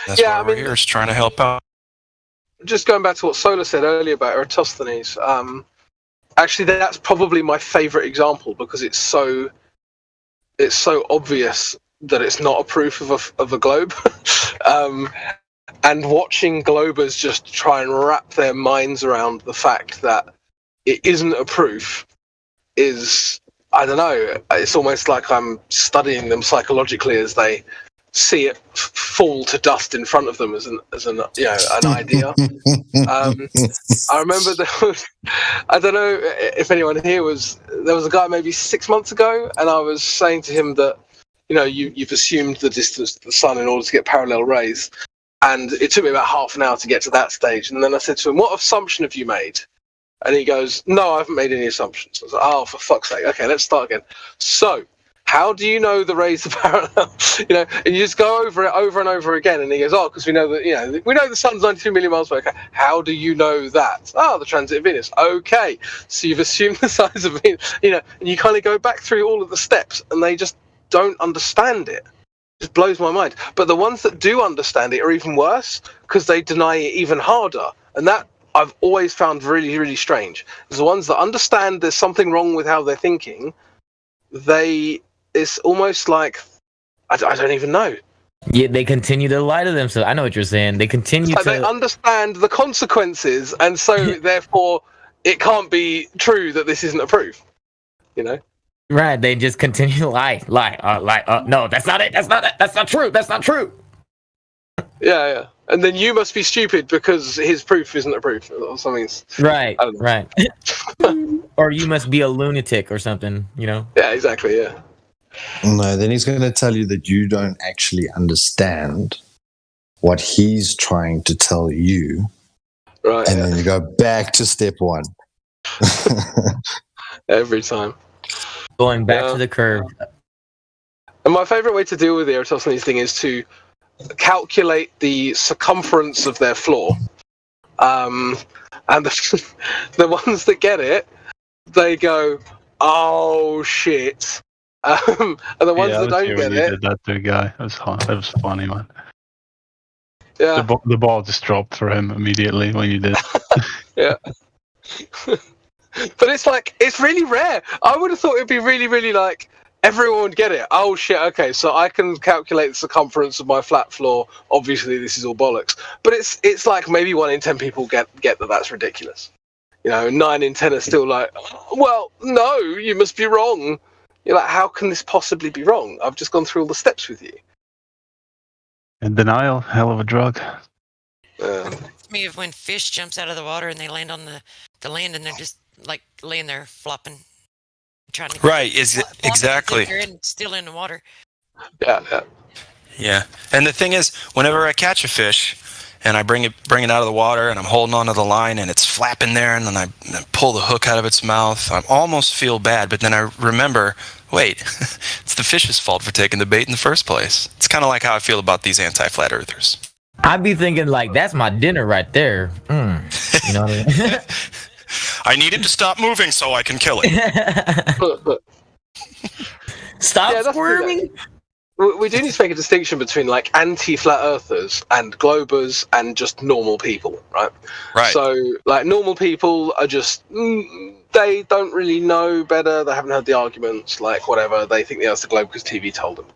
That's Yeah, why I we're mean, here, is trying to help out. just going back to what Solar said earlier about Eratosthenes, actually that's probably my favorite example because it's so obvious that it's not a proof of a globe. And watching globers just try and wrap their minds around the fact that it isn't a proof is, I don't know, it's almost like I'm studying them psychologically as they see it fall to dust in front of them as an idea. I remember I don't know if anyone here there was a guy maybe 6 months ago, and I was saying to him that, you've assumed the distance to the sun in order to get parallel rays. And it took me about half an hour to get to that stage. And then I said to him, what assumption have you made? And he goes, no, I haven't made any assumptions. I was like, oh, for fuck's sake. Okay, let's start again. So, how do you know the rays are parallel? And you just go over it over and over again. And he goes, oh, because we know that, we know the sun's 92 million miles away. Okay, how do you know that? Oh, the transit of Venus. Okay, so you've assumed the size of Venus, and you kind of go back through all of the steps, and they just don't understand it. It just blows my mind. But the ones that do understand it are even worse because they deny it even harder. And that I've always found really, really strange. Because the ones that understand there's something wrong with how they're thinking, it's almost like, I don't even know. Yeah, they continue to lie to themselves. I know what you're saying. They continue to... They understand the consequences, and so therefore it can't be true that this isn't a proof. Right, they just continue to lie. No, that's not it. That's not it. That's not true. That's not true. Yeah. And then you must be stupid because his proof isn't a proof or something. Right. Or you must be a lunatic or something, Yeah, exactly, yeah. No, then he's going to tell you that you don't actually understand what he's trying to tell you. Right. And then you go back to step one. Every time. Going back to the curve. And my favorite way to deal with the Eratosthenes thing is to calculate the circumference of their floor. And the ones that get it, they go, oh shit. And the ones that don't get it, did that to a guy. It was funny, man. Yeah. The ball just dropped for him immediately when you did. Yeah. But it's really rare. I would have thought it'd be really, really like everyone would get it. Oh shit, okay, so I can calculate the circumference of my flat floor. Obviously this is all bollocks. But it's like maybe 1 in 10 people get that that's ridiculous. 9 in 10 are still like, well, no, you must be wrong. You're like, how can this possibly be wrong? I've just gone through all the steps with you. And denial, hell of a drug. Reminds me of when fish jumps out of the water and they land on the land and they're just like laying there flopping, trying to exactly. And still in the water. Yeah. And the thing is, whenever I catch a fish and I bring it out of the water and I'm holding onto the line and it's flapping there and then I pull the hook out of its mouth, I almost feel bad, but then I remember, wait, it's the fish's fault for taking the bait in the first place. It's kind of like how I feel about these anti-flat earthers. I'd be thinking like, that's my dinner right there. You know what I mean? I need it to stop moving so I can kill it. Stop squirming. We do need to make a distinction between like anti-flat earthers and globers and just normal people, right? Right. So like normal people are just they don't really know better. They haven't heard the arguments, like whatever. They think the Earth's a globe because TV told them.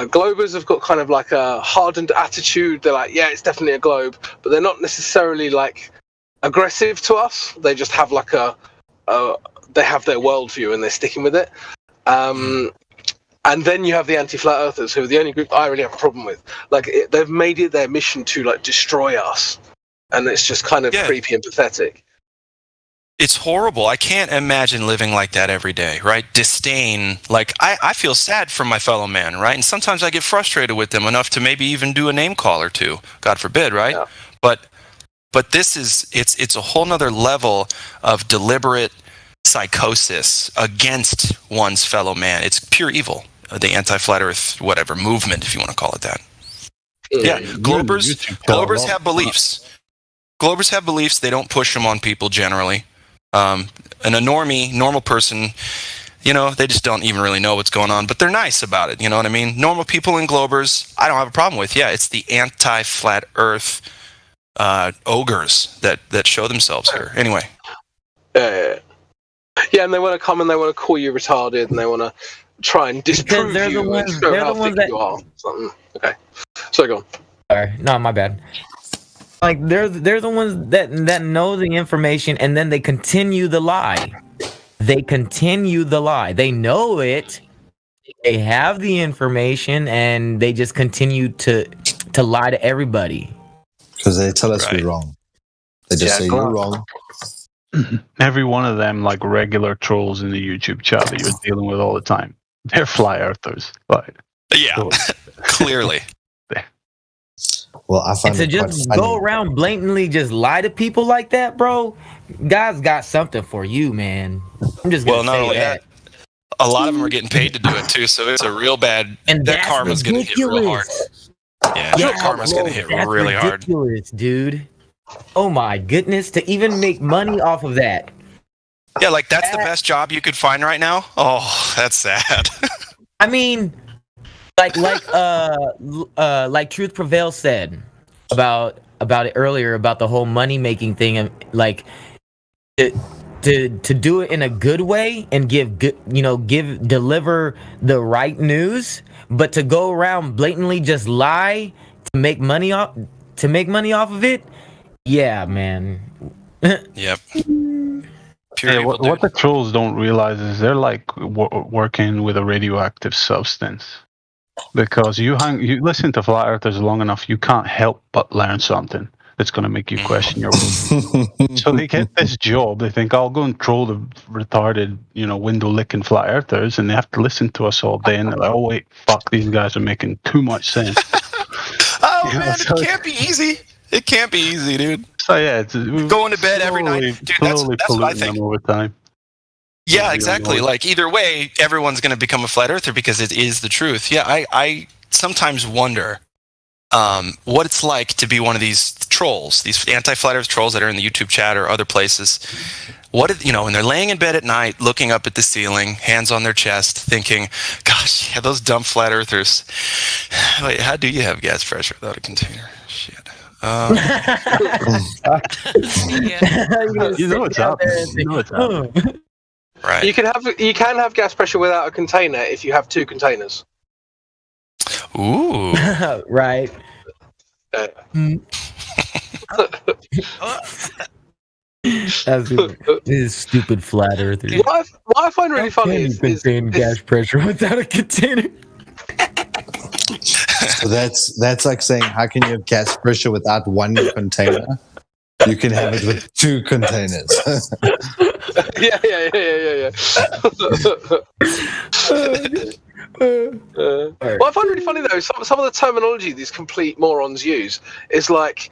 Globers have got kind of like a hardened attitude. They're like, yeah, it's definitely a globe, but they're not necessarily like aggressive to us. They just have like they have their worldview and they're sticking with it. And then you have the anti-flat earthers, who are the only group I really have a problem with. Like they've made it their mission to like destroy us, and it's just kind of creepy and pathetic. It's horrible. I can't imagine living like that every day, right? Disdain. Like, I feel sad for my fellow man, right? And sometimes I get frustrated with them enough to maybe even do a name call or two. God forbid, right? Yeah. But this is, it's a whole nother level of deliberate psychosis against one's fellow man. It's pure evil. The anti-flat earth, whatever, movement, if you want to call it that. Yeah, Globers have beliefs. Globers have beliefs. They don't push them on people generally. And a normal person, they just don't even really know what's going on, but they're nice about it. You know what I mean? Normal people and Globers, I don't have a problem with. Yeah, it's the anti-flat Earth ogres that show themselves here. Anyway. Yeah, and they want to come and they want to call you retarded and they want to try and disprove they're you the ones- and show they're how the ones thick that- you are. Something. Okay, so go on. Sorry, no, my bad. Like they're the ones that know the information and then they continue the lie. They continue the lie. They know it. They have the information and they just continue to lie to everybody. Because they tell us we're wrong. They just say you're wrong. Every one of them, like regular trolls in the YouTube chat that you're dealing with all the time, they're flat earthers. Like, yeah, clearly. Well, I find And to it quite just funny. go around blatantly just lie to people like that, bro, God's got something for you, man. I'm just gonna Well, not say only that, a lot of them are getting paid to do it too, so it's a real bad. And their that's karma's going to hit real hard. ridiculous. Yeah, their karma's going to hit That's really hard. ridiculous, dude. Oh my goodness, to even make money off of that. Yeah, like that's the best job you could find right now. Oh, that's sad. I mean, like Truth Prevail said about it earlier about the whole money making thing, and like to do it in a good way and deliver the right news, but to go around blatantly just lie to make money off of it. Yeah, man. Yep. Yeah, what the trolls don't realize is they're like working with a radioactive substance. Because you listen to flat earthers long enough, you can't help but learn something that's going to make you question your world. So they get this job. They think, I'll go and troll the retarded, window licking flat earthers, and they have to listen to us all day. And they're like, oh wait, fuck, these guys are making too much sense. Oh man, it can't be easy. It can't be easy, dude. So yeah, it's going to bed every night, dude. That's what I think. Them over time. Yeah, exactly. Like either way, everyone's going to become a flat earther because it is the truth. Yeah, I sometimes wonder what it's like to be one of these trolls, these anti-flat earth trolls that are in the YouTube chat or other places. When they're laying in bed at night, looking up at the ceiling, hands on their chest, thinking, "Gosh, yeah, those dumb flat earthers." Wait, how do you have gas pressure without a container? Shit. You know what's up. Right. You can have gas pressure without a container if you have two containers. Ooh. Right. This stupid flat earthers. What I find really funny is contain gas pressure without a container. So that's like saying, how can you have gas pressure without one container? You can have it with two containers. Yeah. What I find really funny though, some of the terminology these complete morons use is like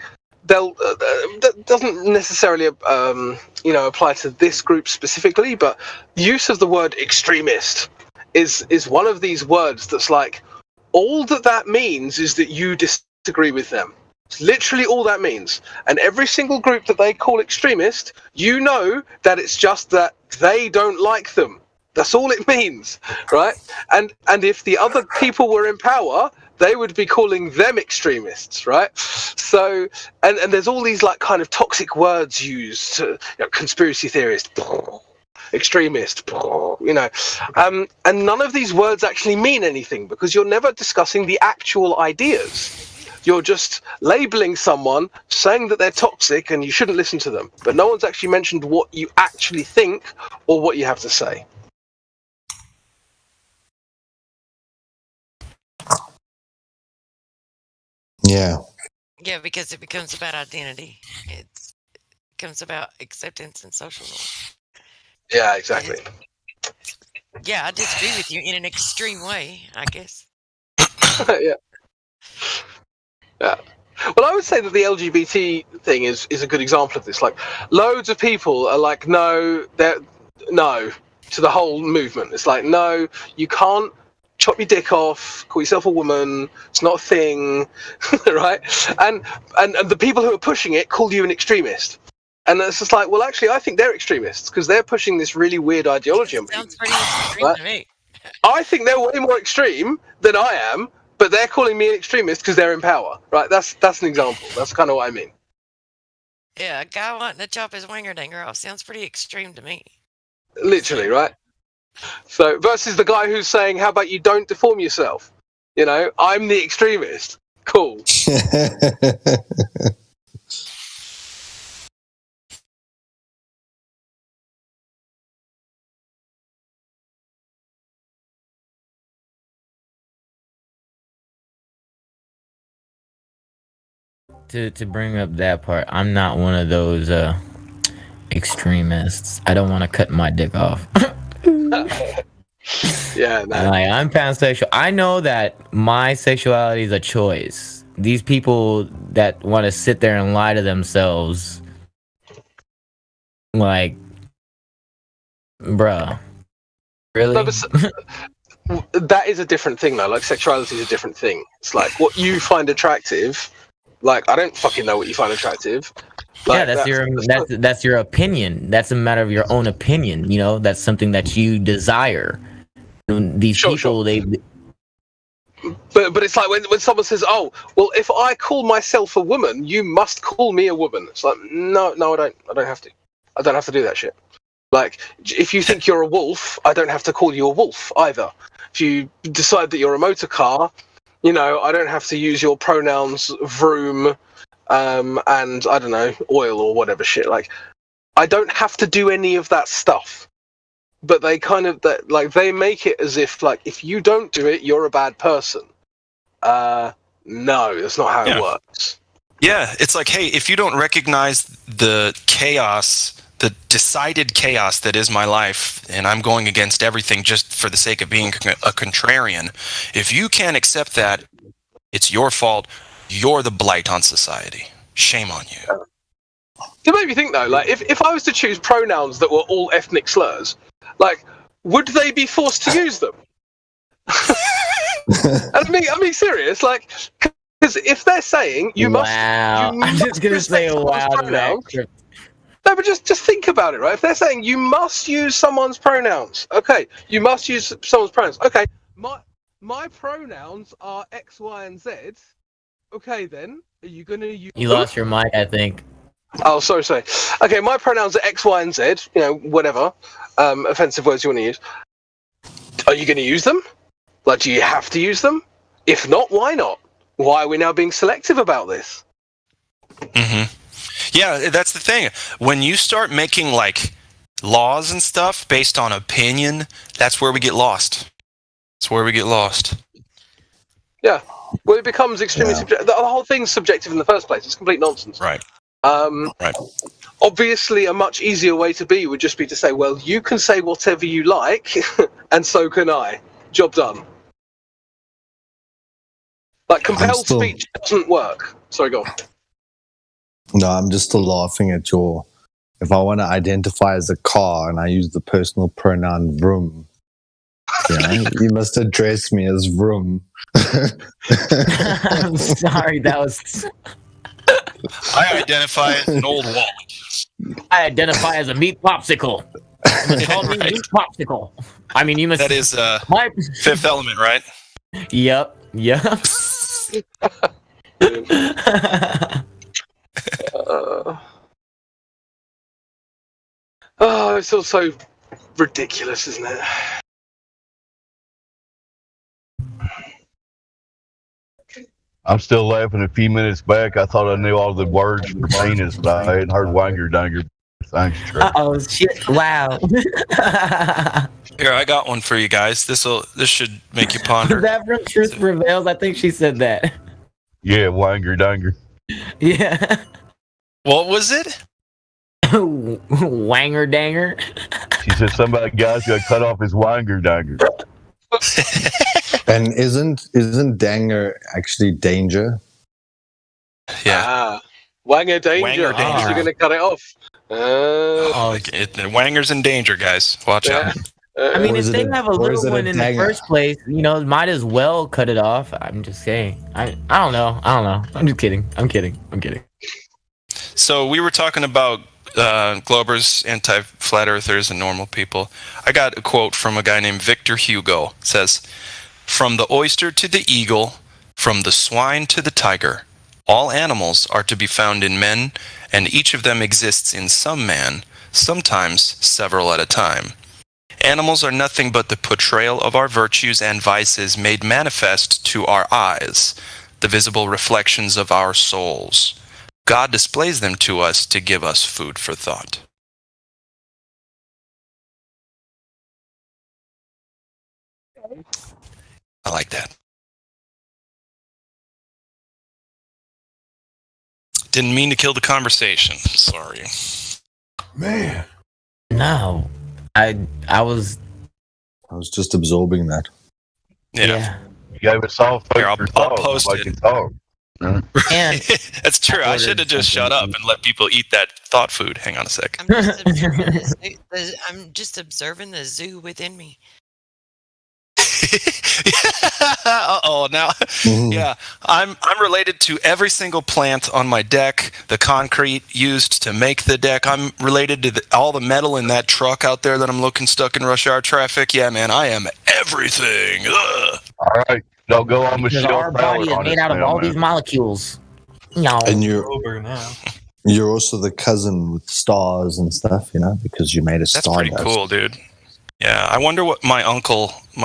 that doesn't necessarily apply to this group specifically, but use of the word extremist is one of these words that's like all that means is that you disagree with them. It's literally all that means. And every single group that they call extremist, you know that it's just that they don't like them. That's all it means, right? And if the other people were in power, they would be calling them extremists, right? So, and there's all these like kind of toxic words used, conspiracy theorist, extremist, and none of these words actually mean anything because you're never discussing the actual ideas. You're just labeling someone, saying that they're toxic and you shouldn't listen to them. But no one's actually mentioned what you actually think or what you have to say. Yeah. Yeah, because it becomes about identity. It becomes about acceptance and social norms. Yeah, exactly. Yeah, I disagree with you in an extreme way, I guess. Yeah. Well, I would say that the LGBT thing is a good example of this. Like, loads of people are like, no, to the whole movement. It's like, no, you can't chop your dick off, call yourself a woman. It's not a thing, right? And the people who are pushing it call you an extremist. And it's just like, well, actually, I think they're extremists because they're pushing this really weird ideology on people. Sounds pretty extreme to me. I think they're way more extreme than I am, but they're calling me an extremist because they're in power, right? That's an example. That's kind of what I mean. Yeah, a guy wanting to chop his winger dinger off sounds pretty extreme to me. Literally, right? So versus the guy who's saying, how about you don't deform yourself? You know, I'm the extremist. Cool. To bring up that part, I'm not one of those extremists. I don't want to cut my dick off. Yeah, no. Like, I'm pansexual. I know that my sexuality is a choice. These people that want to sit there and lie to themselves, like, bruh, really? No, but that is a different thing, though. Like, sexuality is a different thing. It's like what you find attractive. Like, I don't fucking know what you find attractive. Like, yeah, that's your opinion. That's a matter of your own opinion. You know, that's something that you desire. These people, they. But it's like when someone says, "Oh, well, if I call myself a woman, you must call me a woman." It's like, no, I don't. I don't have to. I don't have to do that shit. Like, if you think you're a wolf, I don't have to call you a wolf either. If you decide that you're a motor car, you know, I don't have to use your pronouns vroom, and I don't know, oil or whatever shit. Like, I don't have to do any of that stuff. But they kind of they make it as if like if you don't do it, you're a bad person. No, that's not how it works. Yeah, it's like, hey, if you don't recognize the chaos, the decided chaos that is my life, and I'm going against everything just for the sake of being a contrarian, if you can't accept that, it's your fault. You're the blight on society. Shame on you. It made me think though, like if I was to choose pronouns that were all ethnic slurs, like would they be forced to use them? And I mean serious, like because if they're saying you must, I'm just gonna say wow to that. No, but just think about it, right? If they're saying you must use someone's pronouns, okay, you must use someone's pronouns. Okay, my pronouns are X, Y, and Z. Okay, then are you gonna use? You lost your mic, I think. Oh, sorry. Okay, my pronouns are X, Y, and Z. You know, whatever offensive words you want to use. Are you going to use them? Like, do you have to use them? If not, why not? Why are we now being selective about this? Mm-hmm. Yeah, that's the thing. When you start making like laws and stuff based on opinion, that's where we get lost. That's where we get lost. Yeah. Well, it becomes extremely subjective. The whole thing's subjective in the first place. It's complete nonsense. Right. Right. Obviously, a much easier way to be would just be to say, well, you can say whatever you like, and so can I. Job done. Like, compelled speech doesn't work. Sorry, go on. No, I'm just still laughing at your... If I want to identify as a car and I use the personal pronoun vroom, you know, you must address me as vroom. I'm sorry, that was... I identify as an old wallet. I identify as a meat popsicle. Call me meat popsicle. I mean, you must... That is Fifth Element, right? Yep. It's all so ridiculous, isn't it? I'm still laughing. A few minutes back, I thought I knew all the words for penis, but I hadn't heard wanger danger. Thanks, Trey. Oh shit! Wow. Here, I got one for you guys. This should make you ponder. That from Truth Prevails? I think she said that. Yeah, wanger danger. Yeah. What was it? Wanger danger. She said somebody guys got cut off his wanger danger. And isn't danger actually danger? Yeah. Wanger danger. Wanger danger. You're going to cut it off. Wanger's in danger, guys. Watch out. I mean, if they have a little one in the first place, might as well cut it off. I'm just saying. I don't know. I'm just kidding. I'm kidding. So we were talking about Globers, anti-flat earthers, and normal people. I got a quote from a guy named Victor Hugo. It says, "From the oyster to the eagle, from the swine to the tiger, all animals are to be found in men, and each of them exists in some man, sometimes several at a time. Animals are nothing but the portrayal of our virtues and vices made manifest to our eyes, the visible reflections of our souls. God displays them to us to give us food for thought." I like that. Didn't mean to kill the conversation. Sorry. Man. No. I was just absorbing that. Yeah. You gave us all food Here, for I'll thought. post Nobody it. can talk. And that's true. I should have just shut up and let people eat that thought food. Hang on a sec. I'm just observing the zoo within me. Uh-oh, now, yeah, I'm related to every single plant on my deck, the concrete used to make the deck. I'm related to all the metal in that truck out there that I'm looking stuck in rush hour traffic. Yeah, man, I am everything. Ugh. All right, don't go on because Michelle our body is Fowler on made us out of now, all man. these molecules. No. And you're also the cousin with stars and stuff, because you made a That's star. pretty cool, dude. Yeah, I wonder what my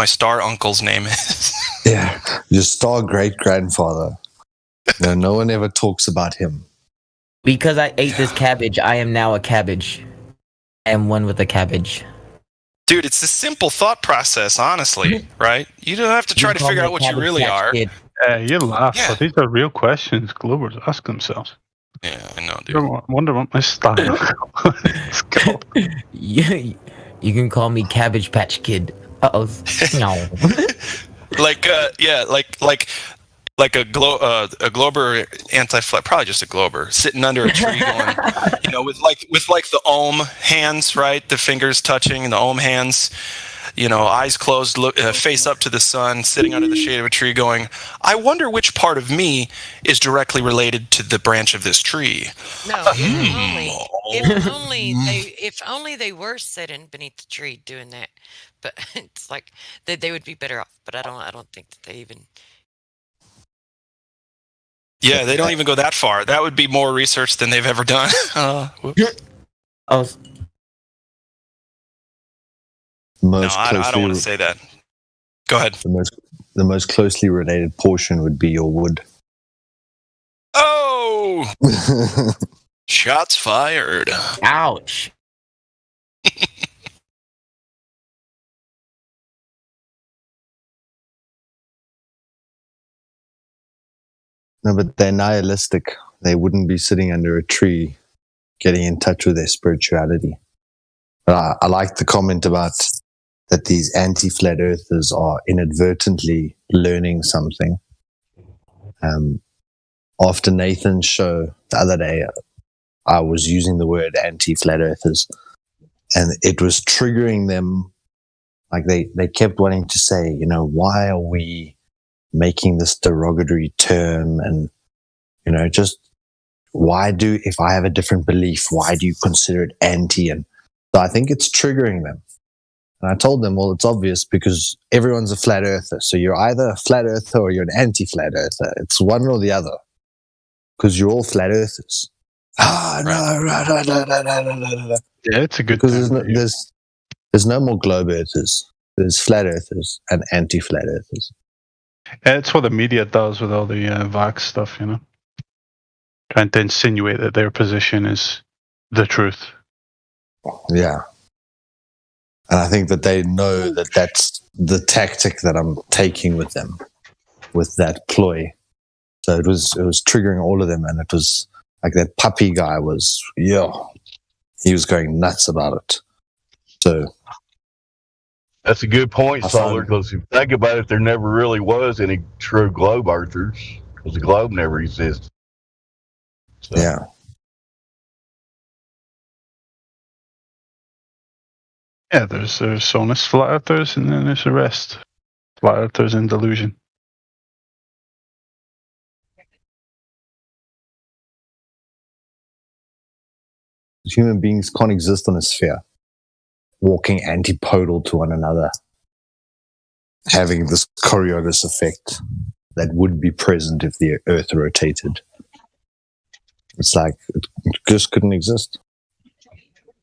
star uncle's name is. Yeah, your star great grandfather. No one ever talks about him. Because I ate this cabbage, I am now a cabbage. I am one with the cabbage. Dude, it's a simple thought process, honestly, right? You don't have to try to figure out what you really are. You laugh, but these are real questions Globers ask themselves. Yeah, I know, dude. I wonder what my style. Let's go. You can call me Cabbage Patch Kid. Uh-oh. No. Like a Glober anti-flat, probably just a Glober, sitting under a tree going, with the Om hands, right? The fingers touching and the Om hands, eyes closed, face up to the sun, sitting under the shade of a tree going, I wonder which part of me is directly related to the branch of this tree. No, if only they were sitting beneath the tree doing that. But it's like they would be better off. But I don't think that they even. Yeah, they don't even go that far. That would be more research than they've ever done. Most I don't want to say that. Go ahead. The most closely related portion would be your wood. Oh! Shots fired. Ouch. No, but they're nihilistic. They wouldn't be sitting under a tree getting in touch with their spirituality. But I like the comment about that these anti-flat earthers are inadvertently learning something. After Nathan's show the other day, I was using the word anti-flat earthers, and it was triggering them. Like they kept wanting to say, why are we making this derogatory term? And, just if I have a different belief, why do you consider it anti? And so I think it's triggering them. And I told them, well, it's obvious because everyone's a flat earther. So you're either a flat earther or you're an anti-flat earther. It's one or the other because you're all flat earthers. Yeah, it's a good because there's no more globe earthers. There's flat earthers and anti-flat earthers. It's what the media does with all the Vax stuff, trying to insinuate that their position is the truth. Yeah. And I think that they know that that's the tactic that I'm taking with them, with that ploy. So it was triggering all of them, and it was like that puppy guy was, he was going nuts about it. So that's a good point, Solar, because if you think about it, there never really was any true globe earthers because the globe never existed. So. Yeah. Yeah, there's honest flat earthers, and then there's the rest. Flat earthers in delusion. Human beings can't exist on a sphere, walking antipodal to one another, having this Coriolis effect that would be present if the Earth rotated. It's like it just couldn't exist.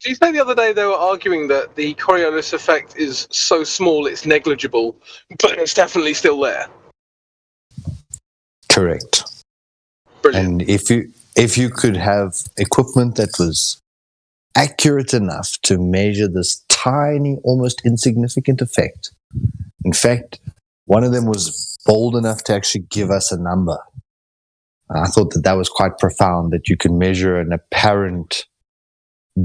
Do you say the other day they were arguing that the Coriolis effect is so small it's negligible, but it's definitely still there? Correct. Brilliant. And if you could have equipment that was accurate enough to measure this tiny, almost insignificant effect. In fact, one of them was bold enough to actually give us a number. I thought that was quite profound, that you can measure an apparent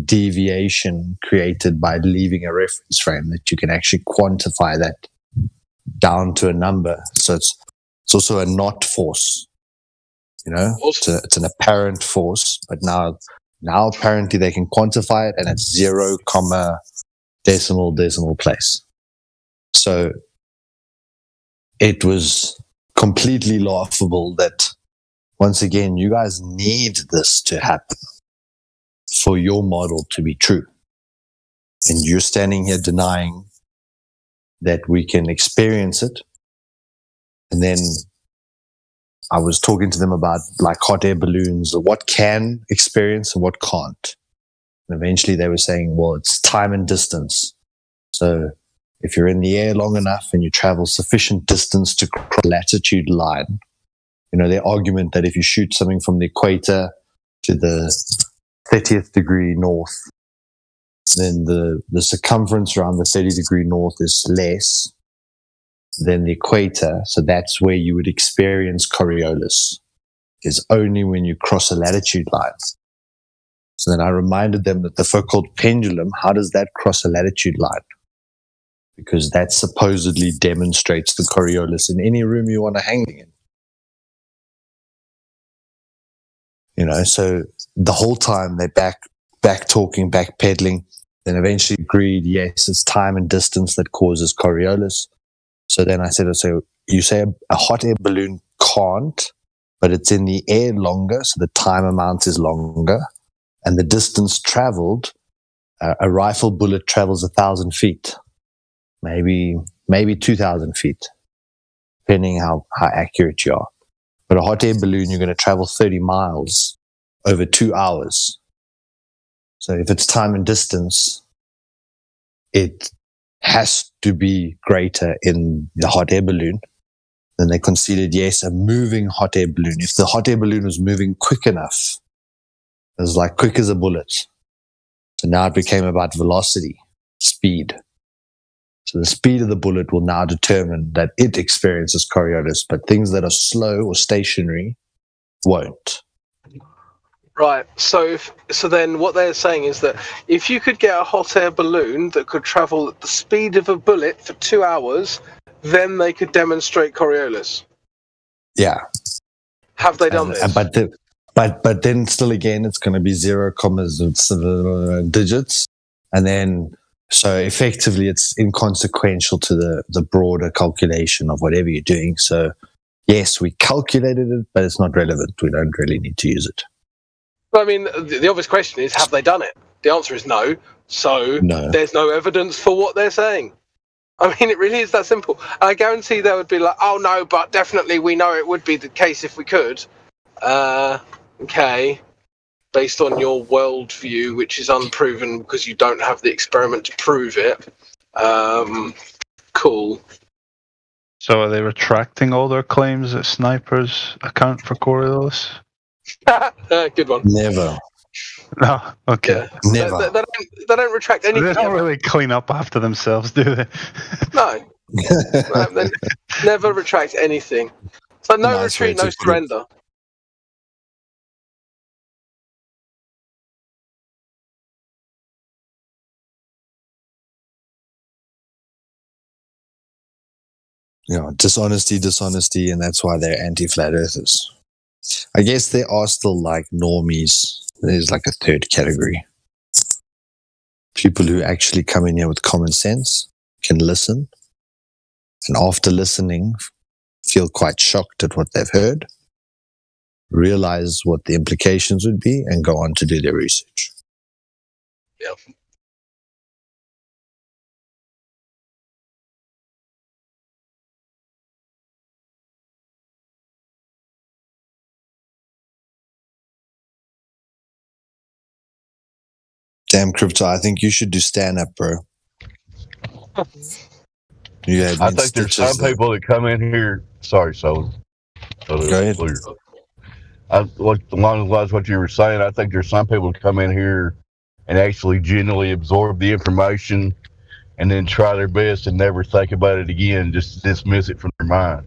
deviation created by leaving a reference frame, that you can actually quantify that down to a number. So it's also a not force, it's an apparent force, but now apparently they can quantify it, and it's 0, decimal place. So it was completely laughable that, once again, you guys need this to happen for your model to be true. And you're standing here denying that we can experience it. And then I was talking to them about like hot air balloons, or what can experience and what can't. And eventually they were saying, well, it's time and distance. So if you're in the air long enough and you travel sufficient distance to cross the latitude line, their argument that if you shoot something from the equator to the 30th degree north, then the circumference around the 30 degree north is less than the equator. So that's where you would experience Coriolis, is only when you cross a latitude line. So then I reminded them that the Foucault pendulum, how does that cross a latitude line? Because that supposedly demonstrates the Coriolis in any room you want to hang in. So the whole time they back talking, back pedaling, then eventually agreed, yes, it's time and distance that causes Coriolis. So then I said, so you say a hot air balloon can't, but it's in the air longer, so the time amount is longer, and the distance traveled, a rifle bullet travels 1,000 feet, maybe 2,000 feet, depending how accurate you are. But a hot air balloon, you're going to travel 30 miles over 2 hours. So if it's time and distance, it has to be greater in the hot air balloon. Then they conceded, yes, a moving hot air balloon. If the hot air balloon was moving quick enough, it was like quick as a bullet. So now it became about velocity, speed. So the speed of the bullet will now determine that it experiences Coriolis, but things that are slow or stationary won't. Right. So then what they're saying is that if you could get a hot air balloon that could travel at the speed of a bullet for 2 hours, then they could demonstrate Coriolis. Yeah. Have they done this? But then still again, it's going to be 0, digits. And then, so effectively it's inconsequential to the broader calculation of whatever you're doing. So yes, we calculated it, but it's not relevant. We don't really need to use it. But I mean, the obvious question is, have they done it? The answer is no. So no. There's no evidence for what they're saying. I mean, it really is that simple. I guarantee they would be like, oh no, but definitely we know it would be the case if we could. Okay. Based on your worldview, which is unproven because you don't have the experiment to prove it. Cool. So are they retracting all their claims that snipers account for Coriolis? Good one. Never. No, okay. Yeah. Never. They don't retract anything. They don't really clean up after themselves, do they? No. They never retract anything. So no retreat, no surrender. Dishonesty, and that's why they're anti-flat earthers. I guess there are still like normies. There's like a third category. People who actually come in here with common sense can listen, and after listening, feel quite shocked at what they've heard, realize what the implications would be, and go on to do their research. Yeah. Damn, Crypto, I think you should do stand-up, bro. Yeah, I think there's some people that come in here. Sorry, so go ahead. Along the lines of what you were saying, I think there's some people that come in here and actually genuinely absorb the information and then try their best and never think about it again, just dismiss it from their mind.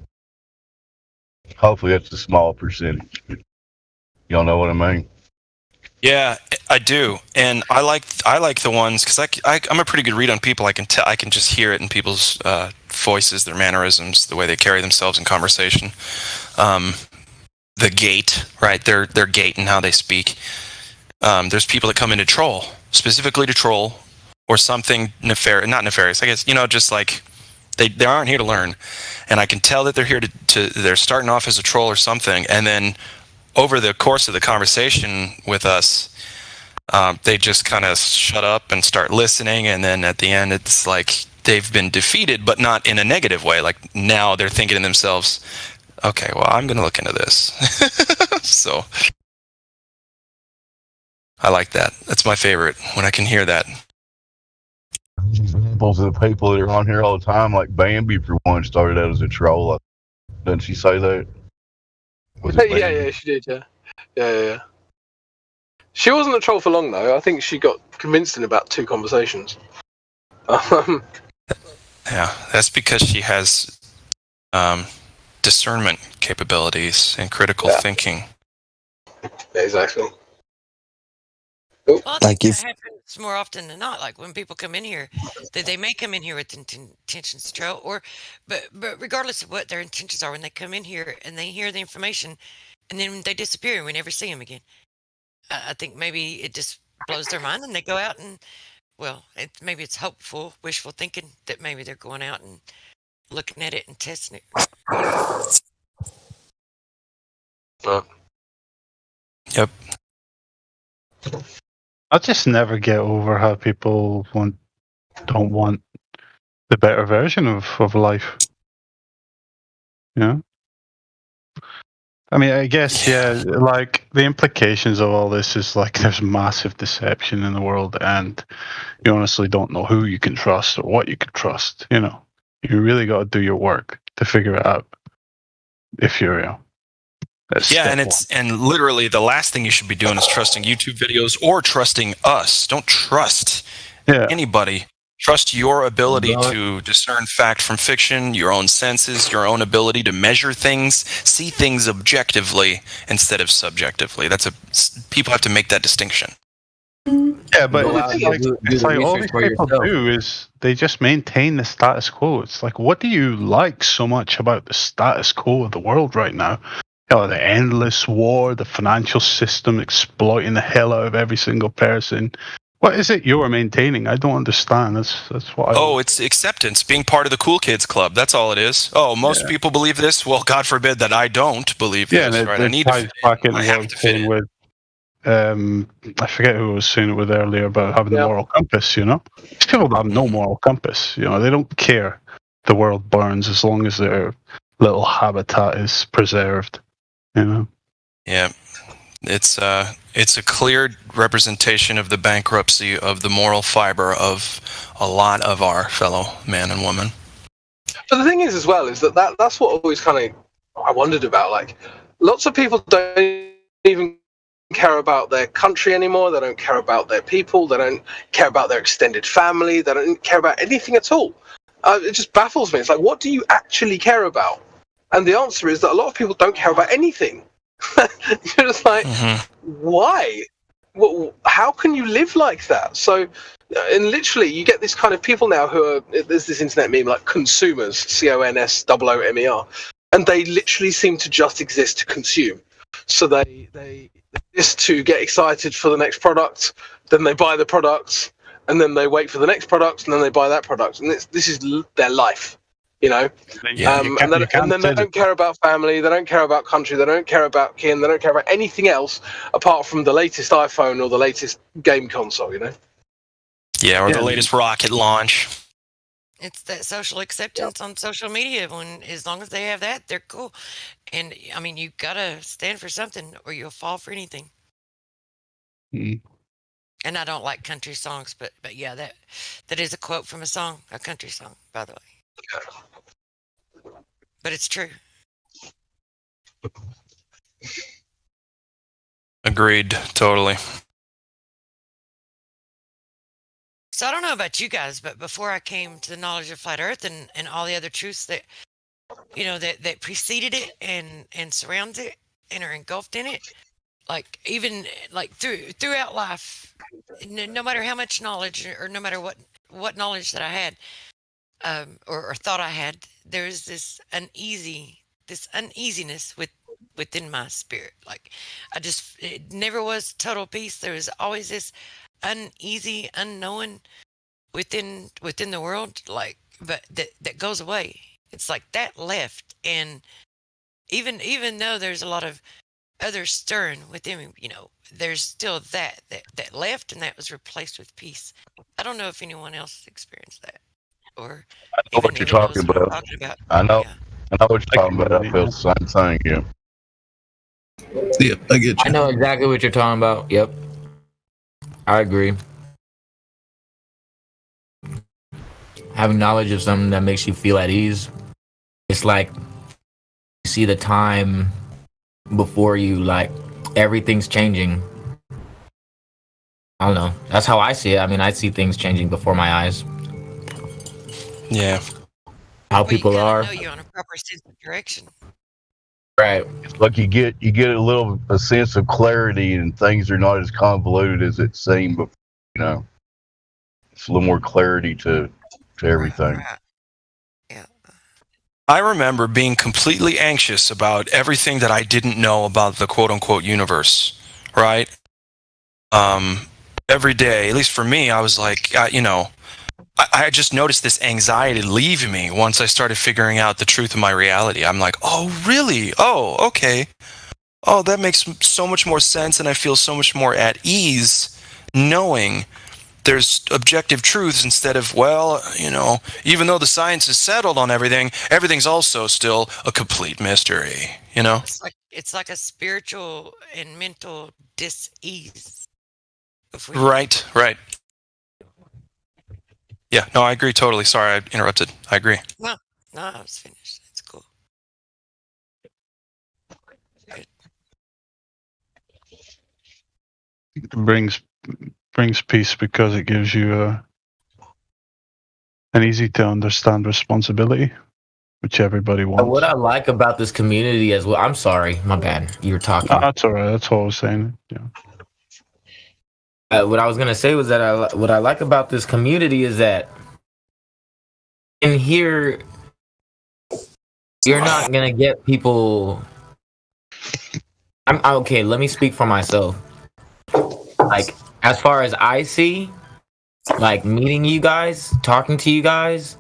Hopefully that's a small percentage. Y'all know what I mean? Yeah, I do, and I like the ones because I'm a pretty good read on people. I can just hear it in people's voices, their mannerisms, the way they carry themselves in conversation. The gait, right? Their gait and how they speak. There's people that come in to troll, specifically to troll, or something nefarious, not nefarious. I guess just like they aren't here to learn, and I can tell that they're here to they're starting off as a troll or something, and then over the course of the conversation with us, they just kind of shut up and start listening, and then at the end, it's like they've been defeated, but not in a negative way. Like now they're thinking to themselves, okay, well, I'm going to look into this. So I like that. That's my favorite, when I can hear that. Examples of the people that are on here all the time, like Bambi, for one, started out as a troll. Doesn't she say that? Yeah, she did, yeah. She wasn't a troll for long, though. I think she got convinced in about 2 conversations. Yeah, that's because she has discernment capabilities and critical thinking. Yeah, exactly. Well, I think that happens more often than not. Like when people come in here, they may come in here with intentions to troll, but regardless of what their intentions are, when they come in here and they hear the information, and then they disappear and we never see them again. I think maybe it just blows their mind, and they go out and, well, maybe it's hopeful, wishful thinking that maybe they're going out and looking at it and testing it. Yep. I just never get over how people don't want the better version of life. Yeah. I mean, I guess, like the implications of all this is like there's massive deception in the world, and you honestly don't know who you can trust or what you can trust. You really got to do your work to figure it out if you're real. And literally the last thing you should be doing is trusting YouTube videos or trusting us. Don't trust anybody. Trust your ability to discern fact from fiction, your own senses, your own ability to measure things, see things objectively instead of subjectively. People have to make that distinction. Yeah, but it's like all these people do is they just maintain the status quo. It's like, what do you like so much about the status quo of the world right now? The endless war, the financial system exploiting the hell out of every single person. What is it you're maintaining? I don't understand. That's what it's acceptance, being part of the cool kids club. That's all it is. Most people believe this. Well, God forbid that I don't believe this. Right? I need to. I have to fit in. With, I forget who was saying it with earlier about having the moral compass. These people have no moral compass. They don't care. The world burns as long as their little habitat is preserved. Yeah, it's a clear representation of the bankruptcy of the moral fiber of a lot of our fellow man and woman. But the thing is, as well, is that's what always kind of I wondered about. Like, lots of people don't even care about their country anymore. They don't care about their people. They don't care about their extended family. They don't care about anything at all. It just baffles me. It's like, what do you actually care about? And the answer is that a lot of people don't care about anything. You're just like, why? How can you live like that? So, and literally, you get this kind of people now who are, there's this internet meme like consumers, CONSOOMER, and they literally seem to just exist to consume. So they exist to get excited for the next product, then they buy the product, and then they wait for the next product, and then they buy that product, and this is their life, you know. And then they don't care about family, they don't care about country, they don't care about kin, they don't care about anything else apart from the latest iPhone or the latest game console, you know. Yeah, or the latest rocket launch. It's that social acceptance on social media. When as long as they have that, they're cool. And I mean, you gotta stand for something, or you'll fall for anything. And I don't like country songs, but yeah, that is a quote from a song, a country song, by the way. But it's true. Agreed, totally. So I don't know about you guys, but before I came to the knowledge of flat Earth and all the other truths that that preceded it and surround it and are engulfed in it, like even like throughout life, no matter how much knowledge or no matter what knowledge that I had or thought I had, there is this uneasiness within my spirit. Like it never was total peace. There was always this uneasy, unknown within the world, like, but that goes away. It's like that left, and even though there's a lot of other stirring within me, there's still that left, and that was replaced with peace. I don't know if anyone else experienced that, or I know what you're talking about. I know what you're talking about. I feel the same thing. Yep, I get you. I know exactly what you're talking about. Yep, I agree. Having knowledge of something that makes you feel at ease, it's like you see the time before you, like everything's changing. I don't know. That's how I see it. I mean, I see things changing before my eyes. Yeah. How people are. Know you're on a proper sense of direction. Right. It's like you get a sense of clarity, and things are not as convoluted as it seemed. But it's a little more clarity to everything. I remember being completely anxious about everything that I didn't know about the quote-unquote universe, right? Every day, at least for me, I was like, I just noticed this anxiety leave me once I started figuring out the truth of my reality. I'm like, oh, really? Oh, okay. Oh, that makes so much more sense, and I feel so much more at ease knowing there's objective truths instead of, even though the science is settled on everything, everything's also still a complete mystery, It's like a spiritual and mental dis-ease. Right. Yeah, no, I agree totally. Sorry, I interrupted. I agree. No, I was finished. It's cool. Good. It brings peace because it gives you an easy to understand responsibility, which everybody wants. What I like about this community as well. I'm sorry, my bad. You were talking. That's all right. That's all I was saying. Yeah. What I was gonna say was that what I like about this community is that in here you're not gonna get people. I'm okay. Let me speak for myself. Like, as far as I see, like meeting you guys, talking to you guys,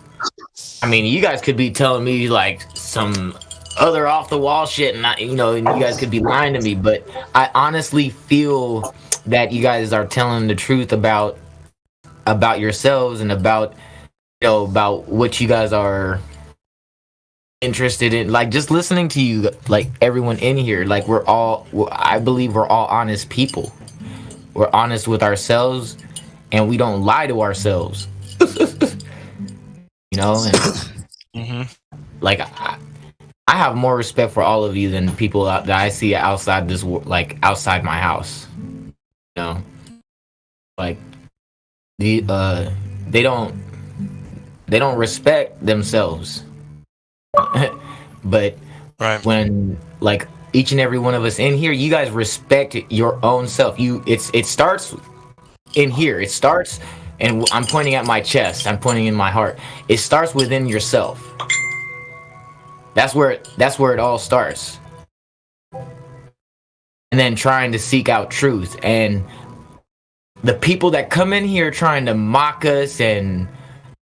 I mean, you guys could be telling me like some other off the wall shit, and and you guys could be lying to me, but I honestly feel that you guys are telling the truth about yourselves and about what you guys are interested in. Like, just listening to you, like everyone in here, like I believe we're all honest people. We're honest with ourselves, and we don't lie to ourselves. And like I have more respect for all of you than people that I see outside this, like outside my house. Like they don't respect themselves. But when like each and every one of us in here, you guys respect your own self. It starts in here. It starts, and I'm pointing at my chest. I'm pointing in my heart. It starts within yourself. That's where it all starts. And then trying to seek out truth. And the people that come in here trying to mock us and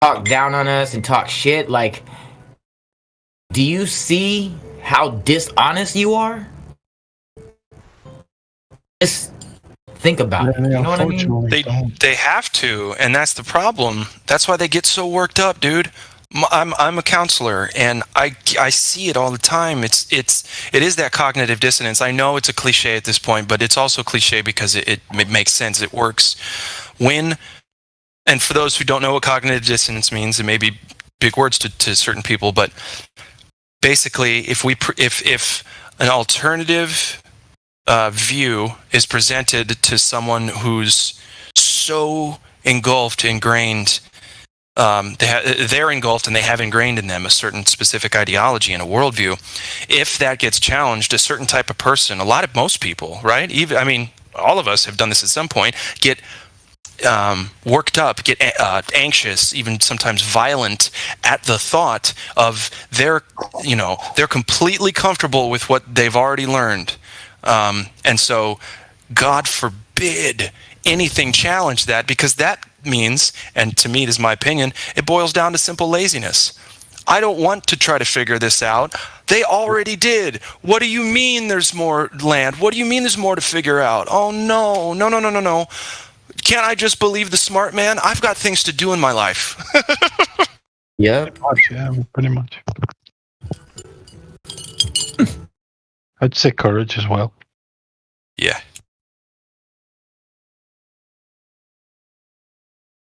talk down on us and talk shit, like, do you see how dishonest you are? Just think about it. You know what I mean? They have to, and that's the problem. That's why they get so worked up, dude. I'm a counselor, and I see it all the time. It is that cognitive dissonance. I know it's a cliche at this point, but it's also cliche because it makes sense. It works and for those who don't know what cognitive dissonance means, it may be big words to certain people, but basically, if an alternative view is presented to someone who's so ingrained. They're engulfed and they have ingrained in them a certain specific ideology and a worldview. If that gets challenged, a certain type of person, most people, right? All of us have done this at some point, get worked up, get anxious, even sometimes violent at the thought of they're completely comfortable with what they've already learned. And so, God forbid anything challenge that, because that means, and to me, it is my opinion, it boils down to simple laziness. I don't want to try to figure this out. They already did. What do you mean there's more land? What do you mean there's more to figure out? Oh, no. Can't I just believe the smart man? I've got things to do in my life. Yeah. Pretty much. I'd say courage as well. Yeah.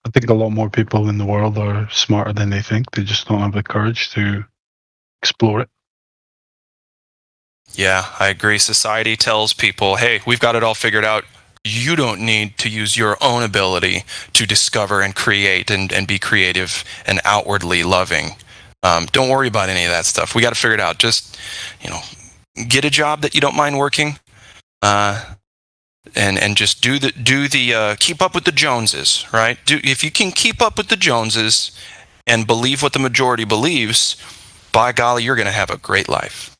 I think a lot more people in the world are smarter than they think. They just don't have the courage to explore it. Yeah, I agree. Society tells people, hey, we've got it all figured out. You don't need to use your own ability to discover and create and be creative and outwardly loving. Don't worry about any of that stuff. We got to figure it out. Just, get a job that you don't mind working. And just do the keep up with the Joneses, right? If you can keep up with the Joneses and believe what the majority believes, by golly, you're going to have a great life.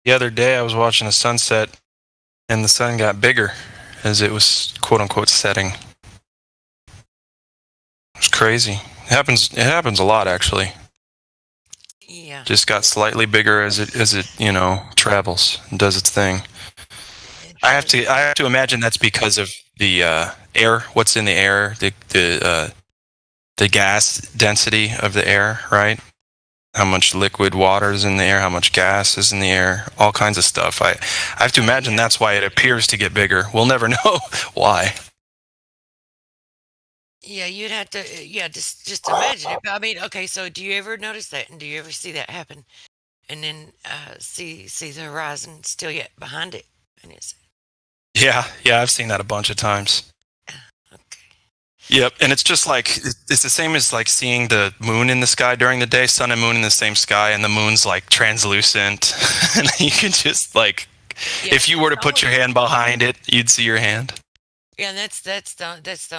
The other day I was watching a sunset and the sun got bigger as it was quote unquote setting. It was crazy. It happens a lot, actually. Yeah. Just got slightly bigger as it travels and does its thing. I have to imagine that's because of the air, what's in the air, the gas density of the air, right? How much liquid water is in the air, how much gas is in the air, all kinds of stuff. I have to imagine that's why it appears to get bigger. We'll never know why. Yeah, you'd have to. Yeah, just imagine it. But I mean, okay. So, do you ever notice that, and do you ever see that happen, and then see the horizon still yet behind it, and it's Yeah, I've seen that a bunch of times. Yep, and it's just like it's the same as like seeing the moon in the sky during the day, sun and moon in the same sky, and the moon's like translucent, and you can just like, if you were to put your hand behind it, you'd see your hand. Yeah, and that's the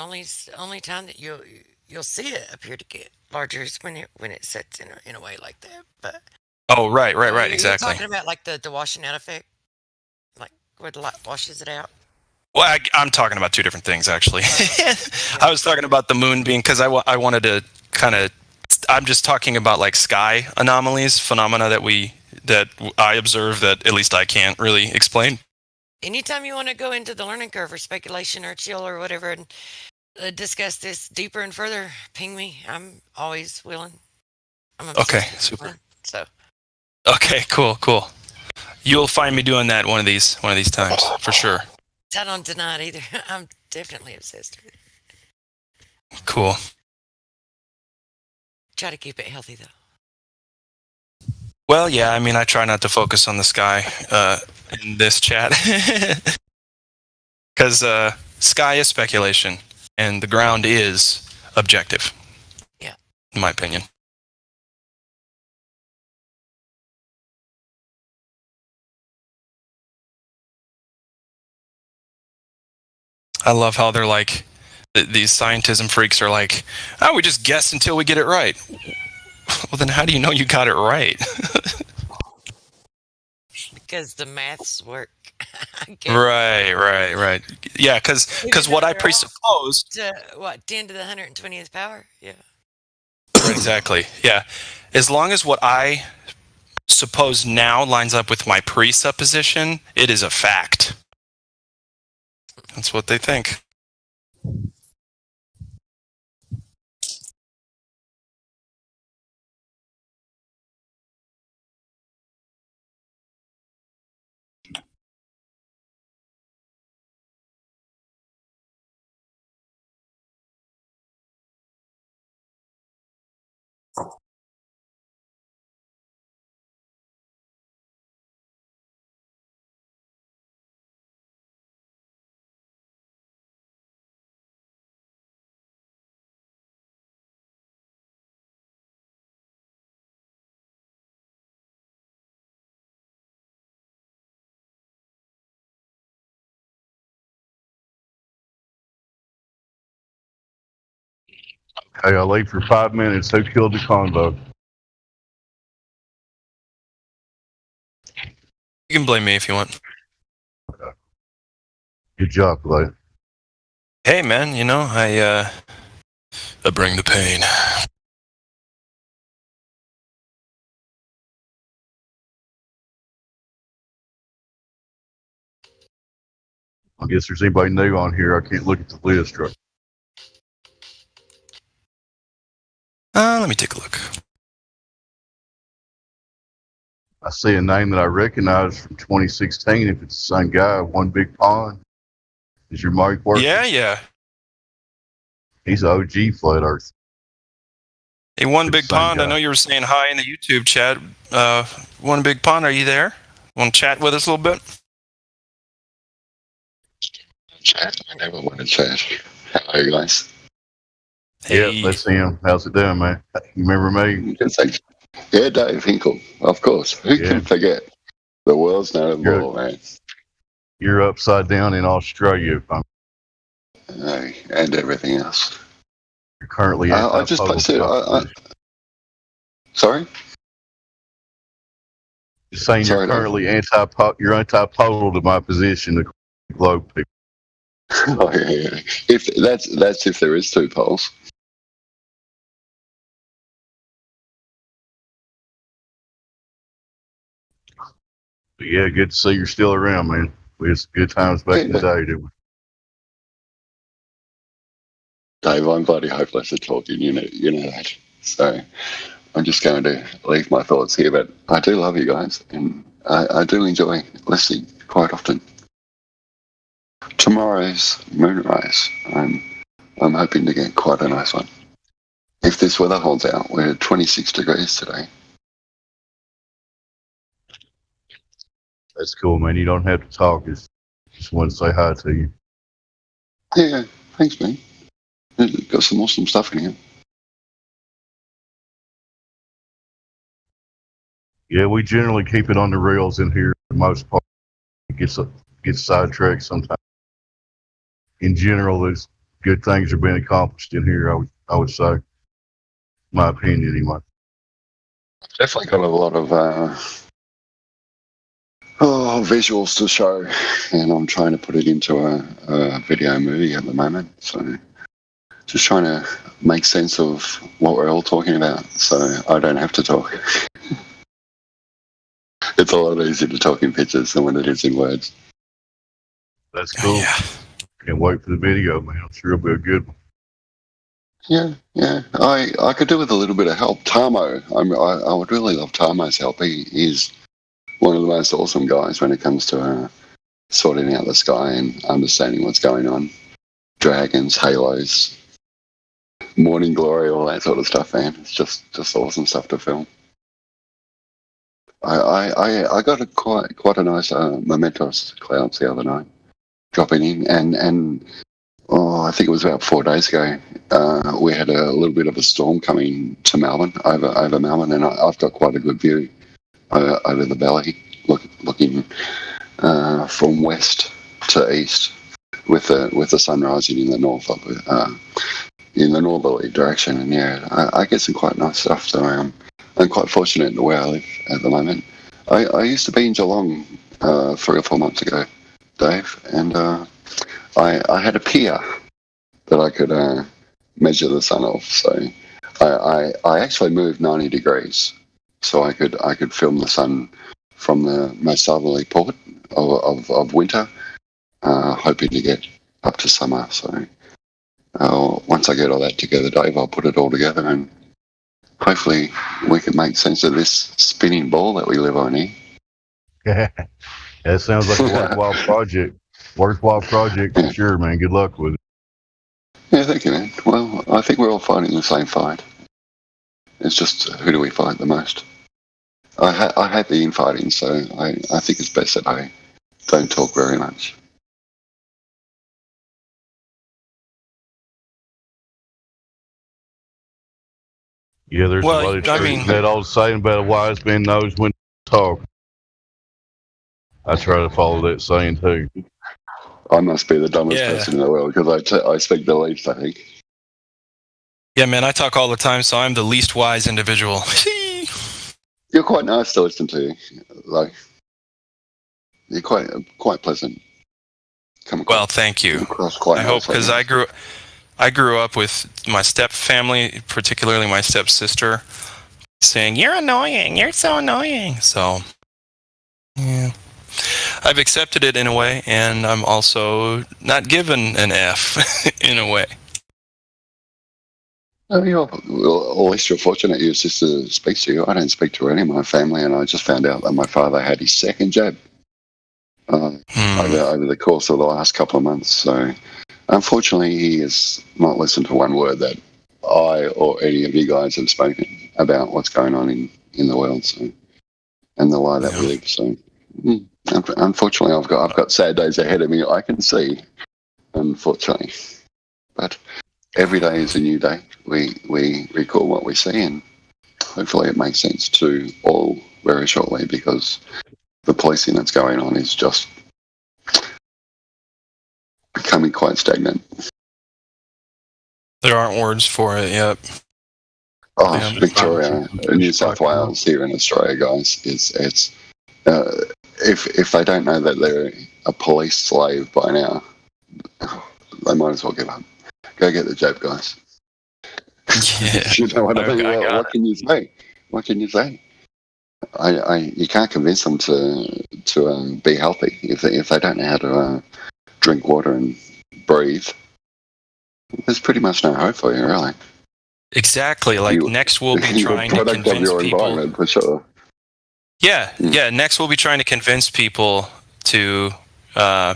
only time that you'll see it appear to get larger is when it sets in a way like that. But oh, right, you're exactly. talking about like the washing out effect, like where the light washes it out. Well, I'm talking about two different things, actually. I was talking about the moon being, because I wanted to kind of, I'm just talking about like sky anomalies, phenomena that I observe that at least I can't really explain. Anytime you want to go into the learning curve or speculation or chill or whatever and discuss this deeper and further, ping me. I'm always willing. Okay, super. Okay, cool. You'll find me doing that one of these times for sure. I don't deny it either. I'm definitely obsessed with it. Cool. Try to keep it healthy though. Well, yeah, I mean, I try not to focus on the sky in this chat. Because sky is speculation, and the ground is objective. Yeah. In my opinion. I love how they're like, these scientism freaks are like, oh, we just guess until we get it right. Well, then how do you know you got it right? Because the maths work. Right. Yeah, because what I presupposed. 10 to the 120th power? Yeah. Right, exactly. Yeah. As long as what I suppose now lines up with my presupposition, it is a fact. That's what they think. Okay, I'll leave for 5 minutes. Who killed the convo? You can blame me if you want. Good job, Clay. Hey, man, I bring the pain. I guess there's anybody new on here. I can't look at the list right. Let me take a look. I see a name that I recognize from 2016. If it's the same guy, One Big Pond. Is your mic working? Yeah. He's an OG flat earth. Hey, One Big Pond, I know you were saying hi in the YouTube chat. One Big Pond, are you there? Want to chat with us a little bit? Chat. I never want to chat. Hello, guys. Hey. Yeah, that's him. How's it doing, man? You remember me? Yeah, Dave Hinkle. Of course. Who can forget? The world's known more, man. You're upside down in Australia. And everything else. You're currently. I just posted. Sorry. Just saying, you're currently You're anti-polar to my position. The globe people. Oh yeah. If that's if there is two poles. But yeah, good to see you're still around, man. We had some good times back in the day, didn't we? Dave, I'm bloody hopeless at talking. You know that. So I'm just going to leave my thoughts here. But I do love you guys, and I do enjoy listening quite often. Tomorrow's moonrise. I'm I'm hoping to get quite a nice one. If this weather holds out, we're at 26 degrees today. That's cool, man. You don't have to talk. Just want to say hi to you. Yeah, thanks, man. Got some awesome stuff in here. Yeah, we generally keep it on the rails in here for the most part. It gets sidetracked sometimes. In general, there's good things are being accomplished in here, I would say. My opinion, anyway. Definitely got a lot of visuals to show, and I'm trying to put it into a video movie at the moment. So just trying to make sense of what we're all talking about, so I don't have to talk. It's a lot easier to talk in pictures than when it is in words. That's cool. Yeah. Can't wait for the video, man. I'm sure it'll be a good one. Yeah. I could do with a little bit of help. Tamo, I would really love Tamo's help. He's one of the most awesome guys when it comes to sorting out the sky and understanding what's going on. Dragons, halos, morning glory, all that sort of stuff, man. It's just awesome stuff to film. I got quite a nice Mementos clouds the other night dropping in, and I think it was about 4 days ago. We had a little bit of a storm coming to Melbourne, over Melbourne, and I've got quite a good view over the valley, looking from west to east, with the sun rising in the north in the northerly direction. And yeah, I get some quite nice stuff. So I'm quite fortunate in the way I live at the moment. I used to be in Geelong 3 or 4 months ago, Dave, and I had a pier that I could measure the sun off. So I actually moved 90 degrees so I could film the sun from the most southerly port of winter, hoping to get up to summer. So once I get all that together, Dave, I'll put it all together and hopefully we can make sense of this spinning ball that we live on here. Yeah, that sounds like a worthwhile project. Worthwhile project for sure, man. Good luck with it. Yeah, thank you, man. Well, I think we're all fighting the same fight. It's just who do we fight the most? I hate the infighting, so I think it's best that I don't talk very much. Yeah, there's a lot of truth that old saying about a wise man knows when to talk. I try to follow that saying too. I must be the dumbest person in the world because I speak the least, I think. Yeah, man, I talk all the time, so I'm the least wise individual. You're quite nice to listen to. Like, you're quite pleasant. Well, thank you. I hope, because I grew up with my step family, particularly my stepsister, saying, "You're annoying. You're so annoying." So, yeah. I've accepted it in a way, and I'm also not given an F in a way. Oh, at least you're fortunate your sister speaks to you. I don't speak to any of my family, and I just found out that my father had his second jab over the course of the last couple of months. So, unfortunately, he has not listened to one word that I or any of you guys have spoken about what's going on in the world, so, and the lie that we live. So, unfortunately, I've got sad days ahead of me. I can see, unfortunately, but every day is a new day. We recall what we see, and hopefully it makes sense to all very shortly, because the policing that's going on is just becoming quite stagnant. There aren't words for it yet. Oh, yeah, Victoria, New South Wales here in Australia, guys, it's if they don't know that they're a police slave by now, they might as well give up. Go get the jab, guys. Yeah. You know what I mean? What can you say? What can you say? You can't convince them to be healthy if they don't know how to drink water and breathe. There's pretty much no hope for you, really. Exactly. Like, next we'll be trying to convince people. For sure. Yeah. Next we'll be trying to convince people to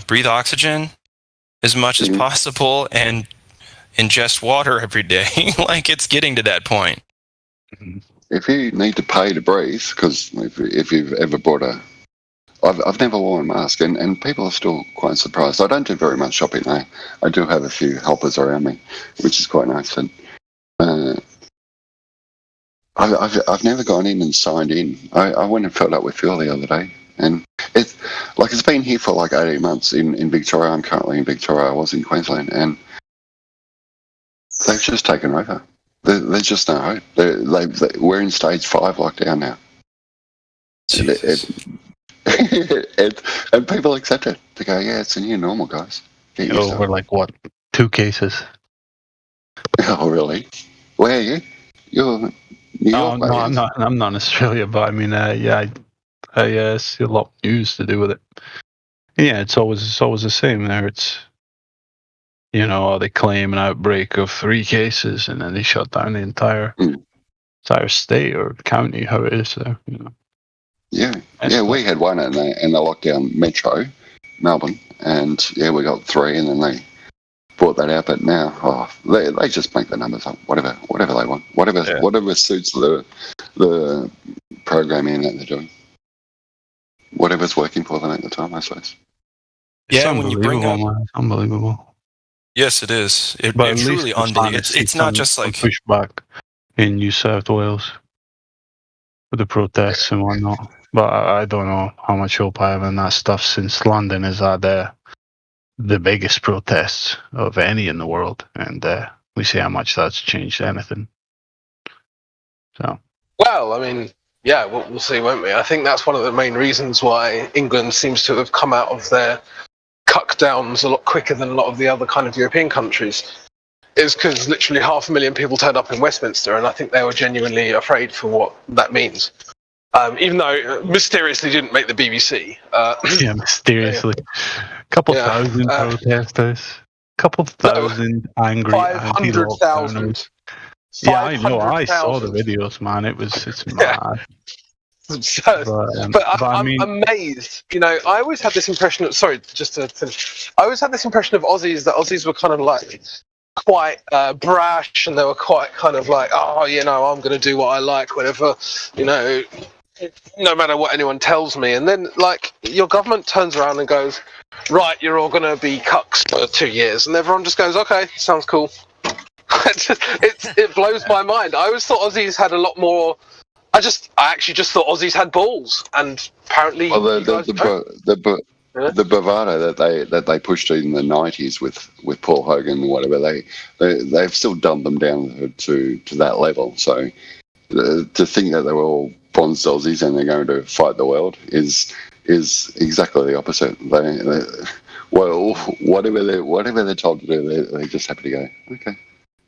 breathe oxygen as much as possible and ingest water every day. Like, it's getting to that point. If you need to pay to breathe, because if you've ever bought I've never worn a mask, and people are still quite surprised. I don't do very much shopping, though. I do have a few helpers around me, which is quite nice. And I've never gone in and signed in. I went and filled up with fuel the other day, and it's been here for like 18 months in Victoria. I'm currently in Victoria. I was in Queensland, and they've just taken over. There's just no hope. We're in stage 5 lockdown now. And people accept it. They go, yeah, it's a new normal, guys. We're like, what, 2 cases? Oh, really? Where are you? You're New York, no, I'm not in Australia, but I mean, I see a lot of news to do with it. Yeah, it's always the same there. It's, they claim an outbreak of 3 cases, and then they shut down the entire state or county, how it is there. Yeah, we had one in the lockdown metro, Melbourne, and we got 3, and then they brought that out. But now, they just make the numbers up, whatever they want, whatever suits the programming that they're doing, whatever's working for them at the time, I suppose. Yeah, when you bring up, unbelievable. Yes, it is. It truly it's not just like pushback in New South Wales with the protests and whatnot. But I don't know how much hope I have in that stuff, since London has had the biggest protests of any in the world, and we see how much that's changed anything. So. Well, I mean, yeah, we'll see, won't we? I think that's one of the main reasons why England seems to have come out of their cuck downs a lot quicker than a lot of the other kind of European countries, is because literally 500,000 people turned up in Westminster, and I think they were genuinely afraid for what that means. Even though it mysteriously didn't make the BBC. Yeah, mysteriously. Couple thousand protesters. Couple thousand angry 500,000. Yeah, I know. I saw the videos, man. It's mad. But I'm amazed. I always had this impression. Sorry, just to finish. I always had this impression of Aussies, that Aussies were kind of like quite brash, and they were quite kind of like, I'm going to do what I like, whatever, no matter what anyone tells me. And then, like, your government turns around and goes, right, you're all going to be cucks for 2 years, and everyone just goes, okay, sounds cool. It blows my mind. I always thought Aussies had a lot more. I actually just thought Aussies had balls, and apparently the bravado that they pushed in the 90s with Paul Hogan and whatever, they've still dumbed them down to that level. So to think that they were all bronzed Aussies and they're going to fight the world is exactly the opposite. Whatever they're told to do, they're just happy to go, okay.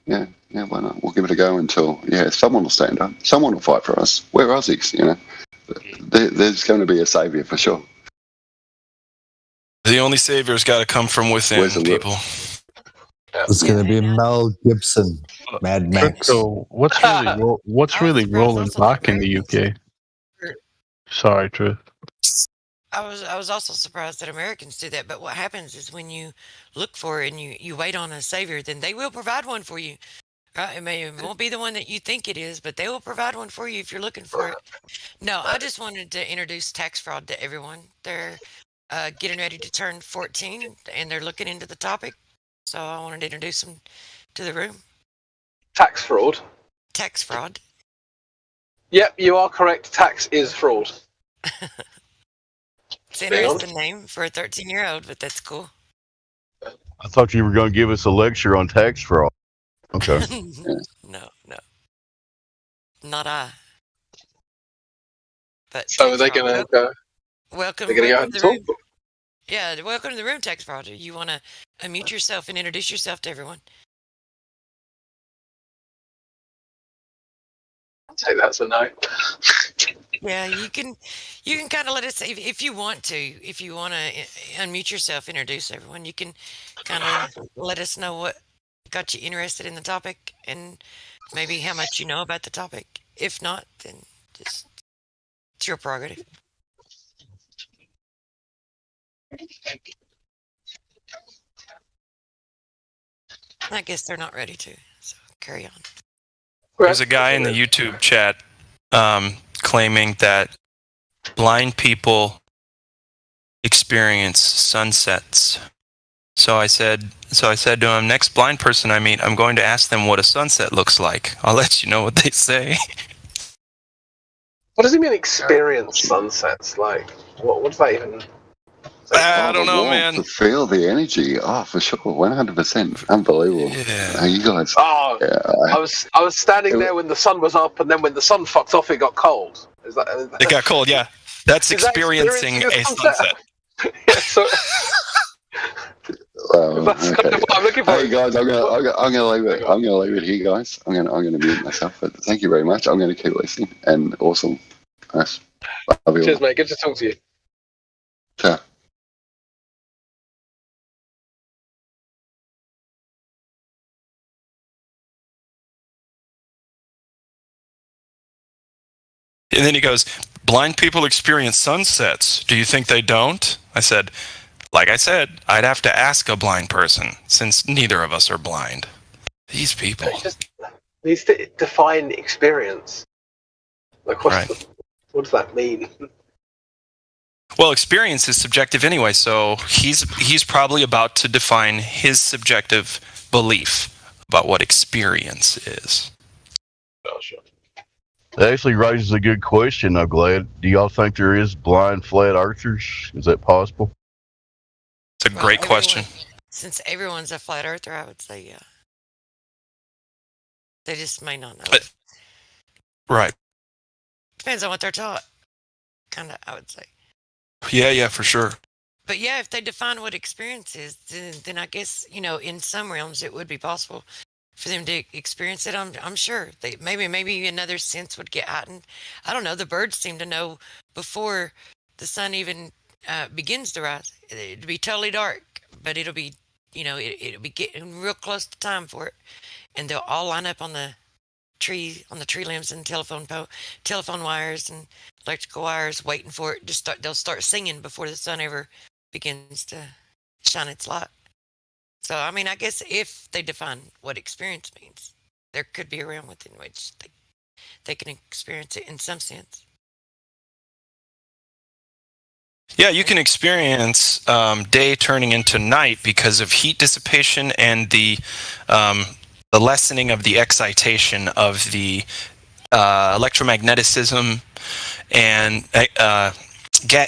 Yeah, why not? We'll give it a go until, someone will stand up. Someone will fight for us. We're Aussies, There's going to be a saviour for sure. The only savior's got to come from within, people. It's going to be Mel Gibson, Mad Max. So what's really rolling back in the UK? Sorry, Truth. I was also surprised that Americans do that, but what happens is when you look for it and you wait on a savior, then they will provide one for you. Right? It won't be the one that you think it is, but they will provide one for you if you're looking for it. No, I just wanted to introduce tax fraud to everyone. They're getting ready to turn 14, and they're looking into the topic, so I wanted to introduce them to the room. Tax fraud? Tax fraud. Yep, you are correct. Tax is fraud. It's an interesting name for a 13-year-old, but that's cool. I thought you were going to give us a lecture on tax fraud. Okay. No. Not I. But so are they going to go? Welcome to the room. Yeah, welcome to the room, tax fraud. You want to unmute yourself and introduce yourself to everyone? I'll take that as a no. Yeah, you can kind of let us, if you want to unmute yourself, introduce everyone. You can kind of let us know what got you interested in the topic and maybe how much you know about the topic. If not, then just it's your prerogative. I guess they're not ready to. So carry on. There's a guy in the YouTube chat claiming that blind people experience sunsets. So I said to him, next blind person I meet, I'm going to ask them what a sunset looks like. I'll let you know what they say. What does he mean experience sunsets? Like, what does that even... I don't know, man. To feel the energy. Oh, for sure. 100%. Unbelievable. Yeah. You guys... Oh, yeah, I was standing there when the sun was up, and then when the sun fucked off, it got cold. Is that... It got cold, yeah. That's experiencing a sunset. Yeah, so... That's kind of what I'm looking for. Hey guys, I'm gonna leave it. I'm gonna leave it here, guys. I'm gonna mute myself. But thank you very much. I'm gonna keep listening. And awesome. Nice. Love you all. Cheers, mate. Good to talk to you. Ciao. And then he goes, blind people experience sunsets. Do you think they don't? I said, like I said, I'd have to ask a blind person, since neither of us are blind. These people. It just needs to define experience. Like, what does that mean? Well, experience is subjective anyway, so he's probably about to define his subjective belief about what experience is. Gotcha. That actually raises a good question, I'm glad. Do y'all think there is blind flat earthers? Is that possible? It's a great question. Since everyone's a flat earther, I would say yeah. They just may not know. Right. Depends on what they're taught. Kind of, I would say. Yeah, for sure. But yeah, if they define what experience is, then I guess, in some realms it would be possible for them to experience it. I'm sure they maybe another sense would get heightened. I don't know. The birds seem to know before the sun even begins to rise. It'll be totally dark, but it'll be it'll be getting real close to time for it, and they'll all line up on the tree limbs and telephone wires and electrical wires, waiting for it. They'll start singing before the sun ever begins to shine its light. So, I mean, I guess if they define what experience means, there could be a realm within which they can experience it in some sense. Yeah, you can experience day turning into night because of heat dissipation and the lessening of the excitation of the electromagnetism and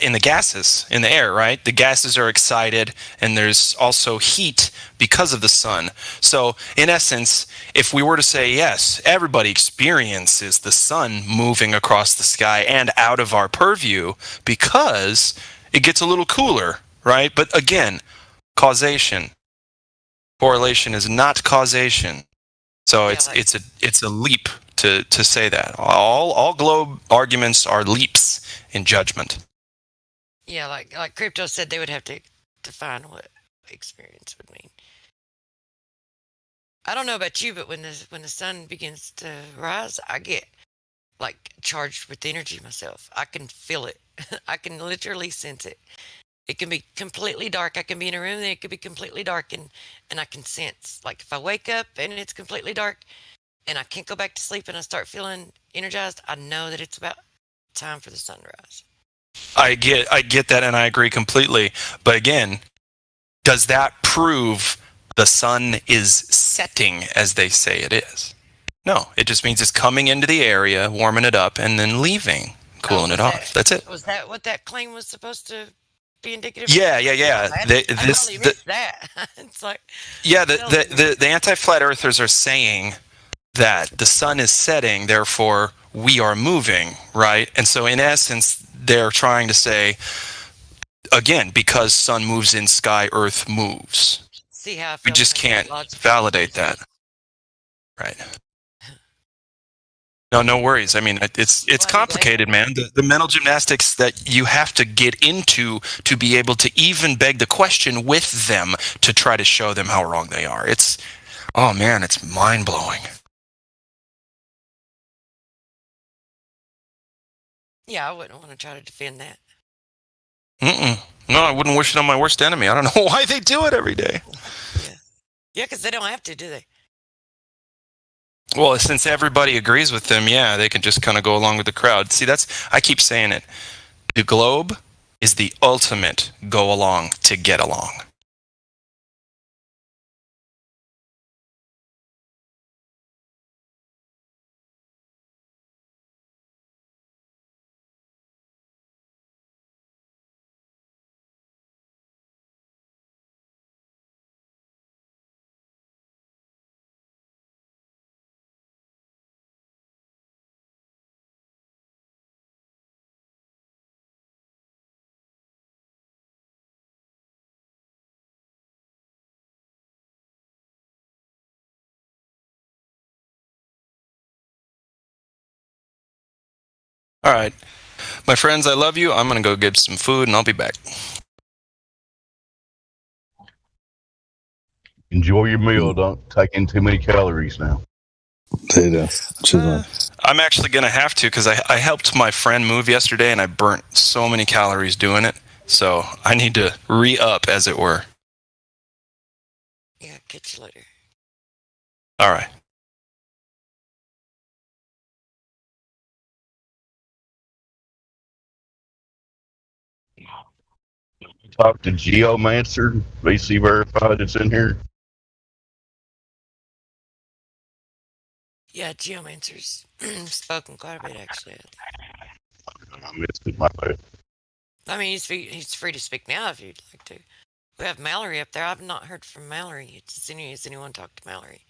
in the gases in the air, right? The gases are excited, and there's also heat because of the sun. So, in essence, if we were to say, yes, everybody experiences the sun moving across the sky and out of our purview because it gets a little cooler, right? But again, causation. Correlation is not causation. So it's a leap to say that. All globe arguments are leaps in judgment. Yeah, like Crypto said, they would have to define what experience would mean. I don't know about you, but when the sun begins to rise, I get charged with energy myself. I can feel it. I can literally sense it. It can be completely dark. I can be in a room and it could be completely dark, and I can sense. Like if I wake up and it's completely dark and I can't go back to sleep and I start feeling energized, I know that it's about time for the sunrise. I get that, and I agree completely. But again, does that prove the sun is setting as they say it is? No, it just means it's coming into the area, warming it up, and then leaving, cooling it off. That's it. Was that what that claim was supposed to be indicative? Yeah. I totally missed that. It's like the anti-flat earthers are saying that the sun is setting, therefore we are moving, right? And so in essence, they're trying to say, again, because sun moves in sky, earth moves. See how we just can't validate that. Right. No worries. I mean, it's complicated, man. The mental gymnastics that you have to get into to be able to even beg the question with them to try to show them how wrong they are. It's mind-blowing. Yeah, I wouldn't want to try to defend that. No, I wouldn't wish it on my worst enemy. I don't know why they do it every day. Yeah, because they don't have to, do they? Well, since everybody agrees with them, yeah, they can just kind of go along with the crowd. See, I keep saying it. The globe is the ultimate go along to get along. All right. My friends, I love you. I'm going to go get some food, and I'll be back. Enjoy your meal. Don't take in too many calories now. I'm actually going to have to because I helped my friend move yesterday, and I burnt so many calories doing it. So I need to re-up, as it were. Yeah, catch you later. All right. Talk to Geomancer, VC Verified that's in here. Yeah, Geomancer's spoken quite a bit, actually. I missed it, my bad. I mean, he's free to speak now if you'd like to. We have Mallory up there. I've not heard from Mallory. Has anyone talked to Mallory?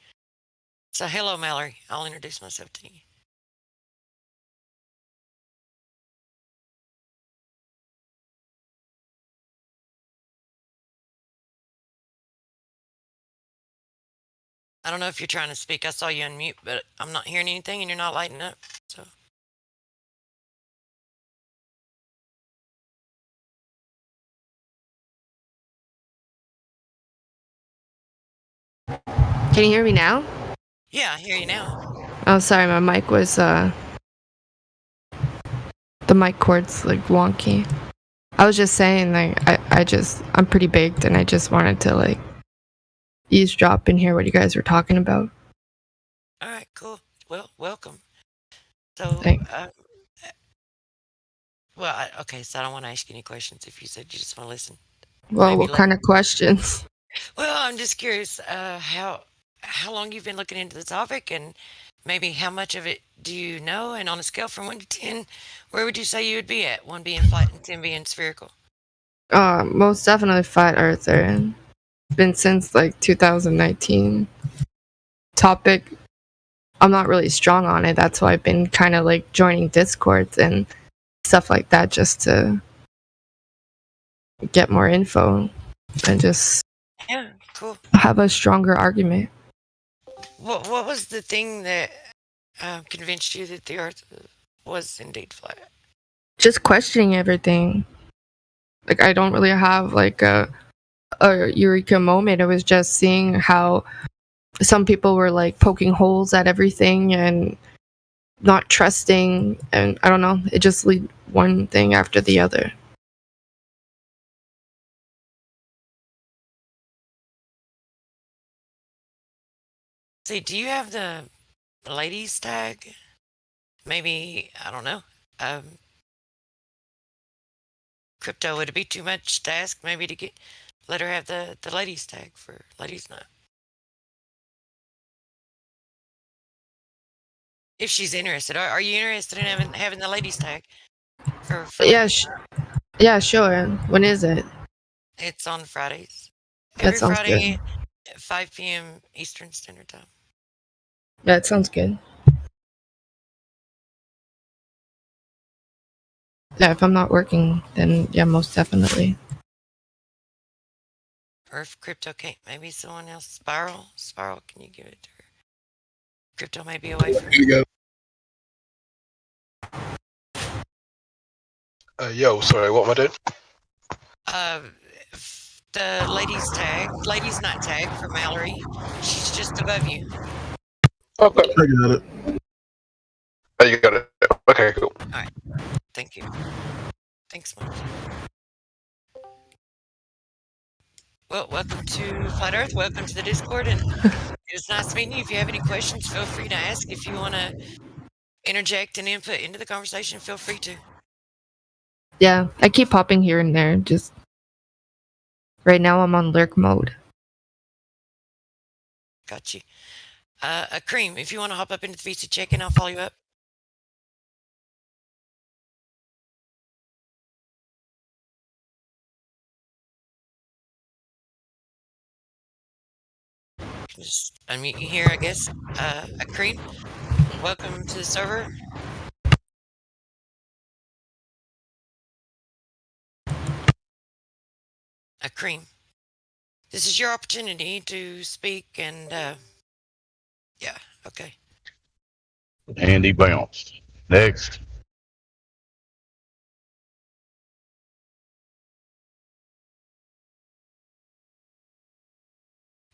So, hello, Mallory. I'll introduce myself to you. I don't know if you're trying to speak. I saw you unmute, but I'm not hearing anything, and you're not lighting up. So, Can you hear me now? yeah, I hear you now. Oh, sorry, my mic was the mic cord's like wonky. I was just saying, like, I'm pretty baked, and I just wanted to like eavesdrop and hear what you guys were talking about. All right, cool. Well, welcome. So, Thanks. Okay, so I don't want to ask you any questions if you said you just want to listen. Well, what kind of questions? Well, I'm just curious how long you've been looking into the topic, and maybe how much of it do you know? And on a scale from 1 to 10, where would you say you would be at? 1 being flat and 10 being spherical. Most definitely flat earther. Been since like 2019. Topic, I'm not really strong on it. That's why I've been kind of like joining Discords and stuff like that just to get more info and just Cool. have a stronger argument. What was the thing that convinced you that the Earth was indeed flat? Just questioning everything. Like, I don't really have like a eureka moment. It was just seeing how some people were like poking holes at everything and not trusting, and I don't know, it just lead one thing after the other. See, do you have the ladies tag? Maybe, I don't know. Crypto, would it be too much to ask maybe to let her have the ladies tag for ladies night? If she's interested. Are you interested in having the ladies tag? For Yeah, sure. When is it? It's on Fridays. That Every sounds Friday good. at 5 p.m. Eastern Standard Time. Yeah, it sounds good. Yeah, if I'm not working, then yeah, most definitely. Or if Crypto can't, maybe someone else. Spiral, can you give it to her? Crypto may be away from you. Yo, sorry, what am I doing? The ladies night tag for Mallory. She's just above you. Okay. I got it. Oh, you got it. Okay, cool. Alright. Thank you. Thanks much. Well, welcome to Flat Earth. Welcome to the Discord, and it was nice meeting you. If you have any questions, feel free to ask. If you want to interject and input into the conversation, feel free to. Yeah, I keep popping here and there. Just right now, I'm on lurk mode. Got you. Cream, if you want to hop up into the VC check-in, I'll follow you up. Just unmute you here, I guess. Cream, welcome to the server. Cream, this is your opportunity to speak, and yeah, okay. And he bounced. Next.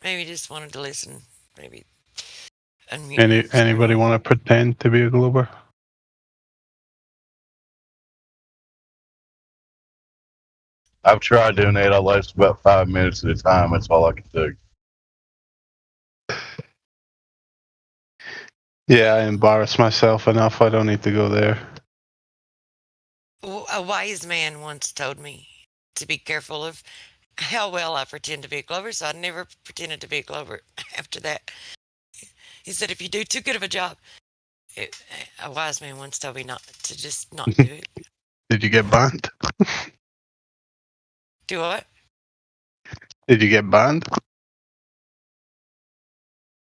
Maybe just wanted to listen. Maybe unmute. Anybody want to pretend to be a Glober? I've tried doing that. I last about 5 minutes at a time. That's all I can do. Yeah, I embarrass myself enough. I don't need to go there. A wise man once told me to be careful of how well I pretend to be a Glover, so I never pretended to be a Glover after that. He said, if you do too good of a job, a wise man once told me not to just not do it. Did you get banned? Do what? Did you get banned?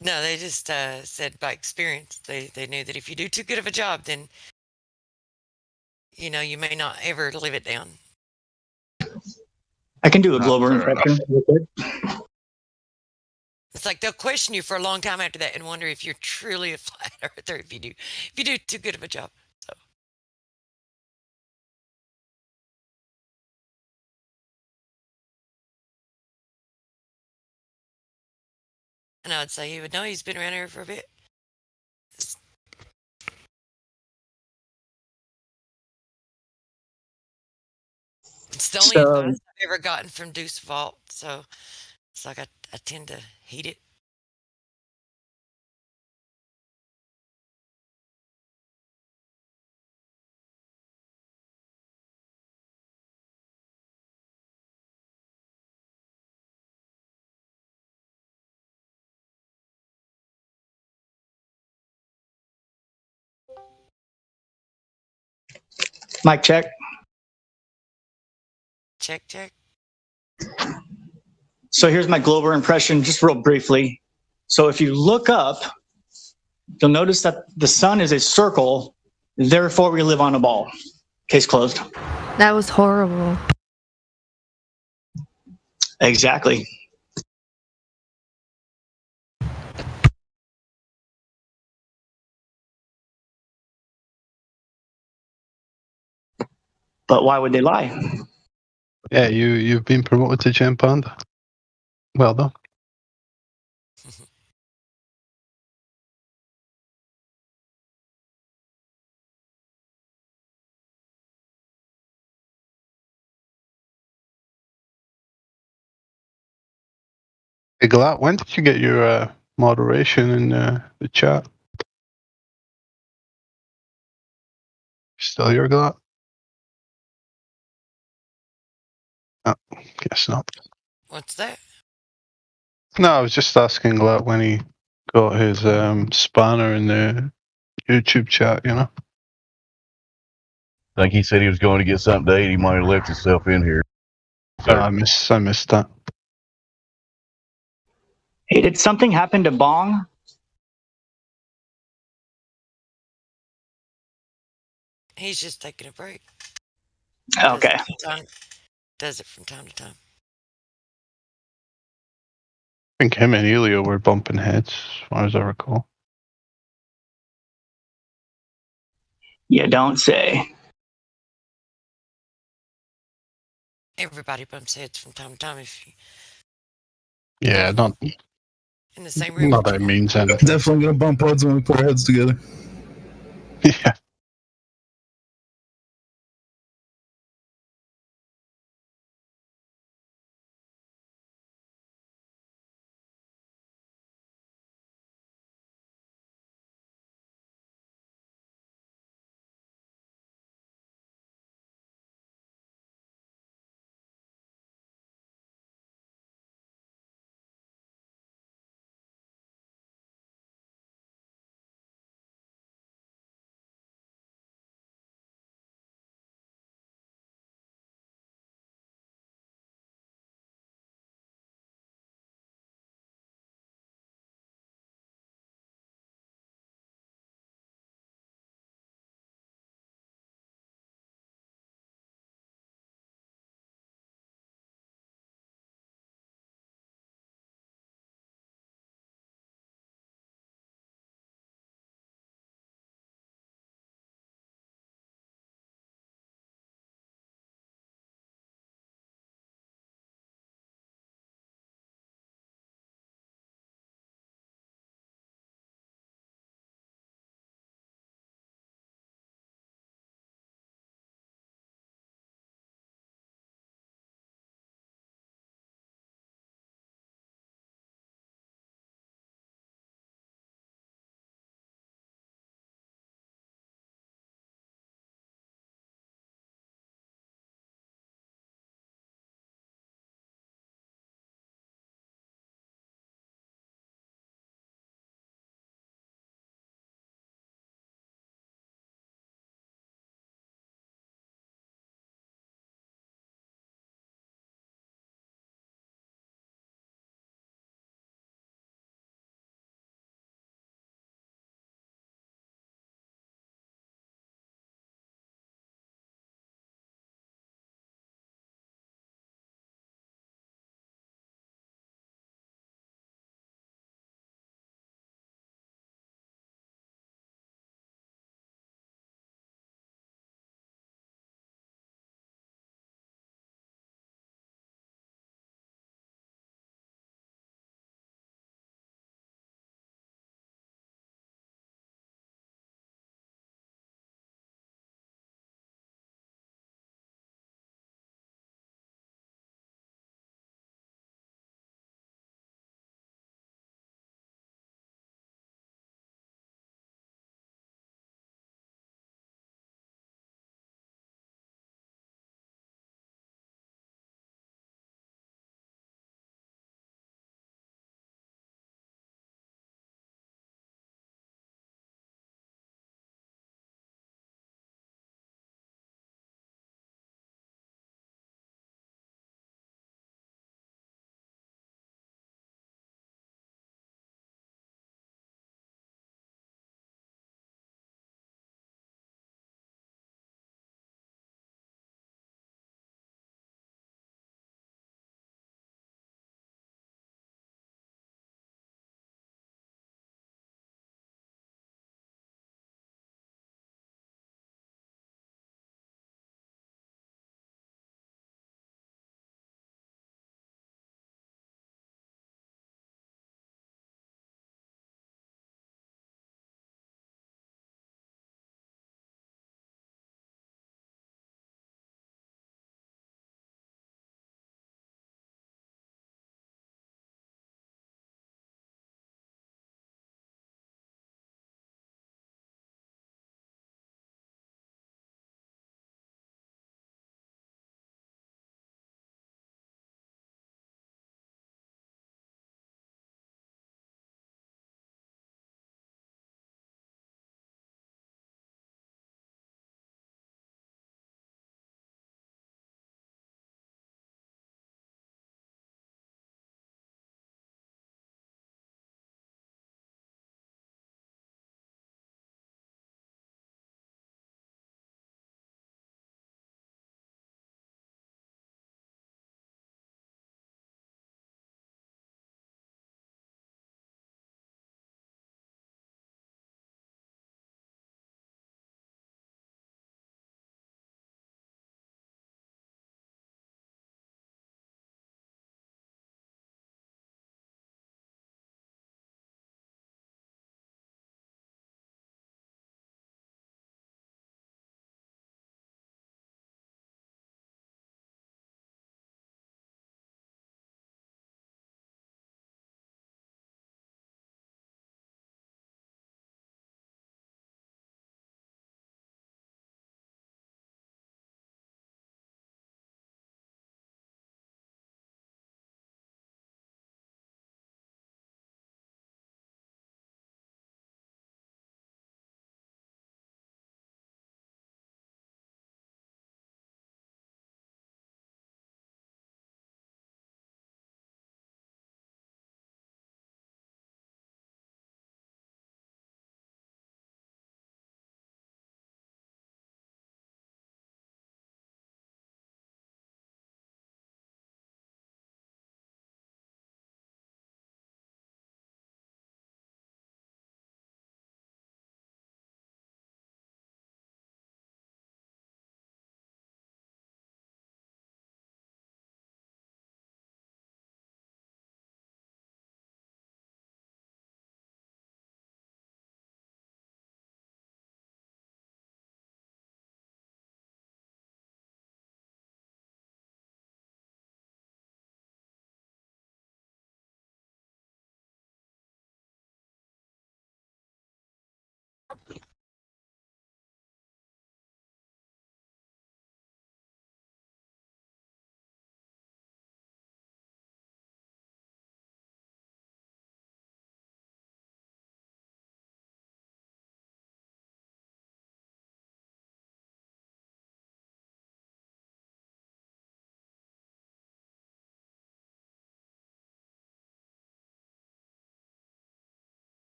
No, they just said by experience. They knew that if you do too good of a job, then you know you may not ever live it down. I can do a Glover impression real quick. It's like they'll question you for a long time after that and wonder if you're truly a flat earther if you do too good of a job. So and I would say he would know. He's been around here for a bit. It's the only advice I've ever gotten from Deuce Vault, so it's like I tend to heed it. Mic check. Check. So here's my Glover impression, just real briefly. So if you look up, you'll notice that the sun is a circle, therefore we live on a ball. Case closed. That was horrible. Exactly. But why would they lie? Yeah, you've been promoted to Gem Panda. Well done. Hey, Glat, when did you get your moderation in the chat? Still your Glat? Oh, guess not. What's that? No, I was just asking Glat when he got his spanner in the YouTube chat, you know? I think he said he was going to get something to eat. He might have left himself in here. I missed that. Hey, did something happen to Bong? He's just taking a break. Okay. Does it from time to time. I think him and Elio were bumping heads, as far as I recall. You don't say. Everybody bumps heads from time to time if you Yeah, not in the same room. Not that it means anything. Definitely gonna bump heads when we put our heads together. Yeah.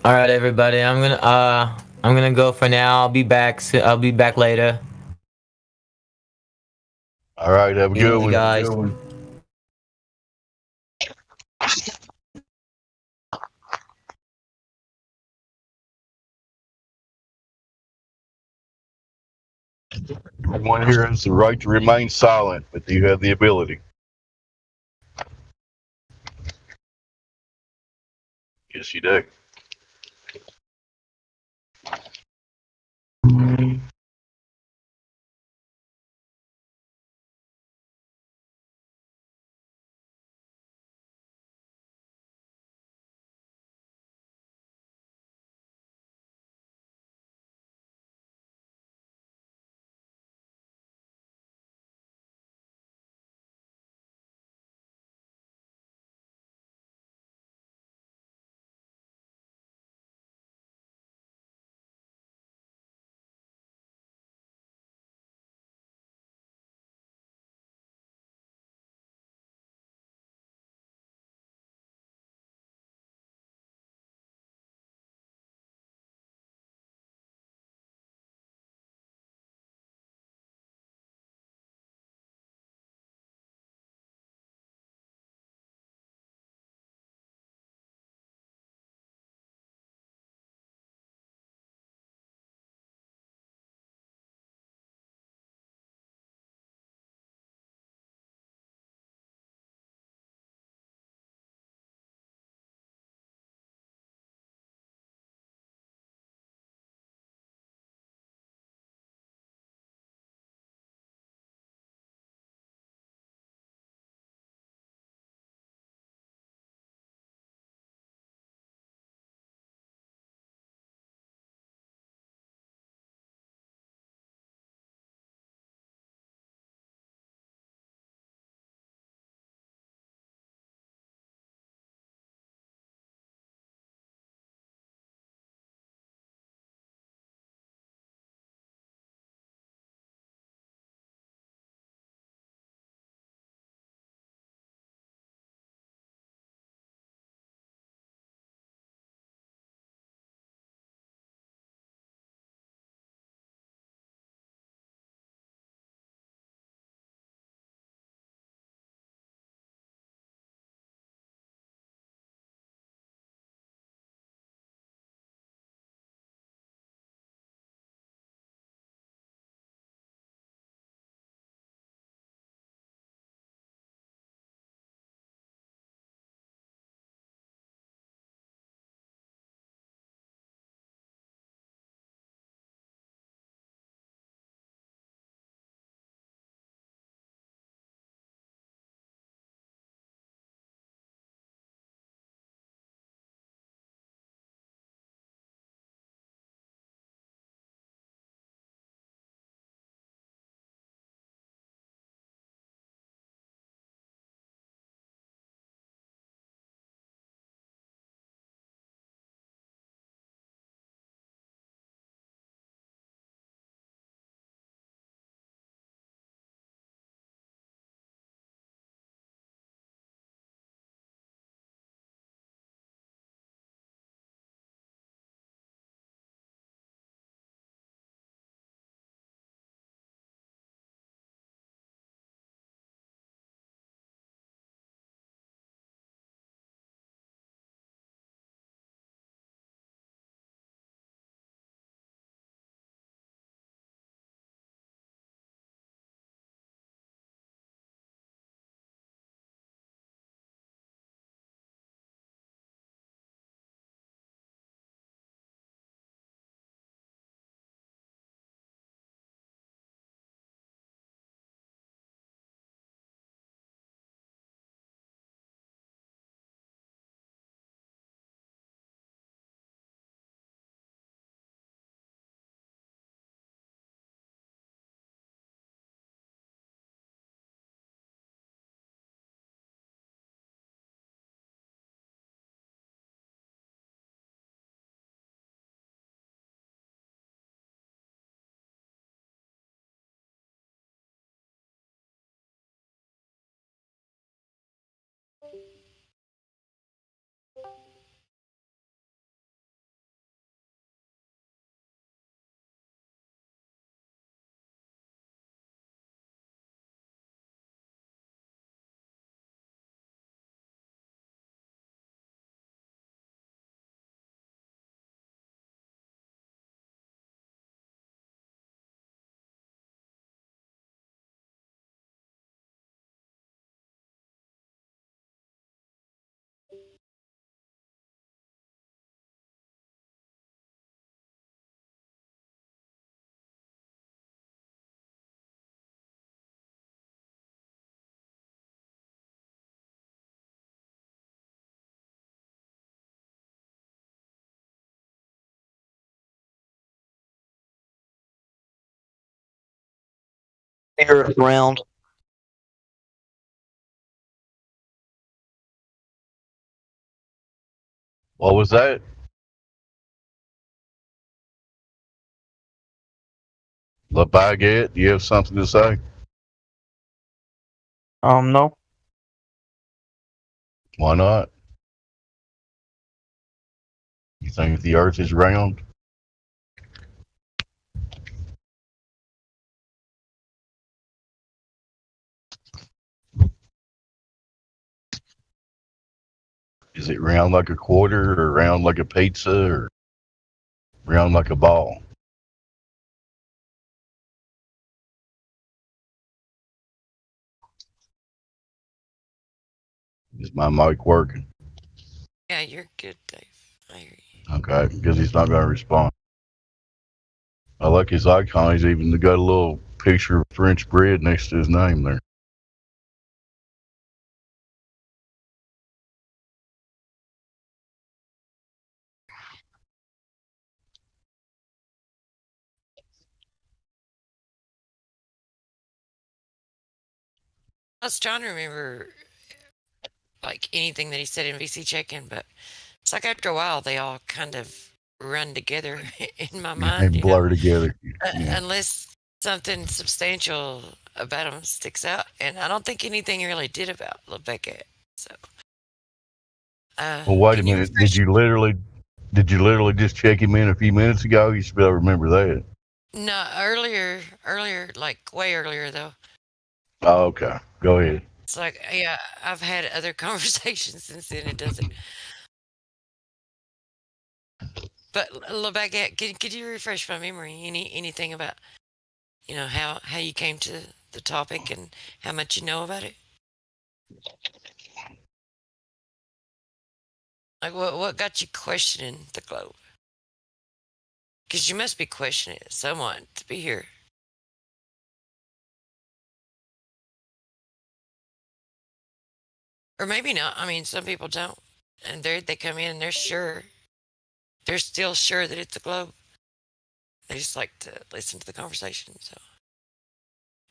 All right, everybody. I'm gonna go for now. I'll be back. I'll be back later. All right, have a good Easy, one. guys. Everyone here has the right to remain silent, but you have the ability. Yes, you do. Earth round. What was that? La Baguette, do you have something to say? No. Why not? You think the Earth is round? Is it round like a quarter, or round like a pizza, or round like a ball? Is my mic working? Yeah, you're good, Dave. I hear you. Okay, because he's not going to respond. I like his icon. He's even got a little picture of French bread next to his name there. I was trying to remember like anything that he said in VC check-in, but it's like after a while they all kind of run together in my They mind, blur together. Yeah. unless something substantial about him sticks out, and I don't think anything really did about Rebecca. So, Well, wait a can you minute. Did you literally just check him in a few minutes ago? You should be able to remember that. No, earlier, like way earlier though. Oh, okay. Go ahead. It's like, yeah, I've had other conversations since then. It doesn't. But Lebagat, could you refresh my memory? Anything about how you came to the topic and how much you know about it? Like what got you questioning the globe? Because you must be questioning it somewhat to be here. Or maybe not. I mean, some people don't. And they come in and they're still sure that it's a globe. They just like to listen to the conversation. So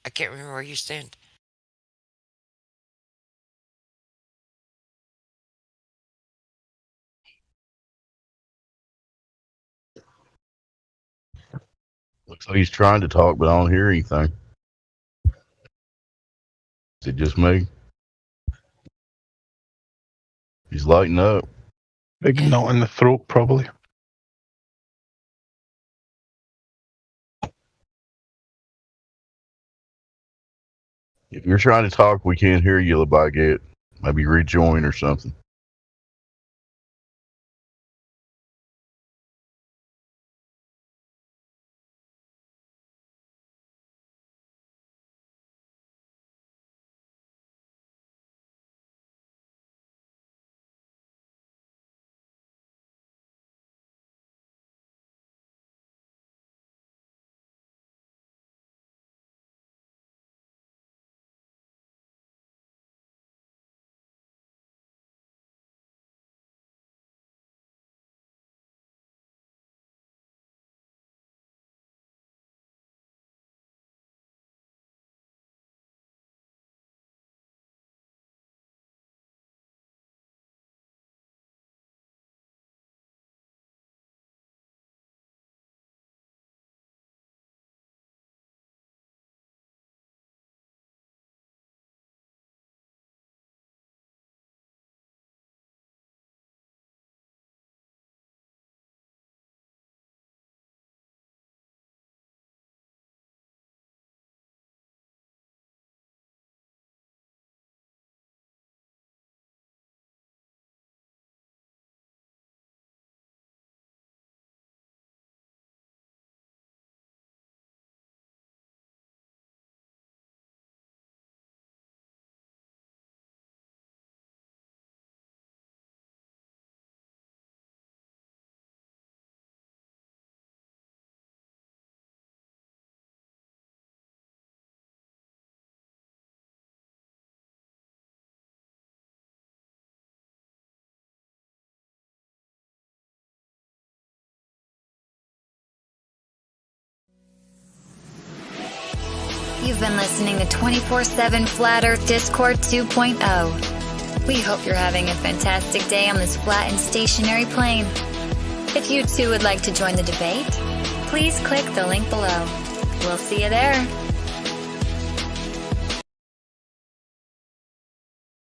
I can't remember where you stand. Looks like he's trying to talk, but I don't hear anything. Is it just me? He's lighting up. Big knot in the throat, probably. If you're trying to talk, we can't hear you, Lebaguette. Maybe rejoin or something. You've been listening to 24/7 Flat Earth Discord 2.0. We hope you're having a fantastic day on this flat and stationary plane. If you too would like to join the debate, please click the link below. We'll see you there.